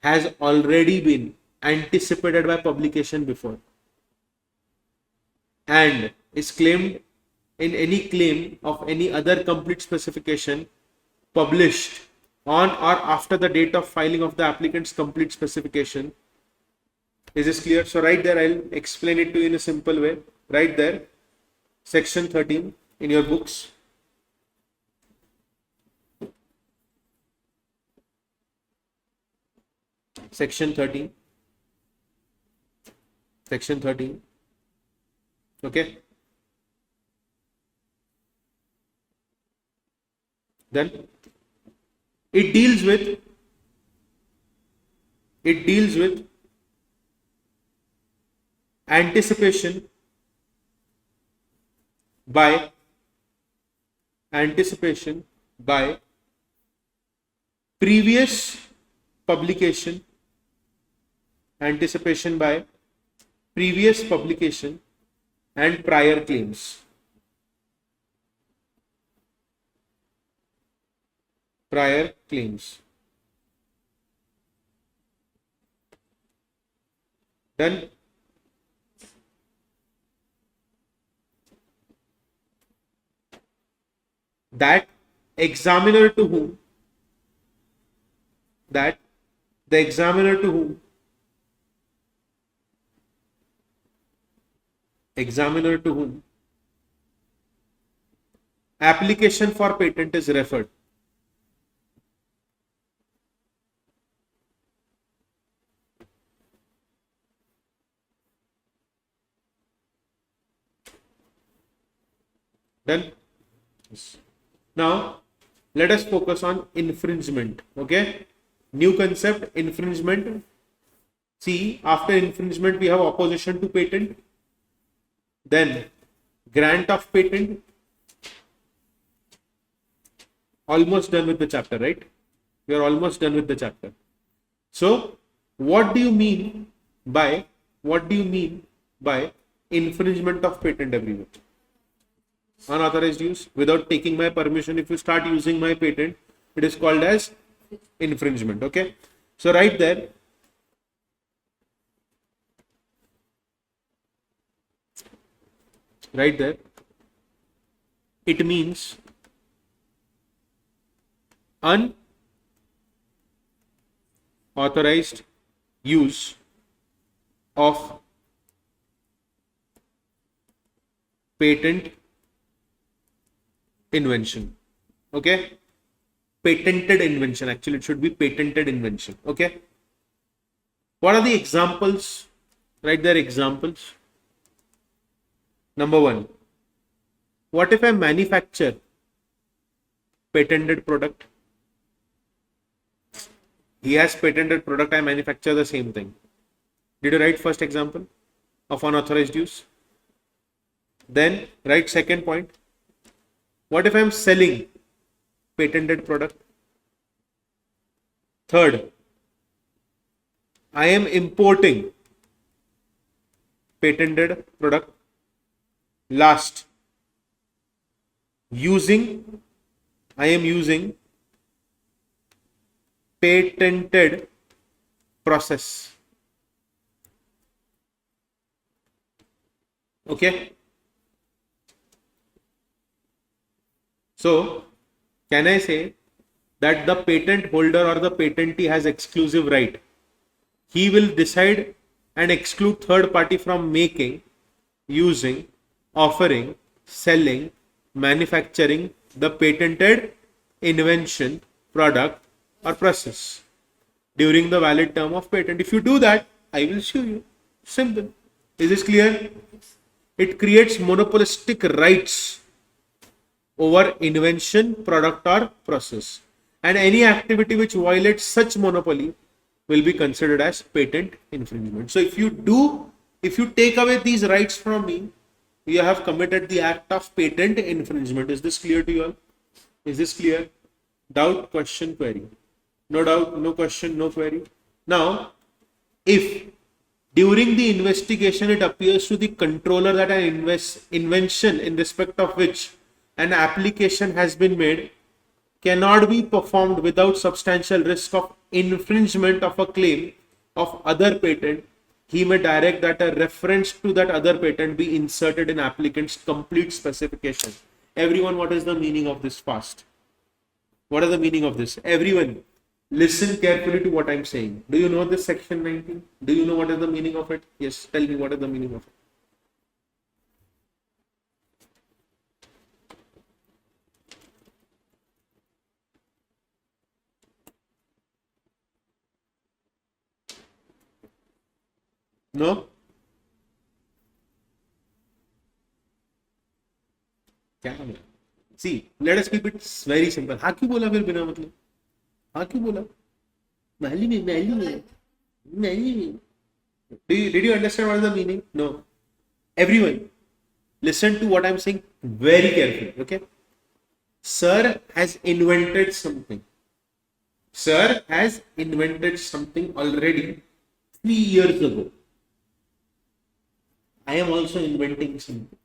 has already been anticipated by publication before and is claimed in any claim of any other complete specification published on or after the date of filing of the applicant's complete specification. Is this clear? So right there, I'll explain it to you in a simple way. Right there, section 13 in your books. Section 13. Section 13. Okay. Then it deals with anticipation by previous publication, anticipation by previous publication and prior claims. Prior claims. Then that examiner to whom application for patent is referred Done. Now, let us focus on infringement. Okay. New concept, infringement. See, after infringement, we have opposition to patent. Then, grant of patent. Almost done with the chapter, right? We are almost done with the chapter. So, what do you mean by infringement of patent, everyone? Unauthorized use without taking my permission. If you start using my patent, it is called as infringement. Okay. So right there, it means unauthorized use of patent invention. Okay. Patented invention. Actually, it should be patented invention. Okay. What are the examples? Write there examples. Number one. What if I manufacture patented product? He has patented product. I manufacture the same thing. Did you write first example of unauthorized use? Then write second point. What if I am selling patented product? Third, I am importing patented product. Last, I am using patented process. Okay. So, can I say that the patent holder or the patentee has exclusive right? He will decide and exclude third party from making, using, offering, selling, manufacturing the patented invention, product or process during the valid term of patent. If you do that, I will sue you. Simple. Is this clear? It creates monopolistic rights over invention, product, or process. And any activity which violates such monopoly will be considered as patent infringement. So if you take away these rights from me, you have committed the act of patent infringement. Is this clear to you all? Is this clear? Doubt, question, query. No doubt, no question, no query. Now, if during the investigation it appears to the controller that an invention in respect of which an application has been made cannot be performed without substantial risk of infringement of a claim of other patent, he may direct that a reference to that other patent be inserted in applicant's complete specification. Everyone, what is the meaning of this fast? What is the meaning of this? Everyone, listen carefully to what I'm saying. Do you know this section 19? Do you know what is the meaning of it? Yes, tell me what is the meaning of it. No? See, let us keep it very simple. हाँ क्यों बोला फिर बिना मतलब? हाँ क्यों बोला? मालूम है. Did you understand what is the meaning? No. Everyone, listen to what I'm saying very carefully. Okay. Sir has invented something. Sir has invented something already 3 years ago. I am also inventing something.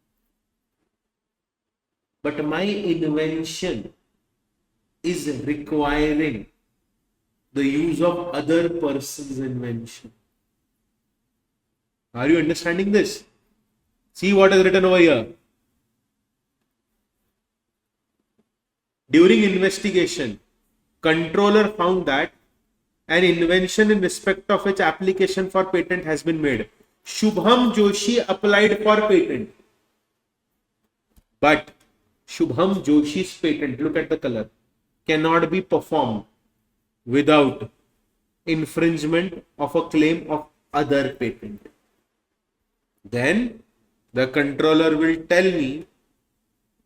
But my invention is requiring the use of other person's invention. Are you understanding this? See what is written over here. During investigation, controller found that an invention in respect of which application for patent has been made. Shubham Joshi applied for patent. But Shubham Joshi's patent, look at the color, cannot be performed without infringement of a claim of other patent. Then the controller will tell me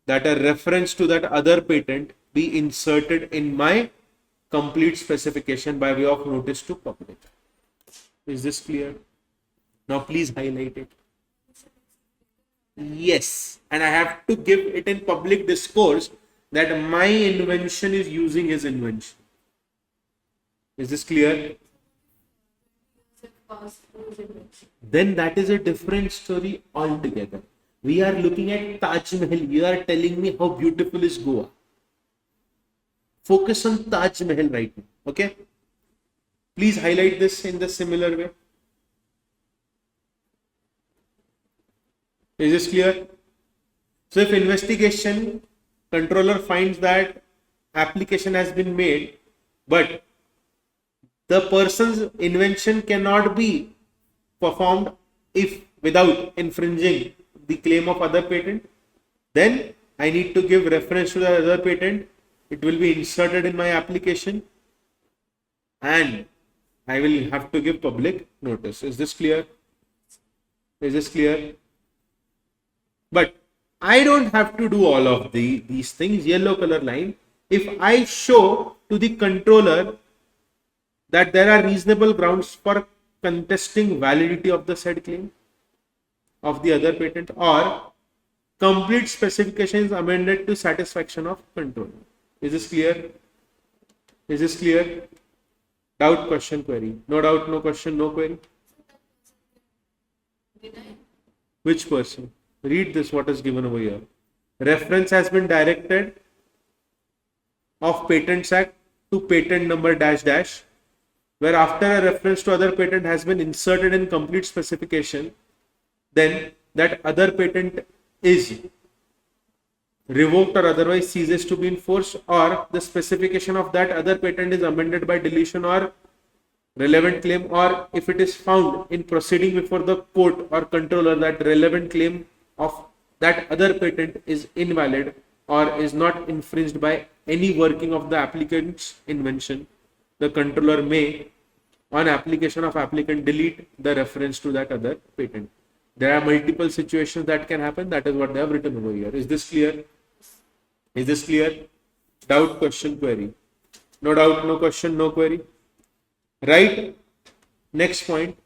that a reference to that other patent be inserted in my complete specification by way of notice to public. Is this clear? Now please highlight it. Yes, and I have to give it in public discourse that my invention is using his invention. Is this clear? Then that is a different story altogether. We are looking at Taj Mahal. You are telling me how beautiful is Goa. Focus on Taj Mahal right now. Okay? Please highlight this in the similar way. Is this clear? So if investigation controller finds that application has been made, but the person's invention cannot be performed if without infringing the claim of other patent, then I need to give reference to the other patent. It will be inserted in my application and I will have to give public notice. Is this clear? Is this clear? But I don't have to do all of these things, yellow color line. If I show to the controller that there are reasonable grounds for contesting validity of the said claim of the other patent, or complete specification is amended to satisfaction of controller. Is this clear? Is this clear? Doubt, question, query. No doubt, no question, no query. Which person? Read this, what is given over here. Reference has been directed of Patents Act to patent number dash dash, where after a reference to other patent has been inserted in complete specification, then that other patent is revoked or otherwise ceases to be enforced, or the specification of that other patent is amended by deletion or relevant claim, or if it is found in proceeding before the court or controller that relevant claim of that other patent is invalid or is not infringed by any working of the applicant's invention, the controller may, on application of applicant, delete the reference to that other patent. There are multiple situations that can happen. That is what they have written over here. Is this clear? Is this clear? Doubt, question, query. No doubt, no question, no query. Right. Next point.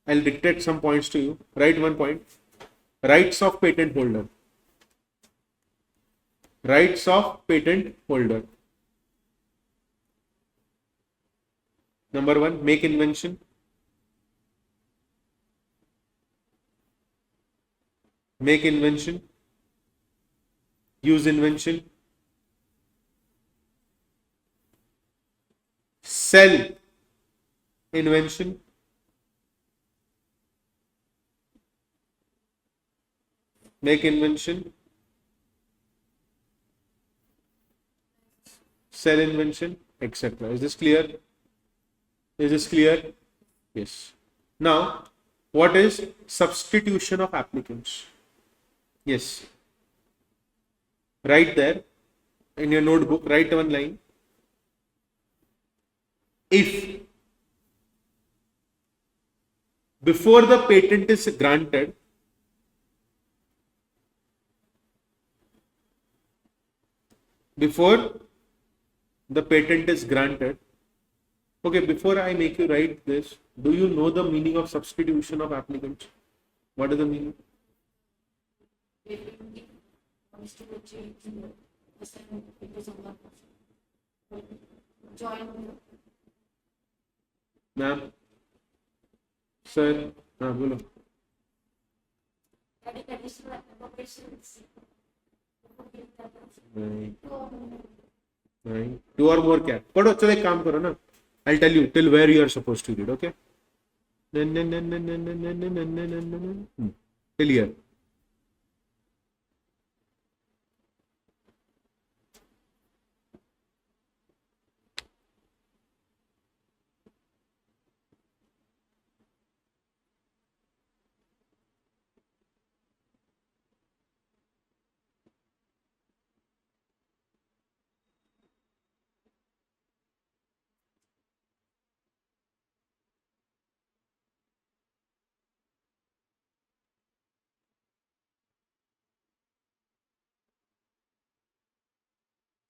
I'll dictate some points to you. Write one point. Rights of patent holder. Rights of patent holder. Number one, make invention. Make invention. Use invention. Sell invention. Make invention. Sell invention, etc. Is this clear? Is this clear? Yes. Now, what is substitution of applicants? Yes. Write there in your notebook, write one line. If before the patent is granted, before the patent is granted, okay, before I make you write this, do you know the meaning of substitution of applicants? What is the meaning? Ma'am, sir, bolo. Right. Two or more क्या? पढ़ो चलो एक काम करो ना. I'll tell you till where you are supposed to read. Okay. Till here.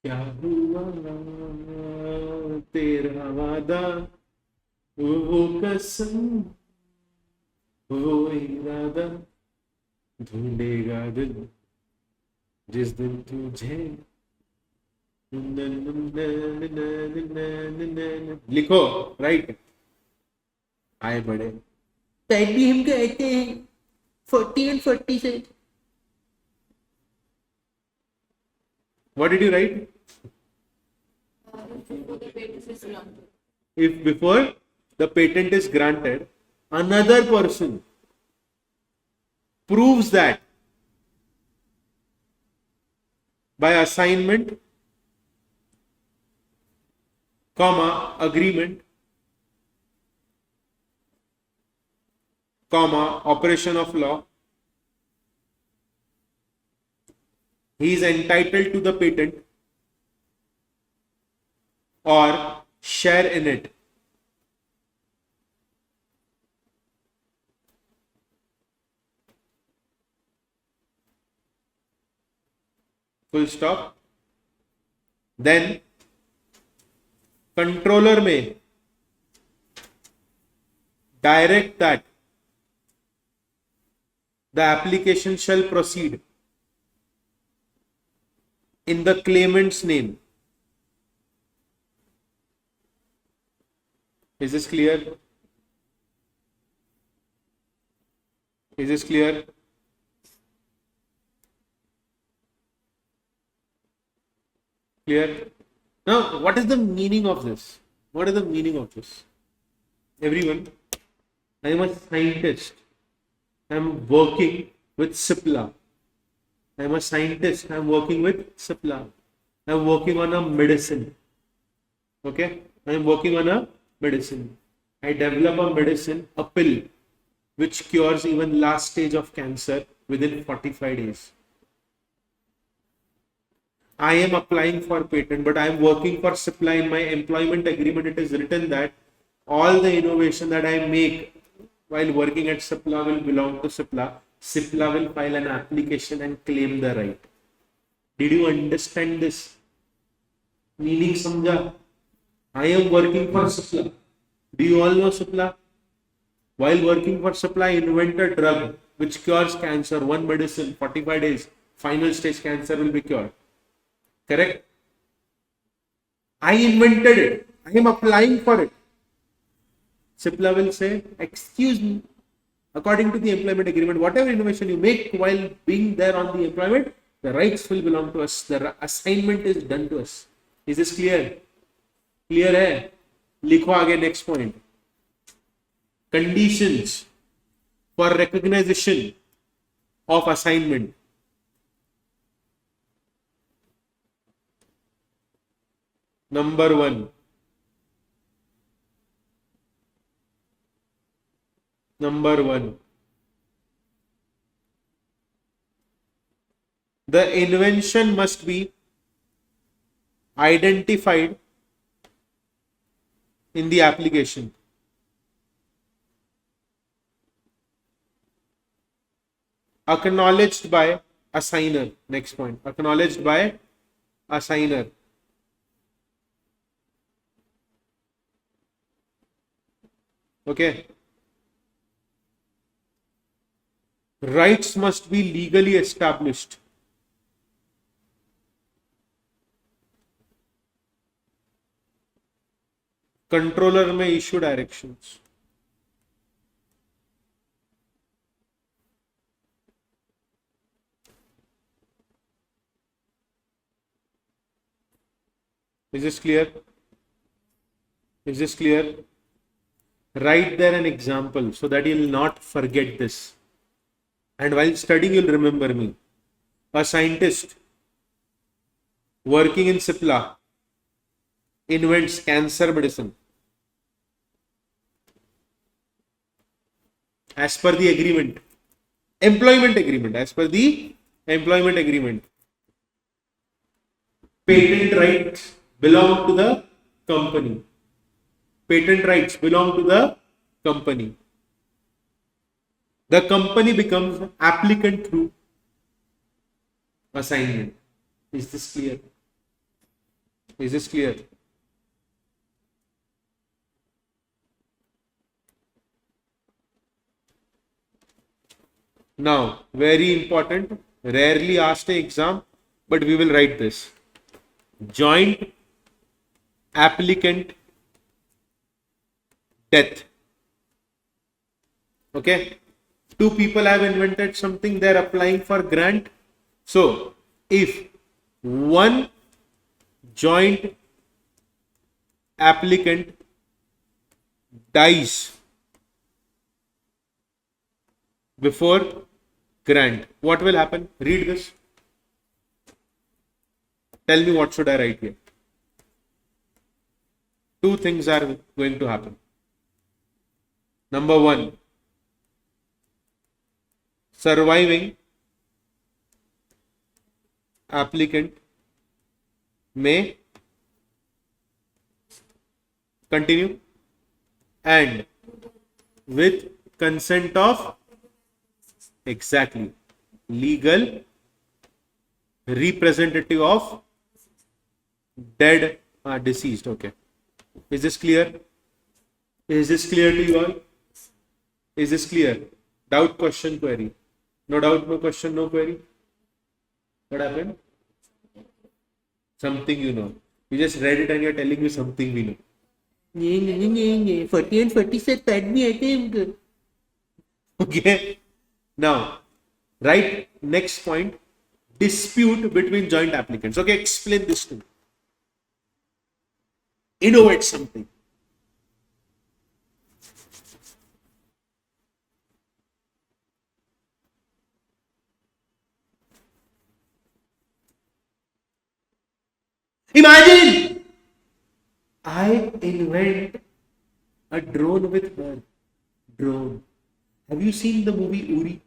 क्या हुआ तेरा वादा वो कसम वो इरादा ढूंढेगा दिल जिस दिन तुझे लिखो राइट आए बड़े टाइप भी हम कहते हैं 40 and 40 से What did you write? If before the patent is granted, another person proves that by assignment, comma, agreement, comma, operation of law, he is entitled to the patent or share in it. Full stop. Then controller may direct that the application shall proceed in the claimant's name. Is this clear? Is this clear? Clear? Now, what is the meaning of this? What is the meaning of this? Everyone, I am a scientist. I am working with ICSI. I am a scientist. I am working with ICSI. I am working on a medicine. Okay? I am working on a medicine. I develop a medicine, a pill, which cures even last stage of cancer within 45 days. I am applying for patent, but I am working for ICSI. In my employment agreement, it is written that all the innovation that I make while working at CIPLA will belong to CIPLA. CIPLA will file an application and claim the right. Did you understand this? Meaning samjha? I am working for CIPLA. Do you all know CIPLA? While working for CIPLA, I invent a drug which cures cancer. One medicine, 45 days, final stage cancer will be cured. Correct? I invented it. I am applying for it. CIPLA will say, excuse me, according to the employment agreement, whatever innovation you make while being there on the employment, the rights will belong to us. The assignment is done to us. Is this clear? Clear hai? Likho aage next point. Conditions for recognition of assignment. Number one. The invention must be identified in the application. Acknowledged by assigner. Next point. Acknowledged by assigner. Okay. Rights must be legally established. Controller may issue directions. Is this clear? Is this clear? Write there an example so that you'll not forget this. And while studying, you'll remember me. A scientist working in CIPLA invents cancer medicine. As per the agreement. Employment agreement. As per the employment agreement. Patent rights belong to the company. Patent rights belong to the company. The company becomes applicant through assignment. Is this clear? Is this clear? Now, very important, rarely asked in exam, but we will write this. Joint applicant death. Okay. Two people have invented something, they are applying for grant. So, if one joint applicant dies before grant, what will happen? Read this. Tell me what should I write here. Two things are going to happen. Number one, surviving applicant may continue and with consent of exactly legal representative of dead or deceased. Okay. Is this clear? Is this clear to you all? Is this clear? Doubt, question, query. No doubt, no question, no query. What happened? Something you know. You just read it and you're telling me something we know. 40 and 40 said pad me, I think. Okay. Now, write next point. Dispute between joint applicants. Okay, explain this to me. Innovate something. Imagine I invent a drone with her. Drone. Have you seen the movie Uri?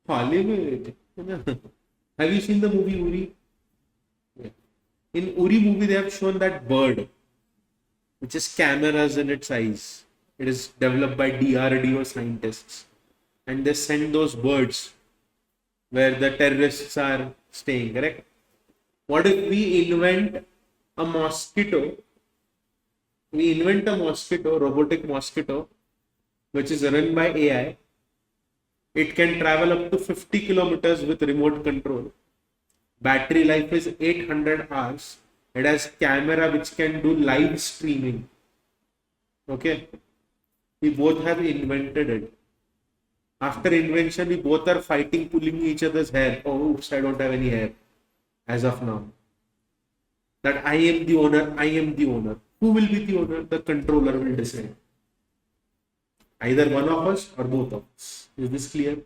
Hollywood. Have you seen the movie Uri? In Uri movie, they have shown that bird, which is cameras in its eyes. It is developed by DRDO scientists, and they send those birds where the terrorists are staying, correct? What if we invent a mosquito? We invent a mosquito, robotic mosquito, which is run by AI. It can travel up to 50 kilometers with remote control. Battery life is 800 hours. It has camera which can do live streaming. Okay. We both have invented it. After invention, we both are fighting, pulling each other's hair. Oh, oops, I don't have any hair as of now. That I am the owner, I am the owner. Who will be the owner? The controller will decide. Either one of us or both of us. Is this clear?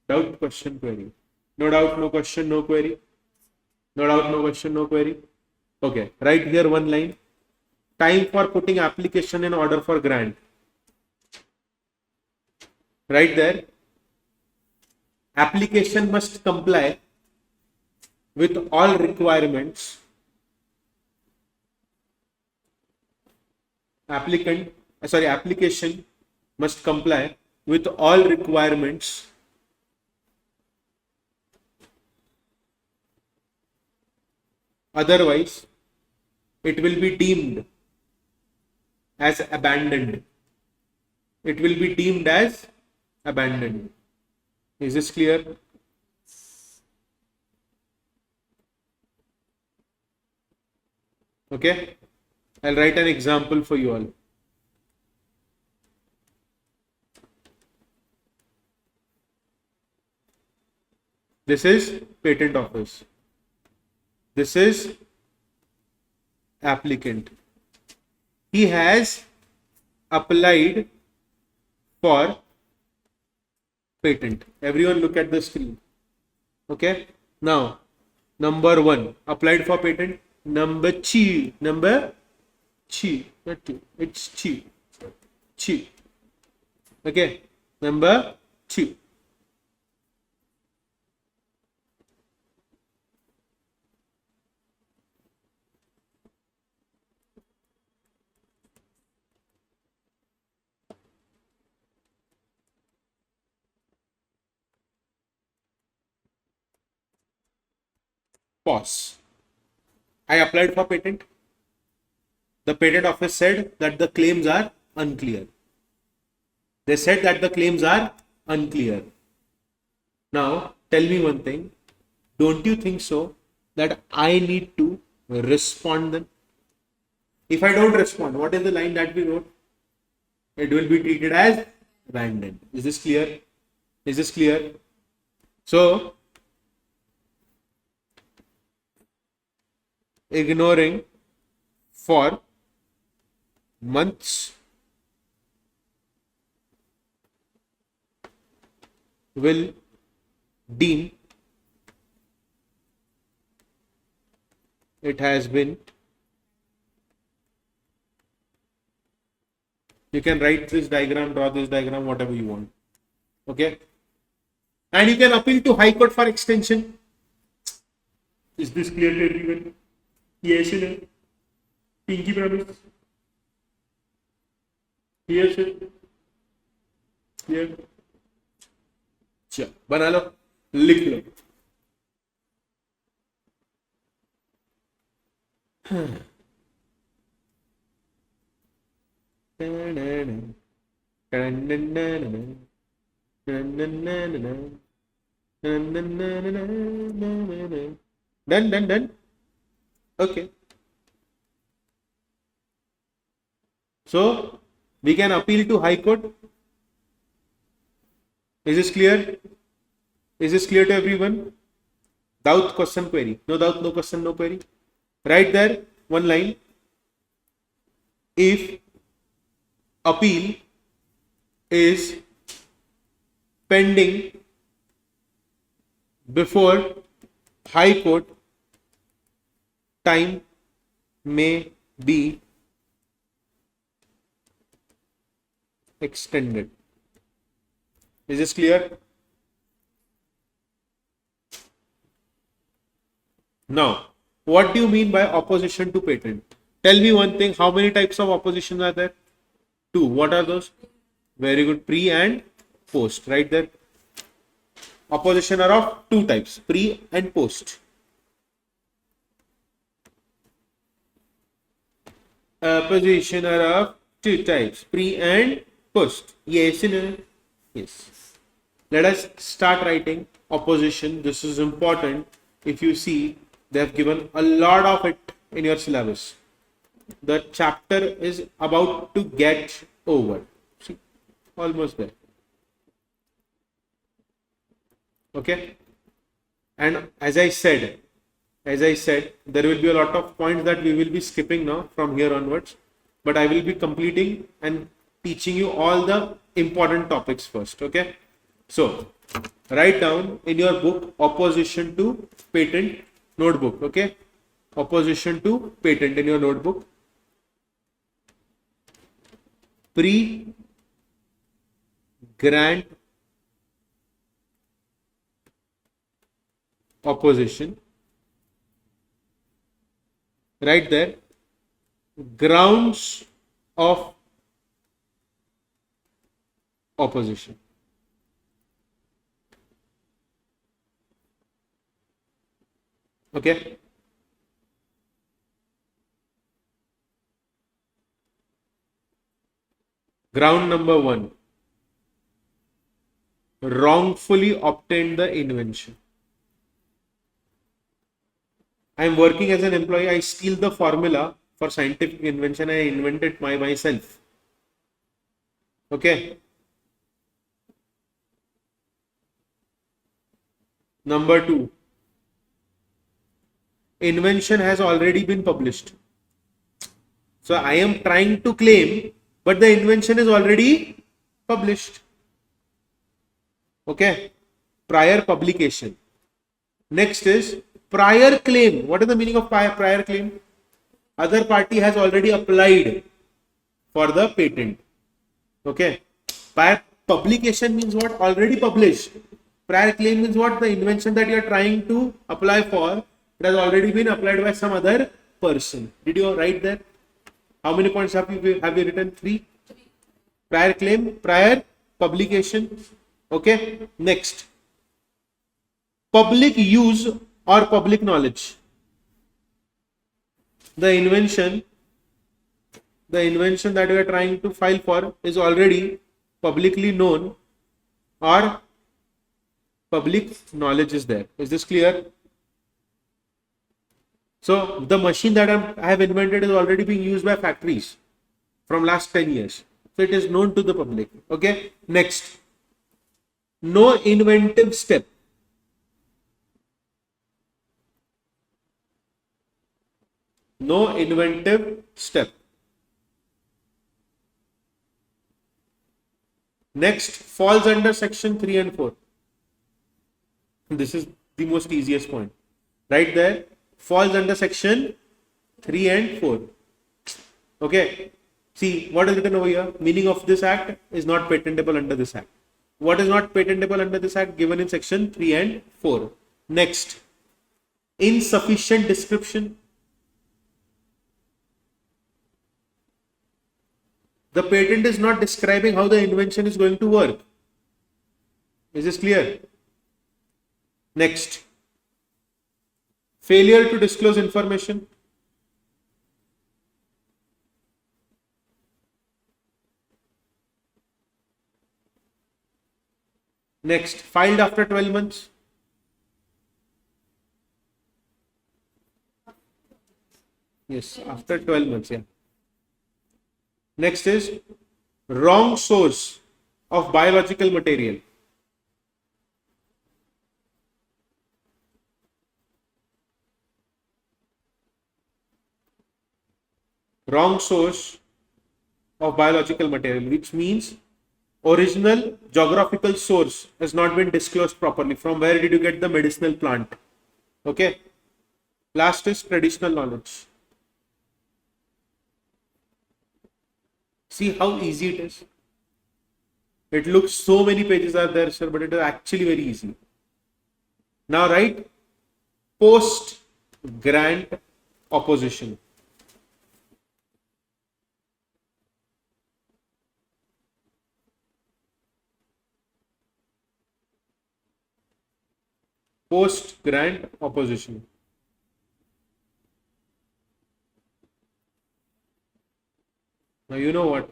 Doubt, question, query. No doubt, no question, no query. No doubt, no question, no query. Okay, right here one line. Time for putting application in order for grant. Right there. Application must comply with all requirements. Application must comply with all requirements otherwise it will be deemed as abandoned. It will be deemed as abandoned. Is this clear? Okay, I'll write an example for you all. This is patent office. This is applicant. He has applied for patent. Everyone look at the screen. Okay. Now, number 1, applied for patent. Number 2, not 2, it's 2. Okay. Number 2. Pause. I applied for patent. The patent office said that the claims are unclear. They said that the claims are unclear. Now, tell me one thing. Don't you think so that I need to respond then? If I don't respond, what is the line that we wrote? It will be treated as abandoned. Is this clear? Is this clear? So, ignoring for months will deem it has been. You can write this diagram, draw this diagram, whatever you want. Okay. And you can appeal to High Court for extension. Is this clear to everyone? Yes, sir. Pinky promise. Yes, sir. Clear. चलो बना लो, लिख लो. Done. Okay. So we can appeal to High Court. Is this clear? Is this clear to everyone? Doubt, question, query. No doubt, no question, no query. Right there, one line. If appeal is pending before High Court, time may be extended. Is this clear? Now, what do you mean by opposition to patent? Tell me one thing, how many types of opposition are there? Two. What are those? Very good. Pre and post. Right there. Opposition are of two types, pre and post. Opposition are of two types, pre and post. Yes, no? Yes. Let us start writing opposition. This is important. If you see, they have given a lot of it in your syllabus. The chapter is about to get over. See, almost there. Okay. And as I said, there will be a lot of points that we will be skipping now from here onwards, but I will be completing and teaching you all the important topics first. Okay. So write down in your book opposition to patent notebook. Okay. Opposition to patent in your notebook. Pre-grant opposition. Right there. Grounds of opposition. Okay. Ground number 1. Wrongfully obtained the invention. I am working as an employee. I steal the formula for scientific invention. I invented myself. Okay. Number 2. Invention has already been published. So I am trying to claim, but the invention is already published. Okay. Prior publication. Next is prior claim. What is the meaning of prior claim? Other party has already applied for the patent. Okay. Prior publication means what? Already published. Prior claim means what? The invention that you are trying to apply for, it has already been applied by some other person. Did you write that? How many points have you written? 3. Prior claim, prior publication. Okay. Next. Public use or public knowledge. The invention that we are trying to file for is already publicly known or public knowledge is there. Is this clear? So the machine that I have invented is already being used by factories from last 10 years. So it is known to the public. Okay. Next. No inventive step. No inventive step. Next falls under section 3 and 4. This is the most easiest point. Right there. Falls under section 3 and 4. Okay. See what is written over here. Meaning of this act is not patentable under this act. What is not patentable under this act? Given in section 3 and 4. Next. Insufficient description. The patent is not describing how the invention is going to work. Is this clear? Next. Failure to disclose information. Next. Filed after 12 months. Yes, after 12 months, yeah. Next is wrong source of biological material. Wrong source of biological material, which means original geographical source has not been disclosed properly. From where did you get the medicinal plant? Okay. Last is traditional knowledge. See how easy it is. It looks so many pages are there, sir, but it is actually very easy. Now write post grant opposition. post grant opposition. Now you know what?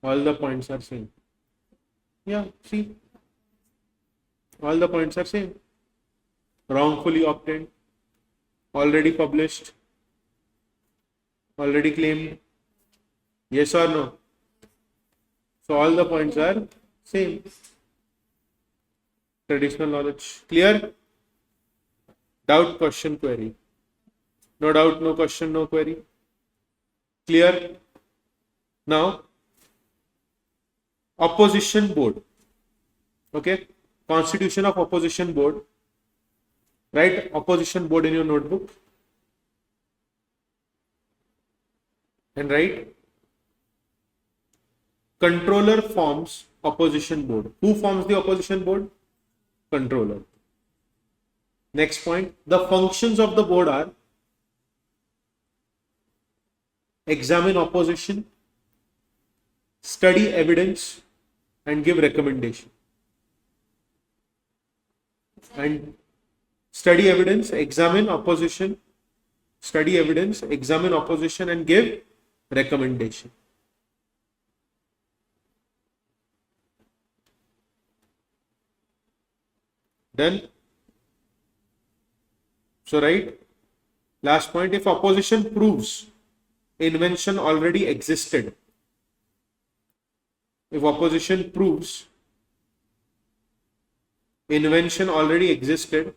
All the points are same. Yeah, see, all the points are same. Wrongfully obtained, already published, already claimed. Yes or no? So all the points are same. Traditional knowledge. Clear? Doubt, question, query. No doubt, no question, no query. Clear? Now, opposition board. Okay? Constitution of opposition board. Write opposition board in your notebook. And write controller forms opposition board. Who forms the opposition board? Controller. Next point, the functions of the board are examine opposition, study evidence, and give recommendation. And study evidence, examine opposition, study evidence, examine opposition, and give recommendation. Done? So, right, last point, if opposition proves invention already existed, if opposition proves invention already existed,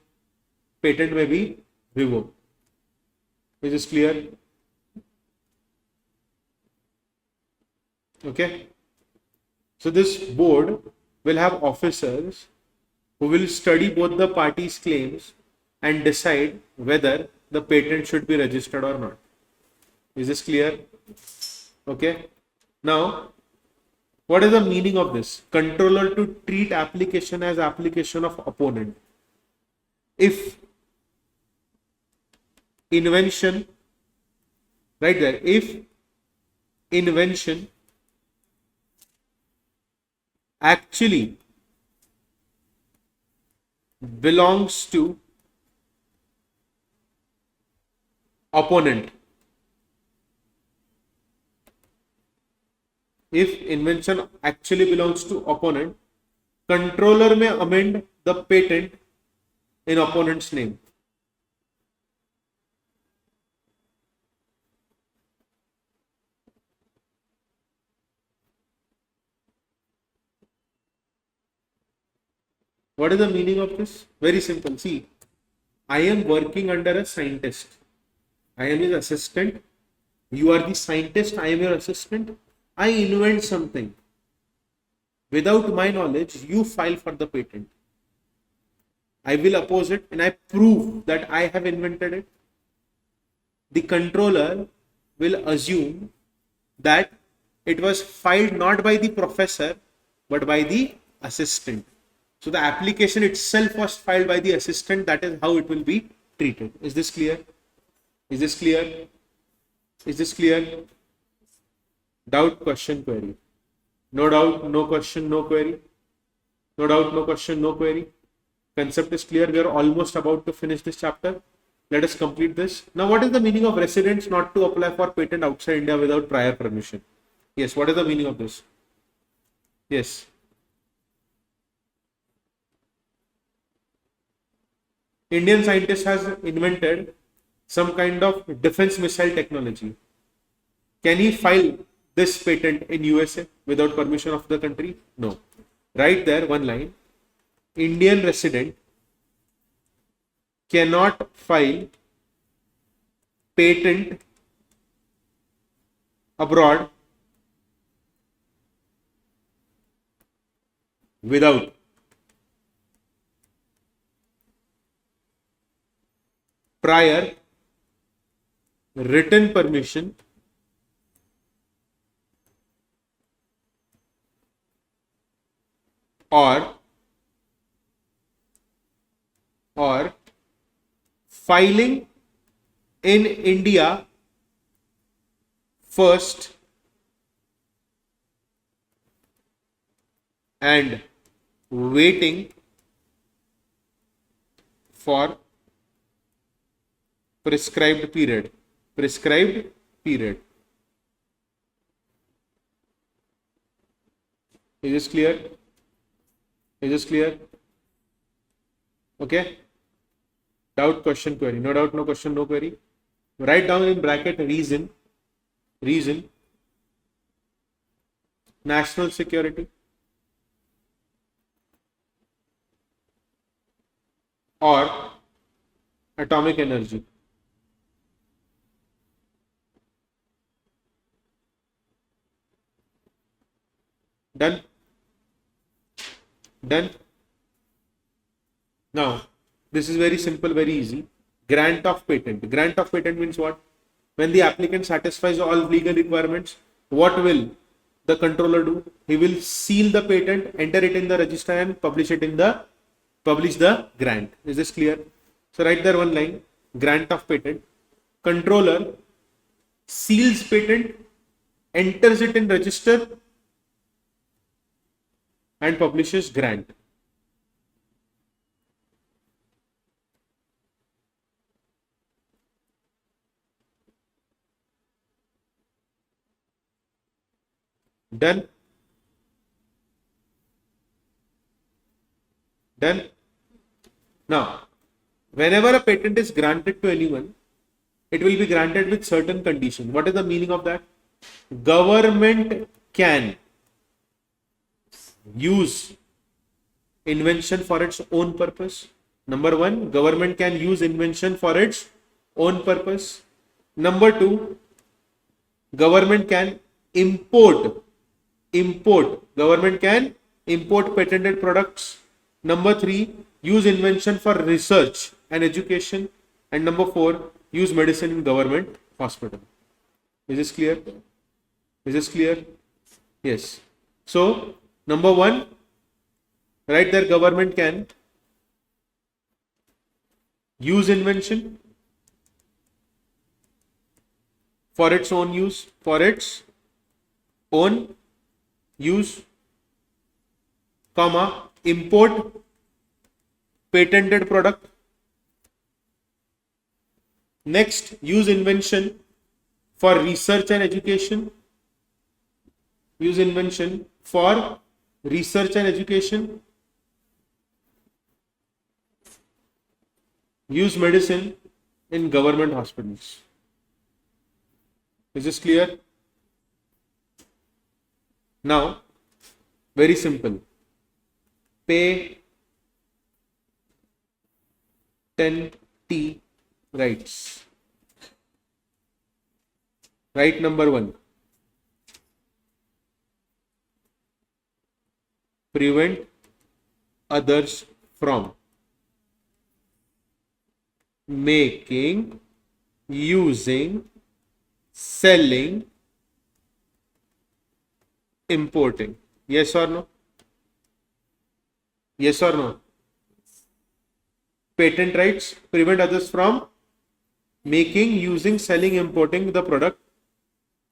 patent may be revoked. Is this clear? Okay. So this board will have officers who will study both the parties' claims and decide whether the patent should be registered or not. Is this clear? Okay. Now, what is the meaning of this? Controller to treat application as application of opponent. If invention, right there, if invention actually belongs to opponent, if invention actually belongs to opponent, controller may amend the patent in opponent's name. What is the meaning of this? Very simple. See, I am working under a scientist. I am his assistant. You are the scientist. I am your assistant. I invent something. Without my knowledge, you file for the patent. I will oppose it and I prove that I have invented it. The controller will assume that it was filed not by the professor but by the assistant. So the application itself was filed by the assistant. That is how it will be treated. Is this clear? Is this clear? Is this clear? Doubt, question, query. No doubt, no question, no query. No doubt, no question, no query. Concept is clear. We are almost about to finish this chapter. Let us complete this. Now, what is the meaning of residents not to apply for patent outside India without prior permission? Yes, what is the meaning of this? Yes. Indian scientist has invented some kind of defense missile technology. Can he file this patent in USA without permission of the country? No. Right there, one line. Indian resident cannot file patent abroad without prior written permission or filing in India first and waiting for prescribed period. Prescribed period. Is this clear? Is this clear? Okay. Doubt, question, query. No doubt, no question, no query. Write down in bracket reason. Reason. National security. Or atomic energy. Done? Done? Now, this is very simple, very easy. Grant of patent. Grant of patent means what? When the applicant satisfies all legal requirements, what will the controller do? He will seal the patent, enter it in the register and publish the grant. Is this clear? So write there one line, grant of patent. Controller seals patent, enters it in register and publishes grant. Done? Done? Now, whenever a patent is granted to anyone, it will be granted with certain conditions. What is the meaning of that? Government can use invention for its own purpose. Number one, government can use invention for its own purpose. Number two, government can import. Government can import patented products. Number three, use invention for research and education. And number four, use medicine in government hospital. Is this clear? Is this clear? Yes. So, number one, right there, government can use invention for its own use, comma, import patented product. Next, use invention for research and education. Use invention for research and education. Use medicine in government hospitals. Is this clear? Now, very simple. Patent rights. Right number one. Prevent others from making, using, selling, importing. Yes or no? Yes or no? Patent rights prevent others from making, using, selling, importing the product.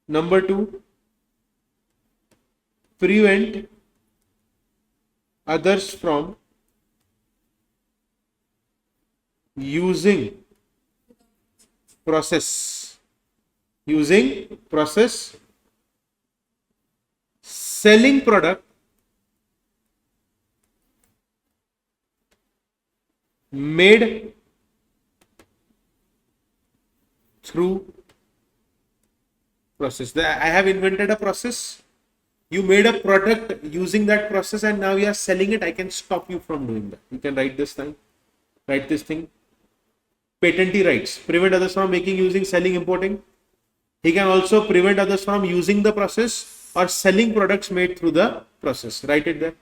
Number two, prevent others from using process, selling product made through process. I have invented a process. You made a product using that process and now you are selling it. I can stop you from doing that. You can write this thing. Write this thing. Patentee rights. Prevent others from making, using, selling, importing. He can also prevent others from using the process or selling products made through the process. Write it there.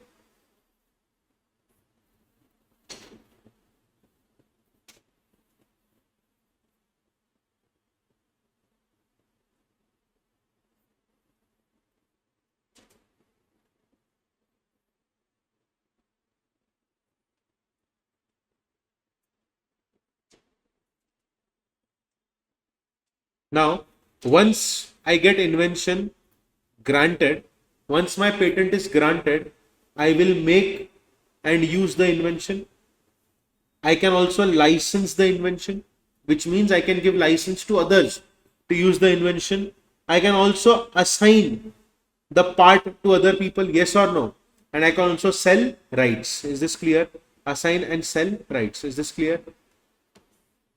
Now, once I get invention granted, once my patent is granted, I will make and use the invention. I can also license the invention, which means I can give license to others to use the invention. I can also assign the part to other people, yes or no. And I can also sell rights. Is this clear? Assign and sell rights. Is this clear?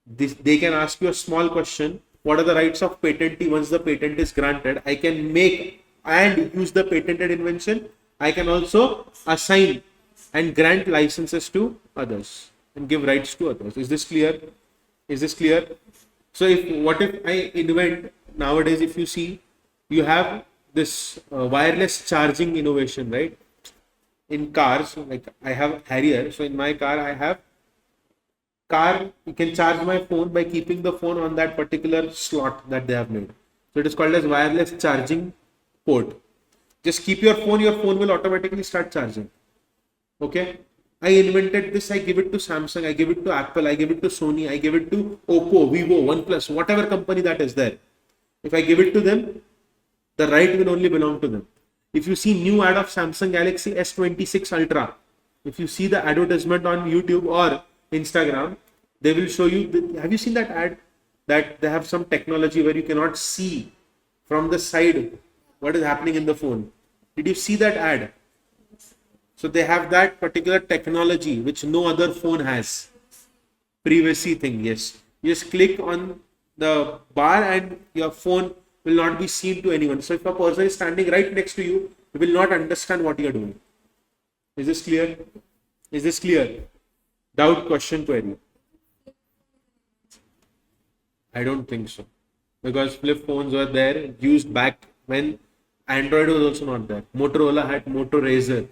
They can ask you a small question. What are the rights of patentee once the patent is granted? I can make and use the patented invention. I can also assign and grant licenses to others and give rights to others. Is this clear? Is this clear? So what if I invent nowadays, if you see, you have this wireless charging innovation, right? In cars, like I have Harrier. So in my car, I have you can charge my phone by keeping the phone on that particular slot that they have made. So it is called as wireless charging port. Just keep your phone will automatically start charging. Okay. I invented this, I give it to Samsung, I give it to Apple, I give it to Sony, I give it to Oppo, Vivo, OnePlus, whatever company that is there. If I give it to them, the right will only belong to them. If you see new ad of Samsung Galaxy S26 Ultra, if you see the advertisement on YouTube or Instagram, they will show you, have you seen that ad? That they have some technology where you cannot see from the side what is happening in the phone. Did you see that ad? So they have that particular technology which no other phone has. Privacy thing, yes. You just click on the bar and your phone will not be seen to anyone. So if a person is standing right next to you, he will not understand what you are doing. Is this clear? Is this clear? Doubt, question, query. I don't think so. Because flip phones were there, used back when Android was also not there. Motorola had Moto Razr.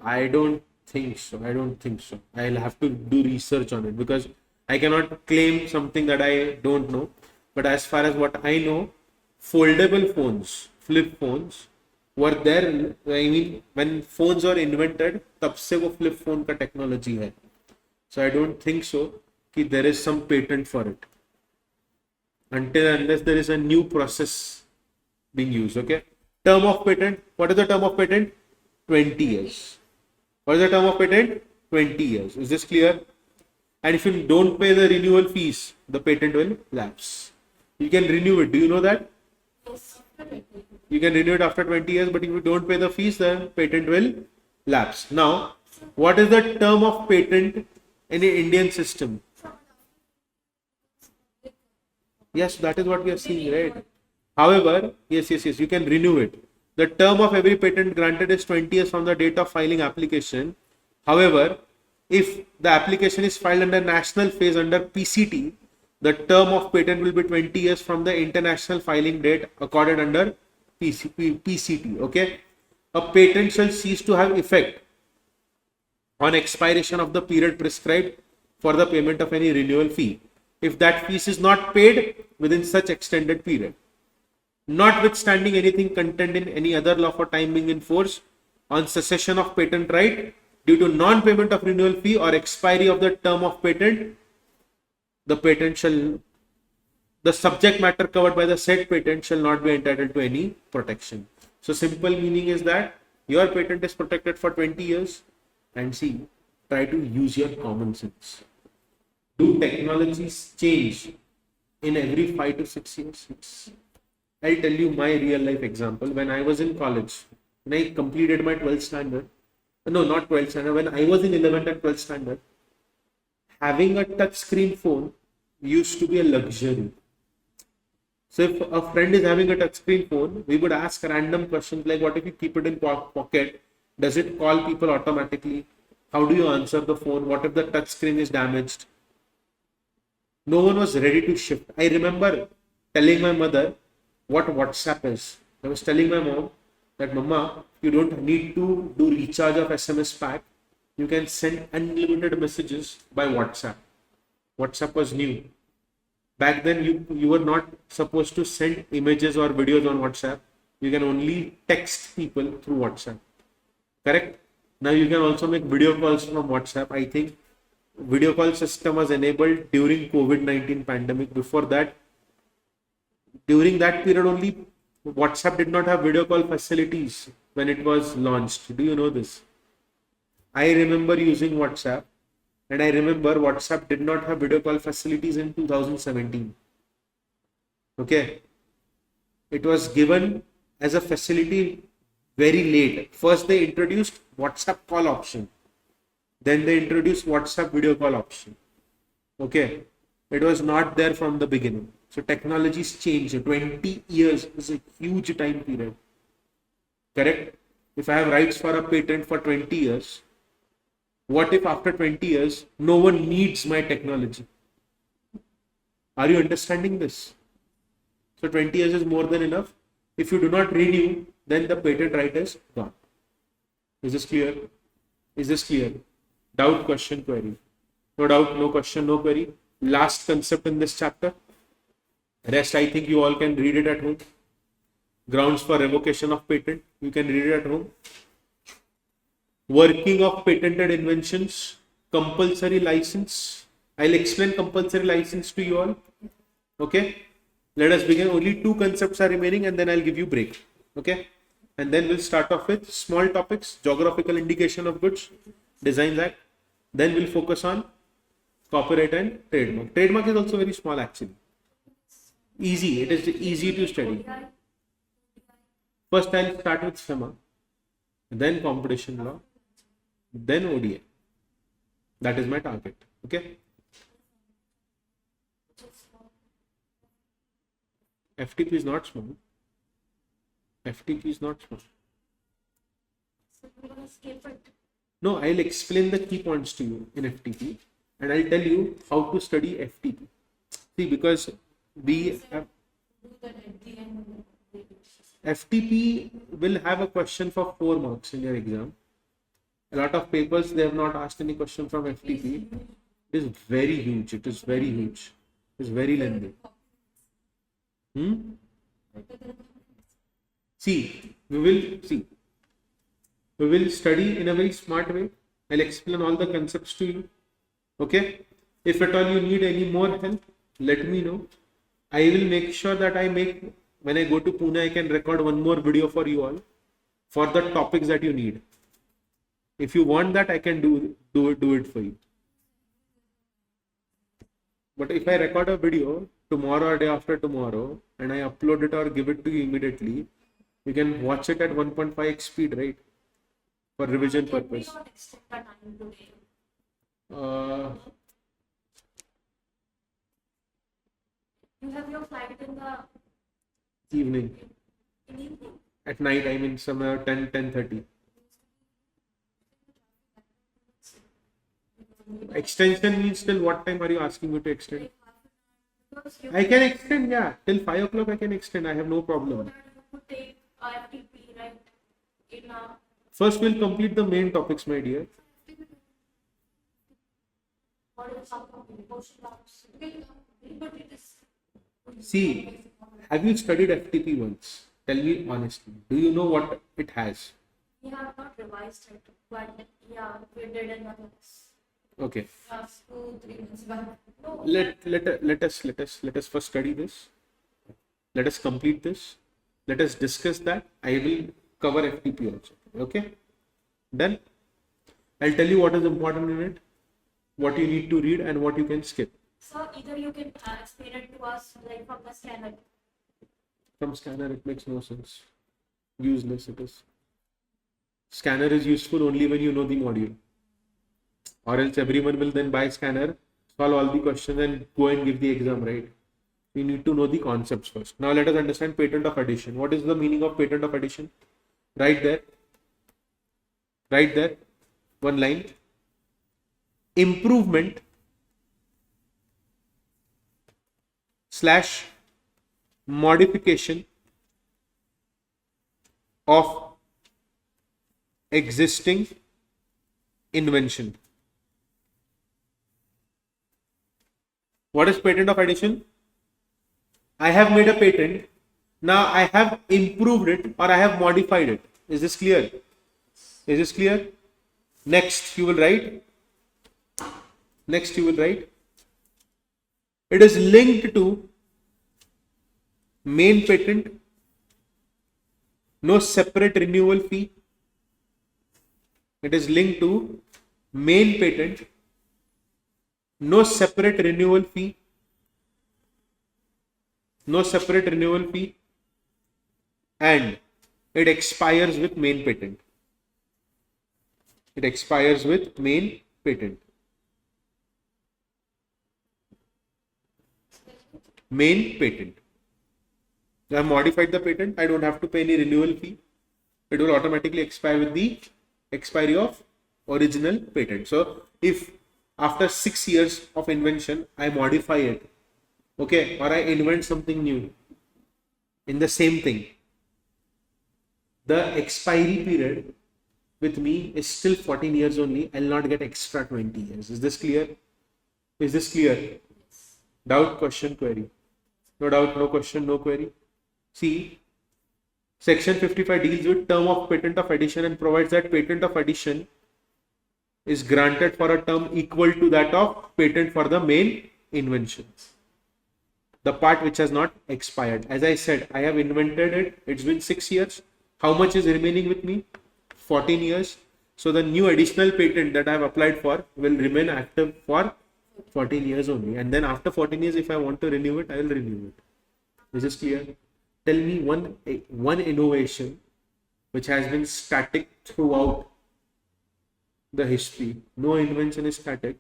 I don't think so. I don't think so. I'll have to do research on it because I cannot claim something that I don't know. But as far as what I know, foldable phones, flip phones were there. I mean, when phones were invented, तब से वो flip phone का technology है. So I don't think so कि there is some patent for it. Unless there is a new process being used. Okay. Term of patent. What is the term of patent? 20 years. What is the term of patent? 20 years. Is this clear? And if you don't pay the renewal fees, the patent will lapse. You can renew it. Do you know that? Yes. You can renew it after 20 years, but if you don't pay the fees, the patent will lapse. Now, what is the term of patent in the Indian system? Yes, that is what we are seeing, right? However, yes, you can renew it. The term of every patent granted is 20 years from the date of filing application. However, if the application is filed under national phase under PCT, the term of patent will be 20 years from the international filing date accorded under PCT. Okay. A patent shall cease to have effect on expiration of the period prescribed for the payment of any renewal fee, if that fee is not paid within such extended period. Notwithstanding anything contained in any other law for time being in force, on cessation of patent right due to non-payment of renewal fee or expiry of the term of patent, the subject matter covered by the said patent shall not be entitled to any protection. So simple meaning is that your patent is protected for 20 years and see, try to use your common sense. Do technologies change in every 5 to 6 years? I'll tell you my real life example. When I was in college, when I completed my 12th standard, no, not 12th standard, when I was in 11th and 12th standard, having a touch screen phone used to be a luxury. So if a friend is having a touch screen phone, we would ask random questions like, what if you keep it in pocket? Does it call people automatically? How do you answer the phone? What if the touch screen is damaged? No one was ready to shift. I remember telling my mother what WhatsApp is. I was telling my mom that, Mama, you don't need to do recharge of SMS pack. You can send unlimited messages by WhatsApp. WhatsApp was new. Back then, you were not supposed to send images or videos on WhatsApp. You can only text people through WhatsApp. Correct? Now you can also make video calls from WhatsApp. I think video call system was enabled during COVID-19 pandemic. Before that, during that period only, WhatsApp did not have video call facilities when it was launched. Do you know this? I remember using WhatsApp, and I remember WhatsApp did not have video call facilities in 2017. Okay, it was given as a facility very late. First, they introduced WhatsApp call option, then they introduced WhatsApp video call option. Okay, it was not there from the beginning. So technologies changed. 20 years is a huge time period. Correct? If I have rights for a patent for 20 years, what if after 20 years, no one needs my technology? Are you understanding this? So 20 years is more than enough. If you do not renew, then the patent right is gone. Is this clear? Is this clear? Doubt, question, query. No doubt, no question, no query. Last concept in this chapter. Rest, I think you all can read it at home. Grounds for revocation of patent. You can read it at home. Working of patented inventions. Compulsory license. I'll explain compulsory license to you all. Okay. Let us begin. Only 2 concepts are remaining, and then I'll give you break. Okay. And then we'll start off with small topics. Geographical indication of goods. Designs Act. Then we'll focus on copyright and trademark. Trademark is also very small actually. Easy. It is easy to study. First, I'll start with FEMA, then competition law, then ODA. That is my target. Okay. FTP is not small. FTP is not small. No, I'll explain the key points to you in FTP, and I'll tell you how to study FTP. See, because we have FTP will have a question for 4 marks in your exam. A lot of papers, they have not asked any question from FTP. It is very huge. It is very huge. It is very lengthy. See, we will study in a very smart way. I'll explain all the concepts to you. Okay. If at all you need any more help, let me know. I will make sure that when I go to Pune, I can record one more video for you all for the topics that you need. If you want that, I can do it for you. But if I record a video tomorrow or day after tomorrow and I upload it or give it to you immediately, you can watch it at 1.5x speed, right? For revision purpose. You have your flight in the Evening. evening. At night, I mean somewhere 10:30. Extension means till what time are you asking me to extend? I can extend, yeah. Till 5 o'clock I can extend. I have no problem. You could take FTP, right? In First, we'll complete the main topics, my dear. what is something? But it is. See, have you studied FTP once? Tell me honestly. Do you know what it has? We have not revised it, but yeah, we did in the class. Okay. 2-3 months back. No, Let us first study this. Let us complete this. Let us discuss that. I will cover FTP also. Okay. Then I'll tell you what is important in it, what you need to read, and what you can skip. so either you can explain it to us like from the scanner. From scanner, it makes no sense. Useless it is. Scanner is useful only when you know the module. Or else everyone will then buy scanner, solve all the questions and go and give the exam, right? You need to know the concepts first. Now let us understand patent of addition. What is the meaning of patent of addition? Right there. Right there. One line. Improvement / modification of existing invention. What is patent of addition? I have made a patent. Now I have improved it or I have modified it. Is this clear? Is this clear? Next you will write. Next you will write. It is linked to main patent. No separate renewal fee. It is linked to main patent, no separate renewal fee, and it expires with main patent. It expires with main patent. Main patent. I have modified the patent. I don't have to pay any renewal fee. It will automatically expire with the expiry of original patent. So if after 6 years of invention, I modify it, okay, or I invent something new in the same thing, the expiry period with me is still 14 years only. I'll not get extra 20 years. Is this clear? Is this clear? Doubt, question, query? No doubt, no question, no query. See, Section 55 deals with term of patent of addition and provides that patent of addition is granted for a term equal to that of patent for the main invention. The part which has not expired. As I said, I have invented it. It's been 6 years. How much is remaining with me? 14 years. So the new additional patent that I have applied for will remain active for 14 years only. And then after 14 years, if I want to renew it, I will renew it. Is this clear? Tell me one innovation which has been static throughout the history. No invention is static.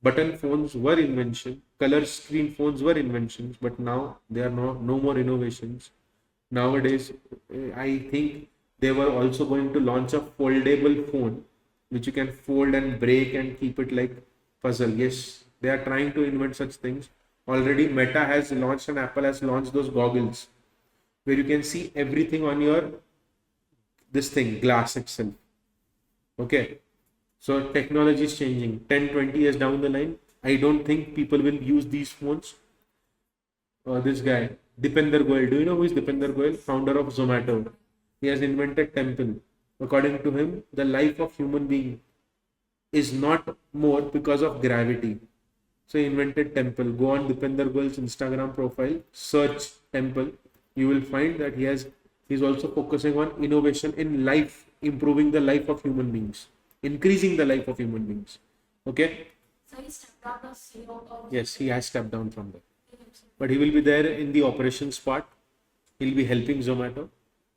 Button phones were invention, color screen phones were inventions, but now there are no more innovations. Nowadays, I think they were also going to launch a foldable phone which you can fold and break and keep it like puzzle. Yes, they are trying to invent such things. Already Meta has launched and Apple has launched those goggles where you can see everything on your glass itself. Okay. So technology is changing. 10-20 years down the line, I don't think people will use these phones. This guy, Dipender Goyal. Do you know who is Dipender Goyal? Founder of Zomato. He has invented Temple. According to him, the life of human being is not more because of gravity. So he invented Temple. Go on Dipender Goyal's Instagram profile, search Temple. You will find that he's also focusing on innovation in life, improving the life of human beings, increasing the life of human beings. Okay? So he stepped down as CEO of... Yes, he has stepped down from there. But he will be there in the operations part. He'll be helping Zomato.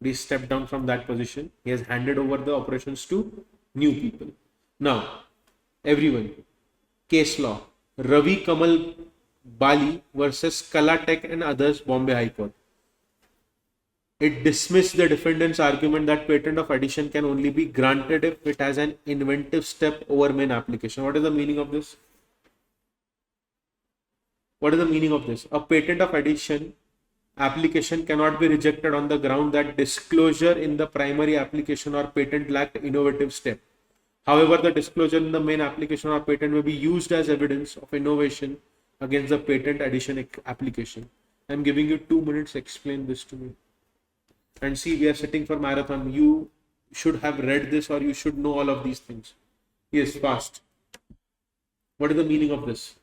He stepped down from that position. He has handed over the operations to new people. Now, everyone, case law. Ravi Kamal Bali versus Kalatech and others, Bombay High Court. It dismissed the defendant's argument that patent of addition can only be granted if it has an inventive step over main application. What is the meaning of this? What is the meaning of this? A patent of addition application cannot be rejected on the ground that disclosure in the primary application or patent lacked innovative step. However, the disclosure in the main application or patent may be used as evidence of innovation against the patent addition application. I am giving you 2 minutes. Explain this to me. And see, we are sitting for marathon. You should have read this or you should know all of these things. Yes, fast. What is the meaning of this?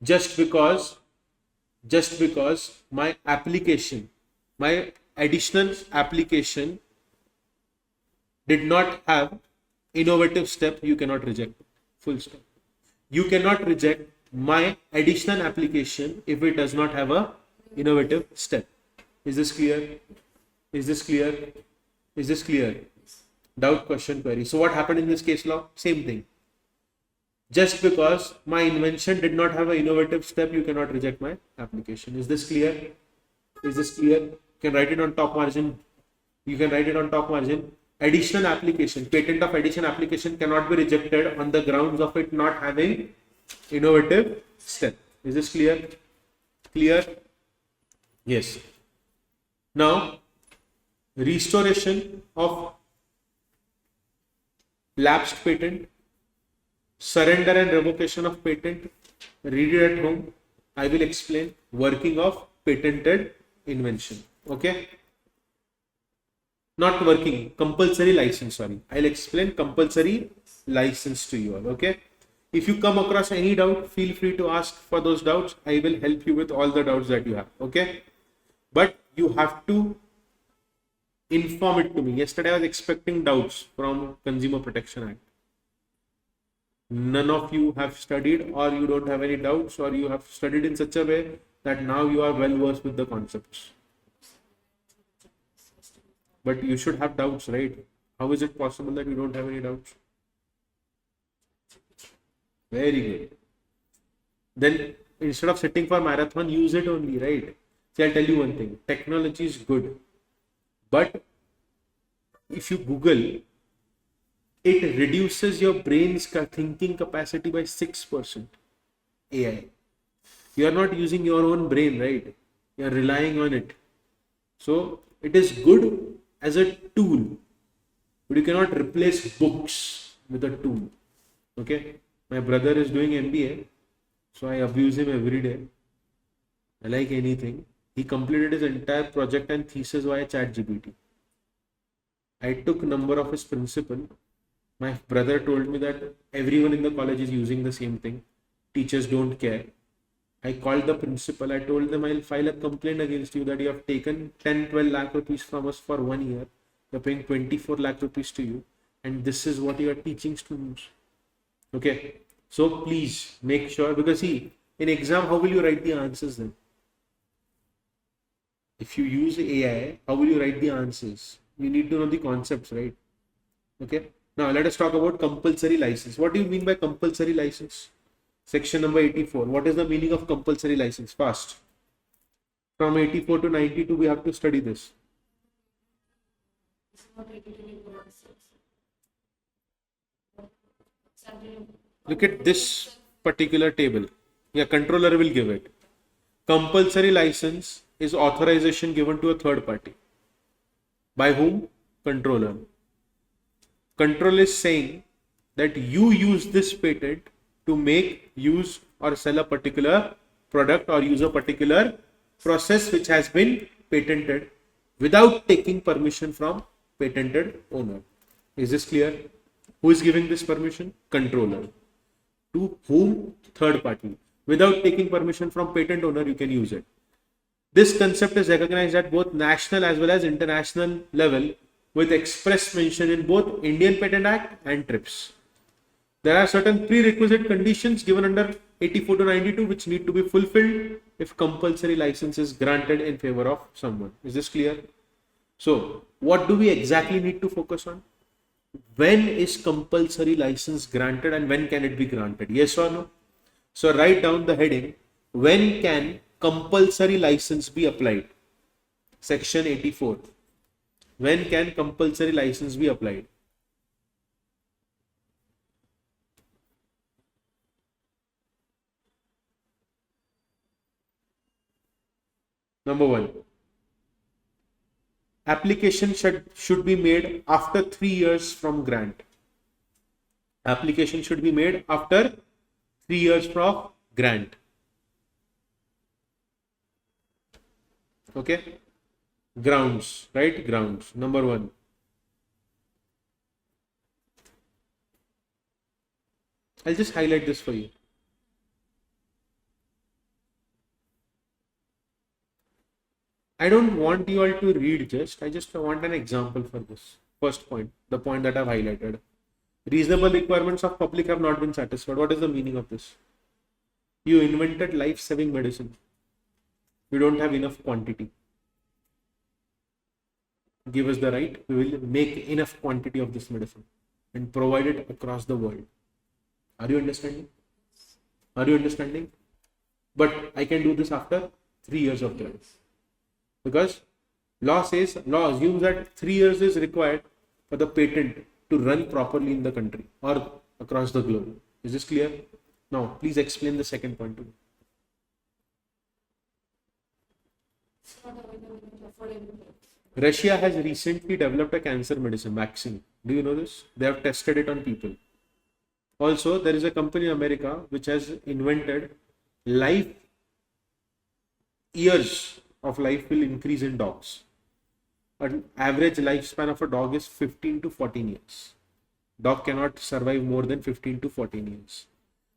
Just because my application, my additional application did not have innovative step, you cannot reject. Full stop. You cannot reject my additional application if it does not have a innovative step. Is this clear? Is this clear? Is this clear? Doubt, question, query. So what happened in this case law? Same thing. Just because my invention did not have an innovative step, you cannot reject my application. Is this clear? Is this clear? You can write it on top margin. You can write it on top margin. Additional application, patent of addition application cannot be rejected on the grounds of it not having innovative step. Is this clear? Clear? Yes. Now, restoration of lapsed patent, surrender and revocation of patent. Read it at home. I will explain working of patented invention. Okay? Not working, compulsory license, sorry. I'll explain compulsory license to you all. Okay? If you come across any doubt, feel free to ask for those doubts. I will help you with all the doubts that you have. Okay? But you have to Inform it to me. Yesterday I was expecting doubts from Consumer Protection Act. None of you have studied, or you don't have any doubts, or you have studied in such a way that now you are well versed with the concepts. But you should have doubts, right? How is it possible that you don't have any doubts? Very good. Then instead of sitting for marathon, use it only, right? See, I'll tell you one thing. Technology is good. But if you Google, it reduces your brain's thinking capacity by 6%. AI. You are not using your own brain, right? You are relying on it. So it is good as a tool, but you cannot replace books with a tool. Okay? My brother is doing MBA, so I abuse him every day. I like anything. He completed his entire project and thesis via ChatGPT. I took number of his principal. My brother told me that everyone in the college is using the same thing. Teachers don't care. I called the principal. I told them I'll file a complaint against you that you have taken 10-12 lakh rupees from us for 1 year. You're paying 24 lakh rupees to you. And this is what you are teaching students. Okay. So please make sure, because see, in exam, how will you write the answers then? If you use AI, how will you write the answers? You need to know the concepts, right? Okay. Now let us talk about compulsory license. What do you mean by compulsory license? Section number 84. What is the meaning of compulsory license? Fast. From 84 to 92, we have to study this. Look at this particular table. Yeah, controller will give it. Compulsory license is authorization given to a third party. By whom? Controller. Control is saying that you use this patent to make, use, or sell a particular product or use a particular process which has been patented without taking permission from patented owner. Is this clear? Who is giving this permission? Controller. To whom? Third party. Without taking permission from patent owner, you can use it. This concept is recognized at both national as well as international level, with express mention in both Indian Patent Act and TRIPS. There are certain prerequisite conditions given under 84 to 92 which need to be fulfilled if compulsory license is granted in favor of someone. Is this clear? So, what do we exactly need to focus on? When is compulsory license granted and when can it be granted? Yes or no? So, write down the heading. When can compulsory license be applied? Section 84. When can compulsory license be applied? Number 1. Application should be made after 3 years from grant. Application should be made after 3 years from grant. Okay. Grounds, right? Grounds. Number 1. I'll just highlight this for you. I don't want you all to read I just want an example for this. First point, the point that I've highlighted. Reasonable requirements of public have not been satisfied. What is the meaning of this? You invented life-saving medicine. You don't have enough quantity. Give us the right. We will make enough quantity of this medicine and provide it across the world. Are you understanding? Are you understanding? But I can do this after 3 years of grant. Because law assumes that 3 years is required for the patent to run properly in the country or across the globe. Is this clear? Now, please explain the second point to me. Russia has recently developed a cancer medicine vaccine. Do you know this? They have tested it on people. Also, there is a company in America which has invented years of life will increase in dogs. An average lifespan of a dog is 15 to 14 years. Dog cannot survive more than 15 to 14 years.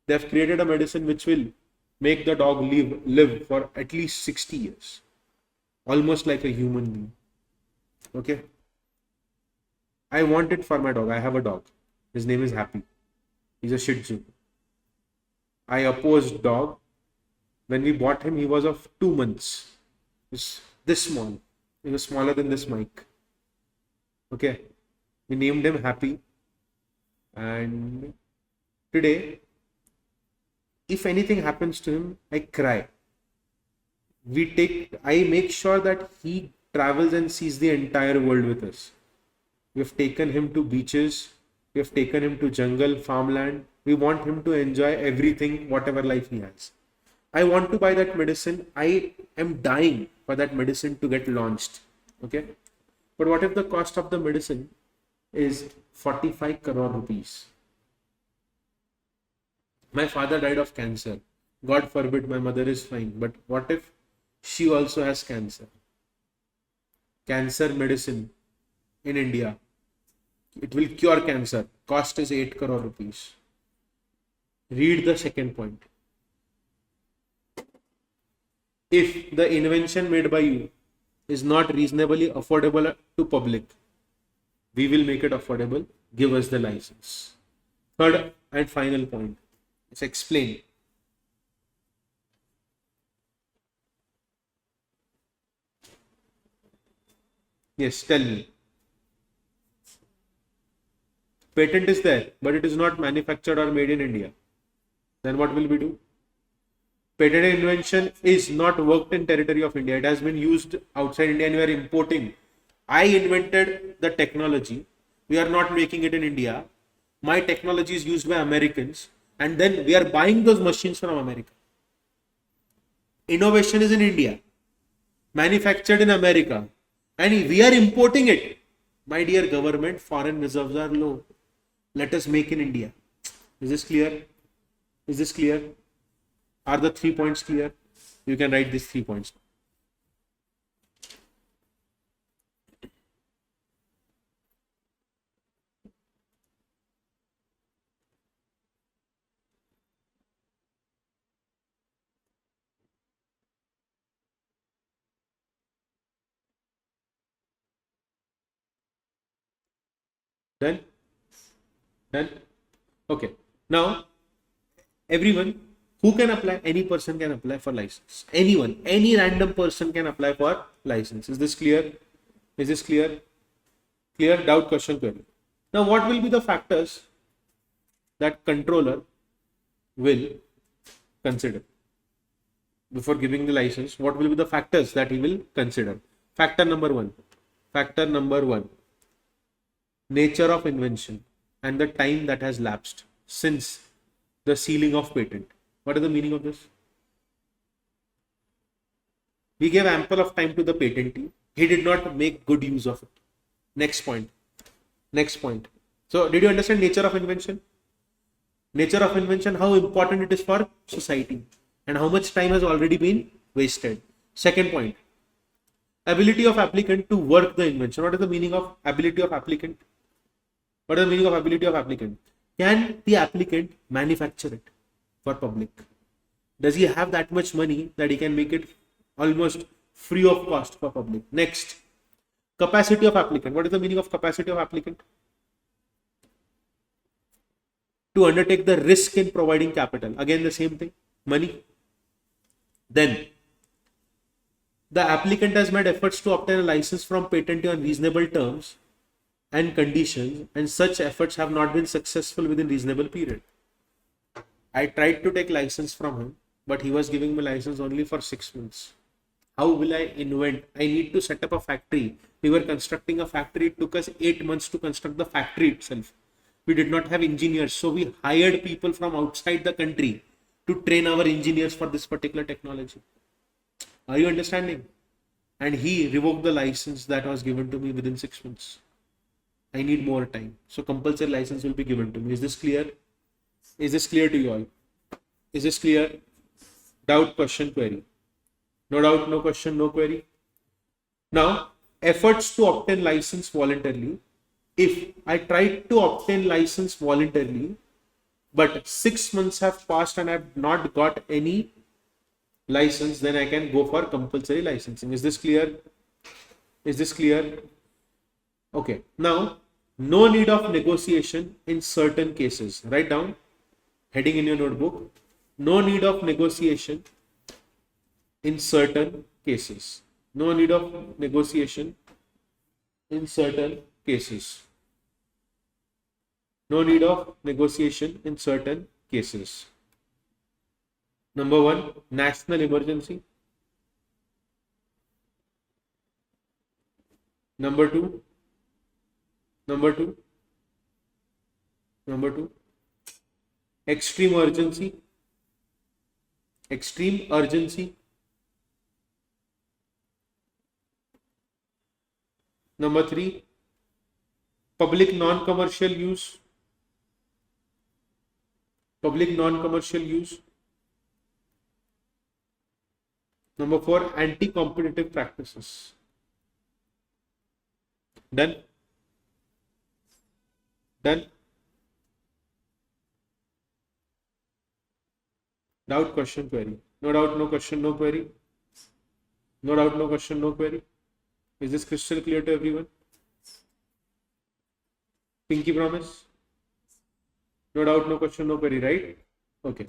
They have created a medicine which will make the dog live for at least 60 years. Almost like a human being. Okay. I want it for my dog. I have a dog. His name is Happy. He's a Shih Tzu. I opposed dog. When we bought him, he was of 2 months. He was this small. He was smaller than this mic. Okay. We named him Happy. And today, if anything happens to him, I cry. I make sure that he travels and sees the entire world with us. We have taken him to beaches. We have taken him to jungle, farmland. We want him to enjoy everything, whatever life he has. I want to buy that medicine. I am dying for that medicine to get launched. Okay. But what if the cost of the medicine is 45 crore rupees? My father died of cancer. God forbid my mother is fine. But what if she also has cancer? Cancer medicine in India. It will cure cancer. Cost is 8 crore rupees. Read the second point. If the invention made by you is not reasonably affordable to public, we will make it affordable. Give us the license. Third and final point. Let's explain. Yes, tell me. Patent is there, but it is not manufactured or made in India. Then what will we do? Patented invention is not worked in territory of India. It has been used outside India and we are importing. I invented the technology. We are not making it in India. My technology is used by Americans and then we are buying those machines from America. Innovation is in India, manufactured in America, and we are importing it. My dear government, foreign reserves are low. Let us make in India. Is this clear? Is this clear? Are the 3 points clear? You can write these 3 points. Done? Done? Okay. Now, everyone who can apply, any person can apply for license. Anyone, any random person can apply for license. Is this clear? Is this clear? Clear? Doubt, question, query. Now, what will be the factors that controller will consider before giving the license? What will be the factors that he will consider? Factor number one. Factor number one. Nature of invention and the time that has lapsed since the sealing of patent. What is the meaning of this? We gave ample of time to the patentee. He did not make good use of it. Next point. Next point. So, did you understand nature of invention? Nature of invention, how important it is for society and how much time has already been wasted. Second point. Ability of applicant to work the invention. What is the meaning of ability of applicant? What is the meaning of ability of applicant? Can the applicant manufacture it for public? Does he have that much money that he can make it almost free of cost for public? Next, capacity of applicant. What is the meaning of capacity of applicant? To undertake the risk in providing capital. Again, the same thing, money. Then, the applicant has made efforts to obtain a license from patentee on reasonable terms and conditions, and such efforts have not been successful within reasonable period. I tried to take license from him, but he was giving me license only for 6 months. How will I invent? I need to set up a factory. We were constructing a factory. It took us 8 months to construct the factory itself. We did not have engineers, so we hired people from outside the country to train our engineers for this particular technology. Are you understanding? And he revoked the license that was given to me within 6 months. I need more time. So compulsory license will be given to me. Is this clear? Is this clear to you all? Is this clear? Doubt, question, query. No doubt, no question, no query. Now, efforts to obtain license voluntarily. If I tried to obtain license voluntarily, but 6 months have passed and I have not got any license, then I can go for compulsory licensing. Is this clear? Is this clear? Okay. Now, No need of negotiation in certain cases. Write down, heading in your notebook. No need of negotiation in certain cases. No need of negotiation in certain cases. No need of negotiation in certain cases. Number one, national emergency. Number two, number two, number two, extreme urgency. Extreme urgency. Number three, public non-commercial use. Public non-commercial use. Number four, anti-competitive practices. Done? Done? Doubt, question, query. No doubt, no question, no query. No doubt, no question, no query. Is this crystal clear to everyone? Pinky promise? No doubt, no question, no query, right? Okay.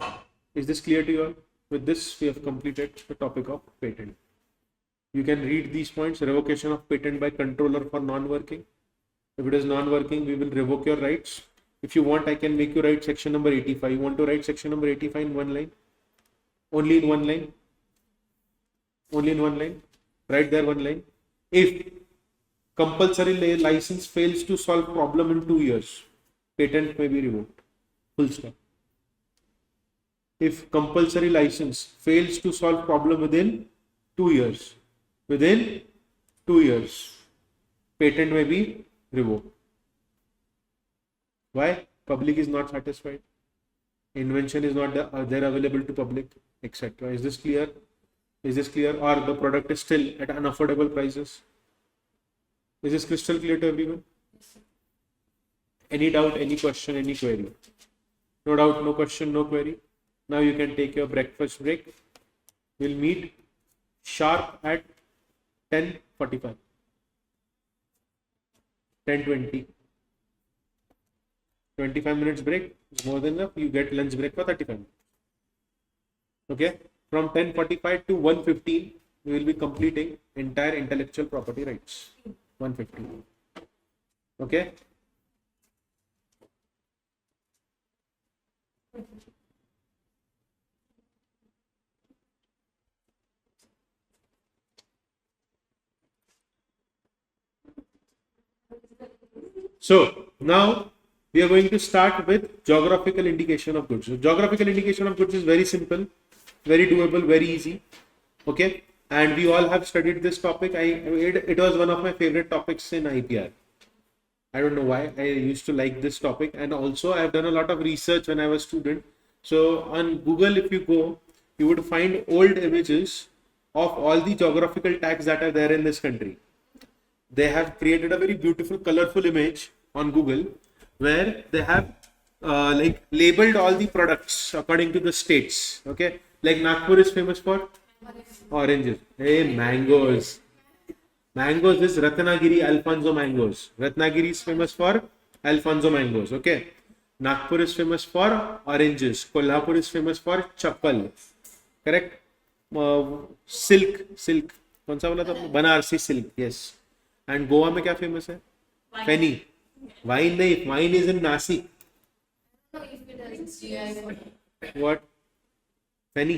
Is this clear to you all? With this, we have completed the topic of patent. You can read these points. Revocation of patent by controller for non-working. If it is non-working, we will revoke your rights. If you want, I can make you write section number 85. You want to write section number 85 in one line? Only in one line? Only in one line? Write there one line. If compulsory license fails to solve problem in 2 years, patent may be revoked. Full stop. If compulsory license fails to solve problem within 2 years, within 2 years, patent may be revoked. Why? Public is not satisfied. Invention is not there available to public, etc. Is this clear? Is this clear? Or the product is still at unaffordable prices? Is this crystal clear to everyone? Any doubt, any question, any query? No doubt, no question, no query. Now you can take your breakfast break. We'll meet sharp at 10:45. 10:20. 25 minutes break is more than enough. You get lunch break for 35 minutes. Okay? From 10:45 to 1:15, we will be completing entire intellectual property rights. 1:15. Okay? So now we are going to start with geographical indication of goods. So geographical indication of goods is very simple, very doable, very easy. Okay, and we all have studied this topic. It was one of my favorite topics in IPR. I don't know why. I used to like this topic, and also I have done a lot of research when I was a student. So on Google, if you go, you would find old images of all the geographical tags that are there in this country. They have created a very beautiful, colorful image on Google where they have like labeled all the products according to the states. Okay, like Nagpur is famous for oranges. Hey, mangoes. Mangoes is Ratnagiri Alfonso mangoes. Ratnagiri is famous for Alfonso mangoes. Okay, Nagpur is famous for oranges. Kolhapur is famous for chappal. Correct. Silk. कौन सा बोला था आपने? Banarasi silk. Yes. And Goa में क्या famous है? Feni. Wine नहीं, wine is in Nashik. What? Feni.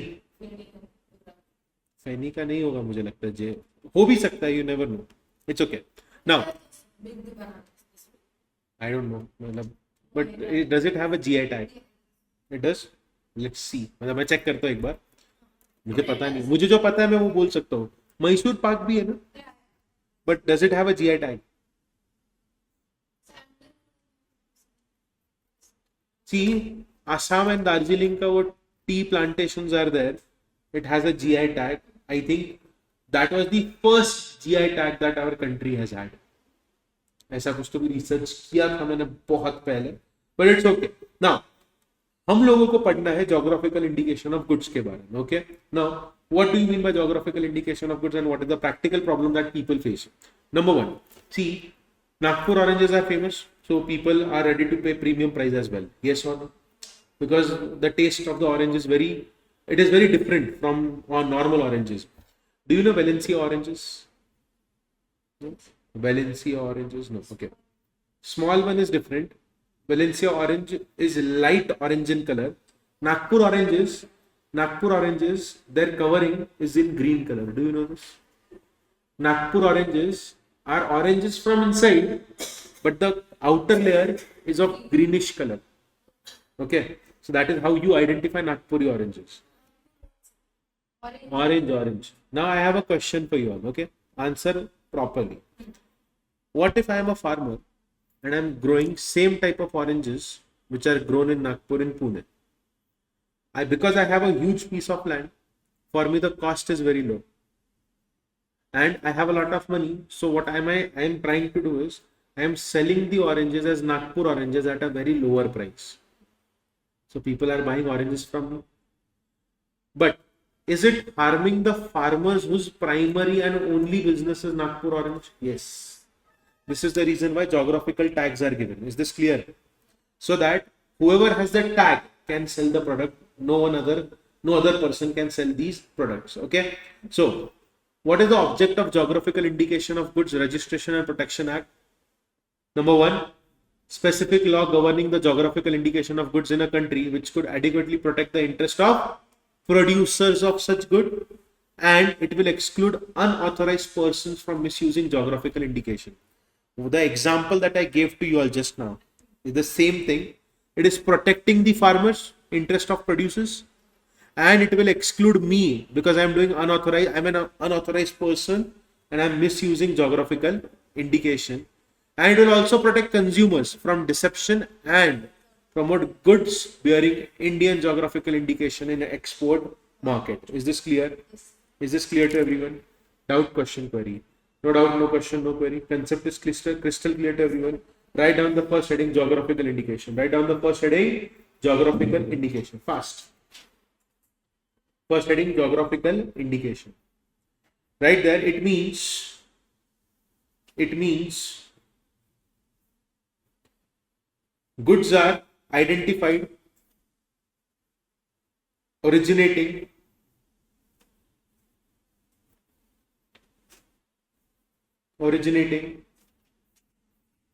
Feni का नहीं होगा मुझे लगता है. जे हो भी सकता है, you never know. It's okay. Now I don't know, मतलब but does it have a GI tag? It does. Let's see. मतलब मैं चेक करता हूँ एक बार. मुझे पता नहीं. मुझे जो पता है मैं वो बोल सकता हूँ. मैसूर पाक भी है ना? But does it have a GI tag? See, Assam and Darjeeling का वो tea plantations are there. It has a GI tag. I think that was the first GI tag that our country has had. ऐसा कुछ तो भी research किया था मैंने बहुत पहले. But it's okay. Now, हम लोगों को पढ़ना है geographical indication of goods के बारे में. Okay? Now, what do you mean by geographical indication of goods and what is the practical problem that people face? Number one, see, Nagpur oranges are famous. So people are ready to pay premium price as well. Yes or no? Because the taste of the orange is it is very different from normal oranges. Do you know Valencia oranges? No? Valencia oranges? No. Okay. Small one is different. Valencia orange is light orange in color. Nagpur oranges, their covering is in green color. Do you know this? Nagpur oranges are oranges from inside, but the outer layer is of greenish color. Okay, so that is how you identify Nagpuri oranges. Orange. Now I have a question for you all. Okay, answer properly. What if I am a farmer and I'm growing same type of oranges which are grown in Nagpur in Pune? Because I have a huge piece of land, for me the cost is very low, and I have a lot of money. So what I am trying to do is I am selling the oranges as Nagpur oranges at a very lower price. So people are buying oranges from me. But is it harming the farmers whose primary and only business is Nagpur orange? Yes. This is the reason why geographical tags are given. Is this clear? So that whoever has the tag can sell the product. No other person can sell these products. Okay. So what is the object of Geographical Indication of Goods Registration and Protection Act? Number one, specific law governing the geographical indication of goods in a country which could adequately protect the interest of producers of such good, and it will exclude unauthorized persons from misusing geographical indication. The example that I gave to you all just now is the same thing. It is protecting the farmers' interest of producers, and it will exclude me because I'm an unauthorized person and I'm misusing geographical indication. And it will also protect consumers from deception and promote goods bearing Indian geographical indication in an export market. Is this clear? Is this clear to everyone? Doubt, question, query. No doubt, no question, no query. Concept is crystal clear to everyone. Write down the first heading, geographical indication. Write down the first heading, geographical indication. Fast. First heading, geographical indication. Right there, it means goods are identified originating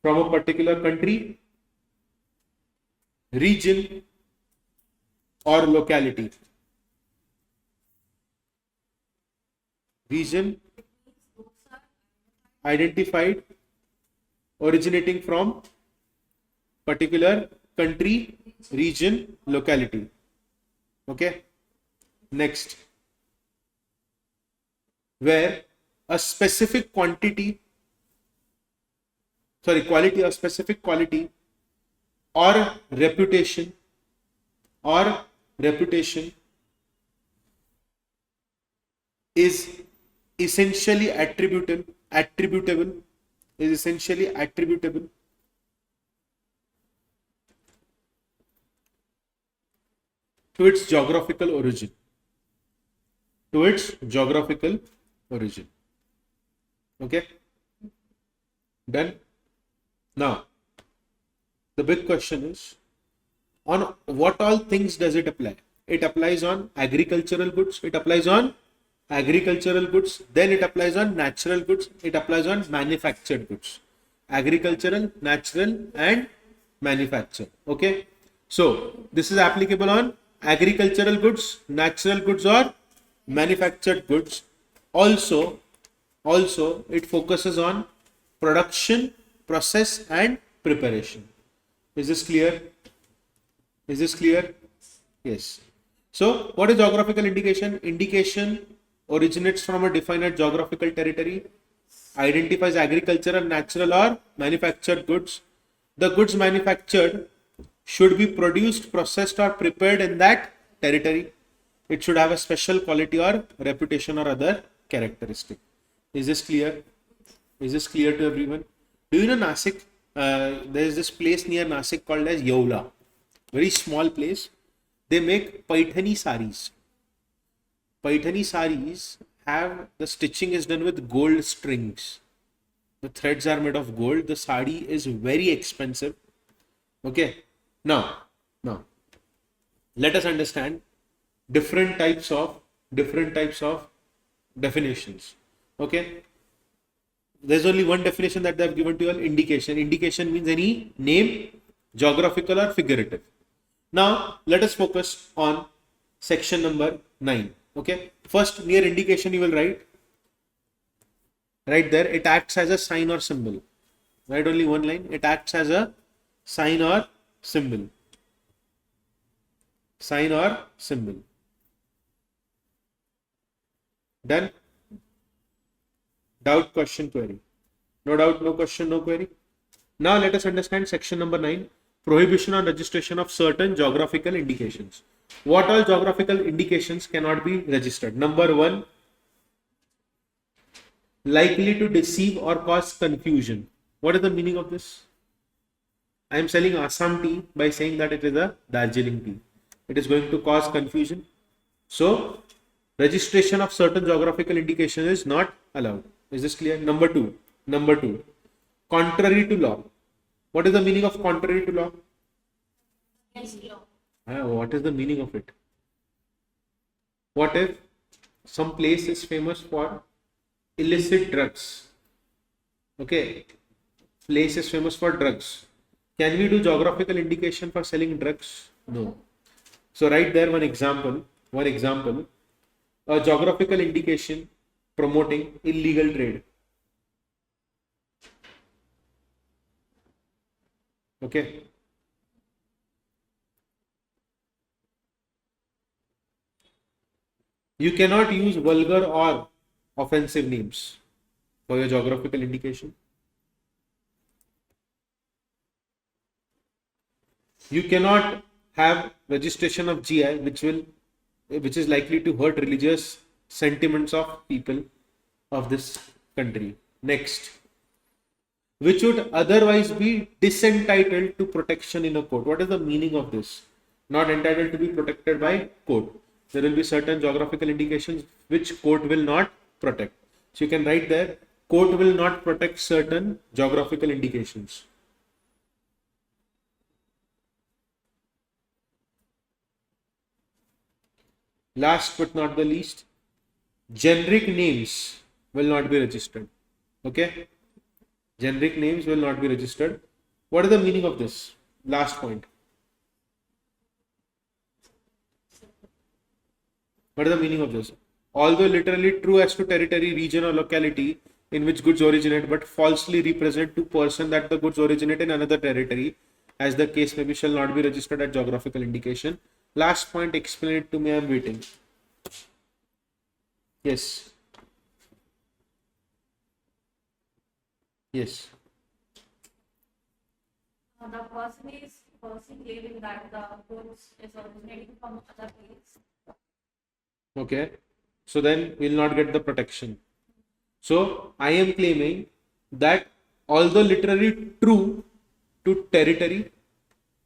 from a particular country, region, or locality. Region identified originating from particular country, region, locality. Okay. Next, where a specific quality or reputation is essentially attributable to its geographical origin. Okay, done. Now the big question is, on what all things does it apply? It applies on agricultural goods, then it applies on natural goods, it applies on manufactured goods. Agricultural, natural, and manufactured. Okay, so this is applicable on agricultural goods, natural goods, or manufactured goods. Also it focuses on production, process, and preparation. Is this clear? Yes. So what is geographical indication? Indication originates from a defined geographical territory, identifies agricultural, natural, or manufactured goods. The goods manufactured should be produced, processed, or prepared in that territory. It should have a special quality or reputation or other characteristic. Is this clear? Is this clear to everyone? Do you know Nasik? There is this place near Nasik called as Yeola. Very small place. They make Paithani saris. Paithani saris have, the stitching is done with gold strings. The threads are made of gold. The sari is very expensive. Okay. Now let us understand different types of definitions. Okay. There's only one definition that they have given to you all: indication. Indication means any name, geographical or figurative. Now let us focus on section number 9. Okay. First, near indication you will write right there, it acts as a sign or symbol. Write only one line. It acts as a sign or symbol. Sign or symbol. Done. Doubt, question, query. No doubt, no question, no query. Now let us understand section number 9. Prohibition on registration of certain geographical indications. What all geographical indications cannot be registered? Number 1, likely to deceive or cause confusion. What is the meaning of this? I am selling Assam tea by saying that it is a Darjeeling tea. It is going to cause confusion. So, registration of certain geographical indication is not allowed. Is this clear? Number two, contrary to law. What is the meaning of contrary to law? Against law. What is the meaning of it? What if some place is famous for illicit drugs? Okay, place is famous for drugs. Can we do geographical indication for selling drugs? No. So right there one example, a geographical indication promoting illegal trade. Okay. You cannot use vulgar or offensive names for your geographical indication. You cannot have registration of GI which is likely to hurt religious sentiments of people of this country. Next, which would otherwise be disentitled to protection in a court. What is the meaning of this? Not entitled to be protected by court. There will be certain geographical indications which court will not protect. So you can write there, court will not protect certain geographical indications. Last but not the least, generic names will not be registered. Okay? Generic names will not be registered. What is the meaning of this? Last point. What is the meaning of this? Although literally true as to territory, region or locality in which goods originate, but falsely represent to person that the goods originate in another territory, as the case may be, shall not be registered at geographical indication. Last point, explain it to me, I am waiting. Yes. Yes. The person claiming that the goods is originating from other place. Okay. So then we'll not get the protection. So I am claiming that although literally true to territory,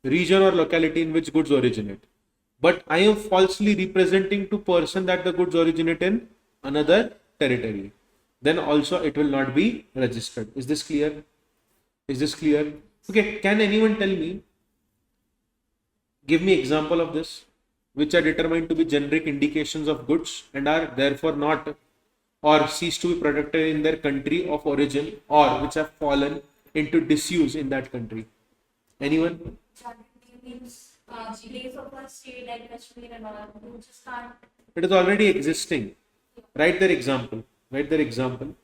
region or locality in which goods originate, but I am falsely representing to person that the goods originate in another territory, then also it will not be registered. Is this clear? Is this clear? Okay, can anyone tell me, give me example of this, which are determined to be generic indications of goods and are therefore not or cease to be protected in their country of origin, or which have fallen into disuse in that country? Anyone? Means place of a state like Kashmir and all, you just can't. It is already existing. Write their example. Write their example.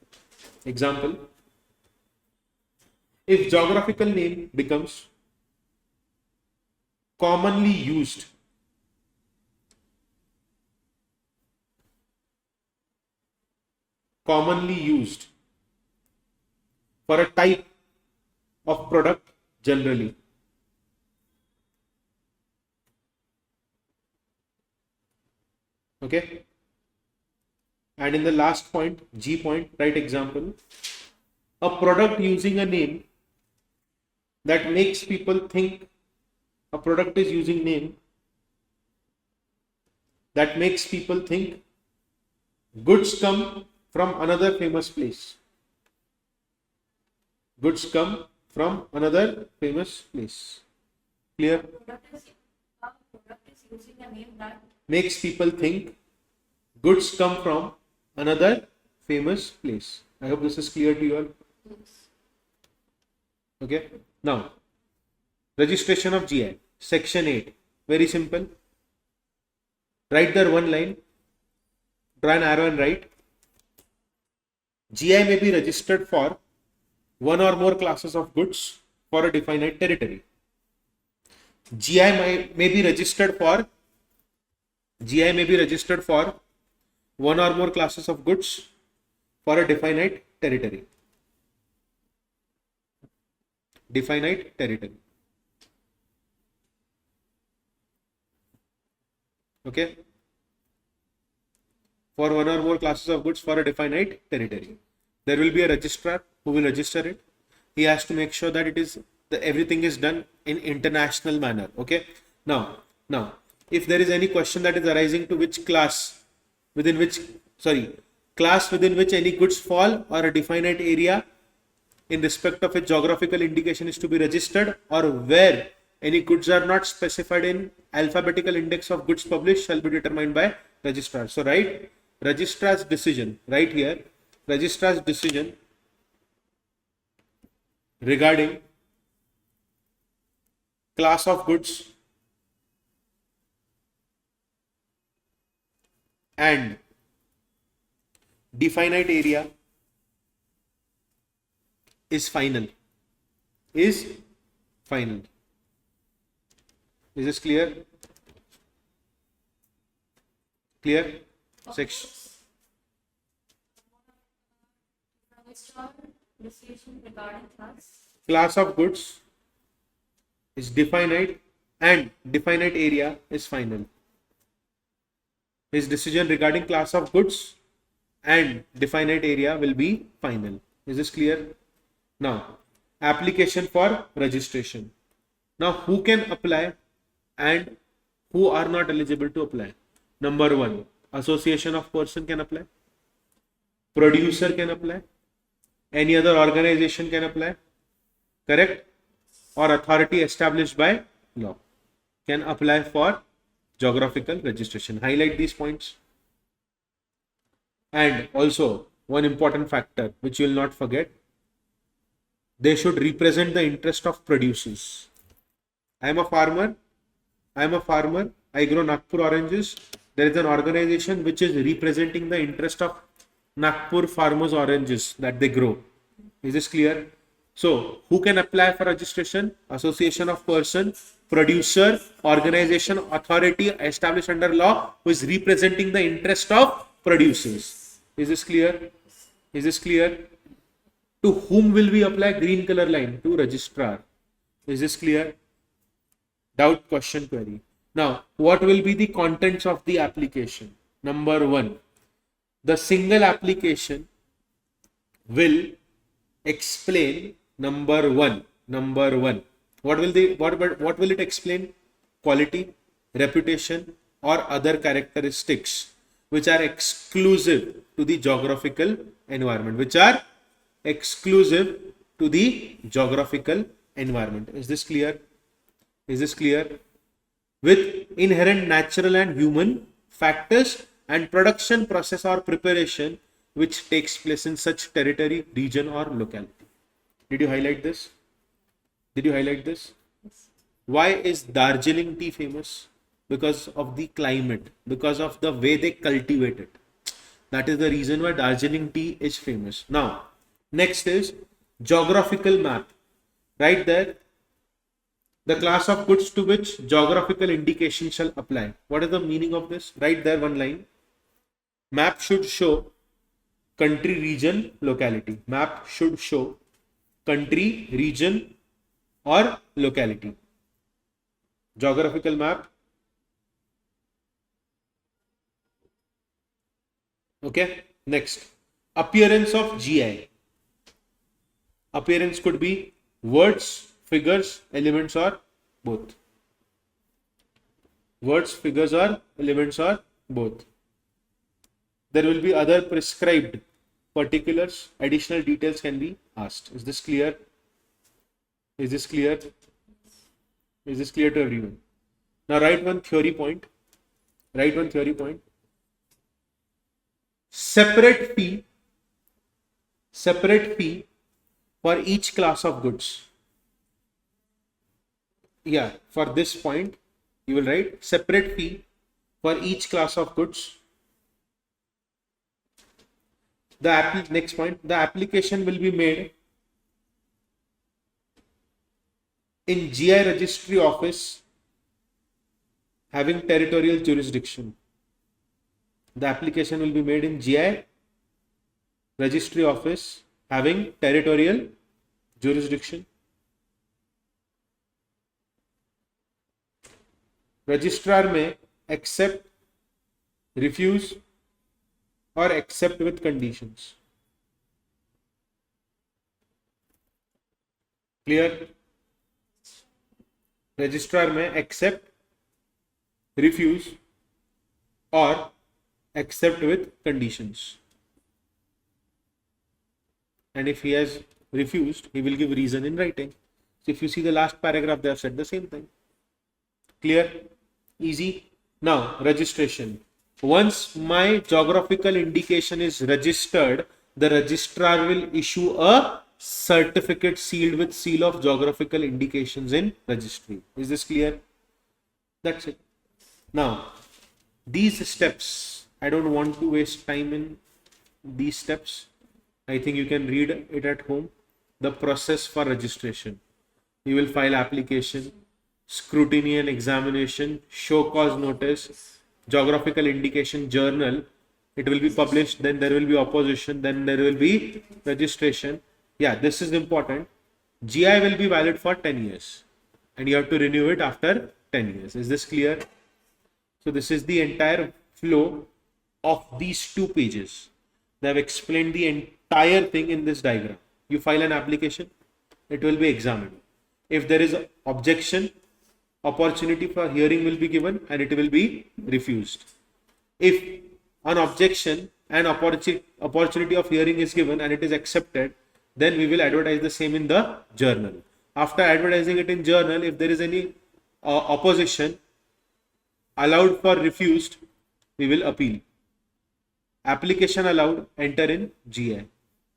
Example. If geographical name becomes commonly used for a type of product generally. Okay. And in the last point, G point, write example. A product using a name that makes people think, a product is using name that makes people think goods come from another famous place. goods come from another famous place. Clear? Product is using a name that Makes people think goods come from another famous place. I hope this is clear to you all. Okay. Now, registration of GI. Section 8. Very simple. Write there one line. Draw an arrow and write. GI may be registered for one or more classes of goods for a definite territory. may be registered for one or more classes of goods for a definite territory. Definite territory. Okay. For one or more classes of goods for a definite territory. There will be a registrar who will register it. He has to make sure that everything is done in international manner. Okay. Now, if there is any question that is arising to which class within which any goods fall or a definite area in respect of a geographical indication is to be registered, or where any goods are not specified in alphabetical index of goods published, shall be determined by registrar. So write registrar's decision right here. Registrar's decision regarding class of goods and definite area is final. Is this clear? Clear? Section. Decision regarding Class of goods is definite and definite area is final. His decision regarding class of goods and definite area will be final. Is this clear? Now, application for registration. Now, who can apply and who are not eligible to apply? Number 1, association of person can apply. Producer can apply. Any other organization can apply. Correct? Or authority established by law can apply for geographical registration. Highlight these points. And also, one important factor which you will not forget, they should represent the interest of producers. I am a farmer. I grow Nagpur oranges. There is an organization which is representing the interest of Nagpur farmers' oranges that they grow. Is this clear? So, who can apply for registration? Association of person, producer, organization, authority established under law who is representing the interest of producers. Is this clear? Is this clear? To whom will we apply? Green color line. To registrar. Is this clear? Doubt, question, query. Now, what will be the contents of the application? Number 1, the single application will explain number one. What will it explain? Quality, reputation, or other characteristics which are exclusive to the geographical environment. Is this clear? With inherent natural and human factors and production process or preparation which takes place in such territory, region, or locality. Did you highlight this? Why is Darjeeling tea famous? Because of the climate, because of the way they cultivate it. That is the reason why Darjeeling tea is famous. Now, next is geographical map. Right there, the class of goods to which geographical indication shall apply. What is the meaning of this? Right there, one line. Map should show country, region, locality. Map should show country, region, or locality. Geographical map. Okay. Next, appearance of GI. Appearance could be words, figures, elements, or both. Words, figures, or elements, or both. There will be other prescribed particulars. Additional details can be asked. Is this clear? Is this clear? Is this clear to everyone? Now write one theory point. Write one theory point. Separate fee for each class of goods. Yeah, for this point, you will write separate fee for each class of goods. Next point, the application will be made in GI registry office having territorial jurisdiction. The application will be made in GI registry office having territorial jurisdiction. Registrar may accept, refuse, or accept with conditions. Clear? Registrar may accept, refuse, or accept with conditions. And if he has refused, he will give reason in writing. So if you see the last paragraph, they have said the same thing. Clear? Easy. Now, registration. Once my geographical indication is registered, the registrar will issue a certificate sealed with seal of geographical indications in registry. Is this clear? That's it. Now, these steps, I don't want to waste time in these steps. I think you can read it at home. The process for registration. You will file application, scrutiny and examination, show cause notice, geographical indication journal. It will be published, then there will be opposition, then there will be registration. Yeah, this is important. GI will be valid for 10 years and you have to renew it after 10 years. Is this clear? So this is the entire flow of these 2 pages. They have explained the entire thing in this diagram. You file an application, it will be examined. If there is objection, opportunity for hearing will be given and it will be refused. If an objection and opportunity of hearing is given and it is accepted, then we will advertise the same in the journal. After advertising it in journal, if there is any opposition, allowed for refused, we will appeal. Application allowed, enter in GI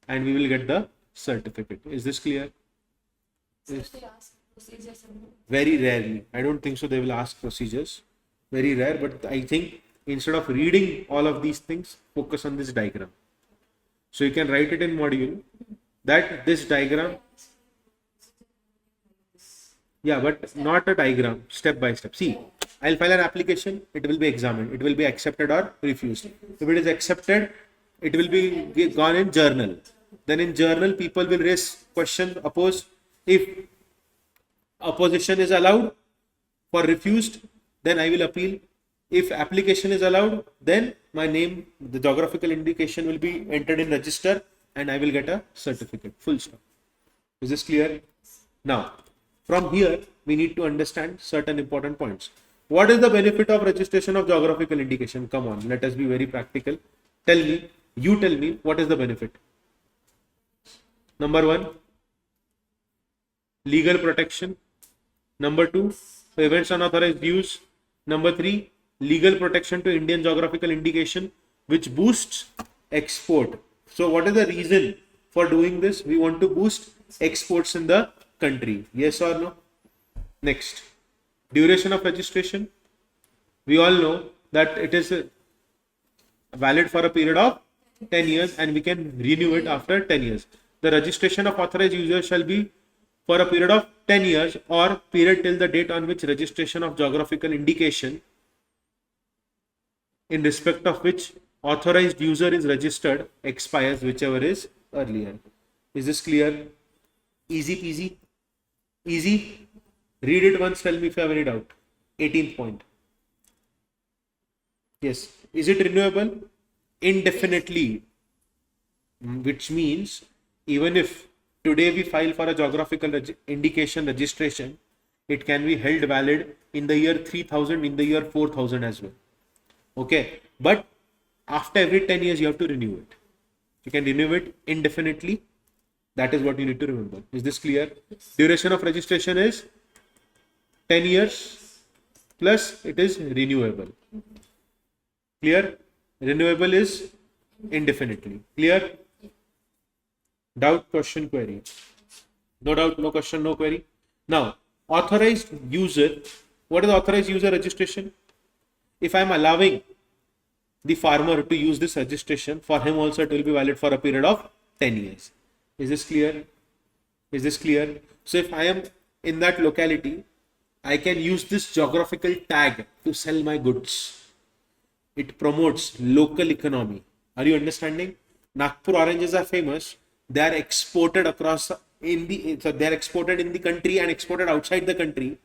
and we will get the certificate. Is this clear? Yes. Very rarely. I don't think so they will ask procedures. Very rare, but I think instead of reading all of these things, focus on this diagram. So you can write it in module that this diagram. Yeah, but not a diagram, step by step. See, I'll file an application, it will be examined, it will be accepted or refused. If it is accepted, it will be gone in journal. Then in journal, people will raise question, oppose. If opposition is allowed, for refused, then I will appeal. If application is allowed, then my name, the geographical indication will be entered in register and I will get a certificate. Full stop. Is this clear? Now, from here, we need to understand certain important points. What is the benefit of registration of geographical indication? Come on, let us be very practical. Tell me, you tell me, what is the benefit? Number 1, legal protection. Number 2, prevents unauthorized use. Number 3, legal protection to Indian geographical indication, which boosts export. So what is the reason for doing this? We want to boost exports in the country. Yes or no? Next, duration of registration. We all know that it is valid for a period of 10 years and we can renew it after 10 years. The registration of authorized users shall be for a period of 10 years or period till the date on which registration of geographical indication in respect of which authorized user is registered expires, whichever is earlier. Is this clear? Easy peasy? Easy? Read it once, tell me if you have any doubt. 18th point. Yes. Is it renewable? Indefinitely. Which means even if today we file for a geographical indication registration, it can be held valid in the year 3000, in the year 4000 as well. Okay. But after every 10 years, you have to renew it. You can renew it indefinitely That is what you need to remember. Is this clear? Duration of registration is 10 years plus it is renewable. Clear? Renewable is indefinitely. Clear? Doubt, question, query. No doubt, no question, no query. Now, authorized user. What is authorized user registration? If I am allowing the farmer to use this registration, for him also it will be valid for a period of 10 years. Is this clear? Is this clear? So if I am in that locality, I can use this geographical tag to sell my goods. It promotes local economy. Are you understanding? Nagpur oranges are famous. They are exported across they are exported in the country and exported outside the country.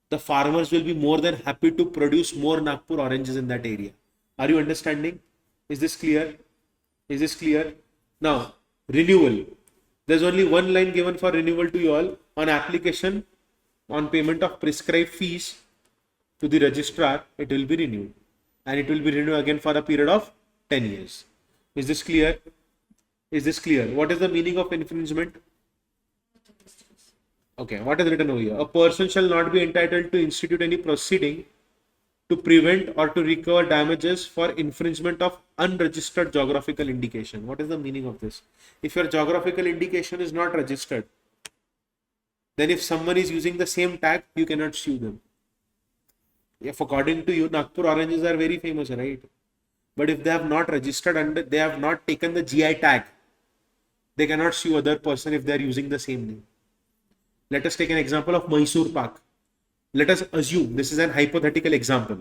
The farmers will be more than happy to produce more Nagpur oranges in that area. Are you understanding? Is this clear? Is this clear? Now, renewal. There's only one line given for renewal to you all. On application, on payment of prescribed fees to the registrar, it will be renewed. And it will be renewed again for a period of 10 years. Is this clear? Is this clear? What is the meaning of infringement? Okay, what is written over here? A person shall not be entitled to institute any proceeding to prevent or to recover damages for infringement of unregistered geographical indication. What is the meaning of this? If your geographical indication is not registered, then if someone is using the same tag, you cannot sue them. If according to you, Nagpur oranges are very famous, right? But if they have not registered and they have not taken the GI tag, they cannot sue other person if they are using the same name. Let us take an example of Mysore Pak. Let us assume this is an hypothetical example.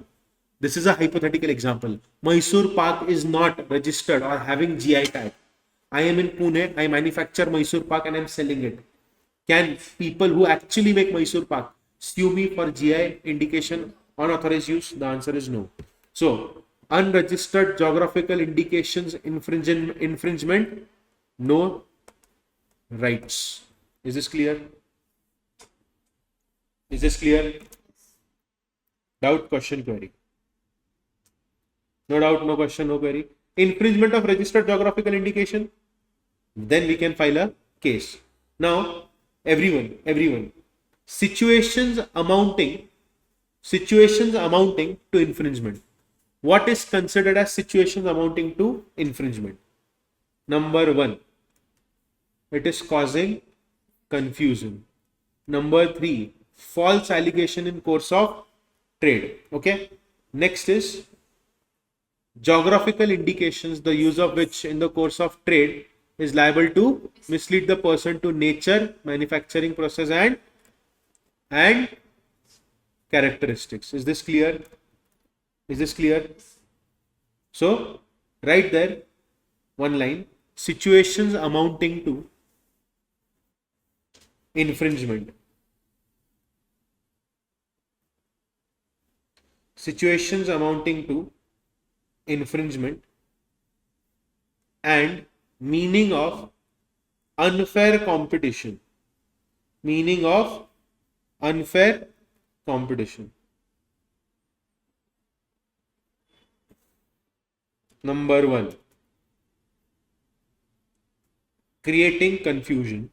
This is a hypothetical example. Mysore Pak is not registered or having GI tag. I am in Pune, I manufacture Mysore Pak and I am selling it. Can people who actually make Mysore Pak sue me for GI indication unauthorized use? The answer is no. So, unregistered geographical indications infringement, no rights. Is this clear? Is this clear? Doubt, question, query. No doubt, no question, no query. Infringement of registered geographical indication, then we can file a case. Now, everyone, situations amounting to infringement. What is considered as situations amounting to infringement? Number 1, it is causing confusion. Number 3, false allegation in course of trade. Okay. Next is geographical indications, the use of which in the course of trade is liable to mislead the person to nature, manufacturing process and characteristics. Is this clear? Is this clear? So, right there, one line, situations amounting to infringement. Situations amounting to infringement and meaning of unfair competition. Meaning of unfair competition. Number 1, creating confusion.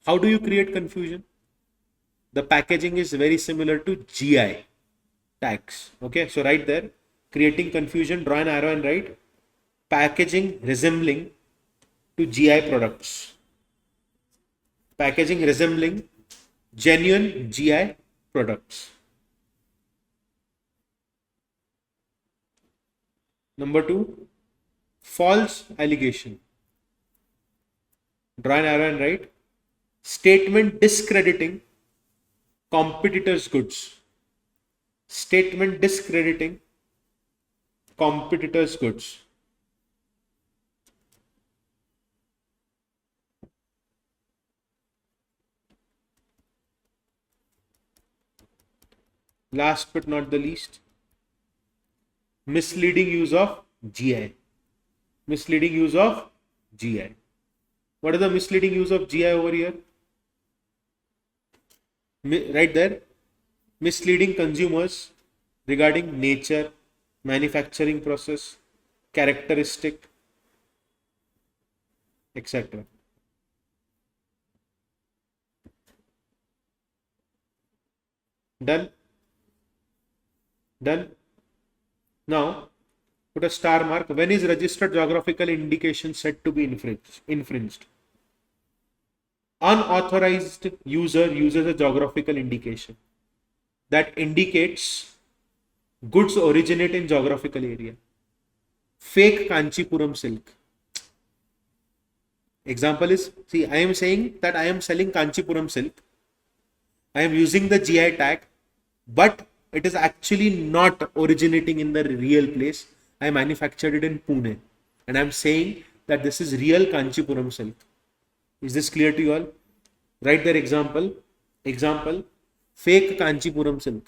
How do you create confusion? The packaging is very similar to GI tags. Okay, so right there, creating confusion, draw an arrow and write packaging resembling to GI products. Packaging resembling genuine GI products. Number 2, false allegation. Draw an arrow and write statement discrediting competitors' goods. Statement discrediting competitors' goods. Last but not the least, misleading use of GI. Misleading use of GI. What is the misleading use of GI over here? Right there, misleading consumers regarding nature, manufacturing process, characteristic, etc. Done? Done? Now, put a star mark. When is registered geographical indication said to be infringed? Unauthorized user uses a geographical indication that indicates goods originate in geographical area. Fake Kanchipuram silk. Example is, see, I am saying that I am selling Kanchipuram silk. I am using the GI tag, but it is actually not originating in the real place. I manufactured it in Pune. And I am saying that this is real Kanchipuram silk. Is this clear to you all? Write their example. Example, fake Kanchipuram silk.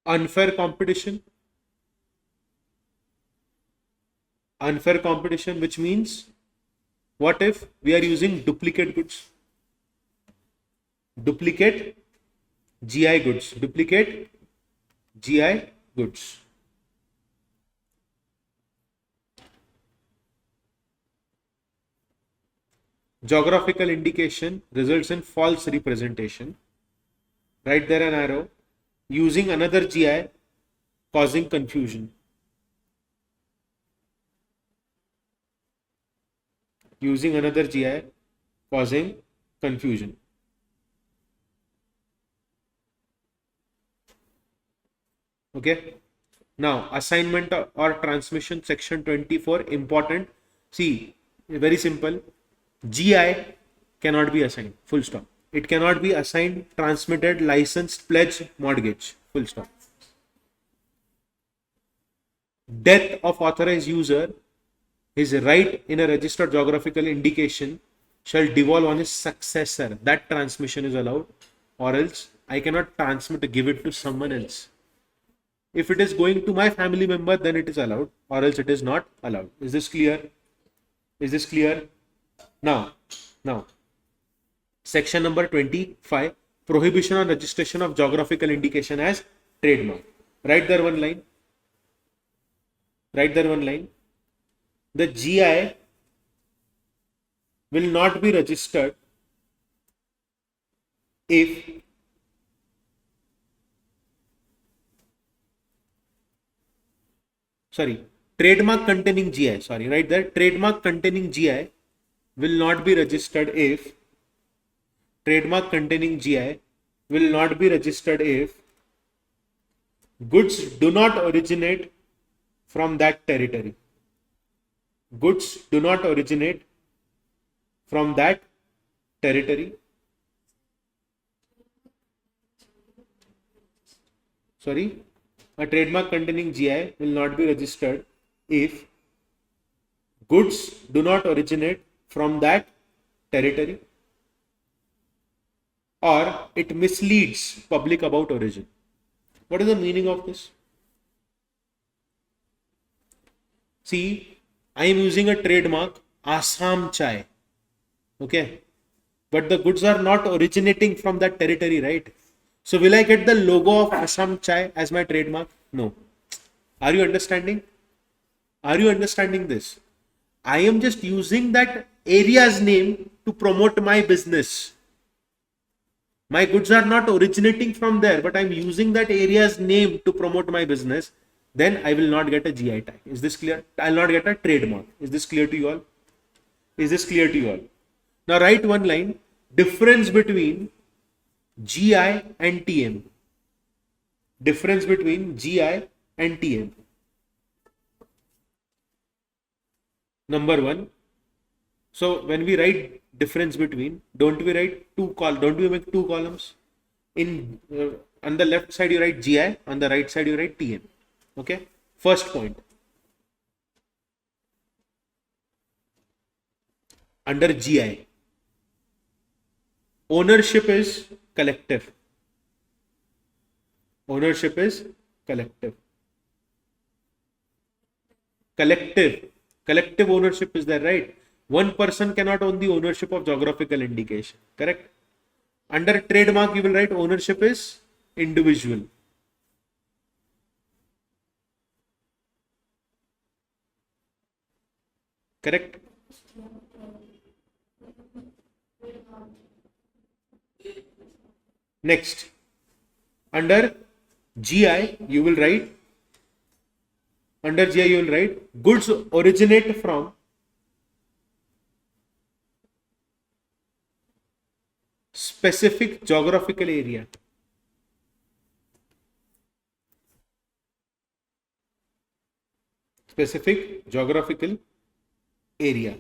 Unfair competition. Unfair competition, which means, what if we are using duplicate goods? Duplicate GI goods. Duplicate GI goods. Geographical indication results in false representation. Write there an arrow. Using another GI causing confusion. Using another GI causing confusion. Okay. Now, assignment or transmission, section 24, important. See, very simple. GI cannot be assigned, full stop. It cannot be assigned, transmitted, licensed, pledged, mortgage, full stop. Death of authorized user, his right in a registered geographical indication shall devolve on his successor. That transmission is allowed, or else I cannot transmit to give it to someone else. If it is going to my family member, then it is allowed, or else it is not allowed. Is this clear? Is this clear? Now, section number 25, prohibition on registration of geographical indication as trademark. Write there one line. Write there one line. The GI will not be registered if trademark containing GI, right there, trademark containing GI will not be registered if trademark containing GI will not be registered if goods do not originate from that territory. Goods do not originate from that territory. Sorry, a trademark containing GI will not be registered if goods do not originate from that territory or it misleads public about origin. What is the meaning of this? See, I am using a trademark Assam chai. Okay. But the goods are not originating from that territory, right? So will I get the logo of Assam chai as my trademark? No. Are you understanding? Are you understanding this? I am just using that area's name to promote my business. My goods are not originating from there, but I'm using that area's name to promote my business. Then I will not get a GI tag. Is this clear? I'll not get a trademark. Is this clear to you all? Is this clear to you all? Now write one line. Difference between GI and TM. Difference between GI and TM. Number one. So when we write difference between, don't we write don't we make two columns? In on the left side you write GI, on the right side you write TM. Okay. First point. Under GI, ownership is collective. Ownership is collective. Collective ownership is there, right? One person cannot own the ownership of geographical indication. Correct? Under trademark, you will write ownership is individual. Correct? Next, under GI, you will write, goods originate from specific geographical area. Specific geographical area.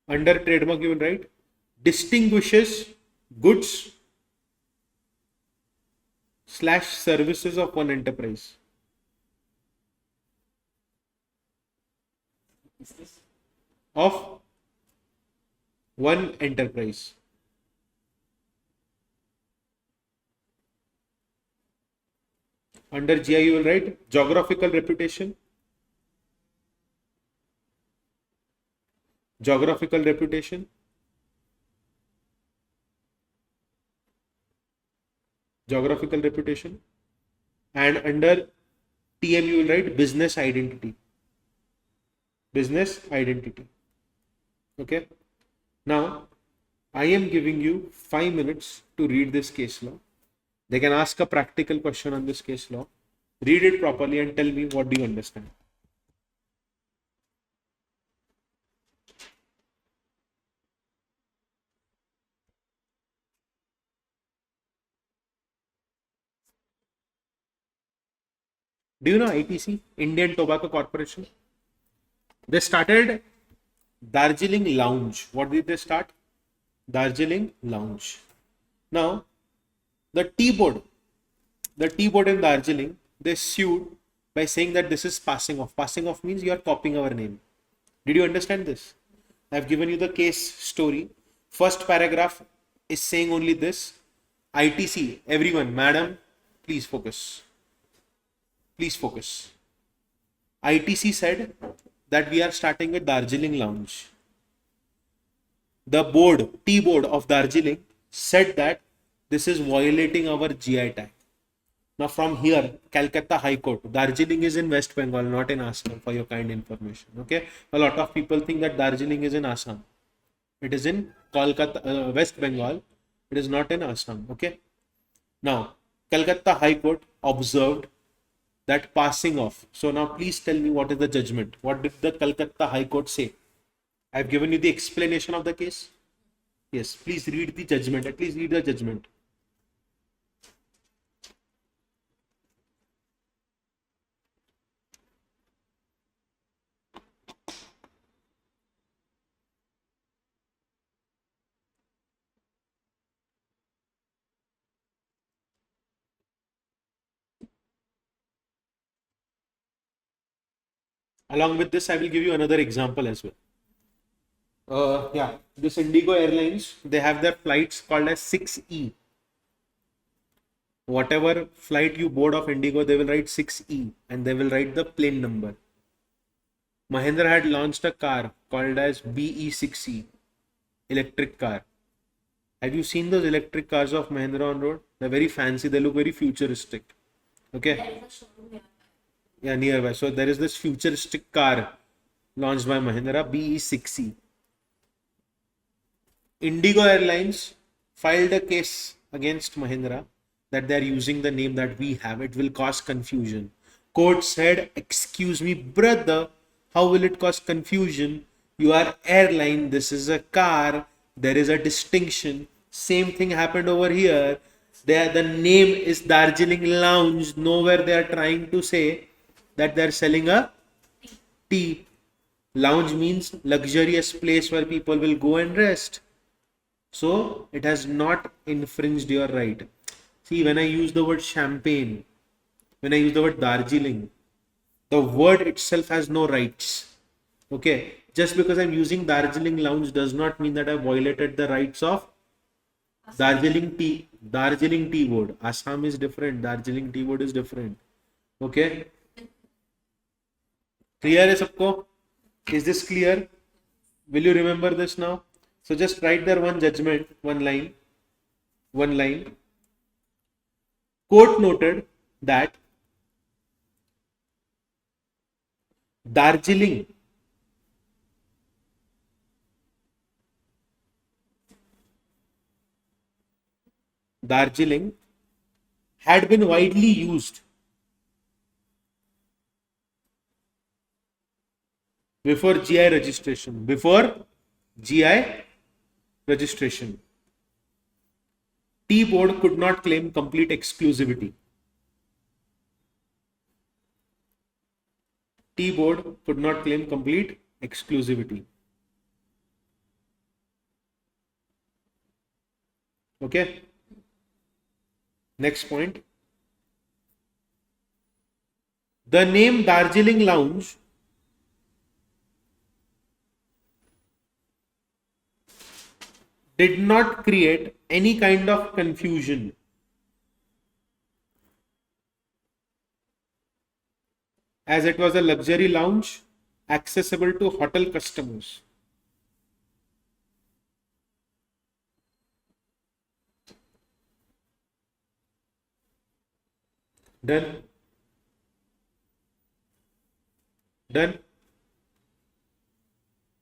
Under trademark, you will write distinguishes goods / services of one enterprise. Of one enterprise. Under GI, you will write geographical reputation. Geographical reputation. Geographical reputation. And under TM, you will write business identity. Business identity. Okay. Now, I am giving you 5 minutes to read this case law. They can ask a practical question on this case law. Read it properly and tell me what do you understand. Do you know ITC, Indian Tobacco Corporation? They started Darjeeling Lounge. What did they start? Darjeeling Lounge. Now, the tea board in Darjeeling, they sued by saying that this is passing off. Passing off means you are copying our name. Did you understand this? I have given you the case story. First paragraph is saying only this. ITC, everyone, madam, please focus. Please focus. ITC said that we are starting a Darjeeling Lounge. The board, tea board of Darjeeling, said that this is violating our GI tag. Now from here, Calcutta High Court, Darjeeling is in West Bengal, not in Assam, for your kind information. Okay, a lot of people think that Darjeeling is in Assam. It is in Kolkata, West Bengal. It is not in Assam. Okay. Now, Calcutta High Court observed that passing off. So now please tell me what is the judgment. What did the Calcutta High Court say? I have given you the explanation of the case. Yes, please read the judgment. At least read the judgment. Along with this, I will give you another example as well. This Indigo Airlines, they have their flights called as 6E. Whatever flight you board of Indigo, they will write 6E and they will write the plane number. Mahindra had launched a car called as BE6E, electric car. Have you seen those electric cars of Mahindra on road? They're very fancy, they look very futuristic. Okay. There is a showroom nearby. Yeah, nearby. So there is this futuristic car launched by Mahindra, BE6E. Indigo Airlines filed a case against Mahindra that they are using the name that we have. It will cause confusion. Court said, excuse me, brother, how will it cause confusion? You are airline, this is a car, there is a distinction. Same thing happened over here. The name is Darjeeling Lounge. Nowhere they are trying to say that they are selling a tea. Lounge means luxurious place where people will go and rest. So it has not infringed your right. See, when I use the word champagne, when I use the word Darjeeling, the word itself has no rights. Okay, just because I'm using Darjeeling Lounge does not mean that I violated the rights of Darjeeling Tea Board. Assam is different. Darjeeling Tea Board is different. Okay. Clear है सबको? Is this clear? Will you remember this now? So just write there one judgment, one line. Court noted that Darjeeling had been widely used before GI registration. Tea board could not claim complete exclusivity. Okay. Next point. The name Darjeeling Lounge did not create any kind of confusion as it was a luxury lounge accessible to hotel customers. Done? Done?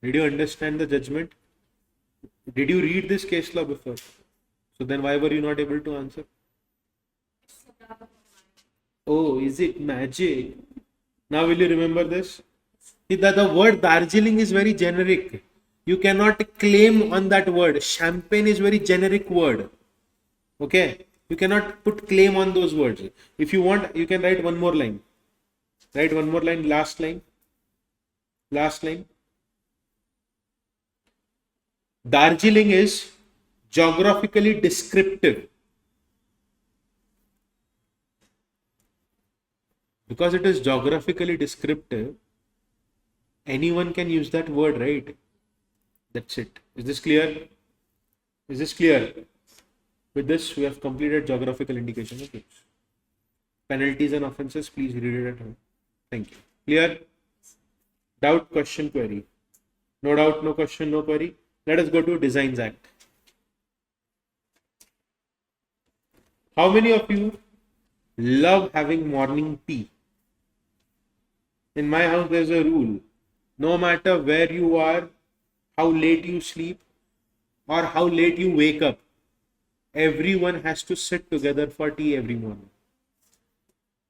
Did you understand the judgment? Did you read this case law before? So then why were you not able to answer? Oh, is it magic? Now will you remember this? The word Darjeeling is very generic. You cannot claim on that word. Champagne is very generic word. Okay? You cannot put claim on those words. If you want, you can write one more line. Write one more line, last line. Darjeeling is geographically descriptive. Because it is geographically descriptive, anyone can use that word, right? That's it. Is this clear? With this, we have completed geographical indication. Okay. Penalties and offenses, please read it at home. Thank you. Clear? Doubt, question, query. No doubt, no question, no query. Let us go to Designs Act. How many of you love having morning tea? In my house, there's a rule. No matter where you are, how late you sleep, or how late you wake up, everyone has to sit together for tea every morning.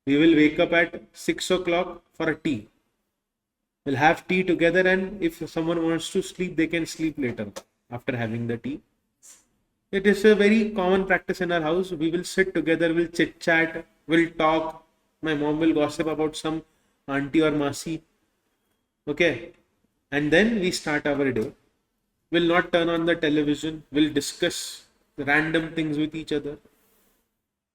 We will wake up at 6 o'clock for a tea. We'll have tea together, and if someone wants to sleep, they can sleep later after having the tea. It is a very common practice in our house. We will sit together, we'll chit chat, we'll talk. My mom will gossip about some auntie or masi. Okay. And then we start our day. We'll not turn on the television. We'll discuss random things with each other.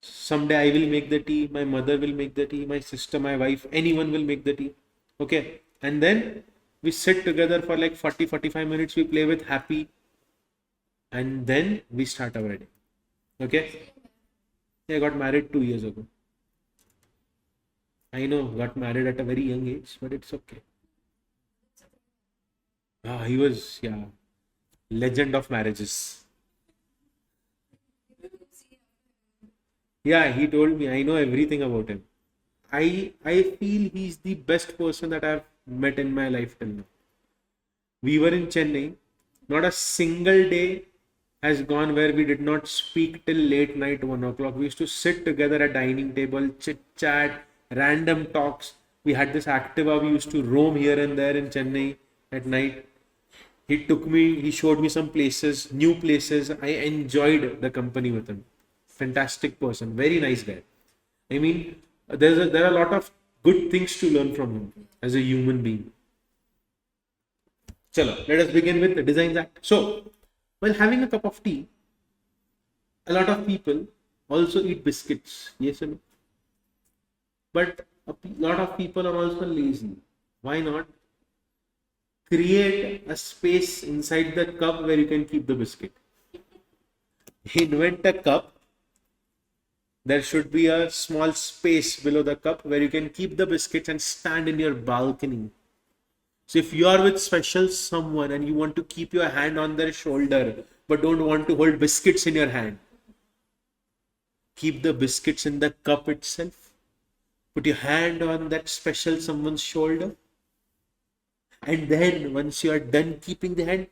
Someday I will make the tea. My mother will make the tea. My sister, my wife, anyone will make the tea. Okay. And then we sit together for like 40-45 minutes. We play with happy. And then we start our day. Okay. I got married 2 years ago. I know, got married at a very young age, but it's okay. He was, legend of marriages. Yeah, he told me, I know everything about him. I feel he's the best person that I've met in my life till now. We were in Chennai. Not a single day has gone where we did not speak till late night, 1 o'clock. We used to sit together at dining table, chit chat, random talks. We had this Activa. We used to roam here and there in Chennai at night. He showed me some places, new places. I enjoyed the company with him. Fantastic person, very nice guy. I mean, there are a lot of good things to learn from him as a human being. Chalo, let us begin with the Designs Act. So, while having a cup of tea, a lot of people also eat biscuits. Yes or no? But a lot of people are also lazy. Why not create a space inside the cup where you can keep the biscuit? Invent a cup. There should be a small space below the cup where you can keep the biscuits and stand in your balcony So if you are with special someone and you want to keep your hand on their shoulder but don't want to hold biscuits in your hand, keep the biscuits in the cup itself. Put your hand on that special someone's shoulder. And then once you are done keeping the hand,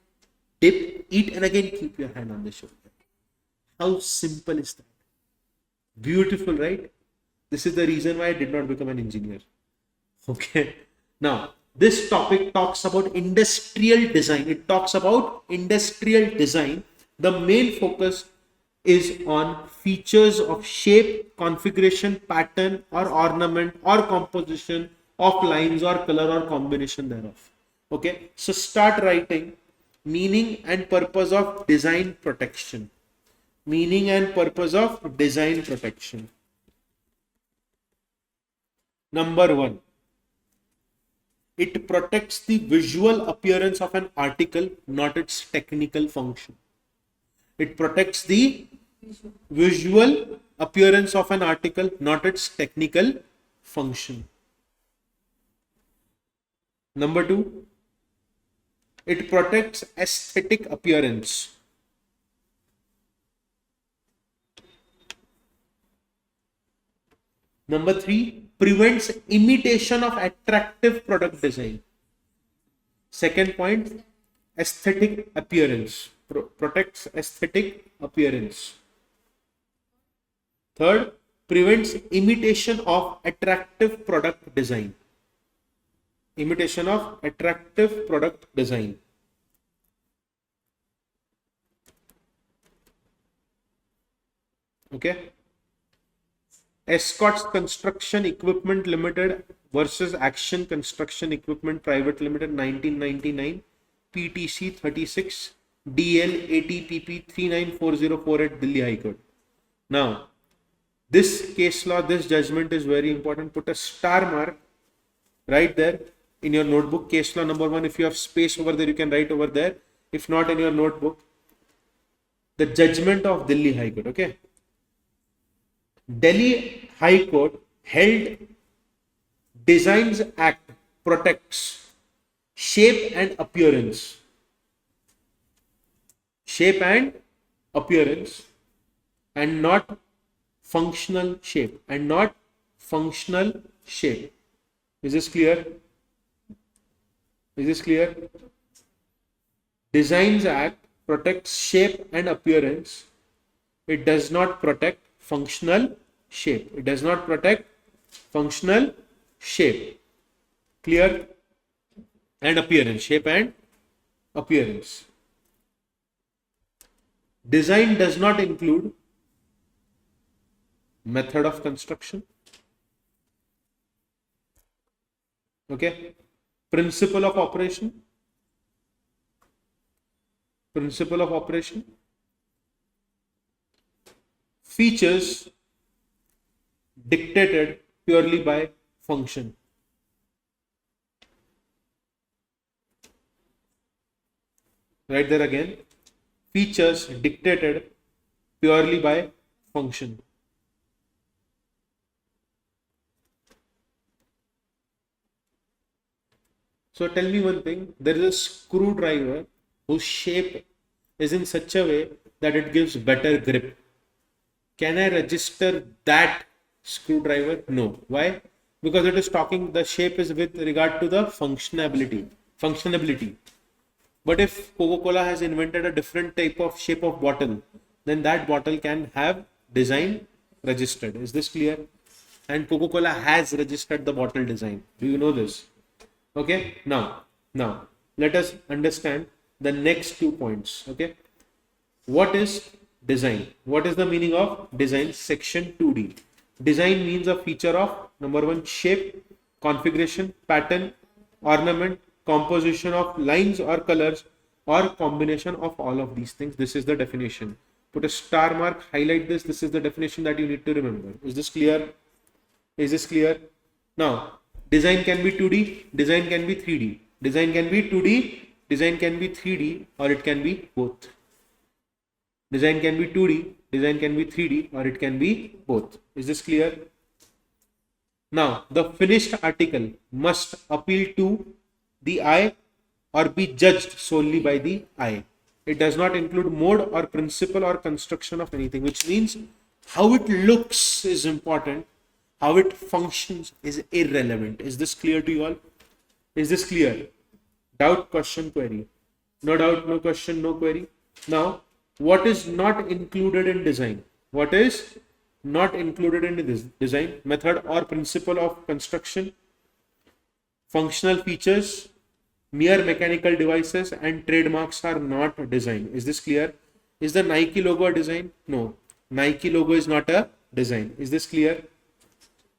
dip, eat, and again keep your hand on the shoulder. How simple is that? Beautiful, right? This is the reason why I did not become an engineer. Okay. Now, this topic talks about industrial design. It talks about industrial design. The main focus is on features of shape, configuration, pattern, or ornament, or composition of lines or color or combination thereof. Okay. So start writing meaning and purpose of design protection. Meaning and purpose of design protection. Number 1. It protects the visual appearance of an article, not its technical function. It protects the visual appearance of an article, not its technical function. Number 2. It protects aesthetic appearance. Number 3, prevents imitation of attractive product design. Second point, aesthetic appearance. Protects aesthetic appearance. Third, prevents imitation of attractive product design. Imitation of attractive product design. Okay. Escorts Construction Equipment Limited versus Action Construction Equipment Private Limited 1999 PTC 36 DL ATPP 39404 at Delhi High Court. Now, this case law, this judgment is very important. Put a star mark right there in your notebook. Case law number 1. If you have space over there, you can write over there. If not, in your notebook, the judgment of Delhi High Court. Okay. Delhi High Court held Designs Act protects shape and appearance. Shape and appearance, and not functional shape. And not functional shape. Is this clear? Is this clear? Designs Act protects shape and appearance. It does not protect functional shape. It does not protect functional shape. Clear? And appearance. Shape and appearance. Design does not include method of construction. Okay. Principle of operation. Principle of operation. Features dictated purely by function. Right there again. Features dictated purely by function. So tell me one thing. There is a screwdriver whose shape is in such a way that it gives better grip. Can I register that screwdriver? No. Why? Because it is talking, the shape is with regard to the functionality. But if Coca-Cola has invented a different type of shape of bottle, then that bottle can have design registered. Is this clear? And Coca-Cola has registered the bottle design. Do you know this? Okay. Now let us understand the next 2 points. Okay. What is design? What is the meaning of design? Section 2D. Design means a feature of number 1, shape, configuration, pattern, ornament, composition of lines or colors, or combination of all of these things. This is the definition. Put a star mark, highlight this. This is the definition that you need to remember. Is this clear? Is this clear? Now, design can be 2D, design can be 3D. Design can be 2D, design can be 3D, or it can be both. Design can be 2D, design can be 3D, or it can be both. Is this clear? Now, the finished article must appeal to the eye or be judged solely by the eye. It does not include mode or principle or construction of anything, which means how it looks is important, how it functions is irrelevant. Is this clear to you all? Is this clear? Doubt, question, query. No doubt, no question, no query. Now, what is not included in design? What is not included in this design? Method or principle of construction, functional features, mere mechanical devices, and trademarks are not design. Is this clear? Is the Nike logo a design? No. Nike logo is not a design. Is this clear?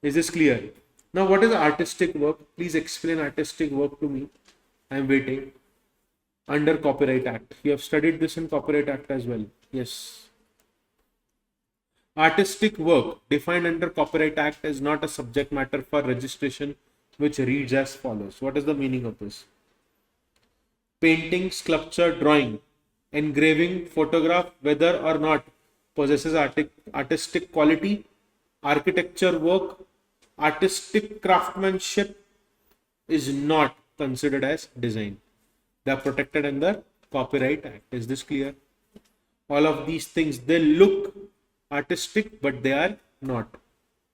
Is this clear? Now, what is artistic work? Please explain artistic work to me. I am waiting. Under Copyright Act. You have studied this in Copyright Act as well. Yes. Artistic work defined under Copyright Act is not a subject matter for registration, which reads as follows. What is the meaning of this? Painting, sculpture, drawing, engraving, photograph, whether or not possesses artistic quality, architecture work, artistic craftsmanship is not considered as design. They are protected under Copyright Act. Is this clear? All of these things, they look artistic, but they are not.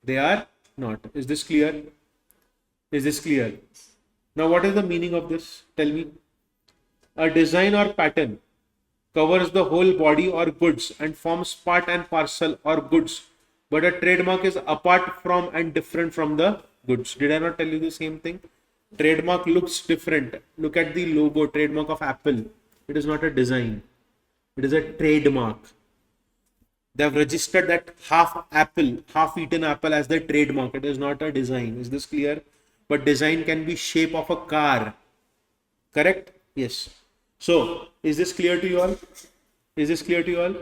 They are not. Is this clear? Is this clear? Now, what is the meaning of this? Tell me. A design or pattern covers the whole body or goods and forms part and parcel or goods, but a trademark is apart from and different from the goods. Did I not tell you the same thing? Trademark looks different. Look at the logo, trademark of Apple. It is not a design. It is a trademark. They have registered that half apple, half eaten apple as their trademark. It is not a design. Is this clear? But design can be shape of a car. Correct? Yes. So, is this clear to you all? Is this clear to you all?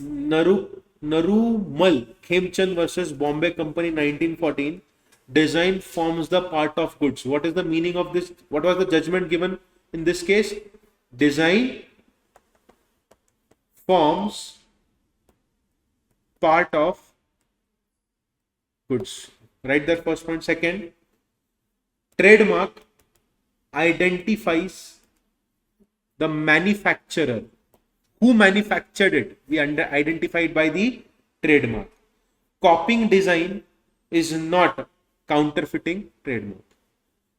Narumal Khemchand versus Bombay Company 1914. Design forms the part of goods. What is the meaning of this? What was the judgment given in this case? Design forms part of goods. Write that first point. Second, trademark identifies the manufacturer. Who manufactured it? We identified by the trademark. Copying design is not counterfeiting trademark.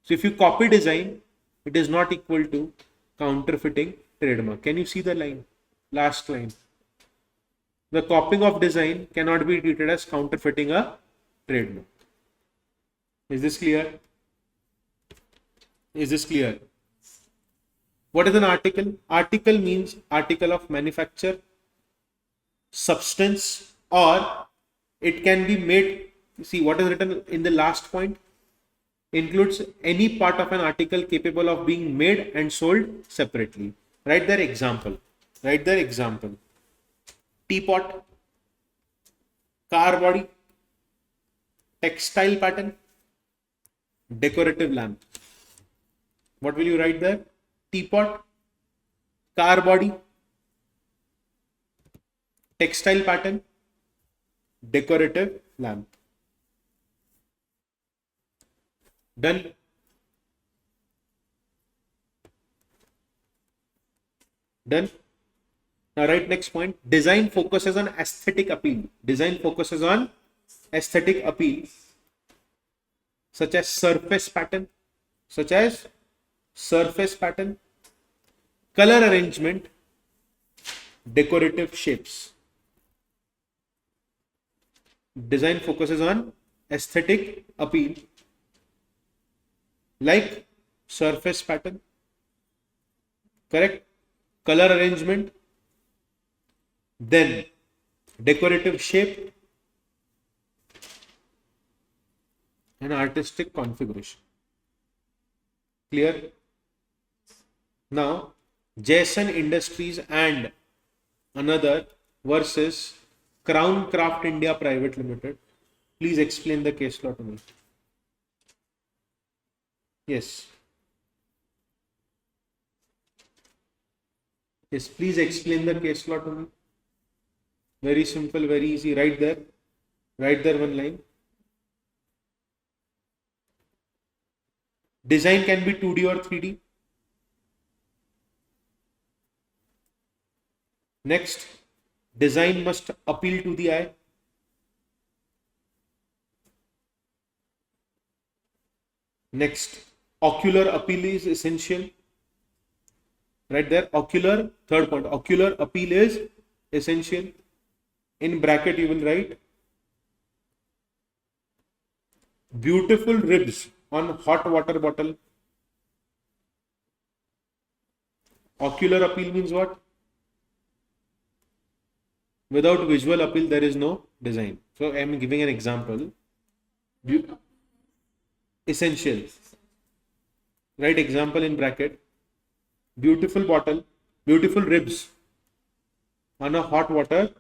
So if you copy design, it is not equal to counterfeiting trademark. Can you see the line? Last line. The copying of design cannot be treated as counterfeiting a trademark. Is this clear? Is this clear? What is an article? Article means article of manufacture, substance, or it can be made. See what is written in the last point? Includes any part of an article capable of being made and sold separately. Write their example. Write their example. Teapot, car body, textile pattern, decorative lamp. What will you write there? Teapot, car body, textile pattern, decorative lamp. Done. Done. Now write next point. Design focuses on aesthetic appeal. Design focuses on aesthetic appeal, such as surface pattern, color arrangement, decorative shapes. Design focuses on aesthetic appeal, like surface pattern, correct? Color arrangement, then decorative shape and artistic configuration. Clear? Now, Jason Industries and another versus Crown Craft India Private Limited. Please explain the case law to me. Yes. Yes, please explain the case law to me. Very simple, very easy. Right there. Right there, one line. Design can be 2D or 3D. Next, design must appeal to the eye. Next, ocular appeal is essential. Right there, ocular, third point, ocular appeal is essential. In bracket, you will write beautiful ribs on hot water bottle. Ocular appeal means what? Without visual appeal, there is no design. So I am giving an example. Essential. Write example in bracket. Beautiful bottle, beautiful ribs on a hot water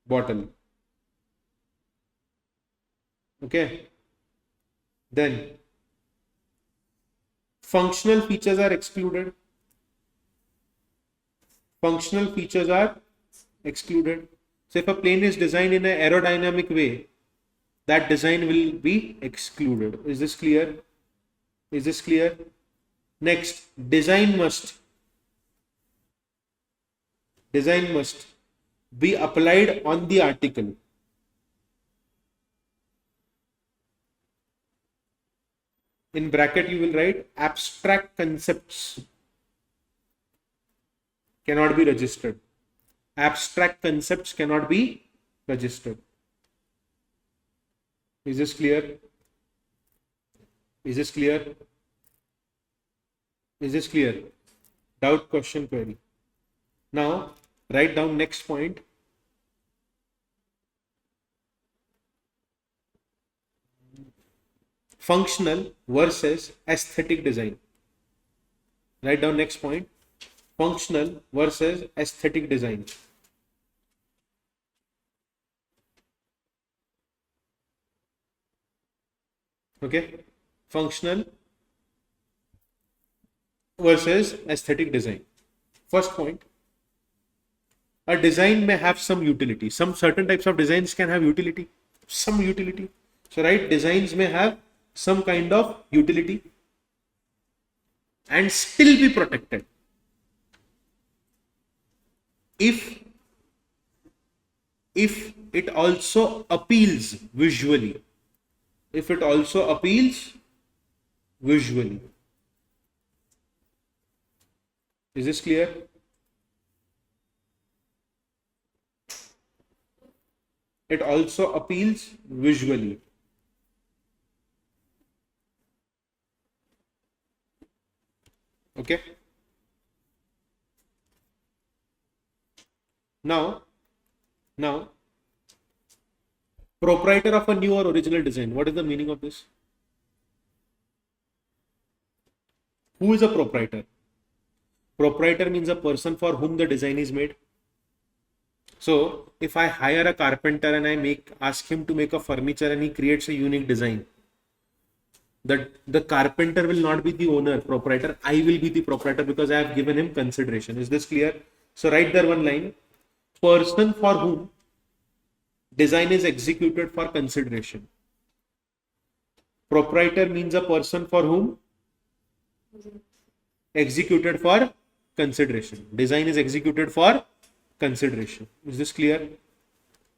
bottle. Okay. Then functional features are excluded. Functional features are excluded. So if a plane is designed in an aerodynamic way, that design will be excluded. Is this clear? Is this clear? Next, design must be applied on the article. In bracket, you will write abstract concepts cannot be registered. Abstract concepts cannot be registered. Is this clear? Is this clear? Is this clear? Doubt, question, query. Now, write down next point. Functional versus aesthetic design. Write down next point. Functional versus aesthetic design. Okay. Functional versus aesthetic design. First point. A design may have some utility. Some certain types of designs can have utility. Some utility. So, right, designs may have some kind of utility and still be protected if it also appeals visually. If it also appeals visually. Is this clear? It also appeals visually. Okay. Now, proprietor of a new or original design. What is the meaning of this? Who is a proprietor? Proprietor means a person for whom the design is made. So, if I hire a carpenter and I ask him to make a furniture and he creates a unique design, the carpenter will not be the owner, proprietor. I will be the proprietor because I have given him consideration. Is this clear? So, write there one line. Person for whom design is executed for consideration. Proprietor means a person for whom executed for consideration. Design is executed for consideration. Is this clear?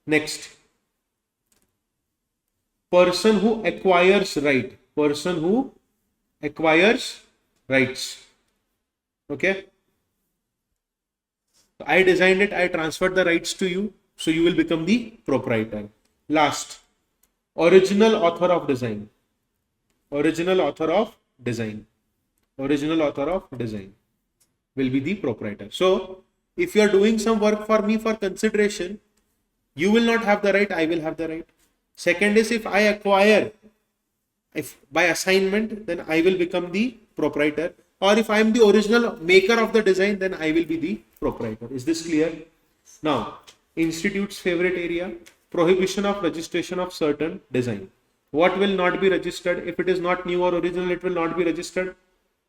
Next. Person who acquires right. Person who acquires rights. Okay. I designed it, I transferred the rights to you, so you will become the proprietor. Last, original author of design. Original author of design. Original author of design will be the proprietor. So, if you are doing some work for me for consideration, you will not have the right, I will have the right. Second is if I acquire, if by assignment, then I will become the proprietor. Or if I am the original maker of the design, then I will be the proprietor. Is this clear? Now, institute's favorite area, prohibition of registration of certain design. What will not be registered? If it is not new or original, it will not be registered.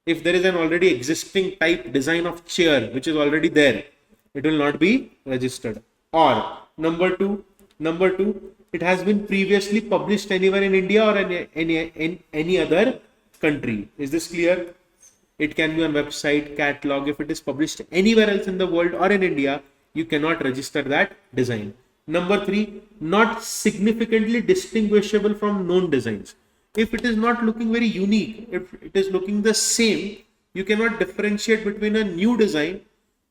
If there is an already existing type design of chair, which is already there, it will not be registered. Or number two, it has been previously published anywhere in India or in any other country. Is this clear? It can be on website, catalog. If it is published anywhere else in the world or in India, you cannot register that design. Number 3, not significantly distinguishable from known designs. If it is not looking very unique, if it is looking the same, you cannot differentiate between a new design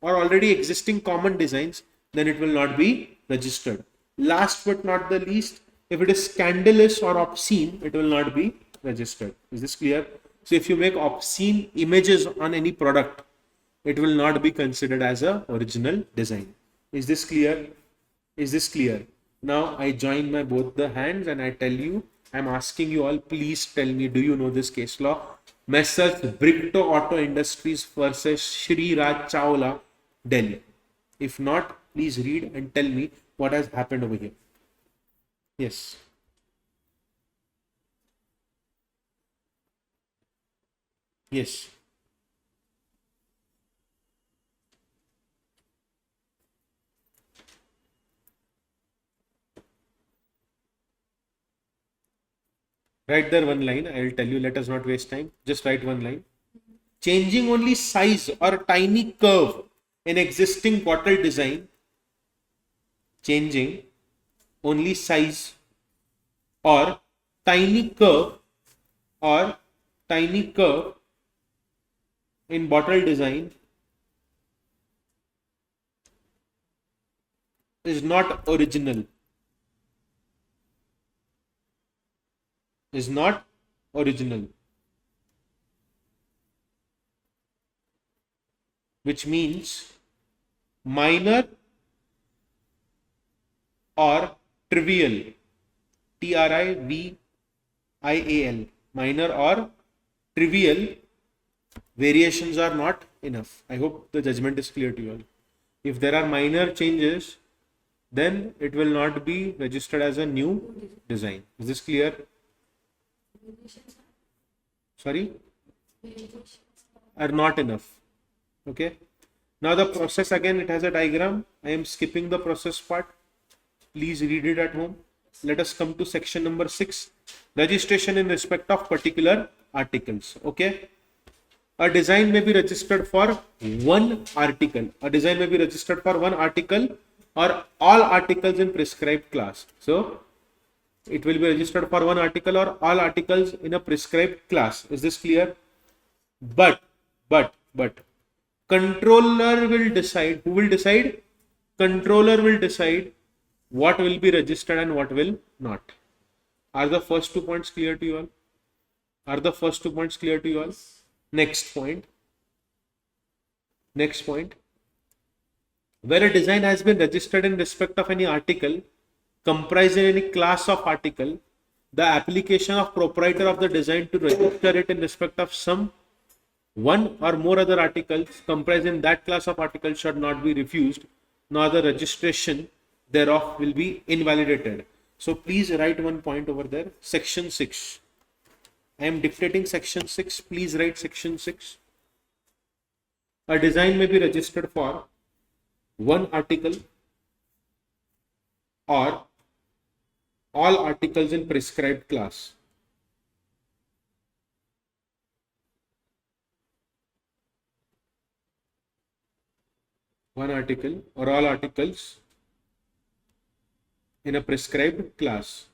or already existing common designs, then it will not be registered. Last but not the least, if it is scandalous or obscene, it will not be registered. Is this clear? So if you make obscene images on any product, it will not be considered as a original design. Is this clear? Is this clear? Now I join my both the hands and I tell you, I'm asking you all, please tell me, do you know this case law? Messrs. Bricto Auto Industries versus Shri Raj Chawla, Delhi. If not, please read and tell me what has happened over here. Yes. Yes. Write there one line. I will tell you, let us not waste time. Just write one line. Changing only size or tiny curve in existing bottle design. Changing only size or tiny curve in bottle design is not original. Is not original. Which means minor or trivial. TRIVIAL. Minor or trivial variations are not enough. I hope the judgment is clear to you all. If there are minor changes, then it will not be registered as a new design. Is this clear? Sorry? Are not enough. Okay. Now the process, again, it has a diagram. I am skipping the process part. Please read it at home. Let us come to section number 6. Registration in respect of particular articles. Okay. A design may be registered for one article. A design may be registered for one article or all articles in prescribed class. So it will be registered for one article or all articles in a prescribed class. Is this clear? But controller will decide. Who will decide? Controller will decide what will be registered and what will not. Are the first 2 points clear to you all? Are the first 2 points clear to you all? Next point. Next point. Where a design has been registered in respect of any article comprising any class of article, the application of proprietor of the design to register it in respect of some one or more other articles comprising that class of articles should not be refused, nor the registration thereof will be invalidated. So please write one point over there. Section 6. I am dictating section 6. Please write section 6. A design may be registered for one article or all articles in prescribed class. One article or all articles in a prescribed class.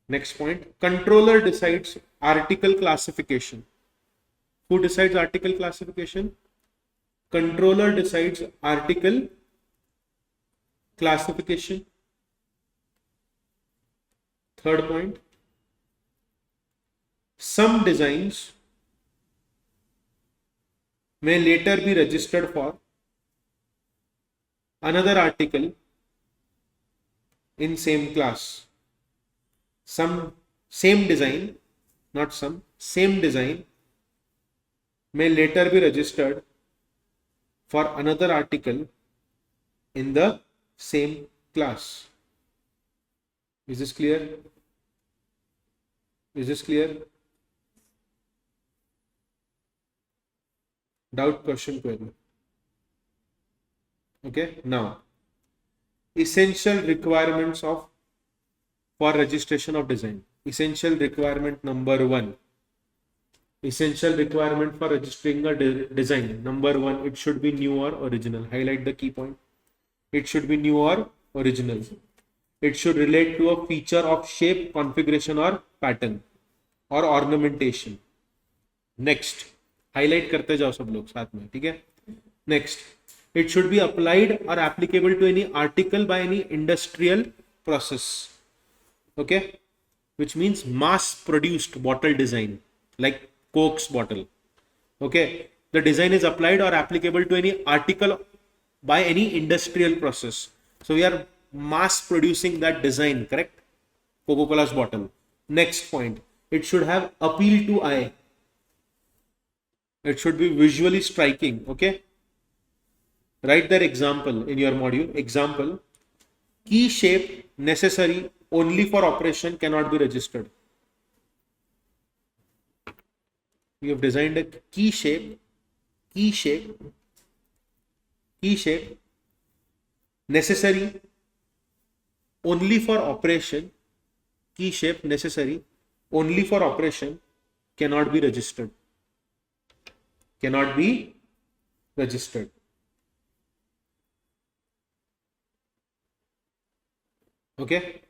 Next point, controller decides article classification. Who decides article classification? Controller decides article classification. Third point, some designs may later be registered for another article in same class. Some same design, not some, same design may later be registered for another article in the same class. Is this clear? Is this clear? Doubt, question, query. Okay, now essential requirements of for registration of design. Essential requirement number 1. Essential requirement for registering a design. Number one, it should be new or original. Highlight the key point. It should be new or original. It should relate to a feature of shape, configuration or pattern or ornamentation. Next, highlight करते जाओ सब लोग साथ में, ठीक है? Next, it should be applied or applicable to any article by any industrial process. Okay, which means mass produced bottle design like Coke's bottle. Okay, the design is applied or applicable to any article by any industrial process. So we are mass producing that design, correct? Coca-Cola's bottle. Next point, it should have appeal to eye. It should be visually striking. Okay, write their example in your module. Example, key shape necessary only for operation cannot be registered. We have designed a key shape necessary only for operation, key shape necessary only for operation cannot be registered. Cannot be registered. Okay.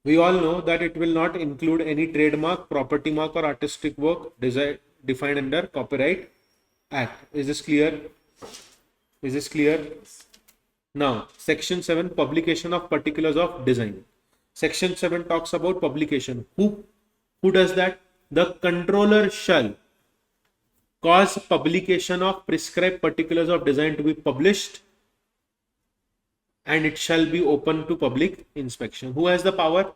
We all know that it will not include any trademark, property mark or artistic work defined under Copyright Act. Is this clear? Is this clear? Now, Section 7, publication of particulars of design. Section 7 talks about publication. Who does that? The controller shall cause publication of prescribed particulars of design to be published, and it shall be open to public inspection. Who has the power?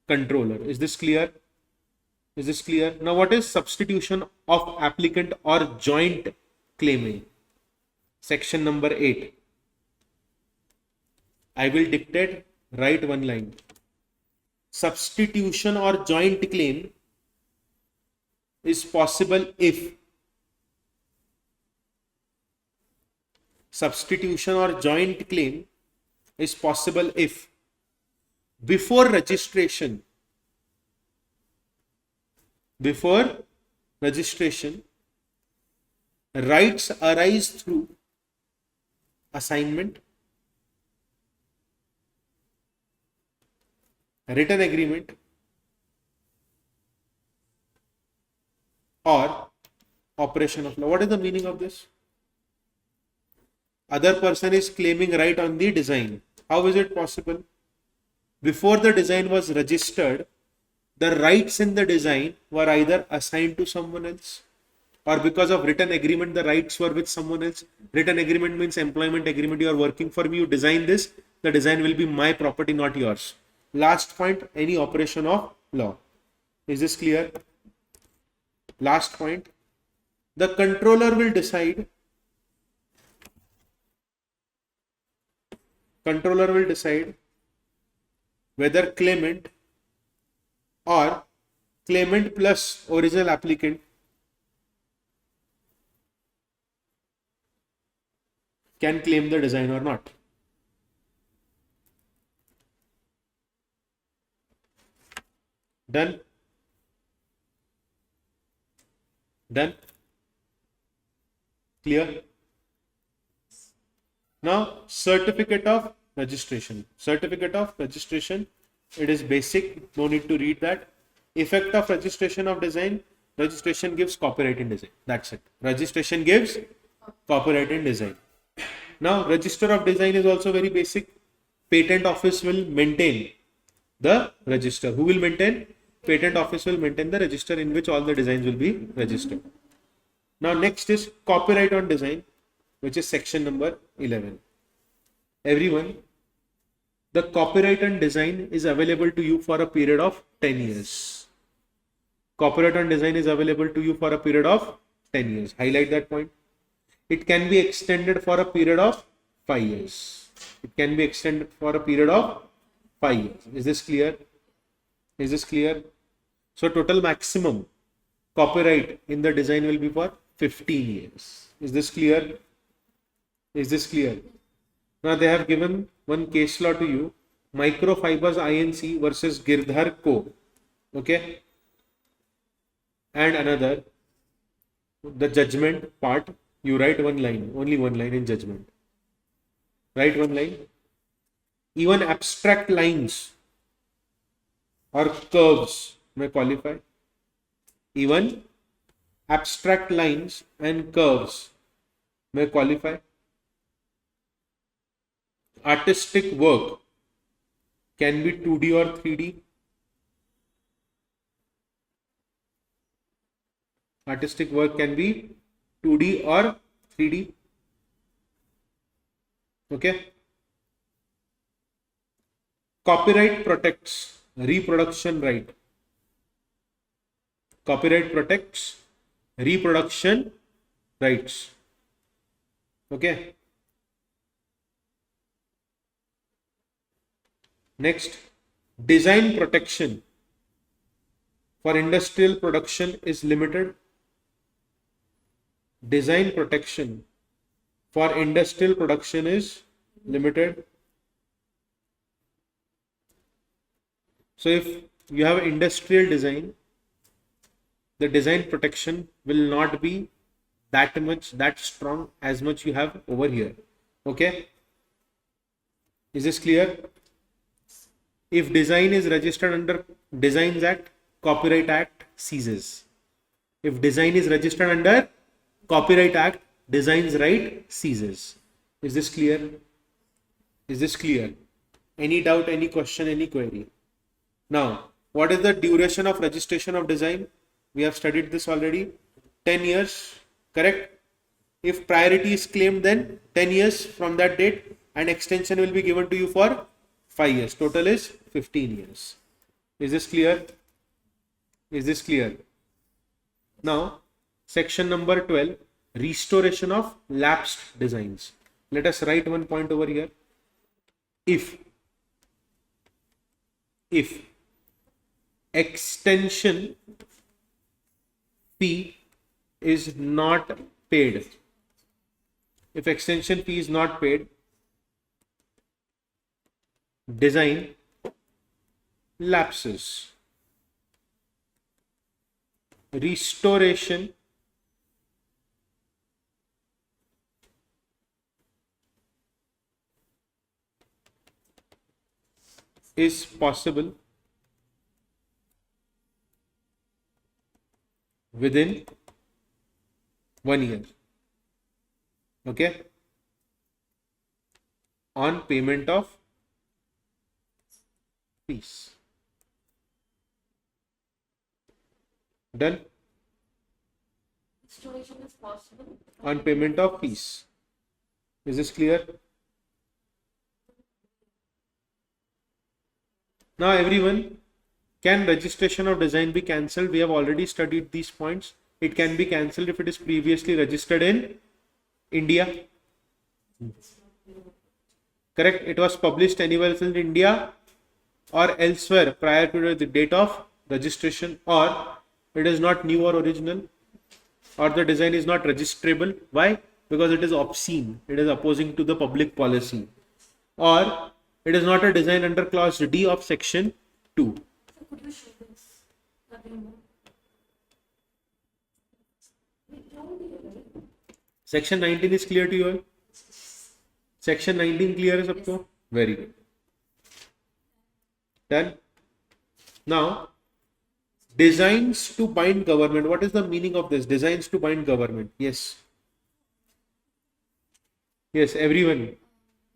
Controller. Is this clear? Is this clear? Now, what is substitution of applicant or joint claiming? Section number 8. I will dictate, write one line. Substitution or joint claim is possible if substitution or joint claim is possible if before registration rights arise through assignment, written agreement or operation of law. What is the meaning of this? Other person is claiming right on the design. How is it possible? Before the design was registered, the rights in the design were either assigned to someone else, or because of written agreement, the rights were with someone else. Written agreement means employment agreement. You are working for me, you design this, the design will be my property, not yours. Last point, any operation of law. Is this clear? Last point, the controller will decide whether claimant or claimant plus original applicant can claim the design or not. Done? Done? Clear? Now, certificate of registration. Certificate of registration, it is basic, no need to read that. Effect of registration of design, registration gives copyright in design. That's it. Registration gives copyright in design. Now, register of design is also very basic. Patent office will maintain the register. Who will maintain? Patent office will maintain the register in which all the designs will be registered. Now, next is copyright on design, which is section number 11. Everyone, the copyright on design is available to you for a period of 10 years. Copyright on design is available to you for a period of 10 years. Highlight that point. It can be extended for a period of 5 years. It can be extended for a period of 5 years. Is this clear? Is this clear? So total maximum copyright in the design will be for 15 years. Is this clear? Is this clear? Now they have given one case law to you, Microfibers Inc. versus Girdhar Co. Okay. and another, the judgment part, you write one line, only one line in judgment. Write one line. Even abstract lines or curves may qualify. Even abstract lines and curves may qualify. Artistic work can be 2D or 3D. Artistic work can be 2D or 3D. Okay. Copyright protects reproduction right. Copyright protects reproduction rights. Okay. Next, design protection for industrial production is limited. Design protection for industrial production is limited. So if you have industrial design, the design protection will not be that strong as much you have over here. Okay. Is this clear? If design is registered under Designs Act, Copyright Act ceases. If design is registered under Copyright Act, designs right ceases. Is this clear? Is this clear? Any doubt, any question, any query? Now, what is the duration of registration of design? We have studied this already. 10 years, correct? If priority is claimed, then 10 years from that date, and extension will be given to you for 5 years. Total is 15 years. Is this clear? Is this clear? Now, section number 12, restoration of lapsed designs. Let us write one point over here. If extension fee is not paid, if extension fee is not paid, design lapses. Restoration is possible within 1 year. Okay, on payment of fees. Done. Restoration is possible On payment of fees. Is this clear? Now everyone, can registration of design be cancelled? We have already studied these points. It can be cancelled if it is previously registered in India. Correct? It was published anywhere else in India or elsewhere prior to the date of registration, or it is not new or original, or the design is not registrable. Why? Because it is obscene. It is opposing to the public policy, or it is not a design under clause D of section 2. So could you show this again? Section 19 is clear to you all? Section 19 clear is up to? Very good. Done. Now, designs to bind government. What is the meaning of this? Designs to bind government. Yes. Yes, everyone.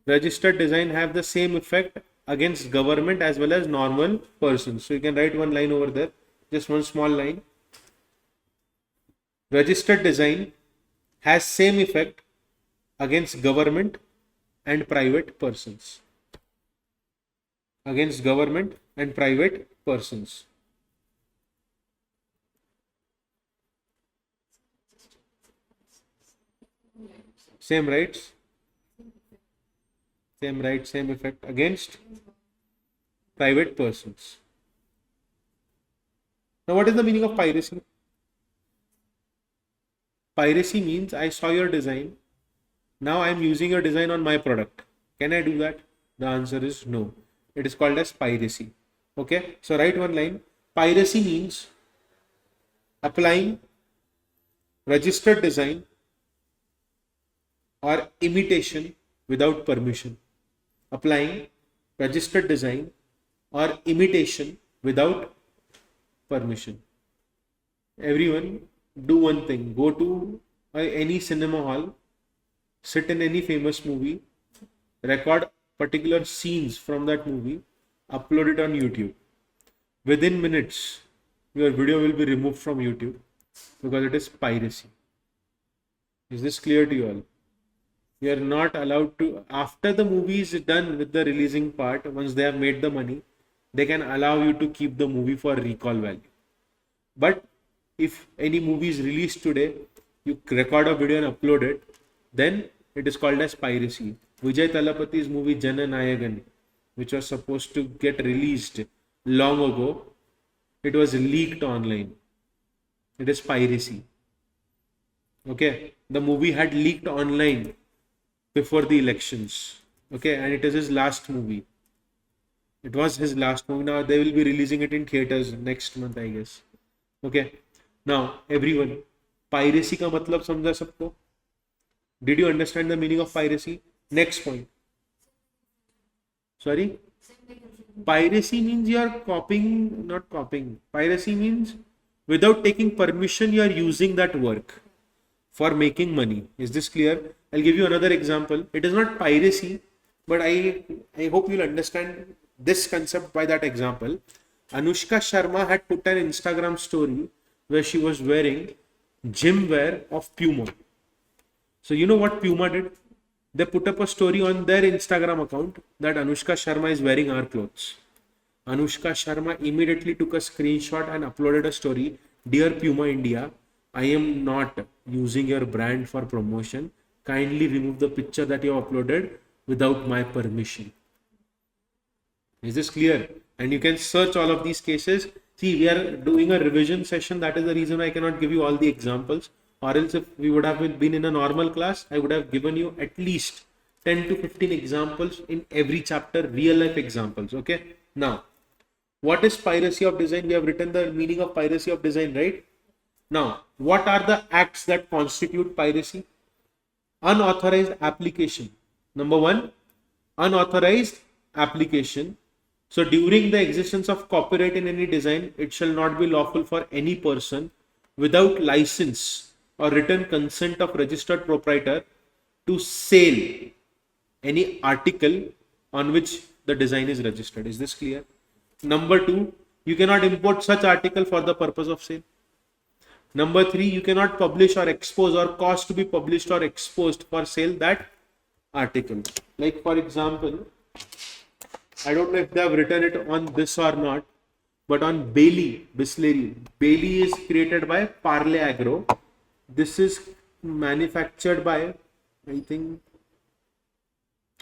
Registered design have the same effect against government as well as normal persons. So you can write one line over there. Just one small line. Registered design has same effect against government and private persons. Against government and private persons. Same rights, same right, same effect against private persons. Now, what is the meaning of piracy? Piracy means I saw your design. Now I am using your design on my product. Can I do that? The answer is no. It is called as piracy. Okay. So write one line. Piracy means applying registered design or imitation without permission. Applying registered design or imitation without permission. Everyone, do one thing. Go to any cinema hall, sit in any famous movie, record particular scenes from that movie, upload it on YouTube. Within minutes, your video will be removed from YouTube because it is piracy. Is this clear to you all? You are not allowed to, after the movie is done with the releasing part, once they have made the money, they can allow you to keep the movie for recall value. But if any movie is released today, you record a video and upload it, then it is called as piracy. Vijay Talapathi's movie Jananayagan, which was supposed to get released long ago, it was leaked online. It is piracy. Okay, the movie had leaked online before the elections. Okay, and it is his last movie. It was his last movie. Now they will be releasing it in theaters next month, I guess. Okay, now everyone, piracy का मतलब समझा सबको? Did you understand the meaning of piracy? Next point. Sorry? Piracy means you are copying, not copying. Piracy means without taking permission, you are using that work for making money. Is this clear? I'll give you another example. It is not piracy, but I hope you'll understand this concept by that example. Anushka Sharma had put an Instagram story where she was wearing gym wear of Puma. So you know what Puma did? They put up a story on their Instagram account that Anushka Sharma is wearing our clothes. Anushka Sharma immediately took a screenshot and uploaded a story. Dear Puma India, I am not using your brand for promotion. Kindly remove the picture that you have uploaded without my permission. Is this clear? And you can search all of these cases. See, we are doing a revision session. That is the reason I cannot give you all the examples. Or else if we would have been in a normal class, I would have given you at least 10 to 15 examples in every chapter, real life examples. Okay. Now, what is piracy of design? We have written the meaning of piracy of design, right? Now, what are the acts that constitute piracy? Unauthorized application. Number one, unauthorized application. So during the existence of copyright in any design, it shall not be lawful for any person without license or written consent of registered proprietor to sell any article on which the design is registered. Is this clear? Number two, you cannot import such article for the purpose of sale. Number three, you cannot publish or expose or cause to be published or exposed for sale that article. Like for example, I don't know if they have written it on this or not, but on Bailey Bisleri. Bailey is created by Parle Agro. This is manufactured by, I think,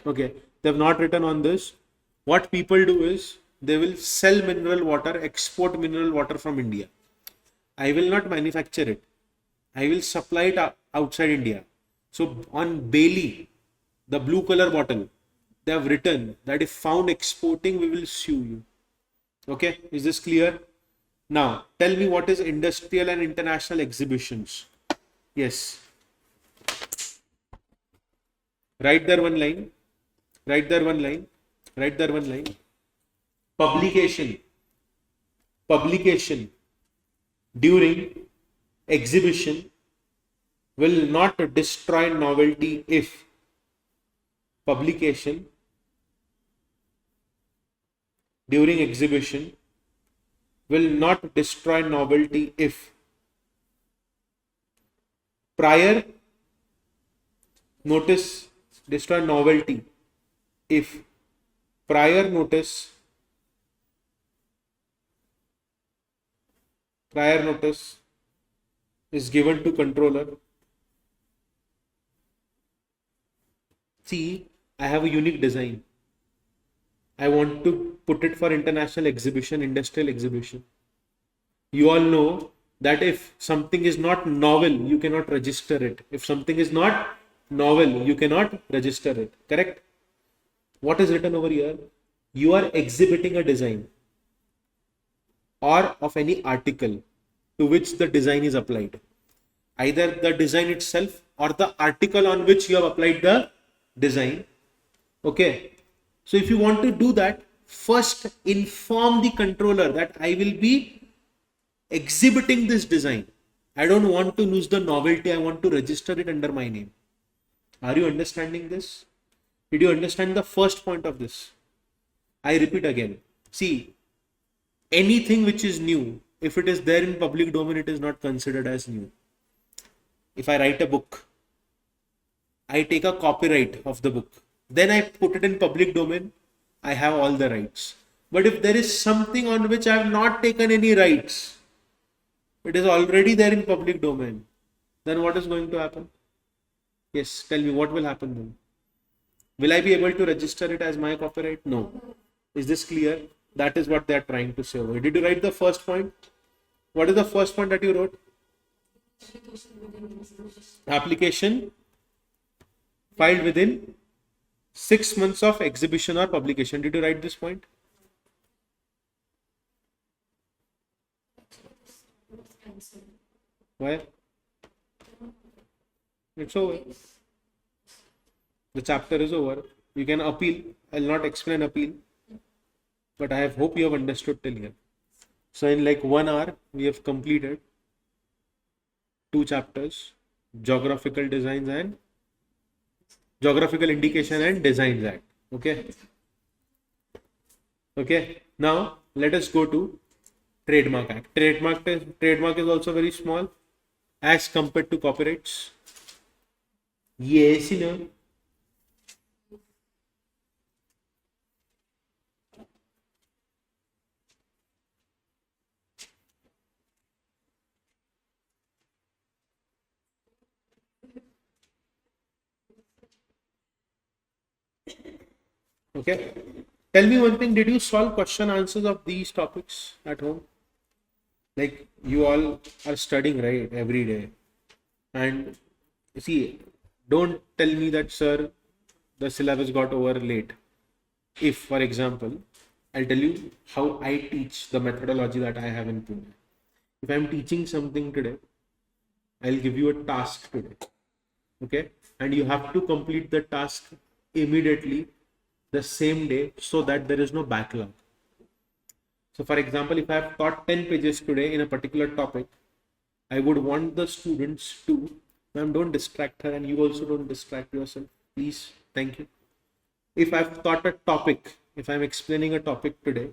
okay, they have not written on this. What people do is they will sell mineral water, export mineral water from India. I will not manufacture it. I will supply it outside India. So on Bailey, the blue color bottle, they have written that if found exporting, we will sue you. Okay, is this clear? Now, tell me what is industrial and international exhibitions. Yes. Write there one line. Write there one line. Write there one line. Publication. Publication during exhibition will not destroy novelty if publication during exhibition will not destroy novelty if prior notice destroy novelty if prior notice is given to controller. See, I have a unique design. I want to put it for international exhibition, industrial exhibition. You all know that if something is not novel, you cannot register it. If something is not novel, you cannot register it. Correct? What is written over here? You are exhibiting a design or of any article to which the design is applied. Either the design itself or the article on which you have applied the design. Okay. So if you want to do that, first inform the controller that I will be exhibiting this design. I don't want to lose the novelty. I want to register it under my name. Are you understanding this? Did you understand the first point of this? I repeat again. See, anything which is new, if it is there in public domain, it is not considered as new. If I write a book, I take a copyright of the book. Then I put it in public domain. I have all the rights. But if there is something on which I have not taken any rights, it is already there in public domain, then what is going to happen? Yes, tell me, what will happen then? Will I be able to register it as my copyright? No. Is this clear? That is what they are trying to say over here. Did you write the first point? What is the first point that you wrote? Application filed within 6 months of exhibition or publication. Did you write this point? Why? It's over. The chapter is over. You can appeal. I'll not explain appeal. But I hope you have understood till here. So in like 1 hour, we have completed 2 chapters. Geographical designs and Geographical Indication and Designs Act. Okay. Okay. Now let us go to Trademark Act. Trademark is also very small as compared to copyrights. Yes, you know. Okay. Tell me one thing, did you solve question answers of these topics at home? Like you all are studying, right, every day. And see, don't tell me that, sir, the syllabus got over late. If, for example, I'll tell you how I teach, the methodology that I have in Pune. If I'm teaching something today, I'll give you a task today. Okay. And you have to complete the task immediately the same day so that there is no backlog. So for example, if I have taught 10 pages today in a particular topic, I would want the students to, ma'am, don't distract her, and you also don't distract yourself, please. Thank you. If I've taught a topic, if I'm explaining a topic today,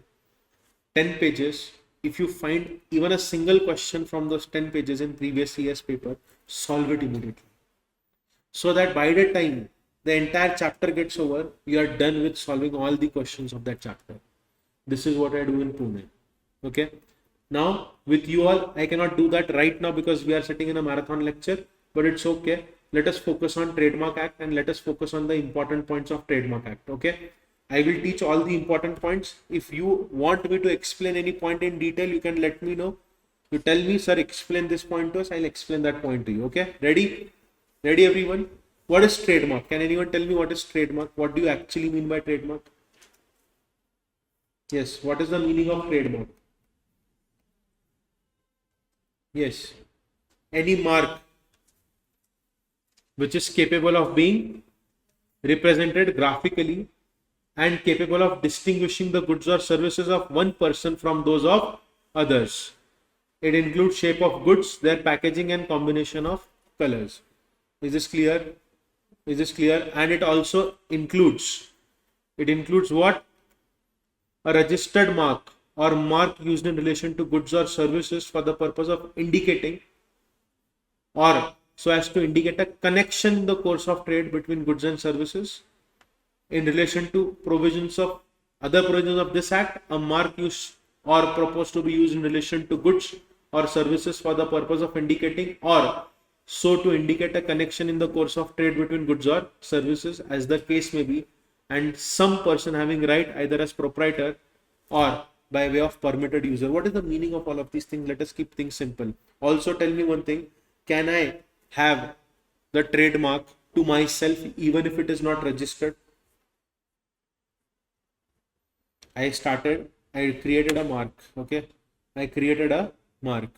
10 pages, if you find even a single question from those 10 pages in previous CS paper, solve it immediately. So that by the time the entire chapter gets over, you are done with solving all the questions of that chapter. This is what I do in Pune. Okay. Now with you all, I cannot do that right now because we are sitting in a marathon lecture, but it's okay. Let us focus on Trademark Act and let us focus on the important points of Trademark Act. Okay. I will teach all the important points. If you want me to explain any point in detail, you can let me know. You tell me, sir, explain this point to us. I'll explain that point to you. Okay. Ready? Ready, everyone? What is trademark? Can anyone tell me what is trademark? What do you actually mean by trademark? Yes. What is the meaning of trademark? Yes. Any mark which is capable of being represented graphically and capable of distinguishing the goods or services of one person from those of others. It includes shape of goods, their packaging and combination of colors. Is this clear? Is this clear? And it also includes, what? A registered mark or mark used in relation to goods or services for the purpose of indicating, or so as to indicate a connection in the course of trade between goods and services. In relation to provisions of other provisions of this act, a mark used or proposed to be used in relation to goods or services for the purpose of indicating, or so to indicate a connection in the course of trade between goods or services, as the case may be, and some person having right either as proprietor or by way of permitted user. What is the meaning of all of these things? Let us keep things simple. Also tell me one thing, can I have the trademark to myself even if it is not registered? I created a mark. Okay. I created a mark.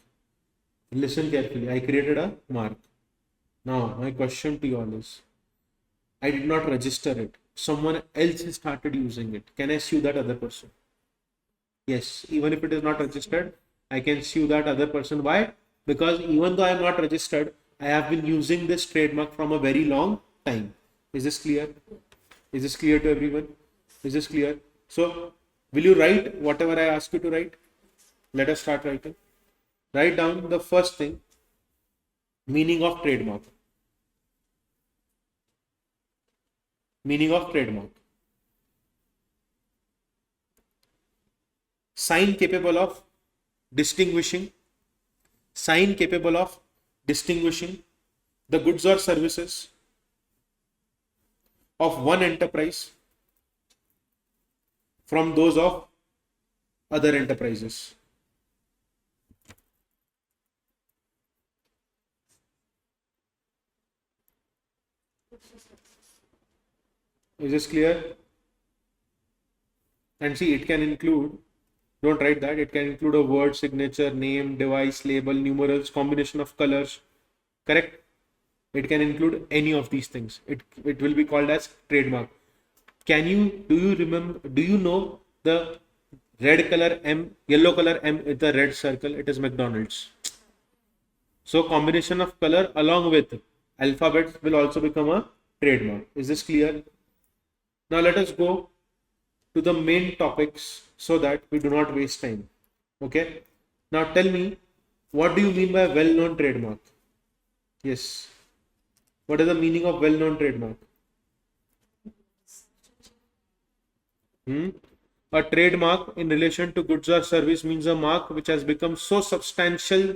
Listen carefully. I created a mark. Now, my question to you all is, I did not register it. Someone else has started using it. Can I sue that other person? Yes, even if it is not registered, I can sue that other person. Why? Because even though I am not registered, I have been using this trademark from a very long time. Is this clear? Is this clear to everyone? Is this clear? So, will you write whatever I ask you to write? Let us start writing. Write down the first thing, meaning of trademark. Meaning of trademark. Sign capable of distinguishing. Sign capable of distinguishing the goods or services of one enterprise from those of other enterprises. Is this clear? And see, it can include, don't write that, it can include a word, signature, name, device, label, numerals, combination of colors. Correct? It can include any of these things. It will be called as trademark. Do you remember, do you know the red color M, yellow color M with the red circle? It is McDonald's. So combination of color along with alphabets will also become a trademark. Is this clear? Now let us go to the main topics so that we do not waste time. Okay. Now tell me, what do you mean by well-known trademark? Yes. What is the meaning of well-known trademark? A trademark in relation to goods or service means a mark which has become so substantial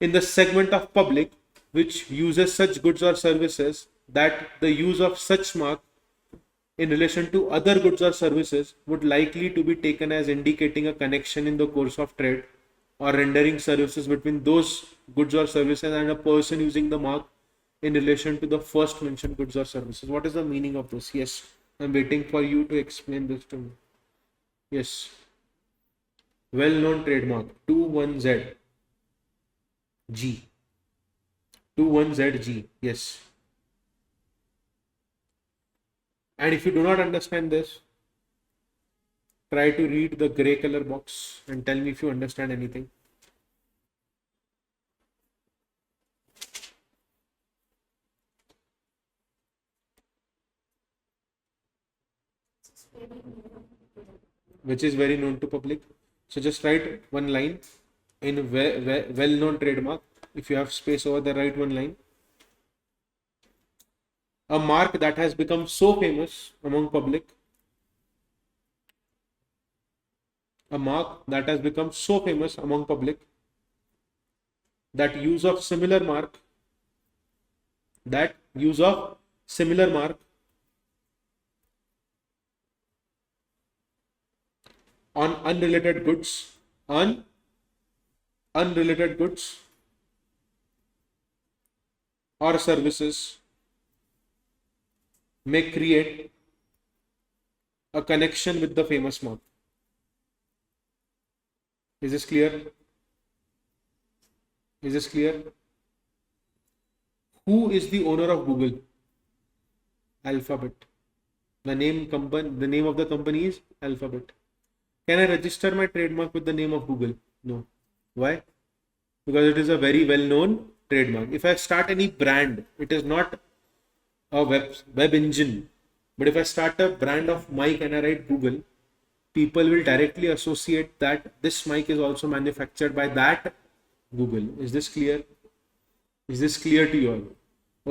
in the segment of public which uses such goods or services that the use of such mark in relation to other goods or services would likely to be taken as indicating a connection in the course of trade or rendering services between those goods or services and a person using the mark in relation to the first mentioned goods or services. What is the meaning of this? Yes, I'm waiting for you to explain this to me. Yes. Well-known trademark 21Z G. 21ZG. Yes. And if you do not understand this, try to read the gray color box and tell me if you understand anything. Which is very known to public. So just write one line in well-known trademark. If you have space over there, write one line. A mark that has become so famous among public. A mark that has become so famous among public that use of similar mark on unrelated goods or services may create a connection with the famous mark. Is this clear? Is this clear? Who is the owner of Google? Alphabet. The name of the company is Alphabet. Can I register my trademark with the name of Google? No. Why? Because it is a very well-known trademark. If I start any brand, it is not a web engine. But if I start a brand of mic and I write Google, people will directly associate that this mic is also manufactured by that Google. Is this clear? Is this clear to you all?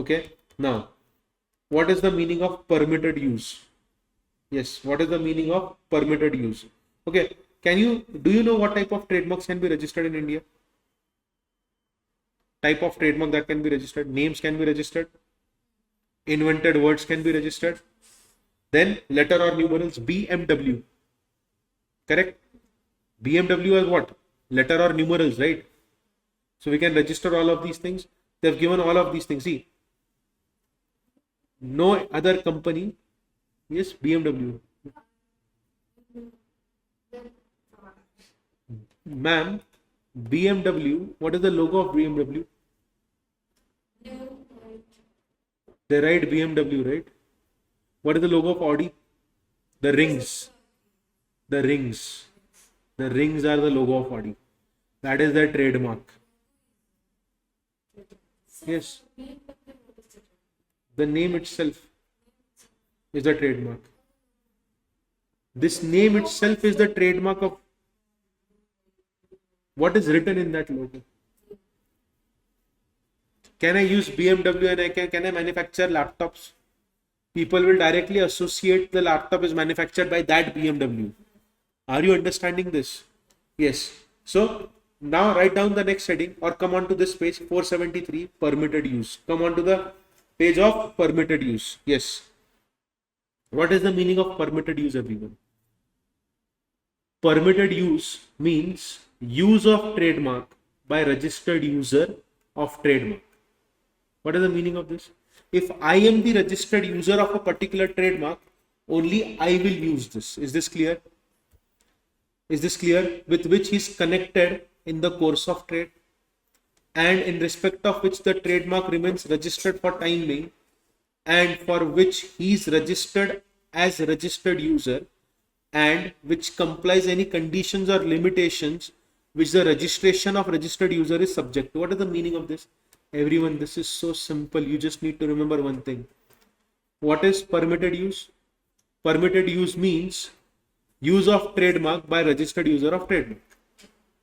Okay. Now, what is the meaning of permitted use? Yes. What is the meaning of permitted use? Okay. Do you know what type of trademarks can be registered in India? Type of trademark that can be registered. Names can be registered. Invented words can be registered. Then letter or numerals BMW. Correct? BMW is what? Letter or numerals, right? So we can register all of these things. They've given all of these things. See, no other company. Yes, BMW. Ma'am, BMW, what is the logo of BMW? New, They write BMW, right? What is the logo of Audi? The rings. The rings. The rings are the logo of Audi. That is their trademark. Yes. The name itself is the trademark. This name itself is the trademark of what is written in that logo. Can I use BMW and can I manufacture laptops? People will directly associate the laptop is manufactured by that BMW. Are you understanding this? Yes. So now write down the next heading or come on to this page 473 permitted use. Come on to the page of permitted use. Yes. What is the meaning of permitted use, everyone? Permitted use means use of trademark by registered user of trademark. What is the meaning of this? If I am the registered user of a particular trademark, only I will use this. Is this clear? Is this clear? With which he is connected in the course of trade and in respect of which the trademark remains registered for time being and for which he is registered as registered user and which complies any conditions or limitations which the registration of registered user is subject to. What is the meaning of this? Everyone, this is so simple. You just need to remember one thing. What is permitted use? Permitted use means use of trademark by registered user of trademark.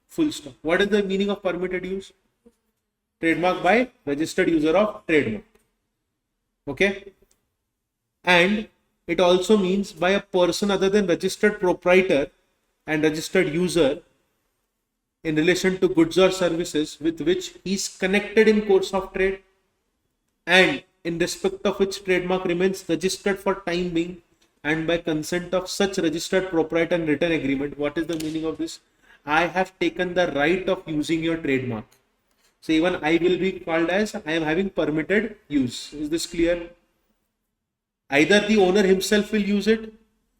Full stop. What is the meaning of permitted use? Trademark by registered user of trademark. Okay. And it also means by a person other than registered proprietor and registered user in relation to goods or services with which he is connected in course of trade and in respect of which trademark remains registered for time being and by consent of such registered proprietor and written agreement. What is the meaning of this? I have taken the right of using your trademark. So even I will be called as I am having permitted use. Is this clear? Either the owner himself will use it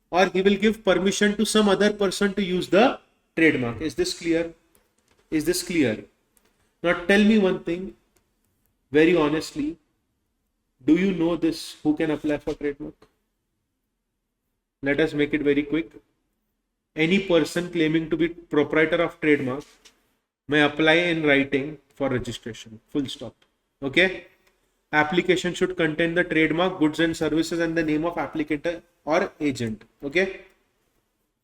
or he will give permission to some other person to use the trademark. Is this clear? Is this clear? Now tell me one thing very honestly. Do you know this? Who can apply for trademark? Let us make it very quick. Any person claiming to be proprietor of trademark may apply in writing for registration. Full stop. Okay? Application should contain the trademark, goods and services and the name of applicant or agent. Okay?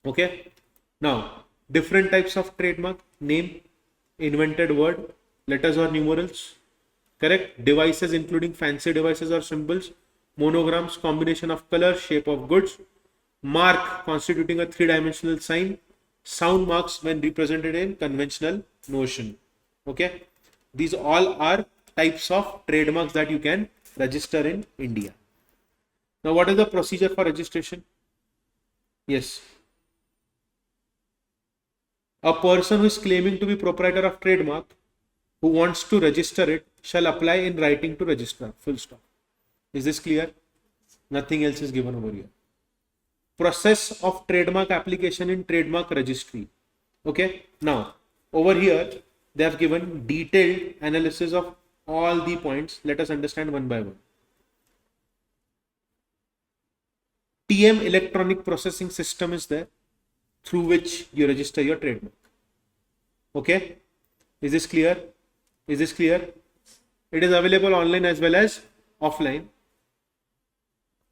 Okay? Now, different types of trademark: name, invented word, letters or numerals. Correct? Devices including fancy devices or symbols, monograms, combination of color, shape of goods, mark constituting a three-dimensional sign, sound marks when represented in conventional notion. Okay? These all are types of trademarks that you can register in India. Now, what is the procedure for registration? Yes. A person who is claiming to be proprietor of trademark who wants to register it shall apply in writing to register. Full stop. Is this clear? Nothing else is given over here. Process of trademark application in trademark registry. Okay. Now, over here, they have given detailed analysis of all the points. Let us understand one by one. TM electronic processing system is there through which you register your trademark. Okay. Is this clear? Is this clear? It is available online as well as offline.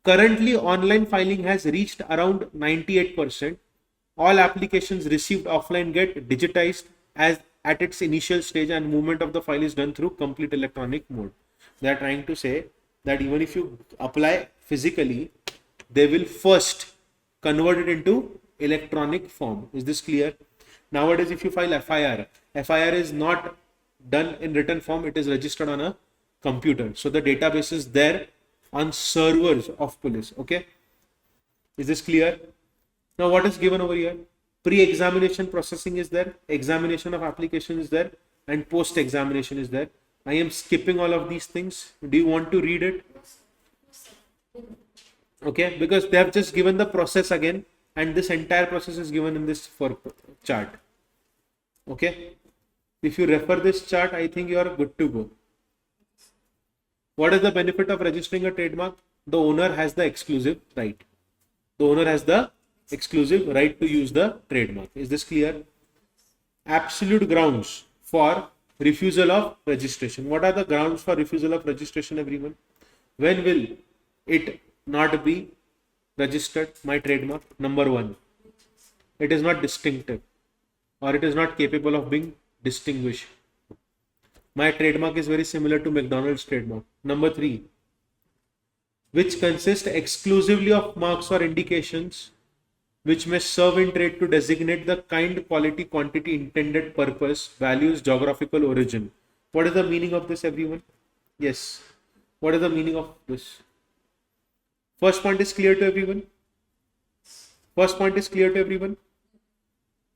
Currently, online filing has reached around 98%. All applications received offline get digitized as at its initial stage and movement of the file is done through complete electronic mode. They are trying to say that even if you apply physically, they will first convert it into electronic form. Is this clear? Nowadays, if you file FIR, FIR is not done in written form, it is registered on a computer. So the database is there on servers of police. Okay. Is this clear? Now what is given over here? Pre-examination processing is there, examination of application is there, and post-examination is there. I am skipping all of these things. Do you want to read it? Okay, because they have just given the process again, and this entire process is given in this chart. Okay. If you refer this chart, I think you are good to go. What is the benefit of registering a trademark? The owner has the exclusive right. The owner has the exclusive right to use the trademark. Is this clear? Absolute grounds for refusal of registration. What are the grounds for refusal of registration, everyone? When will it not be registered, my trademark? Number one, it is not distinctive or it is not capable of being distinguished. My trademark is very similar to McDonald's trademark. Number three, which consists exclusively of marks or indications which may serve in trade to designate the kind, quality, quantity, intended purpose, values, geographical origin. What is the meaning of this, everyone? Yes. What is the meaning of this? First point is clear to everyone? First point is clear to everyone?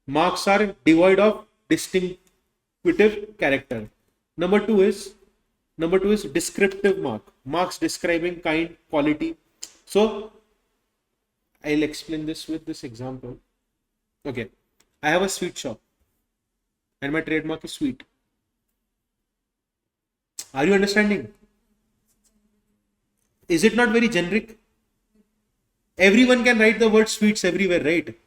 Marks are devoid of distinctive character. Number two is descriptive mark. Marks describing kind, quality. So I'll explain this with this example. Okay, I have a sweet shop and my trademark is sweet. Are you understanding? Is it not very generic? Everyone can write the word sweets everywhere, right?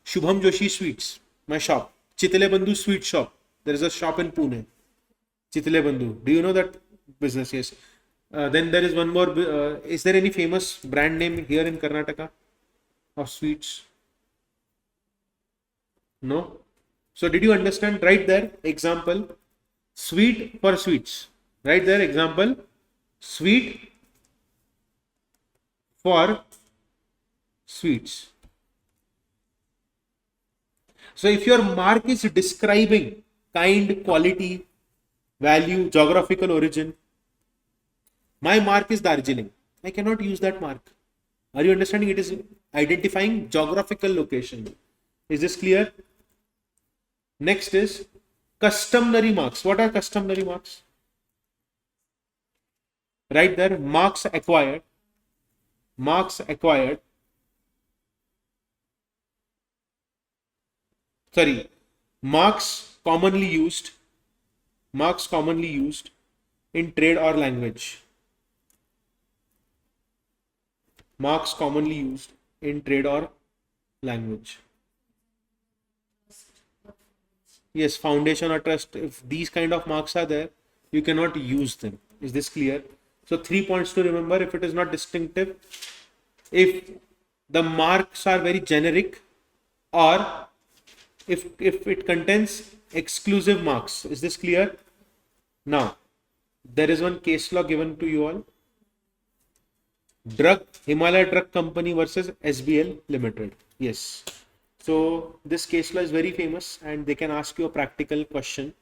Shubham Joshi Sweets, my shop. Chitle Bandhu Sweet Shop. There is a shop in Pune. Chitle Bandhu. Do you know that business? Yes. Then there is one more. Is there any famous brand name here in Karnataka of sweets? No. So did you understand? Right there, example, sweet for sweets. Right there, example, sweet for sweets. So if your mark is describing kind, quality, value, geographical origin, my mark is Darjeeling. I cannot use that mark. Are you understanding? It is identifying geographical location. Is this clear? Next is customary marks. What are customary marks? Right there, marks acquired. Marks acquired. Sorry, marks commonly used. Marks commonly used in trade or language. Marks commonly used in trade or language. Yes, foundation or trust. If these kind of marks are there, you cannot use them. Is this clear? So 3 points to remember. If it is not distinctive, if the marks are very generic, or if it contains exclusive marks. Is this clear? Now, there is one case law given to you all. Himalaya Drug Company versus SBL Limited. Yes. So this case law is very famous and they can ask you a practical question.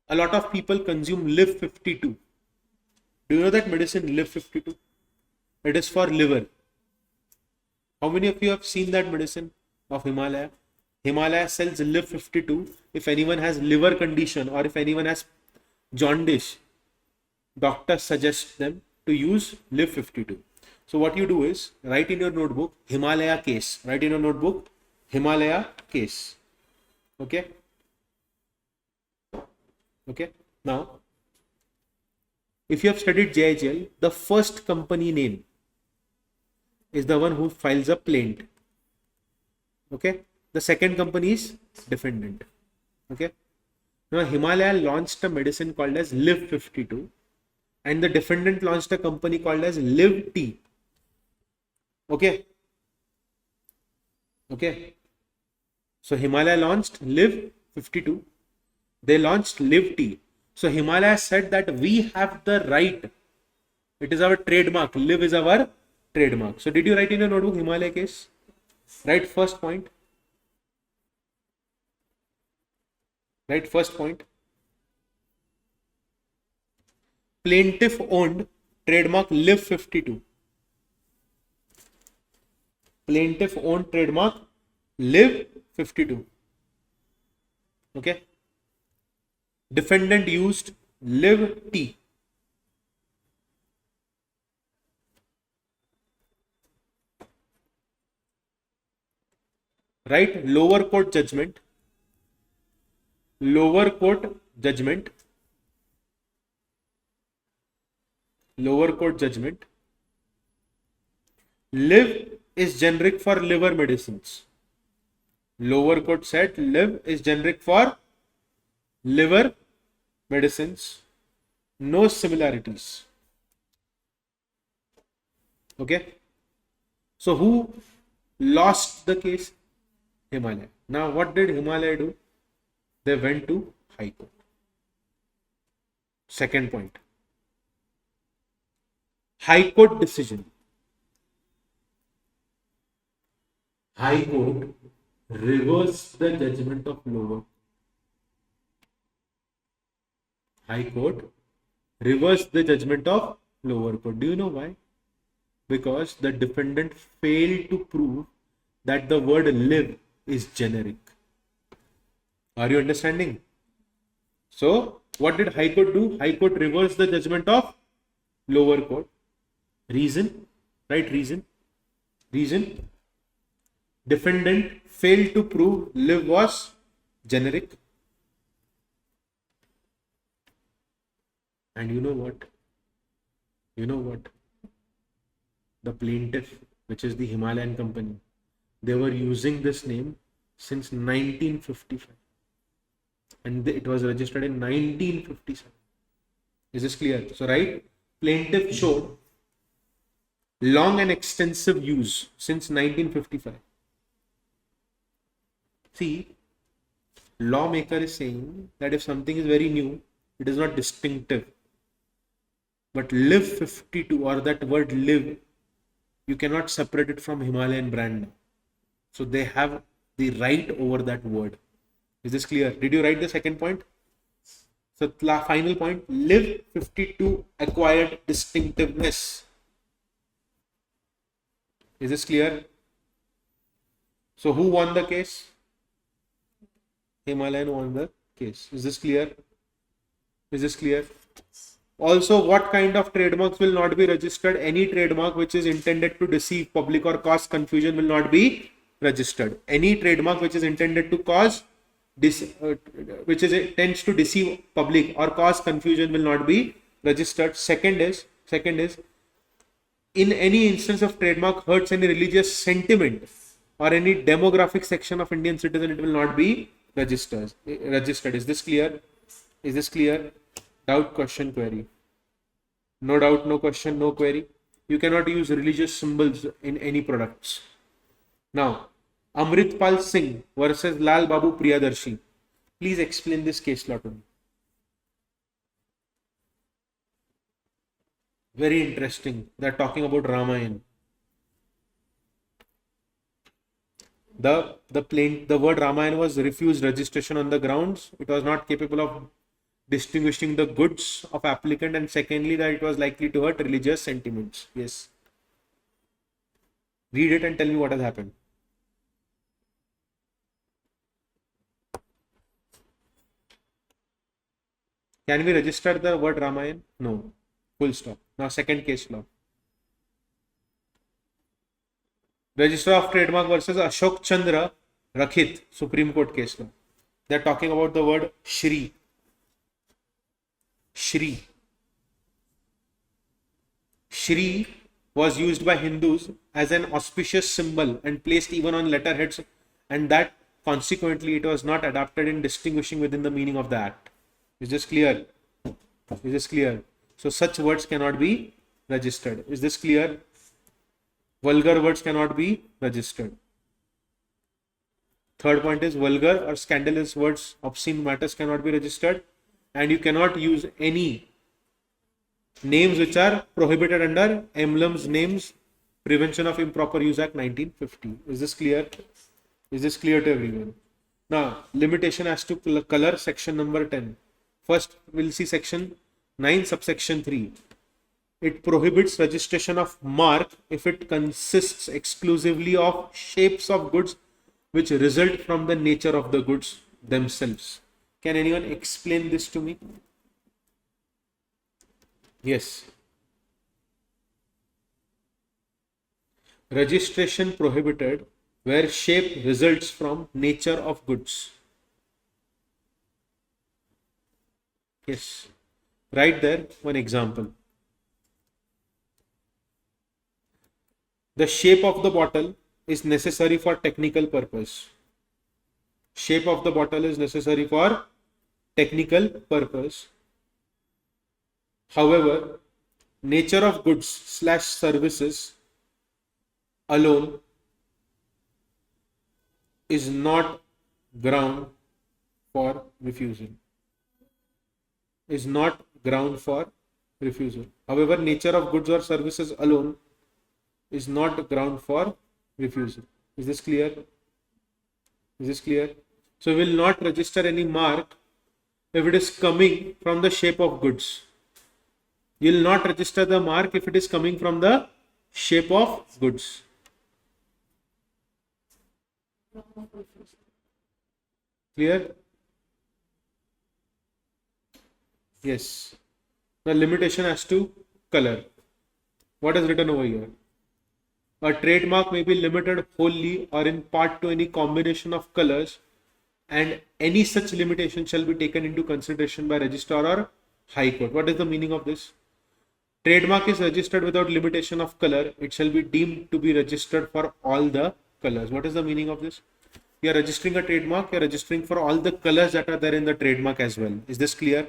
A lot of people consume Live 52. Do you know that medicine Live 52? It is for liver. How many of you have seen that medicine of Himalaya? Himalaya sells Live 52. If anyone has liver condition or if anyone has jaundice, doctor suggests them to use Live 52. So what you do is write in your notebook Himalaya case. Write in your notebook Himalaya case. Okay. Okay. Now, if you have studied JIGL, the first company name is the one who files a plaint. Okay. The second company is defendant. Okay. Now Himalaya launched a medicine called as Live 52 and the defendant launched a company called as Live T. Okay. Okay. So Himalaya launched Live 52. They launched Live T. So Himalaya said that we have the right. It is our trademark. Live is our trademark. So did you write in your notebook Himalaya case? Write first point. Right, first point. Plaintiff owned trademark Live 52. Plaintiff owned trademark Live 52. Okay. Defendant used Live T. Right, lower court judgment. lower court judgment. Lower court judgment. Live is generic for liver medicines. Lower court said live is generic for liver medicines. No similarities. Okay. So who lost the case? Himalaya. Now what did Himalaya do? They went to High Court. Second point. High Court decision. High Court reversed the judgment of lower. High Court reversed the judgment of lower court. Do you know why? Because the defendant failed to prove that the word live is generic. Are you understanding? So, what did High Court do? High Court reversed the judgment of lower court. Reason? Right? Reason? Reason? Defendant failed to prove live was generic. And you know what? You know what? The plaintiff, which is the Himalayan company, they were using this name since 1955. And it was registered in 1957. Is this clear? So, right? Plaintiff showed long and extensive use since 1955. See, lawmaker is saying that if something is very new, it is not distinctive. But live 52 or that word live, you cannot separate it from Himalayan brand now. So they have the right over that word. Is this clear? Did you write the second point? So final point, live 52 acquired distinctiveness. Is this clear? So who won the case? Himalayan won the case. Is this clear? Is this clear? Also, what kind of trademarks will not be registered? Any trademark which is intended to deceive public or cause confusion will not be registered. Any trademark which is intended to cause tends to deceive public or cause confusion will not be registered. Second is in any instance of trademark hurts any religious sentiment or any demographic section of Indian citizen, it will not be registered. Is this clear? Is this clear? Doubt, question, query. No doubt, no question, no query. You cannot use religious symbols in any products. Now, Amritpal Singh versus Lal Babu Priyadarshi. Please explain this case law to me. Very interesting. They are talking about Ramayana. The word Ramayana was refused registration on the grounds it was not capable of distinguishing the goods of applicant, and secondly that it was likely to hurt religious sentiments. Yes. Read it and tell me what has happened. Can we register the word Ramayana? No. Full stop. Now second case law. Register of Trademark versus Ashok Chandra Rakhit, Supreme Court case law. They are talking about the word Shri. Shri. Shri was used by Hindus as an auspicious symbol and placed even on letterheads, and that consequently it was not adapted in distinguishing within the meaning of the act. Is this clear? Is this clear? So such words cannot be registered. Is this clear? Vulgar words cannot be registered. Third point is vulgar or scandalous words, obscene matters cannot be registered, and you cannot use any names which are prohibited under Emblems, Names, Prevention of Improper Use Act 1950. Is this clear? Is this clear to everyone? Now, limitation as to color, section number 10. First, we'll see section 9, subsection 3. It prohibits registration of mark if it consists exclusively of shapes of goods which result from the nature of the goods themselves. Can anyone explain this to me? Yes. Registration prohibited where shape results from nature of goods. Yes. Right there, one example. The shape of the bottle is necessary for technical purpose. Shape of the bottle is necessary for technical purpose. However, nature of goods slash services alone is not ground for refusal. Is not ground for refusal. However, nature of goods or services alone is not ground for refusal. Is this clear? Is this clear? So we will not register any mark if it is coming from the shape of goods. You will not register the mark if it is coming from the shape of goods. Clear? Yes. The limitation as to color. What is written over here? A trademark may be limited wholly or in part to any combination of colors, and any such limitation shall be taken into consideration by registrar or high court. What is the meaning of this? Trademark is registered without limitation of color. It shall be deemed to be registered for all the colors. What is the meaning of this? You are registering a trademark, you are registering for all the colors that are there in the trademark as well. Is this clear?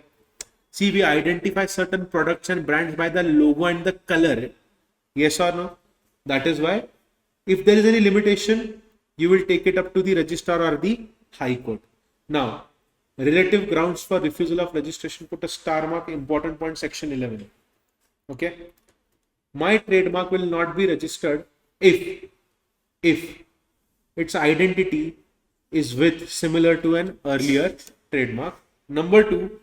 See, we identify certain products and brands by the logo and the color. Yes or no? That is why if there is any limitation, you will take it up to the registrar or the high court. Now, relative grounds for refusal of registration, put a star mark, important point, section 11. Okay. My trademark will not be registered if its identity is with similar to an earlier trademark. Number two,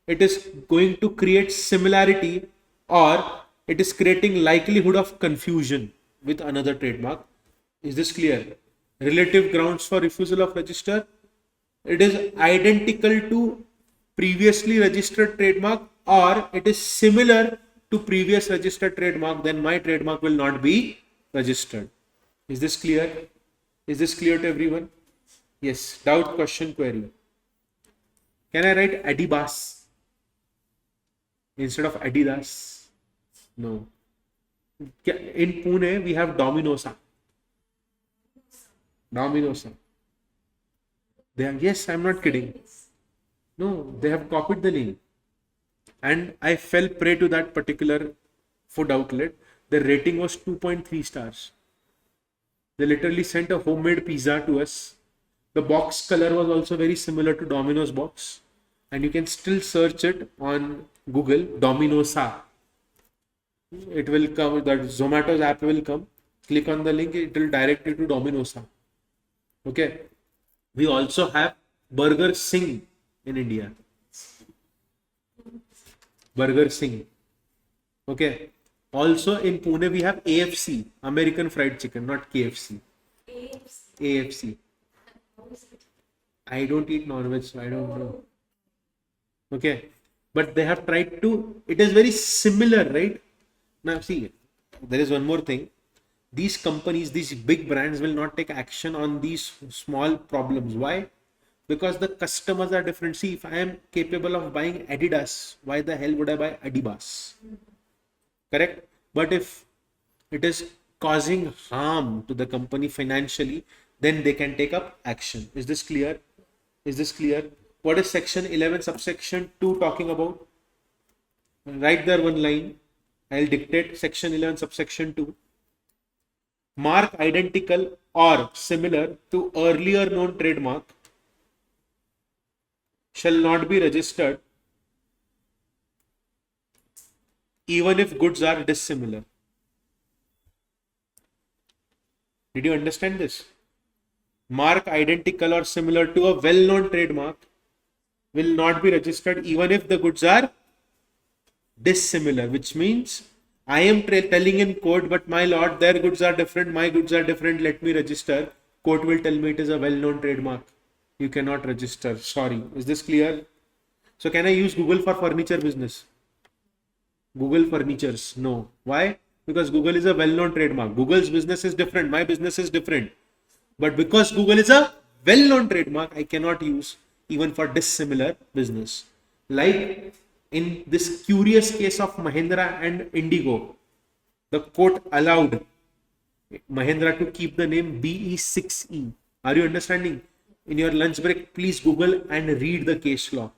it is going to create similarity or it is creating likelihood of confusion with another trademark. Is this clear? Relative grounds for refusal of register. It is identical to previously registered trademark or it is similar to previous registered trademark, then my trademark will not be registered. Is this clear? Is this clear to everyone? Yes. Doubt, question, query. Can I write Adibas instead of Adidas? No. In Pune, we have Dominosa. Dominosa. They are, yes, I'm not kidding. No, they have copied the name. And I fell prey to that particular food outlet. The rating was 2.3 stars. They literally sent a homemade pizza to us. The box color was also very similar to Domino's box. And you can still search it on Google, Dominosa. It will come, that Zomato's app will come. Click on the link, it will direct you to Dominosa. Okay. We also have Burger Singh in India. Burger Singh. Okay. Also in Pune, we have AFC, American Fried Chicken, not KFC. AFC. I don't eat non-veg, so I don't know. Okay. But they have tried to, it is very similar, right? Now see, there is one more thing. These companies, these big brands will not take action on these small problems. Why? Because the customers are different. See, if I am capable of buying Adidas, why the hell would I buy Adibas? Correct? But if it is causing harm to the company financially, then they can take up action. Is this clear? Is this clear? What is section 11 subsection 2 talking about? Write there one line. I'll dictate section 11 subsection 2. Mark identical or similar to earlier known trademark shall not be registered even if goods are dissimilar. Did you understand this? Mark identical or similar to a well-known trademark will not be registered even if the goods are dissimilar, which means I am telling in court, but my lord, their goods are different, my goods are different, let me register. Court will tell me it is a well-known trademark. You cannot register. Sorry. Is this clear? So can I use Google for furniture business? Google Furnitures? No. Why? Because Google is a well-known trademark. Google's business is different. My business is different. But because Google is a well-known trademark, I cannot use even for dissimilar business. Like in this curious case of Mahindra and Indigo, the court allowed Mahindra to keep the name BE6E. Are you understanding? In your lunch break, please Google and read the case law.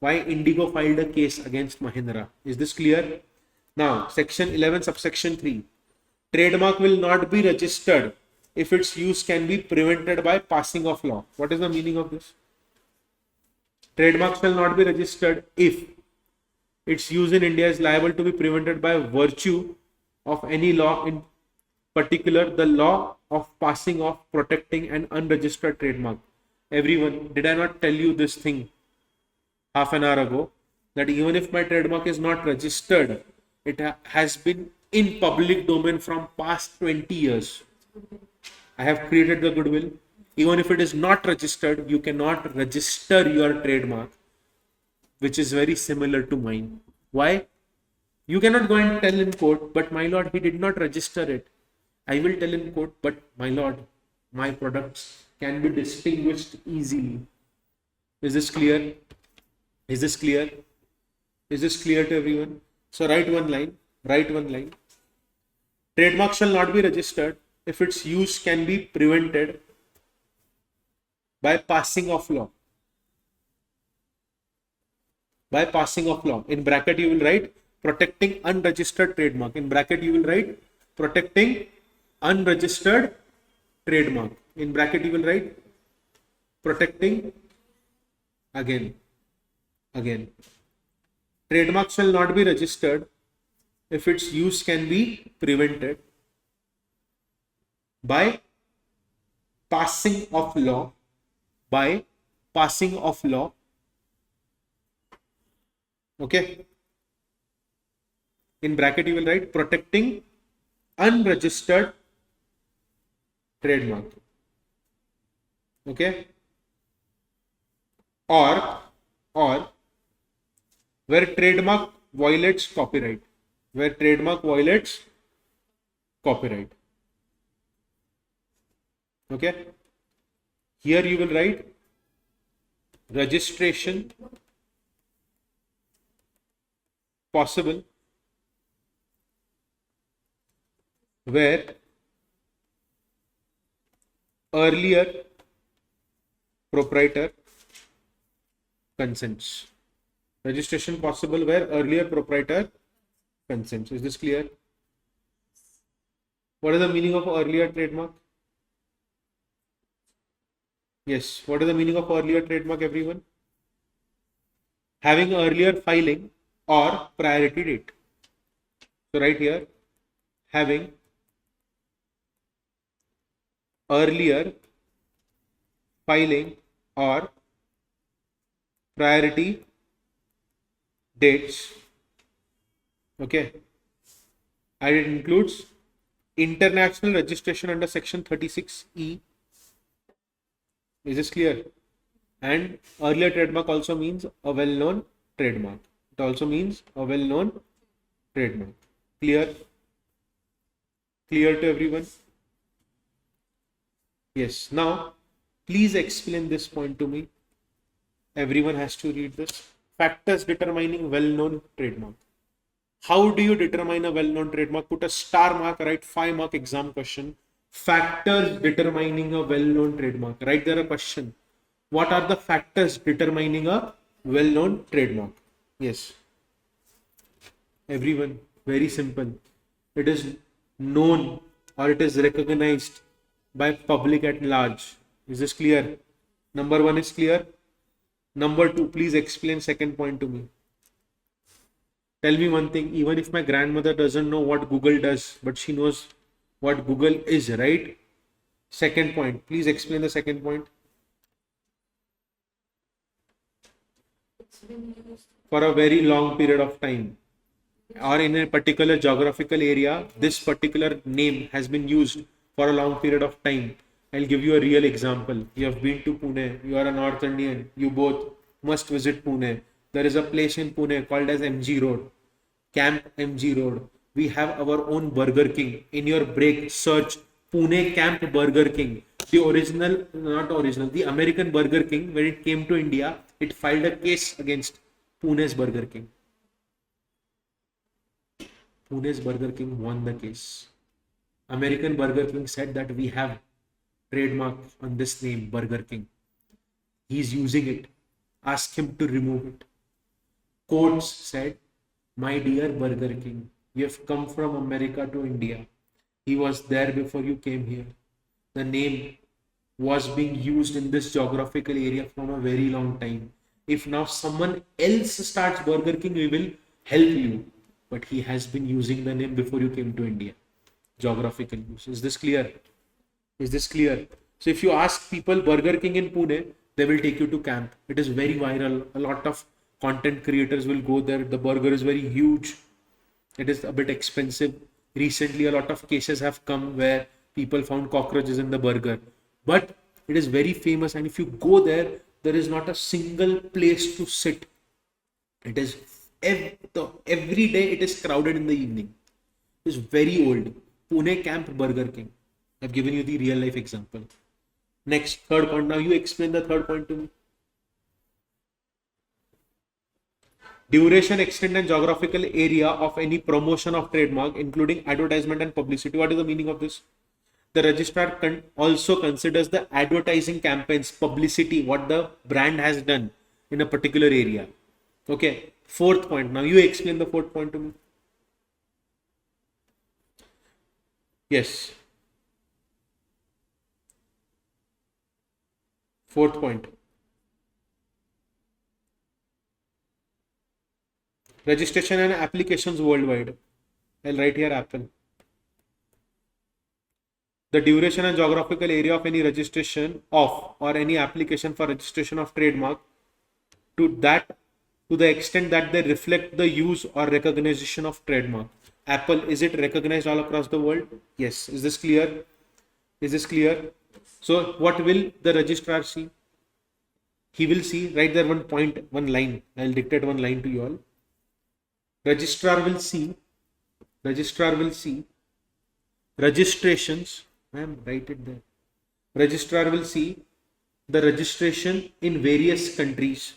Why Indigo filed a case against Mahindra. Is this clear? Now, section 11, subsection 3. Trademark will not be registered if its use can be prevented by passing of law. What is the meaning of this? Trademark shall not be registered if its use in India is liable to be prevented by virtue of any law, in particular the law of passing of, protecting an unregistered trademark. Everyone, did I not tell you this thing half an hour ago, that even if my trademark is not registered, it has been in public domain from past 20 years. I have created the goodwill. Even if it is not registered, you cannot register your trademark, which is very similar to mine. Why? You cannot go and tell in court, but my lord, he did not register it. I will tell in court, but my lord, my products can be distinguished easily. Is this clear? Is this clear? Is this clear to everyone? So write one line. Write one line. Trademark shall not be registered if its use can be prevented by passing of law. By passing of law. In bracket you will write protecting unregistered trademark. In bracket you will write protecting unregistered trademark. In bracket you will write protecting again. Trademark shall not be registered if its use can be prevented by passing of law. By passing of law. Okay. In bracket you will write protecting unregistered trademark. Okay. Or where trademark violates copyright. Where trademark violates copyright. Okay. Here you will write registration possible where earlier proprietor consents. Registration possible where earlier proprietor consents. Is this clear? What is the meaning of earlier trademark? Yes, what is the meaning of earlier trademark, everyone? Having earlier filing or priority date. So right here, having earlier filing or priority dates. Okay. And it includes international registration under section 36E. Is this clear? And earlier trademark also means a well-known trademark. It also means a well-known trademark. Clear? Clear to everyone? Yes. Now, please explain this point to me. Everyone has to read this. Factors determining well-known trademark. How do you determine a well-known trademark? Put a star mark, write 5 mark exam question. Factors determining a well-known trademark. Write there a question. What are the factors determining a well-known trademark? Yes. Everyone, very simple. It is known or it is recognized by public at large. Is this clear? Number 1 is clear. Number 2, please explain second point to me. Tell me one thing, even if my grandmother doesn't know what Google does, but she knows what Google is, right? Second point, please explain the second point. It's been used For a very long period of time, or in a particular geographical area, this particular name has been used for a long period of time. I'll give you a real example. You have been to Pune, you are a North Indian, you both must visit Pune. There is a place in Pune called as MG Road, Camp MG Road. We have our own Burger King. In your break, search Pune Camp Burger King. the American Burger King, when it came to India, it filed a case against Pune's Burger King. Pune's Burger King won the case. American Burger King said that we have trademark on this name, Burger King. He's using it. Ask him to remove it. Courts said, my dear Burger King, you have come from America to India. He was there before you came here. The name was being used in this geographical area from a very long time. If now someone else starts Burger King, we will help you. But he has been using the name before you came to India. Geographical use. Is this clear? Is this clear? So if you ask people Burger King in Pune, they will take you to camp. It is very viral. A lot of content creators will go there. The burger is very huge. It is a bit expensive. Recently, a lot of cases have come where people found cockroaches in the burger. But it is very famous. And if you go there, there is not a single place to sit. It is every day it is crowded in the evening. It is very old. Pune Camp Burger King. I've given you the real life example. Next, third point. Now you explain the third point to me. Duration, extent and geographical area of any promotion of trademark, including advertisement and publicity. What is the meaning of this? The registrar also considers the advertising campaigns, publicity, what the brand has done in a particular area. Okay. Fourth point. Now you explain the fourth point to me. Yes. Fourth point. Registration and applications worldwide. I'll write here Apple. The duration and geographical area of any registration of or any application for registration of trademark to the extent that they reflect the use or recognition of trademark. Apple, is it recognized all across the world? Yes. Is this clear? Is this clear? So what will the registrar see? He will see, right there one line. I'll dictate one line to you all. Registrar will see registrations. Write it there. Registrar will see the registration in various countries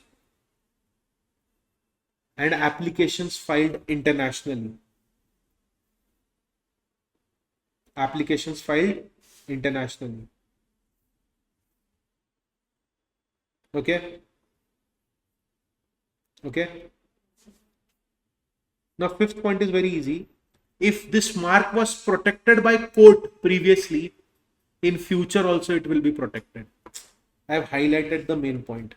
and applications filed internationally. Applications filed internationally. Okay. Okay. Now, fifth point is very easy. If this mark was protected by court previously, in future also it will be protected. I have highlighted the main point.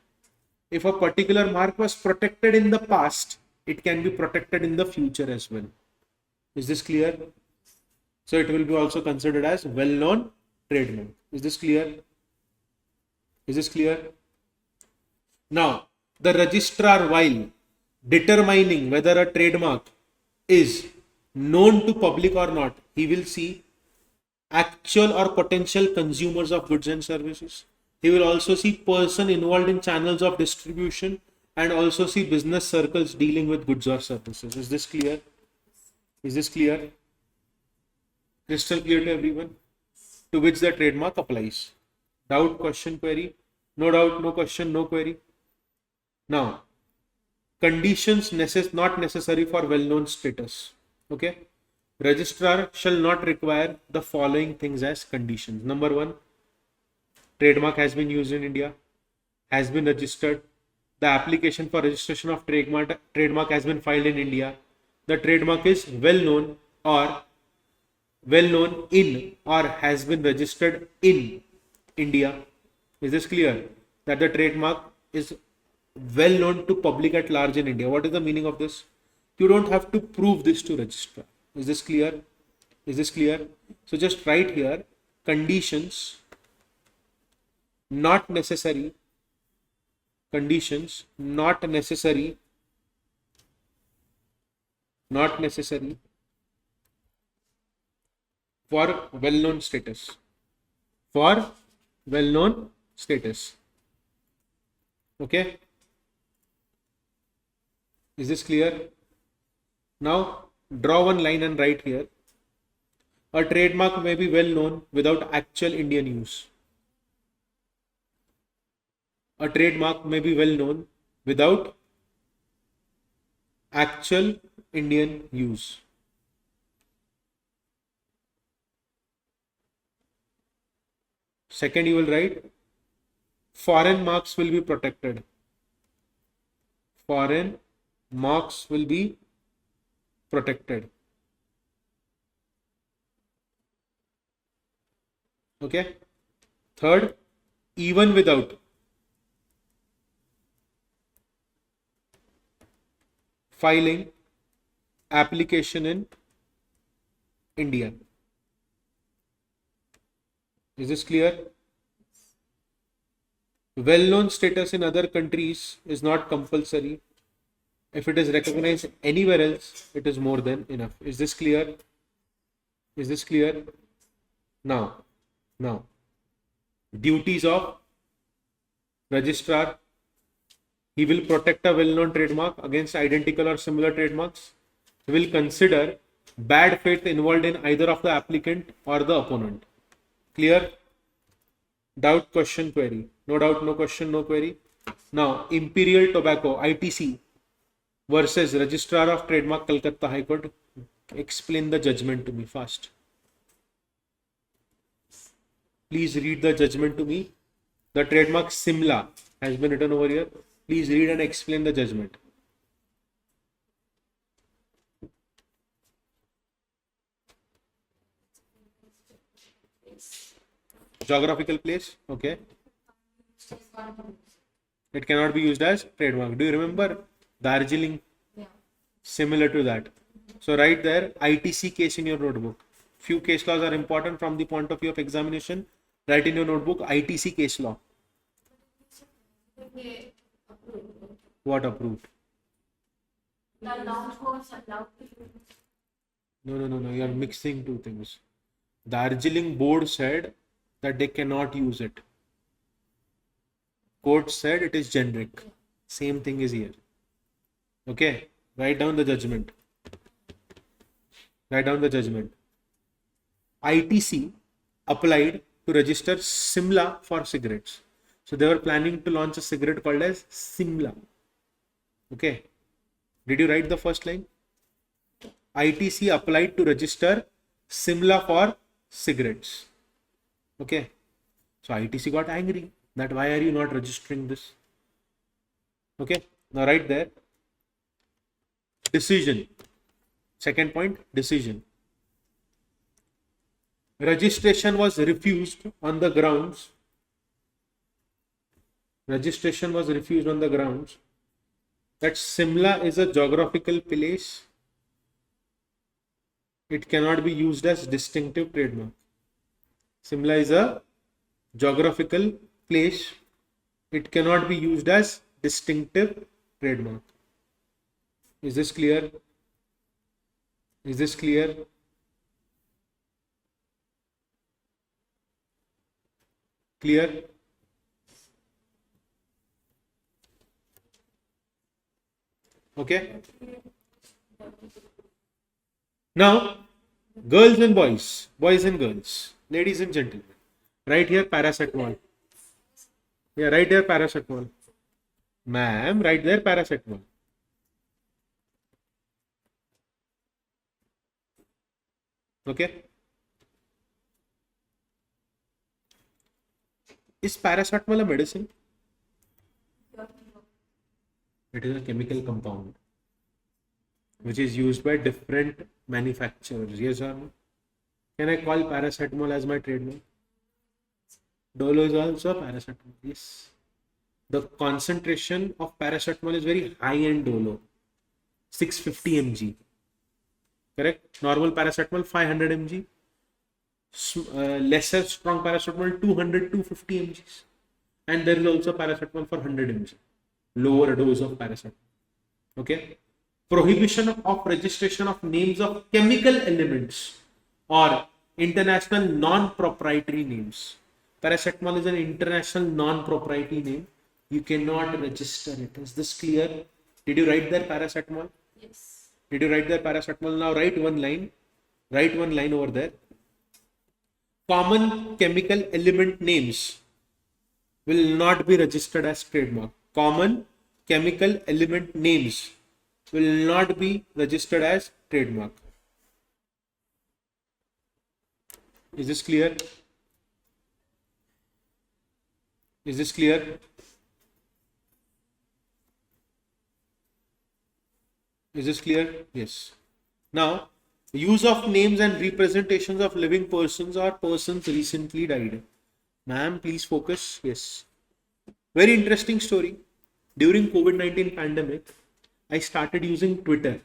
If a particular mark was protected in the past, it can be protected in the future as well. Is this clear? So it will be also considered as well-known trademark. Is this clear? Is this clear? Now, the registrar, while determining whether a trademark is known to public or not, he will see actual or potential consumers of goods and services. He will also see person involved in channels of distribution and also see business circles dealing with goods or services. Is this clear? Is this clear? Crystal clear to everyone? To which the trademark applies. Doubt, question, query? No doubt, no question, no query. Now, conditions not necessary for well-known status. Okay. Registrar shall not require the following things as conditions. Number one, trademark has been used in India, has been registered. The application for registration of trademark has been filed in India. The trademark is well-known in or has been registered in India. Is this clear? That the trademark is well known to public at large in India. What is the meaning of this? You don't have to prove this to registrar. Is this clear? Is this clear? So just write here conditions not necessary. Conditions not necessary. Not necessary for well-known status. For well-known status. Okay. Is this clear? Now draw one line and write here. A trademark may be well known without actual Indian use. A trademark may be well known without actual Indian use. Second, you will write foreign marks will be protected. Foreign marks will be protected. Okay. Third, even without filing application in India. Is this clear? Well-known status in other countries is not compulsory. If it is recognized anywhere else, it is more than enough. Is this clear? Is this clear? Now, duties of registrar. He will protect a well-known trademark against identical or similar trademarks. He will consider bad faith involved in either of the applicant or the opponent. Clear? Doubt, question, query. No doubt, no question, no query. Now, Imperial Tobacco, ITC versus Registrar of Trademark, Calcutta High Court. Explain the judgment to me fast. Please read the judgment to me. The trademark Simla has been written over here. Please read and explain the judgment. Geographical place, okay. It cannot be used as trademark. Do you remember Darjeeling? Yeah. Similar to that. So write there ITC case in your notebook. Few case laws are important from the point of view of examination. Write in your notebook ITC case law. Okay. Approved. What approved? The launch was allowed to use. No. You are mixing two things. Darjeeling board said that they cannot use it. Court said it is generic. Same thing is here. Okay. Write down the judgment. Write down the judgment. ITC applied to register Simla for cigarettes. So they were planning to launch a cigarette called as Simla. Okay. Did you write the first line? ITC applied to register Simla for cigarettes. Okay. So ITC got angry that why are you not registering this? Okay. Now write there. Decision. Second point, decision. Registration was refused on the grounds. Registration was refused on the grounds that Simla is a geographical place. It cannot be used as distinctive trademark. Simla is a geographical place. It cannot be used as distinctive trademark. Is this clear? Is this clear? Clear? Okay. Now, girls and boys and girls, ladies and gentlemen, right here paracetamol. Yeah, right here paracetamol. Ma'am, right there paracetamol. Okay. Is paracetamol a medicine? It is a chemical compound which is used by different manufacturers. Yes or no? Can I call paracetamol as my trademark? Dolo is also paracetamol. Yes. The concentration of paracetamol is very high in Dolo. 650 mg. Correct? Normal paracetamol 500 mg. Lesser strong paracetamol 200-250 mg. And there is also paracetamol for 100 mg. Lower dose of paracetamol. Okay. Prohibition of registration of names of chemical elements or international non-proprietary names. Paracetamol is an international non-proprietary name. You cannot register it. Is this clear? Did you write there paracetamol? Yes. Did you write there paracetamol? Now write one line. Write one line over there. Common chemical element names will not be registered as trademark. Common chemical element names will not be registered as trademark. Is this clear? Is this clear? Is this clear? Yes. Now, use of names and representations of living persons or persons recently died. Ma'am, please focus. Yes. Very interesting story. During COVID-19 pandemic, I started using Twitter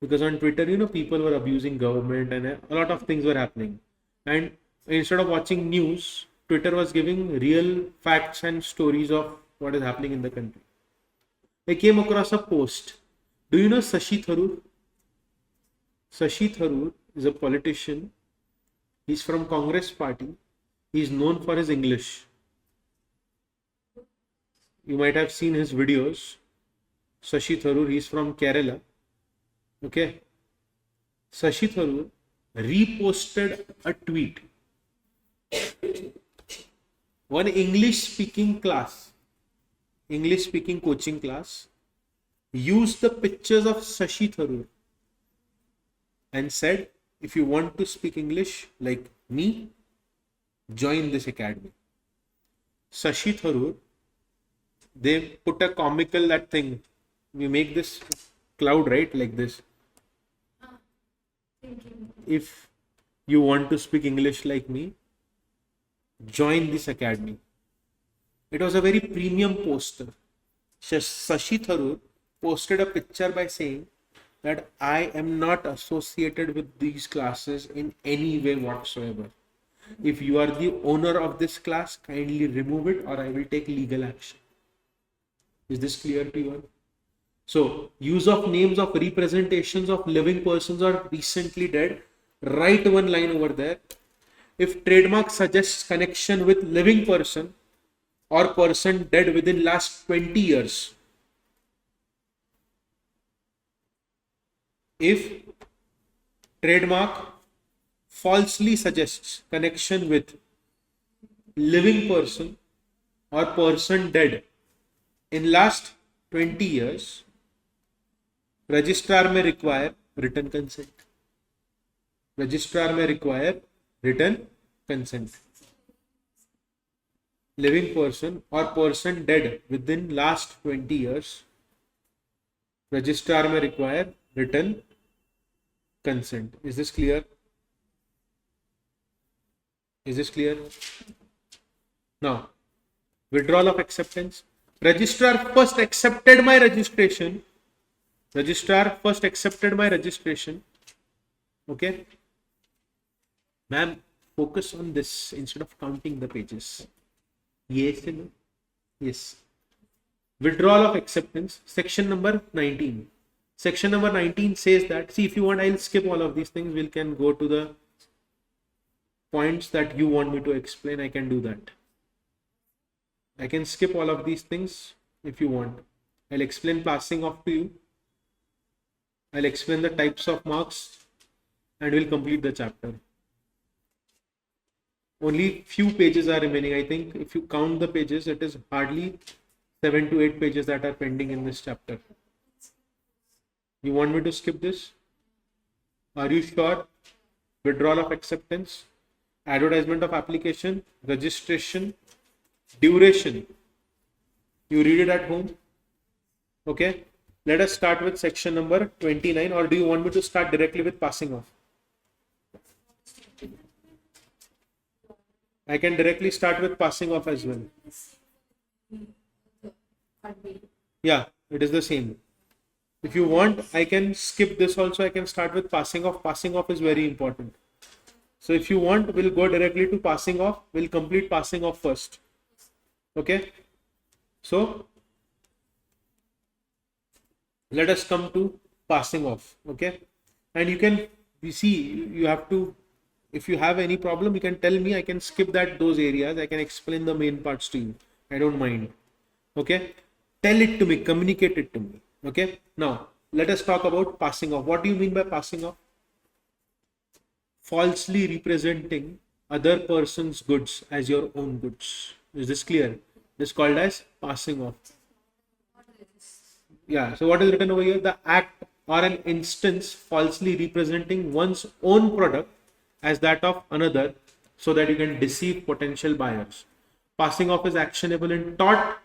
because on Twitter, people were abusing government and a lot of things were happening. And instead of watching news, Twitter was giving real facts and stories of what is happening in the country. I came across a post. Do you know Shashi Tharoor? Shashi Tharoor is a politician. He's from Congress party. He's known for his English. You might have seen his videos. Shashi Tharoor, he's from Kerala. Okay. Shashi Tharoor reposted a tweet. One English speaking coaching class, used the pictures of Shashi Tharoor and said, if you want to speak English like me, join this academy. Shashi Tharoor, they put a comical that thing. We make this cloud, right? Like this. If you want to speak English like me, join this academy. It was a very premium poster. Shashi Tharoor posted a picture by saying that I am not associated with these classes in any way whatsoever. If you are the owner of this class, kindly remove it or I will take legal action. Is this clear to you all? So, use of names of representations of living persons or recently dead. Write one line over there. If trademark suggests connection with living person or person dead within last 20 years. If trademark falsely suggests connection with living person or person dead in last 20 years, registrar may require written consent. Registrar may require written consent. Living person or person dead within last 20 years, registrar may require written consent. Is this clear? Is this clear? Now, withdrawal of acceptance. Registrar first accepted my registration. Registrar first accepted my registration. Okay. Ma'am, focus on this instead of counting the pages. Yes, no? Yes. Withdrawal of acceptance. Section number 19. Section number 19 says that, see, if you want, I'll skip all of these things. We can go to the points that you want me to explain. I can do that. I can skip all of these things if you want. I'll explain passing off to you. I'll explain the types of marks and we'll complete the chapter. Only few pages are remaining. I think if you count the pages, it is hardly 7 to 8 pages that are pending in this chapter. You want me to skip this? Are you sure? Withdrawal of acceptance, advertisement of application, registration, duration. You read it at home. Okay. Let us start with section number 29, or do you want me to start directly with passing off? I can directly start with passing off as well. Yeah, it is the same. If you want, I can skip this also. I can start with passing off. Passing off is very important. So if you want, we'll go directly to passing off. We'll complete passing off first. Okay. So let us come to passing off. Okay. And you can, you see, you have to, if you have any problem, you can tell me. I can skip those areas. I can explain the main parts to you. I don't mind. Okay. Tell it to me. Communicate it to me. Okay. Now, let us talk about passing off. What do you mean by passing off? Falsely representing other person's goods as your own goods. Is this clear? It is called as passing off. Yeah, so what is written over here? The act or an instance falsely representing one's own product as that of another so that you can deceive potential buyers. Passing off is actionable in tort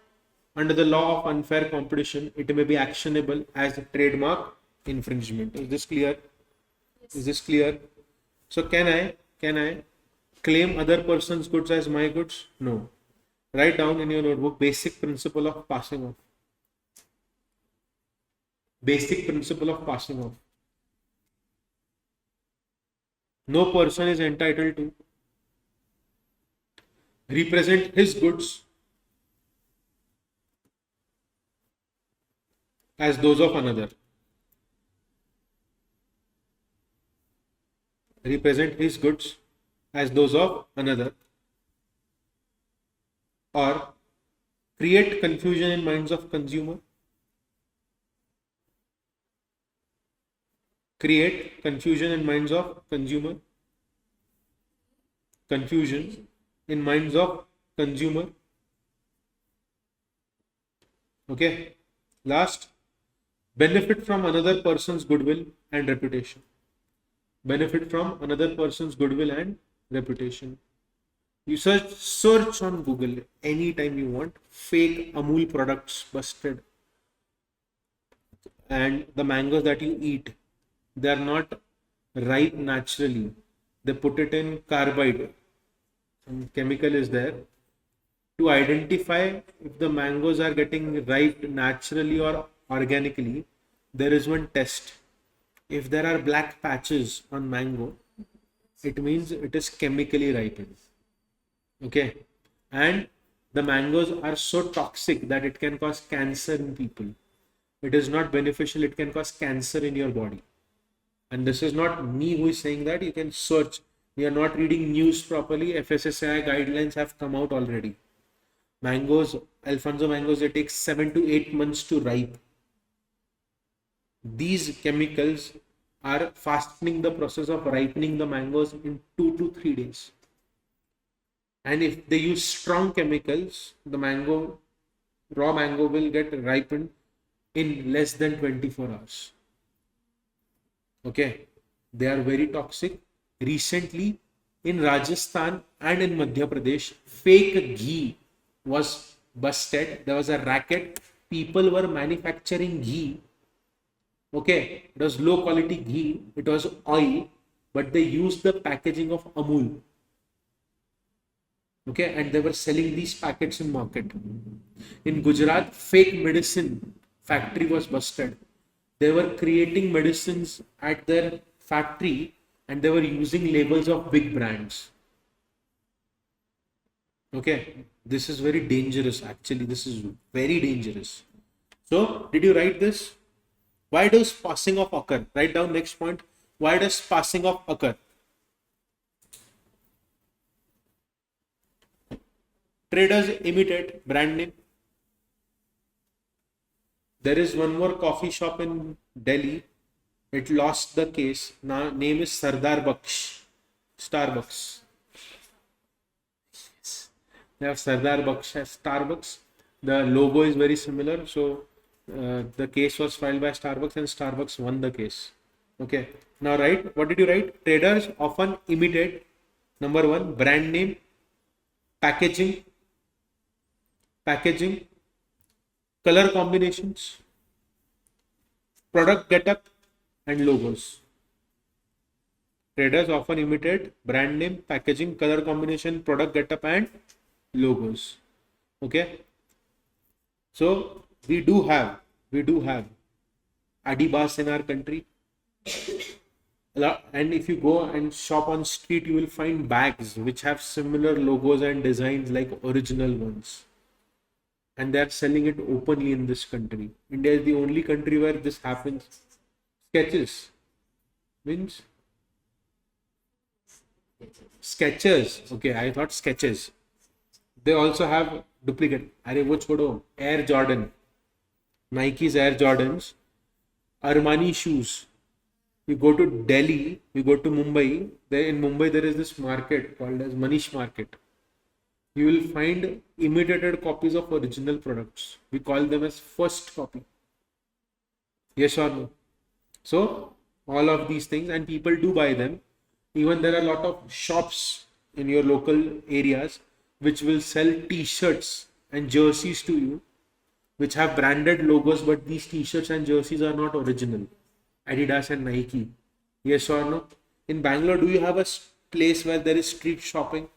under the law of unfair competition. It may be actionable as a trademark infringement. Is this clear? Is this clear? So can I claim other person's goods as my goods? No. Write down in your notebook basic principle of passing off. Basic principle of passing off. No person is entitled to represent his goods as those of another. Represent his goods as those of another, or create confusion in minds of consumer. Create confusion in minds of consumer. Confusion in minds of consumer. Okay. Last, benefit from another person's goodwill and reputation. Benefit from another person's goodwill and reputation. You search on Google anytime you want, fake Amul products busted. And the mangoes that you eat, they are not ripe naturally. They put it in carbide. Some chemical is there to identify if the mangoes are getting ripe naturally or organically. There is one test. If there are black patches on mango, it means it is chemically ripened. Okay. And the mangoes are so toxic that it can cause cancer in people. It is not beneficial. It can cause cancer in your body. And this is not me who is saying that. You can search. We are not reading news properly. FSSAI guidelines have come out already. Mangoes, Alfonso mangoes, they take 7 to 8 months to ripe. These chemicals are fastening the process of ripening the mangoes in 2 to 3 days. And if they use strong chemicals, the raw mango will get ripened in less than 24 hours. Okay, they are very toxic. Recently in Rajasthan and in Madhya Pradesh, fake ghee was busted. There was a racket. People were manufacturing ghee. Okay, it was low quality ghee. It was oil, but they used the packaging of Amul. Okay, and they were selling these packets in market. In Gujarat, fake medicine factory was busted. They were creating medicines at their factory and they were using labels of big brands. Okay, this is very dangerous. Actually, this is very dangerous. So, did you write this? Why does passing off occur? Write down next point. Why does passing off occur? Traders imitate brand name. There is one more coffee shop in Delhi. It lost the case. Now name is Sardar Baksh. Starbucks. Yes. They have Sardar Baksh as Starbucks. The logo is very similar. So the case was filed by Starbucks and Starbucks won the case. Okay. Now write. What did you write? Traders often imitate, number one, brand name, packaging, color combinations, product getup, and logos. Traders often imitate brand name, packaging, color combination, product getup, and logos. Okay. So we do have Adibas in our country. And if you go and shop on street, you will find bags which have similar logos and designs like original ones. And they are selling it openly in this country. India is the only country where this happens. Sketches means Sketchers. Okay, I thought Sketches. They also have duplicate. Wo chodo. Air Jordan, Nike's Air Jordans, Armani shoes. You go to Delhi, you go to Mumbai. There in Mumbai there is this market called as Manish Market. you will find imitated copies of original products. We call them as first copy. Yes or no? So all of these things, and people do buy them. Even there are a lot of shops in your local areas which will sell t-shirts and jerseys to you, which have branded logos, but these t-shirts and jerseys are not original. Adidas and Nike. Yes or no? In Bangalore, do you have a place where there is street shopping?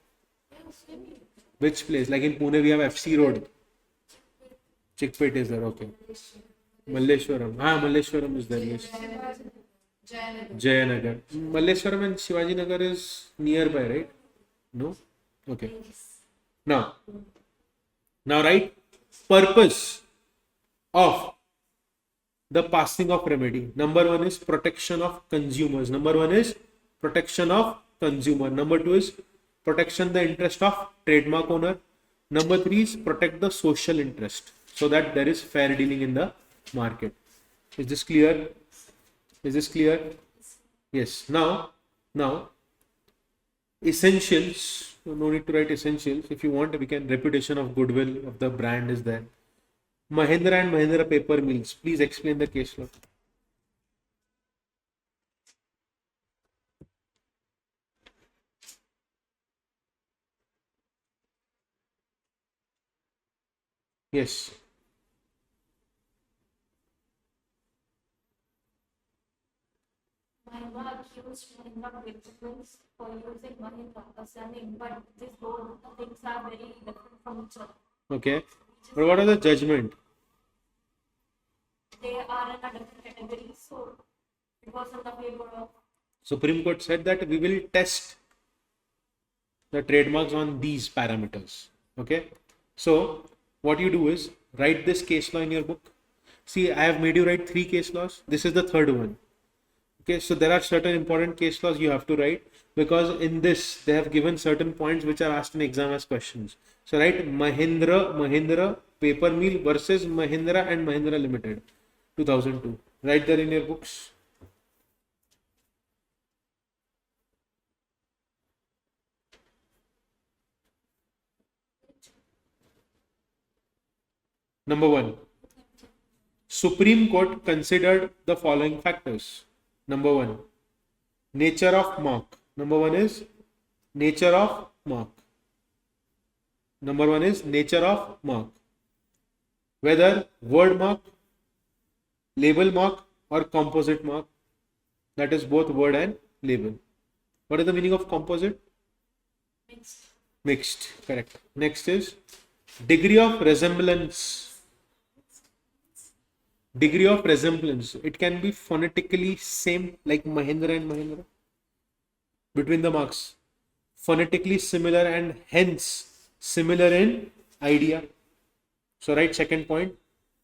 Which place? Like in Pune, we have FC Road. Chickpet is there, okay. Malleshwaram. Ah, Malleshwaram is there, yes. Jayanagar. Malleshwaram and Shivaji Nagar is nearby, right? No? Okay. Now, right? Purpose of the passing of remedy. Number one is protection of consumers. Number one is protection of consumer. Number two is protection the interest of trademark owner. Number three is protect the social interest so that there is fair dealing in the market. Is this clear? Is this clear? Yes. Now, essentials. No need to write essentials. If you want, we can reputation of goodwill of the brand is there. Mahindra and Mahindra paper mills. Please explain the case law. Yes. Mahindra accused Mahindra principals for using Mahindra as a name, but these both things are very different from each other. Okay. But what are the judgment? They are in a different category, so it was in the favor of. Supreme Court said that we will test the trademarks on these parameters. Okay. So what you do is write this case law in your book. See, I have made you write 3 case laws. This is the third one. Okay, so there are certain important case laws you have to write because in this they have given certain points which are asked in exam as questions. So write Mahindra paper mill versus Mahindra and Mahindra Limited 2002. Write there in your books. Number 1. Supreme Court considered the following factors. Number 1. Nature of mark. Number 1 is nature of mark. Number 1 is nature of mark. Whether word mark, label mark or composite mark. That is both word and label. What is the meaning of composite? Mixed. Mixed. Correct. Next is degree of resemblance. Degree of resemblance. It can be phonetically same like Mahindra and Mahindra. Between the marks. Phonetically similar and hence similar in idea. So write second point.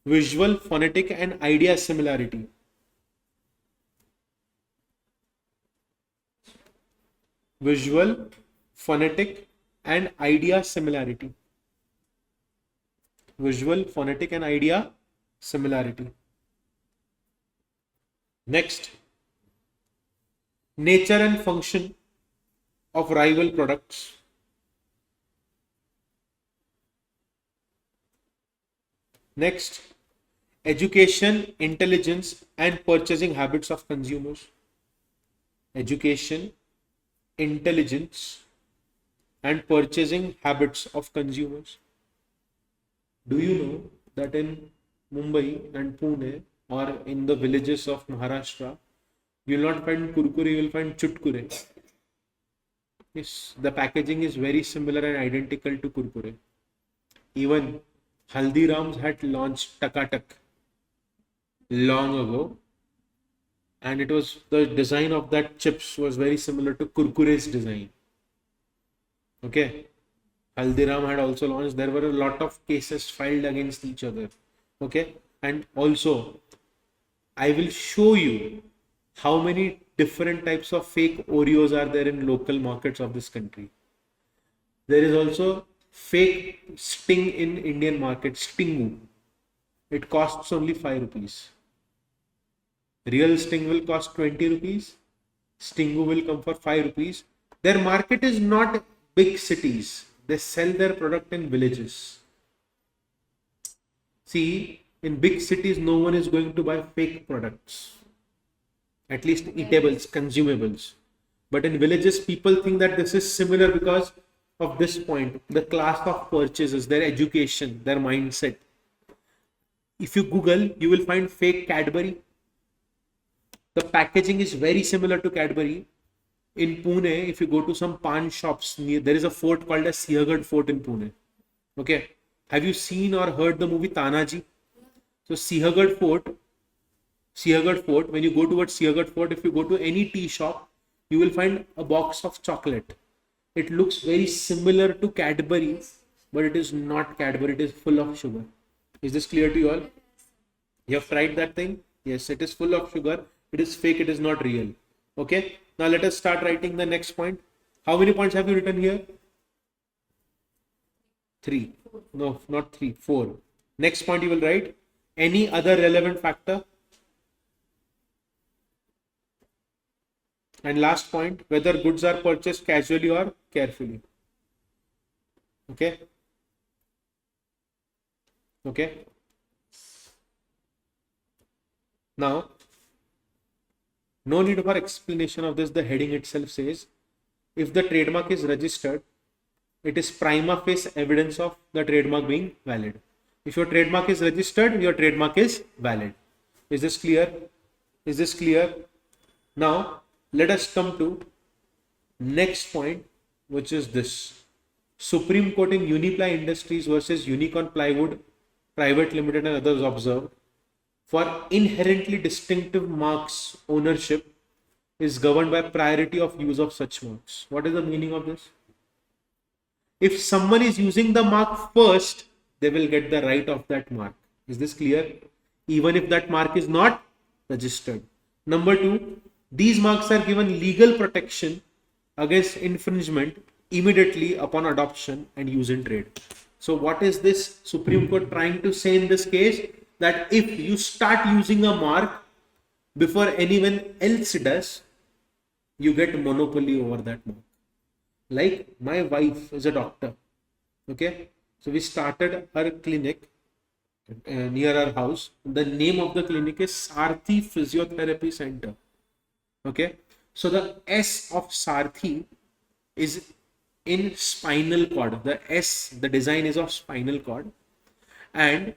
Visual, phonetic and idea similarity. Visual, phonetic and idea similarity. Visual, phonetic and idea similarity. Next, nature and function of rival products. Next, education, intelligence and purchasing habits of consumers. Education, intelligence and purchasing habits of consumers. Do you know that in Mumbai and Pune or in the villages of Maharashtra, you will not find kurkure, you will find chutkure. Yes, the packaging is very similar and identical to kurkure. Even Haldiram's had launched Takatak long ago, and it was the design of that chips was very similar to Kurkure's design. Okay, Haldiram had also launched. There were a lot of cases filed against each other. Okay, and also I will show you how many different types of fake Oreos are there in local markets of this country. There is also fake Sting in Indian market, Stingu. It costs only 5 rupees. Real Sting will cost 20 rupees. Stingu will come for 5 rupees. Their market is not big cities. they sell their product in villages. See, in big cities, no one is going to buy fake products, at least eatables, consumables. But in villages, people think that this is similar because of this point, the class of purchases, their education, their mindset. If you Google, you will find fake Cadbury. The packaging is very similar to Cadbury. In Pune, if you go to some pan shops near, there is a fort called as Siaghad Fort in Pune. Okay. Have you seen or heard the movie Tanaji? So Siaghad Fort, when you go towards Siaghad Fort, if you go to any tea shop, you will find a box of chocolate. It looks very similar to Cadbury, but it is not Cadbury, it is full of sugar. Is this clear to you all? You have tried that thing? Yes, it is full of sugar. It is fake, it is not real. Okay, now let us start writing the next point. How many points have you written here? 3. No, not 3, 4. Next point you will write any other relevant factor. And last point, whether goods are purchased casually or carefully. Okay. Okay. Now, no need for explanation of this. The heading itself says, if the trademark is registered, it is prima facie evidence of the trademark being valid. If your trademark is registered, your trademark is valid. Is this clear? Is this clear? Now, let us come to next point, which is this. Supreme Court in Uniply Industries versus Unicorn Plywood Private Limited and others observed, for inherently distinctive marks, ownership is governed by priority of use of such marks. What is the meaning of this? If someone is using the mark first, they will get the right of that mark. Is this clear? Even if that mark is not registered. Number 2, these marks are given legal protection against infringement immediately upon adoption and use in trade. So what is this Supreme Court trying to say in this case? That if you start using a mark before anyone else does, you get monopoly over that mark. Like my wife is a doctor. Okay. So we started her clinic near our house. The name of the clinic is Sarthi Physiotherapy Center. Okay. So the S of Sarthi is in spinal cord. The S, the design is of spinal cord. And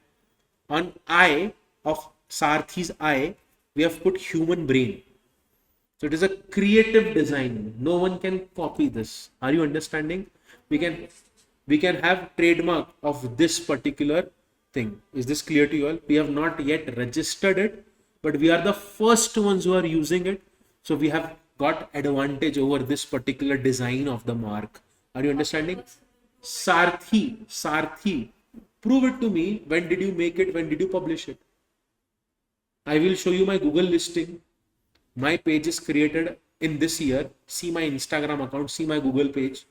on I of Sarthi's I, we have put human brain. So it is a creative design. No one can copy this. Are you understanding? We can have trademark of this particular thing. Is this clear to you all? We have not yet registered it, but we are the first ones who are using it. So we have got advantage over this particular design of the mark. Are you understanding? Sarthi. Prove it to me. When did you make it? When did you publish it? I will show you my Google listing. My page is created in this year. See my Instagram account. See my Google page.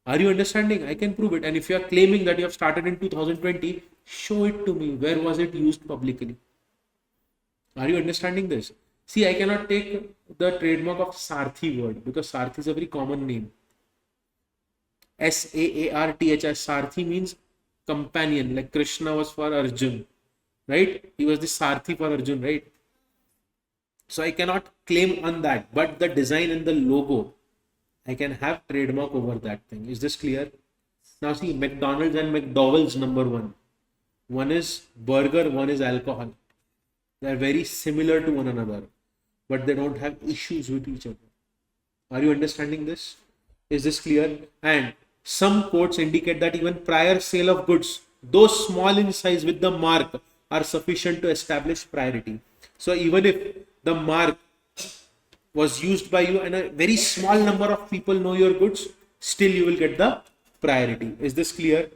Are you understanding? I can prove it. And if you are claiming that you have started in 2020, show it to me. Where was it used publicly? Are you understanding this? See, I cannot take the trademark of Sarthi word because Sarthi is a very common name. Saarthi. Sarthi means companion, like Krishna was for Arjun, right? He was the Sarthi for Arjun, right? So I cannot claim on that, but the design and the logo, I can have trademark over that thing. Is this clear? Now see, McDonald's and McDowell's number 1. One is burger, one is alcohol. They are very similar to one another, but they don't have issues with each other. Are you understanding this? Is this clear? And some courts indicate that even prior sale of goods, those small in size with the mark, are sufficient to establish priority. So even if the mark was used by you and a very small number of people know your goods, still you will get the priority. Is this clear?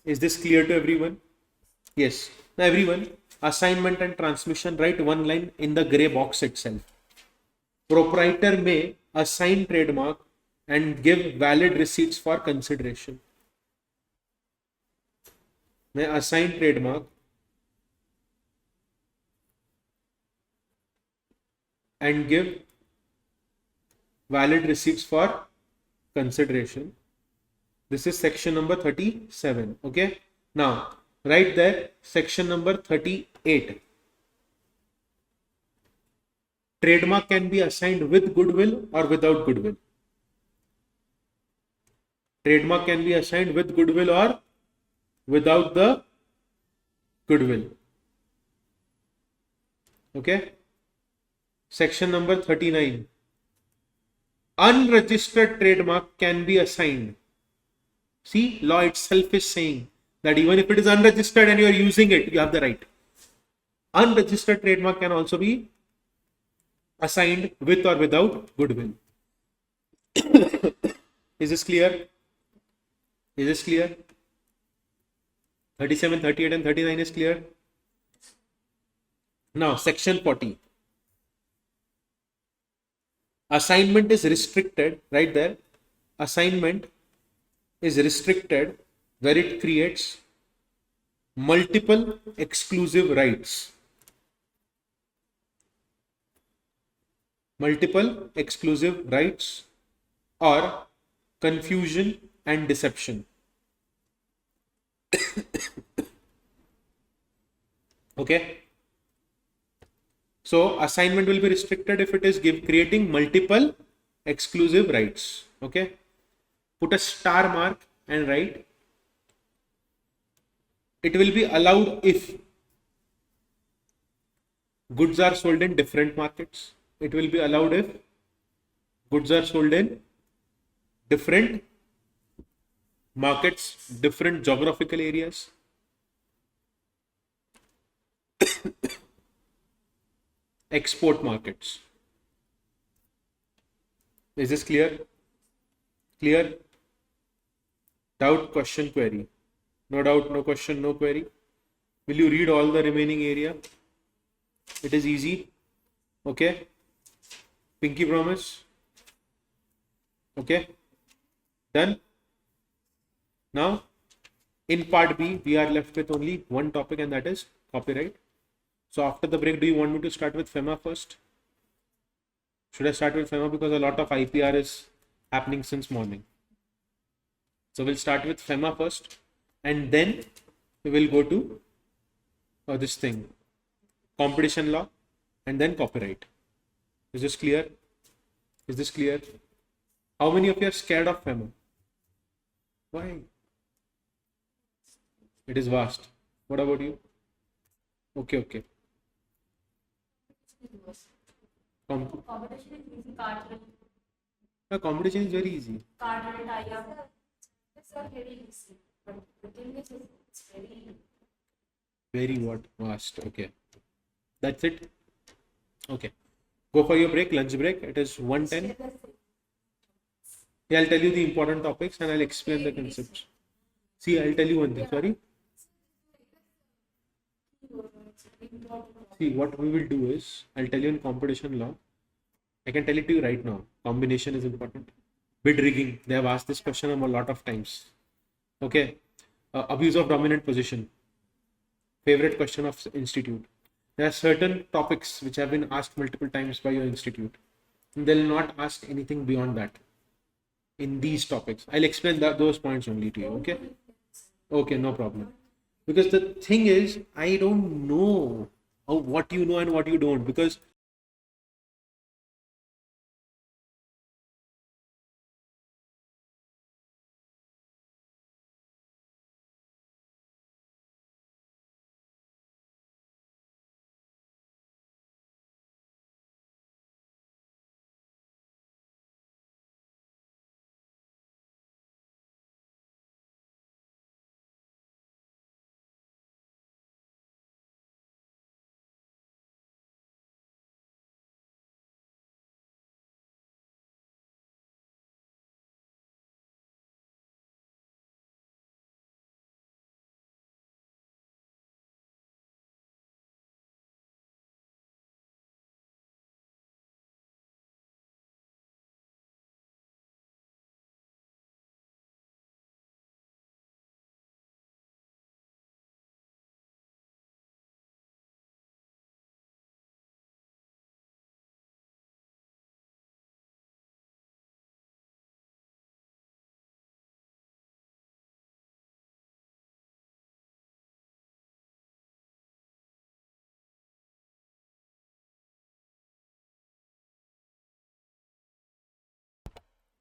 Is this clear to everyone? Yes. Now everyone, assignment and transmission, write one line in the gray box itself. Proprietor may assign trademark and give valid receipts for consideration. May assign trademark and give valid receipts for consideration. This is section number 37. Okay. Now, right there, section number 38. Trademark can be assigned with goodwill or without goodwill. Trademark can be assigned with goodwill or without the goodwill. Okay. Section number 39. Unregistered trademark can be assigned. See, law itself is saying that even if it is unregistered and you are using it, you have the right. Unregistered trademark can also be assigned with or without goodwill. Is this clear? Is this clear? 37, 38 and 39 is clear. Now, section 40. Assignment is restricted, right there. Assignment is restricted where it creates multiple exclusive rights. Multiple exclusive rights or confusion and deception. Okay. So assignment will be restricted if it is creating multiple exclusive rights. Okay. Put a star mark and write. It will be allowed if goods are sold in different markets. It will be allowed if goods are sold in different markets, different geographical areas. Export markets. Is this clear? Clear? Doubt, question, query. No doubt, no question, no query. Will you read all the remaining area? It is easy. Okay. Pinky promise. Okay. Done. Now, in part B, we are left with only one topic, and that is copyright. So after the break, do you want me to start with FEMA first? Should I start with FEMA because a lot of IPR is happening since morning? So we'll start with FEMA first, and then we will go to this thing, competition law, and then copyright. Is this clear? Is this clear? How many of you are scared of FEMA? Why? It is vast. What about you? Okay, okay. Competition is easy. Cardinal. The competition is very easy. Cardinal tie-up. It's not very easy. But the thing is, it's very what? Vast. Okay. That's it. Okay. Go for your break, lunch break. It is 1:10. Yeah, I'll tell you the important topics and I'll explain the concepts. See, I'll tell you one thing. Sorry. See, what we will do is, I'll tell you in competition law. I can tell it to you right now. Combination is important. Bid rigging. They have asked this question a lot of times. Okay. Abuse of dominant position. Favorite question of institute. There are certain topics which have been asked multiple times by your institute. They'll not ask anything beyond that in these topics. I'll explain those points only to you. Okay. Okay, no problem. Because the thing is, I don't know what you know and what you don't, because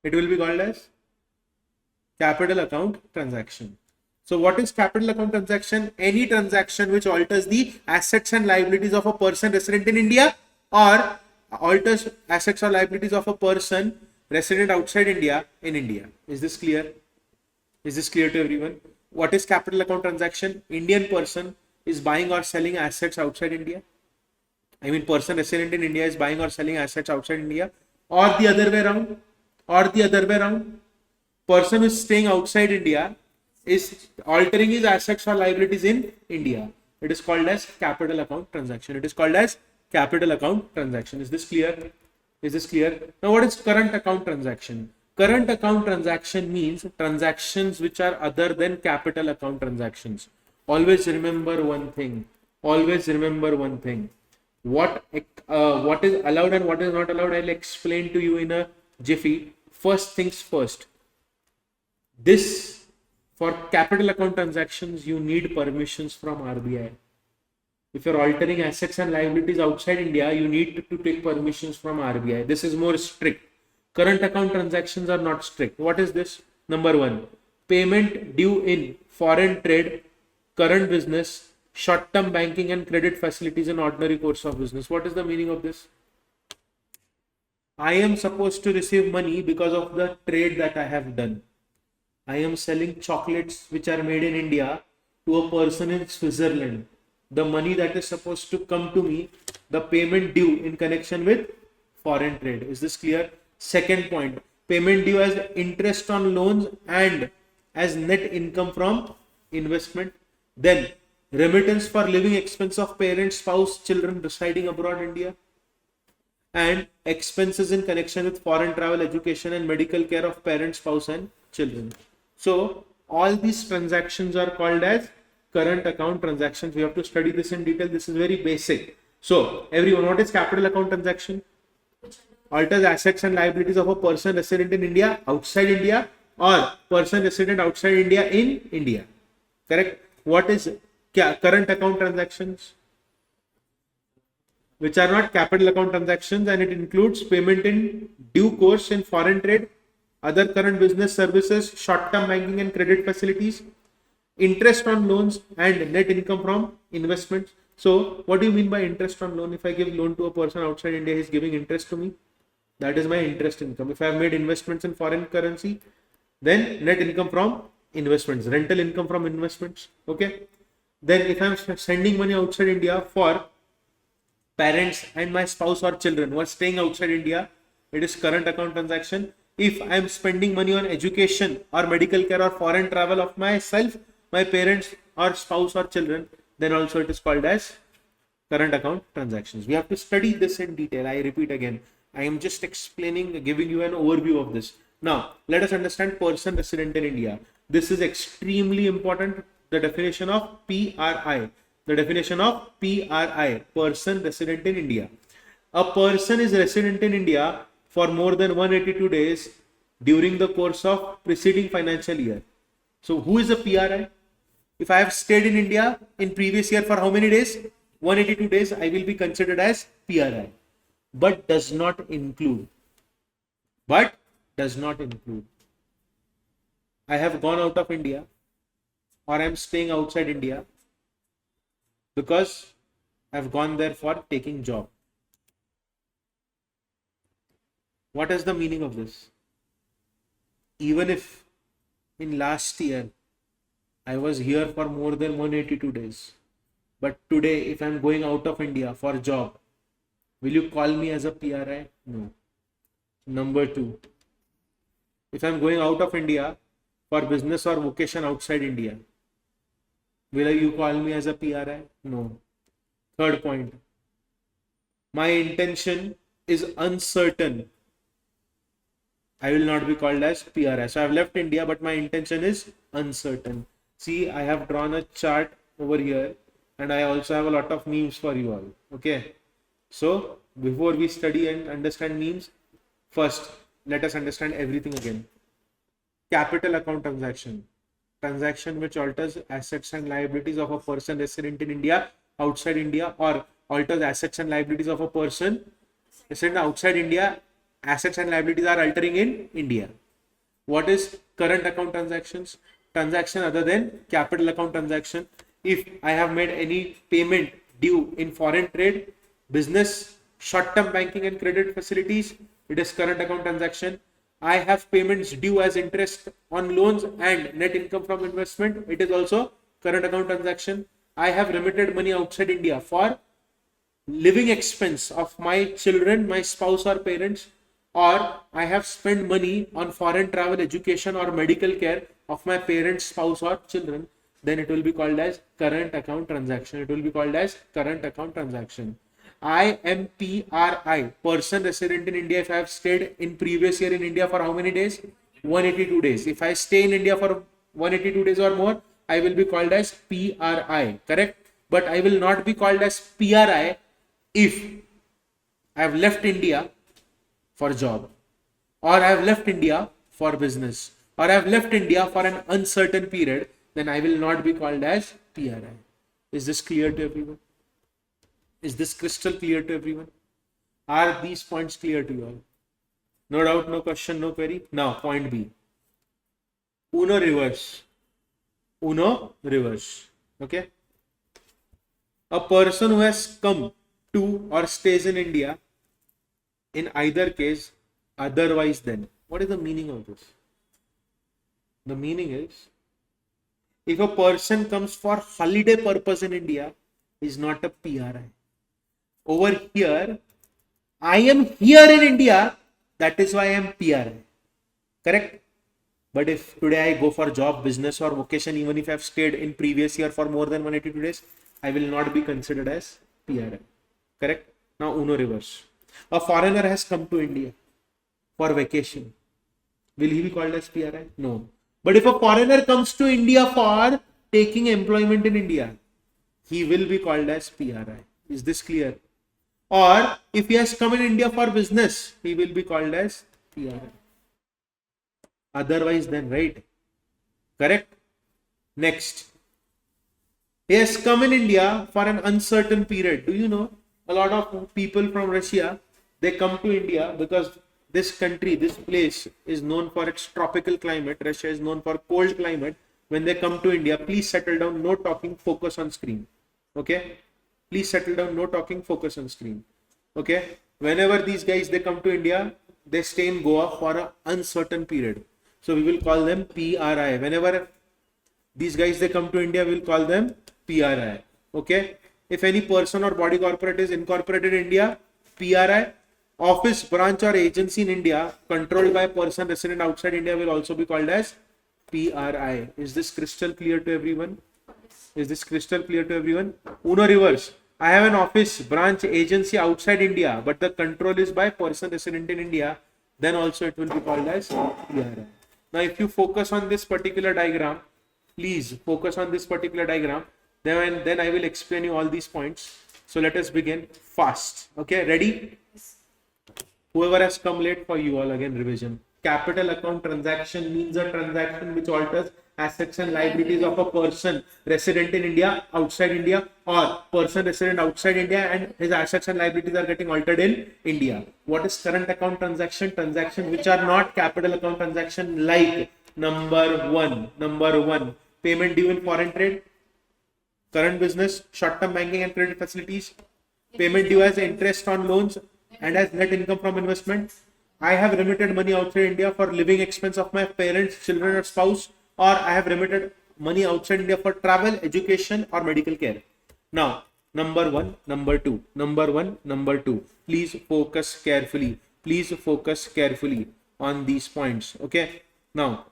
It will be called as capital account transaction. So what is capital account transaction? Any transaction which alters the assets and liabilities of a person resident in India or alters assets or liabilities of a person resident outside India in India. Is this clear? Is this clear to everyone? What is capital account transaction? Indian person is buying or selling assets outside India. I mean, person resident in India is buying or selling assets outside India, or the other way around, or the other way around. Person who is staying outside India is altering his assets or liabilities in India. It is called as capital account transaction. It is called as capital account transaction. Is this clear? Is this clear? Now, what is current account transaction? Current account transaction means transactions which are other than capital account transactions. Always remember one thing. Always remember one thing. What is allowed and what is not allowed, I'll explain to you in a jiffy. First things first. This, for capital account transactions, you need permissions from RBI. If you're altering assets and liabilities outside India, you need to take permissions from RBI. This is more strict. Current account transactions are not strict. What is this? Number one, payment due in foreign trade, current business, short-term banking and credit facilities in ordinary course of business. What is the meaning of this? I am supposed to receive money because of the trade that I have done. I am selling chocolates which are made in India to a person in Switzerland. The money that is supposed to come to me, the payment due in connection with foreign trade. Is this clear? Second point, payment due as interest on loans and as net income from investment. Then remittance for living expense of parents, spouse, children residing abroad India, and expenses in connection with foreign travel, education and medical care of parents, spouse and children. So all these transactions are called as current account transactions. We have to study this in detail. This is very basic. So everyone, what is capital account transaction? Alters assets and liabilities of a person resident in India, outside India, or person resident outside India in India. Correct? What is current account transactions? Which are not capital account transactions, and it includes payment in due course in foreign trade, other current business services, short-term banking and credit facilities, interest on loans and net income from investments. So what do you mean by interest on loan? If I give loan to a person outside India, he is giving interest to me. That is my interest income. If I have made investments in foreign currency, then net income from investments, rental income from investments. Okay. Then if I am sending money outside India for parents and my spouse or children who are staying outside India, it is current account transaction. If I am spending money on education or medical care or foreign travel of myself, my parents or spouse or children, then also it is called as current account transactions. We have to study this in detail. I repeat again, I am just explaining, giving you an overview of this. Now, let us understand person resident in India. This is extremely important. The definition of PRI. The definition of PRI, person resident in India. A person is resident in India for more than 182 days during the course of preceding financial year. So who is a PRI? If I have stayed in India in previous year for how many days? 182 days, I will be considered as PRI. But does not include. But does not include. I have gone out of India or I am staying outside India because I have gone there for taking job. What is the meaning of this? Even if in last year I was here for more than 182 days, but today if I am going out of India for job, will you call me as a PRI? No. Number two, if I am going out of India for business or vocation outside India, will you call me as a PRI? No. Third point, my intention is uncertain. I will not be called as PRI. So I have left India, but my intention is uncertain. See, I have drawn a chart over here and I also have a lot of memes for you all. Okay. So before we study and understand memes, first, let us understand everything again. Capital account transaction. Transaction which alters assets and liabilities of a person resident in India, outside India, or alters assets and liabilities of a person resident outside India assets and liabilities are altering in India. What is current account transactions? Transaction other than capital account transaction. If I have made any payment due in foreign trade, business, short-term banking and credit facilities, it is current account transaction. I have payments due as interest on loans and net income from investment, it is also current account transaction. I have remitted money outside India for living expense of my children, my spouse or parents, or I have spent money on foreign travel, education or medical care of my parents, spouse or children, then it will be called as current account transaction. It will be called as current account transaction. IMPRI, person resident in India. If I have stayed in previous year in India for how many days? 182 days. If I stay in India for 182 days or more, I will be called as PRI, correct? But I will not be called as PRI if I have left India for job, or I have left India for business, or I have left India for an uncertain period, then I will not be called as PRI. Is this clear to everyone? Is this crystal clear to everyone? Are these points clear to you all? No doubt, no question, no query. Now, point B. Uno reverse. Uno reverse. Okay. A person who has come to or stays in India, in either case, otherwise then. What is the meaning of this? The meaning is, if a person comes for holiday purpose in India, is not a PRI. Over here, I am here in India, that is why I am PRI. Correct? But if today I go for job, business or vocation, even if I have stayed in previous year for more than 182 days, I will not be considered as PRI. Correct? Now Uno reverse. A foreigner has come to India for vacation. Will he be called as PRI? No. But if a foreigner comes to India for taking employment in India, he will be called as PRI. Is this clear? Or if he has come in India for business, he will be called as PRI. Otherwise then, right? Correct? Next. He has come in India for an uncertain period. Do you know, a lot of people from Russia, they come to India because this country, this place is known for its tropical climate. Russia is known for cold climate. When they come to India, please settle down, no talking, focus on screen. Okay? Please settle down, no talking, focus on screen. Okay? Whenever these guys, they come to India, they stay in Goa for an uncertain period. So we will call them PRI. Whenever these guys, they come to India, we will call them PRI. Okay? If any person or body corporate is incorporated in India, PRI. Office, branch or agency in India controlled by a person resident outside India will also be called as PRI. Is this crystal clear to everyone? Is this crystal clear to everyone? Uno reverse. I have an office, branch, agency outside India, but the control is by person resident in India, then also it will be called as PRI. Now, if you focus on this particular diagram, please focus on this particular diagram, then I will explain you all these points. So let us begin fast. Okay, ready? Whoever has come late, for you all again revision. Capital account transaction means a transaction which alters assets and liabilities of a person resident in India, outside India, or person resident outside India and his assets and liabilities are getting altered in India. What is current account transaction? Transaction which are not capital account transaction, like number one, payment due in foreign trade, current business, short-term banking and credit facilities, payment due as interest on loans and as net income from investment. I have remitted money outside India for living expense of my parents, children or spouse, or I have remitted money outside India for travel, education or medical care. Now, number one, number two. Please focus carefully. Please focus carefully on these points. Okay. Now,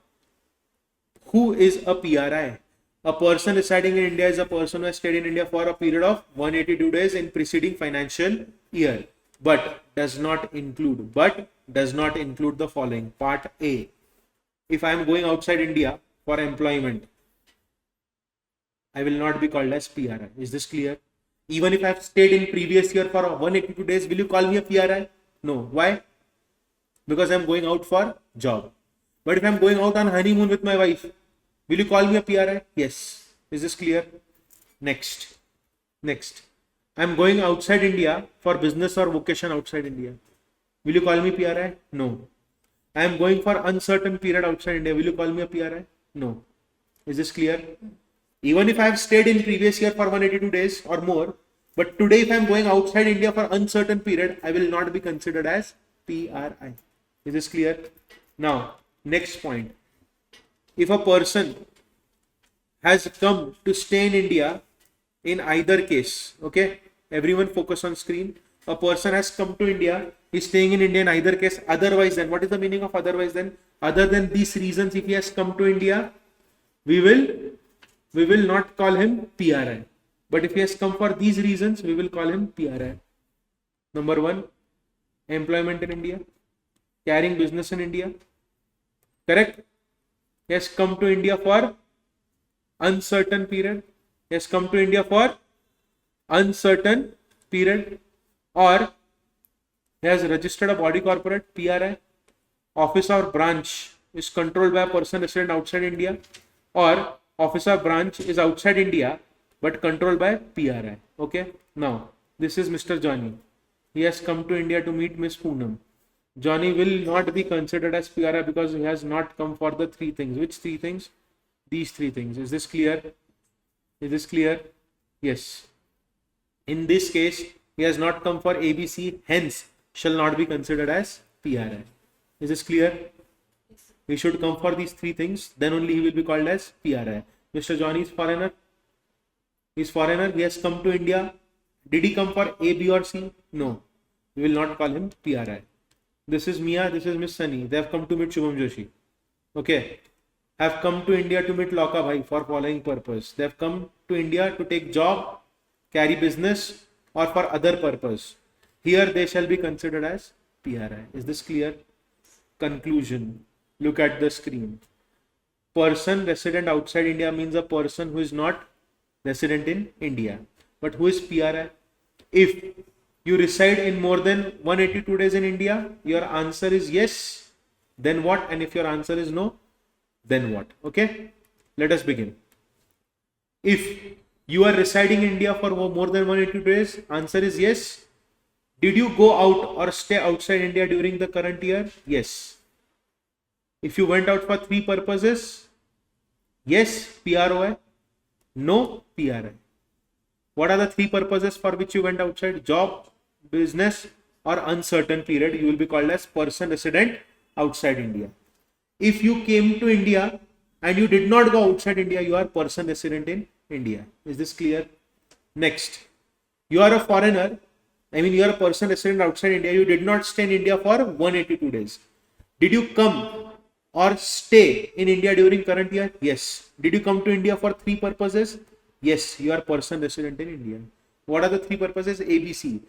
who is a PRI? A person residing in India is a person who has stayed in India for a period of 182 days in preceding financial year. But does not include the following. Part A. If I am going outside India for employment, I will not be called as PRI. Is this clear? Even if I have stayed in previous year for 182 days, will you call me a PRI? No. Why? Because I am going out for job. But if I am going out on honeymoon with my wife, will you call me a PRI? Yes. Is this clear? Next. I am going outside India for business or vocation outside India. Will you call me PRI? No. I am going for uncertain period outside India. Will you call me a PRI? No. Is this clear? Even if I have stayed in previous year for 182 days or more, but today if I am going outside India for uncertain period, I will not be considered as PRI. Is this clear? Now, next point. If a person has come to stay in India in either case, okay, everyone focus on screen. A person has come to India, he's staying in India in either case, otherwise then, what is the meaning of otherwise then? Other than these reasons, if he has come to India, we will not call him PRI. But if he has come for these reasons, we will call him PRI. Number one, employment in India, carrying business in India, correct? He has come to India for uncertain period. He has come to India for uncertain period, or he has registered a body corporate, PRI. Office or branch is controlled by a person resident outside India, or office or branch is outside India but controlled by PRI. Okay. Now, this is Mr. Johnny. He has come to India to meet Miss Poonam. Johnny will not be considered as PRI because he has not come for the three things. Which three things? These three things. Is this clear? Is this clear? Yes. In this case, he has not come for ABC, hence shall not be considered as PRI. Is this clear? He should come for these three things, then only he will be called as PRI. Mr. Johnny is foreigner. He is foreigner. He has come to India. Did he come for A, B or C? No. We will not call him PRI. This is Mia. This is Miss Sunny. They have come to meet Shubham Joshi. Okay. Have come to India to meet Lauka Bhai for following purpose. They have come to India to take job, carry business or for other purpose. Here they shall be considered as PRI. Is this clear? Conclusion. Look at the screen. Person resident outside India means a person who is not resident in India. But who is PRI? If you reside in more than 182 days in India, your answer is yes, then what? And if your answer is no, then what? Okay, let us begin. If you are residing in India for more than 182 days, answer is yes. Did you go out or stay outside India during the current year? Yes. If you went out for three purposes, yes, PROI, no, PRI. What are the three purposes for which you went outside? Job, business or uncertain period. You will be called as person resident outside India. If you came to India and you did not go outside India, you are person resident in India. Is this clear? Next, you are a foreigner. You are a person resident outside India. You did not stay in India for 182 days. Did you come or stay in India during current year? Yes. Did you come to India for three purposes? Yes, you are person resident in India. What are the three purposes? ABC.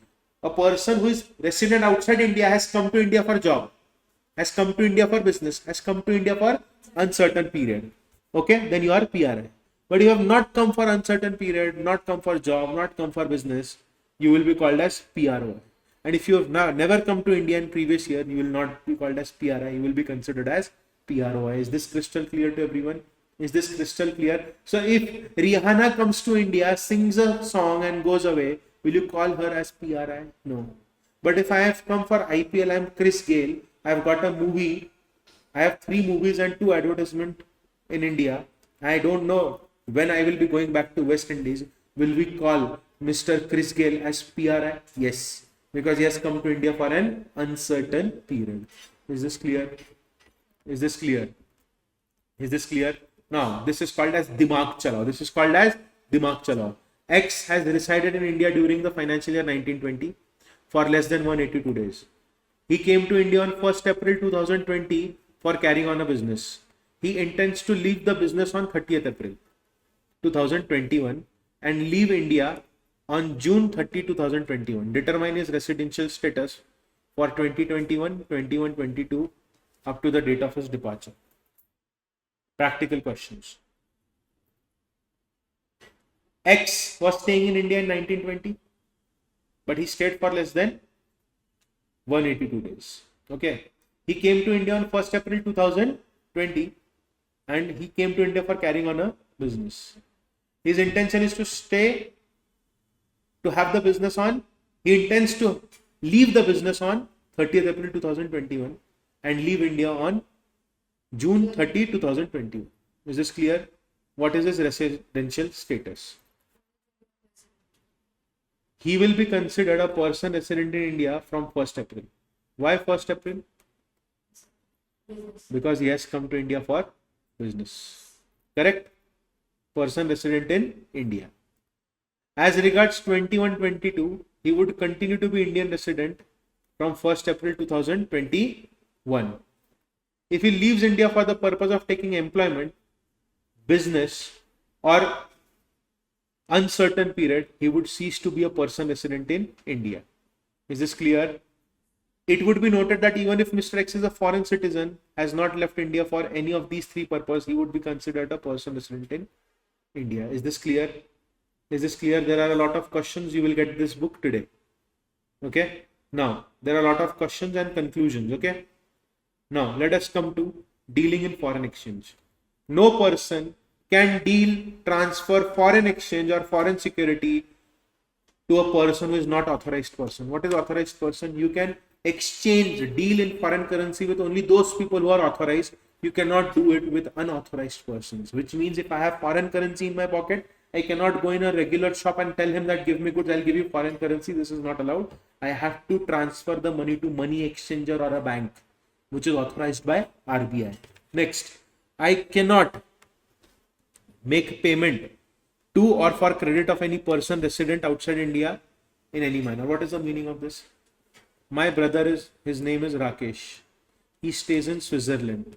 A person who is resident outside India has come to India for job, has come to India for business, has come to India for uncertain period. Okay, then you are PRI. But you have not come for uncertain period, not come for job, not come for business, you will be called as PRO. And if you have never come to India in previous year, you will not be called as PRI, you will be considered as PROI. Is this crystal clear to everyone? Is this crystal clear? So if Rihanna comes to India, sings a song and goes away, will you call her as PRI? No. But if I have come for IPL, I am Chris Gale, I have got a movie, I have 3 movies and 2 advertisements in India. I don't know when I will be going back to West Indies. Will we call Mr. Chris Gale as PRI? Yes. Because he has come to India for an uncertain period. Is this clear? Is this clear? Is this clear? Now, this is called as Dimag Chalao. This is called as Dimag Chalao. X has resided in India during the financial year 1920 for less than 182 days. He came to India on 1st April 2020 for carrying on a business. He intends to leave the business on 30th April 2021 and leave India on June 30, 2021. Determine his residential status for 2021, 21, 22 up to the date of his departure. Practical questions. X was staying in India in 1920, but he stayed for less than 182 days. Okay. He came to India on 1st April 2020 and he came to India for carrying on a business. His intention is to stay, to have the business on. He intends to leave the business on 30th April 2021 and leave India on June 30, 2021. Is this clear? What is his residential status? He will be considered a person resident in India from 1st April. Why 1st April? Business. Because he has come to India for business. Correct? Person resident in India. As regards 21-22, he would continue to be Indian resident from 1st April 2021. If he leaves India for the purpose of taking employment, business, or uncertain period, he would cease to be a person resident in India. Is this clear? It would be noted that even if Mr. X is a foreign citizen, has not left India for any of these three purposes, he would be considered a person resident in India. Is this clear? Is this clear? There are a lot of questions. You will get this book today. Okay. Now, there are a lot of questions and conclusions. Okay. Now, let us come to dealing in foreign exchange. No person can deal, transfer foreign exchange or foreign security to a person who is not authorized person. What is authorized person? You can exchange, deal in foreign currency with only those people who are authorized. You cannot do it with unauthorized persons, which means if I have foreign currency in my pocket, I cannot go in a regular shop and tell him that give me goods, I'll give you foreign currency. This is not allowed. I have to transfer the money to money exchanger or a bank, which is authorized by RBI. Next, I cannot make payment to or for credit of any person resident outside India in any manner. What is the meaning of this? My brother his name is Rakesh. He stays in Switzerland.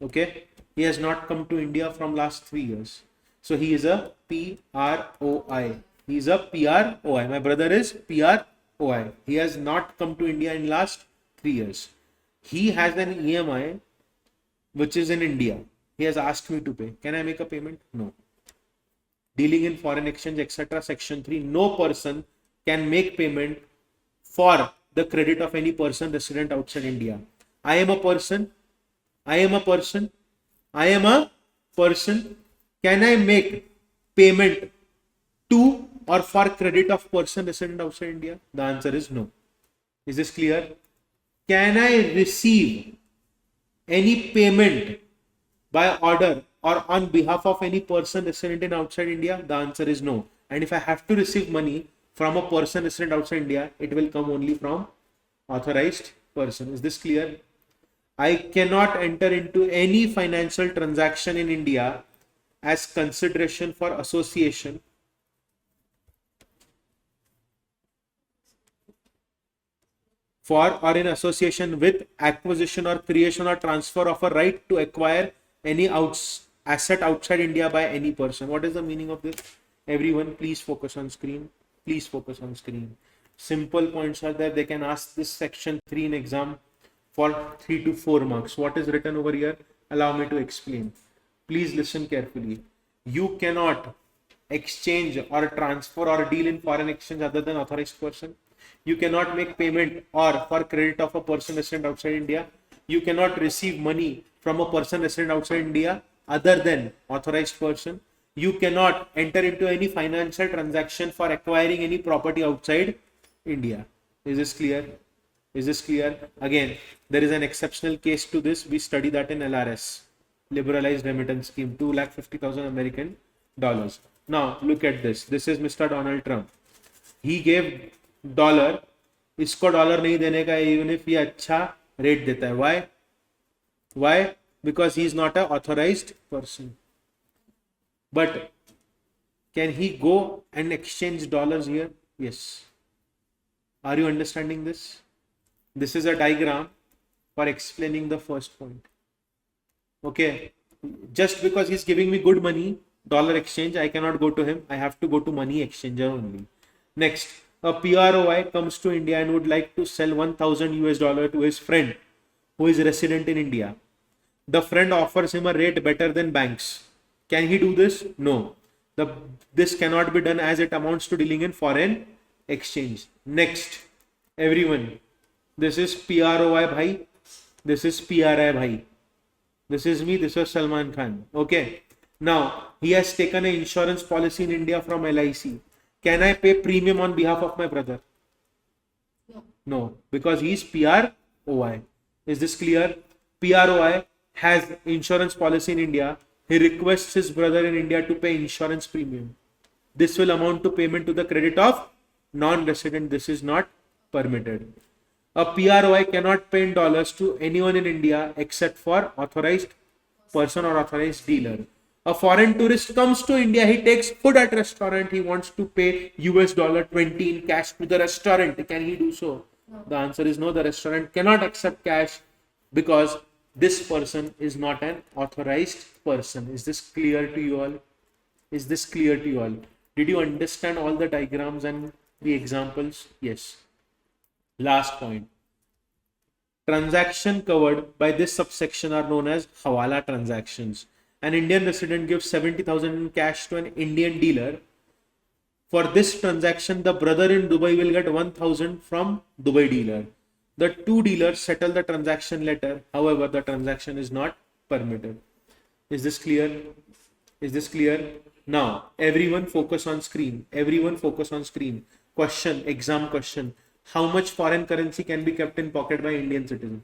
Okay. He has not come to India from last 3 years. So he is a PROI. He is a PROI. My brother is PROI. He has not come to India in last 3 years. He has an EMI which is in India. He has asked me to pay. Can I make a payment? No. Dealing in foreign exchange, etc. Section 3. No person can make payment for the credit of any person resident outside India. I am a person. Can I make payment to or for credit of person resident outside India? The answer is no. Is this clear? Can I receive any payment by order or on behalf of any person resident in outside India? The answer is no. And if I have to receive money from a person resident outside India, it will come only from authorized person. Is this clear? I cannot enter into any financial transaction in India as consideration for association for or in association with acquisition or creation or transfer of a right to acquire any asset outside India by any person. What is the meaning of this? Everyone, please focus on screen. Please focus on screen. Simple points are there. They can ask this section 3 in exam for 3 to 4 marks. What is written over here? Allow me to explain. Please listen carefully. You cannot exchange or transfer or deal in foreign exchange other than authorized person. You cannot make payment or for credit of a person resident outside India. You cannot receive money from a person resident outside India other than authorized person. You cannot enter into any financial transaction for acquiring any property outside India. Is this clear? Is this clear? Again, there is an exceptional case to this. We study that in LRS, liberalized remittance scheme, 250,000 American dollars. Now look at this. This is Mr. Donald Trump. He gave dollar. इसको dollar नहीं देने का even if ये अच्छा rate देता है. Why? Why? Because he is not an authorized person. But can he go and exchange dollars here? Yes. Are you understanding this? This is a diagram for explaining the first point. Okay. Just because he's giving me good money, dollar exchange, I cannot go to him. I have to go to money exchanger only. Next, a PROI comes to India and would like to sell 1,000 US dollar to his friend who is resident in India. The friend offers him a rate better than banks. Can he do this? No. This cannot be done as it amounts to dealing in foreign exchange. Next, everyone, this is PROI bhai. This is PRI bhai. This is me. This is Salman Khan. Okay. Now, he has taken an insurance policy in India from LIC. Can I pay premium on behalf of my brother? No. No, because he's PROI. Is this clear? PROI has insurance policy in India. He requests his brother in India to pay insurance premium. This will amount to payment to the credit of non-resident. This is not permitted. A PROI cannot pay in dollars to anyone in India except for authorized person or authorized dealer. A foreign tourist comes to India, he takes food at restaurant, he wants to pay US dollar 20 in cash to the restaurant. Can he do so? No. The answer is no, the restaurant cannot accept cash because this person is not an authorized person. Is this clear to you all? Is this clear to you all? Did you understand all the diagrams and the examples? Yes. Last point. Transaction covered by this subsection are known as Hawala transactions. An Indian resident gives 70,000 in cash to an Indian dealer. For this transaction, the brother in Dubai will get 1,000 from Dubai dealer. The two dealers settle the transaction later. However, the transaction is not permitted. Is this clear? Is this clear? Now, everyone focus on screen. Everyone focus on screen. Question, exam question. How much foreign currency can be kept in pocket by Indian citizen?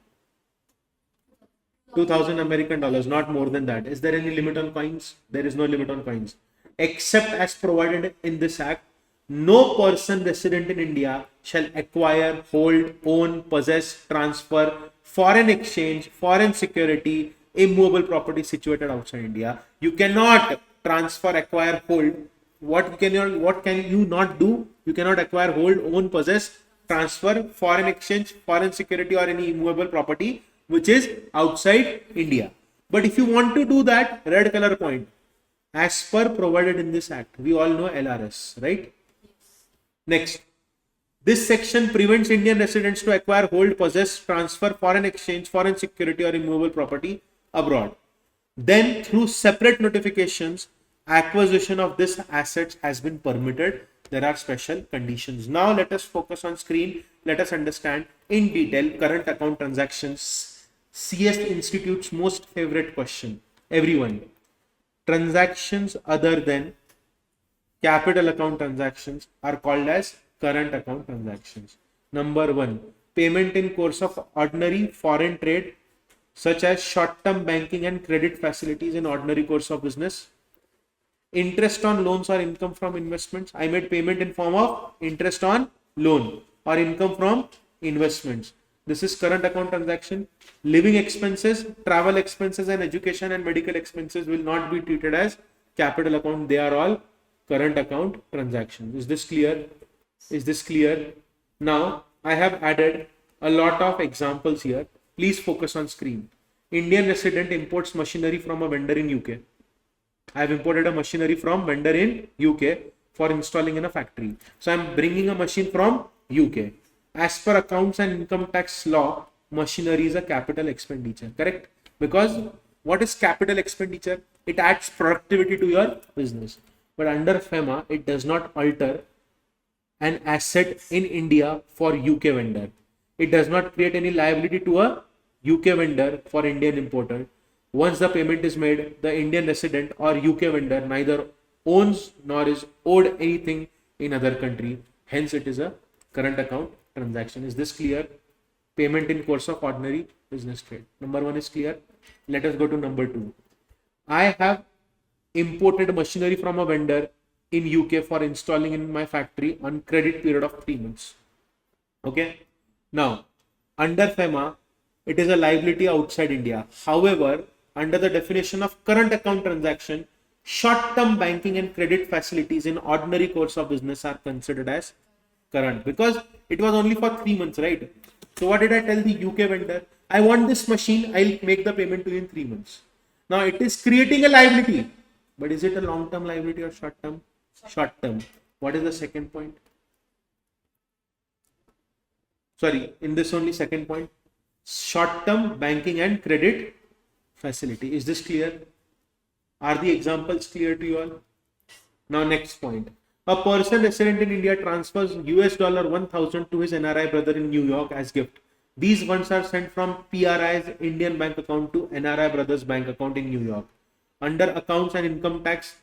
2,000 American dollars, not more than that. Is there any limit on coins? There is no limit on coins. Except as provided in this act, no person resident in India shall acquire, hold, own, possess, transfer, foreign exchange, foreign security, immovable property situated outside India. You cannot transfer, acquire, hold. What can you not do? You cannot acquire, hold, own, possess, transfer, foreign exchange, foreign security, or any immovable property which is outside India. But if you want to do that, red color point, as per provided in this act, we all know LRS, right? Yes. Next, this section prevents Indian residents to acquire, hold, possess, transfer, foreign exchange, foreign security, or immovable property abroad. Then, through separate notifications, acquisition of this assets has been permitted. There are special conditions. Now, let us focus on screen. Let us understand in detail current account transactions. CS Institute's most favorite question. Everyone. Transactions other than capital account transactions are called as current account transactions. Number one, payment in course of ordinary foreign trade, such as short-term banking and credit facilities in ordinary course of business. Interest on loans or income from investments. I made payment in form of interest on loan or income from investments. This is current account transaction. Living expenses, travel expenses, and education and medical expenses will not be treated as capital account. They are all current account transactions. Is this clear? Is this clear? Now, I have added a lot of examples here. Please focus on screen. Indian resident imports machinery from a vendor in UK. I have imported a machinery from vendor in UK for installing in a factory. So I am bringing a machine from UK. As per accounts and income tax law, machinery is a capital expenditure, correct? Because what is capital expenditure? It adds productivity to your business. But under FEMA, it does not alter an asset in India for UK vendor. It does not create any liability to a UK vendor for Indian importer. Once the payment is made, the Indian resident or UK vendor neither owns nor is owed anything in other country. Hence, it is a current account transaction. Is this clear? Payment in course of ordinary business trade. Number one is clear. Let us go to number two. I have imported machinery from a vendor in UK for installing in my factory on credit period of 3 months. Okay. Now, under FEMA, it is a liability outside India. However, under the definition of current account transaction, short-term banking and credit facilities in ordinary course of business are considered as current because it was only for 3 months, right? So what did I tell the UK vendor? I want this machine. I'll make the payment to you in 3 months. Now it is creating a liability, but is it a long-term liability or short-term? Short-term. What is the second point? Sorry, in this only second point. Short-term banking and credit facility. Is this clear? Are the examples clear to you all? Now next point. A person resident in India transfers US dollar 1,000 to his NRI brother in New York as gift. These funds are sent from PRI's Indian bank account to NRI brother's bank account in New York. Under accounts and income tax,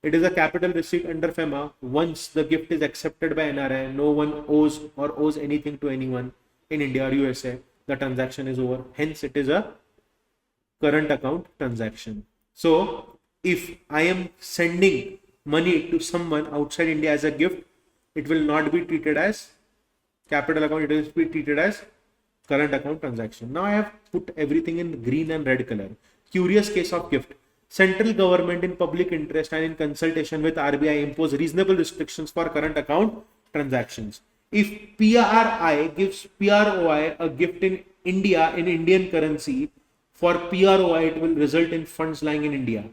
It is a capital receipt under FEMA. Once the gift is accepted by NRI, no one owes anything to anyone in India or USA. The transaction is over. Hence, it is a current account transaction. So, if I am sending money to someone outside India as a gift, it will not be treated as capital account. It will be treated as current account transaction. Now I have put everything in green and red color. Curious case of gift. Central government in public interest and in consultation with RBI impose reasonable restrictions for current account transactions. If PRI gives PROI a gift in India in Indian currency, for PROI it will result in funds lying in India.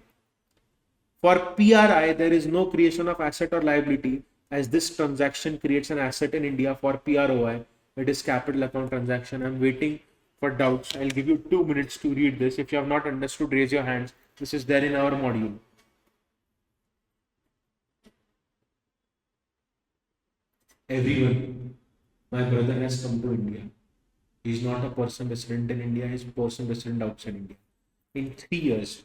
For PRI, there is no creation of asset or liability as this transaction creates an asset in India. For PROI, it is capital account transaction. I'm waiting for doubts. I'll give you 2 minutes to read this. If you have not understood, raise your hands. This is there in our module. Everyone, my brother has come to India. He's not a person resident in India, he's a person resident outside India. In 3 years,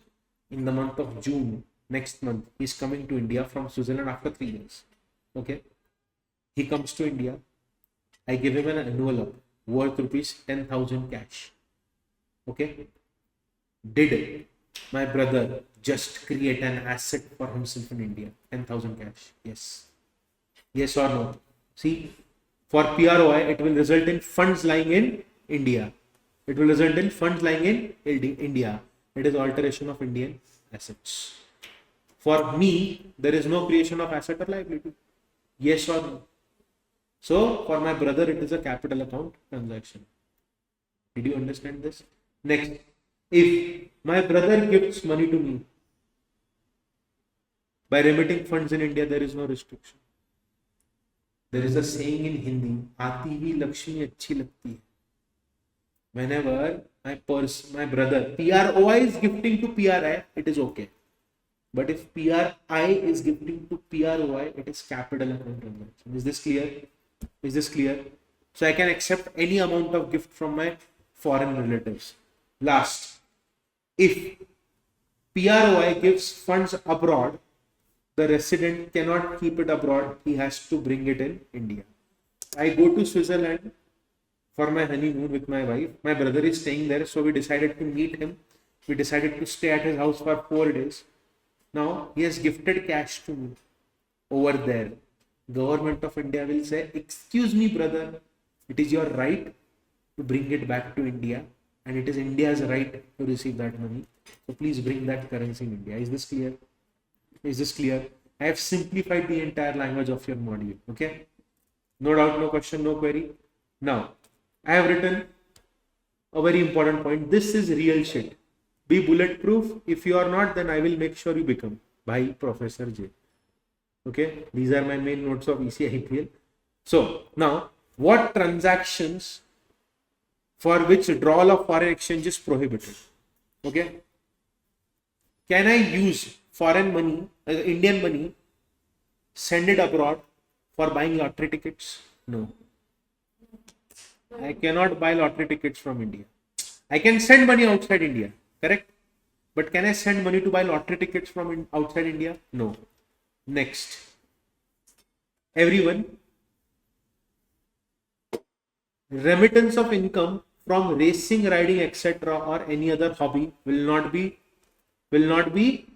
in the month of June, next month, he's coming to India from Switzerland after 3 years. Okay. He comes to India. I give him an envelope worth rupees 10,000 cash. Okay. Did my brother just create an asset for himself in India? 10,000 cash. Yes. Yes or no? See, for PROI, it will result in funds lying in India. It will result in funds lying in India. It is alteration of Indian assets. For me, there is no creation of asset or liability. Yes or no? So, for my brother, it is a capital account transaction. Did you understand this? Next, if my brother gives money to me by remitting funds in India, there is no restriction. There is a saying in Hindi, "Aati hi Lakshmi achhi lagti hai." Whenever my brother PROI is gifting to PRI, it is okay. But if PRI is gifting to PROI, it is capital account transaction. Is this clear? Is this clear? So I can accept any amount of gift from my foreign relatives. Last, if PROI gives funds abroad, the resident cannot keep it abroad. He has to bring it in India. I go to Switzerland for my honeymoon with my wife. My brother is staying there, so we decided to meet him. We decided to stay at his house for 4 days. Now he has gifted cash to me over there. Government of India will say, "Excuse me, brother, it is your right to bring it back to India, and it is India's right to receive that money. So please bring that currency in India." Is this clear? Is this clear? I have simplified the entire language of your module. Okay? No doubt, no question, no query. Now, I have written a very important point. This is real shit. Be bulletproof. If you are not, then I will make sure you become. By Professor J. Okay? These are my main notes of ECIPL. So, now, what transactions for which withdrawal of foreign exchange is prohibited? Okay? Can I use foreign money, Indian money, send it abroad for buying lottery tickets? No. I cannot buy lottery tickets from India. I can send money outside India, correct? But can I send money to buy lottery tickets from outside India? No. Next. Everyone, remittance of income from racing, riding, etc. or any other hobby will not be,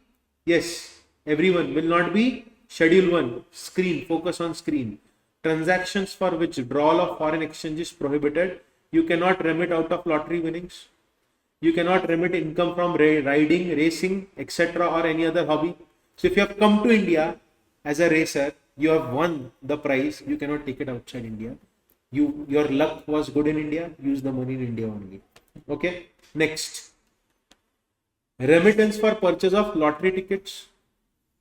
yes, everyone, will not be schedule 1, screen, focus on screen. Transactions for which withdrawal of foreign exchange is prohibited. You cannot remit out of lottery winnings. You cannot remit income from riding, racing, etc. or any other hobby. So if you have come to India as a racer, you have won the prize, you cannot take it outside India. Your luck was good in India, use the money in India only. Okay, next. Remittance for purchase of lottery tickets,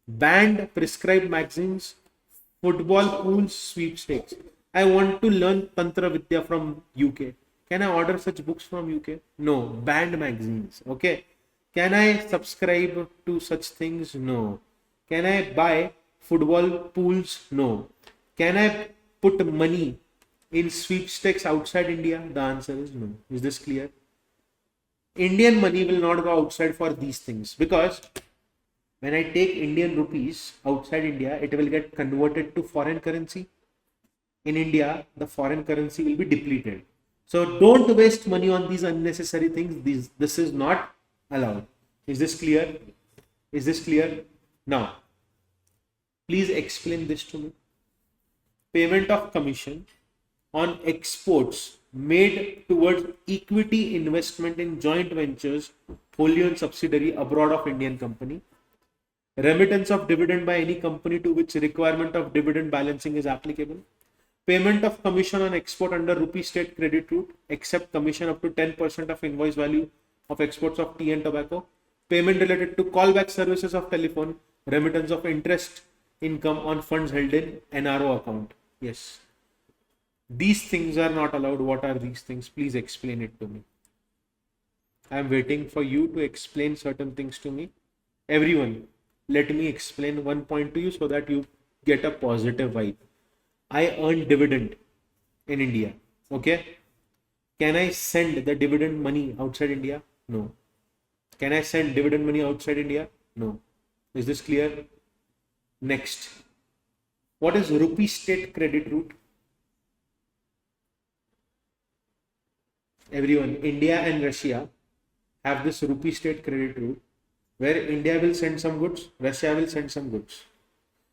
banned prescribed magazines, football pools, sweepstakes. I want to learn Tantra Vidya from UK. Can I order such books from UK? No. Banned magazines. Okay. Can I subscribe to such things? No. Can I buy football pools? No. Can I put money in sweepstakes outside India? The answer is no. Is this clear? Indian money will not go outside for these things because when I take Indian rupees outside India, it will get converted to foreign currency. In India, the foreign currency will be depleted. So don't waste money on these unnecessary things. This is not allowed. Is this clear? Is this clear? Now, please explain this to me. Payment of commission on exports made towards equity investment in joint ventures, wholly owned subsidiary abroad of Indian company. Remittance of dividend by any company to which requirement of dividend balancing is applicable. Payment of commission on export under rupee state credit route, except commission up to 10% of invoice value of exports of tea and tobacco. Payment related to callback services of telephone. Remittance of interest income on funds held in NRO account. Yes. These things are not allowed. What are these things? Please explain it to me. I am waiting for you to explain certain things to me. Everyone, let me explain one point to you so that you get a positive vibe. I earn dividend in India. Okay. Can I send the dividend money outside India? No. Can I send dividend money outside India? No. Is this clear? Next. What is rupee state credit route? Everyone, India and Russia have this rupee state credit route where India will send some goods, Russia will send some goods.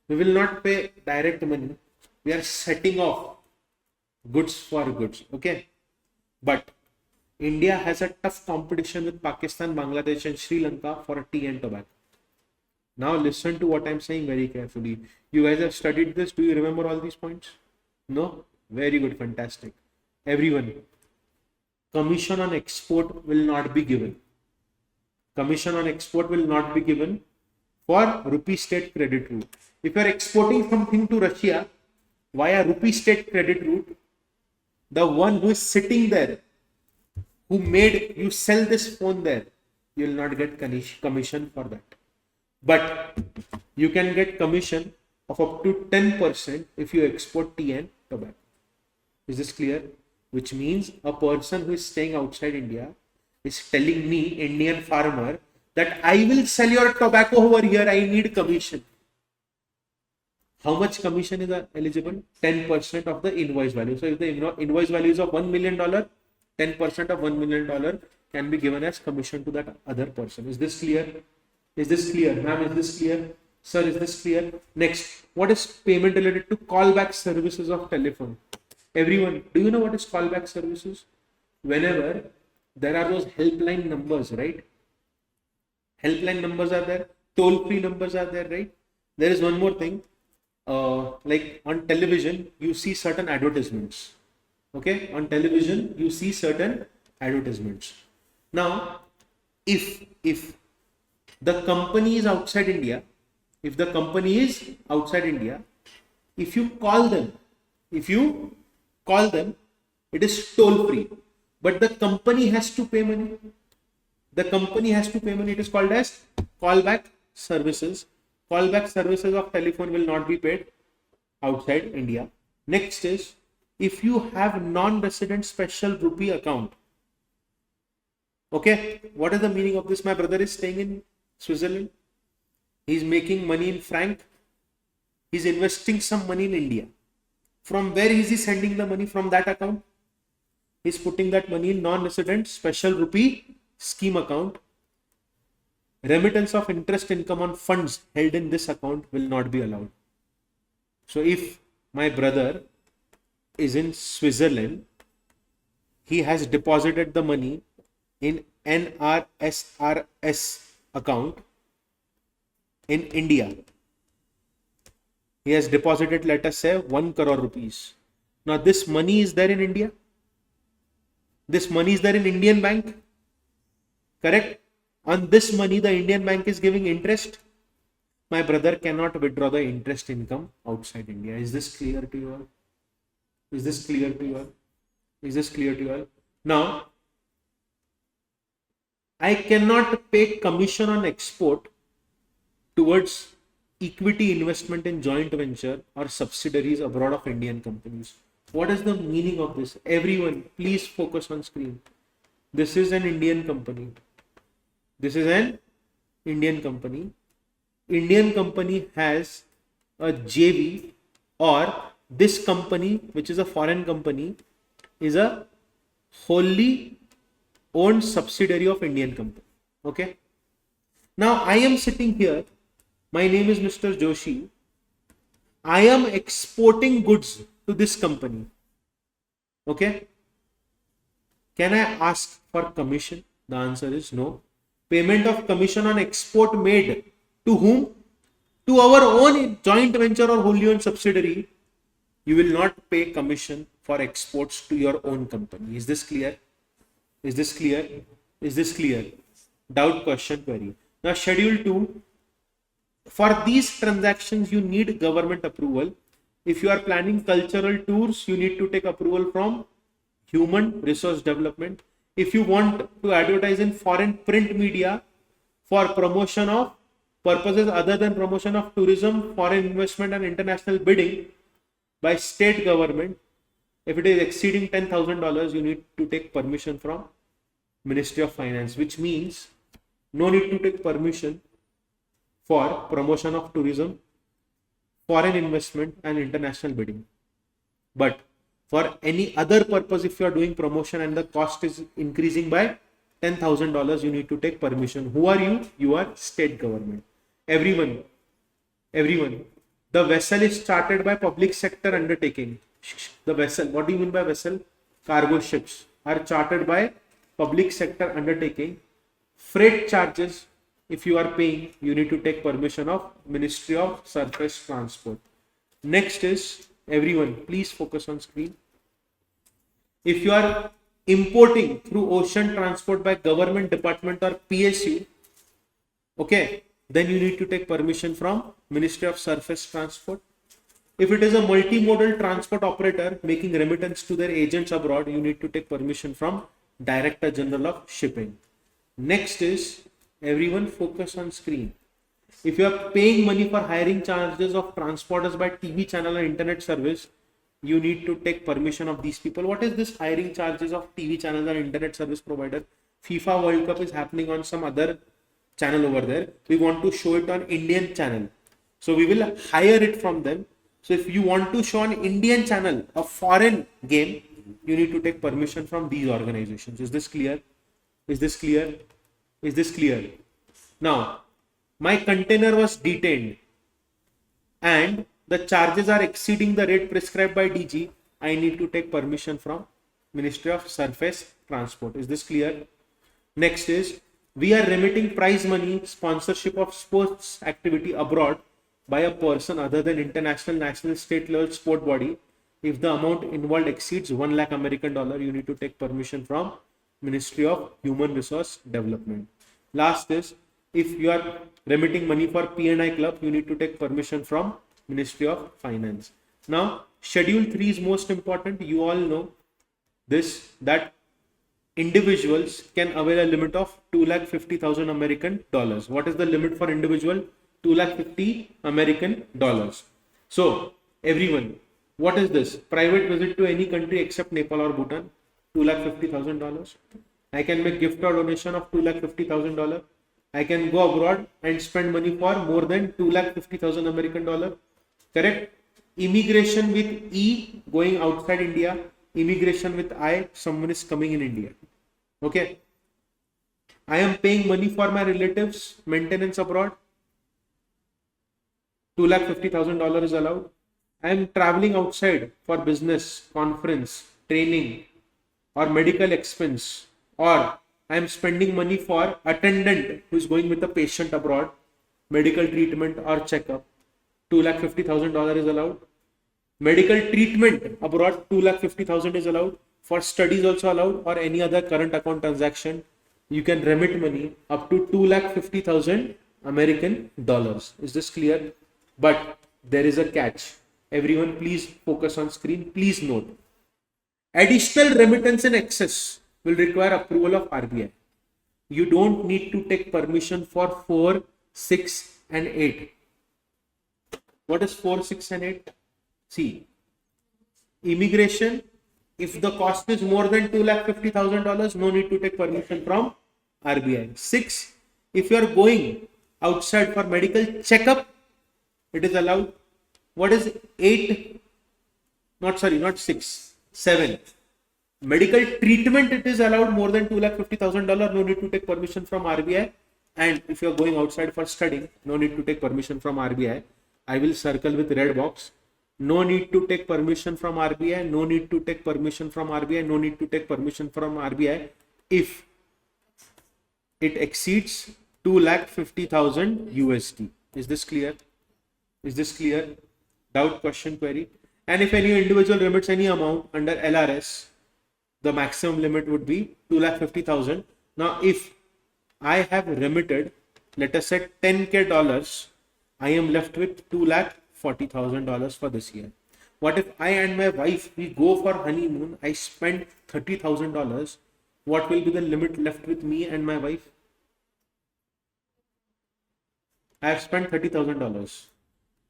We will not pay direct money. We are setting off goods for goods. Okay. But India has a tough competition with Pakistan, Bangladesh and Sri Lanka for tea and tobacco. Now listen to what I'm saying very carefully. You guys have studied this. Do you remember all these points? No? Very good. Fantastic. Everyone, commission on export will not be given. Commission on export will not be given for rupee state credit route. If you are exporting something to Russia via rupee state credit route, the one who is sitting there, who made you sell this phone there, you will not get commission for that. But you can get commission of up to 10% if you export tea and tobacco. Is this clear? Which means a person who is staying outside India is telling me, Indian farmer, that I will sell your tobacco over here, I need commission. How much commission is eligible? 10% of the invoice value. So if the invoice value is of $1 million, 10% of $1 million can be given as commission to that other person. Is this clear? Is this clear? Ma'am, is this clear? Sir, is this clear? Next, what is payment related to callback services of telephone? Everyone, do you know what is callback services? Whenever there are those helpline numbers, right? Helpline numbers are there, toll-free numbers are there, right? There is one more thing. Like on television, you see certain advertisements. Okay, on television, you see certain advertisements. Now, if the company is outside India, if you call them, it is toll free, but the company has to pay money. It is called as callback services. Callback services of telephone will not be paid outside India. Next is, if you have non-resident special rupee account. Okay, what is the meaning of this? My brother is staying in Switzerland. He's making money in franc. He's investing some money in India. From where is he sending the money? From that account. He's putting that money in non-resident special rupee scheme account. Remittance of interest income on funds held in this account will not be allowed. So if my brother is in Switzerland, he has deposited the money in NRSRS account in India. He has deposited, let us say, 1 crore rupees. Now this money is there in India. This money is there in Indian bank. Correct? On this money, the Indian bank is giving interest. My brother cannot withdraw the interest income outside India. Is this clear to you all? Is this clear to you all? Is this clear to you all? Now, I cannot pay commission on export towards equity investment in joint venture or subsidiaries abroad of Indian companies. What is the meaning of this? Everyone, please focus on screen. This is an Indian company. This is an Indian company. Indian company has a JV, or this company, which is a foreign company, is a wholly owned subsidiary of Indian company. Okay. Now I am sitting here. My name is Mr. Joshi. I am exporting goods to this company. Okay. Can I ask for commission? The answer is no. Payment of commission on export made to whom? To our own joint venture or wholly owned subsidiary. You will not pay commission for exports to your own company. Is this clear? Is this clear? Is this clear? Doubt, question, query. Now, schedule 2. For these transactions, you need government approval. If you are planning cultural tours, you need to take approval from Human Resource Development. If you want to advertise in foreign print media for promotion of purposes other than promotion of tourism, foreign investment and international bidding by state government, if it is exceeding $10,000, you need to take permission from Ministry of Finance, which means no need to take permission for promotion of tourism, foreign investment and international bidding. But for any other purpose, if you are doing promotion and the cost is increasing by $10,000, you need to take permission. Who are you? You are state government. Everyone. The vessel is chartered by public sector undertaking. The vessel, what do you mean by vessel? Cargo ships are chartered by public sector undertaking. Freight charges, if you are paying, you need to take permission of Ministry of Surface Transport. Next is, everyone, please focus on screen. If you are importing through ocean transport by government department or PSU, okay, then you need to take permission from Ministry of Surface Transport. If it is a multimodal transport operator making remittance to their agents abroad, you need to take permission from Director General of Shipping. Next is, everyone focus on screen. If you are paying money for hiring charges of transporters by TV channel and internet service, you need to take permission of these people. What is this hiring charges of TV channels and internet service provider? FIFA World Cup is happening on some other channel over there. We want to show it on Indian channel. So we will hire it from them. So if you want to show on Indian channel a foreign game, you need to take permission from these organizations. Is this clear? Is this clear? Is this clear? Now, my container was detained and the charges are exceeding the rate prescribed by DG. I need to take permission from Ministry of Surface Transport. Is this clear? Next is, we are remitting prize money, sponsorship of sports activity abroad by a person other than international, national, state level sport body. If the amount involved exceeds 1 lakh American dollar, you need to take permission from Ministry of Human Resource Development. Last is, if you are remitting money for P&I club, you need to take permission from Ministry of Finance. Now, Schedule 3 is most important. You all know this, that individuals can avail a limit of 2,50,000 American dollars. What is the limit for individual? 2,50,000 American dollars. So, everyone, what is this? Private visit to any country except Nepal or Bhutan, $2,50,000. I can make gift or donation of $2,50,000. I can go abroad and spend money for more than 2,50,000 American dollar. Correct? Immigration with E, going outside India. Immigration with I, someone is coming in India. Okay. I am paying money for my relatives, maintenance abroad. $2,50,000 is allowed. I am traveling outside for business, conference, training, or medical expense, or I am spending money for attendant who is going with a patient abroad, medical treatment or checkup. $2,50,000 is allowed. Medical treatment abroad, $2,50,000 is allowed. For studies also allowed, or any other current account transaction, you can remit money up to 2,50,000 American dollars. Is this clear? But there is a catch. Everyone, please focus on screen. Please note, additional remittance in excess will require approval of RBI. You don't need to take permission for 4, 6 and 8. What is 4, 6 and 8? See, immigration, if the cost is more than $2,50,000, no need to take permission from RBI. 6, if you are going outside for medical checkup, it is allowed. What is 8? Not sorry, not 6, 7. Medical treatment, it is allowed more than $250,000. No need to take permission from RBI. And if you are going outside for studying, no need to take permission from RBI. I will circle with red box. No need to take permission from RBI. No need to take permission from RBI. No need to take permission from RBI if it exceeds 250,000 USD. Is this clear? Is this clear? Doubt, question, query? And if any individual remits any amount under LRS, the maximum limit would be 250,000. Now, if I have remitted, let us say $10K, I am left with $240,000 for this year. What if I and my wife, we go for honeymoon, I spend $30,000, what will be the limit left with me and my wife? I have spent $30,000.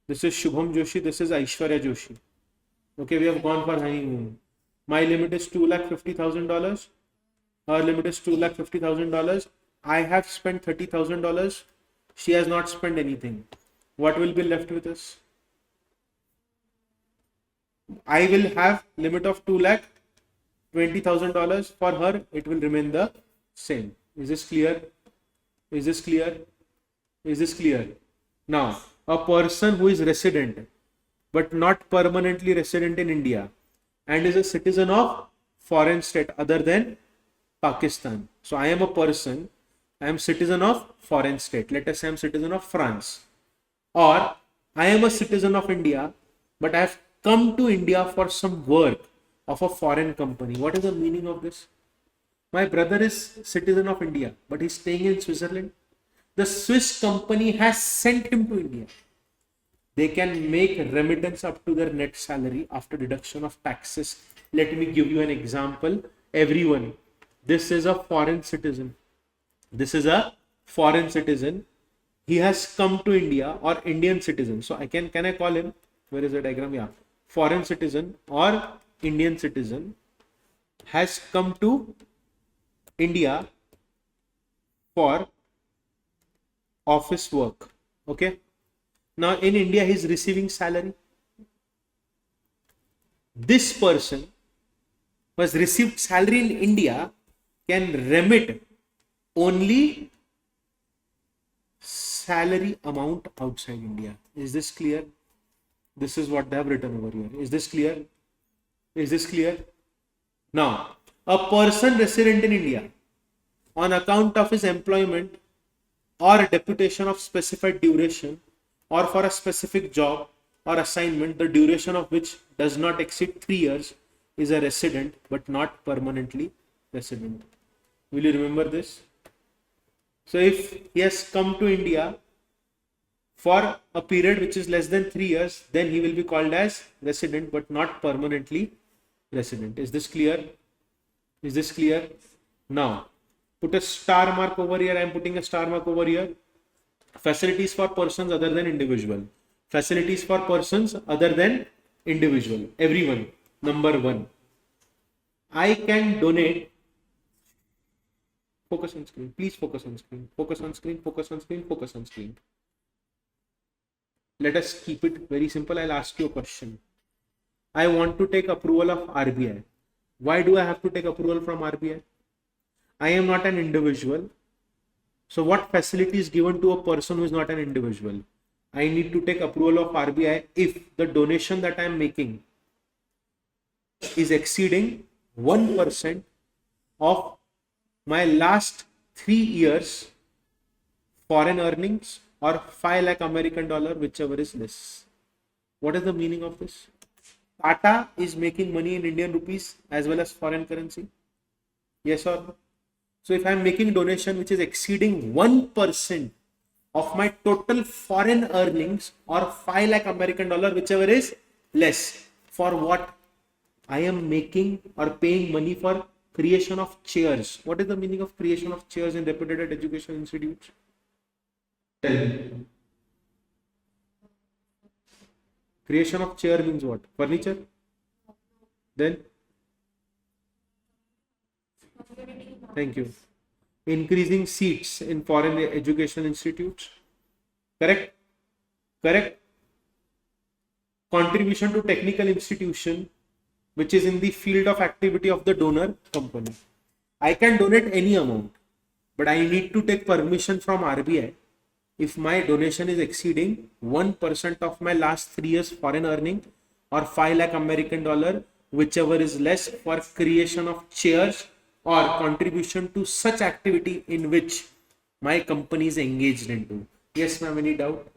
This is Shubham Joshi, this is Aishwarya Joshi. Okay, we have gone for honeymoon. My limit is $250,000. Her limit is $250,000. I have spent $30,000. She has not spent anything. What will be left with us? I will have limit of $220,000. For her, it will remain the same. Is this clear? Is this clear? Is this clear? Now, a person who is resident but not permanently resident in India and is a citizen of foreign state other than Pakistan. So I am a person, I am citizen of foreign state. Let us say I am citizen of France. Or I am a citizen of India, but I have come to India for some work of a foreign company. What is the meaning of this? My brother is citizen of India, but he's staying in Switzerland. The Swiss company has sent him to India. They can make remittance up to their net salary after deduction of taxes. Let me give you an example. Everyone, this is a foreign citizen. This is a foreign citizen. He has come to India, or Indian citizen. So can I call him? Where is the diagram? Yeah. Foreign citizen or Indian citizen has come to India for office work. Okay. Now in India, he is receiving salary. This person who has received salary in India can remit only salary amount outside India. Is this clear? This is what they have written over here. Is this clear? Is this clear? Now, a person resident in India on account of his employment or deputation of specified duration or for a specific job or assignment, the duration of which does not exceed 3 years, is a resident but not permanently resident. Will you remember this? So if he has come to India for a period which is less than 3 years, then he will be called as resident but not permanently resident. Is this clear? Is this clear? Now, put a star mark over here. I am putting a star mark over here. Facilities for persons other than individual. Facilities for persons other than individual. Everyone. Number 1. I can donate. Focus on screen. Please focus on screen. Focus on screen. Focus on screen. Focus on screen. Let us keep it very simple. I'll ask you a question. I want to take approval of RBI. Why do I have to take approval from RBI? I am not an individual. So what facility is given to a person who is not an individual? I need to take approval of RBI if the donation that I am making is exceeding 1% of my last 3 years foreign earnings or 5 lakh American dollar, whichever is less. What is the meaning of this? Tata is making money in Indian rupees as well as foreign currency. Yes or no? So if I am making donation which is exceeding 1% of my total foreign earnings or 5 lakh American dollar, whichever is less, for what? I am making or paying money for creation of chairs. What is the meaning of creation of chairs in reputed education institutes? Tell me. Creation of chair means what? Furniture? Then? Thank you. Increasing seats in foreign education institutes. Correct? Correct? Contribution to technical institution, which is in the field of activity of the donor company. I can donate any amount, but I need to take permission from RBI if my donation is exceeding 1% of my last 3 years foreign earning or 5 lakh American dollar, whichever is less, for creation of chairs or contribution to such activity in which my company is engaged into. Yes, ma'am, any doubt?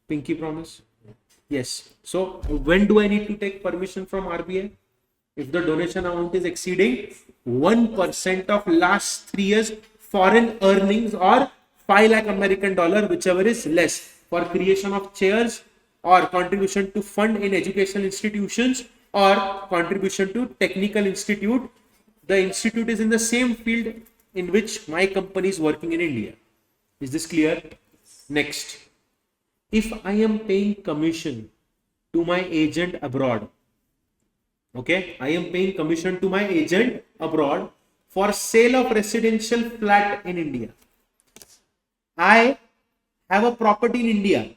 Pinky promise? Yes. So when do I need to take permission from RBI? If the donation amount is exceeding 1% of last 3 years foreign earnings or 5 lakh American dollar, whichever is less, for creation of chairs or contribution to fund in educational institutions or contribution to technical institute. The institute is in the same field in which my company is working in India. Is this clear? Next, if I am paying commission to my agent abroad, okay, I am paying commission to my agent abroad for sale of residential flat in India. I have a property in India.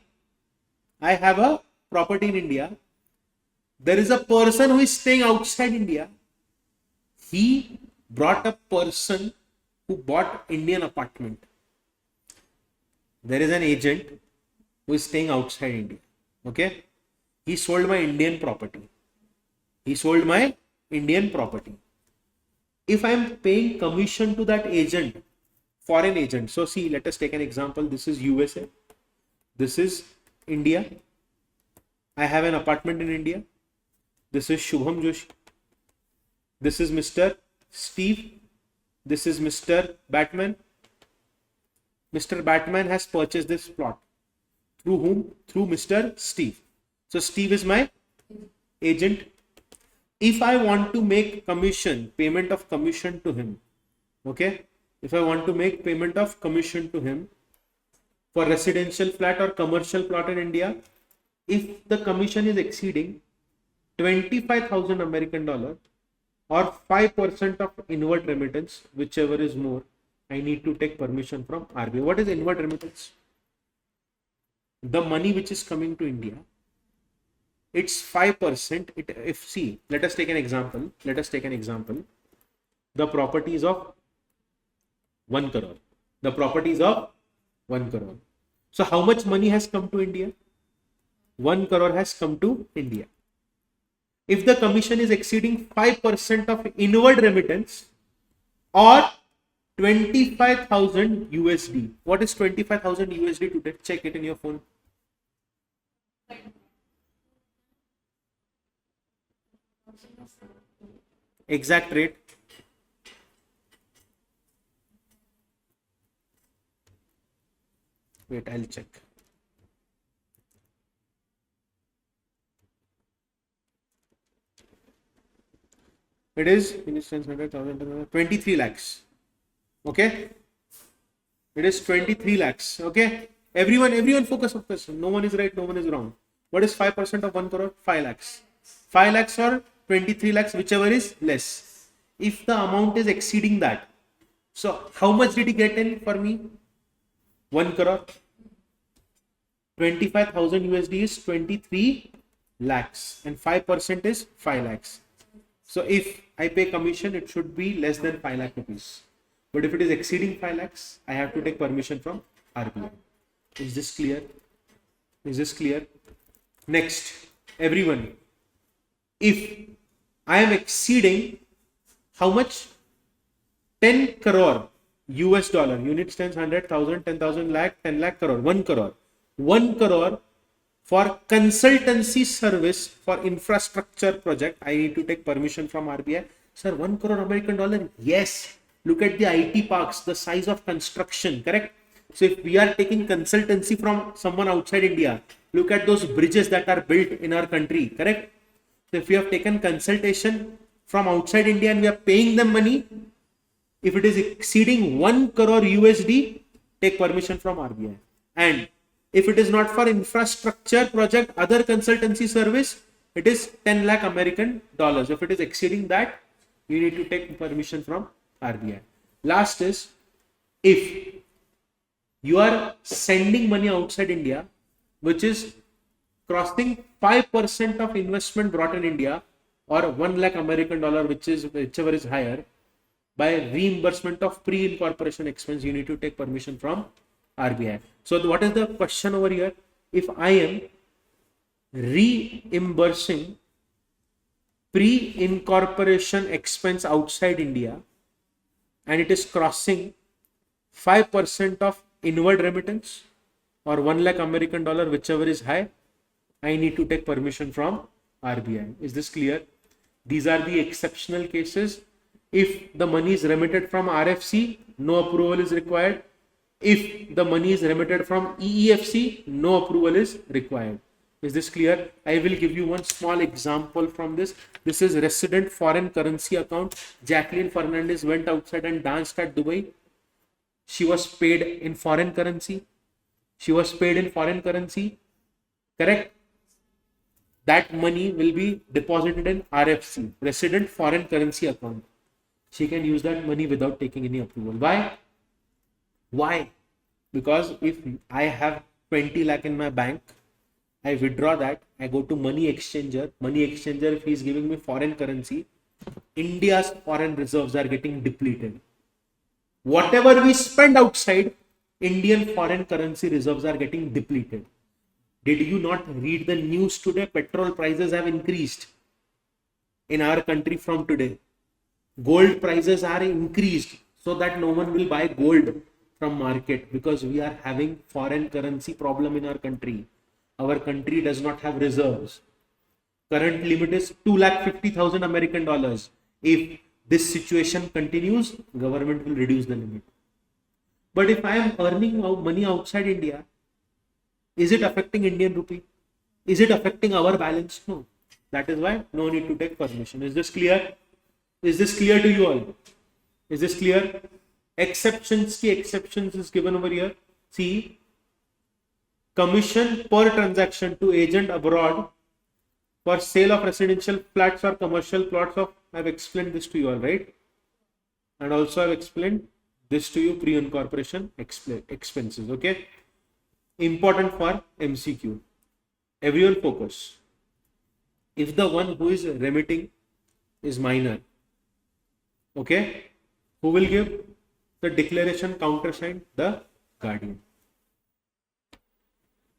I have a property in India. There is a person who is staying outside India. He brought a person who bought Indian apartment. There is an agent who is staying outside India. Okay. He sold my Indian property. He sold my Indian property. If I am paying commission to that agent, foreign agent. So see, let us take an example. This is USA. This is India. I have an apartment in India. This is Shubham Joshi. This is Mr. Steve. This is Mr. Batman. Mr. Batman has purchased this plot. Through whom? Through Mr. Steve. So Steve is my agent. If I want to make commission, payment of commission to him, okay? If I want to make payment of commission to him for residential flat or commercial plot in India, if the commission is exceeding 25,000 American dollar or 5% of inward remittance, whichever is more, I need to take permission from RBI. What is inward remittance? The money which is coming to India, it's 5%. If see, let us take an example. Let us take an example. The property is of 1 crore. The property is of 1 crore. So how much money has come to India? 1 crore has come to India. If the commission is exceeding 5% of inward remittance or 25,000 USD. What is 25,000 USD today? Check it in your phone. Exact rate. Wait, I'll check. It is 23 lakhs. Okay. It is 23 lakhs. Okay. Everyone focus. No one is right, no one is wrong. What is 5% of 1 crore? 5 lakhs. 5 lakhs or 23 lakhs, whichever is less. If the amount is exceeding that, so how much did he get in for me? 1 crore. 25,000 USD is 23 lakhs and 5% is 5 lakhs. So if I pay commission, it should be less than 5 lakh rupees. But if it is exceeding 5 lakhs, I have to take permission from RBI. Is this clear? Is this clear? Next, everyone, if I am exceeding how much? 10 crore US dollar, unit stands 100,000, 10,000 lakh, 10 lakh crore, 1 crore. 1 crore for consultancy service for infrastructure project, I need to take permission from RBI. Sir, 1 crore American dollar? Yes. Look at the IT parks, the size of construction, correct? So if we are taking consultancy from someone outside India, look at those bridges that are built in our country, correct? So if we have taken consultation from outside India and we are paying them money, if it is exceeding 1 crore USD, take permission from RBI. And if it is not for infrastructure project, other consultancy service, it is 10 lakh American dollars. If it is exceeding that, you need to take permission from RBI. Last is, if you are sending money outside India, which is crossing 5% of investment brought in India, or 1 lakh American dollar, whichever is higher, by reimbursement of pre-incorporation expense, you need to take permission from RBI. So what is the question over here? If I am reimbursing pre-incorporation expense outside India and it is crossing 5% of inward remittance or 1 lakh American dollar, whichever is high, I need to take permission from RBI. Is this clear? These are the exceptional cases. If the money is remitted from RFC, no approval is required. If the money is remitted from EEFC, no approval is required. Is this clear? I will give you one small example from this. This is resident foreign currency account. Jacqueline Fernandez went outside and danced at Dubai. She was paid in foreign currency. Correct? That money will be deposited in RFC, resident foreign currency account. She can use that money without taking any approval. Why? Because if I have 20 lakh in my bank, I withdraw that, I go to money exchanger, if he is giving me foreign currency, India's foreign reserves are getting depleted. Whatever we spend outside, Indian foreign currency reserves are getting depleted. Did you not read the news today? Petrol prices have increased in our country from today. Gold prices are increased so that no one will buy gold from market because we are having foreign currency problem in our country. Our country does not have reserves. Current limit is 2,50,000 American dollars. If this situation continues, government will reduce the limit. But if I am earning money outside India, is it affecting Indian rupee? Is it affecting our balance? No. That is why no need to take permission. Is this clear? Is this clear to you all? Is this clear? Exceptions is given over here. See, commission per transaction to agent abroad for sale of residential flats or commercial plots of, I've explained this to you all, right? And also I've explained this to you, pre-incorporation expenses, okay? Important for MCQ. Everyone focus. If the one who is remitting is minor, okay, who will give the declaration countersigned? The guardian.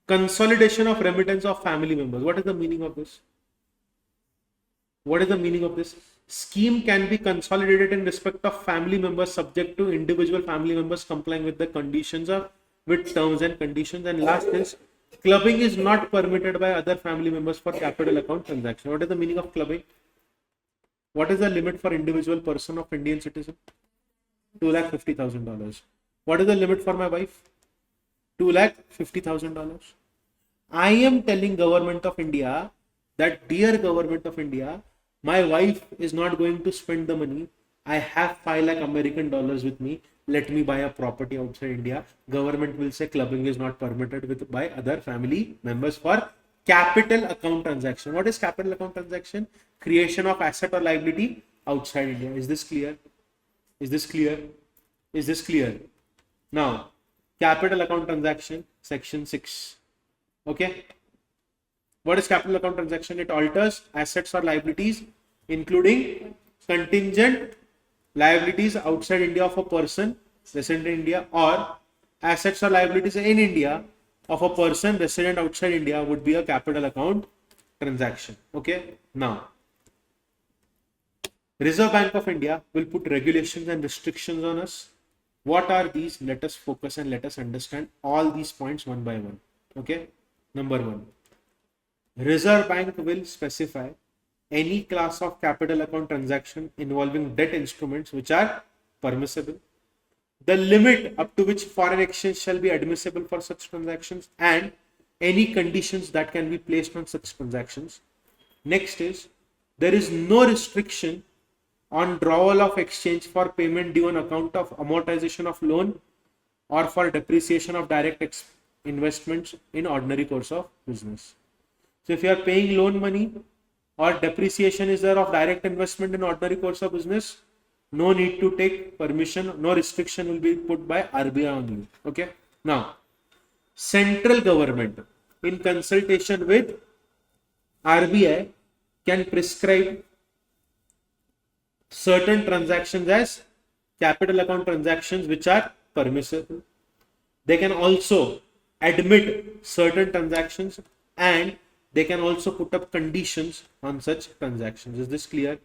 Consolidation of remittance of family members. What is the meaning of this? What is the meaning of this? Scheme can be consolidated in respect of family members subject to individual family members complying with the conditions of with terms and conditions. And last is, clubbing is not permitted by other family members for capital account transaction. What is the meaning of clubbing? What is the limit for individual person of Indian citizen? $250,000. What is the limit for my wife? $250,000. I am telling government of India that, dear government of India, my wife is not going to spend the money. I have 5 lakh American dollars with me. Let me buy a property outside India. Government will say clubbing is not permitted by other family members for capital account transaction. What is capital account transaction? Creation of asset or liability outside India. Is this clear? Is this clear? Is this clear? Now, capital account transaction, section 6. Okay. What is capital account transaction? It alters assets or liabilities, including contingent liabilities outside India of a person resident in India, or assets or liabilities in India of a person resident outside India would be a capital account transaction. Okay. Now, Reserve Bank of India will put regulations and restrictions on us. What are these? Let us focus and let us understand all these points one by one. Okay. Number 1. Reserve Bank will specify any class of capital account transaction involving debt instruments which are permissible, the limit up to which foreign exchange shall be admissible for such transactions, and any conditions that can be placed on such transactions. Next is, there is no restriction on drawal of exchange for payment due on account of amortization of loan or for depreciation of direct investments in ordinary course of business. So if you are paying loan money or depreciation is there of direct investment in ordinary course of business, no need to take permission, no restriction will be put by RBI on you. Okay. Now, central government in consultation with RBI can prescribe certain transactions as capital account transactions which are permissible. They can also admit certain transactions and they can also put up conditions on such transactions. Is this clear?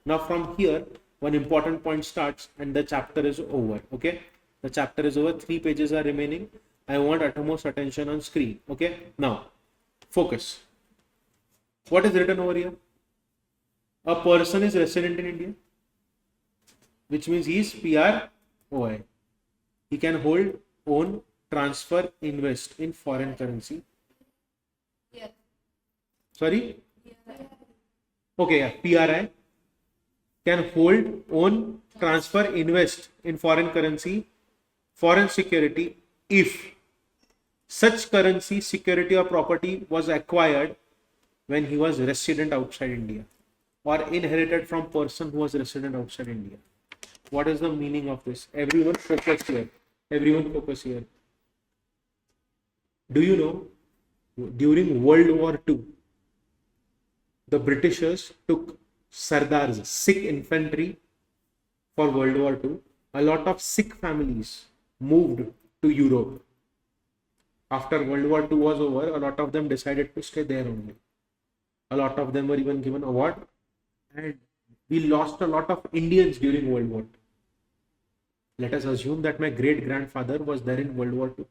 Now from here, one important point starts and the chapter is over. Okay, the chapter is over. 3 pages are remaining. I want utmost attention on screen. Okay, now focus. What is written over here? A person is resident in India, which means he is PROI. He can hold, own, transfer, invest in foreign currency. Yeah. Sorry? Yeah. Okay, yeah, PRI can hold, own, transfer, invest in foreign currency, foreign security if such currency, security or property was acquired when he was resident outside India or inherited from person who was resident outside India. What is the meaning of this? Everyone focus here. Everyone focus here. Do you know during World War II, the Britishers took Sardars, Sikh infantry for World War II. A lot of Sikh families moved to Europe. After World War II was over, a lot of them decided to stay there only. A lot of them were even given award, and we lost a lot of Indians during World War II. Let us assume that my great grandfather was there in World War II.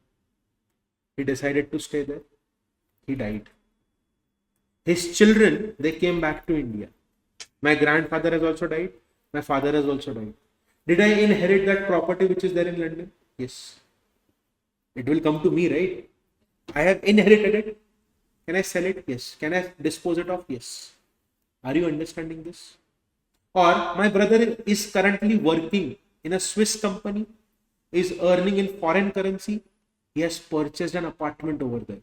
He decided to stay there. He died. His children, they came back to India. My grandfather has also died. My father has also died. Did I inherit that property which is there in London? Yes. It will come to me, right? I have inherited it. Can I sell it? Yes. Can I dispose it of? Yes. Are you understanding this? Or my brother is currently working in a Swiss company, is earning in foreign currency. He has purchased an apartment over there.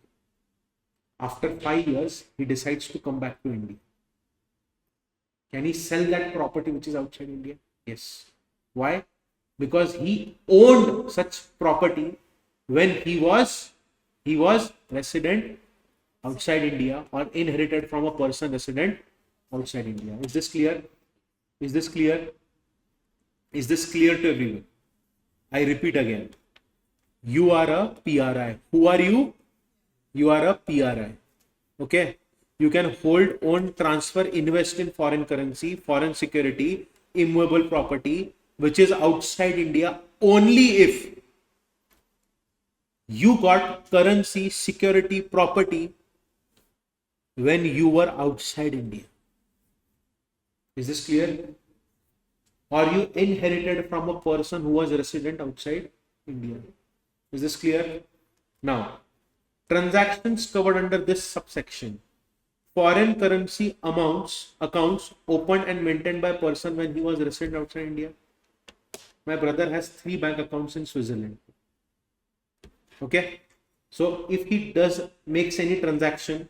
After 5 years, he decides to come back to India. Can he sell that property which is outside India? Yes. Why? Because he owned such property when he was resident outside India or inherited from a person resident outside India. Is this clear? Is this clear? Is this clear to everyone? I repeat again. You are a PRI. Who are you? You are a PRI. Okay. You can hold, own, transfer, invest in foreign currency, foreign security, immovable property, which is outside India only if you got currency, security, property when you were outside India. Is this clear? Or you inherited from a person who was resident outside India. Is this clear? Now, transactions covered under this subsection. Foreign currency accounts opened and maintained by a person when he was resident outside India. My brother has 3 bank accounts in Switzerland. Okay. So if he makes any transaction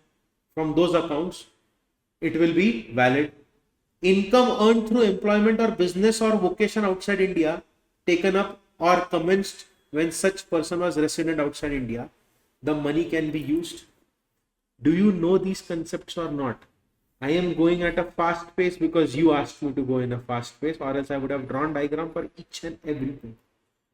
from those accounts, it will be valid. Income earned through employment or business or vocation outside India taken up or commenced when such person was resident outside India, the money can be used. Do you know these concepts or not? I am going at a fast pace because you asked me to go in a fast pace, or else I would have drawn diagram for each and everything.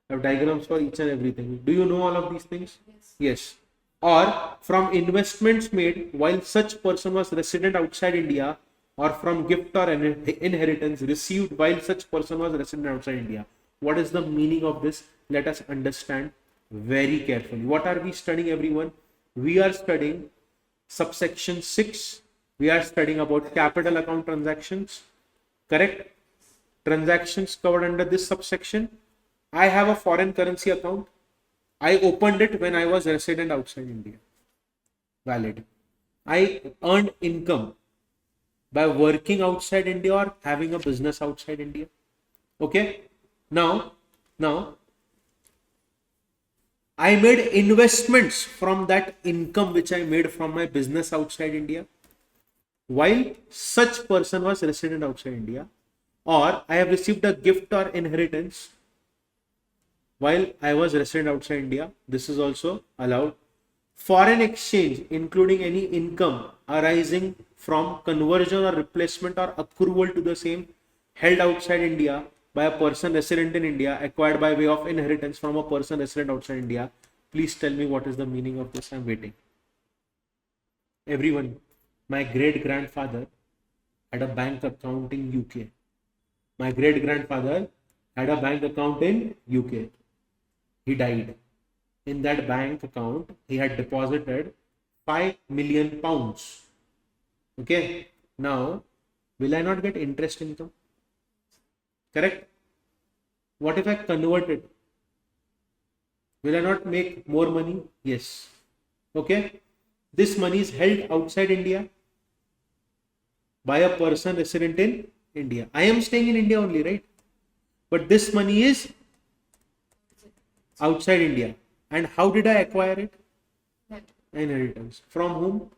I have diagrams for each and everything. Do you know all of these things? Yes. Or from investments made while such person was resident outside India, or from gift or inheritance received while such person was resident outside India. What is the meaning of this? Let us understand very carefully. What are we studying, everyone? We are studying subsection 6. We are studying about capital account transactions. Correct? Transactions covered under this subsection. I have a foreign currency account. I opened it when I was resident outside India. Valid. I earned income by working outside India or having a business outside India. Okay. Now, I made investments from that income which I made from my business outside India while such person was resident outside India, or I have received a gift or inheritance while I was resident outside India. This is also allowed. Foreign exchange, including any income arising from conversion or replacement or accrual to the same, held outside India by a person resident in India, acquired by way of inheritance from a person resident outside India. Please tell me what is the meaning of this. I'm waiting. Everyone, my great grandfather had a bank account in UK. My great grandfather had a bank account in UK. He died. In that bank account, he had deposited 5 million pounds. Okay. Now, will I not get interest income? Correct? What if I convert it? Will I not make more money? Yes. Okay. This money is held outside India by a person resident in India. I am staying in India only, right? But this money is outside India. And how did I acquire it? Inheritance. From whom?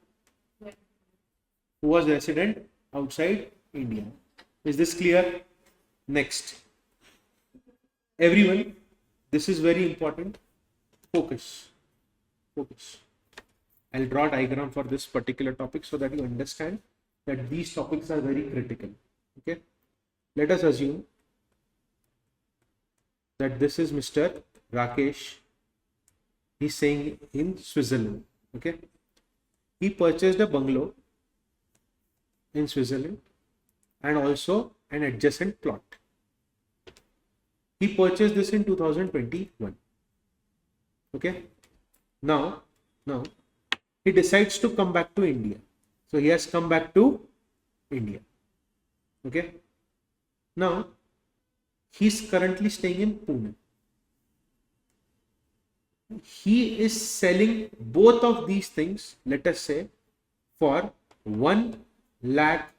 Who was resident outside India. Is this clear? Next. Everyone, this is very important. Focus. Focus. I'll draw a diagram for this particular topic so that you understand that these topics are very critical. Okay. Let us assume that this is Mr. Rakesh. He's staying in Switzerland. Okay. He purchased a bungalow in Switzerland and also an adjacent plot. He purchased this in 2021. Okay. Now he decides to come back to India. So he has come back to India. Okay. Now he's currently staying in Pune. He is selling both of these things, let us say, for 1 lakh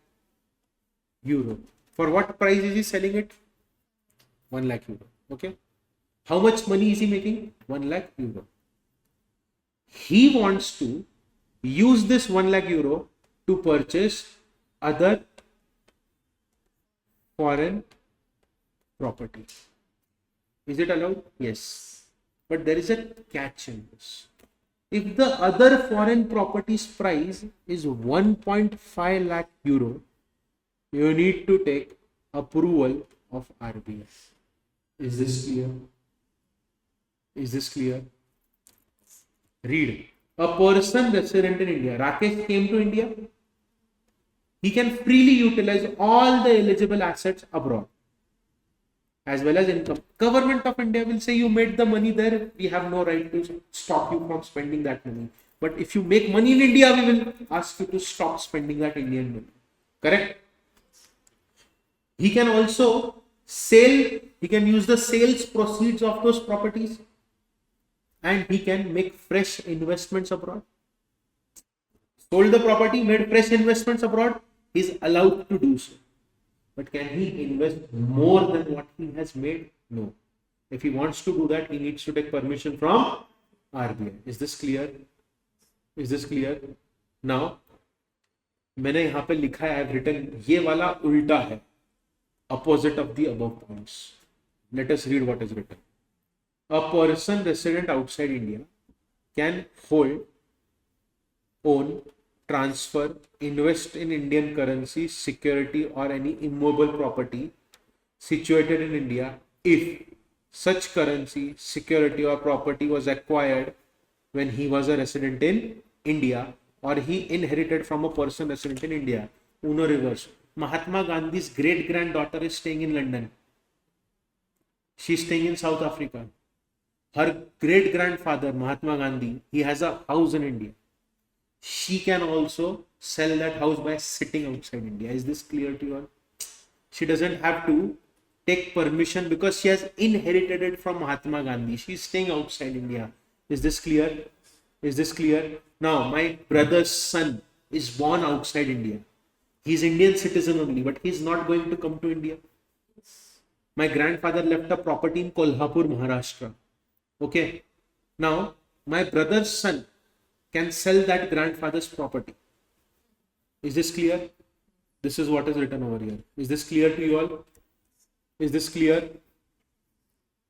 euro. For what price is he selling it? 1 lakh euro. Okay. How much money is he making? 1 lakh euro. He wants to use this 1 lakh euro to purchase other foreign property. Is it allowed? Yes. But there is a catch in this. If the other foreign property's price is 1.5 lakh euro, you need to take approval of RBI. Is this clear? Is this clear? Read. A person resident in India. Rakesh came to India. He can freely utilize all the eligible assets abroad as well as income. Government of India will say you made the money there. We have no right to stop you from spending that money. But if you make money in India, we will ask you to stop spending that Indian money. Correct? He can also sell. He can use the sales proceeds of those properties. And he can make fresh investments abroad. Sold the property, made fresh investments abroad. He is allowed to do so. But can he invest more than what he has made? No. If he wants to do that, he needs to take permission from RBI. Is this clear? Is this clear? Now, मैंने यहाँ पे लिखा है, I have written, ये वाला उल्टा है, opposite of the above points. Let us read what is written. A person resident outside India can hold, own, transfer, invest in Indian currency, security or any immovable property situated in India if such currency, security or property was acquired when he was a resident in India or he inherited from a person resident in India. Uno reverse. Mahatma Gandhi's great granddaughter is staying in London. She is staying in South Africa. Her great grandfather, Mahatma Gandhi, he has a house in India. She can also sell that house by sitting outside India. Is this clear to you all? She doesn't have to take permission because she has inherited it from Mahatma Gandhi. She is staying outside India. Is this clear? Is this clear? Now, my brother's son is born outside India. He is Indian citizen only, but he is not going to come to India. My grandfather left a property in Kolhapur, Maharashtra. Okay. Now, my brother's son can sell that grandfather's property. Is this clear? This is what is written over here. Is this clear to you all? Is this clear?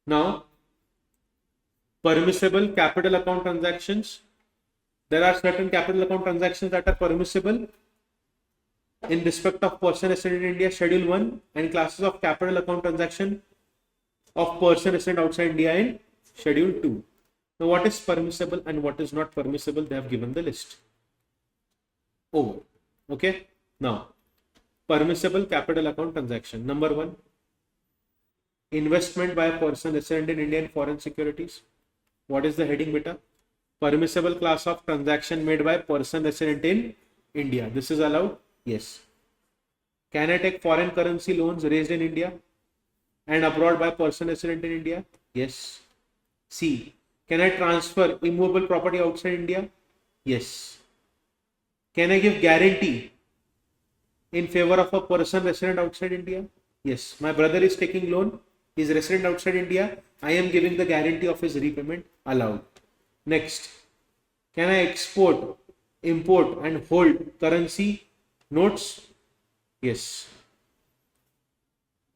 Now, permissible capital account transactions. There are certain capital account transactions that are permissible in respect of person resident in India, Schedule 1, and classes of capital account transaction of person resident outside India in Schedule 2. Now, what is permissible and what is not permissible? They have given the list. Over. Okay. Now, permissible capital account transaction. Number 1, investment by a person resident in India in foreign securities. What is the heading, beta? Permissible class of transaction made by person resident in India. This is allowed? Yes. Can I take foreign currency loans raised in India and abroad by person resident in India? Yes. C. Can I transfer immovable property outside India? Yes. Can I give guarantee in favor of a person resident outside India? Yes. My brother is taking loan. He is resident outside India. I am giving the guarantee of his repayment. Allowed. Next. Can I export, import and hold currency notes? Yes.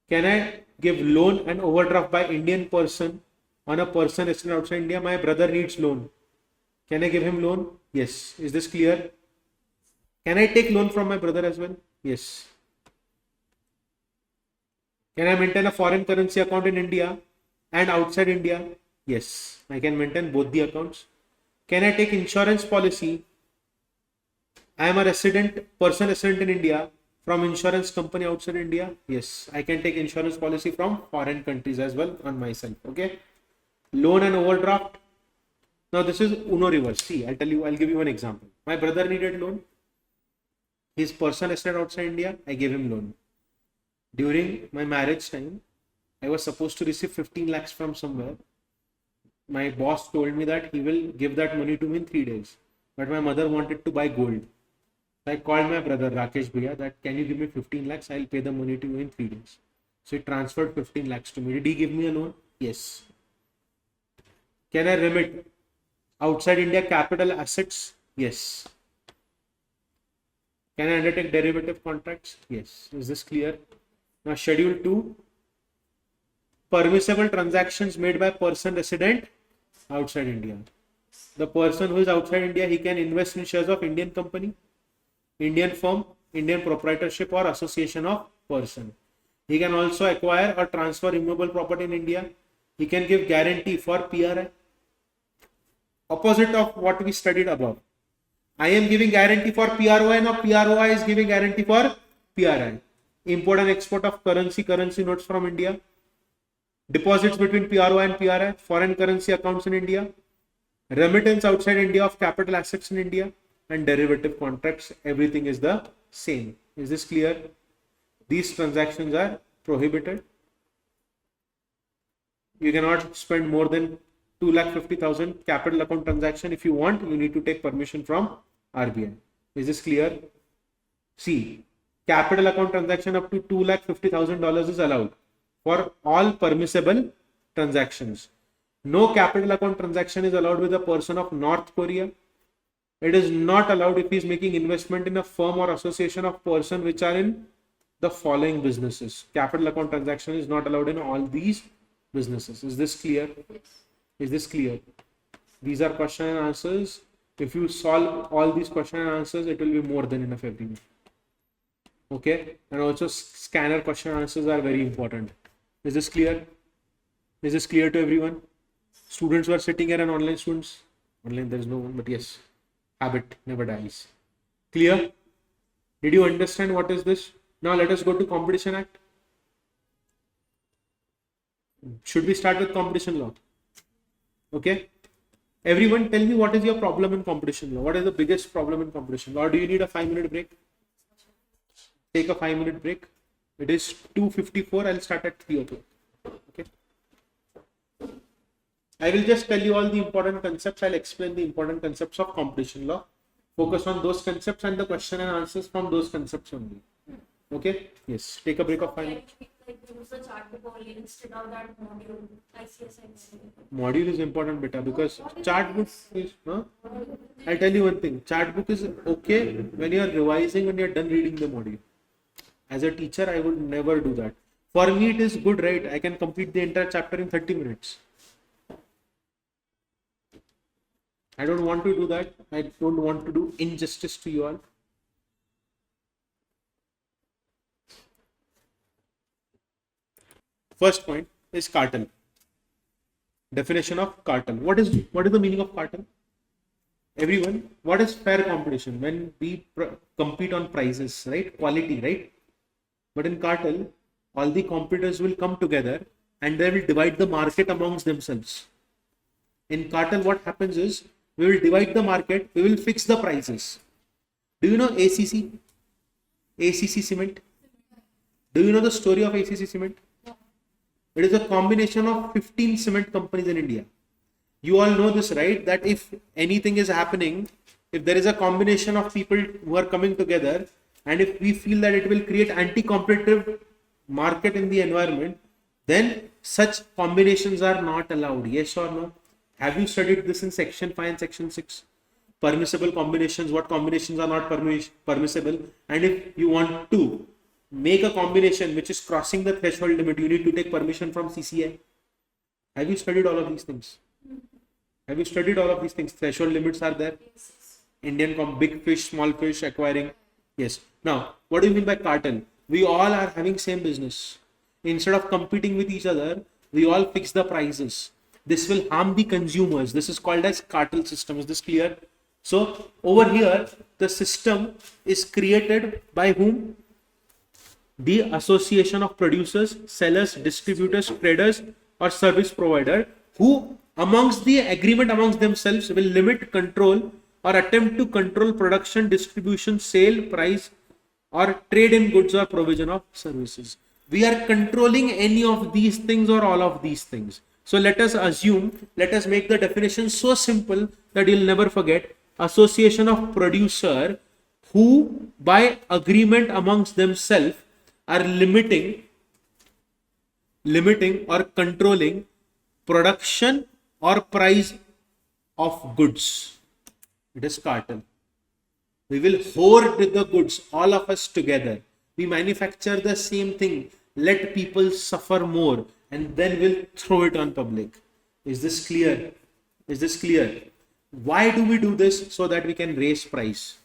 Can I give loan and overdraft by Indian person on a person resident outside India? My brother needs loan. Can I give him loan? Yes. Is this clear? Can I take loan from my brother as well? Yes. Can I maintain a foreign currency account in India and outside India? Yes. I can maintain both the accounts. Can I take insurance policy? I am a person resident in India from insurance company outside India. Yes. I can take insurance policy from foreign countries as well on myself. Okay. Loan and overdraft. Now this is Uno reverse. See, I'll give you an example. My brother needed loan. His person resident outside India. I gave him loan. During my marriage time, I was supposed to receive 15 lakhs from somewhere. My boss told me that he will give that money to me in 3 days. But my mother wanted to buy gold. So I called my brother Rakesh Bhaiya that can you give me 15 lakhs? I'll pay the money to you in 3 days. So he transferred 15 lakhs to me. Did he give me a loan? Yes. Can I remit outside India capital assets? Yes. Can I undertake derivative contracts? Yes. Is this clear? Now Schedule 2. Permissible transactions made by person resident outside India. The person who is outside India, he can invest in shares of Indian company, Indian firm, Indian proprietorship or association of person. He can also acquire or transfer immovable property in India. He can give guarantee for PRI. Opposite of what we studied above. I am giving guarantee for PROI, now PROI is giving guarantee for PRI. Import and export of currency notes from India. Deposits between PROI and PRI, foreign currency accounts in India, remittance outside India of capital assets in India, and derivative contracts. Everything is the same. Is this clear? These transactions are prohibited. You cannot spend more than 2,50,000 capital account transaction. If you want, you need to take permission from RBI. Is this clear? See, capital account transaction up to $2,50,000 is allowed for all permissible transactions. No capital account transaction is allowed with a person of North Korea. It is not allowed if he is making investment in a firm or association of person which are in the following businesses. Capital account transaction is not allowed in all these businesses. Is this clear? Is this clear? These are question and answers. If you solve all these question and answers, it will be more than enough everything. Okay. And also scanner question and answers are very important. Is this clear? Is this clear to everyone? Students who are sitting here and online students. Online there is no one, but yes. Habit never dies. Clear? Did you understand what is this? Now let us go to Competition Act. Should we start with competition law? Okay. Everyone tell me what is your problem in competition law? What is the biggest problem in competition law? Or do you need a 5-minute break? Take a 5-minute break. It is 2:54. I'll start at 3 o'clock. Okay. I will just tell you all the important concepts. I'll explain the important concepts of competition law. Focus on those concepts and the question and answers from those concepts only. Okay. Yes. Take a break of 5 minutes. Use the chart book only instead of that module, ICSI. Module is important, beta, because chart book is. I'll tell you one thing. Chart book is okay when you are revising, when you are done reading the module. As a teacher, I would never do that. For me, it is good, right? I can complete the entire chapter in 30 minutes. I don't want to do that. I don't want to do injustice to you all. First point is cartel. Definition of cartel. What is the meaning of cartel? Everyone, what is fair competition? When we compete on prices, right? Quality, right? But in cartel, all the competitors will come together and they will divide the market amongst themselves. In cartel, what happens is we will divide the market, we will fix the prices. Do you know ACC? ACC Cement? Do you know the story of ACC Cement? It is a combination of 15 cement companies in India. You all know this, right? That if anything is happening, if there is a combination of people who are coming together, and if we feel that it will create anti-competitive market in the environment, then such combinations are not allowed. Yes or no? Have you studied this in section 5 and section 6? Permissible combinations, what combinations are not permissible, and if you want to make a combination which is crossing the threshold limit, you need to take permission from CCI. Have you studied all of these things? Have you studied all of these things? Threshold limits are there. Indian big fish, small fish acquiring. Yes. Now, what do you mean by cartel? We all are having same business. Instead of competing with each other, we all fix the prices. This will harm the consumers. This is called as cartel system. Is this clear? So over here, the system is created by whom? The association of producers, sellers, distributors, traders, or service provider, who amongst the agreement amongst themselves will limit, control, or attempt to control production, distribution, sale, price, or trade in goods or provision of services. We are controlling any of these things or all of these things. So let us assume, let us make the definition so simple that you'll never forget. Association of producer who by agreement amongst themselves are limiting or controlling production or price of goods. It is cartel. We will hoard the goods, all of us together. We manufacture the same thing, let people suffer more, and then we'll throw it on public. Is this clear? Is this clear? Why do we do this? So that we can raise price.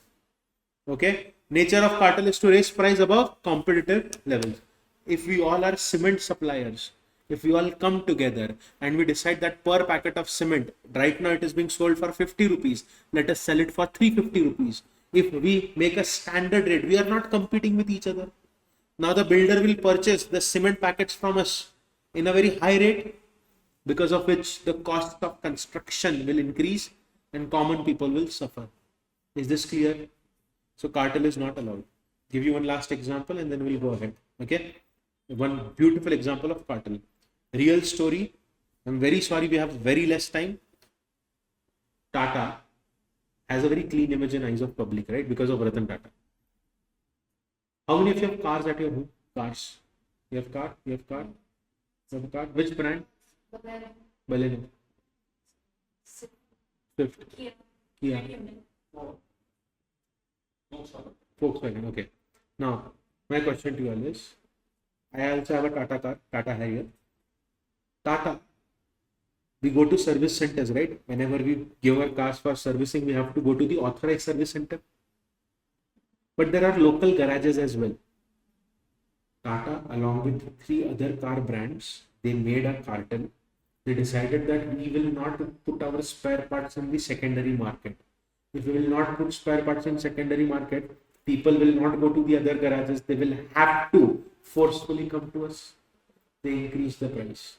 Okay? Nature of cartel is to raise price above competitive levels. If we all are cement suppliers, if we all come together and we decide that per packet of cement, right now it is being sold for 50 rupees, let us sell it for 350 rupees. If we make a standard rate, we are not competing with each other. Now the builder will purchase the cement packets from us in a very high rate, because of which the cost of construction will increase and common people will suffer. Is this clear? So cartel is not allowed. Give you one last example and then we'll go ahead. Okay? One beautiful example of cartel. Real story. I'm very sorry, we have very less time. Tata has a very clean image in eyes of public, right? Because of Ratan Tata. How many of you have cars at your home? Cars. You have car? You have car? You have a car? Which brand? Baleno. Swift. Kia. Volkswagen. Okay. Now, my question to you all is, I also have a Tata car, Tata Harrier. Tata, we go to service centers, right? Whenever we give our cars for servicing, we have to go to the authorized service center. But there are local garages as well. Tata, along with 3 other car brands, they made a cartel. They decided that we will not put our spare parts in the secondary market. If we will not put spare parts in secondary market, people will not go to the other garages. They will have to forcefully come to us. They increase the price.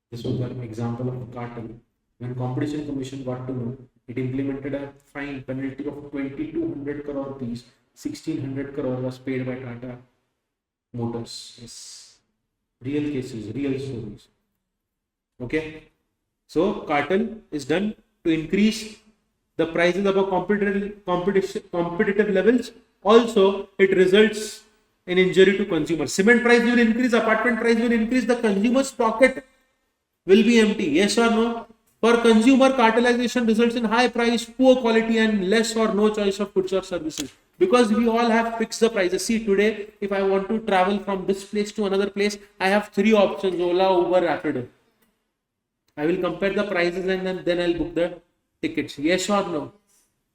This was an example of a cartel. When Competition Commission got to know, it implemented a fine penalty of 2200 crore rupees. 1600 crore was paid by Tata Motors. Yes. Real cases, real stories. Okay. So cartel is done to increase the prices above competitive levels. Also, it results in injury to consumers. Cement price will increase, apartment price will increase, the consumer's pocket will be empty. Yes or no? For consumer, cartelization results in high price, poor quality, and less or no choice of goods or services. Because we all have fixed the prices. See, today, if I want to travel from this place to another place, I have 3 options: Ola, Uber, Rapido. I will compare the prices and then I'll book the tickets. Yes or no?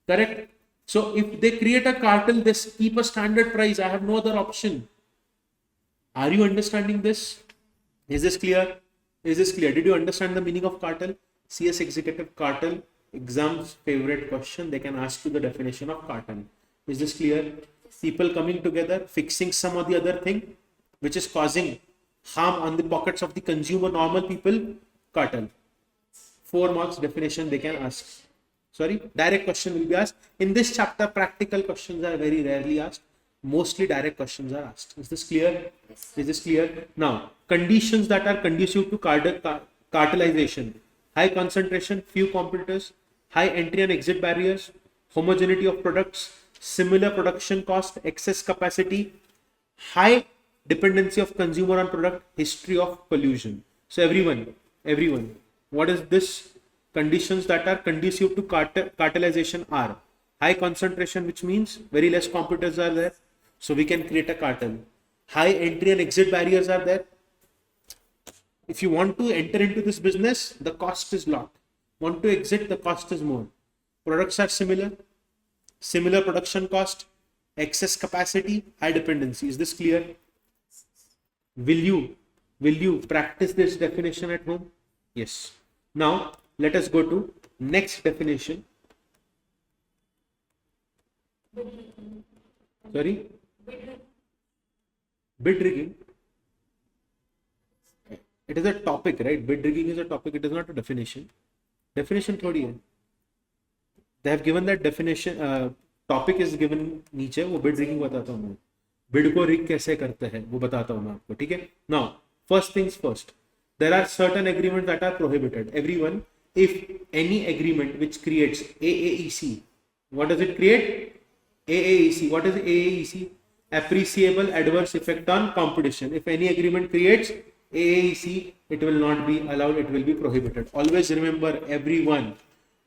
Correct. So if they create a cartel, they keep a standard price. I have no other option. Are you understanding this? Is this clear? Is this clear? Did you understand the meaning of cartel? CS Executive cartel, exam's favorite question. They can ask you the definition of cartel. Is this clear? People coming together, fixing some or the other thing, which is causing harm on the pockets of the consumer, normal people, cartel. 4 marks definition they can ask. Sorry, direct question will be asked. In this chapter, practical questions are very rarely asked. Mostly direct questions are asked. Is this clear? Yes. Is this clear? Now, conditions that are conducive to cartelization. High concentration, few competitors, high entry and exit barriers, homogeneity of products, similar production cost, excess capacity, high dependency of consumer on product, history of pollution. So everyone, what is this? Conditions that are conducive to cartelization are high concentration, which means very less competitors are there, so we can create a cartel. High entry and exit barriers are there. If you want to enter into this business, the cost is lot. Want to exit, the cost is more. Products are similar production cost, excess capacity, high dependency. Is this clear? Will you practice this definition at home? Yes. Now let us go to next definition. Sorry? Bid rigging. It is a topic, right? Bid rigging is a topic. It is not a definition. Definition थोड़ी है. They have given that definition. Topic is given नीचे. वो bid rigging बताता हूँ मैं. Bid को rig कैसे करते हैं वो बताता हूँ मैं आपको. ठीक है? Now, first things first. There are certain agreements that are prohibited. Everyone, if any agreement which creates AAEC, what does it create? AAEC. What is AAEC? Appreciable adverse effect on competition. If any agreement creates AAEC, it will not be allowed, it will be prohibited. Always remember, everyone,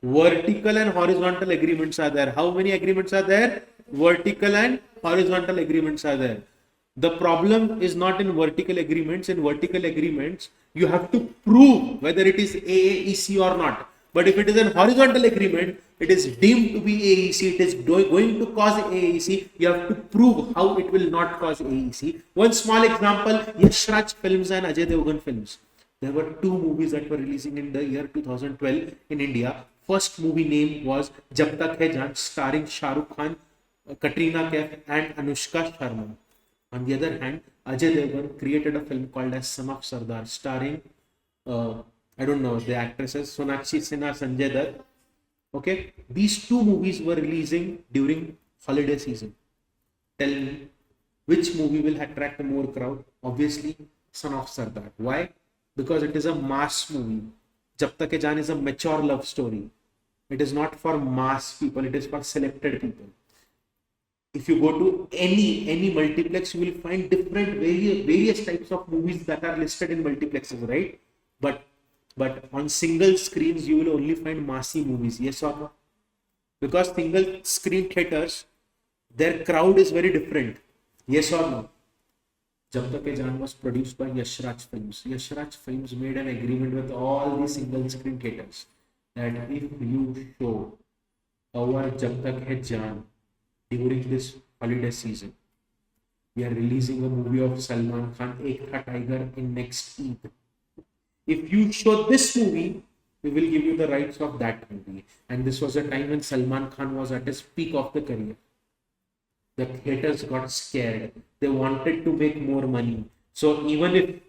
vertical and horizontal agreements are there. How many agreements are there? Vertical and horizontal agreements are there. The problem is not in vertical agreements. In vertical agreements, you have to prove whether it is AAEC or not. But if it is an horizontal agreement, it is deemed to be AAEC, it is going to cause AAEC, you have to prove how it will not cause AAEC. One small example, Yash Raj films and Ajay Devgan films. There were 2 movies that were releasing in the year 2012 in India. First movie name was Jab Tak Hai Jaan, starring Shah Rukh Khan, Katrina Kaif and Anushka Sharma. On the other hand, Ajay Devgan created a film called as Son of Sardar, starring I don't know the actresses, Sonakshi Sinha, Sanjay Dutt. Okay, these 2 movies were releasing during holiday season. Tell me, which movie will attract more crowd? Obviously, Son of Sardar. Why? Because it is a mass movie. Jab Tak Hai Jaan is a mature love story. It is not for mass people, it is for selected people. If you go to any multiplex, you will find different various types of movies that are listed in multiplexes, right? But on single screens, you will only find massy movies. Yes or no? Because single screen theaters, their crowd is very different. Yes or no? Jab Tak Hai Jaan was produced by Yash Raj Films. Yash Raj Films made an agreement with all the single screen theaters that if you show our Jab Tak Hai Jaan during this holiday season, we are releasing a movie of Salman Khan, Ek Tha Tiger, in next Eid. If you show this movie, we will give you the rights of that movie. And this was a time when Salman Khan was at his peak of the career. The theaters got scared. They wanted to make more money. So even if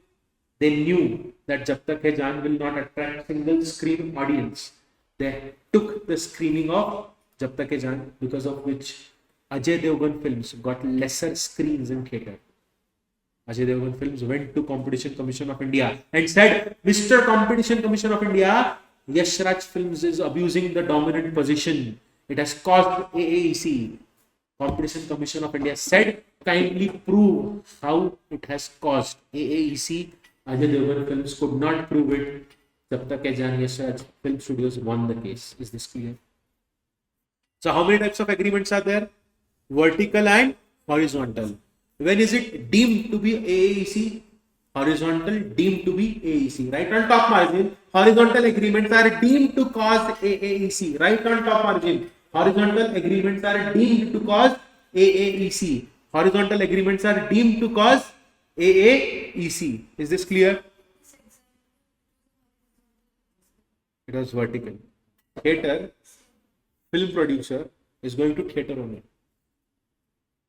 they knew that Jab Tak Hai Jaan will not attract single screen audience, they took the screening of Jab Tak Hai Jaan, because of which Ajay Devgan films got lesser screens in theater. Ajay Devgan films went to Competition Commission of India and said, Mr. Competition Commission of India, Yash Raj Films is abusing the dominant position. It has caused AAEC. Competition Commission of India said, kindly prove how it has caused AAEC. Ajay Devgan Films could not prove it. Jab Tak Hai Jaan, Yash Raj Film Studios won the case. Is this clear? So how many types of agreements are there? Vertical and horizontal. When is it deemed to be AAEC? Horizontal deemed to be AEC. Right on top margin, horizontal agreements are deemed to cause AAEC. Right on top margin, horizontal agreements are deemed to cause AAEC. Horizontal agreements are deemed to cause AAEC. Is this clear? It was vertical. Theater, film producer is going to theater on it.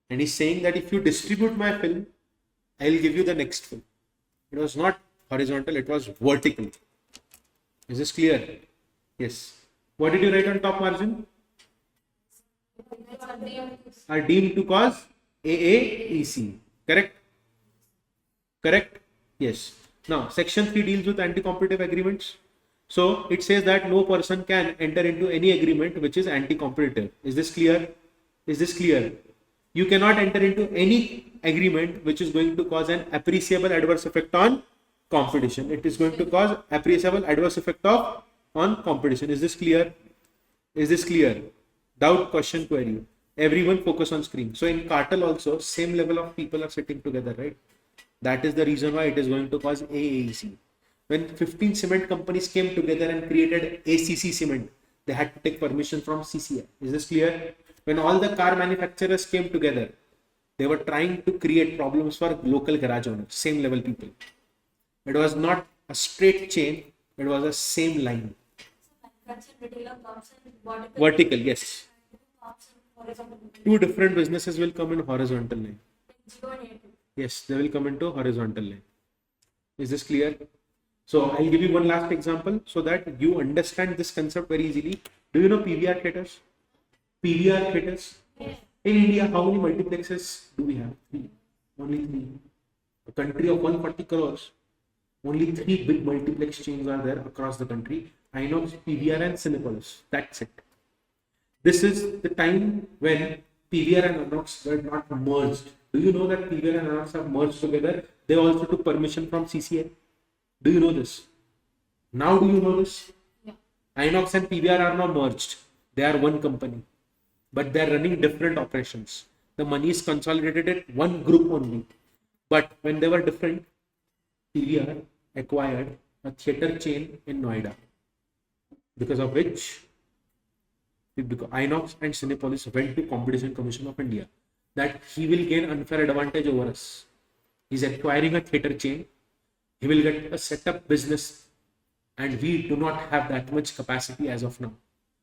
And he's saying that if you distribute my film, I'll give you the next film. It was not horizontal, it was vertical. Is this clear? Yes. What did you write on top margin? Are deemed to cause AAEC. Correct? Correct? Yes. Now, section 3 deals with anti-competitive agreements. So, it says that no person can enter into any agreement which is anti-competitive. Is this clear? Is this clear? You cannot enter into any agreement which is going to cause an appreciable adverse effect on competition. It is going to cause appreciable adverse effect on competition. Is this clear? Is this clear? Doubt, question, query. Everyone focus on screen. So in cartel also, same level of people are sitting together, right? That is the reason why it is going to cause AAEC. When 15 cement companies came together and created ACC cement, they had to take permission from CCI. Is this clear? When all the car manufacturers came together, they were trying to create problems for local garage owners, same level people. It was not a straight chain, it was a same line. Vertical, yes. Two different businesses will come in horizontal line. Yes, they will come into horizontal line. Is this clear? So I'll give you one last example so that you understand this concept very easily. Do you know PVR theaters? PVR theaters? In India, how many multiplexes do we have? 3. Only 3. A country of 140 crores. Only 3 big multiplex chains are there across the country. Inox, PVR and Cinepolis. That's it. This is the time when PVR and Inox were not merged. Do you know that PVR and Inox have merged together? They also took permission from CCI. Do you know this? Now do you know this? Yeah. Inox and PVR are now merged. They are one company. But they are running different operations. The money is consolidated at one group only. But when they were different, PVR acquired a theatre chain in Noida. Because of which Inox and Cinepolis went to Competition Commission of India that he will gain unfair advantage over us. He's acquiring a theatre chain. He will get a setup business and we do not have that much capacity as of now.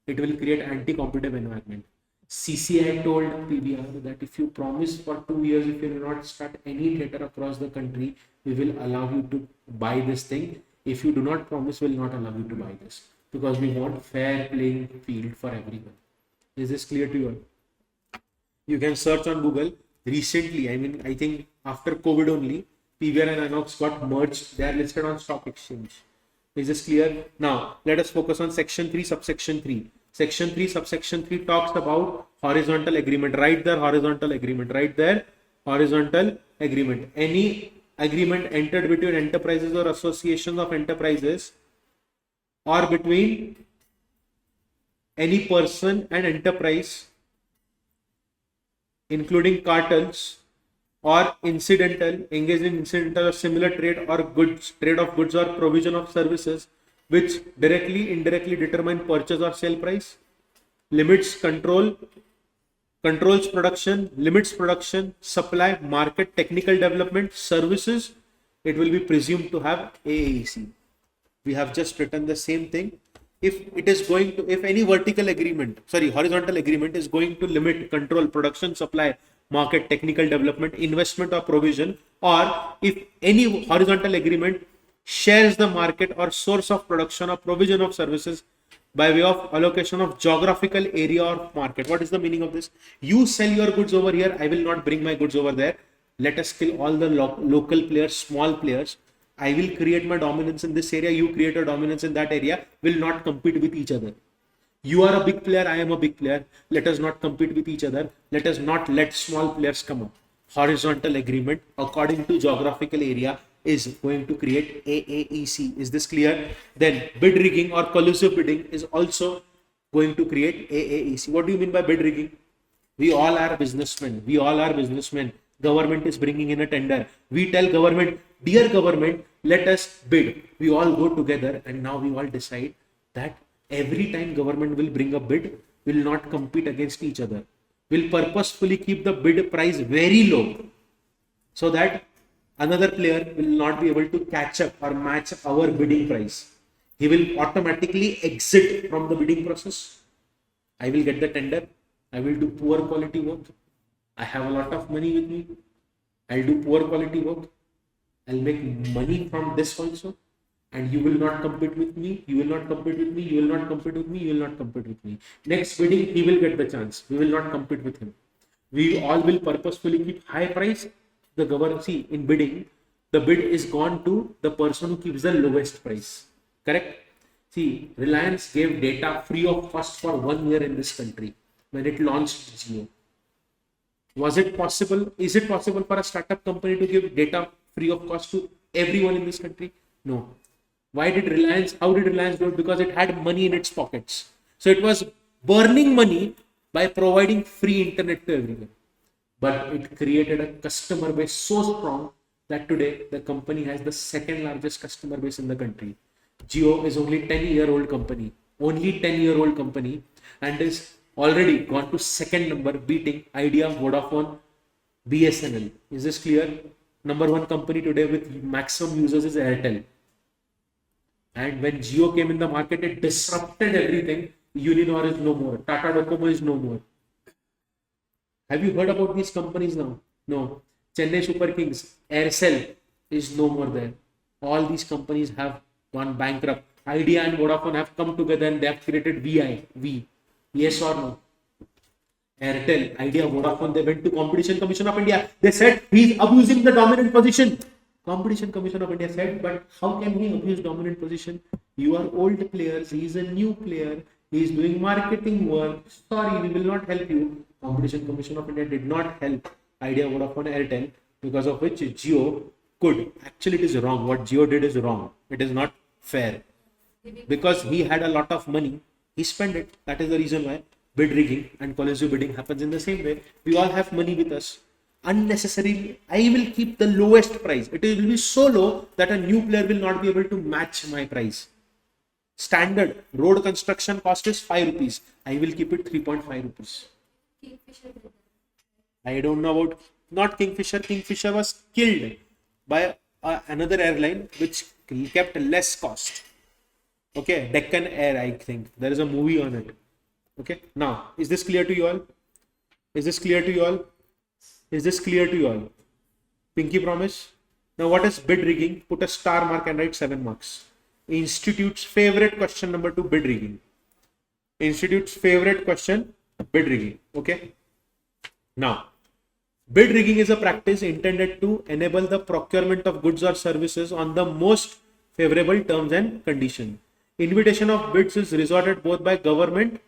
It will create anti-competitive environment. CCI told PVR that if you promise for 2 years, if you do not start any theatre across the country, we will allow you to buy this thing. If you do not promise, we will not allow you to buy this because we want fair playing field for everyone. Is this clear to you all? You can search on Google. Recently, I think after COVID only, PVR and Inox got merged. They are listed on stock exchange. Is this clear? Now, let us focus on section 3, subsection 3. Section 3, subsection 3 talks about horizontal agreement. Right there, horizontal agreement. Right there, horizontal agreement. Any agreement entered between enterprises or associations of enterprises or between any person and enterprise, including cartels, or incidental, engaged in incidental or similar trade or goods, trade of goods or provision of services which directly, indirectly determine purchase or sale price, limits controls production, limits production, supply, market, technical development, services, it will be presumed to have AAEC. We have just written the same thing. If it is going to, if any vertical agreement, horizontal agreement is going to limit, control, production, supply, market, technical development, investment or provision, or if any horizontal agreement shares the market or source of production or provision of services by way of allocation of geographical area or market. What is the meaning of this? You sell your goods over here, I will not bring my goods over there. Let us kill all the local players, small players. I will create my dominance in this area, you create a dominance in that area, will not compete with each other. You are a big player, I am a big player. Let us not compete with each other. Let us not let small players come up. Horizontal agreement according to geographical area is going to create AAEC. Is this clear? Then bid rigging or collusive bidding is also going to create AAEC. What do you mean by bid rigging? We all are businessmen. Government is bringing in a tender. We tell government, dear government, let us bid. We all go together and now we all decide that every time government will bring a bid, will not compete against each other. Will purposefully keep the bid price very low so that another player will not be able to catch up or match our bidding price. He will automatically exit from the bidding process. I will get the tender. I will do poor quality work. I have a lot of money with me. I'll do poor quality work. I'll make money from this also. And you will not compete with me. You will not compete with me. You will not compete with me. You will not compete with me. Next bidding, he will get the chance. We will not compete with him. We all will purposefully keep high price. The government, see, in bidding, the bid is gone to the person who keeps the lowest price. Correct? See, Reliance gave data free of cost for 1 year in this country when it launched Jio. Was it possible? Is it possible for a startup company to give data free of cost to everyone in this country? No. Why did Reliance, how did Reliance do it? Because it had money in its pockets. So it was burning money by providing free internet to everyone. But it created a customer base so strong that today the company has the second largest customer base in the country. Jio is only 10-year-old company, and is already gone to second number, beating Idea, Vodafone, BSNL. Is this clear? Number one company today with maximum users is Airtel. And when Jio came in the market, it disrupted everything. Uninor is no more. Tata Docomo is no more. Have you heard about these companies now? No. Chennai Super Kings, Aircel is no more there. All these companies have gone bankrupt. Idea and Vodafone have come together and they have created V. Yes or no? Airtel, Idea, Vodafone, they went to Competition Commission of India. They said he's abusing the dominant position. Competition Commission of India said, but how can he abuse dominant position? You are old players. He is a new player. He is doing marketing work. Sorry, we will not help you. Competition Commission of India did not help Idea, Vodafone, Airtel, because of which Jio could. Actually, it is wrong. What Jio did is wrong. It is not fair. Because he had a lot of money, he spent it. That is the reason why bid rigging and collusive bidding happens in the same way. We all have money with us. Unnecessarily, I will keep the lowest price. It will be so low that a new player will not be able to match my price. Standard road construction cost is 5 rupees. I will keep it 3.5 rupees. I don't know about, not Kingfisher. Kingfisher was killed by another airline which kept less cost. Okay, Deccan Air, I think. There is a movie on it. Okay, now, is this clear to you all? Is this clear to you all? Is this clear to you all? Pinky promise? Now, what is bid rigging? Put a star mark and write 7 marks. Institute's favorite question number 2, bid rigging. Institute's favorite question, bid rigging. Okay. Now, bid rigging is a practice intended to enable the procurement of goods or services on the most favorable terms and conditions. Invitation of bids is resorted both by government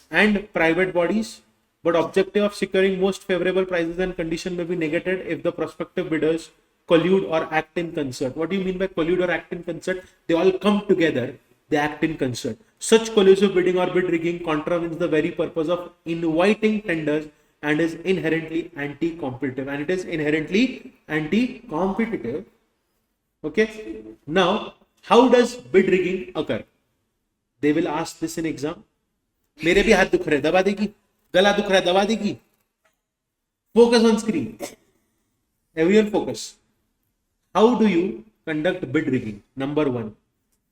and private bodies, but objective of securing most favorable prices and conditions may be negated if the prospective bidders collude or act in concert. What do you mean by collude or act in concert? They all come together, they act in concert. Such collusive bidding or bid rigging contravenes the very purpose of inviting tenders and is inherently anti-competitive. And it is inherently anti-competitive. Okay. Now, how does bid rigging occur? They will ask this in exam. मेरे भी हाथ दुख रहे, दबा देगी. गला दुख रहा है, दबा देगी. Focus on screen. Everyone focus. How do you conduct bid rigging? Number 1,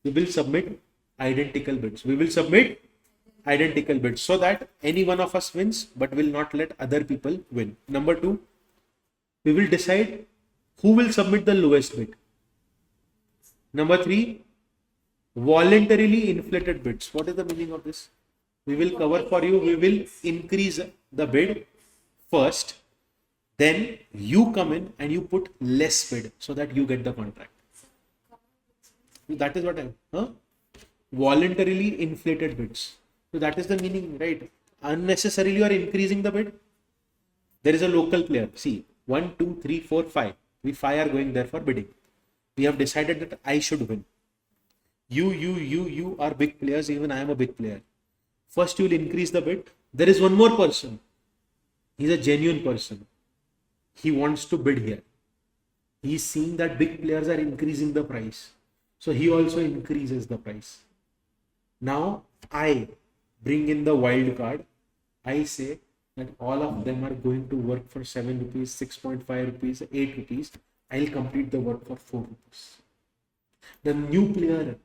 we will submit identical bids. We will submit identical bids so that any one of us wins, but will not let other people win. Number 2, we will decide who will submit the lowest bid. Number 3, voluntarily inflated bids. What is the meaning of this? We will cover for you. We will increase the bid first. Then you come in and you put less bid so that you get the contract. That is what voluntarily inflated bids. So that is the meaning, right? Unnecessarily you are increasing the bid. There is a local player. See, 1, 2, 3, 4, 5. We 5 are going there for bidding. We have decided that I should win. You are big players. Even I am a big player. First you will increase the bid. There is one more person. He's a genuine person. he wants to bid here. He's seeing that big players are increasing the price. So he also increases the price. Now I bring in the wild card. I say that all of them are going to work for 7 rupees, 6.5 rupees, 8 rupees. I'll complete the work for 4 rupees. The new player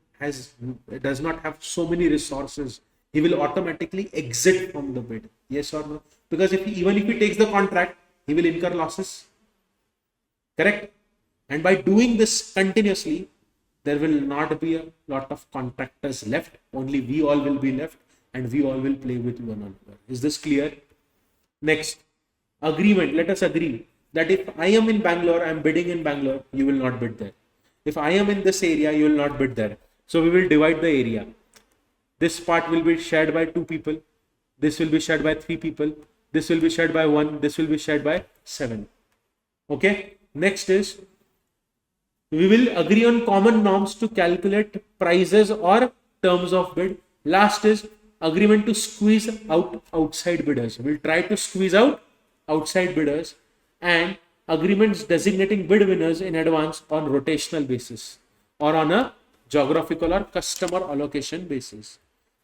does not have so many resources. He will automatically exit from the bid. Yes or no? Because even if he takes the contract, he will incur losses. Correct? And by doing this continuously, there will not be a lot of contractors left. Only we all will be left, and we all will play with one another. Is this clear? Next, agreement. Let us agree that if I am in Bangalore, I am bidding in Bangalore, you will not bid there. If I am in this area, you will not bid there. So we will divide the area. This part will be shared by 2 people. This will be shared by 3 people. This will be shared by 1. This will be shared by 7. Okay. Next is, we will agree on common norms to calculate prices or terms of bid. Last is agreement to squeeze out outside bidders. We'll try to squeeze out outside bidders, and agreements designating bid winners in advance on rotational basis or on a geographical or customer allocation basis.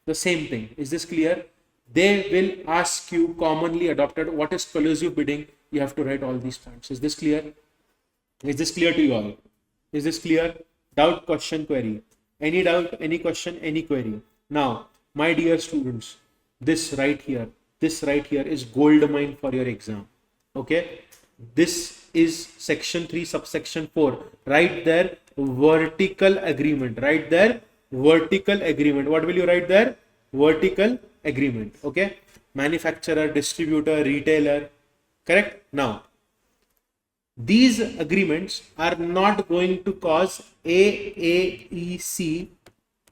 The same thing. Is this clear? They will ask you commonly adopted what is collusive bidding. You have to write all these points. Is this clear? Is this clear to you all? Is this clear? Doubt, question, query. Any doubt, any question, any query? Now, my dear students, this right here is gold mine for your exam. Okay? This is section 3, subsection 4. Right there, vertical agreement. Right there, vertical agreement. What will you write there? Vertical agreement. Okay? Manufacturer, distributor, retailer. Correct? Now, these agreements are not going to cause AAEC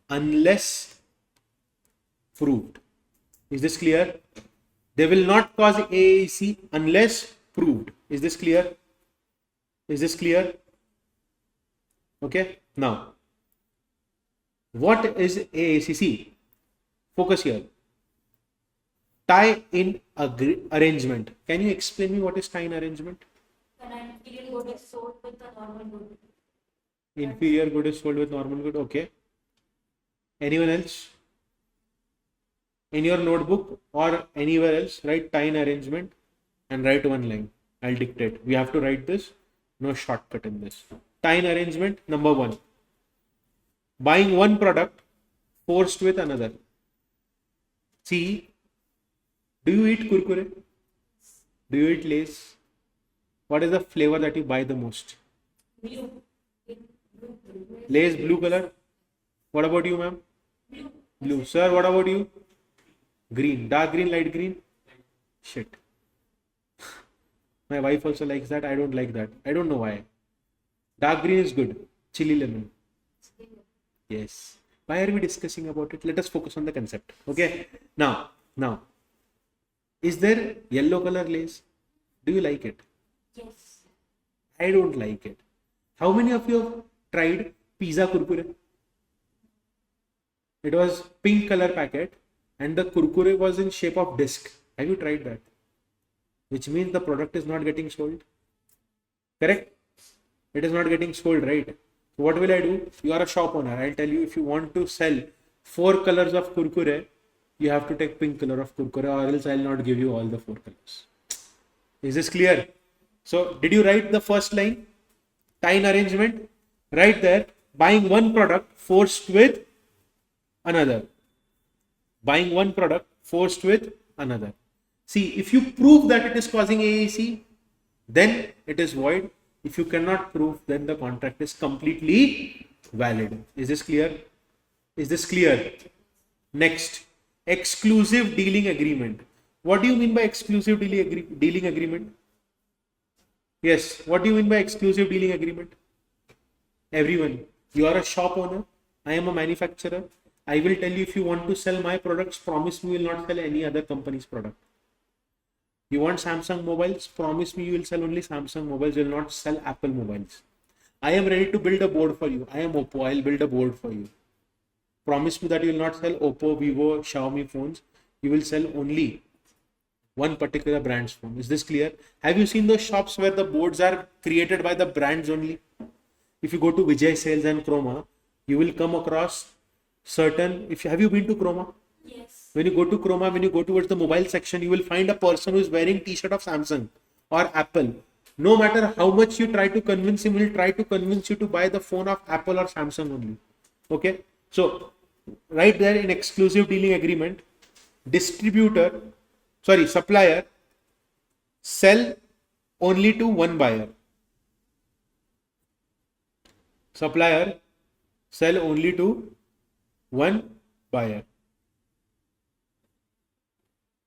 unless proved. Is this clear? They will not cause AAEC unless proved. Is this clear? Is this clear? Okay. Now, what is AAEC? See, focus here. Tie-in arrangement. Can you explain me what is tie-in arrangement? When an inferior good is sold with a normal good. Inferior good is sold with normal good. Okay. Anyone else? In your notebook or anywhere else, write tie-in arrangement and write one line. I'll dictate. We have to write this. No shortcut in this. Tie-in arrangement, number 1. Buying one product forced with another. See, do you eat kurkure? Do you eat Lays? What is the flavor that you buy the most? Blue. Lays blue color. What about you, ma'am? Blue. Sir, what about you? Green. Dark green, light green? Shit. My wife also likes that. I don't like that. I don't know why. Dark green is good. Chili lemon. Yes. Why are we discussing about it? Let us focus on the concept. Okay. Now. Is there yellow color Lays? Do you like it? Yes. I don't like it. How many of you have tried pizza kurkure? It was pink color packet and the kurkure was in shape of disc. Have you tried that? Which means the product is not getting sold. Correct? It is not getting sold, right? So what will I do? You are a shop owner. I'll tell you, if you want to sell 4 colors of kurkure, you have to take pink color of kurkure, or else I'll not give you all the 4 colors. Is this clear? So did you write the first line? Tie-in arrangement. Right there, buying one product forced with another. Buying one product forced with another. See, if you prove that it is causing AAC, then it is void. If you cannot prove, then the contract is completely valid. Is this clear? Is this clear? Next, exclusive dealing agreement. What do you mean by exclusive dealing agreement? Yes, what do you mean by exclusive dealing agreement? Everyone, you are a shop owner. I am a manufacturer. I will tell you, if you want to sell my products, promise me you will not sell any other company's product. You want Samsung mobiles? Promise me you will sell only Samsung mobiles. You will not sell Apple mobiles. I am ready to build a board for you. I am Oppo. I will build a board for you. Promise me that you will not sell Oppo, Vivo, Xiaomi phones. You will sell only one particular brand's phone. Is this clear? Have you seen those shops where the boards are created by the brands only? If you go to Vijay Sales and Chroma, you will come across certain. Have you been to Chroma? Yes. When you go to Chroma, when you go towards the mobile section, you will find a person who is wearing T-shirt of Samsung or Apple. No matter how much you try to convince him, he will try to convince you to buy the phone of Apple or Samsung only. Okay. So right there in exclusive dealing agreement, supplier sell only to one buyer. Supplier sell only to one buyer.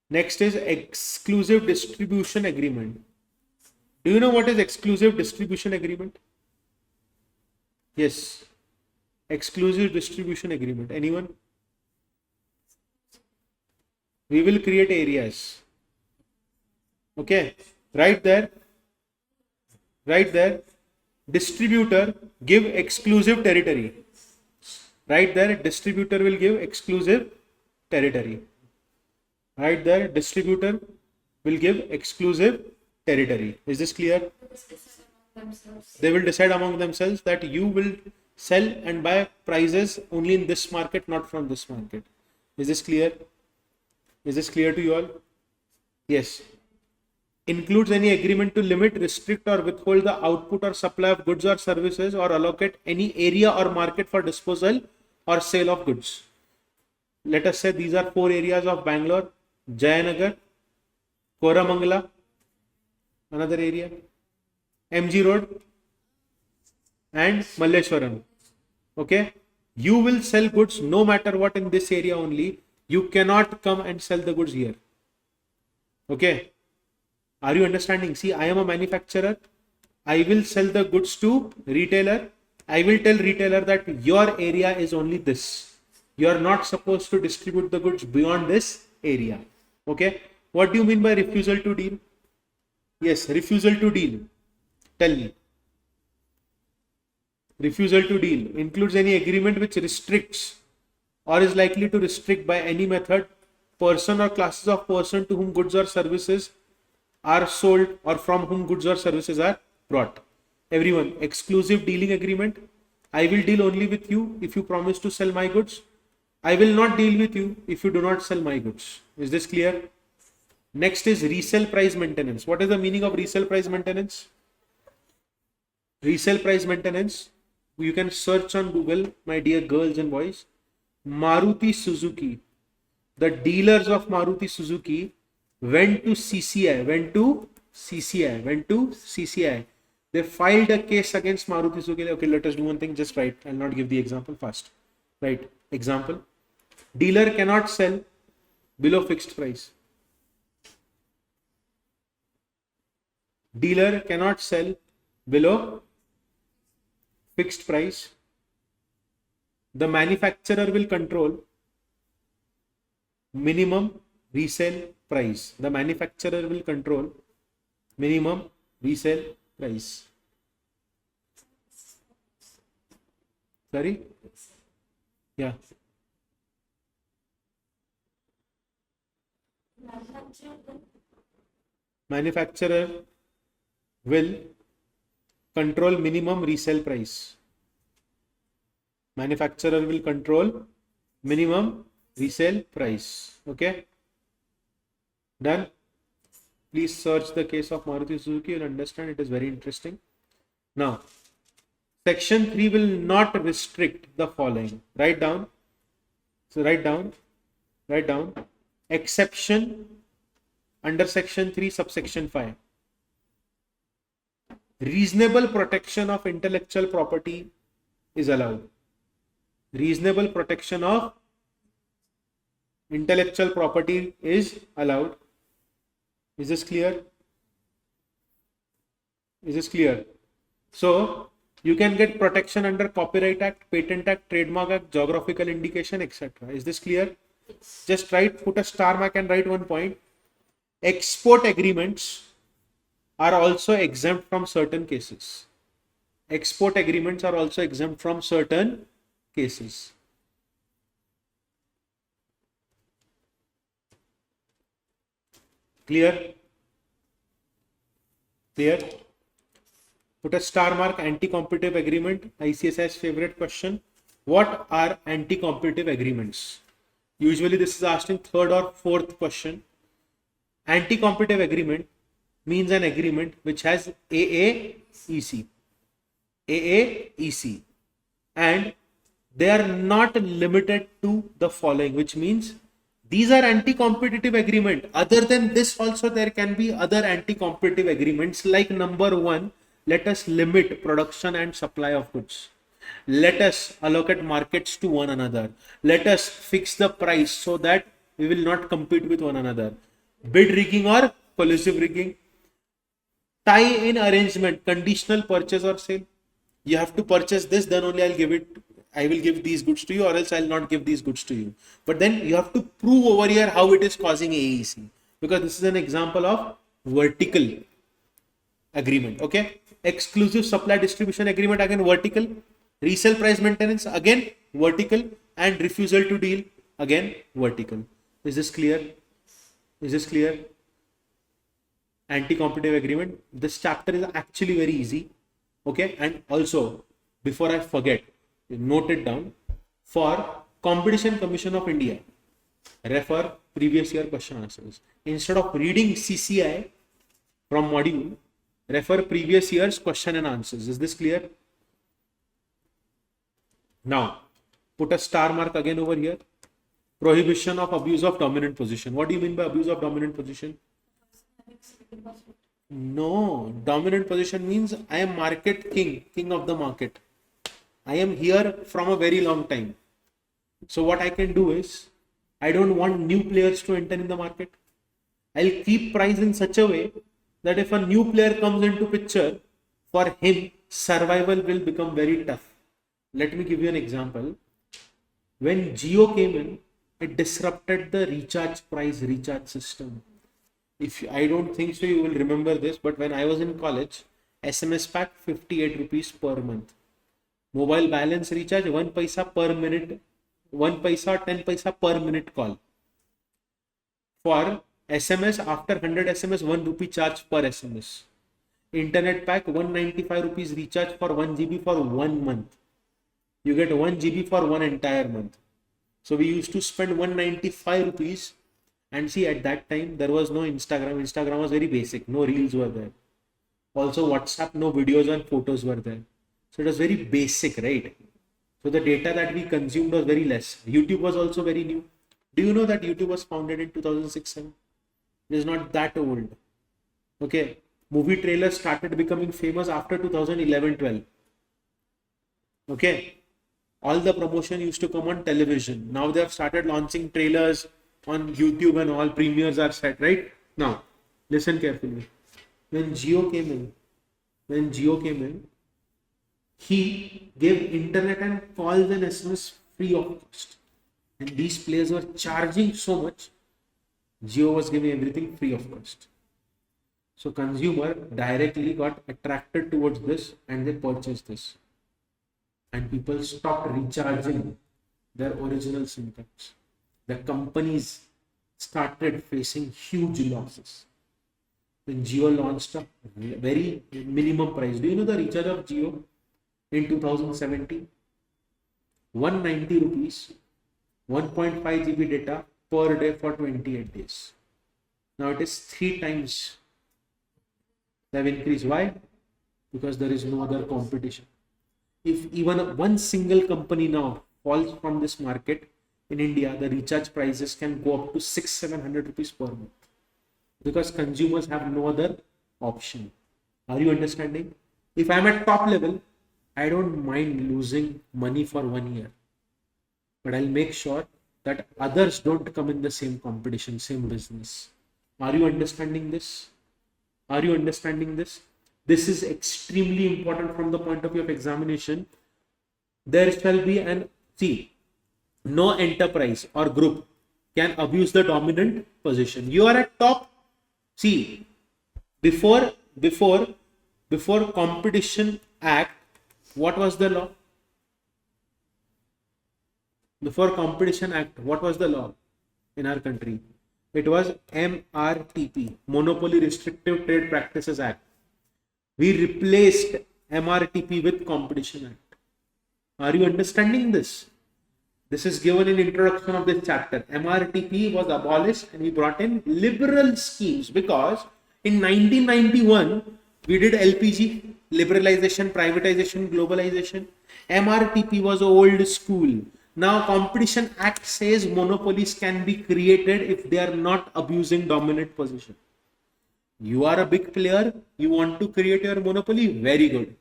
Next is exclusive distribution agreement. Do you know what is exclusive distribution agreement? Yes. Exclusive distribution agreement. Anyone? We will create areas. Okay. Right there. Distributor give exclusive territory. Right there, distributor will give exclusive territory. Right there, distributor will give exclusive territory. Is this clear? They will decide among themselves that you will sell and buy prices only in this market, not from this market. Is this clear? Is this clear to you all? Yes. Includes any agreement to limit, restrict or withhold the output or supply of goods or services or allocate any area or market for disposal or sale of goods. Let us say these are 4 areas of Bangalore: Jayanagar, Koramangala, another area, MG Road and Malleshwaram. Okay. You will sell goods no matter what in this area only. You cannot come and sell the goods here. Okay. Are you understanding? See, I am a manufacturer. I will sell the goods to retailer. I will tell retailer that your area is only this. You are not supposed to distribute the goods beyond this area. Okay. What do you mean by refusal to deal? Yes, refusal to deal. Tell me. Refusal to deal includes any agreement which restricts or is likely to restrict by any method person or classes of person to whom goods or services are sold or from whom goods or services are brought. Everyone, exclusive dealing agreement. I will deal only with you if you promise to sell my goods. I will not deal with you if you do not sell my goods. Is this clear? Next is resale price maintenance. What is the meaning of resale price maintenance? Resale price maintenance. You can search on Google, my dear girls and boys. Maruti Suzuki. The dealers of Maruti Suzuki went to CCI. They filed a case against Maruti Suzuki. Okay, let us do one thing. Just write. I'll not give the example fast. Right. Example. Dealer cannot sell below fixed price. Dealer cannot sell below fixed price. The manufacturer will control minimum resale price. The manufacturer will control minimum resale price. Sorry? Yeah. Manufacturer will control minimum resale price. Manufacturer will control minimum resale price. Okay. Done. Please search the case of Maruti Suzuki. You'll understand it is very interesting. Now, section 3 will not restrict the following. Write down. So write down. Exception under section 3, subsection 5. Reasonable protection of intellectual property is allowed. Reasonable protection of intellectual property is allowed. Is this clear? Is this clear? So, you can get protection under Copyright Act, Patent Act, Trademark Act, Geographical Indication, etc. Is this clear? Just write, put a star mark and write one point. Export agreements are also exempt from certain cases. Export agreements are also exempt from certain cases. Clear? Clear? Put a star mark. Anti-competitive agreement. ICSI's favorite question. What are anti-competitive agreements? Usually this is asked in third or fourth question. Anti-competitive agreement means an agreement which has AAEC. AAEC. And they are not limited to the following, which means these are anti-competitive agreement. Other than this also there can be other anti-competitive agreements, like number one, let us limit production and supply of goods. Let us allocate markets to one another. Let us fix the price so that we will not compete with one another. Bid rigging or collusive rigging. Tie-in arrangement, conditional purchase or sale. You have to purchase this, then only I will give these goods to you, or else I'll not give these goods to you. But then you have to prove over here how it is causing AEC, because this is an example of vertical agreement. Okay, exclusive supply distribution agreement, again vertical. Resale price maintenance, again vertical. And refusal to deal, again vertical. Is this clear? Is this clear? Anti-competitive agreement. This chapter is actually very easy. Okay, and also before I forget, note it down. For Competition Commission of India, refer previous year question answers. Instead of reading CCI from module, refer previous year's question and answers. Is this clear? Now, put a star mark again over here. Prohibition of abuse of dominant position. What do you mean by abuse of dominant position? No, dominant position means I am market king, king of the market. I am here from a very long time. So what I can do is, I don't want new players to enter in the market. I'll keep price in such a way that if a new player comes into picture, for him, survival will become very tough. Let me give you an example. When Jio came in, it disrupted the recharge system. If I don't think so, you will remember this, but when I was in college, SMS pack 58 rupees per month. Mobile balance recharge 1 paisa per minute, 1 paisa or 10 paisa per minute call. For SMS, after 100 SMS, 1 rupee charge per SMS. Internet pack 195 rupees recharge for 1 GB for 1 month. You get 1 GB for 1 entire month. So we used to spend 195 rupees. And see, at that time, there was no Instagram. Instagram was very basic. No reels were there. Also, WhatsApp, no videos and photos were there. So it was very basic, right? So the data that we consumed was very less. YouTube was also very new. Do you know that YouTube was founded in 2006-7? It is not that old. Okay. Movie trailers started becoming famous after 2011-12. Okay. All the promotion used to come on television. Now they have started launching trailers on YouTube and all premieres are set, right? Now, listen carefully. When Jio came in, he gave internet and calls and SMS free of cost. And these players were charging so much, Jio was giving everything free of cost. So consumer directly got attracted towards this and they purchased this. And people stopped recharging their original SIM cards. The companies started facing huge losses. When Jio launched a very minimum price. Do you know the recharge of Jio in 2017? 190 rupees, 1.5 GB data per day for 28 days. Now it is 3 times they have increased. Why? Because there is no other competition. If even one single company now falls from this market, in India, the recharge prices can go up to 600-700 rupees per month because consumers have no other option. Are you understanding? If I'm at top level, I don't mind losing money for 1 year, but I'll make sure that others don't come in the same competition, same business. Are you understanding this? Are you understanding this? This is extremely important from the point of view of examination. There shall be no enterprise or group can abuse the dominant position. You are at top. See, before Competition Act, what was the law? Before Competition Act, what was the law in our country? It was MRTP, Monopoly Restrictive Trade Practices Act. We replaced MRTP with Competition Act. Are you understanding this? This is given in introduction of this chapter. MRTP was abolished and we brought in liberal schemes because in 1991 we did LPG, liberalization, privatization, globalization. MRTP was old school. Now Competition Act says monopolies can be created if they are not abusing dominant position. You are a big player, you want to create your monopoly, very good.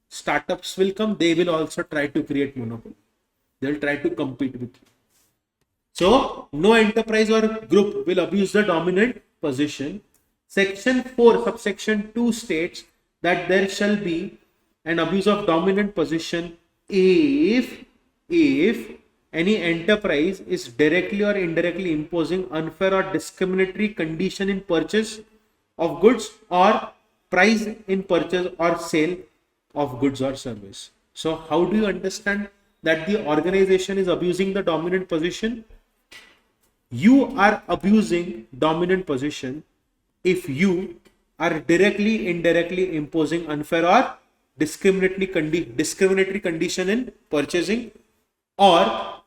Startups will come, they will also try to create monopoly. They'll try to compete with you. So, no enterprise or group will abuse the dominant position. Section 4, subsection 2 states that there shall be an abuse of dominant position if any enterprise is directly or indirectly imposing unfair or discriminatory condition in purchase of goods or price in purchase or sale of goods or service. So how do you understand that the organization is abusing the dominant position? You are abusing dominant position if you are directly, indirectly imposing unfair or discriminatory condition in purchasing or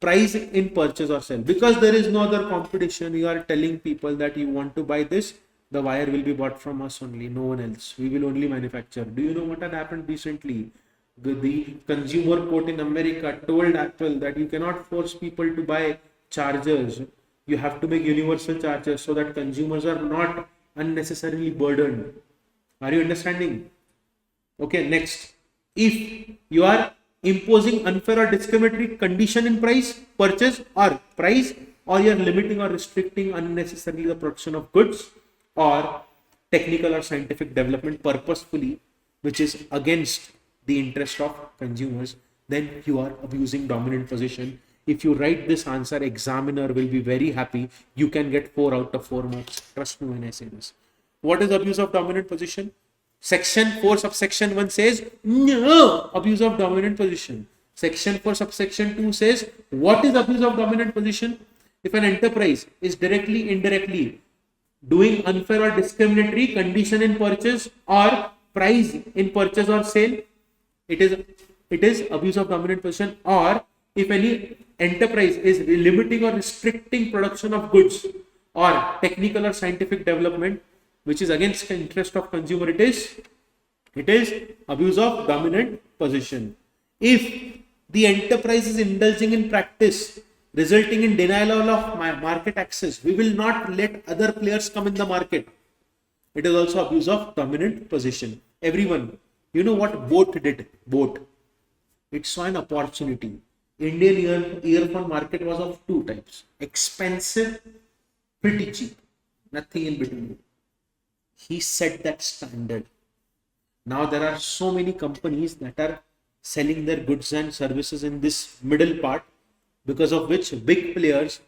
price in purchase or sale. Because there is no other competition, you are telling people that you want to buy this, the wire will be bought from us only, no one else. We will only manufacture. Do you know what had happened recently? The consumer court in America told Apple that you cannot force people to buy chargers. You have to make universal chargers so that consumers are not unnecessarily burdened. Are you understanding? Okay, next. If you are imposing unfair or discriminatory condition in purchase or price, or you are limiting or restricting unnecessarily the production of goods or technical or scientific development purposefully, which is against the interest of consumers, then you are abusing dominant position. If you write this answer, examiner will be very happy. You can get 4 out of 4 marks. Trust me when I say this. What is abuse of dominant position? Section 4 subsection 1 says no abuse of dominant position. Section 4 subsection 2 says what is abuse of dominant position? If an enterprise is directly, indirectly doing unfair or discriminatory condition in purchase or price in purchase or sale, it is abuse of dominant position. Or if any enterprise is limiting or restricting production of goods or technical or scientific development which is against the interest of consumer, it is abuse of dominant position. If the enterprise is indulging in practice resulting in denial of market access, we will not let other players come in the market. It is also abuse of dominant position. Everyone, you know what Boat did? Boat. It saw an opportunity. Indian earphone market was of 2 types. Expensive, pretty cheap. Nothing in between. He set that standard. Now there are so many companies that are selling their goods and services in this middle part, because of which big players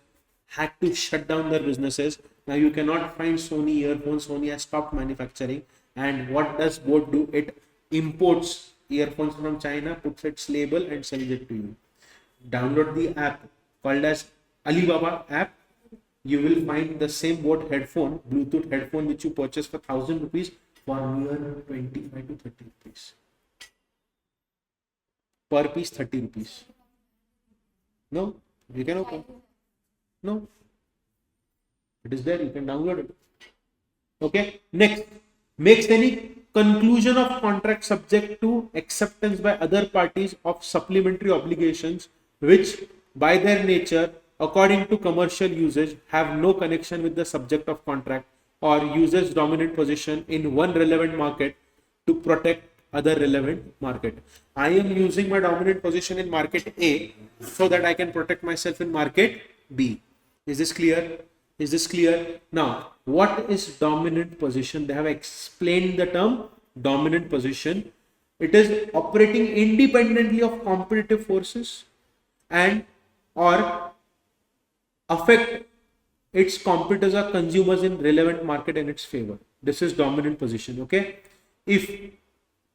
had to shut down their businesses. Now you cannot find Sony earphones. Sony has stopped manufacturing. And what does Boat do? It imports earphones from China, puts its label and sells it to you. Download the app called as Alibaba app. You will find the same Boat headphone, Bluetooth headphone, which you purchase for 1,000 rupees for near 25 to 30 rupees. Per piece 30 rupees. No, you can open. No, it is there. You can download it. Okay. Next, makes any conclusion of contract subject to acceptance by other parties of supplementary obligations which by their nature according to commercial usage have no connection with the subject of contract or uses dominant position in one relevant market to protect other relevant market. I am using my dominant position in market A so that I can protect myself in market B. Is this clear? Is this clear? Now, what is dominant position? They have explained the term dominant position. It is operating independently of competitive forces and or affect its competitors or consumers in relevant market in its favor. This is dominant position. Okay. If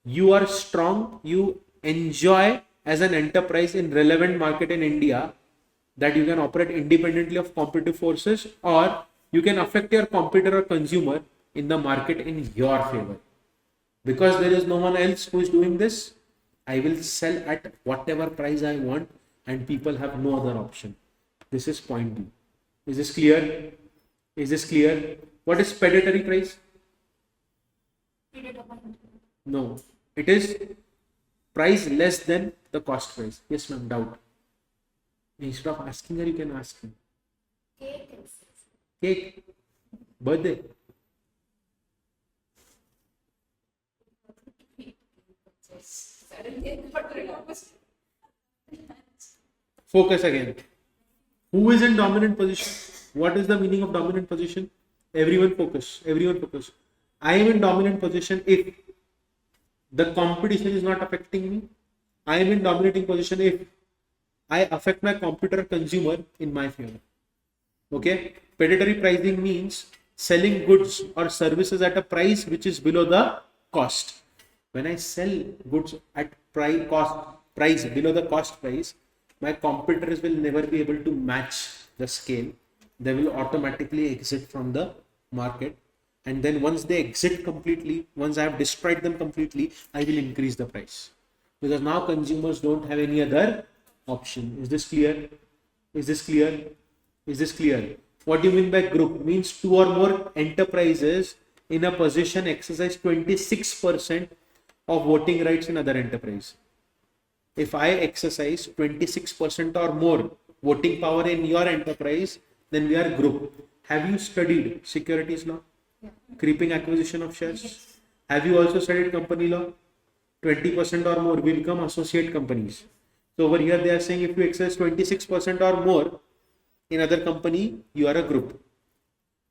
you are strong, you enjoy as an enterprise in relevant market in India, that you can operate independently of competitive forces, or you can affect your competitor or consumer in the market in your favor. Because there is no one else who is doing this, I will sell at whatever price I want and people have no other option. This is point B. Is this clear? Is this clear? What is predatory price? No, it is price less than the cost price. Yes, ma'am, doubt. Instead of asking her, you can ask him. Cake. Birthday. Focus again. Who is in dominant position? What is the meaning of dominant position? Everyone focus. Everyone focus. I am in dominant position if the competition is not affecting me. I am in dominating position if I affect my competitor consumer in my favor. Okay. Predatory pricing means selling goods or services at a price which is below the cost. When I sell goods at price below the cost price, my competitors will never be able to match the scale. They will automatically exit from the market. And then once they exit completely, once I have destroyed them completely, I will increase the price. Because now consumers don't have any other option. Is this clear? Is this clear? Is this clear? What do you mean by group? Means two or more enterprises in a position exercise 26% of voting rights in other enterprise. If I exercise 26% or more voting power in your enterprise, then we are group. Have you studied securities law? Creeping acquisition of shares? Yes. Have you also studied company law? 20% or more will become associate companies. So over here they are saying if you exercise 26% or more in other company, you are a group.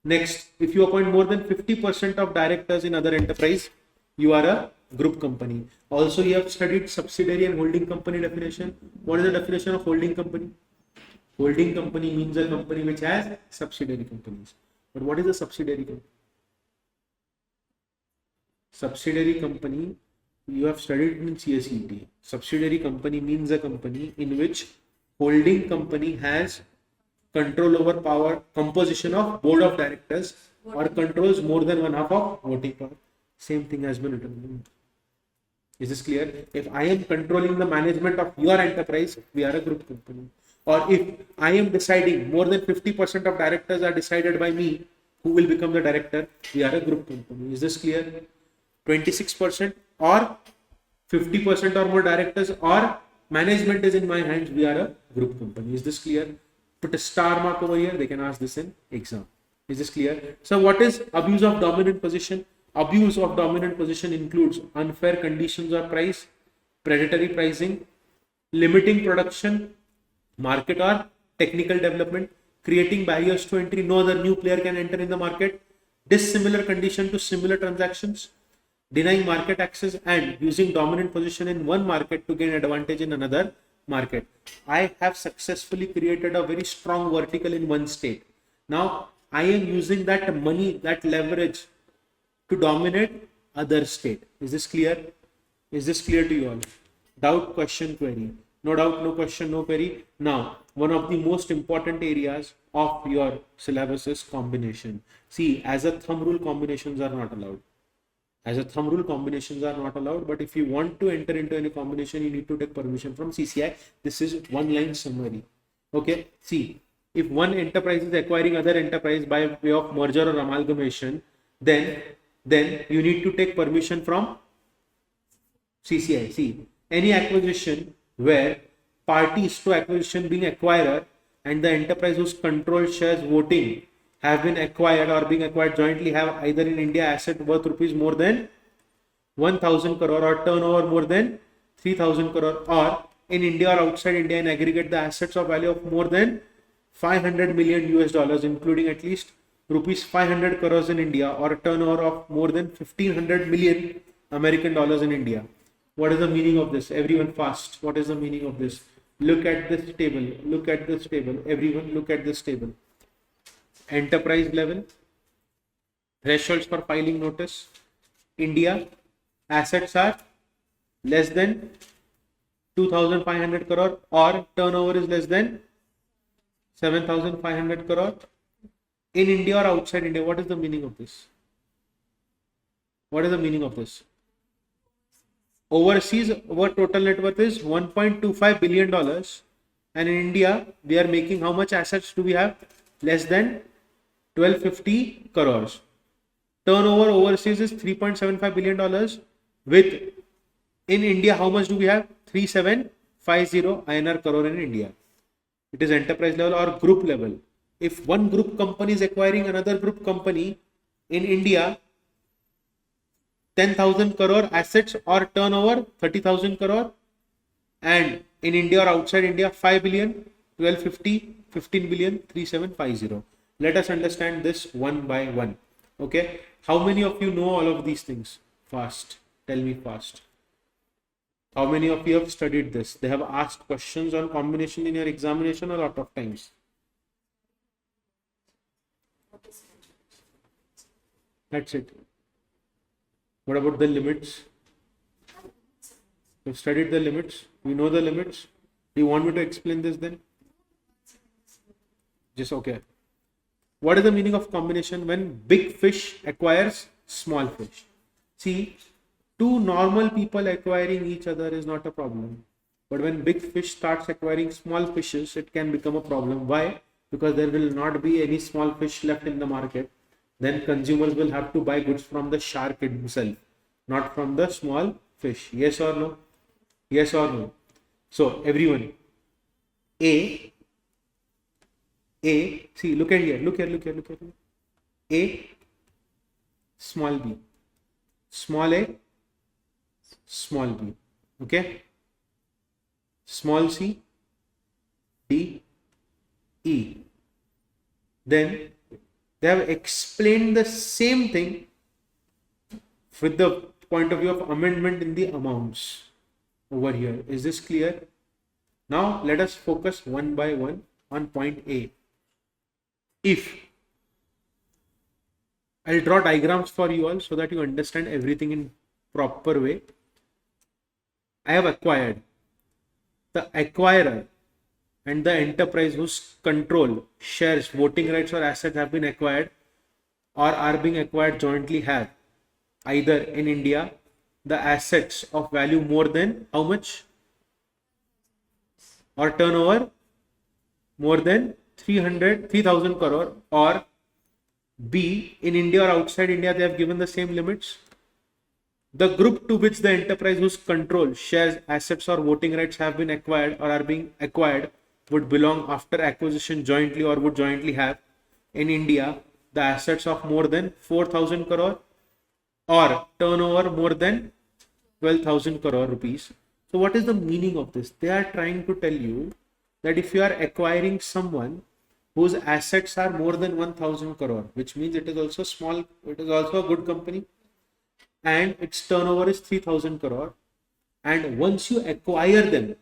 Next, if you appoint more than 50% of directors in other enterprise, you are a group company. Also, you have studied subsidiary and holding company definition. What is the definition of holding company? Holding company means a company which has subsidiary companies. But what is a subsidiary company? Subsidiary company, you have studied in CSET. Subsidiary company means a company in which holding company has control over power, composition of board of directors, or controls more than one half of voting power. Same thing has been written. Is this clear? If I am controlling the management of your enterprise, we are a group company. Or if I am deciding more than 50% of directors are decided by me, who will become the director, we are a group company. Is this clear? 26% or 50% or more directors or management is in my hands, we are a group company. Is this clear? Put a star mark over here. They can ask this in exam. Is this clear? So what is abuse of dominant position? Abuse of dominant position includes unfair conditions or price, predatory pricing, limiting production, market or technical development, creating barriers to entry. No other new player can enter in the market, dissimilar condition to similar transactions, denying market access, and using dominant position in one market to gain advantage in another market. I have successfully created a very strong vertical in one state. Now I am using that money, that leverage to dominate other state. Is this clear? Is this clear to you all? Doubt, question, query. No doubt, no question, no query. Now, one of the most important areas of your syllabus is combination. See, as a thumb rule, combinations are not allowed. As a thumb rule, combinations are not allowed. But if you want to enter into any combination, you need to take permission from CCI. This is one line summary. Okay. See, if one enterprise is acquiring other enterprise by way of merger or amalgamation, then you need to take permission from CCI. See, any acquisition where parties to acquisition being acquirer and the enterprise whose control shares voting have been acquired or being acquired jointly have either in India asset worth rupees more than 1000 crore or turnover more than 3000 crore, or in India or outside India in aggregate the assets of value of more than 500 million US dollars, including at least rupees 500 crores in India, or a turnover of more than 1500 million American dollars in India. What is the meaning of this? Everyone fast. What is the meaning of this? Look at this table. Look at this table. Everyone look at this table. Enterprise level. Thresholds for filing notice. India. Assets are less than 2500 crore or turnover is less than 7,500 crore in India or outside India. What is the meaning of this? What is the meaning of this? Overseas, our total net worth is $1.25 billion. And in India, we are making how much assets do we have? Less than 1250 crores. Turnover overseas is $3.75 billion. With in India, how much do we have? 3750 INR crore in India. It is enterprise level or group level. If one group company is acquiring another group company in India, 10,000 crore assets or turnover 30,000 crore, and in India or outside India 5 billion, 1250, 15 billion, 3750. Let us understand this one by one. Okay, how many of you know all of these things? Fast, tell me fast. How many of you have studied this? They have asked questions on combination in your examination a lot of times. That's it. What about the limits? You've studied the limits. You know the limits. Do you want me to explain this then? Just okay. What is the meaning of combination? When big fish acquires small fish. See, two normal people acquiring each other is not a problem. But when big fish starts acquiring small fishes, it can become a problem. Why? Because there will not be any small fish left in the market. Then consumers will have to buy goods from the shark himself, not from the small fish. Yes or no? Yes or no? So everyone, see, look at here, look here. A, small b, small a, small b, okay? Small c, d, e. Then they have explained the same thing with the point of view of amendment in the amounts over here. Is this clear? Now let us focus one by one on point A. If I'll draw diagrams for you all so that you understand everything in proper way. I have acquired. The acquirer and the enterprise whose control, shares, voting rights or assets have been acquired or are being acquired jointly have either in India the assets of value more than how much? Or turnover more than 3,000 crore, or B, in India or outside India they have given the same limits. The group to which the enterprise whose control, shares, assets or voting rights have been acquired or are being acquired would belong after acquisition jointly or would jointly have in India the assets of more than 4,000 crore or turnover more than 12,000 crore rupees. So what is the meaning of this? They are trying to tell you that if you are acquiring someone whose assets are more than 1,000 crore, which means it is also small, it is also a good company, and its turnover is 3,000 crore, and once you acquire them,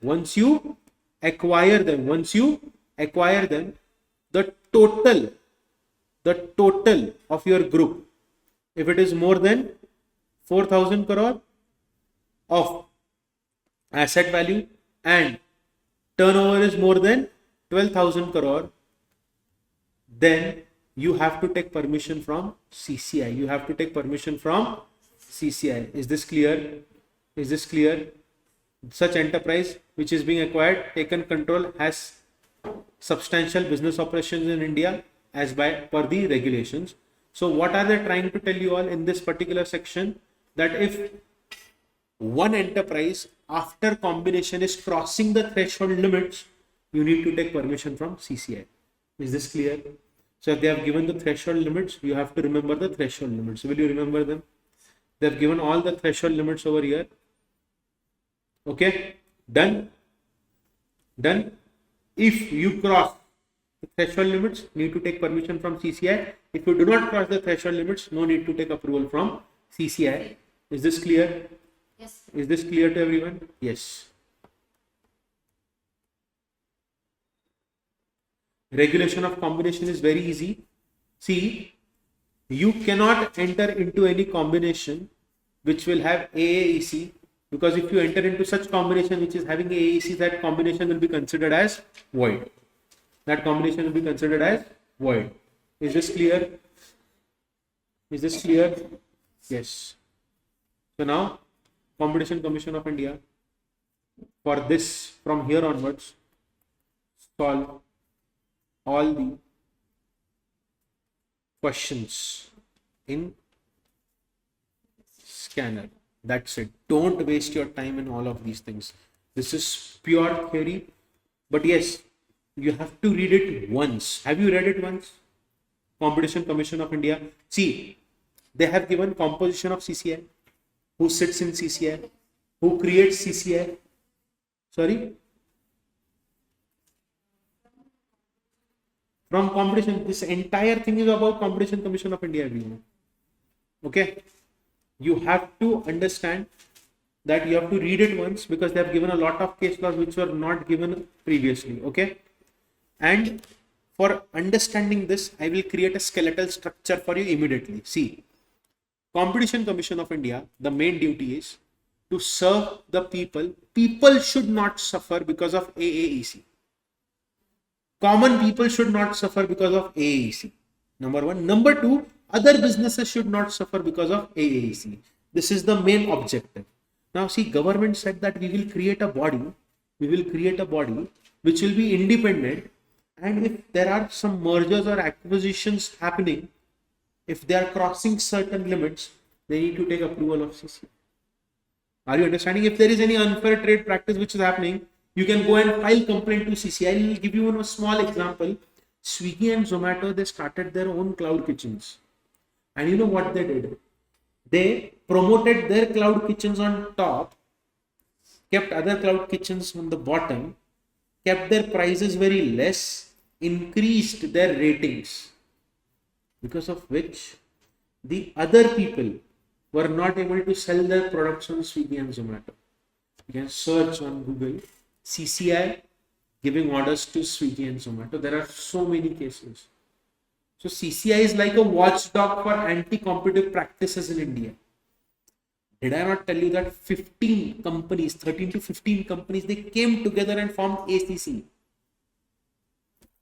the total of your group, if it is more than 4,000 crore of asset value and turnover is more than 12,000 crore, then you have to take permission from CCI. You have to take permission from CCI. Is this clear? Is this clear? Such enterprise which is being acquired, taken control, has substantial business operations in India as per the regulations. So what are they trying to tell you all in this particular section? That if one enterprise after combination is crossing the threshold limits, you need to take permission from CCI. Is this clear? So if they have given the threshold limits, you have to remember the threshold limits. Will you remember them? They have given all the threshold limits over here. Okay, done. If you cross the threshold limits, need to take permission from CCI. If you do not cross the threshold limits, no need to take approval from CCI. Is this clear? Yes. Is this clear to everyone? Yes. Regulation of combination is very easy. See, you cannot enter into any combination which will have AAEC, because if you enter into such combination which is having AAEC, that combination will be considered as void. that combination will be considered as void. Is this clear? Is this clear? Yes. So now Competition Commission of India, for this from here onwards, solve all the questions in scanner. That's it. Don't waste your time in all of these things. This is pure theory, but yes, you have to read it once. Have you read it once? Competition Commission of India. See, they have given composition of CCI, who sits in CCI, who creates CCI. Sorry? From competition. This entire thing is about Competition Commission of India, everyone. Okay? You have to understand that you have to read it once, because they have given a lot of case laws which were not given previously. Okay? And for understanding this, I will create a skeletal structure for you immediately. See, Competition Commission of India, the main duty is to serve the people. People should not suffer because of AAEC. Common people should not suffer because of AAEC. Number one. Number two, other businesses should not suffer because of AAEC. This is the main objective. Now see, government said that we will create a body. We will create a body which will be independent, and if there are some mergers or acquisitions happening, if they are crossing certain limits, they need to take approval of CCI. Are you understanding? If there is any unfair trade practice which is happening, you can go and file complaint to CCI. I will give you a small example. Swiggy and Zomato, they started their own cloud kitchens. And you know what they did? They promoted their cloud kitchens on top, kept other cloud kitchens on the bottom, kept their prices very less, increased their ratings, because of which the other people were not able to sell their products on Swiggy and Zomato. You can search on Google, CCI giving orders to Swiggy and Zomato. There are so many cases. So CCI is like a watchdog for anti-competitive practices in India. Did I not tell you that 15 companies, 13 to 15 companies, they came together and formed ACC?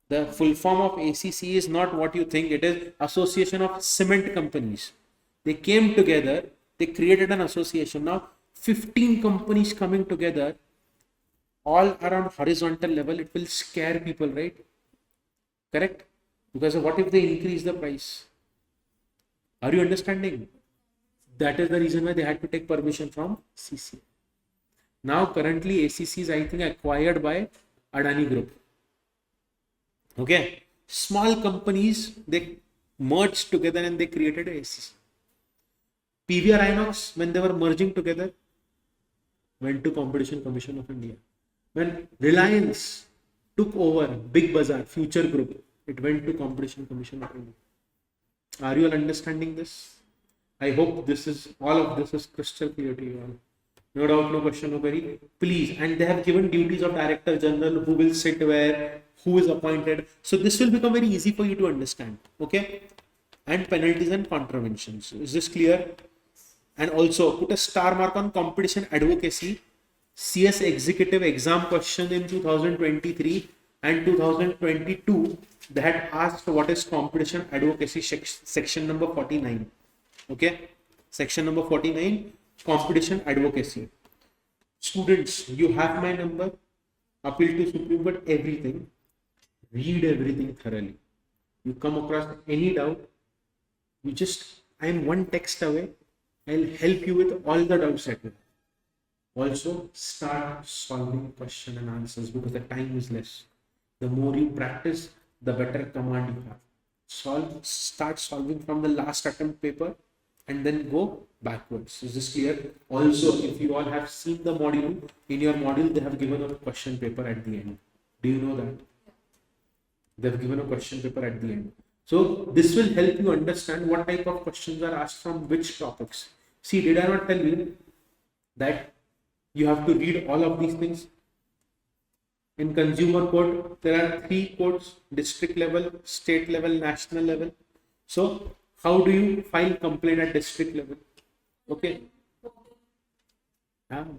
The full form of ACC is not what you think. It is Association of Cement Companies. They came together, they created an association. Now 15 companies coming together, all around horizontal level, it will scare people, right? Correct? Because what if they increase the price? Are you understanding? That is the reason why they had to take permission from CCI. Now currently ACC is, I think, acquired by Adani Group. Okay, small companies, they merged together and they created ACC. PVR Inox, when they were merging together, went to Competition Commission of India. When Reliance took over Big Bazaar, Future Group, it went to Competition Commission of India. Are you all understanding this? I hope all of this is crystal clear to you all. No doubt, no question, no query. Please, and they have given duties of Director General, who will sit where, who is appointed. So this will become very easy for you to understand. Okay? And penalties and contraventions. Is this clear? And also put a star mark on competition advocacy. CS Executive exam question in 2023 and 2022. They had asked what is competition advocacy, section number 49. Okay? Section number 49, competition advocacy. Students, you have my number. Appeal to Supreme Court, everything. Read everything thoroughly. You come across any doubt, I am one text away. I'll help you with all the doubts that you have. Also, start solving question and answers, because the time is less. The more you practice, the better command you have. Start solving from the last attempt paper and then go backwards. Is this clear? Also, if you all have seen the module, in your module they have given a question paper at the end. Do you know that? They have given a question paper at the end. So this will help you understand what type of questions are asked from which topics. See, did I not tell you that you have to read all of these things? In consumer code, there are 3 codes: district level, state level, national level. So how do you file complaint at district level? Okay.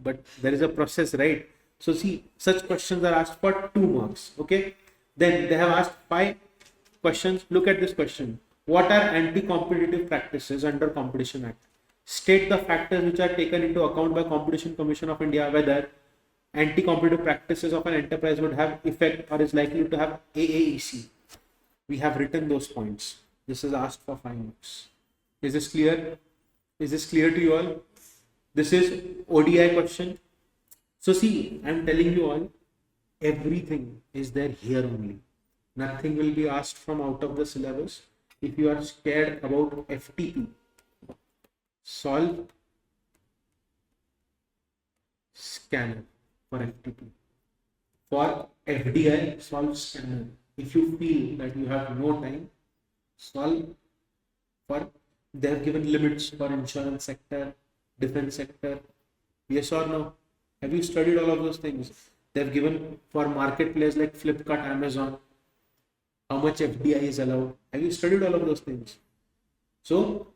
But there is a process, right? So see, such questions are asked for 2 marks. Okay. Then they have asked 5 questions. Look at this question. What are anti-competitive practices under Competition Act? State the factors which are taken into account by Competition Commission of India whether anti-competitive practices of an enterprise would have effect or is likely to have AAEC. We have written those points. This is asked for 5 marks. Is this clear? Is this clear to you all? This is ODI question. So see, I'm telling you all, everything is there here only. Nothing will be asked from out of the syllabus. If you are scared about FTP, solve scanner for FTP. For FDI, solve scanner. If you feel that you have no time, solve for, they have given limits for insurance sector, defense sector. Yes or no? Have you studied all of those things? They have given for marketplace like Flipkart, Amazon, how much FDI is allowed. Have you studied all of those things? So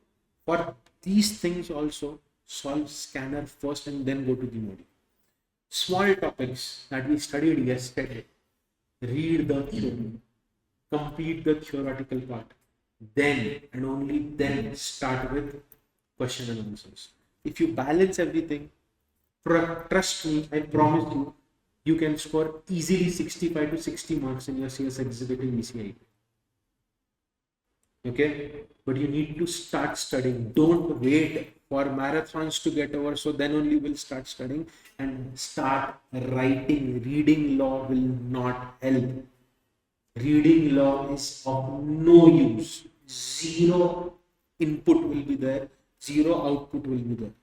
for these things also, solve scanner first and then go to the module. Small topics that we studied yesterday. Read the theory, complete the theoretical part, then and only then start with question and answers. If you balance everything, trust me, I promise you, you can score easily 65 to 60 marks in your CS Executive ECIPL. Okay, but you need to start studying. Don't wait for marathons to get over, so then only will start studying, and start writing. Reading law will not help. Reading law is of no use. Zero input will be there, zero output will be there.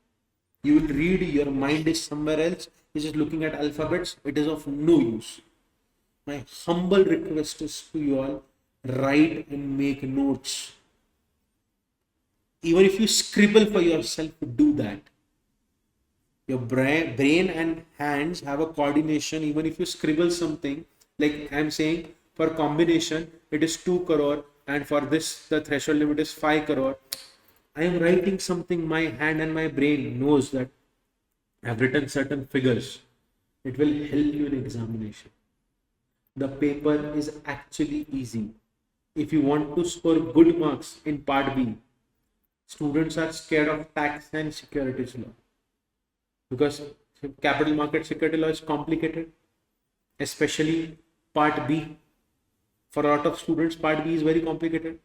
You will read, your mind is somewhere else, is just looking at alphabets, it is of no use. My humble request is to you all, write and make notes. Even if you scribble for yourself, do that. Your brain and hands have a coordination. Even if you scribble something, like I'm saying, for combination, it is 2 crore, and for this, the threshold limit is 5 crore. I am writing something, my hand and my brain knows that I have written certain figures. It will help you in examination. The paper is actually easy. If you want to score good marks in part B, students are scared of tax and securities law because capital market security law is complicated, especially part B. For a lot of students, part B is very complicated.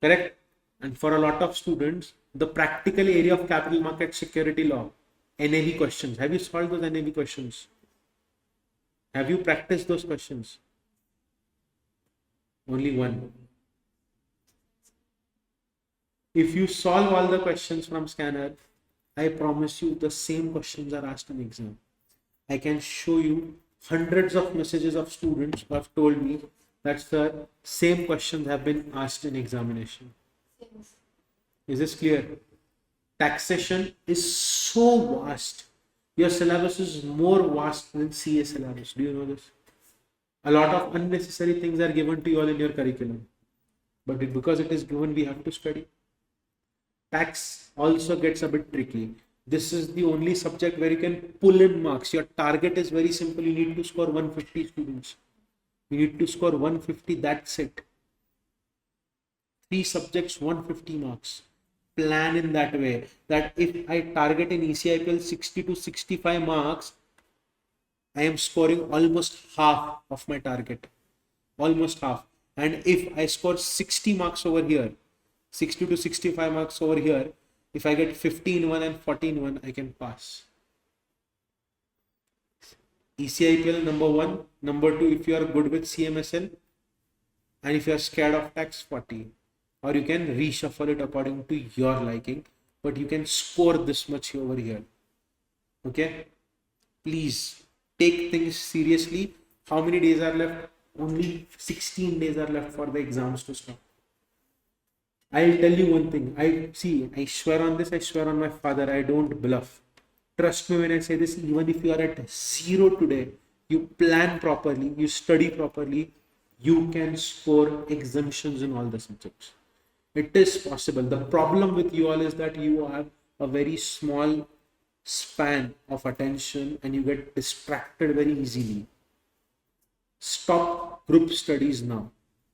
Correct? And for a lot of students, the practical area of capital market security law, NAV questions. Have you solved those NAV questions? Have you practiced those questions? Only one. If you solve all the questions from scanner, I promise you the same questions are asked in exam. I can show you hundreds of messages of students who have told me that the same questions have been asked in examination. Is this clear? Taxation is so vast. Your syllabus is more vast than CA syllabus. Do you know this? A lot of unnecessary things are given to you all in your curriculum. But because it is given, we have to study. Tax also gets a bit tricky. This is the only subject where you can pull in marks. Your target is very simple. You need to score 150 students. You need to score 150, that's it. 3 subjects, 150 marks. Plan in that way that if I target in ECIPL 60 to 65 marks, I am scoring almost half of my target. Almost half. And if I score 60 marks over here, 60 to 65 marks over here, if I get 50 in one and 40 in one, I can pass. ECIPL number 1. Number 2, if you are good with CMSL, and if you are scared of tax, 40. Or you can reshuffle it according to your liking, but you can score this much over here. Okay? Please take things seriously. How many days are left? Only 16 days are left for the exams to start. I'll tell you one thing. I swear on this, I swear on my father, I don't bluff. Trust me when I say this, even if you are at 0 today, you plan properly, you study properly, you can score exemptions in all the subjects. It is possible. The problem with you all is that you have a very small span of attention and you get distracted very easily. Stop group studies now.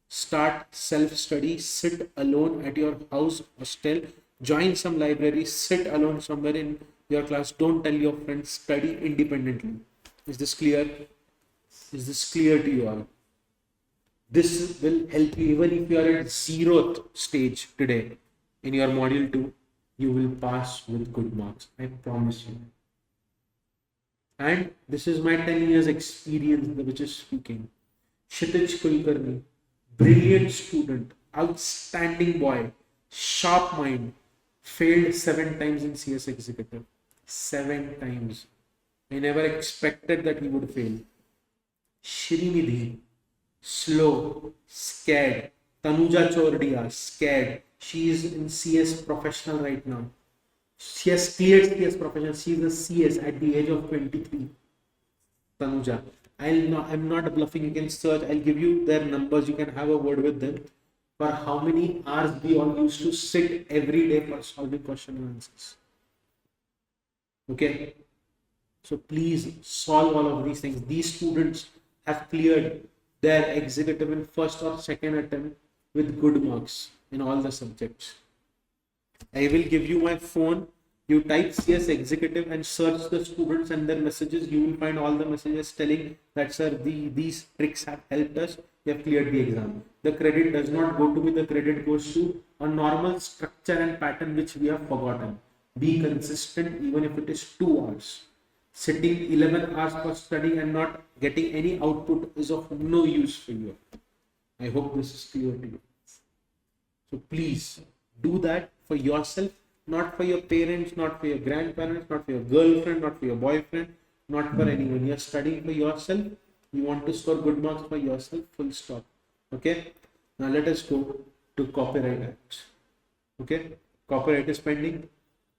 Start self-study, sit alone at your house, hostel, join some library, sit alone somewhere in your class. Don't tell your friends, study independently. Is this clear? Is this clear to you all? This will help you even if you are at 0th stage today in your module 2, you will pass with good marks. I promise you. And this is my 10 years experience which is speaking. Kshitij Kulkarni, brilliant student, outstanding boy, sharp mind, failed 7 times in CS Executive. 7 times. I never expected that he would fail. Shrinidhi, slow, scared. Tanuja Chordia, scared. She is in CS professional right now. She has cleared CS professional. She is a CS at the age of 23. Tanuja. I'm not bluffing. You can search. I'll give you their numbers. You can have a word with them. For how many hours we all used to sit every day for solving question and answers. Okay. So please solve all of these things. These students have cleared their executive in first or second attempt with good marks in all the subjects. I will give you my phone. You type CS Executive and search the students and their messages. You will find all the messages telling that, sir, these tricks have helped us. You have cleared the exam. The credit does not go to me. The credit goes to a normal structure and pattern which we have forgotten. Be consistent even if it is 2 hours. Sitting 11 hours for studying and not getting any output is of no use for you. I hope this is clear to you. So please do that for yourself, not for your parents, not for your grandparents, not for your girlfriend, not for your boyfriend, not for anyone. You are studying for yourself. You want to score good marks for yourself, full stop. Okay. Now let us go to Copyright Act. Okay. Copyright is pending.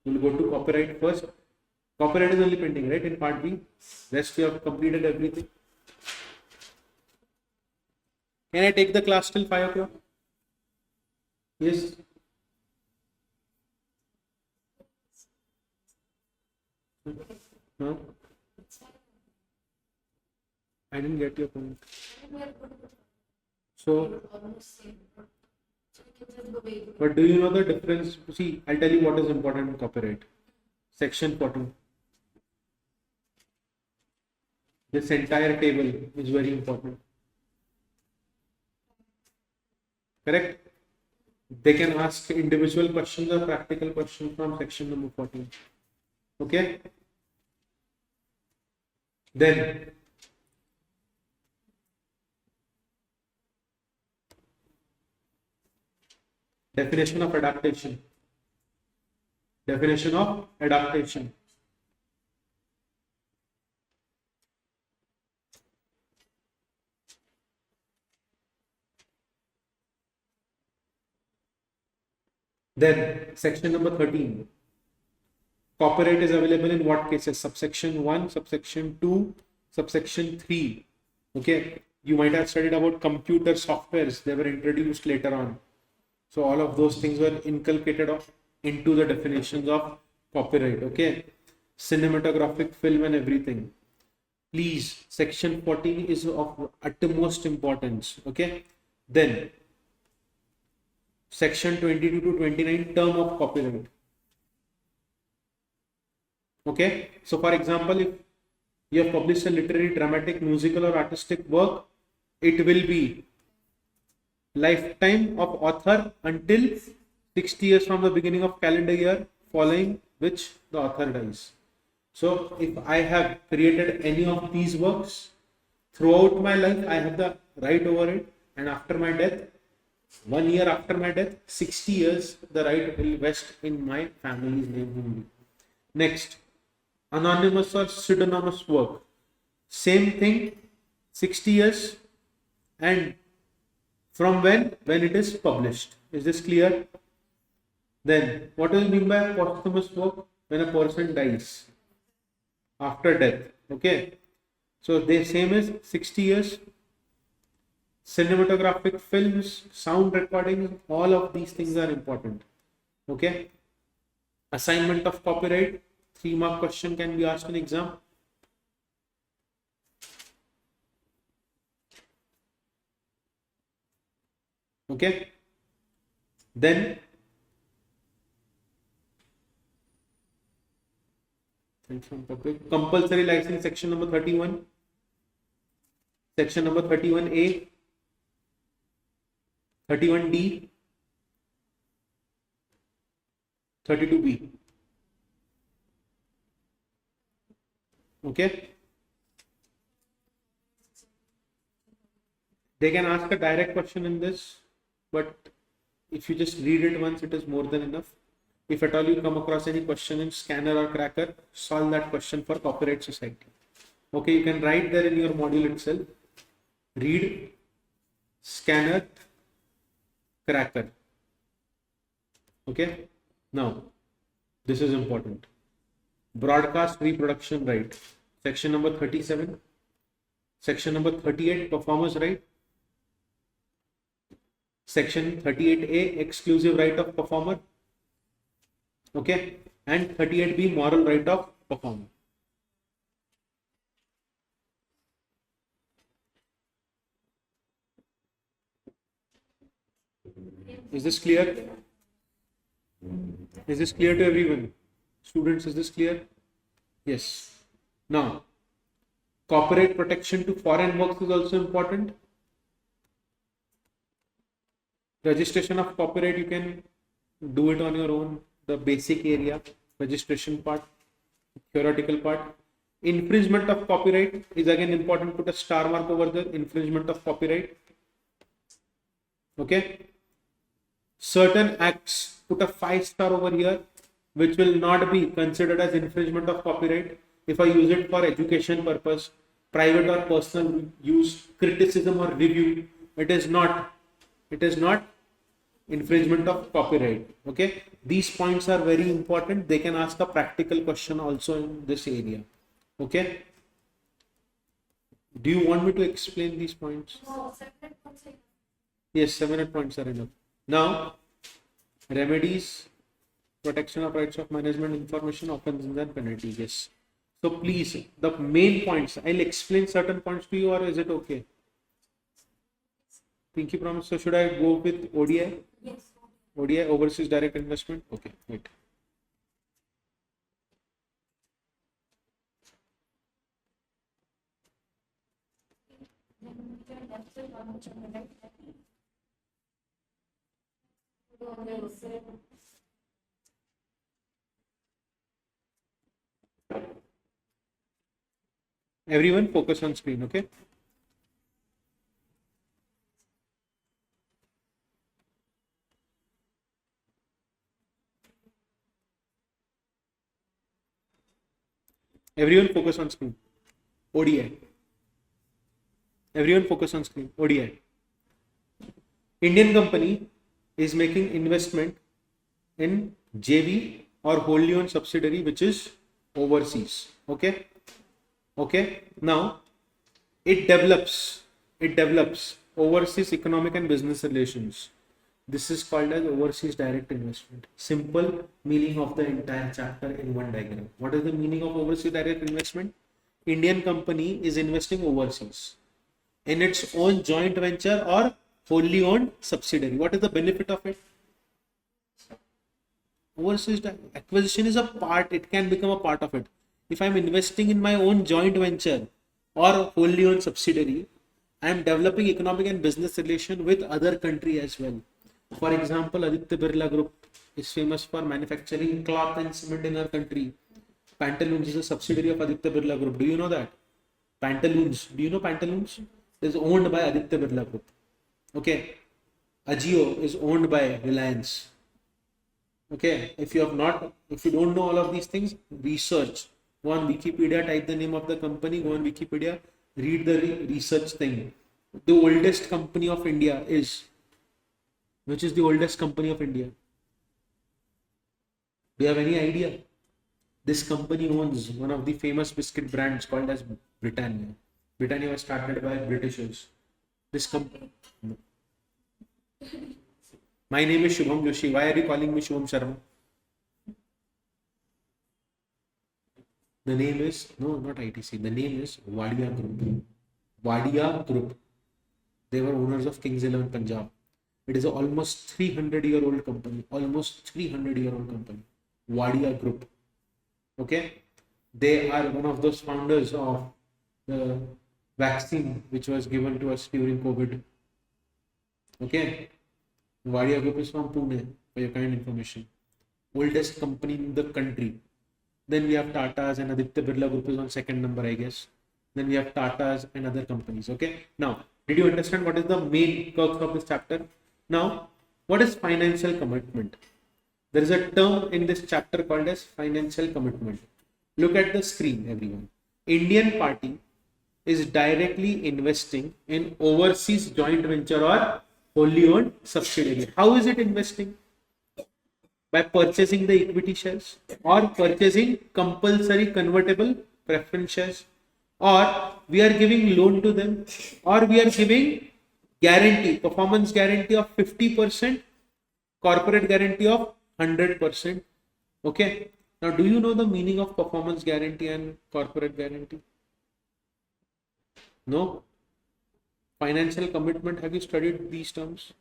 We'll go to copyright first. Copyright is only pending, right? In part B. Rest you have completed everything. Can I take the class till 5 o'clock? Yes. No? I didn't get your point. So, but do you know the difference? See, I'll tell you what is important in copyright. Section 14. This entire table is very important. Correct? They can ask individual questions or practical questions from section number 14. Okay? Then, definition of adaptation. Definition of adaptation. Then, section number 13. Copyright is available in what cases? Subsection 1, subsection 2, subsection 3. Okay. You might have studied about computer softwares. They were introduced later on. So all of those things were inculcated into the definitions of copyright. Okay. Cinematographic film and everything. Please, section 14 is of utmost importance. Okay. Then, section 22 to 29, term of copyright. Okay. So for example, if you have published a literary, dramatic, musical or artistic work, it will be lifetime of author until 60 years from the beginning of calendar year following which the author dies. So if I have created any of these works throughout my life, I have the right over it, and after my death, 1 year after my death, 60 years, the right will vest in my family's name only. Next, anonymous or pseudonymous work. Same thing, 60 years, and from when it is published. Is this clear? Then, what do you mean by posthumous work? When a person dies after death. Okay. So the same as 60 years. Cinematographic films, sound recordings, all of these things are important. Okay. Assignment of copyright, 3-mark question can be asked in exam. Okay. Then compulsory license, section number 31, section number 31A, 31D, 32B. Okay. They can ask a direct question in this, but if you just read it once, it is more than enough. If at all you come across any question in scanner or cracker, solve that question for copyright society. Okay, you can write there in your module itself. Read, scanner, cracker. Okay. Now, this is important. Broadcast reproduction right. Section number 37. Section number 38, performers right. Section 38A, exclusive right of performer. Okay. And 38B, moral right of performer. Is this clear? Is this clear to everyone? Students, is this clear? Yes. Now, copyright protection to foreign works is also important. Registration of copyright, you can do it on your own. The basic area, registration part, theoretical part. Infringement of copyright is again important. Put a star mark over there. Infringement of copyright. Okay. Certain acts, put a 5-star over here, which will not be considered as infringement of copyright if I use it for education purpose, private or personal use, criticism or review. It is not infringement of copyright. Okay, these points are very important. They can ask a practical question also in this area. Okay, do you want me to explain these points? No, 7 Yes, 7 points are enough. Now, remedies, protection of rights of management, information, offenses and penalties. Yes. So please, the main points, I'll explain certain points to you, or is it okay? Pinky promise. So should I go with ODI? Yes. ODI, overseas direct investment. Okay, wait. Everyone focus on screen, okay? Everyone focus on screen. ODI. Everyone focus on screen. ODI. Indian company is making investment in JV or wholly owned subsidiary which is overseas. Okay. Okay. Now it develops overseas economic and business relations. This is called as overseas direct investment. Simple meaning of the entire chapter in one diagram. What is the meaning of overseas direct investment? Indian company is investing overseas in its own joint venture or wholly owned subsidiary. What is the benefit of it? Overseas acquisition is a part, it can become a part of it. If I'm investing in my own joint venture or wholly owned subsidiary, I am developing economic and business relation with other country as well. For example, Aditya Birla Group is famous for manufacturing cloth and cement in our country. Pantaloons is a subsidiary of Aditya Birla Group. Do you know that? Pantaloons. Do you know Pantaloons? It is owned by Aditya Birla Group. Okay. Ajio is owned by Reliance. Okay. If you don't know all of these things, research. Go on Wikipedia, type the name of the company, go on Wikipedia, read the research thing. The oldest company of India is, which is the oldest company of India? Do you have any idea? This company owns one of the famous biscuit brands called as Britannia. Britannia was started by Britishers. This company. My name is Shubham Joshi. Why are you calling me Shubham Sharma? The name is, no, not ITC. The name is Wadia Group. Wadia Group. They were owners of Kings 11 Punjab. It is an almost 300-year-old company, almost 300-year-old company, Wadia Group. Okay, they are one of those founders of the vaccine which was given to us during COVID. Okay, Wadia Group is from Pune, for your kind information. Oldest company in the country. Then we have Tata's and Aditya Birla Group is on second number, I guess. Then we have Tata's and other companies. Okay. Now, did you understand what is the main crux of this chapter? Now, what is financial commitment? There is a term in this chapter called as financial commitment. Look at the screen, everyone. Indian party is directly investing in overseas joint venture or wholly owned subsidiary. How is it investing? By purchasing the equity shares or purchasing compulsory convertible preference shares, or we are giving loan to them, or we are giving guarantee, performance guarantee of 50%, corporate guarantee of 100%. Okay. Now, do you know the meaning of performance guarantee and corporate guarantee? No? Financial commitment, have you studied these terms?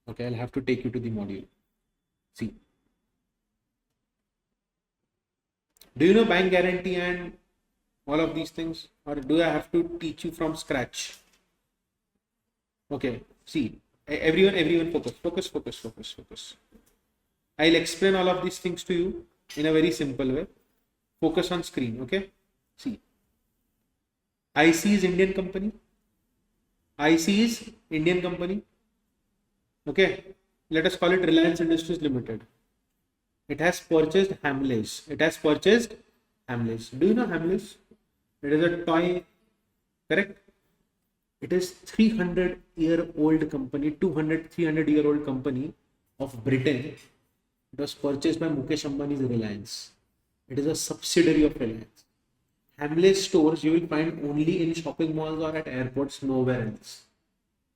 Okay, I'll have to take you to the module. See. Do you know bank guarantee and all of these things, or do I have to teach you from scratch? Okay, see, everyone focus. I'll explain all of these things to you in a very simple way. Focus on screen, okay? See, ICSI is Indian company. ICSI is Indian company. Okay, let us call it Reliance Industries Limited. It has purchased Hamleys. Do you know Hamleys? It is a toy, correct? It is 300-year-old company, 300-year-old company of Britain. It was purchased by Mukesh Ambani's Reliance. It is a subsidiary of Reliance. Hamleys stores you will find only in shopping malls or at airports, nowhere else.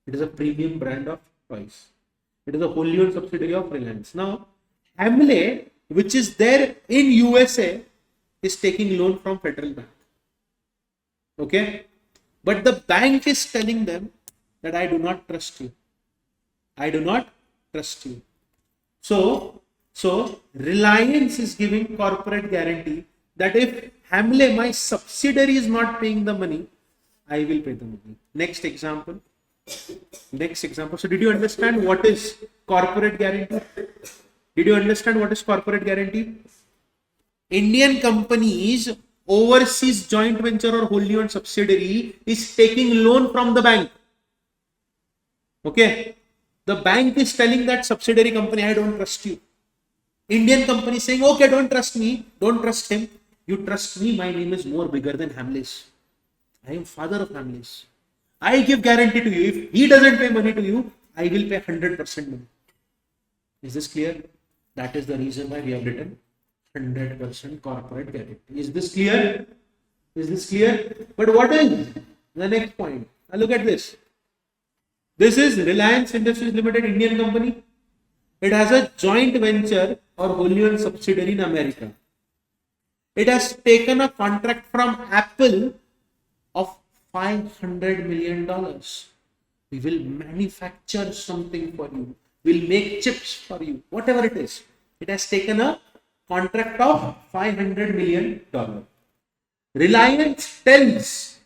It is a premium brand of toys. It is a wholly owned subsidiary of Reliance. Now, Hamley, which is there in USA, is taking loan from Federal Bank. Okay? But the bank is telling them that I do not trust you. So Reliance is giving corporate guarantee that if Hamley, my subsidiary, is not paying the money, I will pay the money. Next example. So did you understand what is corporate guarantee? Indian companies overseas joint venture or wholly owned subsidiary is taking loan from the bank. Okay. The bank is telling that subsidiary company, I don't trust you. Indian company saying, okay, don't trust me, don't trust him. You trust me, my name is more bigger than Hamleys. I am father of Hamleys. I give guarantee to you. If he doesn't pay money to you, I will pay 100% money. Is this clear? That is the reason why we have written 100% corporate guarantee. Is this clear? But what is the next point? Now look at this. This is Reliance Industries Limited, Indian company. It has a joint venture or wholly owned subsidiary in America. It has taken a contract from Apple of $500 million. We will manufacture something for you. We'll make chips for you. Whatever it is. It has taken a contract of $500 million. Reliance tells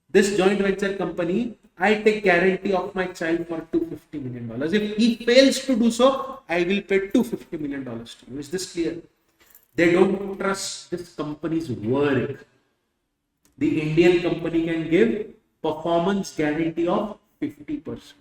this joint venture company, I take guarantee of my child for $250 million. If he fails to do so, I will pay $250 million to you. Is this clear? They don't trust this company's work. The Indian company can give performance guarantee of 50%.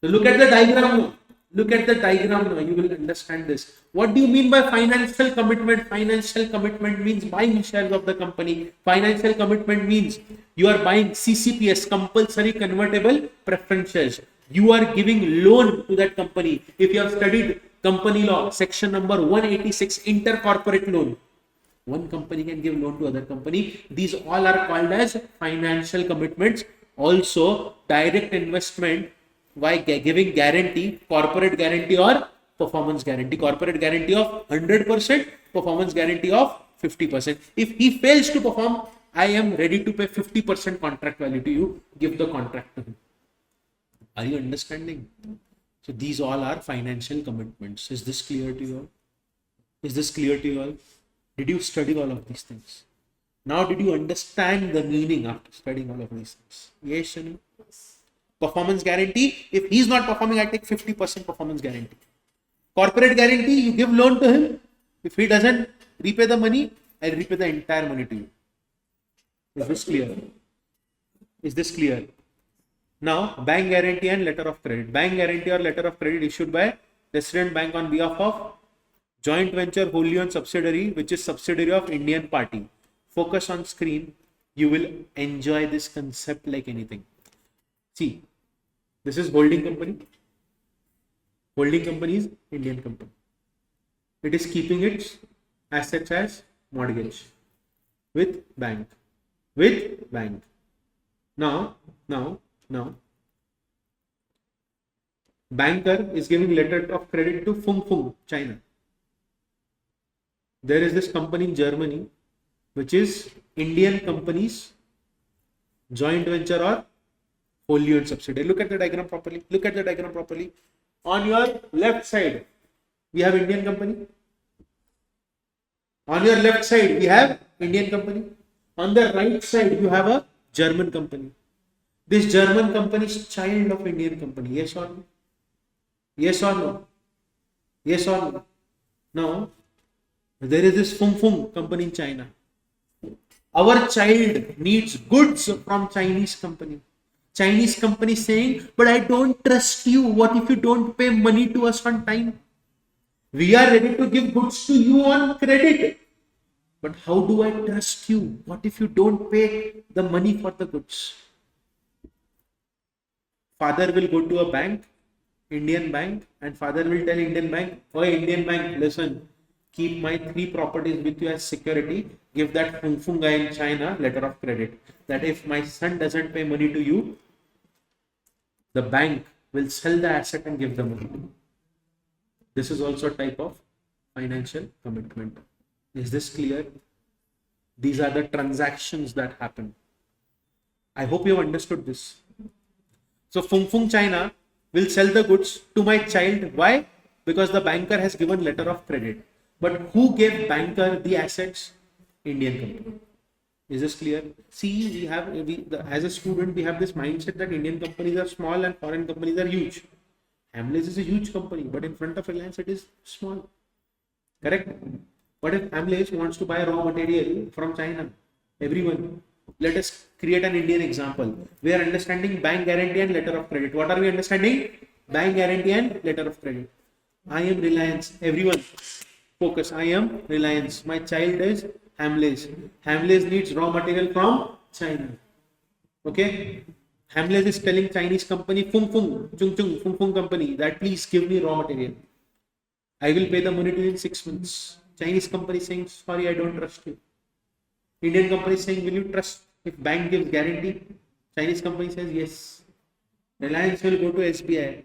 So look at the diagram now. You will understand this. What do you mean by financial commitment? Financial commitment means buying shares of the company. Financial commitment means you are buying CCPS, compulsory convertible preference shares. You are giving loan to that company. If you have studied company law, section number 186, intercorporate loan. One company can give loan to other company. These all are called as financial commitments. Also, direct investment by giving guarantee, corporate guarantee or performance guarantee. Corporate guarantee of 100%, performance guarantee of 50%. If he fails to perform, I am ready to pay 50% contract value to you. Give the contract to him. Are you understanding? So these all are financial commitments. Is this clear to you all? Is this clear to you all? Did you study all of these things? Now, did you understand the meaning after studying all of these things? Yes, Shani? Performance guarantee. If he's not performing, I take 50% performance guarantee. Corporate guarantee, you give loan to him. If he doesn't repay the money, I'll repay the entire money to you. Is this clear? Is this clear? Now, bank guarantee and letter of credit. Bank guarantee or letter of credit issued by resident bank on behalf of joint venture wholly owned subsidiary, which is subsidiary of Indian party. Focus on screen. You will enjoy this concept like anything. See, this is holding company. Holding company is Indian company. It is keeping its assets as mortgage with bank. With bank. Now, banker is giving letter of credit to Fung, China. There is this company in Germany, which is Indian companies, joint venture or wholly owned subsidiary. Look at the diagram properly. Look at the diagram properly. On your left side, we have Indian company. On your left side, we have Indian company. On the right side, you have a German company. This German company is child of Indian company. Yes or no? Yes or no? Yes or no? Now, there is this Fung company in China. Our child needs goods from Chinese company. Chinese company saying, but I don't trust you. What if you don't pay money to us on time? We are ready to give goods to you on credit. But how do I trust you? What if you don't pay the money for the goods? Father will go to a bank, Indian bank, and father will tell Indian bank, oh Indian bank, listen, keep my 3 properties with you as security. Give that Fung guy in China letter of credit. That if my son doesn't pay money to you, the bank will sell the asset and give the money. This is also a type of financial commitment. Is this clear? These are the transactions that happen. I hope you have understood this. So Fung China will sell the goods to my child. Why? Because the banker has given letter of credit. But who gave banker the assets? Indian company. Is this clear? See, as a student, we have this mindset that Indian companies are small and foreign companies are huge. Hamleys is a huge company, but in front of Reliance, it is small. Correct? But if Hamleys wants to buy raw material from China, everyone, let us create an Indian example. We are understanding bank guarantee and letter of credit. What are we understanding? Bank guarantee and letter of credit. I am Reliance. Everyone, focus. I am Reliance. My child is Hamleys. Hamleys needs raw material from China. Okay? Hamleys is telling Chinese company Fung company that please give me raw material. I will pay the money to you in 6 months. Chinese company saying sorry, I don't trust you. Indian company saying will you trust if bank gives guarantee? Chinese company says yes. Reliance will go to SBI.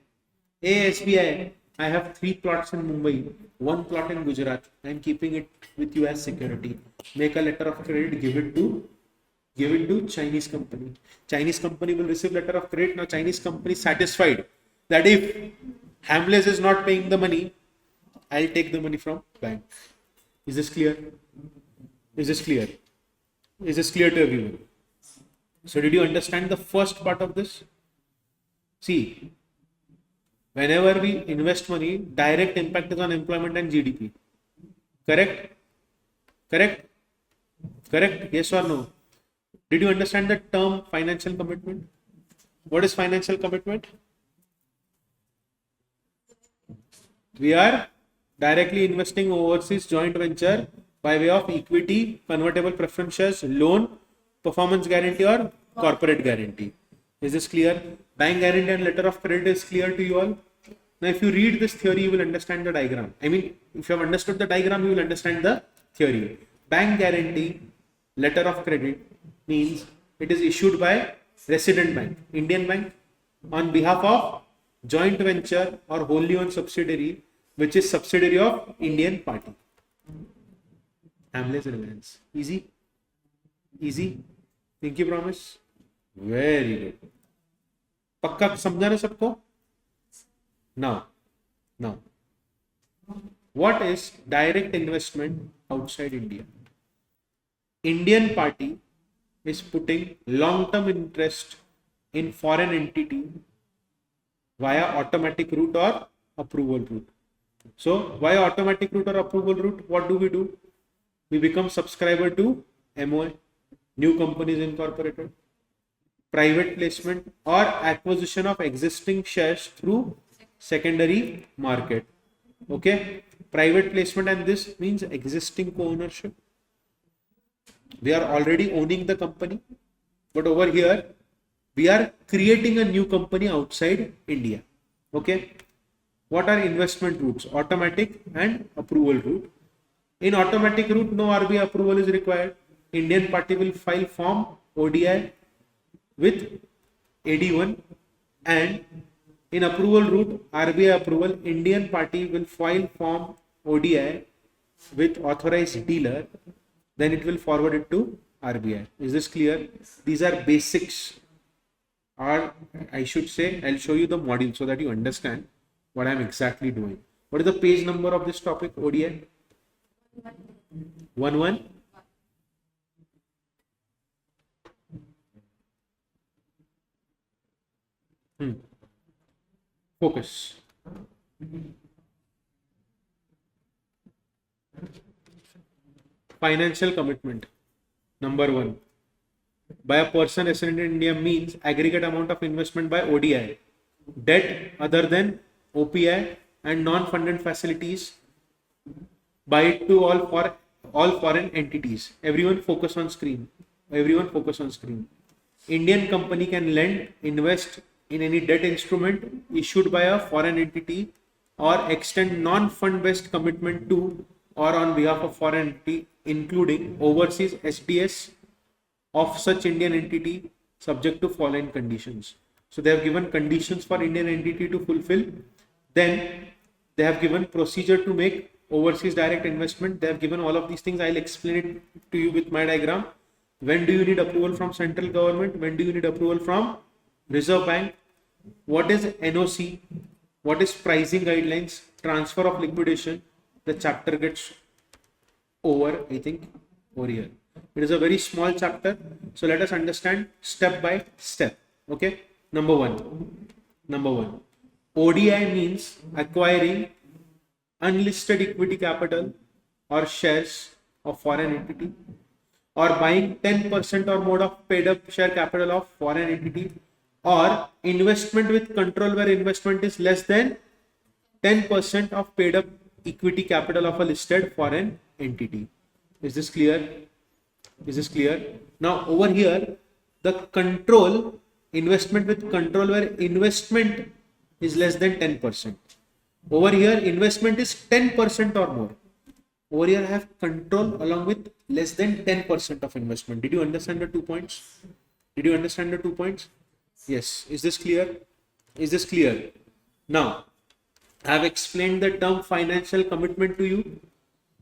Hey SBI, I have 3 plots in Mumbai, 1 plot in Gujarat. I am keeping it with you as security. Make a letter of credit, give it to Chinese company. Chinese company will receive letter of credit. Now Chinese company satisfied that if Hamleys is not paying the money, I'll take the money from bank. Is this clear? Is this clear? Is this clear to everyone? So did you understand the first part of this? See, whenever we invest money, direct impact is on employment and GDP. Correct? Correct? Correct? Yes or no? Did you understand the term financial commitment? What is financial commitment? We are directly investing overseas joint venture by way of equity, convertible preference shares, loan, performance guarantee or corporate guarantee. Is this clear? Bank guarantee and letter of credit is clear to you all? Now if you read this theory, you will understand the diagram. I mean, if you have understood the diagram, you will understand the theory. Bank guarantee, letter of credit means it is issued by resident bank, Indian bank, on behalf of joint venture or wholly owned subsidiary, which is subsidiary of Indian party. Hamleys Reliance. Easy? Easy? Pinky promise? Very good. पक्का समझा ना सबको? Now, what is direct investment outside India? Indian party is putting long-term interest in foreign entity via automatic route or approval route. So via automatic route or approval route, what do? We become subscriber to MOA, new companies incorporated, private placement or acquisition of existing shares through secondary market. Okay, private placement, and this means existing co-ownership. We are already owning the company, but over here we are creating a new company outside India. Okay, what are investment routes? Automatic and approval route. In automatic route, no RBI approval is required. Indian party will file form ODI with AD1, and in approval route, RBI approval, Indian party will file form ODI with authorized dealer, then it will forward it to RBI. Is this clear? These are basics, or I should say, I'll show you the module so that you understand what I'm exactly doing. What is the page number of this topic, ODI? 11. Focus. Financial commitment. Number 1. By a person resident in India means aggregate amount of investment by ODI, debt other than OPI and non-funded facilities by it to all foreign entities. Everyone focus on screen. Indian company can lend, invest in any debt instrument issued by a foreign entity or extend non-fund based commitment to or on behalf of foreign entity, including overseas SDS of such Indian entity, subject to following conditions. So they have given conditions for Indian entity to fulfill. Then they have given procedure to make overseas direct investment. They have given all of these things. I'll explain it to you with my diagram. When do you need approval from central government? When do you need approval from Reserve Bank? What is NOC? What is pricing guidelines? Transfer of liquidation. The chapter gets over, I think, over here. It is a very small chapter. So let us understand step by step. Okay. Number one. ODI means acquiring unlisted equity capital or shares of foreign entity, or buying 10% or more of paid up share capital of foreign entity, or investment with control where investment is less than 10% of paid up equity capital of a listed foreign entity. Is this clear? Now over here, the control, investment with control where investment is less than 10%. Over here, investment is 10% or more. Over here, I have control along with less than 10% of investment. Did you understand the 2 points? Yes. Is this clear? Now, I have explained the term financial commitment to you,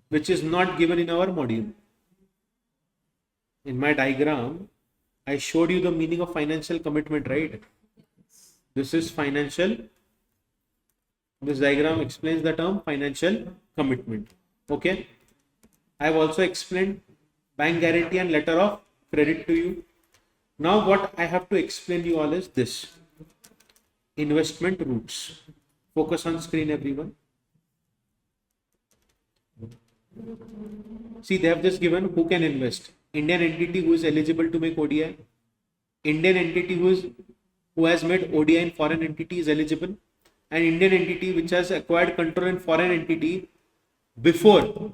which is not given in our module. In my diagram, I showed you the meaning of financial commitment, right? This is financial. This diagram explains the term financial commitment. Okay. I have also explained bank guarantee and letter of credit to you. Now what I have to explain you all is this. Investment routes. Focus on screen, everyone. See, they have just given who can invest. Indian entity who is eligible to make ODI. Indian entity who has made ODI in foreign entity is eligible. An Indian entity which has acquired control in foreign entity before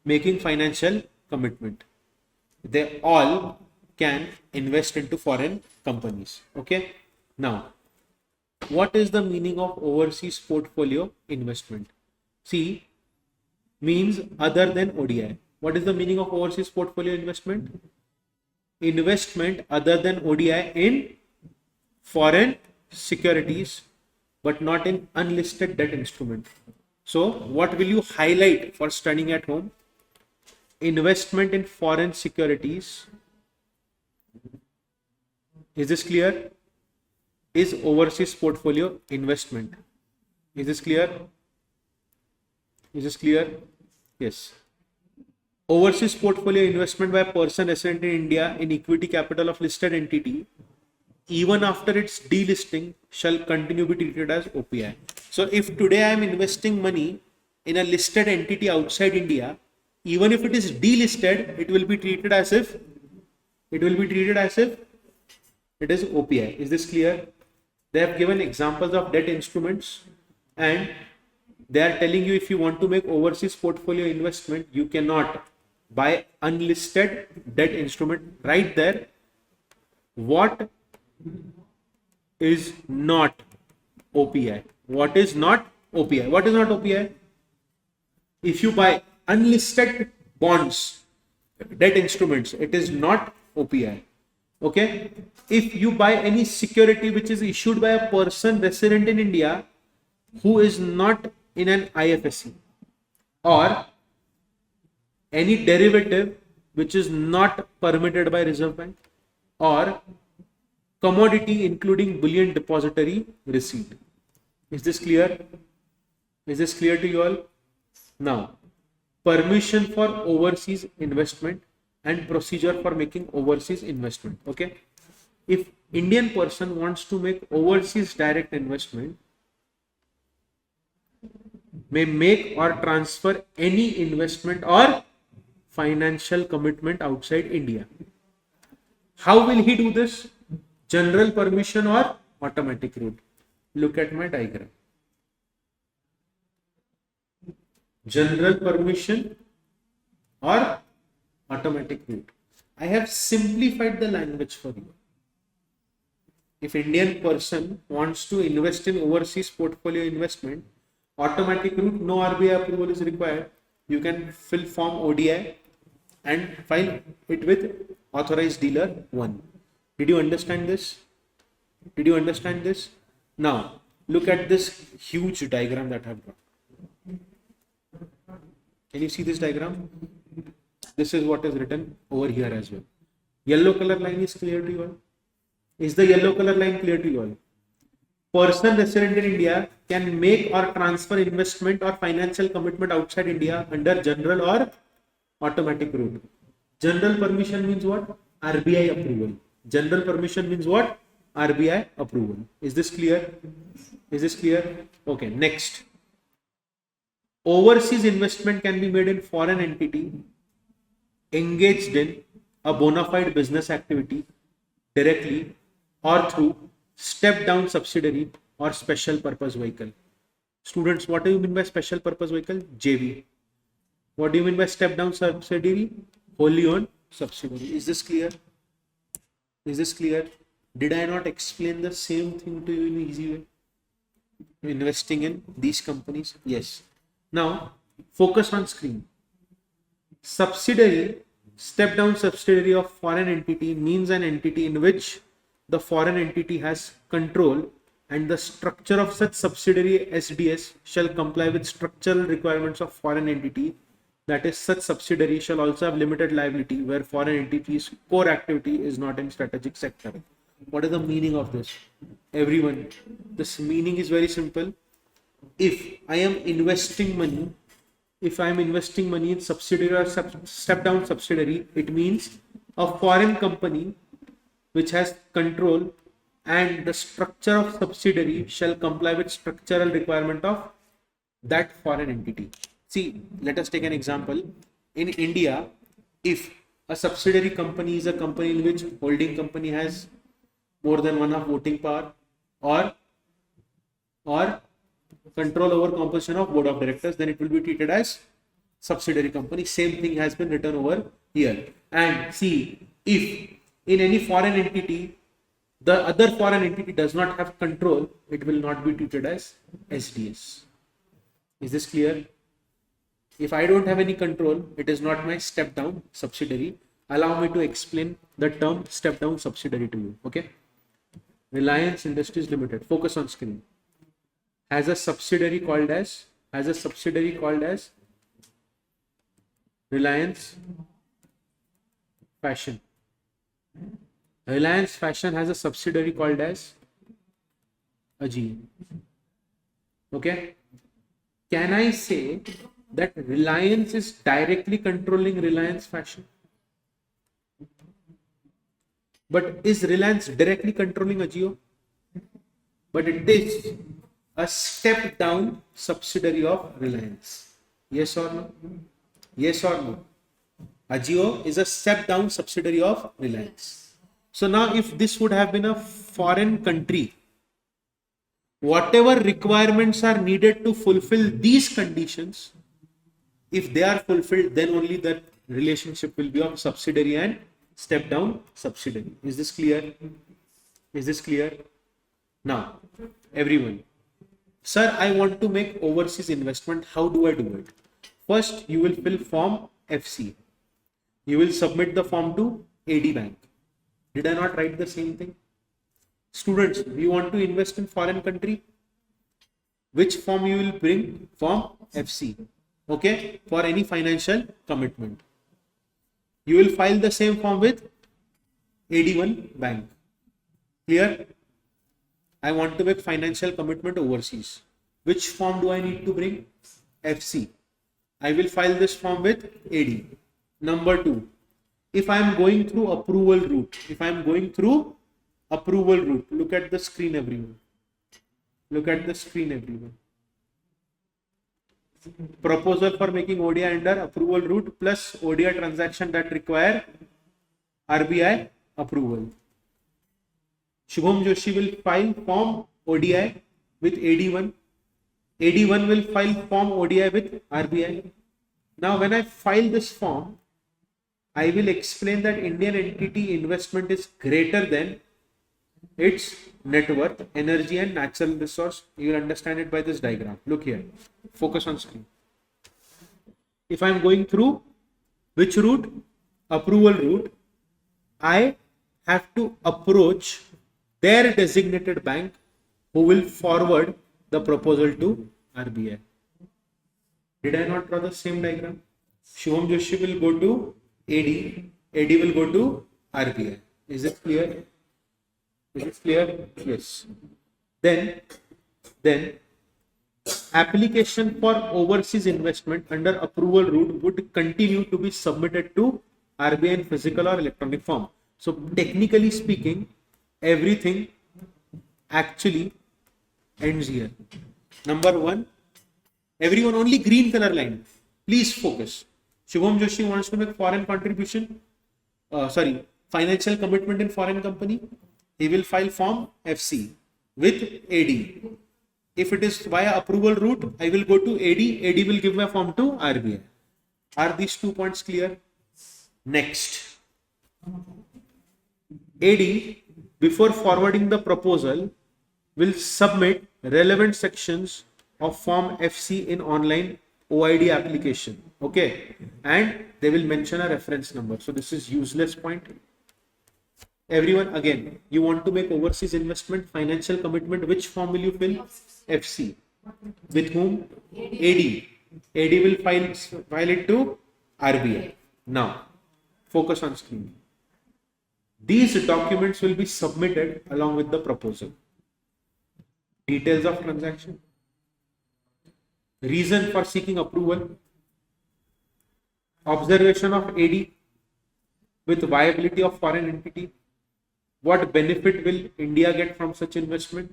making financial commitment. They all can invest into foreign companies. Okay. Now, what is the meaning of overseas portfolio investment? See, means other than ODI. What is the meaning of overseas portfolio investment? Investment other than ODI in foreign securities, but not in unlisted debt instrument. So what will you highlight for studying at home? Investment in foreign securities. Is this clear? is overseas portfolio investment. Is this clear? Is this clear? Yes. Overseas portfolio investment by a person resident in India in equity capital of listed entity, even after its delisting, shall continue to be treated as OPI. So if today I am investing money in a listed entity outside India, even if it is delisted, it will be treated as if it is OPI. Is this clear? They have given examples of debt instruments, and they are telling you if you want to make overseas portfolio investment, you cannot buy unlisted debt instrument. Right there, what is not OPI? What is not OPI? What is not OPI? If you buy unlisted bonds, debt instruments, it is not OPI. Okay? If you buy any security which is issued by a person resident in India who is not in an IFSC, or any derivative which is not permitted by Reserve Bank, or commodity including bullion depository receipt. Is this clear? Is this clear to you all? Now, permission for overseas investment and procedure for making overseas investment. Okay, if Indian person wants to make overseas direct investment, may make or transfer any investment or financial commitment outside India. How will he do this? General permission or automatic route? Look at my diagram. General permission or automatic route. I have simplified the language for you. If Indian person wants to invest in overseas portfolio investment, automatic route, no RBI approval is required. You can fill form ODI and file it with authorized dealer 1. Did you understand this? Did you understand this? Now, look at this huge diagram that I have drawn. Can you see this diagram? This is what is written over here as well. Yellow color line is clear to you all? Is the yellow color line clear to you all? Person resident in India can make or transfer investment or financial commitment outside India under general or automatic route. General permission means what? RBI approval. General permission means what? RBI approval. Is this clear? Is this clear? Okay, next. Overseas investment can be made in foreign entity engaged in a bona fide business activity directly or through step down subsidiary or special purpose vehicle. Students, what do you mean by special purpose vehicle? JV. What do you mean by step down subsidiary? Wholly owned subsidiary. Is this clear? Is this clear? Did I not explain the same thing to you in an easy way? Investing in these companies? Yes. Now, focus on screen. Subsidiary, step down subsidiary of foreign entity means an entity in which the foreign entity has control, and the structure of such subsidiary SDS shall comply with structural requirements of foreign entity. That is, such subsidiary shall also have limited liability where foreign entity's core activity is not in strategic sector. What is the meaning of this? Everyone, this meaning is very simple. If I am investing money in subsidiary or step down subsidiary, it means a foreign company which has control, and the structure of subsidiary shall comply with structural requirement of that foreign entity. See, let us take an example. In India, if a subsidiary company is a company in which holding company has more than one of voting power, or control over composition of board of directors, then it will be treated as subsidiary company. Same thing has been written over here. And see, if in any foreign entity, the other foreign entity does not have control, it will not be treated as SDS. Is this clear? If I don't have any control, it is not my step down subsidiary. Allow me to explain the term step down subsidiary to you. Okay. Reliance Industries Limited, focus on screen, has a subsidiary called as Reliance Fashion. Reliance Fashion has a subsidiary called as Ajio. Okay. Can I say that Reliance is directly controlling Reliance Fashion? But is Reliance directly controlling Ajio? But it is a step down subsidiary of Reliance. Yes or no? Yes or no? Ajio is a step down subsidiary of Reliance. So now if this would have been a foreign country, whatever requirements are needed to fulfill these conditions, if they are fulfilled, then only that relationship will be of subsidiary and step down subsidiary. Is this clear? Is this clear? Now, everyone, sir, I want to make overseas investment. How do I do it? First, you will fill form FC. You will submit the form to AD Bank. Did I not write the same thing? Students, you want to invest in foreign country? Which form you will bring? Form FC. Okay, for any financial commitment. You will file the same form with AD1 bank. Clear? I want to make financial commitment overseas. Which form do I need to bring? FC. I will file this form with AD. Number 2, if I am going through approval route, look at the screen, everyone. Look at the screen, everyone. Proposal for making ODI under approval route plus ODI transaction that require RBI approval. Shubham Joshi will file form ODI with AD1. AD1 will file form ODI with RBI. Now, when I file this form, I will explain that Indian entity investment is greater than its net worth, energy and natural resource. You will understand it by this diagram. Look here. Focus on screen. If I am going through which route? Approval route. I have to approach their designated bank who will forward the proposal to RBI. Did I not draw the same diagram? Shubham Joshi will go to AD. AD will go to RBI. Is it clear? Is it clear? Yes. Then application for overseas investment under approval route would continue to be submitted to RBI in physical or electronic form. So technically speaking, everything actually ends here. Number 1, everyone, only green color line. Please focus. Shubham Joshi wants to make foreign contribution, financial commitment in foreign company. He will file form FC with AD. If it is via approval route, I will go to AD. AD will give my form to RBI. Are these 2 points clear? Next. AD, before forwarding the proposal, will submit relevant sections of form FC in online OID application. Okay. And they will mention a reference number. So this is useless point. Everyone, again, you want to make overseas investment, financial commitment, which form will you fill? FC. With whom? AD. AD will file it to RBI. Now, focus on screen. These documents will be submitted along with the proposal. Details of transaction. Reason for seeking approval. Observation of AD with viability of foreign entity. What benefit will India get from such investment?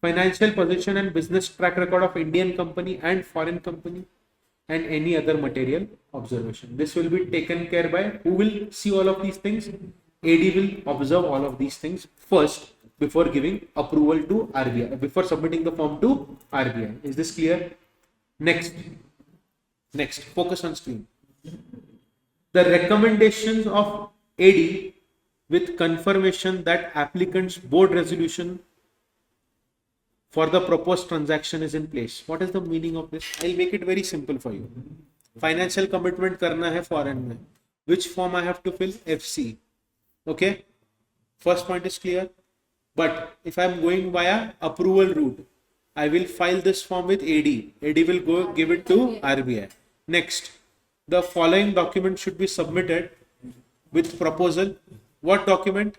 Financial position and business track record of Indian company and foreign company, and any other material observation. This will be taken care by who will see all of these things? AD will observe all of these things first before giving approval to RBI, before submitting the form to RBI. Is this clear? Next, focus on screen. The recommendations of AD with confirmation that applicant's board resolution for the proposed transaction is in place. What is the meaning of this? I'll make it very simple for you. Financial commitment karna hai foreign mein. Which form I have to fill? FC. Okay. First point is clear. But if I'm going via approval route, I will file this form with AD. AD will go give it to RBI. Next, the following document should be submitted with proposal. What document?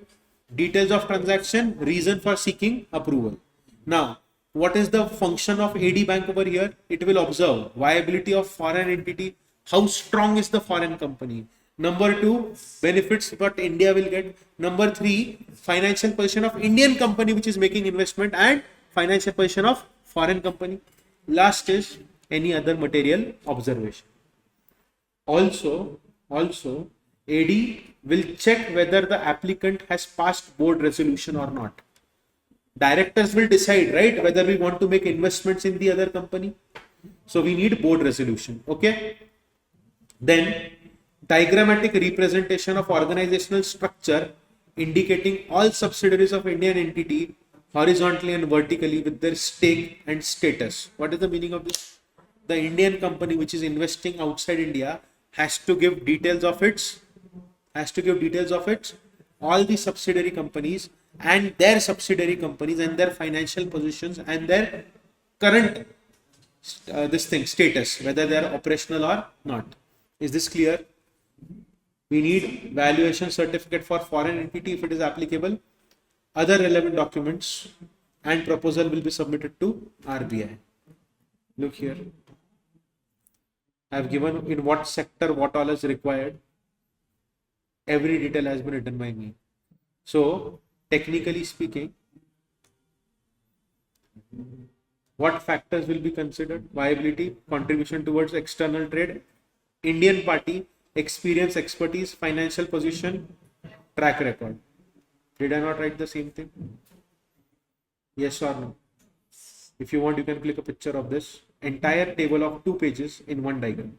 Details of transaction, reason for seeking approval. Now, what is the function of AD bank over here? It will observe viability of foreign entity. How strong is the foreign company? Number two, benefits what India will get. Number three, financial position of Indian company which is making investment, and financial position of foreign company. Last is any other material observation. Also, AD will check whether the applicant has passed board resolution or not. Directors will decide, right, whether we want to make investments in the other company. So we need board resolution. Okay. Then diagrammatic representation of organizational structure indicating all subsidiaries of Indian entity horizontally and vertically with their stake and status. What is the meaning of this? The Indian company which is investing outside India has to give details of its all the subsidiary companies and their subsidiary companies and their financial positions and their current status, whether they are operational or not. Is this clear? We need valuation certificate for foreign entity if it is applicable. Other relevant documents and proposal will be submitted to RBI. Look here. I have given in what sector what all is required. Every detail has been written by me. So, technically speaking, what factors will be considered? Viability, contribution towards external trade, Indian party, experience, expertise, financial position, track record. Did I not write the same thing? Yes or no? If you want, you can click a picture of this entire table of 2 pages in one diagram.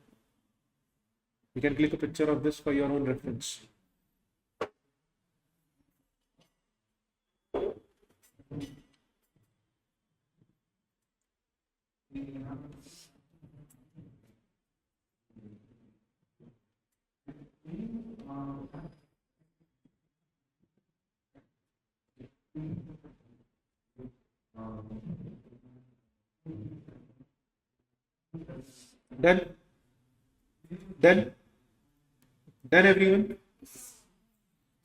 You can click a picture of this for your own reference. Done everyone.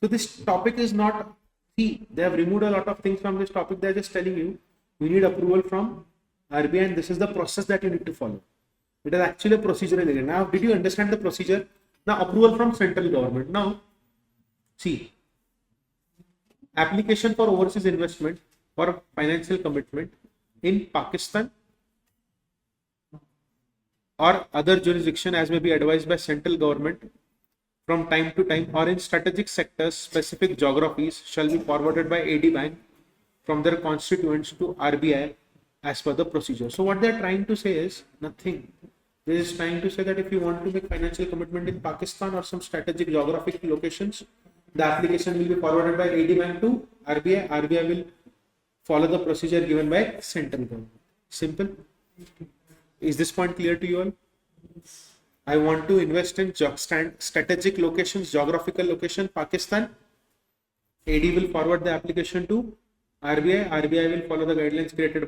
So this topic is not, see, they have removed a lot of things from this topic. They're just telling you we need approval from RBI and this is the process that you need to follow. It is actually a procedural area. Now, did you understand the procedure? Now, approval from central government. Now, see, application for overseas investment or financial commitment in Pakistan or other jurisdiction as may be advised by central government from time to time or in strategic sectors, specific geographies shall be forwarded by AD Bank from their constituents to RBI as per the procedure. So what they are trying to say is nothing. They are trying to say that if you want to make financial commitment in Pakistan or some strategic geographic locations, the application will be forwarded by AD Bank to RBI. RBI will follow the procedure given by central government. Simple. Is this point clear to you all? I want to invest in strategic locations, geographical location, Pakistan. AD will forward the application to RBI. RBI will follow the guidelines created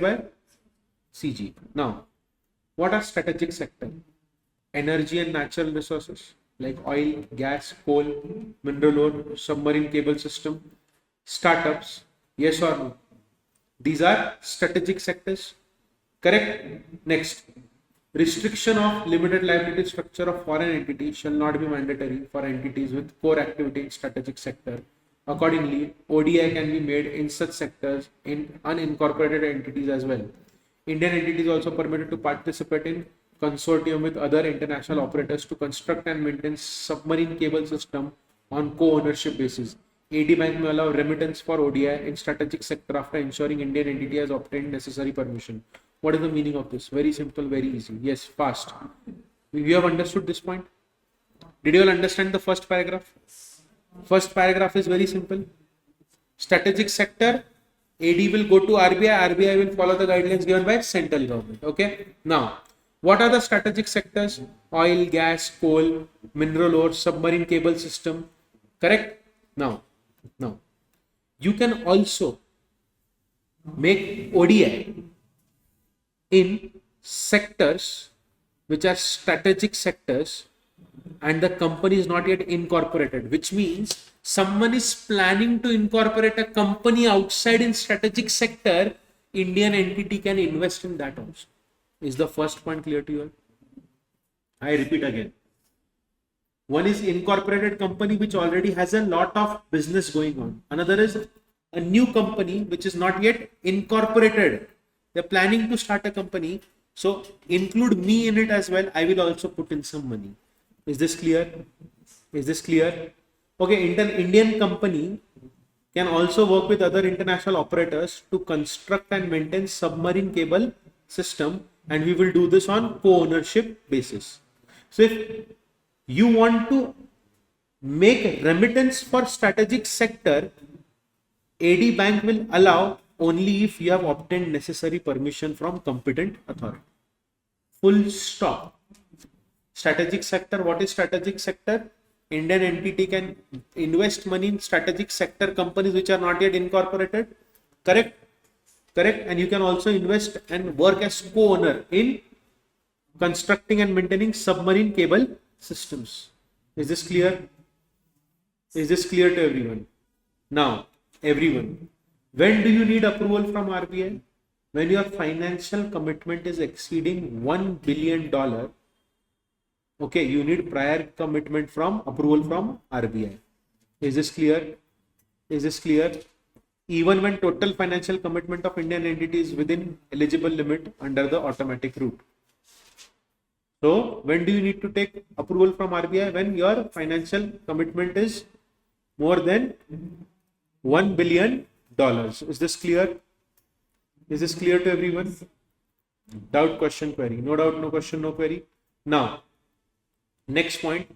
by CG. Now, what are strategic sector? Energy and natural resources like oil, gas, coal, mineral ore, submarine cable system, startups. Yes or no? These are strategic sectors. Correct. Next, restriction of limited liability structure of foreign entities shall not be mandatory for entities with core activity in strategic sector. Accordingly, ODI can be made in such sectors in unincorporated entities as well. Indian entities also permitted to participate in consortium with other international operators to construct and maintain submarine cable system on co-ownership basis. AD Bank may allow remittance for ODI in strategic sector after ensuring Indian entity has obtained necessary permission. What is the meaning of this? Very simple, very easy. Yes, fast. You have understood this point? Did you all understand the first paragraph? First paragraph is very simple. Strategic sector, AD will go to RBI. RBI will follow the guidelines given by central government. Okay. Now, what are the strategic sectors? Oil, gas, coal, mineral ore, submarine cable system. Correct? Now, you can also make ODI in sectors which are strategic sectors and the company is not yet incorporated, which means someone is planning to incorporate a company outside in strategic sector, Indian entity can invest in that also. Is the first point clear to you? I repeat again. One is incorporated company which already has a lot of business going on. Another is a new company which is not yet incorporated. They're planning to start a company. So include me in it as well. I will also put in some money. Is this clear? Is this clear? Okay, Indian company can also work with other international operators to construct and maintain submarine cable system, and we will do this on co-ownership basis. So if you want to make remittance for strategic sector, AD Bank will allow only if you have obtained necessary permission from competent authority. Full stop. Strategic sector, what is strategic sector? Indian entity can invest money in strategic sector companies which are not yet incorporated. Correct? Correct. And you can also invest and work as co-owner in constructing and maintaining submarine cable systems. Is this clear? Is this clear to everyone? Now, everyone, when do you need approval from RBI? When your financial commitment is exceeding $1 billion, okay, you need prior commitment from approval from RBI. Is this clear? Is this clear? Even when total financial commitment of Indian entity is within eligible limit under the automatic route. So when do you need to take approval from RBI? When your financial commitment is more than $1 billion. Is this clear? Is this clear to everyone? Doubt, question, query. No doubt, no question, no query. Now, next point,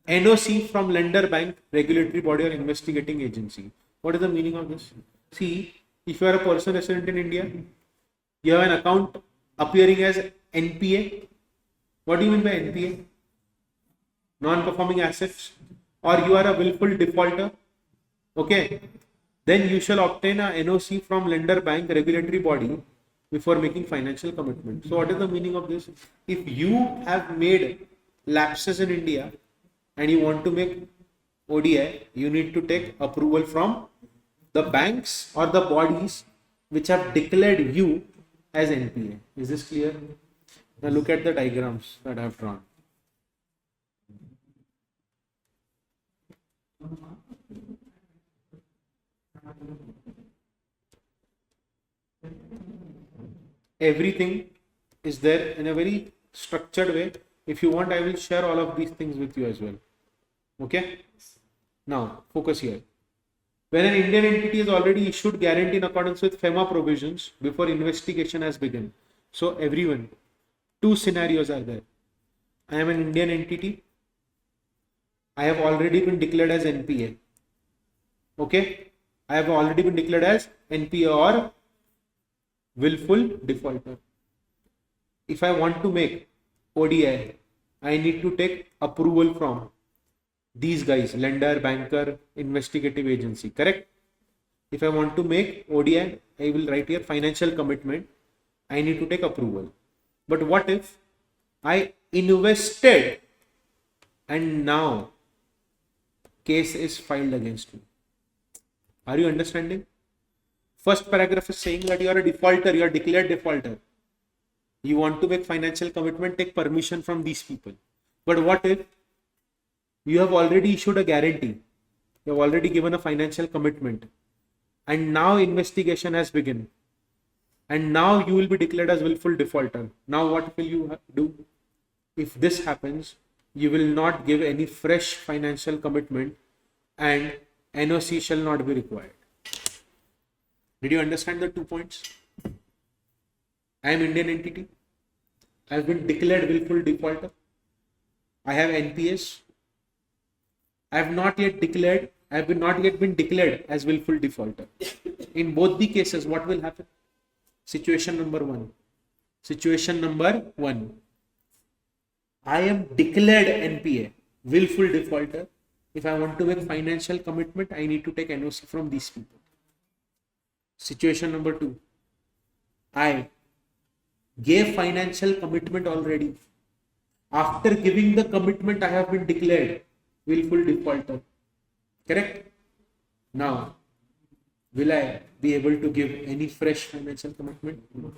NOC from lender, bank, regulatory body or investigating agency. What is the meaning of this? See, if you are a person resident in India, you have an account appearing as NPA. What do you mean by NPA? Non-performing assets. Or you are a willful defaulter. Okay. Then you shall obtain a NOC from lender, bank, regulatory body before making financial commitment. So what is the meaning of this? If you have made lapses in India and you want to make ODI, you need to take approval from the banks or the bodies which have declared you as NPA. Is this clear? Now look at the diagrams that I have drawn. Everything is there in a very structured way. If you want, I will share all of these things with you as well. Okay. Now focus here. When an Indian entity is already issued guarantee in accordance with FEMA provisions before investigation has begun. So everyone, two scenarios are there. I am an Indian entity. I have already been declared as NPA. Okay. I have already been declared as NPA or willful defaulter. If I want to make ODI, I need to take approval from these guys, lender, banker, investigative agency, correct? If I want to make ODI, I will write here financial commitment. I need to take approval. But what if I invested and now case is filed against me? Are you understanding? First paragraph is saying that you are a defaulter, you are declared defaulter. You want to make financial commitment, take permission from these people. But what if you have already issued a guarantee, you have already given a financial commitment, and now investigation has begun, and now you will be declared as willful defaulter. Now what will you do? If this happens, you will not give any fresh financial commitment and NOC shall not be required. Did you understand the 2 points? I am Indian entity. I have been declared willful defaulter. I have NPS. I have not yet been declared as willful defaulter. In both the cases, what will happen? Situation number one. Situation number one. I am declared NPA, willful defaulter. If I want to make financial commitment, I need to take NOC from these people. Situation number two. I gave financial commitment already. After giving the commitment, I have been declared willful defaulter. Correct? Now, will I be able to give any fresh financial commitment? No.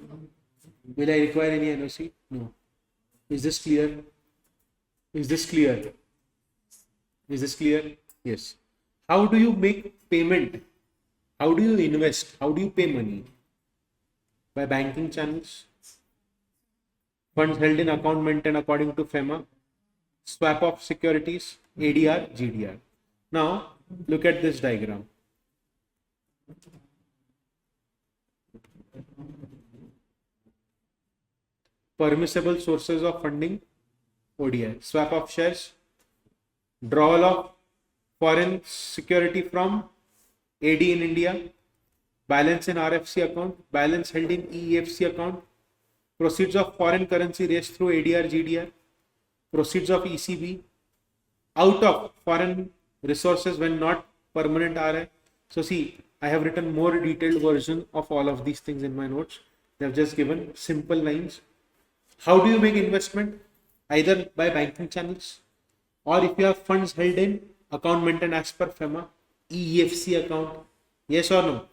Will I require any NOC? No. Is this clear? Is this clear? Is this clear? Yes. How do you make payment? How do you invest? How do you pay money? By banking channels. Funds held in account maintained according to FEMA. Swap of securities, ADR, GDR. Now, look at this diagram. Permissible sources of funding, ODI. Swap of shares, drawal of foreign security from AD in India, balance in RFC account, balance held in EFC account, proceeds of foreign currency raised through ADR, GDR, proceeds of ECB, out of foreign resources when not permanent RI. So see, I have written more detailed version of all of these things in my notes. They have just given simple lines. How do you make investment? Either by banking channels, or if you have funds held in account maintained as per FEMA, EFC account. Yes or no?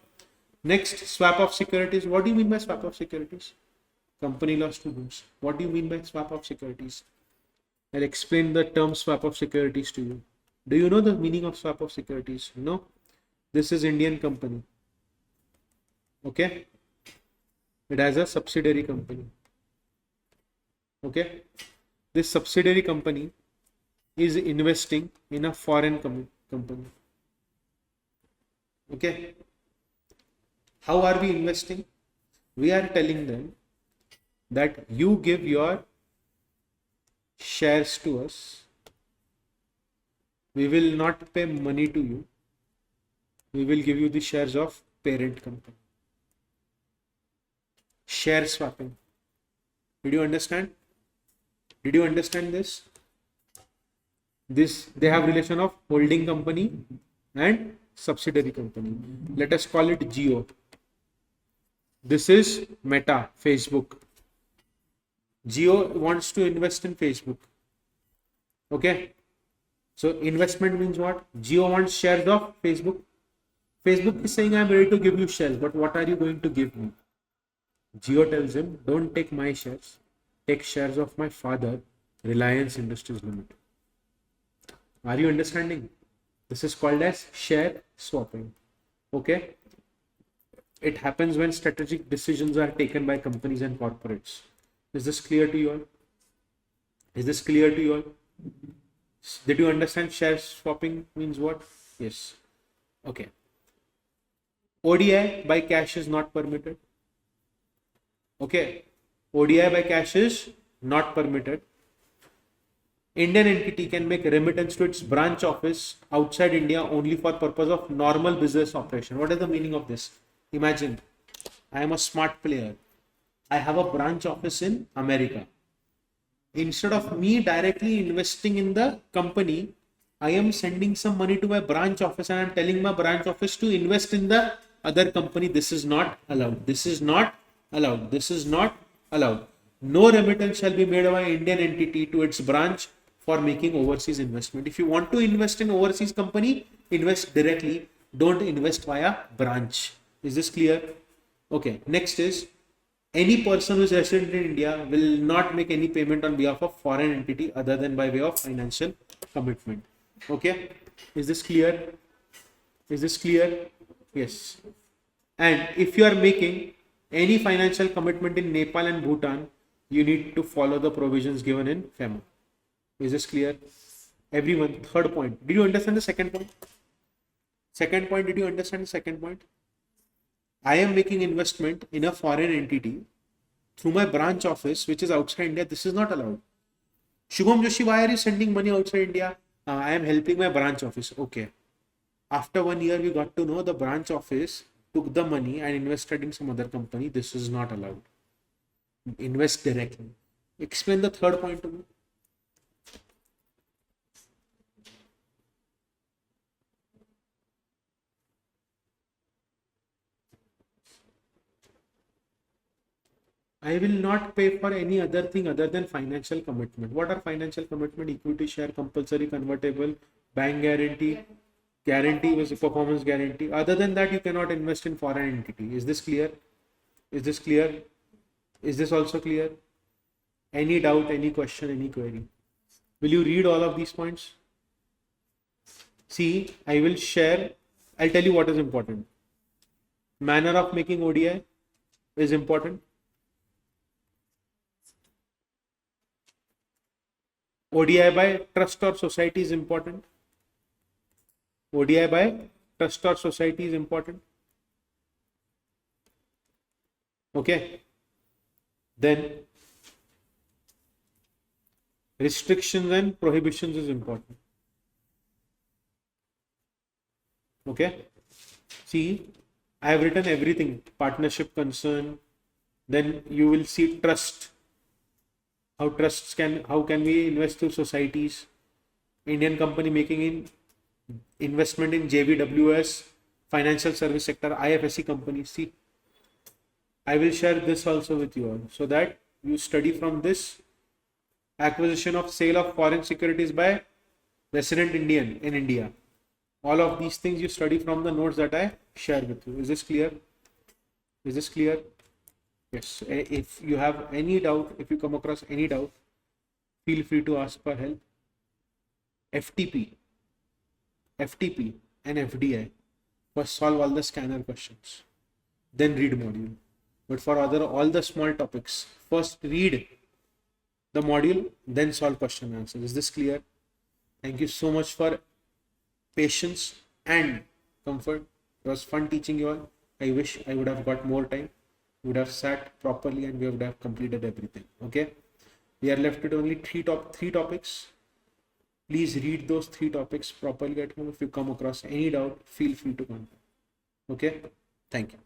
Next, swap of securities. What do you mean by swap of securities? Company loss to whom? What do you mean by swap of securities? I'll explain the term swap of securities to you. Do you know the meaning of swap of securities? No? This is Indian company. Okay? It has a subsidiary company. Okay? This subsidiary company is investing in a foreign company. Okay? How are we investing? We are telling them that you give your shares to us. We will not pay money to you. We will give you the shares of parent company. Share swapping. Did you understand? Did you understand this? They have relation of holding company and subsidiary company. Let us call it Geo. This is Meta, Facebook. Geo wants to invest in Facebook. Okay. So investment means what? Geo wants shares of Facebook. Facebook is saying, I'm ready to give you shares, but what are you going to give me? Geo tells him, don't take my shares. Take shares of my father, Reliance Industries Limited. Are you understanding? This is called as share swapping. Okay. It happens when strategic decisions are taken by companies and corporates. Is this clear to you all? Is this clear to you all? Did you understand share swapping means what? Yes. Okay. ODI by cash is not permitted. Okay. ODI by cash is not permitted. Indian entity can make remittance to its branch office outside India only for purpose of normal business operation. What is the meaning of this? Imagine, I am a smart player. I have a branch office in America. Instead of me directly investing in the company, I am sending some money to my branch office and I am telling my branch office to invest in the other company. This is not allowed. This is not allowed. This is not allowed. No remittance shall be made by Indian entity to its branch for making overseas investment. If you want to invest in overseas company, invest directly. Don't invest via branch. Is this clear? Okay. Next is, any person who is resident in India will not make any payment on behalf of foreign entity other than by way of financial commitment. Okay. Is this clear? Is this clear? Yes. And if you are making any financial commitment in Nepal and Bhutan, you need to follow the provisions given in FEMA. Is this clear? Everyone, third point. Did you understand the second point? Second point, did you understand the second point? I am making investment in a foreign entity through my branch office, which is outside India. This is not allowed. Shubham Joshi, why are you sending money outside India? I am helping my branch office. Okay. After 1 year, we got to know the branch office took the money and invested in some other company. This is not allowed. Invest directly. Explain the third point to me. I will not pay for any other thing other than financial commitment. What are financial commitment? Equity share, compulsory convertible, bank guarantee, guarantee was a performance guarantee. Other than that, you cannot invest in foreign entity. Is this clear? Is this clear? Is this also clear? Any doubt, any question, any query? Will you read all of these points? See, I will share. I'll tell you what is important. Manner of making ODI is important. ODI by trust or society is important. ODI by trust or society is important. Okay. Then restrictions and prohibitions is important. Okay. See, I have written everything. Partnership concern. Then you will see trust. How can we invest through societies? Indian company making investment in JVWS, financial service sector, IFSC companies. See, I will share this also with you all so that you study from this. Acquisition of sale of foreign securities by resident Indian in India. All of these things you study from the notes that I share with you. Is this clear? Is this clear? Yes. If you have any doubt, if you come across any doubt, feel free to ask for help. FTP and FDI. First solve all the scanner questions. Then read module. But for all the small topics, first read the module, then solve question and answer. Is this clear? Thank you so much for patience and comfort. It was fun teaching you all. I wish I would have got more time. We would have sat properly and we would have completed everything. Okay. We are left with only three topics. Please read those 3 topics properly at home. If you come across any doubt, feel free to contact. Okay. Thank you.